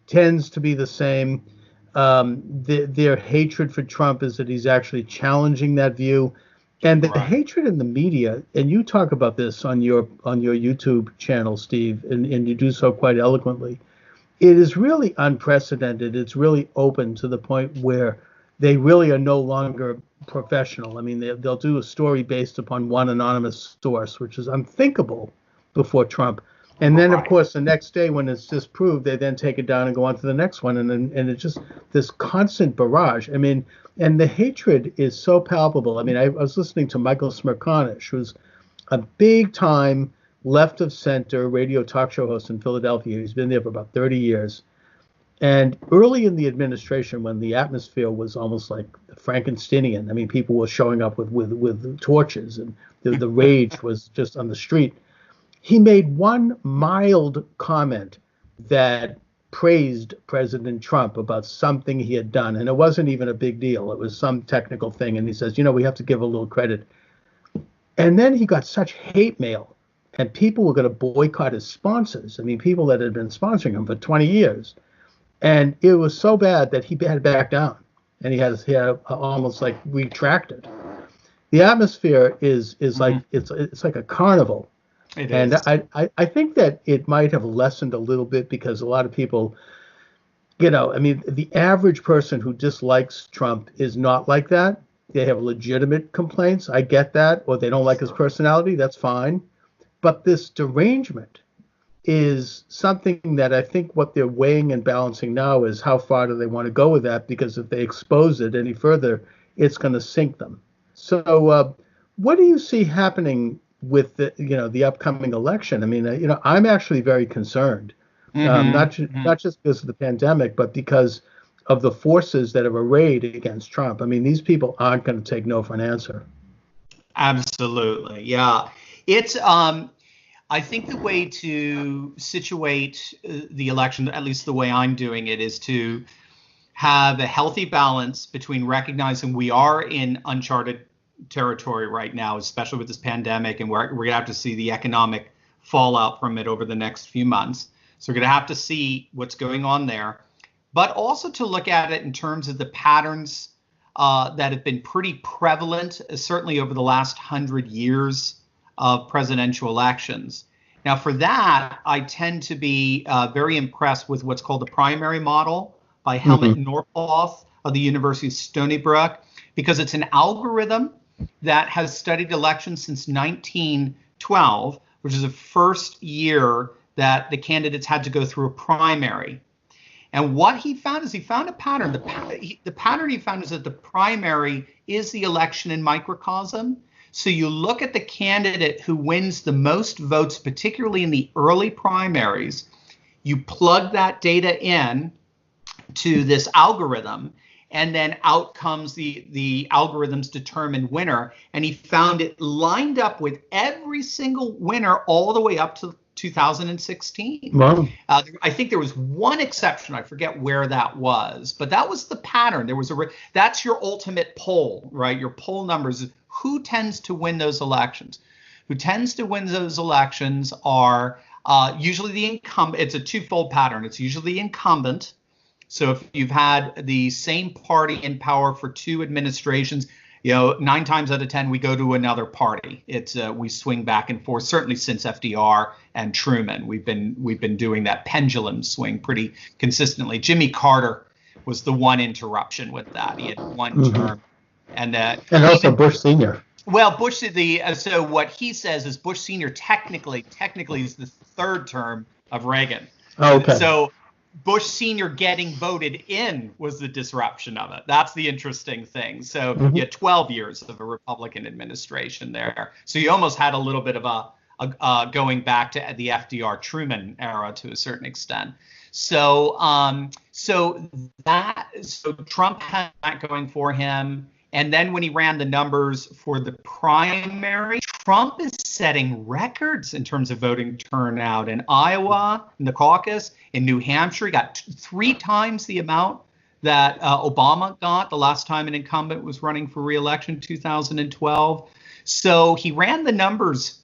tends to be the same. Their hatred for Trump is that he's actually challenging that view. And the hatred in the media, and you talk about this on your YouTube channel, Steve, and you do so quite eloquently, it is really unprecedented. It's really open to the point where they really are no longer professional. I mean, they'll do a story based upon one anonymous source, which is unthinkable before Trump. And then, of course, the next day when it's disproved, they then take it down and go on to the next one. And it's just this constant barrage. I mean, and the hatred is so palpable. I mean, I was listening to Michael Smerconish, who's a big-time left-of-center radio talk show host in Philadelphia. He's been there for about 30 years. And early in the administration, when the atmosphere was almost like Frankensteinian, I mean, people were showing up with torches, and the rage was just on the street. He made one mild comment that praised President Trump about something he had done, and it wasn't even a big deal. It was some technical thing, and he says, we have to give a little credit. And then he got such hate mail, and people were going to boycott his sponsors. I mean, people that had been sponsoring him for 20 years. And it was so bad that he had to back down, and he had almost like retracted. The atmosphere is like it's like a carnival. And I think that it might have lessened a little bit because a lot of people, I mean, the average person who dislikes Trump is not like that. They have legitimate complaints. I get that. Or they don't like his personality. That's fine. But this derangement is something that I think what they're weighing and balancing now is how far do they want to go with that? Because if they expose it any further, it's going to sink them. So what do you see happening with the upcoming election? I mean, I'm actually very concerned, not just because of the pandemic, but because of the forces that have arrayed against Trump. I mean, these people aren't going to take no for an answer. Absolutely. Yeah. It's I think the way to situate the election, at least the way I'm doing it, is to have a healthy balance between recognizing we are in uncharted territory right now, especially with this pandemic, and we're going to have to see the economic fallout from it over the next few months. So we're going to have to see what's going on there, but also to look at it in terms of the patterns that have been pretty prevalent, certainly over the last 100 years of presidential elections. Now, for that, I tend to be very impressed with what's called the primary model by Helmut Norpoth of the University of Stony Brook, because it's an algorithm that has studied elections since 1912, which is the first year that the candidates had to go through a primary. And what he found is he found a pattern. The pattern he found is that the primary is the election in microcosm. So you look at the candidate who wins the most votes, particularly in the early primaries, you plug that data in to this algorithm, and then out comes the algorithm's determined winner. And he found it lined up with every single winner all the way up to 2016. Wow. I think there was one exception. I forget where that was, but that was the pattern. There was that's your ultimate poll, right? Your poll numbers. Who tends to win those elections? Who tends to win those elections are usually the incumbent. It's a twofold pattern. It's usually the incumbent. So if you've had the same party in power for 2 administrations, 9 times out of 10 we go to another party. It's we swing back and forth. Certainly since FDR and Truman, we've been doing that pendulum swing pretty consistently. Jimmy Carter was the one interruption with that. He had one term, and also Bush Senior. Well, Bush so what he says is Bush Senior technically is the third term of Reagan. Oh, okay. So Bush Senior getting voted in was the disruption of it. That's the interesting thing. So you had 12 years of a Republican administration there. So you almost had a little bit of a going back to the FDR Truman era to a certain extent. So Trump had that going for him. And then when he ran the numbers for the primary, Trump is setting records in terms of voting turnout in Iowa, in the caucus, in New Hampshire. He got 3 times the amount that Obama got the last time an incumbent was running for re-election in 2012. So he ran the numbers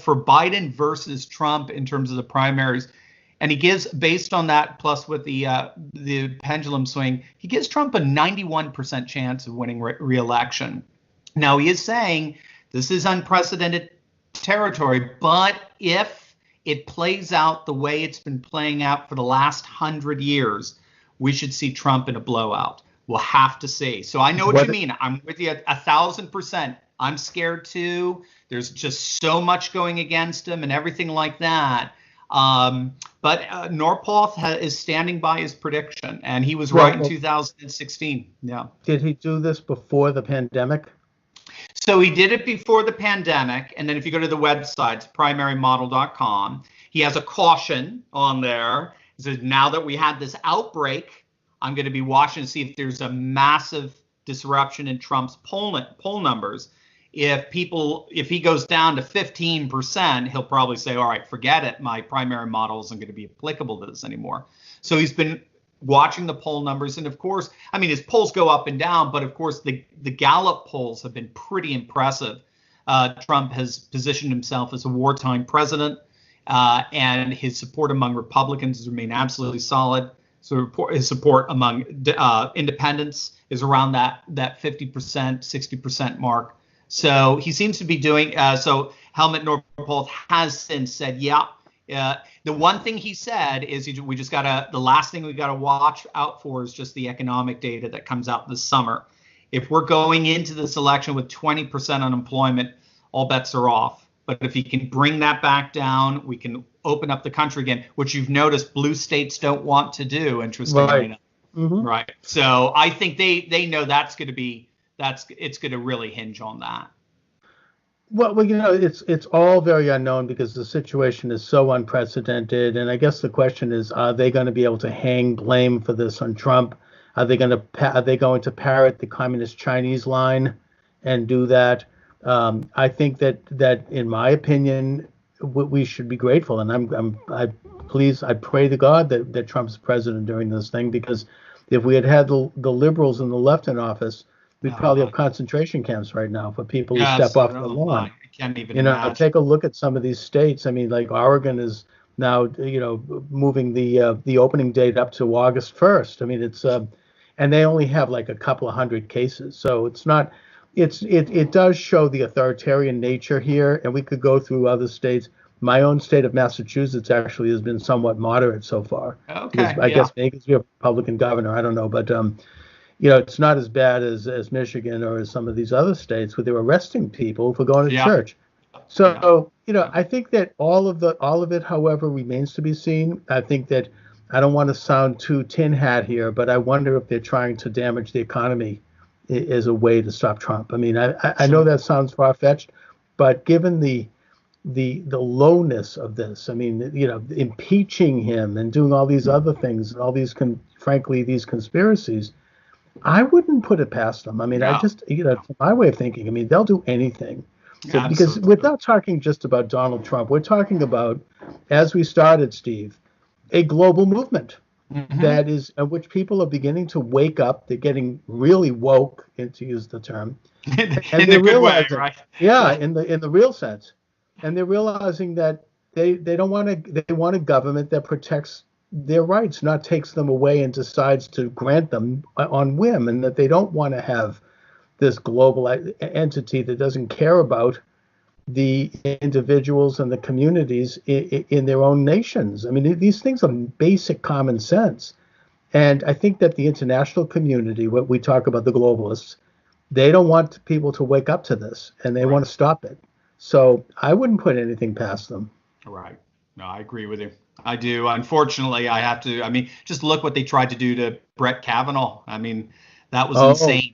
for Biden versus Trump in terms of the primaries. And he gives, based on that, plus with the pendulum swing, he gives Trump a 91% chance of winning re-election. Now, he is saying this is unprecedented territory, but if it plays out the way it's been playing out for the last 100 years, we should see Trump in a blowout. We'll have to see. So I know what you mean. I'm with you 1,000%. I'm scared too. There's just so much going against him and everything like that. But Norpoth is standing by his prediction, and he was right in 2016. Yeah. Did he do this before the pandemic? So he did it before the pandemic, and then if you go to the website, primarymodel.com, he has a caution on there. He says, now that we had this outbreak, I'm going to be watching to see if there's a massive disruption in Trump's poll numbers. If he goes down to 15%, he'll probably say, all right, forget it. My primary model isn't going to be applicable to this anymore. So he's been watching the poll numbers. And of course, I mean, his polls go up and down, but of course, the Gallup polls have been pretty impressive. Trump has positioned himself as a wartime president, and his support among Republicans has remained absolutely solid. So his support among independents is around that 50%, 60% mark. So he seems to be doing so. Helmut Norpoth has since said, the one thing he said is the last thing we got to watch out for is just the economic data that comes out this summer. If we're going into this election with 20% unemployment, all bets are off. But if he can bring that back down, we can open up the country again, which you've noticed blue states don't want to do, interestingly enough. Right. So I think they know it's going to really hinge on that. Well, it's all very unknown because the situation is so unprecedented. And I guess the question is, are they going to be able to hang blame for this on Trump? Are they going to parrot the communist Chinese line and do that? I think that in my opinion, we should be grateful. And I pray to God that Trump's president during this thing, because if we had the liberals and the left in office, we'd probably have concentration camps right now for people who step off the lawn. I can't even imagine. Take a look at some of these states. I mean, like Oregon is now, moving the opening date up to August 1st. I mean, it's and they only have like a couple of hundred cases. So it's not. It does show the authoritarian nature here, and we could go through other states. My own state of Massachusetts actually has been somewhat moderate so far. Okay. I guess maybe because we have a Republican governor. I don't know, but it's not as bad as Michigan or as some of these other states where they're arresting people for going to church. So, I think that all of it, however, remains to be seen. I think that I don't want to sound too tin hat here, but I wonder if they're trying to damage the economy as a way to stop Trump. I mean, I know that sounds far-fetched, but given the lowness of this, I mean, impeaching him and doing all these other things, all these, these conspiracies, I wouldn't put it past them. I mean, I just, my way of thinking, I mean, they'll do anything. So, because we're not talking just about Donald Trump. We're talking about, as we started, Steve, a global movement that is, which people are beginning to wake up. They're getting really woke, to use the term. In a good way, right? Yeah, in the real sense. And they're realizing that they want a government that protects their rights, not takes them away and decides to grant them on whim, and that they don't want to have this global entity that doesn't care about the individuals and the communities in their own nations. I mean, these things are basic common sense. And I think that the international community, what we talk about, the globalists, they don't want people to wake up to this, and they want to stop it. So I wouldn't put anything past them. Right. No, I agree with you. I do. Unfortunately, I have to. I mean, just look what they tried to do to Brett Kavanaugh. I mean, that was insane.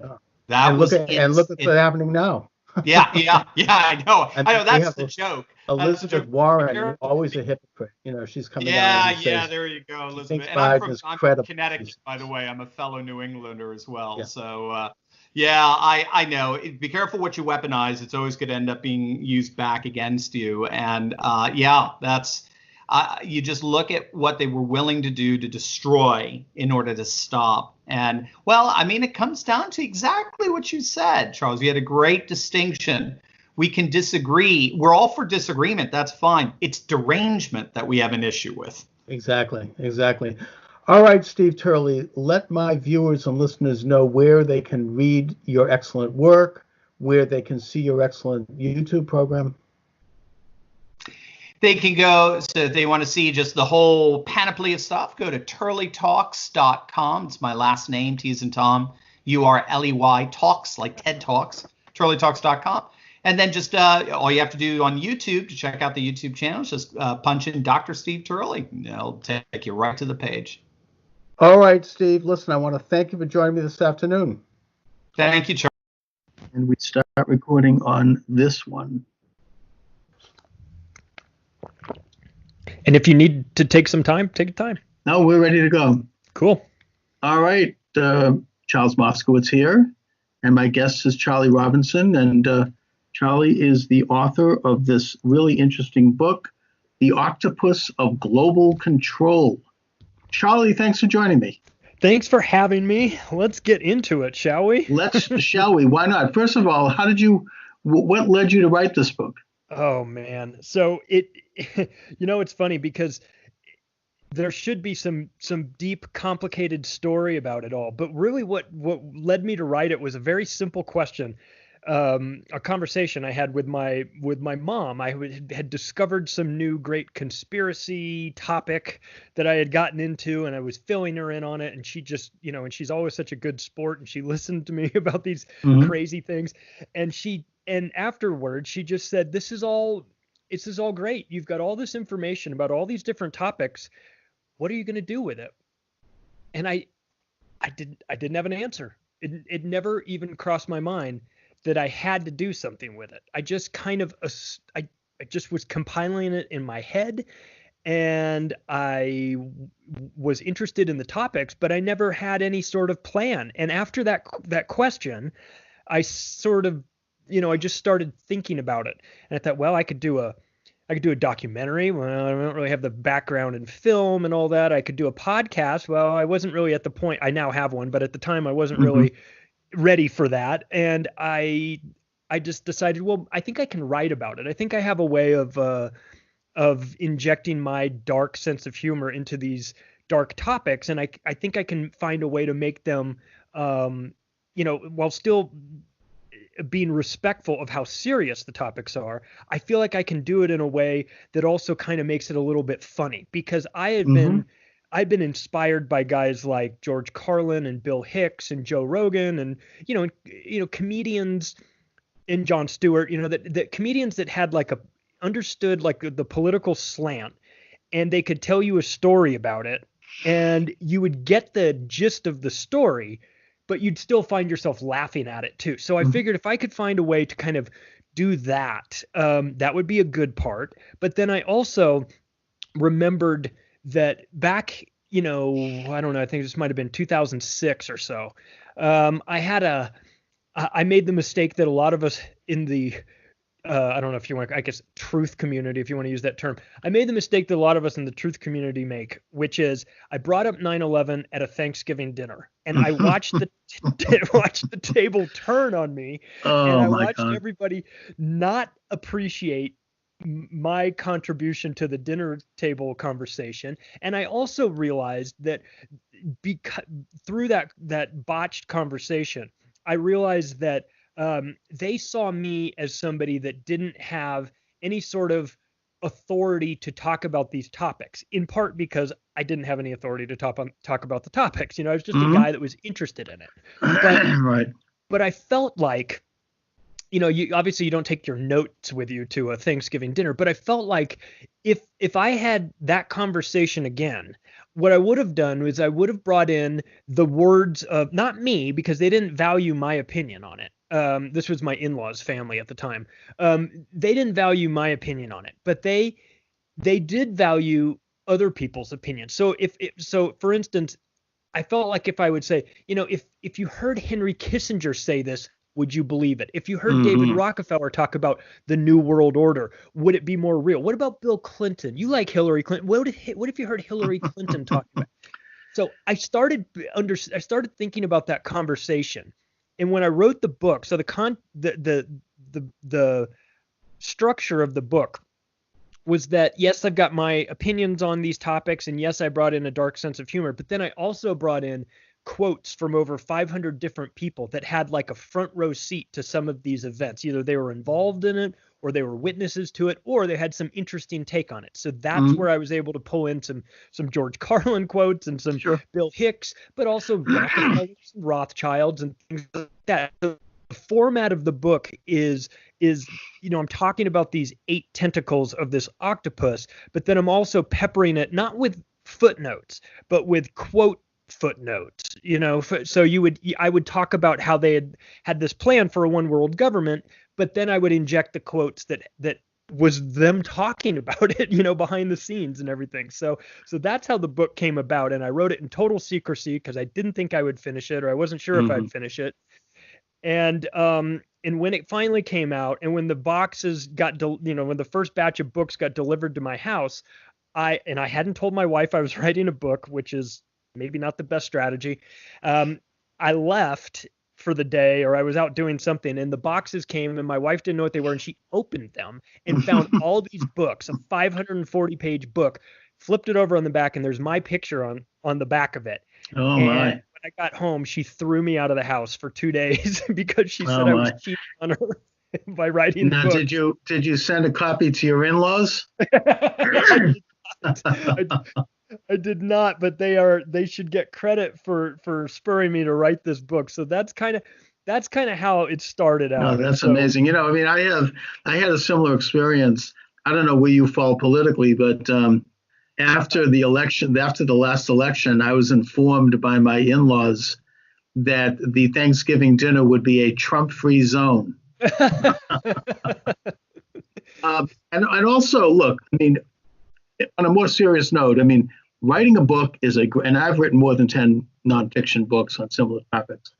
That was and look what's happening now. Yeah. I know. I mean, I know. That's have the joke. Elizabeth Warren, always a hypocrite. You know, she's coming out and says, there you go, Elizabeth. thinks And I'm Biden is from credible. Connecticut, by the way. I'm a fellow New Englander as well. Yeah. So, I know. Be careful what you weaponize. It's always going to end up being used back against you. And that's. You just look at what they were willing to do to destroy in order to stop. And, well, I mean, it comes down to exactly what you said, Charles. You had a great distinction. We can disagree. We're all for disagreement. That's fine. It's derangement that we have an issue with. Exactly. All right, Steve Turley, let my viewers and listeners know where they can read your excellent work, where they can see your excellent YouTube program. They can go, so if they want to see just the whole panoply of stuff, go to turleytalks.com. It's my last name, T as in Tom, URLEY Talks, like TED Talks, turleytalks.com. And then just all you have to do on YouTube to check out the YouTube channel is just punch in Dr. Steve Turley. It'll take you right to the page. All right, Steve, listen, I want to thank you for joining me this afternoon. Thank you, Charles. And we start recording on this one. And if you need to take some time, take time. No, we're ready to go. Cool. All right. Charles Moscowitz here. And my guest is Charlie Robinson. And Charlie is the author of this really interesting book, The Octopus of Global Control. Charlie, thanks for joining me. Thanks for having me. Let's get into it, shall we? Shall we? Why not? First of all, what led you to write this book? Oh, man. So it's funny because there should be some deep, complicated story about it all. But really what led me to write it was a very simple question. A conversation I had with my mom. I had discovered some new great conspiracy topic that I had gotten into, and I was filling her in on it. And she just, and she's always such a good sport, and she listened to me about these crazy things. And afterwards, she just said, "This is all great. You've got all this information about all these different topics. What are you going to do with it?" And I didn't have an answer. It never even crossed my mind that I had to do something with it. I just kind of, I just was compiling it in my head, and I was interested in the topics, but I never had any sort of plan. And after that question, I sort of, I just started thinking about it, and I thought, well, I could do a documentary. Well, I don't really have the background in film and all that. I could do a podcast. Well, I wasn't really at the point. I now have one, but at the time I wasn't really ready for that. And I just decided, well, I think I can write about it. I think I have a way of injecting my dark sense of humor into these dark topics. And I think I can find a way to make them, while still being respectful of how serious the topics are. I feel like I can do it in a way that also kind of makes it a little bit funny, because I've been inspired by guys like George Carlin and Bill Hicks and Joe Rogan and comedians, and Jon Stewart, that comedians that had understood the political slant, and they could tell you a story about it, and you would get the gist of the story, but you'd still find yourself laughing at it too. So I figured if I could find a way to kind of do that, that would be a good part. But then I also remembered that back, I don't know, I think this might have been 2006 or so. I made the mistake that a lot of us in the, I don't know if you want, I guess, truth community, if you want to use that term. I made the mistake that a lot of us in the truth community make, which is I brought up 9/11 at a Thanksgiving dinner, and I watched the table turn on me, and I watched everybody not appreciate my contribution to the dinner table conversation. And I also realized that through that botched conversation, I realized that they saw me as somebody that didn't have any sort of authority to talk about these topics, in part because I didn't have any authority to talk about the topics. I was just a guy that was interested in it. Right. But I felt like, you obviously you don't take your notes with you to a Thanksgiving dinner, but I felt like if I had that conversation again, what I would have done was I would have brought in the words of, not me, because they didn't value my opinion on it. This was my in-laws family at the time. They didn't value my opinion on it, but they did value other people's opinions. So so for instance, I felt like if I would say, if you heard Henry Kissinger say this, would you believe it? If you heard David Rockefeller talk about the New World Order, would it be more real? What about Bill Clinton? You like Hillary Clinton. What if you heard Hillary Clinton talk about it? So I started thinking about that conversation. And when I wrote the book, so the structure of the book was that, yes, I've got my opinions on these topics, and yes, I brought in a dark sense of humor, but then I also brought in quotes from over 500 different people that had like a front row seat to some of these events. Either they were involved in it, or they were witnesses to it, or they had some interesting take on it. So that's where I was able to pull in some George Carlin quotes and some Bill Hicks, but also Rockefellers, Rothschilds, and things like that. The format of the book is I'm talking about these 8 tentacles of this octopus, but then I'm also peppering it not with footnotes, but with quote footnotes. So I would talk about how they had this plan for a one world government, but then I would inject the quotes that was them talking about it, behind the scenes and everything. So that's how the book came about, and I wrote it in total secrecy because I didn't think I would finish it, or I wasn't sure if I'd finish it. And when it finally came out, and when the boxes got, when the first batch of books got delivered to my house, I hadn't told my wife I was writing a book, which is maybe not the best strategy. I left for the day, or I was out doing something, and the boxes came, and my wife didn't know what they were, and she opened them and found all these books, a 540-page book, flipped it over on the back, and there's my picture on the back of it. Oh, and my. when I got home, she threw me out of the house for 2 days because she said I was cheating on her by writing Now, books. did you send a copy to your in-laws? I did not, but they should get credit for spurring me to write this book. So that's kind of how it started out. No, that's amazing. I had a similar experience. I don't know where you fall politically, but after the last election, I was informed by my in-laws that the Thanksgiving dinner would be a Trump-free zone. And also, look, on a more serious note, writing a book is and I've written more than 10 nonfiction books on similar topics.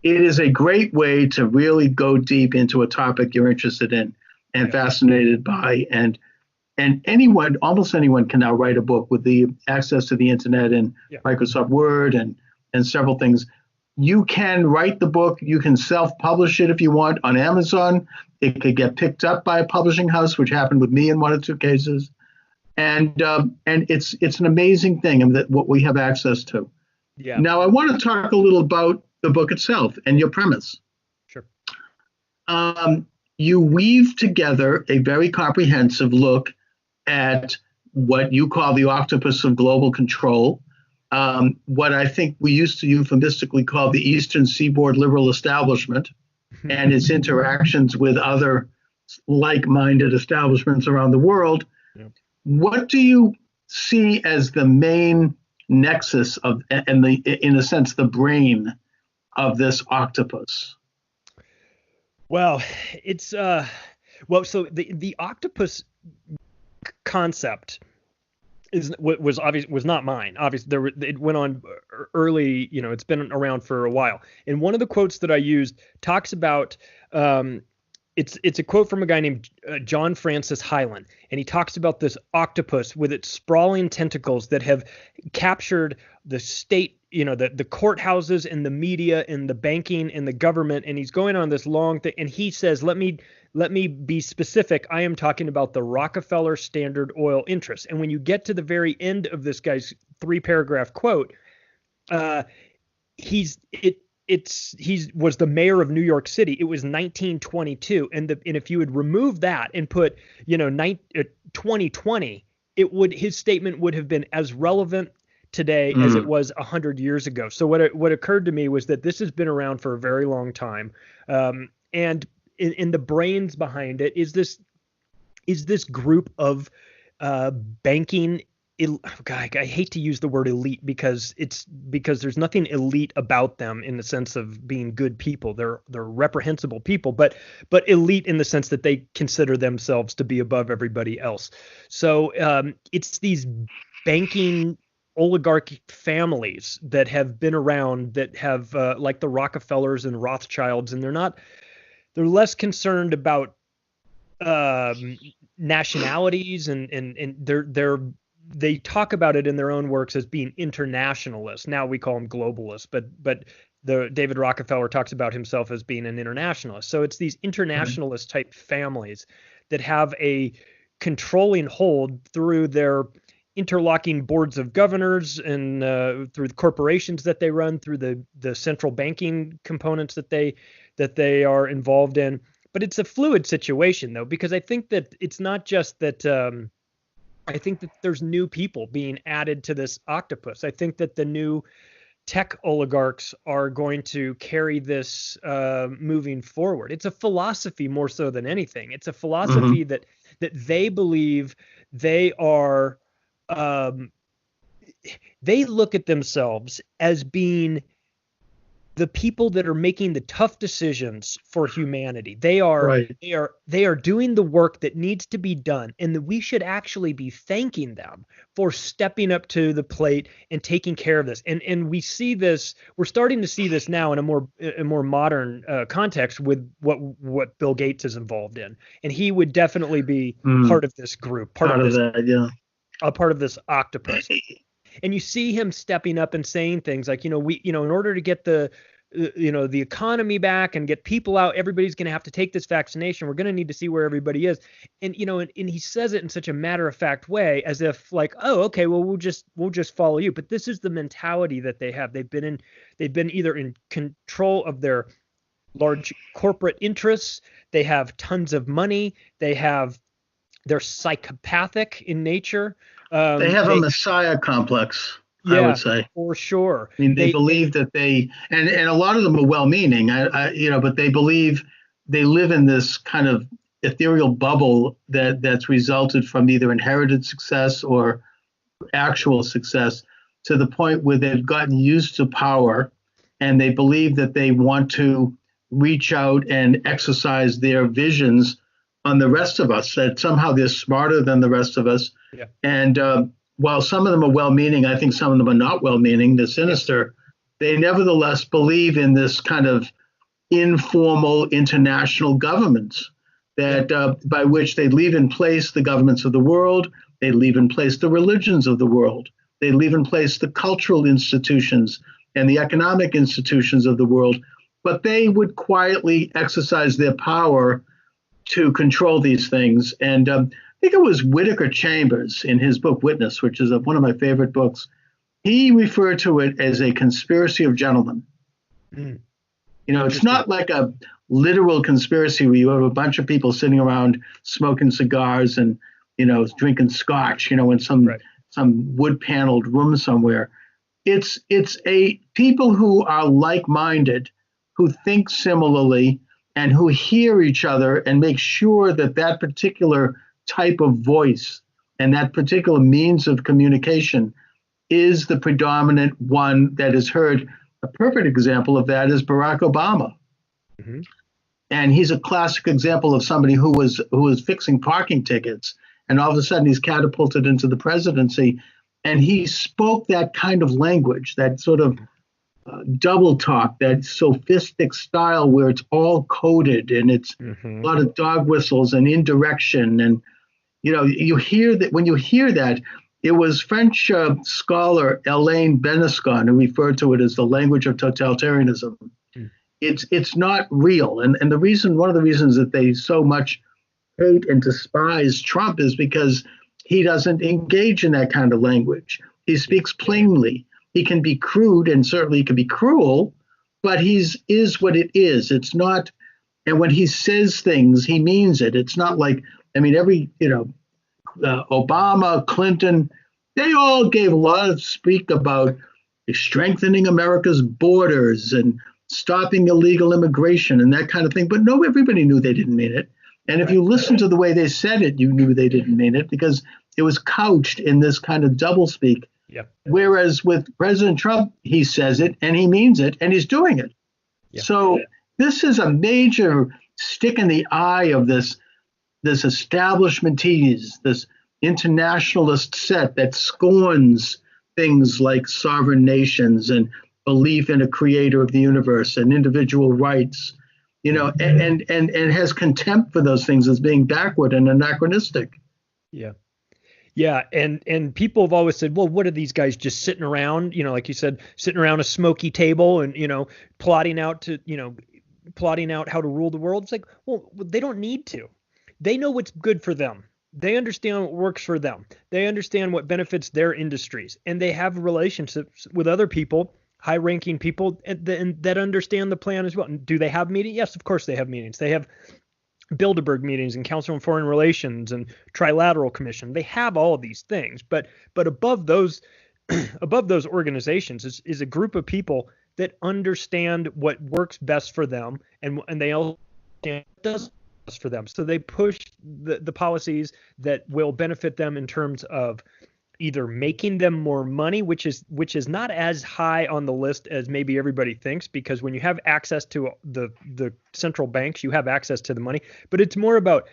It is a great way to really go deep into a topic you're interested in and fascinated by. And almost anyone can now write a book with the access to the internet and Microsoft Word and several things. You can write the book. You can self-publish it if you want on Amazon. It could get picked up by a publishing house, which happened with me in 1 or 2 cases. And it's an amazing thing that what we have access to. Yeah. Now, I want to talk a little about the book itself and your premise. Sure. You weave together a very comprehensive look at what you call the octopus of global control, what I think we used to euphemistically call the Eastern Seaboard liberal establishment and its interactions with other like-minded establishments around the world. Yeah. What do you see as the main nexus of, and in a sense, the brain of this octopus? Well, it's so the octopus concept was not mine. Obviously, it went on early. It's been around for a while. And one of the quotes that I used talks about. It's a quote from a guy named John Francis Hyland, and he talks about this octopus with its sprawling tentacles that have captured the state, the courthouses and the media and the banking and the government. And he's going on this long thing, and he says, let me be specific. I am talking about the Rockefeller Standard Oil interests. And when you get to the very end of this guy's 3-paragraph quote, he was the mayor of New York City. It was 1922, and if you would remove that and put 2020, his statement would have been as relevant today as it was 100 years ago. So what occurred to me was that this has been around for a very long time, and in the brains behind it is this group of banking. God, I hate to use the word elite because there's nothing elite about them in the sense of being good people. They're reprehensible people, but elite in the sense that they consider themselves to be above everybody else. So it's these banking oligarchic families that have been around, that have like the Rockefellers and Rothschilds, and they're less concerned about nationalities, and they talk about it in their own works as being internationalists. Now we call them globalists, but David Rockefeller talks about himself as being an internationalist. So it's these internationalist type families that have a controlling hold through their interlocking boards of governors and through the corporations that they run, through the central banking components that they are involved in. But it's a fluid situation, though, because I think that it's not just that. I think that there's new people being added to this octopus. I think that the new tech oligarchs are going to carry this moving forward. It's a philosophy more so than anything. It's a philosophy that they believe they are. They look at themselves as being the people that are making the tough decisions for humanity. They are doing the work that needs to be done, and that we should actually be thanking them for stepping up to the plate and taking care of this. And we see this, we're starting to see this now in a more modern context with what Bill Gates is involved in, and he would definitely be part of this group, part of this octopus. And you see him stepping up and saying things like, in order to get the economy back and get people out, everybody's going to have to take this vaccination. We're going to need to see where everybody is. And, and he says it in such a matter of fact way, as if like, oh, okay, well, we'll just follow you. But this is the mentality that they have. They've been either in control of their large corporate interests. They have tons of money. They're psychopathic in nature. They have a messiah complex, I would say. For sure. I mean, they believe that and a lot of them are well-meaning, but they believe they live in this kind of ethereal bubble that's resulted from either inherited success or actual success, to the point where they've gotten used to power, and they believe that they want to reach out and exercise their visions on the rest of us, that somehow they're smarter than the rest of us. Yeah. And while some of them are well-meaning, I think some of them are not well-meaning, they're sinister, they nevertheless believe in this kind of informal international governments that by which they leave in place the governments of the world, they leave in place the religions of the world, they leave in place the cultural institutions and the economic institutions of the world, but they would quietly exercise their power to control these things. And I think it was Whittaker Chambers in his book Witness, which is one of my favorite books. He referred to it as a conspiracy of gentlemen. It's not like a literal conspiracy where you have a bunch of people sitting around smoking cigars and, drinking scotch, in some wood-paneled room somewhere. It's a people who are like-minded, who think similarly, and who hear each other and make sure that particular type of voice and that particular means of communication is the predominant one that is heard. A perfect example of that is Barack Obama. Mm-hmm. And he's a classic example of somebody who was fixing parking tickets, and all of a sudden he's catapulted into the presidency, and he spoke that kind of language, that sort of double talk, that sophistic style where it's all coded and it's a lot of dog whistles and indirection. And, you hear that when you hear that, it was French scholar Alain Benescon who referred to it as the language of totalitarianism. It's not real. And one of the reasons that they so much hate and despise Trump is because he doesn't engage in that kind of language. He speaks plainly. He can be crude, and certainly he can be cruel, but is what it is. It's not, and when he says things, he means it. It's not like, I mean, Obama, Clinton, they all gave a lot of speak about strengthening America's borders and stopping illegal immigration and that kind of thing. But no, everybody knew they didn't mean it. And if you listen to the way they said it, you knew they didn't mean it because it was couched in this kind of doublespeak. Yep. Whereas with President Trump, he says it and he means it and he's doing it. Yep. So this is a major stick in the eye of this establishmentese, this internationalist set that scorns things like sovereign nations and belief in a creator of the universe and individual rights, and has contempt for those things as being backward and anachronistic. Yeah. Yeah. And people have always said, well, what are these guys just sitting around, like you said, sitting around a smoky table and, plotting out how to rule the world? It's like, well, they don't need to. They know what's good for them. They understand what works for them. They understand what benefits their industries, and they have relationships with other people, high-ranking people that understand the plan as well. And do they have meetings? Yes, of course they have meetings. They have Bilderberg meetings and Council on Foreign Relations and Trilateral Commission. They have all of these things, but above those organizations is a group of people that understand what works best for them, and they all understand what does best for them. So they push the policies that will benefit them in terms of either making them more money, which is not as high on the list as maybe everybody thinks, because when you have access to the central banks, you have access to the money, but it's more about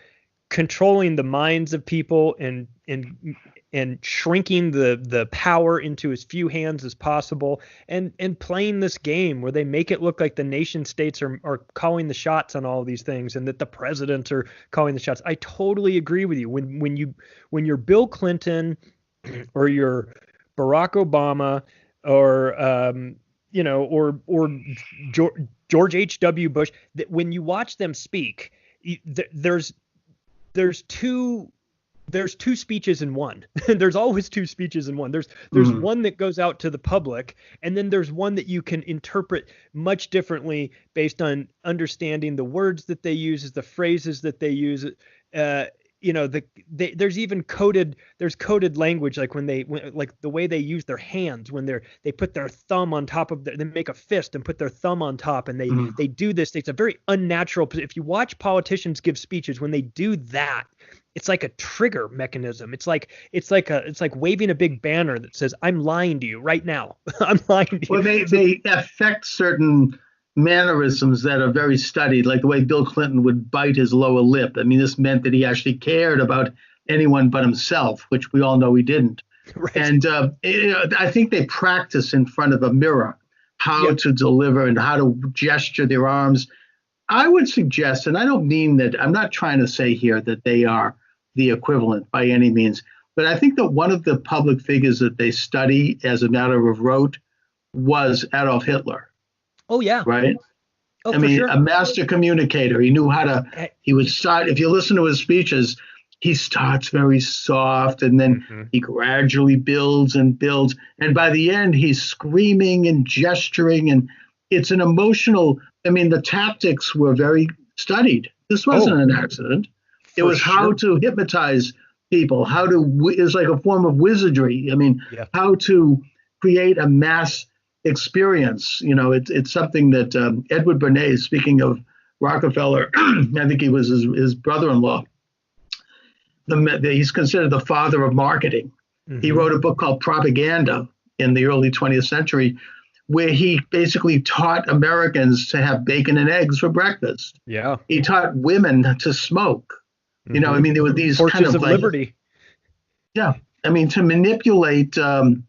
controlling the minds of people and shrinking the power into as few hands as possible, and playing this game where they make it look like the nation states are calling the shots on all of these things and that the presidents are calling the shots. I totally agree with you. When you're Bill Clinton or you're Barack Obama or George H.W. Bush, that when you watch them speak, there's two speeches in one. There's always two speeches in one. There's one that goes out to the public, and then there's one that you can interpret much differently based on understanding the words that they use, the phrases that they use. There's even coded language, like like the way they use their hands when they put their thumb on top of they make a fist and put their thumb on top, and they do this. It's a very unnatural. If you watch politicians give speeches, when they do that, it's like a trigger mechanism. It's like waving a big banner that says, "I'm lying to you right now." I'm lying to you. Well, they affect certain mannerisms that are very studied, like the way Bill Clinton would bite his lower lip. I mean, this meant that he actually cared about anyone but himself, which we all know he didn't. Right. And I think they practice in front of a mirror how to deliver and how to gesture their arms. I would suggest, and I don't mean that, I'm not trying to say here that they are the equivalent by any means, but I think that one of the public figures that they study as a matter of rote was Adolf Hitler. Oh, yeah. Right? Oh, I mean, sure. a master communicator. He knew how to, he would start, if you listen to his speeches, he starts very soft and then he gradually builds and builds. And by the end, he's screaming and gesturing. And it's an emotional, I mean, the tactics were very studied. This wasn't an accident. It was how to hypnotize people, it's like a form of wizardry. I mean, how to create a mass experience. It's something that Edward Bernays, speaking of Rockefeller, I think he was his brother-in-law. He's considered the father of marketing. He wrote a book called Propaganda in the early 20th century, where he basically taught Americans to have bacon and eggs for breakfast. Yeah. He taught women to smoke. I mean, there were these Torches kind of of liberty. Yeah. I mean, to manipulate, it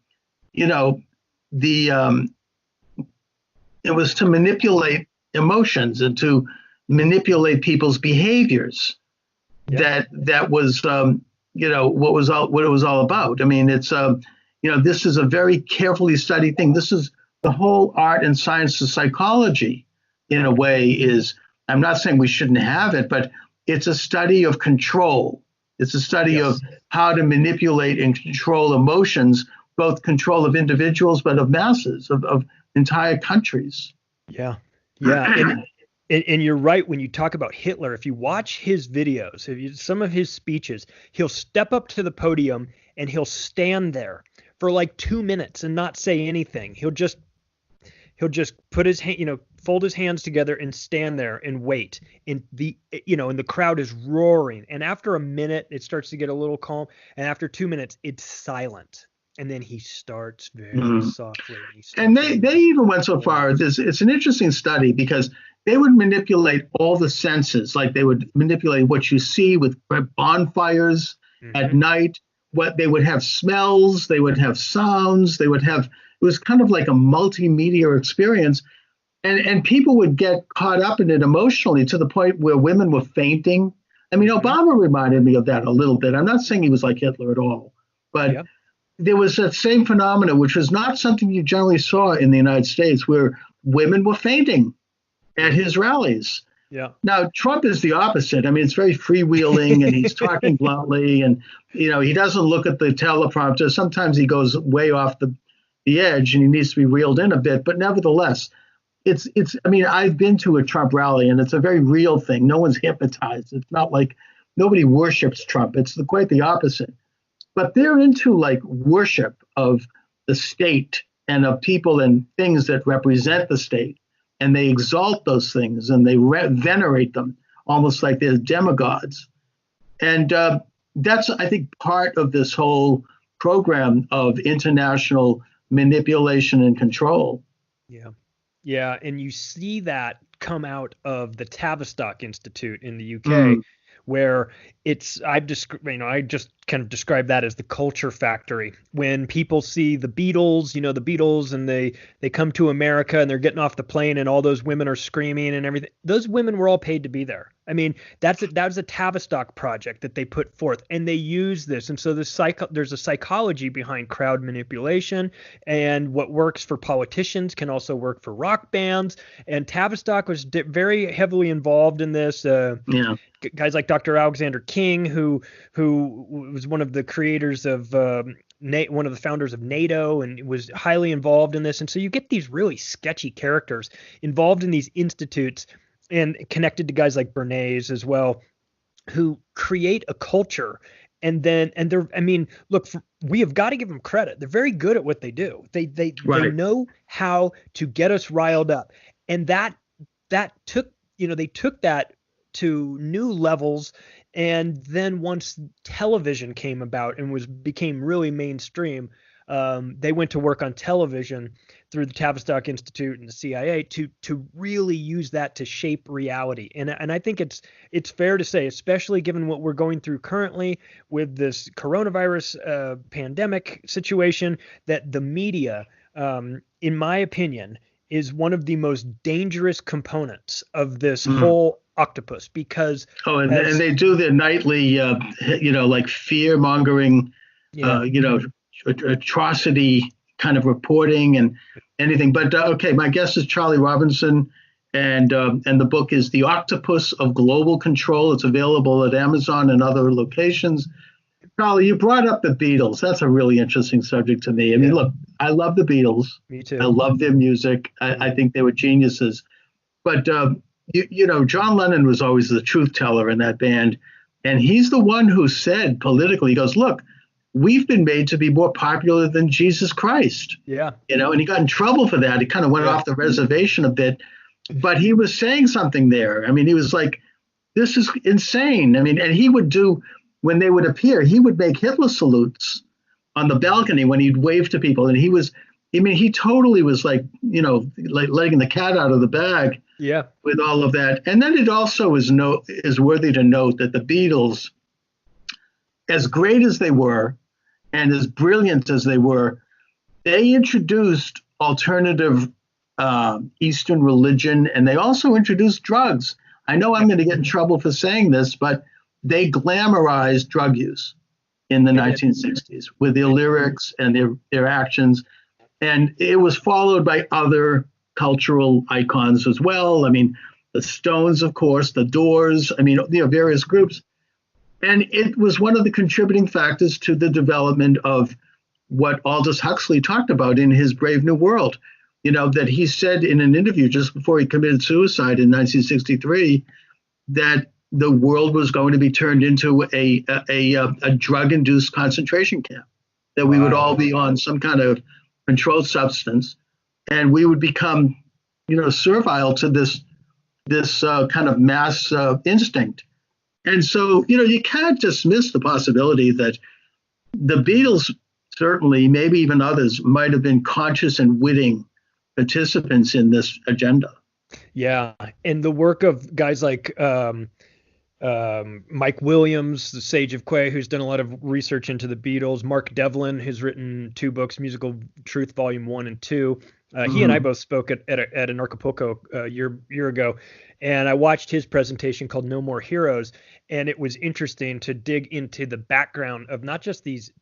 was to manipulate emotions and to manipulate people's behaviors. That was what it was all about. I mean, it's this is a very carefully studied thing. This is the whole art and science of psychology. In a way, is, I'm not saying we shouldn't have it, but it's a study of control. It's a study of how to manipulate and control emotions, both control of individuals, but of masses, of entire countries. Yeah. Yeah. And you're right when you talk about Hitler. If you watch his videos, some of his speeches, he'll step up to the podium and he'll stand there for like 2 minutes and not say anything. He'll just put his hand, fold his hands together and stand there and wait. And and the crowd is roaring. And after a minute, it starts to get a little calm. And after 2 minutes, it's silent. And then he starts very softly. And they even went so far. It's an interesting study because they would manipulate all the senses. Like they would manipulate what you see with bonfires at night. What they would have smells, they would have sounds, it was kind of like a multimedia experience. And people would get caught up in it emotionally to the point where women were fainting. I mean, Obama reminded me of that a little bit. I'm not saying he was like Hitler at all, but there was that same phenomenon, which was not something you generally saw in the United States, where women were fainting at his rallies. Yeah. Now, Trump is the opposite. I mean, it's very freewheeling and he's talking bluntly and, he doesn't look at the teleprompter. Sometimes he goes way off the edge and he needs to be reeled in a bit. But nevertheless, I've been to a Trump rally and it's a very real thing. No one's hypnotized. It's not like nobody worships Trump. It's quite the opposite. But they're into like worship of the state and of people and things that represent the state. And they exalt those things and they venerate them almost like they're demigods. And that's, I think, part of this whole program of international manipulation and control. Yeah. Yeah. And you see that come out of the Tavistock Institute in the UK, where I just kind of describe that as the culture factory. When people see the Beatles, and they come to America and they're getting off the plane and all those women are screaming and everything. Those women were all paid to be there. I mean, that was a Tavistock project that they put forth, and they use this. And so there's a psychology behind crowd manipulation, and what works for politicians can also work for rock bands. And Tavistock was very heavily involved in this. Guys like Dr. Alexander King, who was one of the creators of one of the founders of NATO and was highly involved in this. And so you get these really sketchy characters involved in these institutes and connected to guys like Bernays as well, who create a culture. And look, we have got to give them credit. They're very good at what they do. They know how to get us riled up. And that took, they took that to new levels. And then once television came about and became really mainstream, they went to work on television through the Tavistock Institute and the CIA to really use that to shape reality. And I think it's fair to say, especially given what we're going through currently with this coronavirus pandemic situation, that the media, in my opinion, is one of the most dangerous components of this whole octopus, because and they do their nightly like fear mongering atrocity kind of reporting and anything. But my guest is Charlie Robinson, and the book is The Octopus of Global Control. It's available at Amazon and other locations. Charlie, you brought up the Beatles. That's a really interesting subject to me. I mean, look, I love the Beatles. Me too. I love their music. I think they were geniuses. But John Lennon was always the truth teller in that band. And he's the one who said politically, he goes, look, we've been made to be more popular than Jesus Christ. Yeah. And he got in trouble for that. He kind of went off the reservation a bit, but he was saying something there. I mean, he was like, this is insane. I mean, and he would do, when they would appear, he would make Hitler salutes on the balcony when he'd wave to people. And he totally was like letting the cat out of the bag. Yeah. With all of that. And then it also is worthy to note that the Beatles, as great as they were and as brilliant as they were, they introduced alternative Eastern religion, and they also introduced drugs. I know I'm going to get in trouble for saying this, but they glamorized drug use in the 1960s with their lyrics and their actions. And it was followed by other cultural icons as well. I mean, the Stones, of course, the Doors, various groups. And it was one of the contributing factors to the development of what Aldous Huxley talked about in his Brave New World. that he said in an interview just before he committed suicide in 1963 that the world was going to be turned into a drug-induced concentration camp, that we would all be on some kind of controlled substance, and we would become, servile to this kind of mass instinct. And so, you can't dismiss the possibility that the Beatles, certainly, maybe even others, might have been conscious and witting participants in this agenda. Yeah, and the work of guys like Mike Williams, the Sage of Quay, who's done a lot of research into the Beatles. Mark Devlin, who's written 2 books, Musical Truth, Volume 1 and 2. He and I both spoke at an Acapulco a year ago, and I watched his presentation called No More Heroes, and it was interesting to dig into the background of not just these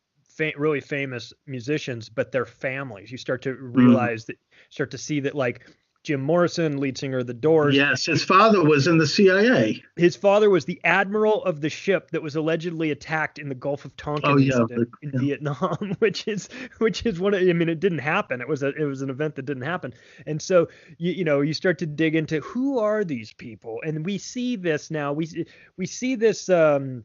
really famous musicians, but their families. You start to realize start to see that, like, Jim Morrison, lead singer of the Doors. Yes, his father was in the CIA. His father was the admiral of the ship that was allegedly attacked in the Gulf of Tonkin incident in Vietnam, which is one of, I mean, it didn't happen. It was an event that didn't happen. And so, you start to dig into who are these people, and we see this now. We see this in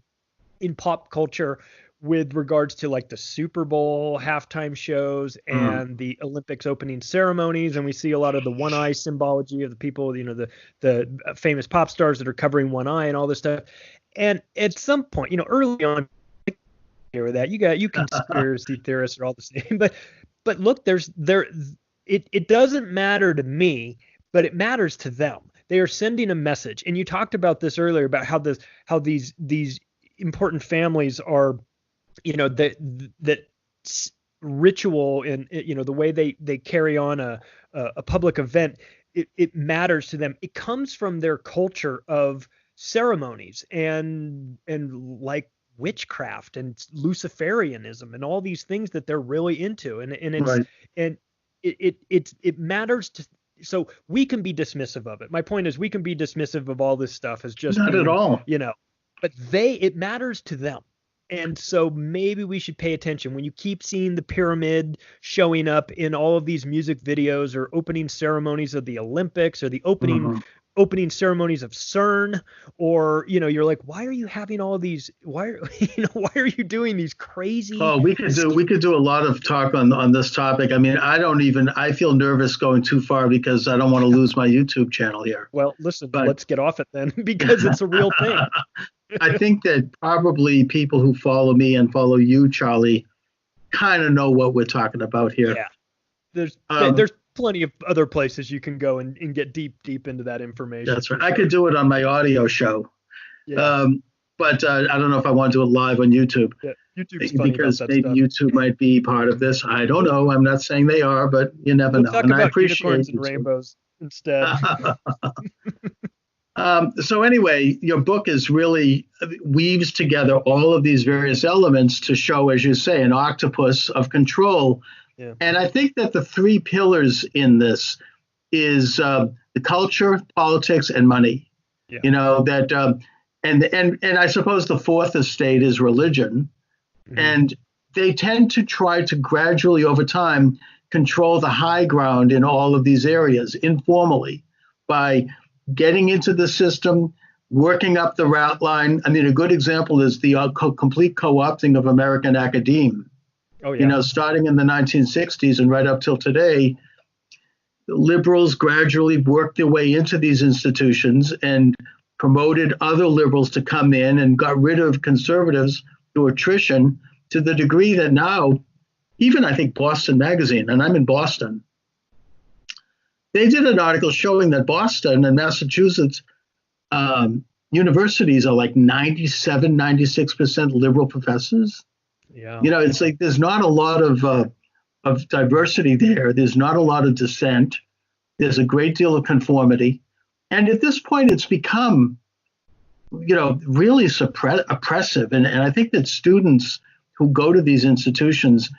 pop culture with regards to, like, the Super Bowl halftime shows and the Olympics opening ceremonies. And we see a lot of the one eye symbology of the people, the famous pop stars that are covering one eye and all this stuff. And at some point, early on, here with that, you conspiracy theorists are all the same, but look, it doesn't matter to me, but it matters to them. They are sending a message. And you talked about this earlier about how these important families are, that ritual and, the way they carry on a public event, it matters to them. It comes from their culture of ceremonies and like witchcraft and Luciferianism and all these things that they're really into. And it's, right. And it matters to, so we can be dismissive of it. My point is, we can be dismissive of all this stuff as just not at all, but it matters to them. And so maybe we should pay attention when you keep seeing the pyramid showing up in all of these music videos or opening ceremonies of the Olympics or the opening ceremonies of CERN, or, you're like, why are you having all of these? Why are you doing these crazy? Oh, we could do a lot of talk on this topic. I mean, I feel nervous going too far because I don't want to lose my YouTube channel here. Well, listen, let's get off it then, because it's a real thing. I think that probably people who follow me and follow you, Charlie, kind of know what we're talking about here. Yeah, there's plenty of other places you can go and get deep into that information. That's right. I could do it on my audio show, but I don't know if I want to do it live on YouTube. Yeah, YouTube's funny because about that maybe stuff. YouTube might be part of this. I don't know. I'm not saying they are, but you never know. Talk and about I appreciate unicorns and rainbows instead. So anyway, your book is really weaves together all of these various elements to show, as you say, an octopus of control. Yeah. And I think that the 3 pillars in this is the culture, politics, and money. Yeah. And I suppose the 4th estate is religion. Mm-hmm. And they tend to try to gradually, over time, control the high ground in all of these areas informally by getting into the system, working up the route line. I mean, a good example is the complete co-opting of American academe. Oh, yeah. Starting in the 1960s and right up till today, liberals gradually worked their way into these institutions and promoted other liberals to come in and got rid of conservatives through attrition, to the degree that now, even I think Boston Magazine, and I'm in Boston, they did an article showing that Boston and Massachusetts universities are like 97, 96% liberal professors. Yeah. It's like there's not a lot of diversity there. There's not a lot of dissent. There's a great deal of conformity. And at this point, it's become, really oppressive. And I think that students who go to these institutions,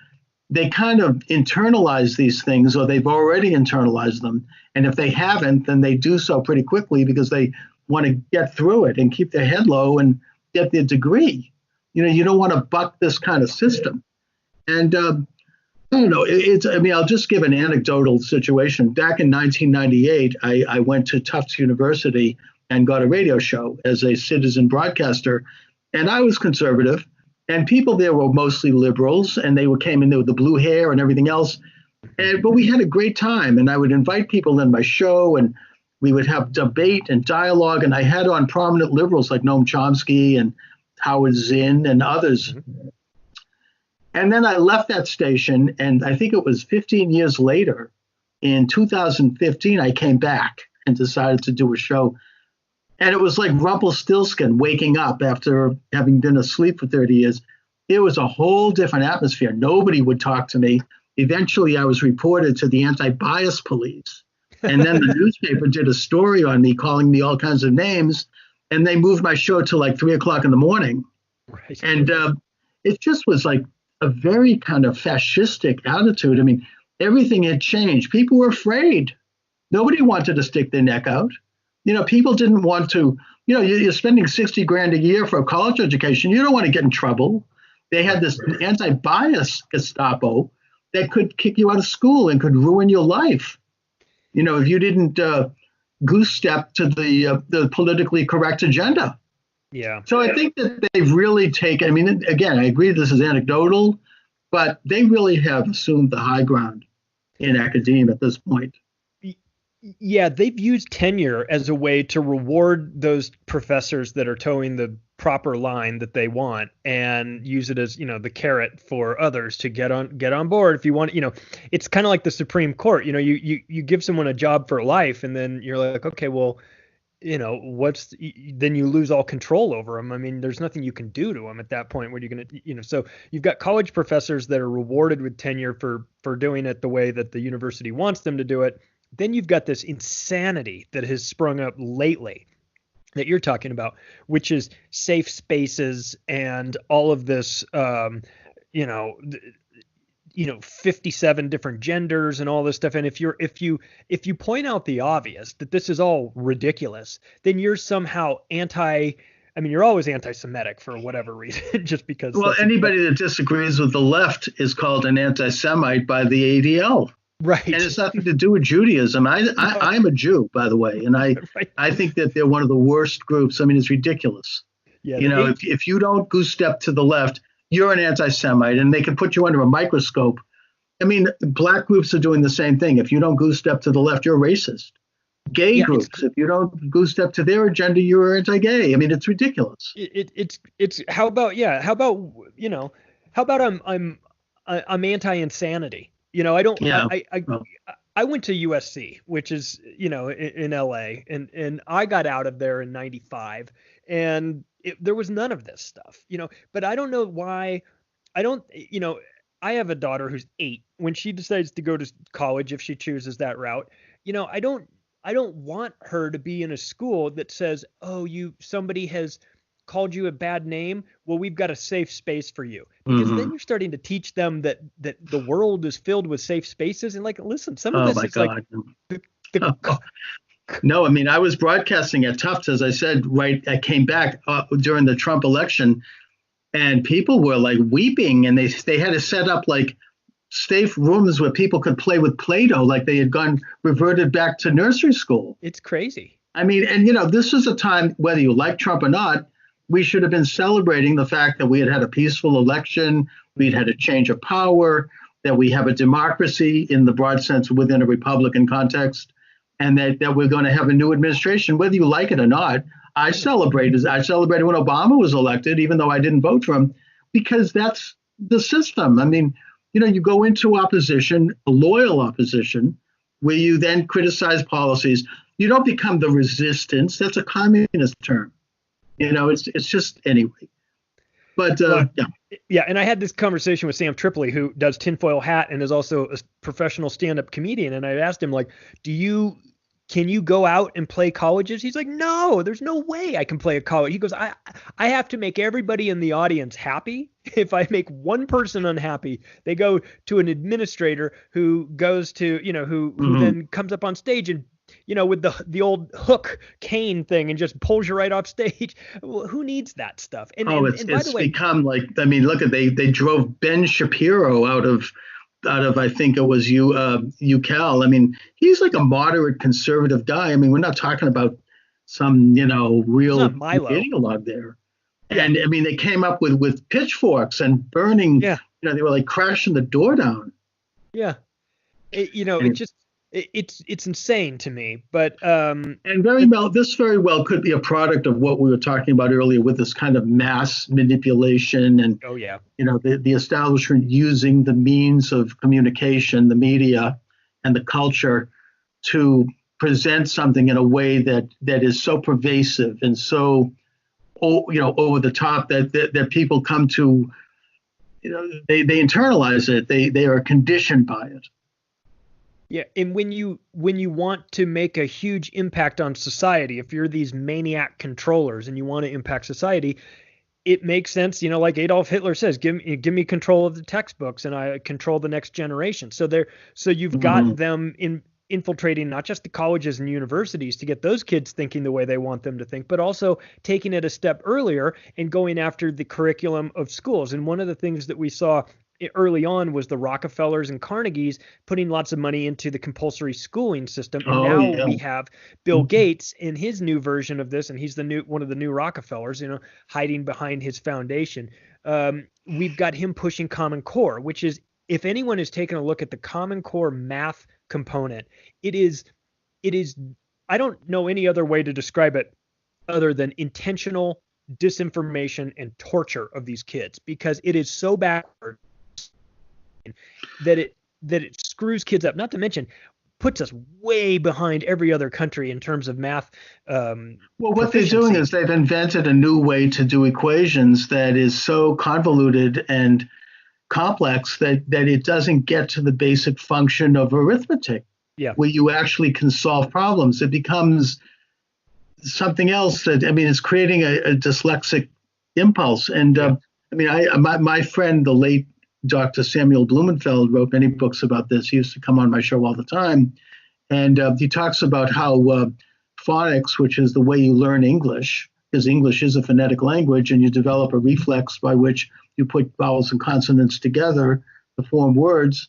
they kind of internalize these things, or they've already internalized them. And if they haven't, then they do so pretty quickly because they want to get through it and keep their head low and get their degree. You don't want to buck this kind of system. And I don't know. I mean, I'll just give an anecdotal situation. Back in 1998, I went to Tufts University and got a radio show as a citizen broadcaster. And I was conservative. And people there were mostly liberals. And they came in there with the blue hair and everything else. But we had a great time. And I would invite people in my show. And we would have debate and dialogue. And I had on prominent liberals like Noam Chomsky and Howard Zinn and others. And then I left that station, and I think it was 15 years later, in 2015, I came back and decided to do a show. And it was like Rumpelstiltskin waking up after having been asleep for 30 years. It was a whole different atmosphere. Nobody would talk to me. Eventually, I was reported to the anti-bias police. And then the newspaper did a story on me, calling me all kinds of names. And they moved my show to like 3 o'clock in the morning. Right. And it just was like a very kind of fascistic attitude. I mean, everything had changed. People were afraid. Nobody wanted to stick their neck out. You know, people didn't want to, you know, you're spending 60 grand a year for a college education. You don't want to get in trouble. They had this anti-bias Gestapo that could kick you out of school and could ruin your life. You know, if you didn't goose step to the politically correct agenda. Yeah. So I think that they've really taken, I mean, again, I agree this is anecdotal, but they really have assumed the high ground in academia at this point. Yeah, they've used tenure as a way to reward those professors that are towing the proper line that they want, and use it as, you know, the carrot for others to get on board. If you want, you know, it's kind of like the Supreme Court. You know, you give someone a job for life, and then you're like, okay, well, you know, then you lose all control over them. I mean, there's nothing you can do to them at that point. Where you're going to, you know, so you've got college professors that are rewarded with tenure for doing it the way that the university wants them to do it. Then you've got this insanity that has sprung up lately that you're talking about, which is safe spaces and all of this, you know, 57 different genders and all this stuff. And if you point out the obvious, that this is all ridiculous, then you're somehow you're always anti-Semitic for whatever reason, just because. Well, anybody that disagrees with the left is called an anti-Semite by the ADL. Right. And it's nothing to do with Judaism. I'm a Jew, by the way, and I think that they're one of the worst groups. I mean, it's ridiculous. Yeah, you know, if you don't goose step to the left, you're an anti-Semite, and they can put you under a microscope. I mean, black groups are doing the same thing. If you don't goose step to the left, you're racist. Gay groups, if you don't goose step to their agenda, you're anti-gay. I mean, it's ridiculous. It's how about I'm anti-insanity. You know, I don't. Yeah. I went to USC, which is, you know, in LA, and I got out of there in '95, and there was none of this stuff, you know. But I don't know why. I don't, you know. I have a daughter who's 8. When she decides to go to college, if she chooses that route, you know, I don't want her to be in a school that says, oh, somebody has called you a bad name. Well, we've got a safe space for you, because then you're starting to teach them that the world is filled with safe spaces. And like, listen, some of this is God. No, I mean, I was broadcasting at Tufts, as I said, right. I came back during the Trump election, and people were like weeping, and they had to set up like safe rooms where people could play with Play-Doh, like they had reverted back to nursery school. It's crazy. I mean, and you know, this was a time, whether you like Trump or not, we should have been celebrating the fact that we had a peaceful election, we'd had a change of power, that we have a democracy in the broad sense within a Republican context, and that we're going to have a new administration, whether you like it or not. I celebrated when Obama was elected, even though I didn't vote for him, because that's the system. I mean, you know, you go into opposition, a loyal opposition, where you then criticize policies. You don't become the resistance. That's a communist term. You know, it's just anyway. But yeah. And I had this conversation with Sam Tripoli, who does Tinfoil Hat and is also a professional stand-up comedian. And I asked him, like, can you go out and play colleges? He's like, no, there's no way I can play a college. He goes, I have to make everybody in the audience happy. If I make one person unhappy, they go to an administrator who goes to, you know, who then comes up on stage and, you know, with the old hook cane thing and just pulls you right off stage. Well, who needs that stuff? And by the way, become like, I mean, look at they drove Ben Shapiro out of out of, I think it was UCal. I mean, he's like a moderate conservative guy. I mean, we're not talking about some, real not Milo. ideologue there. Yeah. And I mean, they came up with pitchforks and burning. Yeah. They were like crashing the door down. Yeah. It's insane to me, but and this very well could be a product of what we were talking about earlier with this kind of mass manipulation and the establishment using the means of communication, the media and the culture to present something in a way that is so pervasive and so over the top that people come to they internalize it, they are conditioned by it. Yeah, and when you want to make a huge impact on society, if you're these maniac controllers and you want to impact society, it makes sense, like Adolf Hitler says, give me control of the textbooks and I control the next generation. So you've got them infiltrating not just the colleges and universities to get those kids thinking the way they want them to think, but also taking it a step earlier and going after the curriculum of schools. And one of the things that we saw early on was the Rockefellers and Carnegies putting lots of money into the compulsory schooling system. And we have Bill Gates in his new version of this, and he's one of the new Rockefellers, hiding behind his foundation. We've got him pushing Common Core, which is, if anyone has taken a look at the Common Core math component, it is, I don't know any other way to describe it other than intentional disinformation and torture of these kids, because it is so backward that it screws kids up, not to mention puts us way behind every other country in terms of math. What they're doing is they've invented a new way to do equations that is so convoluted and complex that it doesn't get to the basic function of arithmetic, where you actually can solve problems. It becomes something else it's creating a dyslexic impulse. And my friend, the late Dr. Samuel Blumenfeld, wrote many books about this. He used to come on my show all the time. And he talks about how phonics, which is the way you learn English, because English is a phonetic language, and you develop a reflex by which you put vowels and consonants together to form words.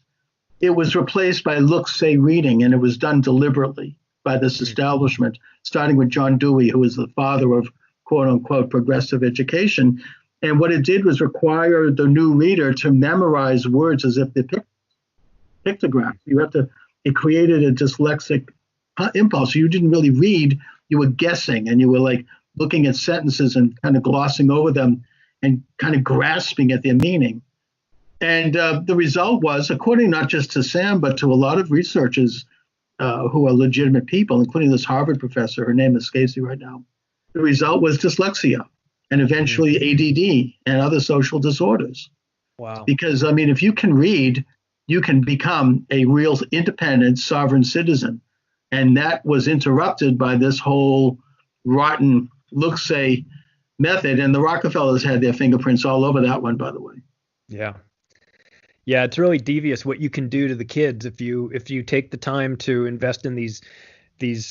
It was replaced by look-say reading, and it was done deliberately by this establishment, starting with John Dewey, who was the father of quote-unquote progressive education. And what it did was require the new reader to memorize words as if they're pictographs. It created a dyslexic impulse. You didn't really read, you were guessing, and you were like looking at sentences and kind of glossing over them and kind of grasping at their meaning. And the result was, according not just to Sam, but to a lot of researchers who are legitimate people, including this Harvard professor, her name escapes me right now, the result was dyslexia. And eventually ADD and other social disorders. Wow. Because, if you can read, you can become a real independent, sovereign citizen. And that was interrupted by this whole rotten look-say method. And the Rockefellers had their fingerprints all over that one, by the way. Yeah. Yeah, it's really devious what you can do to the kids if you take the time to invest in these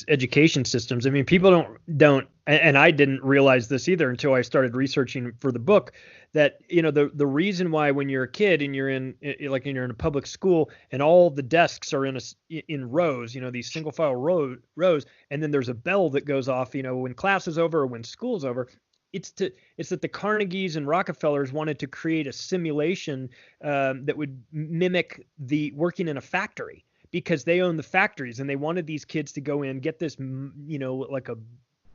education systems. People don't, and I didn't realize this either until I started researching for the book, that, the reason why when you're a kid and you're in a public school and all the desks are in rows, these single file rows, and then there's a bell that goes off, when class is over or when school's over, it's that the Carnegies and Rockefellers wanted to create a simulation that would mimic the working in a factory, because they own the factories and they wanted these kids to go in, get this, like a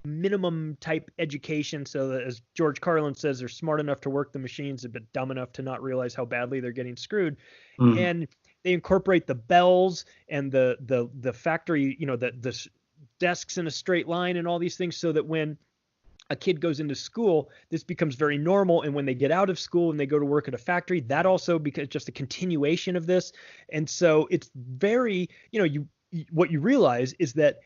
minimum type education, so that, as George Carlin says, they're smart enough to work the machines, but dumb enough to not realize how badly they're getting screwed. And they incorporate the bells and the factory, the desks in a straight line and all these things, so that when a kid goes into school, this becomes very normal. And when they get out of school and they go to work at a factory, that also becomes just a continuation of this. And so it's very, what you realize is that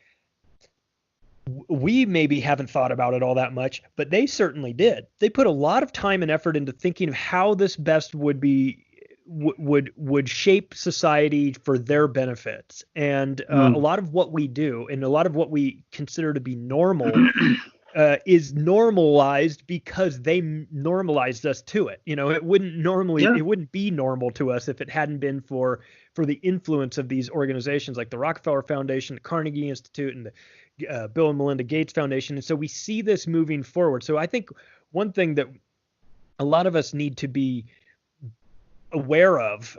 we maybe haven't thought about it all that much, but they certainly did. They put a lot of time and effort into thinking of how this best would shape society for their benefits. And a lot of what we do and a lot of what we consider to be normal is normalized because they normalized us to it. You know, it wouldn't normally, Yeah. it wouldn't be normal to us if it hadn't been for the influence of these organizations like the Rockefeller Foundation, the Carnegie Institute, and the Bill and Melinda Gates Foundation. And so we see this moving forward. So I think one thing that a lot of us need to be aware of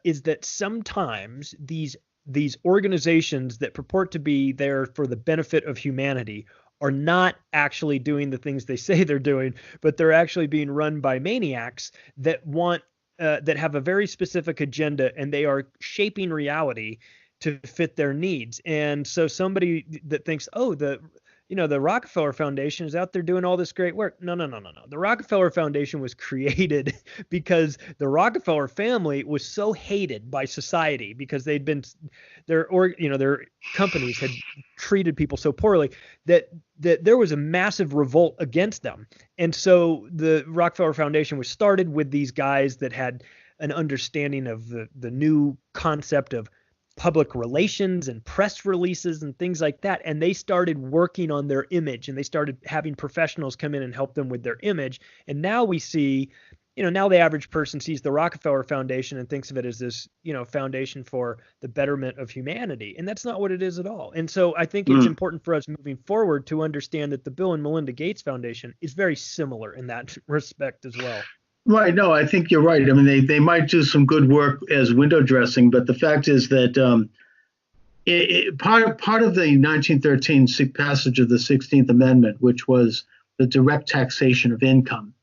is that sometimes these organizations that purport to be there for the benefit of humanity are not actually doing the things they say they're doing, but they're actually being run by maniacs that want that have a very specific agenda, and they are shaping reality to fit their needs. And so somebody that thinks, oh, the Rockefeller Foundation is out there doing all this great work. No. The Rockefeller Foundation was created because the Rockefeller family was so hated by society because their companies had treated people so poorly that there was a massive revolt against them. And so the Rockefeller Foundation was started with these guys that had an understanding of the new concept of public relations and press releases and things like that. And they started working on their image, and they started having professionals come in and help them with their image. And now we see, now the average person sees the Rockefeller Foundation and thinks of it as this, foundation for the betterment of humanity. And that's not what it is at all. And so I think it's important for us moving forward to understand that the Bill and Melinda Gates Foundation is very similar in that respect as well. Right. No, I think you're right. I mean, they might do some good work as window dressing, but the fact is that part of the 1913 passage of the 16th Amendment, which was the direct taxation of income,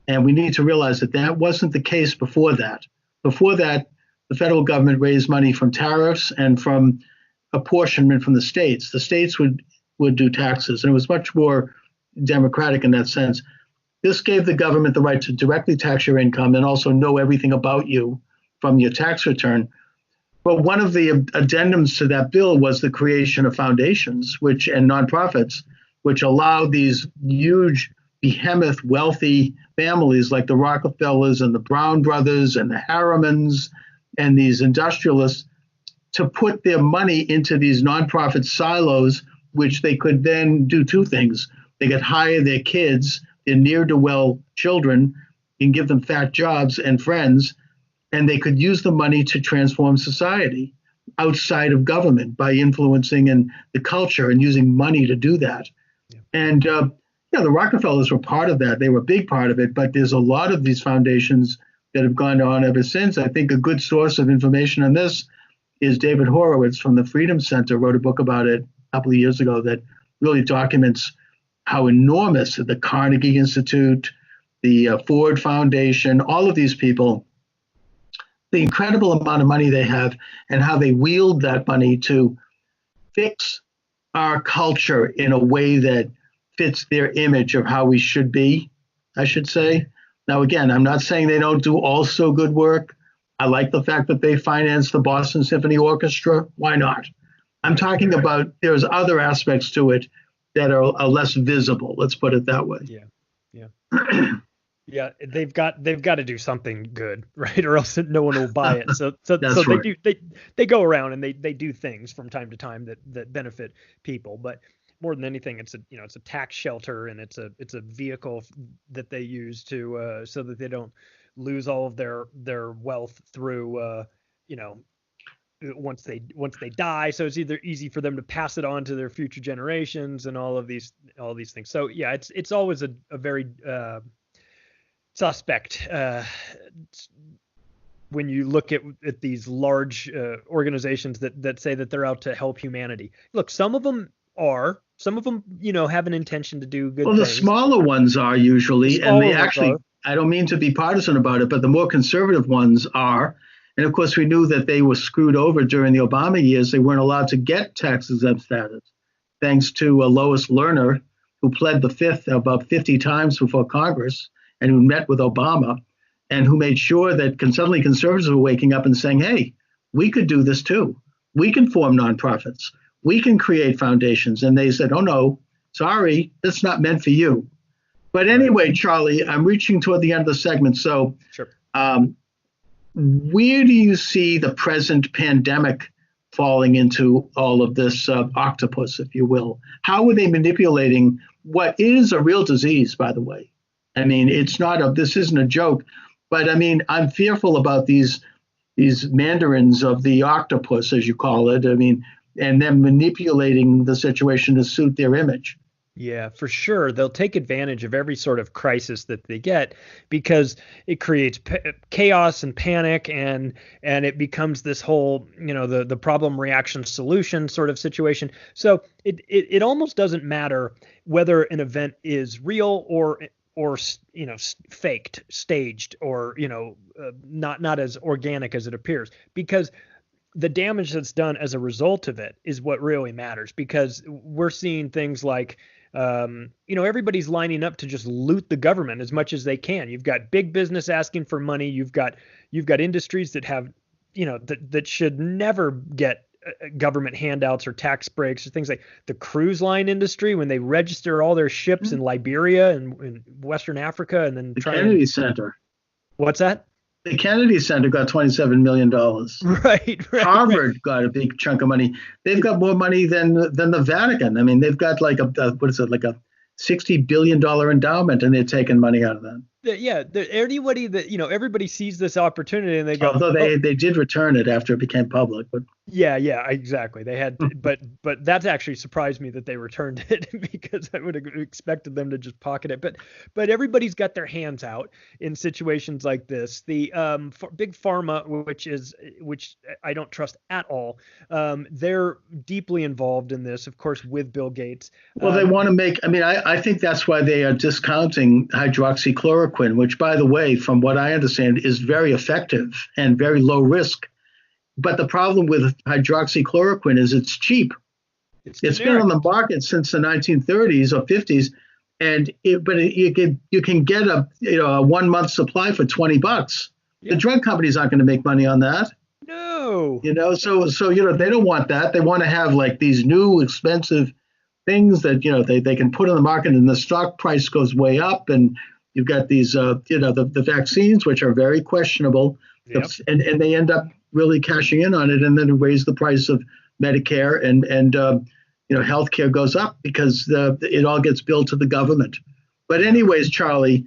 and we need to realize that wasn't the case before that. Before that, the federal government raised money from tariffs and from apportionment from the states. The states would do taxes, and it was much more democratic in that sense. This gave the government the right to directly tax your income and also know everything about you from your tax return. But one of the addendums to that bill was the creation of foundations and nonprofits, which allowed these huge, behemoth, wealthy families like the Rockefellers and the Brown brothers and the Harrimans and these industrialists to put their money into these nonprofit silos, which they could then do two things. They could hire their kids, their ne'er-do-well children, and give them fat jobs and friends, and they could use the money to transform society outside of government by influencing the culture and using money to do that. Yeah. And the Rockefellers were part of that. They were a big part of it, but there's a lot of these foundations that have gone on ever since. I think a good source of information on this is David Horowitz from the Freedom Center, wrote a book about it a couple of years ago that really documents how enormous the Carnegie Institute, the Ford Foundation, all of these people, the incredible amount of money they have and how they wield that money to fix our culture in a way that fits their image of how we should be, I should say. Now, again, I'm not saying they don't do also good work. I like the fact that they finance the Boston Symphony Orchestra. Why not? I'm talking about there's other aspects to it that are less visible. Let's put it that way. Yeah. Yeah, they've got to do something good, right? Or else no one will buy it. So right. they go around and they do things from time to time that benefit people. But more than anything, it's a tax shelter, and it's a vehicle that they use to so that they don't lose all of their wealth through once they die. So it's either easy for them to pass it on to their future generations and all these things. So yeah, it's always a very suspect when you look at these large organizations that say that they're out to help humanity. Look, some of them have an intention to do good things. The smaller ones are usually, and they actually, I don't mean to be partisan about it, but the more conservative ones are. And of course, we knew that they were screwed over during the Obama years. They weren't allowed to get tax exempt status, thanks to Lois Lerner, who pled the fifth about 50 times before Congress and who met with Obama and who made sure that suddenly conservatives were waking up and saying, hey, we could do this too. We can form nonprofits. We can create foundations. And they said, oh, no, sorry, that's not meant for you. But anyway, Charlie, I'm reaching toward the end of the segment. So sure. Where do you see the present pandemic falling into all of this octopus, if you will? How are they manipulating what is a real disease, by the way. I mean, this isn't a joke, but I mean, I'm fearful about these mandarins of the octopus, as you call it. I mean, and them manipulating the situation to suit their image. Yeah, for sure. They'll take advantage of every sort of crisis that they get because it creates chaos and panic, and it becomes this whole, the problem reaction solution sort of situation. So it almost doesn't matter whether an event is real or faked, staged, or not as organic as it appears, because the damage that's done as a result of it is what really matters, because we're seeing things like everybody's lining up to just loot the government as much as they can. You've got big business asking for money. You've got industries that have, that should never get government handouts or tax breaks or things like the cruise line industry when they register all their ships in Liberia and in Western Africa and then the Kennedy Center. What's that? The Kennedy Center got $27 million. Right. Harvard got a big chunk of money. They've got more money than the Vatican. I mean, they've got like a $60 billion endowment, and they're taking money out of that. Yeah, anybody that everybody sees this opportunity and they go. Although they did return it after it became public, but yeah, exactly. They had, but that's actually surprised me that they returned it because I would have expected them to just pocket it. But everybody's got their hands out in situations like this. The big pharma, which I don't trust at all. They're deeply involved in this, of course, with Bill Gates. Well, they want to make. I mean, I think that's why they are discounting hydroxychloroquine, which, by the way, from what I understand, is very effective and very low risk. But the problem with hydroxychloroquine is it's cheap. It's been on the market since the 1930s or 50s, and you can get a 1 month supply for $20. Yeah. The drug companies aren't going to make money on that. No. So they don't want that. They want to have like these new expensive things that they can put on the market, and the stock price goes way up, and you've got these the vaccines, which are very questionable. Yep. And they end up really cashing in on it, and then raise the price of Medicare, and healthcare goes up because it all gets billed to the government. But anyways, Charlie,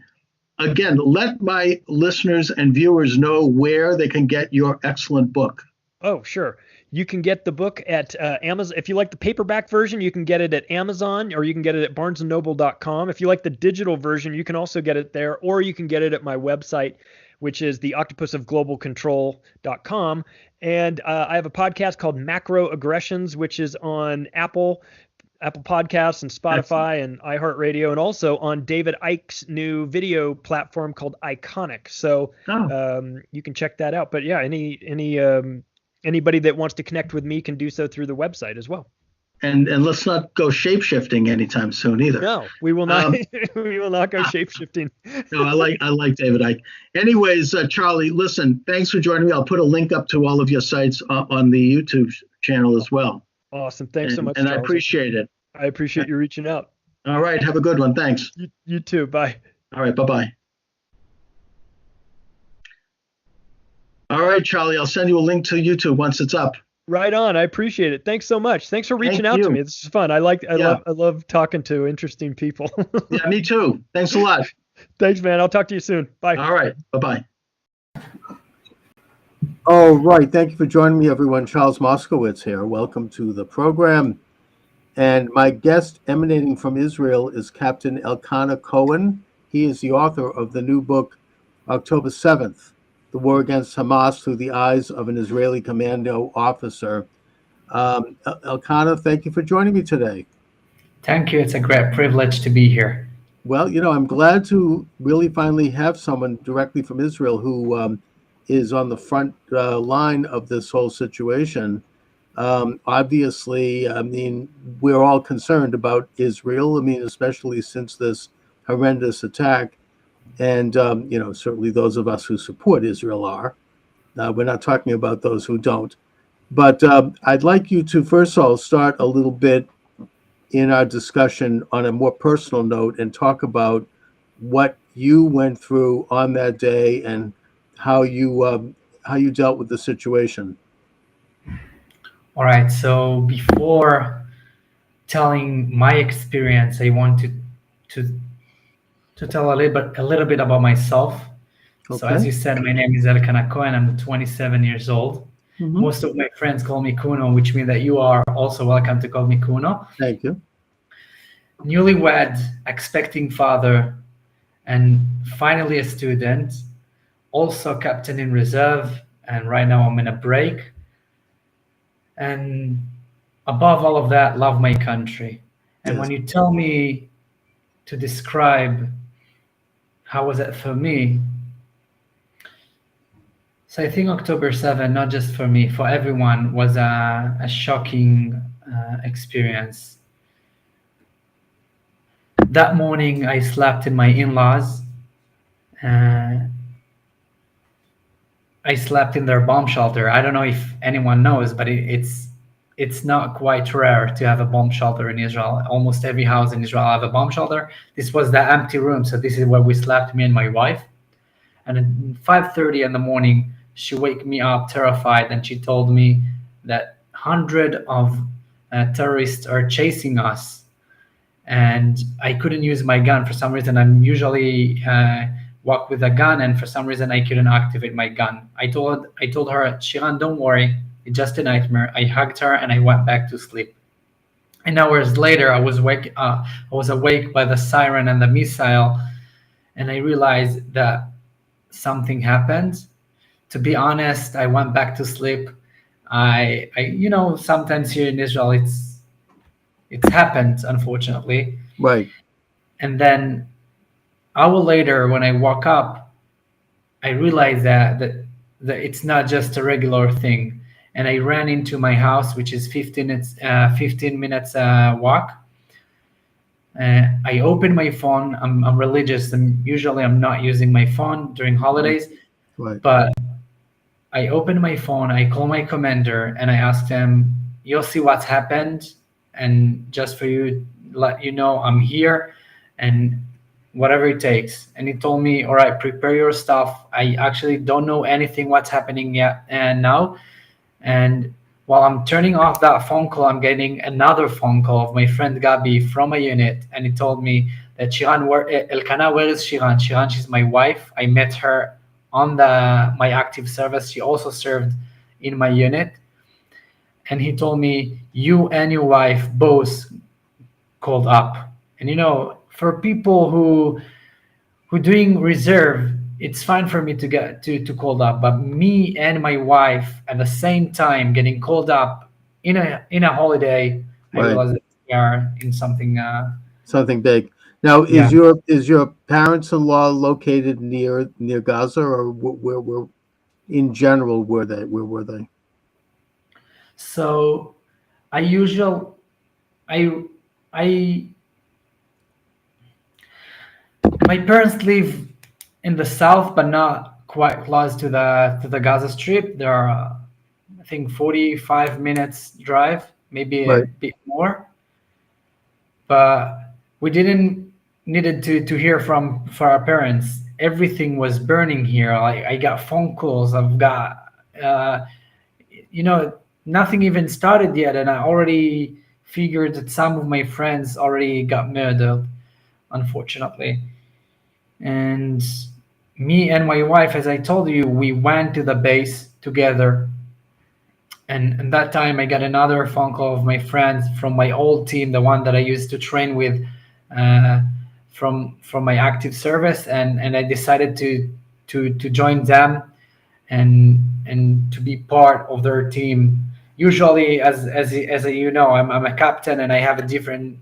again, let my listeners and viewers know where they can get your excellent book. Oh, sure. You can get the book at Amazon. If you like the paperback version, you can get it at Amazon, or you can get it at barnesandnoble.com. If you like the digital version, you can also get it there, or you can get it at my website, which is theoctopusofglobalcontrol.com. And I have a podcast called Macro Aggressions, which is on Apple Podcasts and Spotify and iHeartRadio, and also on David Icke's new video platform called Iconic. So you can check that out. But yeah, anybody that wants to connect with me can do so through the website as well. And let's not go shape-shifting anytime soon either. No, we will not. We will not go shape-shifting. No, I like David Icke. Anyways, Charlie, listen, thanks for joining me. I'll put a link up to all of your sites on the YouTube channel as well. Awesome. Thanks so much, and Charles. I appreciate it. I appreciate you reaching out. All right. Have a good one. Thanks. You too. Bye. All right. Bye-bye. All right, Charlie, I'll send you a link to YouTube once it's up. Right on. I appreciate it. Thanks so much. Thanks for reaching out to me. This is fun. I love talking to interesting people. Yeah, me too. Thanks a lot. Thanks, man. I'll talk to you soon. Bye. All right. Bye-bye. All right. Thank you for joining me, everyone. Charles Moscowitz here. Welcome to the program. And my guest emanating from Israel is Captain Elkanah Cohen. He is the author of the new book, October 7th, The War Against Hamas Through the Eyes of an Israeli Commando Officer. Elkanah, thank you for joining me today. Thank you. It's a great privilege to be here. Well, I'm glad to really finally have someone directly from Israel who is on the front line of this whole situation. Obviously, we're all concerned about Israel, especially since this horrendous attack. And, certainly those of us who support Israel are. We're not talking about those who don't. But I'd like you to, first of all, start a little bit in our discussion on a more personal note and talk about what you went through on that day and how you dealt with the situation. All right. So before telling my experience, I want to to tell a little bit about myself. So as Okay. you said, my name is Elkana Cohen. I'm 27 years old. Mhm. Most of my friends call me Kuno, which means that you are also welcome to call me Kuno. Thank you. Newlywed, expecting father, and finally a student. Also captain in reserve, and right now I'm in a break. And above all of that, love my country. And Yes. when you tell me to describe how was it for me, so I think October 7, not just for me, for everyone, was a shocking experience. That morning, I slept in my in-laws. I slept in their bomb shelter. I don't know if anyone knows, but it's not quite rare to have a bomb shelter in Israel. Almost every house in Israel have a bomb shelter. This was the empty room, so this is where we slept, me and my wife. And at 5:30 in the morning, she wake me up terrified, and she told me that 100 of terrorists are chasing us, and I couldn't use my gun for some reason. I'm usually walk with a gun, and for some reason I couldn't activate my gun. I told her, Shiran, don't worry, it's just a nightmare. I hugged her and I went back to sleep. And hours later, I was awake by the siren and the missile, and I realized that something happened. To be honest, I went back to sleep. I sometimes here in Israel it's happened, unfortunately. Right. And then hour later, when I woke up, I realized that it's not just a regular thing. And I ran into my house, which is 15 minutes walk. I opened my phone. I'm religious, and usually I'm not using my phone during holidays. Right. But I opened my phone. I called my commander and I asked him, "You'll see what's happened, and just for you, let you know I'm here, and whatever it takes." And he told me, "All right, prepare your stuff. I actually don't know anything what's happening yet and now." And while I'm turning off that phone call, I'm getting another phone call of my friend Gabi from a unit, and he told me that Shiran, Elkana, where is Shiran? Shiran, she's my wife. I met her on my active service. She also served in my unit. And he told me, you and your wife both called up. And for people who doing reserve, it's fine for me to get to called up, but me and my wife at the same time getting called up in a holiday, Right. I realized that we are in something. Something big. Now, Yeah. is your parents-in-law located near Gaza, or where in general were they? Where were they? So I my parents live in the south, but not quite close to the Gaza Strip. There are, I think, 45 minutes drive, maybe a Right. bit more. But we didn't needed to hear from for our parents. Everything was burning here. Like I got phone calls. I've got nothing even started yet, and I already figured that some of my friends already got murdered, unfortunately. And me and my wife, as I told you, we went to the base together. And that time I got another phone call of my friends from my old team, the one that I used to train with from my active service, and I decided to join them and to be part of their team. Usually, as you know, I'm a captain and I have a different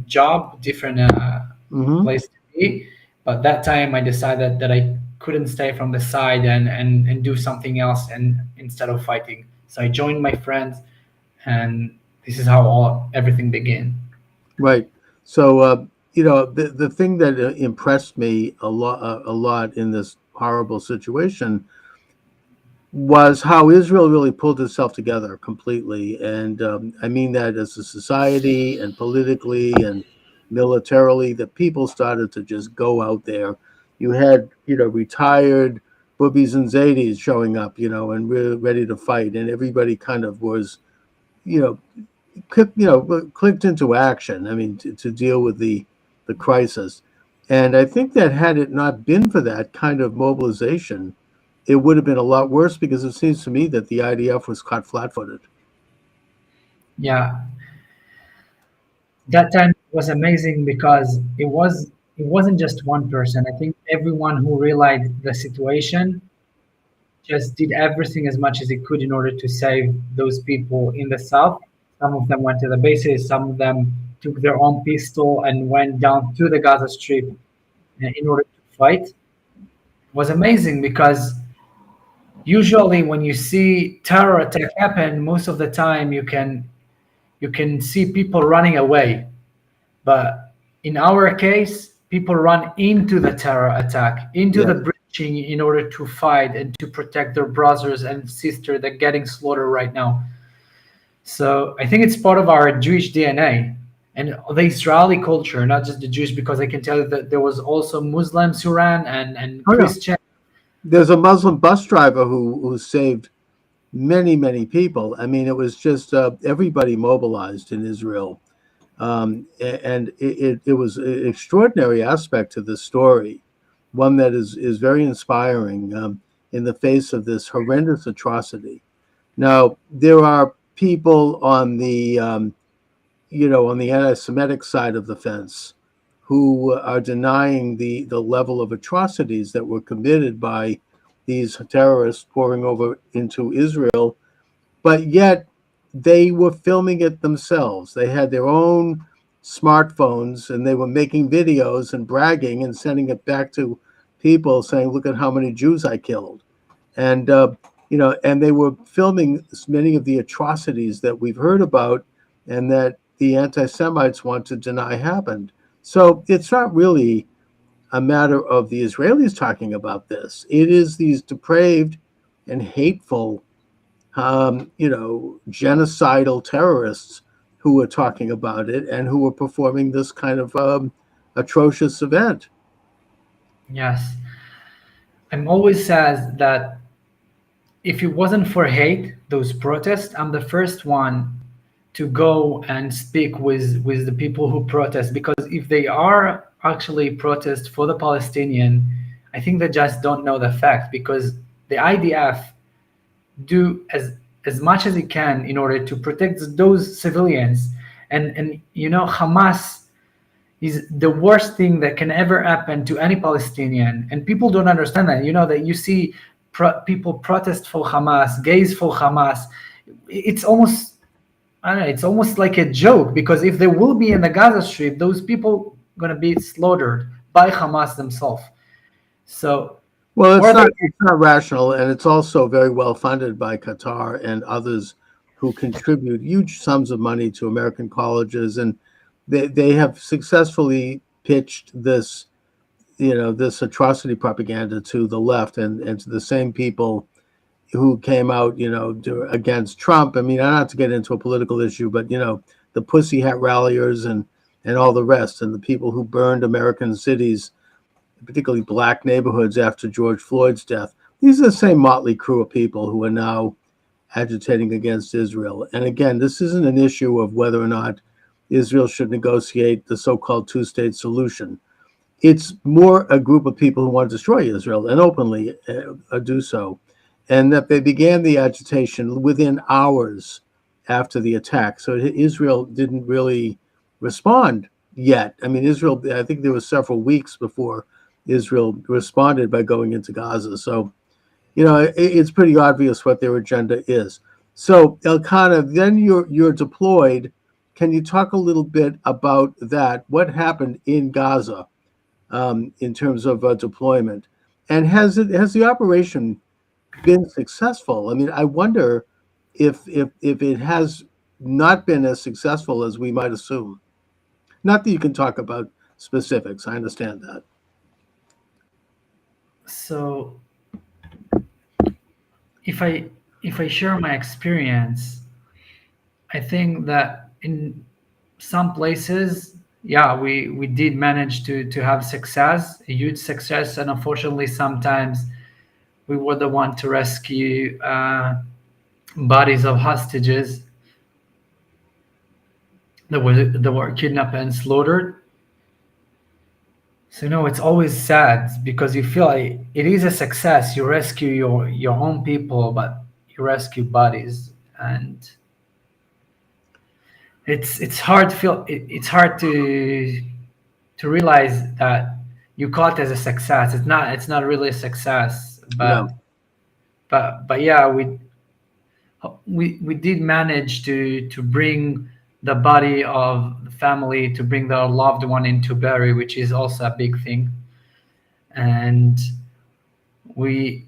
job, different Mm-hmm. place to be. But that time I decided that I couldn't stay from the side and do something else and instead of fighting. So I joined my friends, and this is how everything began. Right. So, the thing that impressed me a lot in this horrible situation was how Israel really pulled itself together completely, and I mean that as a society and politically and militarily, the people started to just go out there. You had retired boobies and zadis showing up, and ready to fight, and everybody kind of was, you know clicked into action. I mean, to deal with the crisis. And I think that had it not been for that kind of mobilization, it would have been a lot worse, because it seems to me that the IDF was caught flat-footed. Yeah, that time was amazing because it wasn't just one person. I think everyone who realized the situation just did everything as much as he could in order to save those people in the south. Some of them went to the bases, some of them took their own pistol and went down to the Gaza Strip in order to fight. It was amazing because usually when you see terror attack happen, most of the time you can see people running away. But in our case, people run into the terror attack, into the breaching in order to fight and to protect their brothers and sisters that are getting slaughtered right now. So I think it's part of our Jewish DNA and the Israeli culture, not just the Jewish, because I can tell you that there was also Muslims who ran and Christians. There's a Muslim bus driver who saved many people. I mean, it was just everybody mobilized in Israel. And it was an extraordinary aspect to the story, one that is very inspiring in the face of this horrendous atrocity. Now, there are people on the on the anti-Semitic side of the fence who are denying the level of atrocities that were committed by these terrorists pouring over into Israel, but yet they were filming it themselves. They had their own smartphones and they were making videos and bragging and sending it back to people saying, look at how many Jews I killed. And, and they were filming many of the atrocities that we've heard about and that the anti-Semites want to deny happened. So it's not really a matter of the Israelis talking about this. It is these depraved and hateful genocidal terrorists who were talking about it and who were performing this kind of atrocious event. Yes. I'm always sad that if it wasn't for hate, those protests, I'm the first one to go and speak with the people who protest, because if they are actually protest for the Palestinian, I think they just don't know the fact, because the IDF do as much as it can in order to protect those civilians. And Hamas is the worst thing that can ever happen to any Palestinian, and people don't understand that. That you see people protest for Hamas, gays for Hamas. It's almost, I don't know, it's almost like a joke, because if they will be in the Gaza Strip, those people are going to be slaughtered by Hamas themselves. So, well, it's not rational, and it's also very well funded by Qatar and others who contribute huge sums of money to American colleges, and they have successfully pitched this, this atrocity propaganda to the left and to the same people who came out, against Trump. I mean, not to get into a political issue, but the pussy hat ralliers and all the rest, and the people who burned American cities, particularly black neighborhoods after George Floyd's death. These are the same motley crew of people who are now agitating against Israel. And again, this isn't an issue of whether or not Israel should negotiate the so-called two-state solution. It's more a group of people who want to destroy Israel and openly do so. And that they began the agitation within hours after the attack. So Israel didn't really respond yet. I mean, Israel, I think there were several weeks before Israel responded by going into Gaza. So, it's pretty obvious what their agenda is. So, Elkanah, then you're deployed. Can you talk a little bit about that? What happened in Gaza in terms of deployment? And has the operation been successful? I mean, I wonder if it has not been as successful as we might assume. Not that you can talk about specifics. I understand that. So if I share my experience, I think that in some places, we did manage to have success, a huge success, and unfortunately sometimes we were the one to rescue bodies of hostages. that were kidnapped and slaughtered. So no, it's always sad because you feel like it is a success. You rescue your own people, but you rescue bodies, and it's hard to feel. It's hard to realize that you call it as a success. It's not really a success, but No. but yeah, we did manage to bring the body of the family, to bring the loved one into bury, which is also a big thing. And we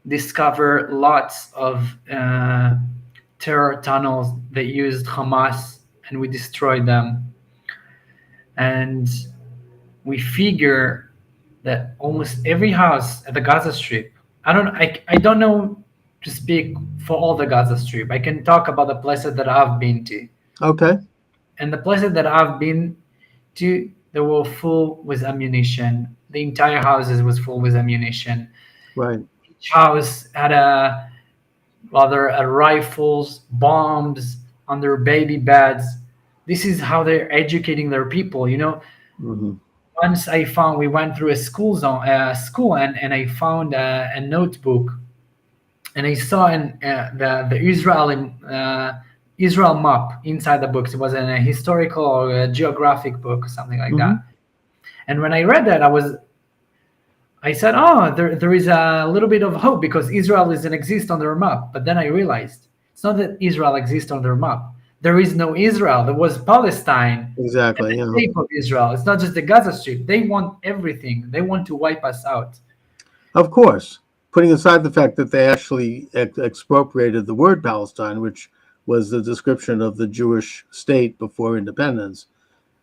discover lots of terror tunnels that used Hamas, and we destroyed them. And we figure that almost every house at the Gaza Strip, I don't know to speak for all the Gaza Strip. I can talk about the places that I've been to. Okay. And the places that I've been to, they were full with ammunition. The entire houses was full with ammunition. Right. Each house had rifles, bombs on their baby beds. This is how they're educating their people, you know. Mm-hmm. Once we went through a school and I found a notebook, and I saw the Israel map inside the books. It was in a historical or a geographic book or something like that. And when I read that, I said, oh, there is a little bit of hope because Israel doesn't exist on their map. But then I realized it's not that Israel exists on their map. There is no Israel. There was Palestine. Exactly. And the state of Israel. It's not just the Gaza Strip. They want everything. They want to wipe us out. Of course, putting aside the fact that they actually expropriated the word Palestine, which was the description of the Jewish state before independence.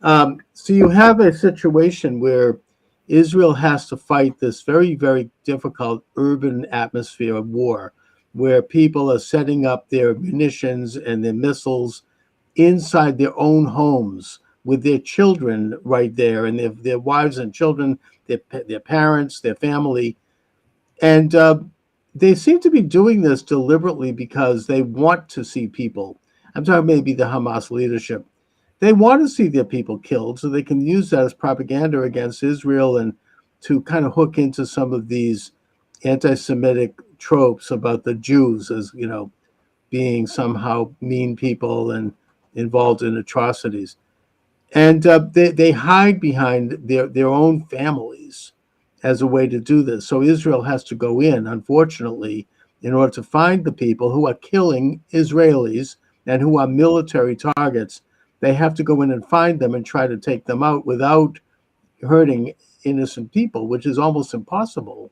So you have a situation where Israel has to fight this very, very difficult urban atmosphere of war, where people are setting up their munitions and their missiles inside their own homes with their children right there, and their wives and children, their parents, their family. And they seem to be doing this deliberately because they want to see people. I'm talking maybe the Hamas leadership. They want to see their people killed so they can use that as propaganda against Israel and to kind of hook into some of these anti-Semitic tropes about the Jews as, you know, being somehow mean people and involved in atrocities. And they hide behind their own families as a way to do this. So Israel has to go in, unfortunately, in order to find the people who are killing Israelis and who are military targets. They have to go in and find them and try to take them out without hurting innocent people, which is almost impossible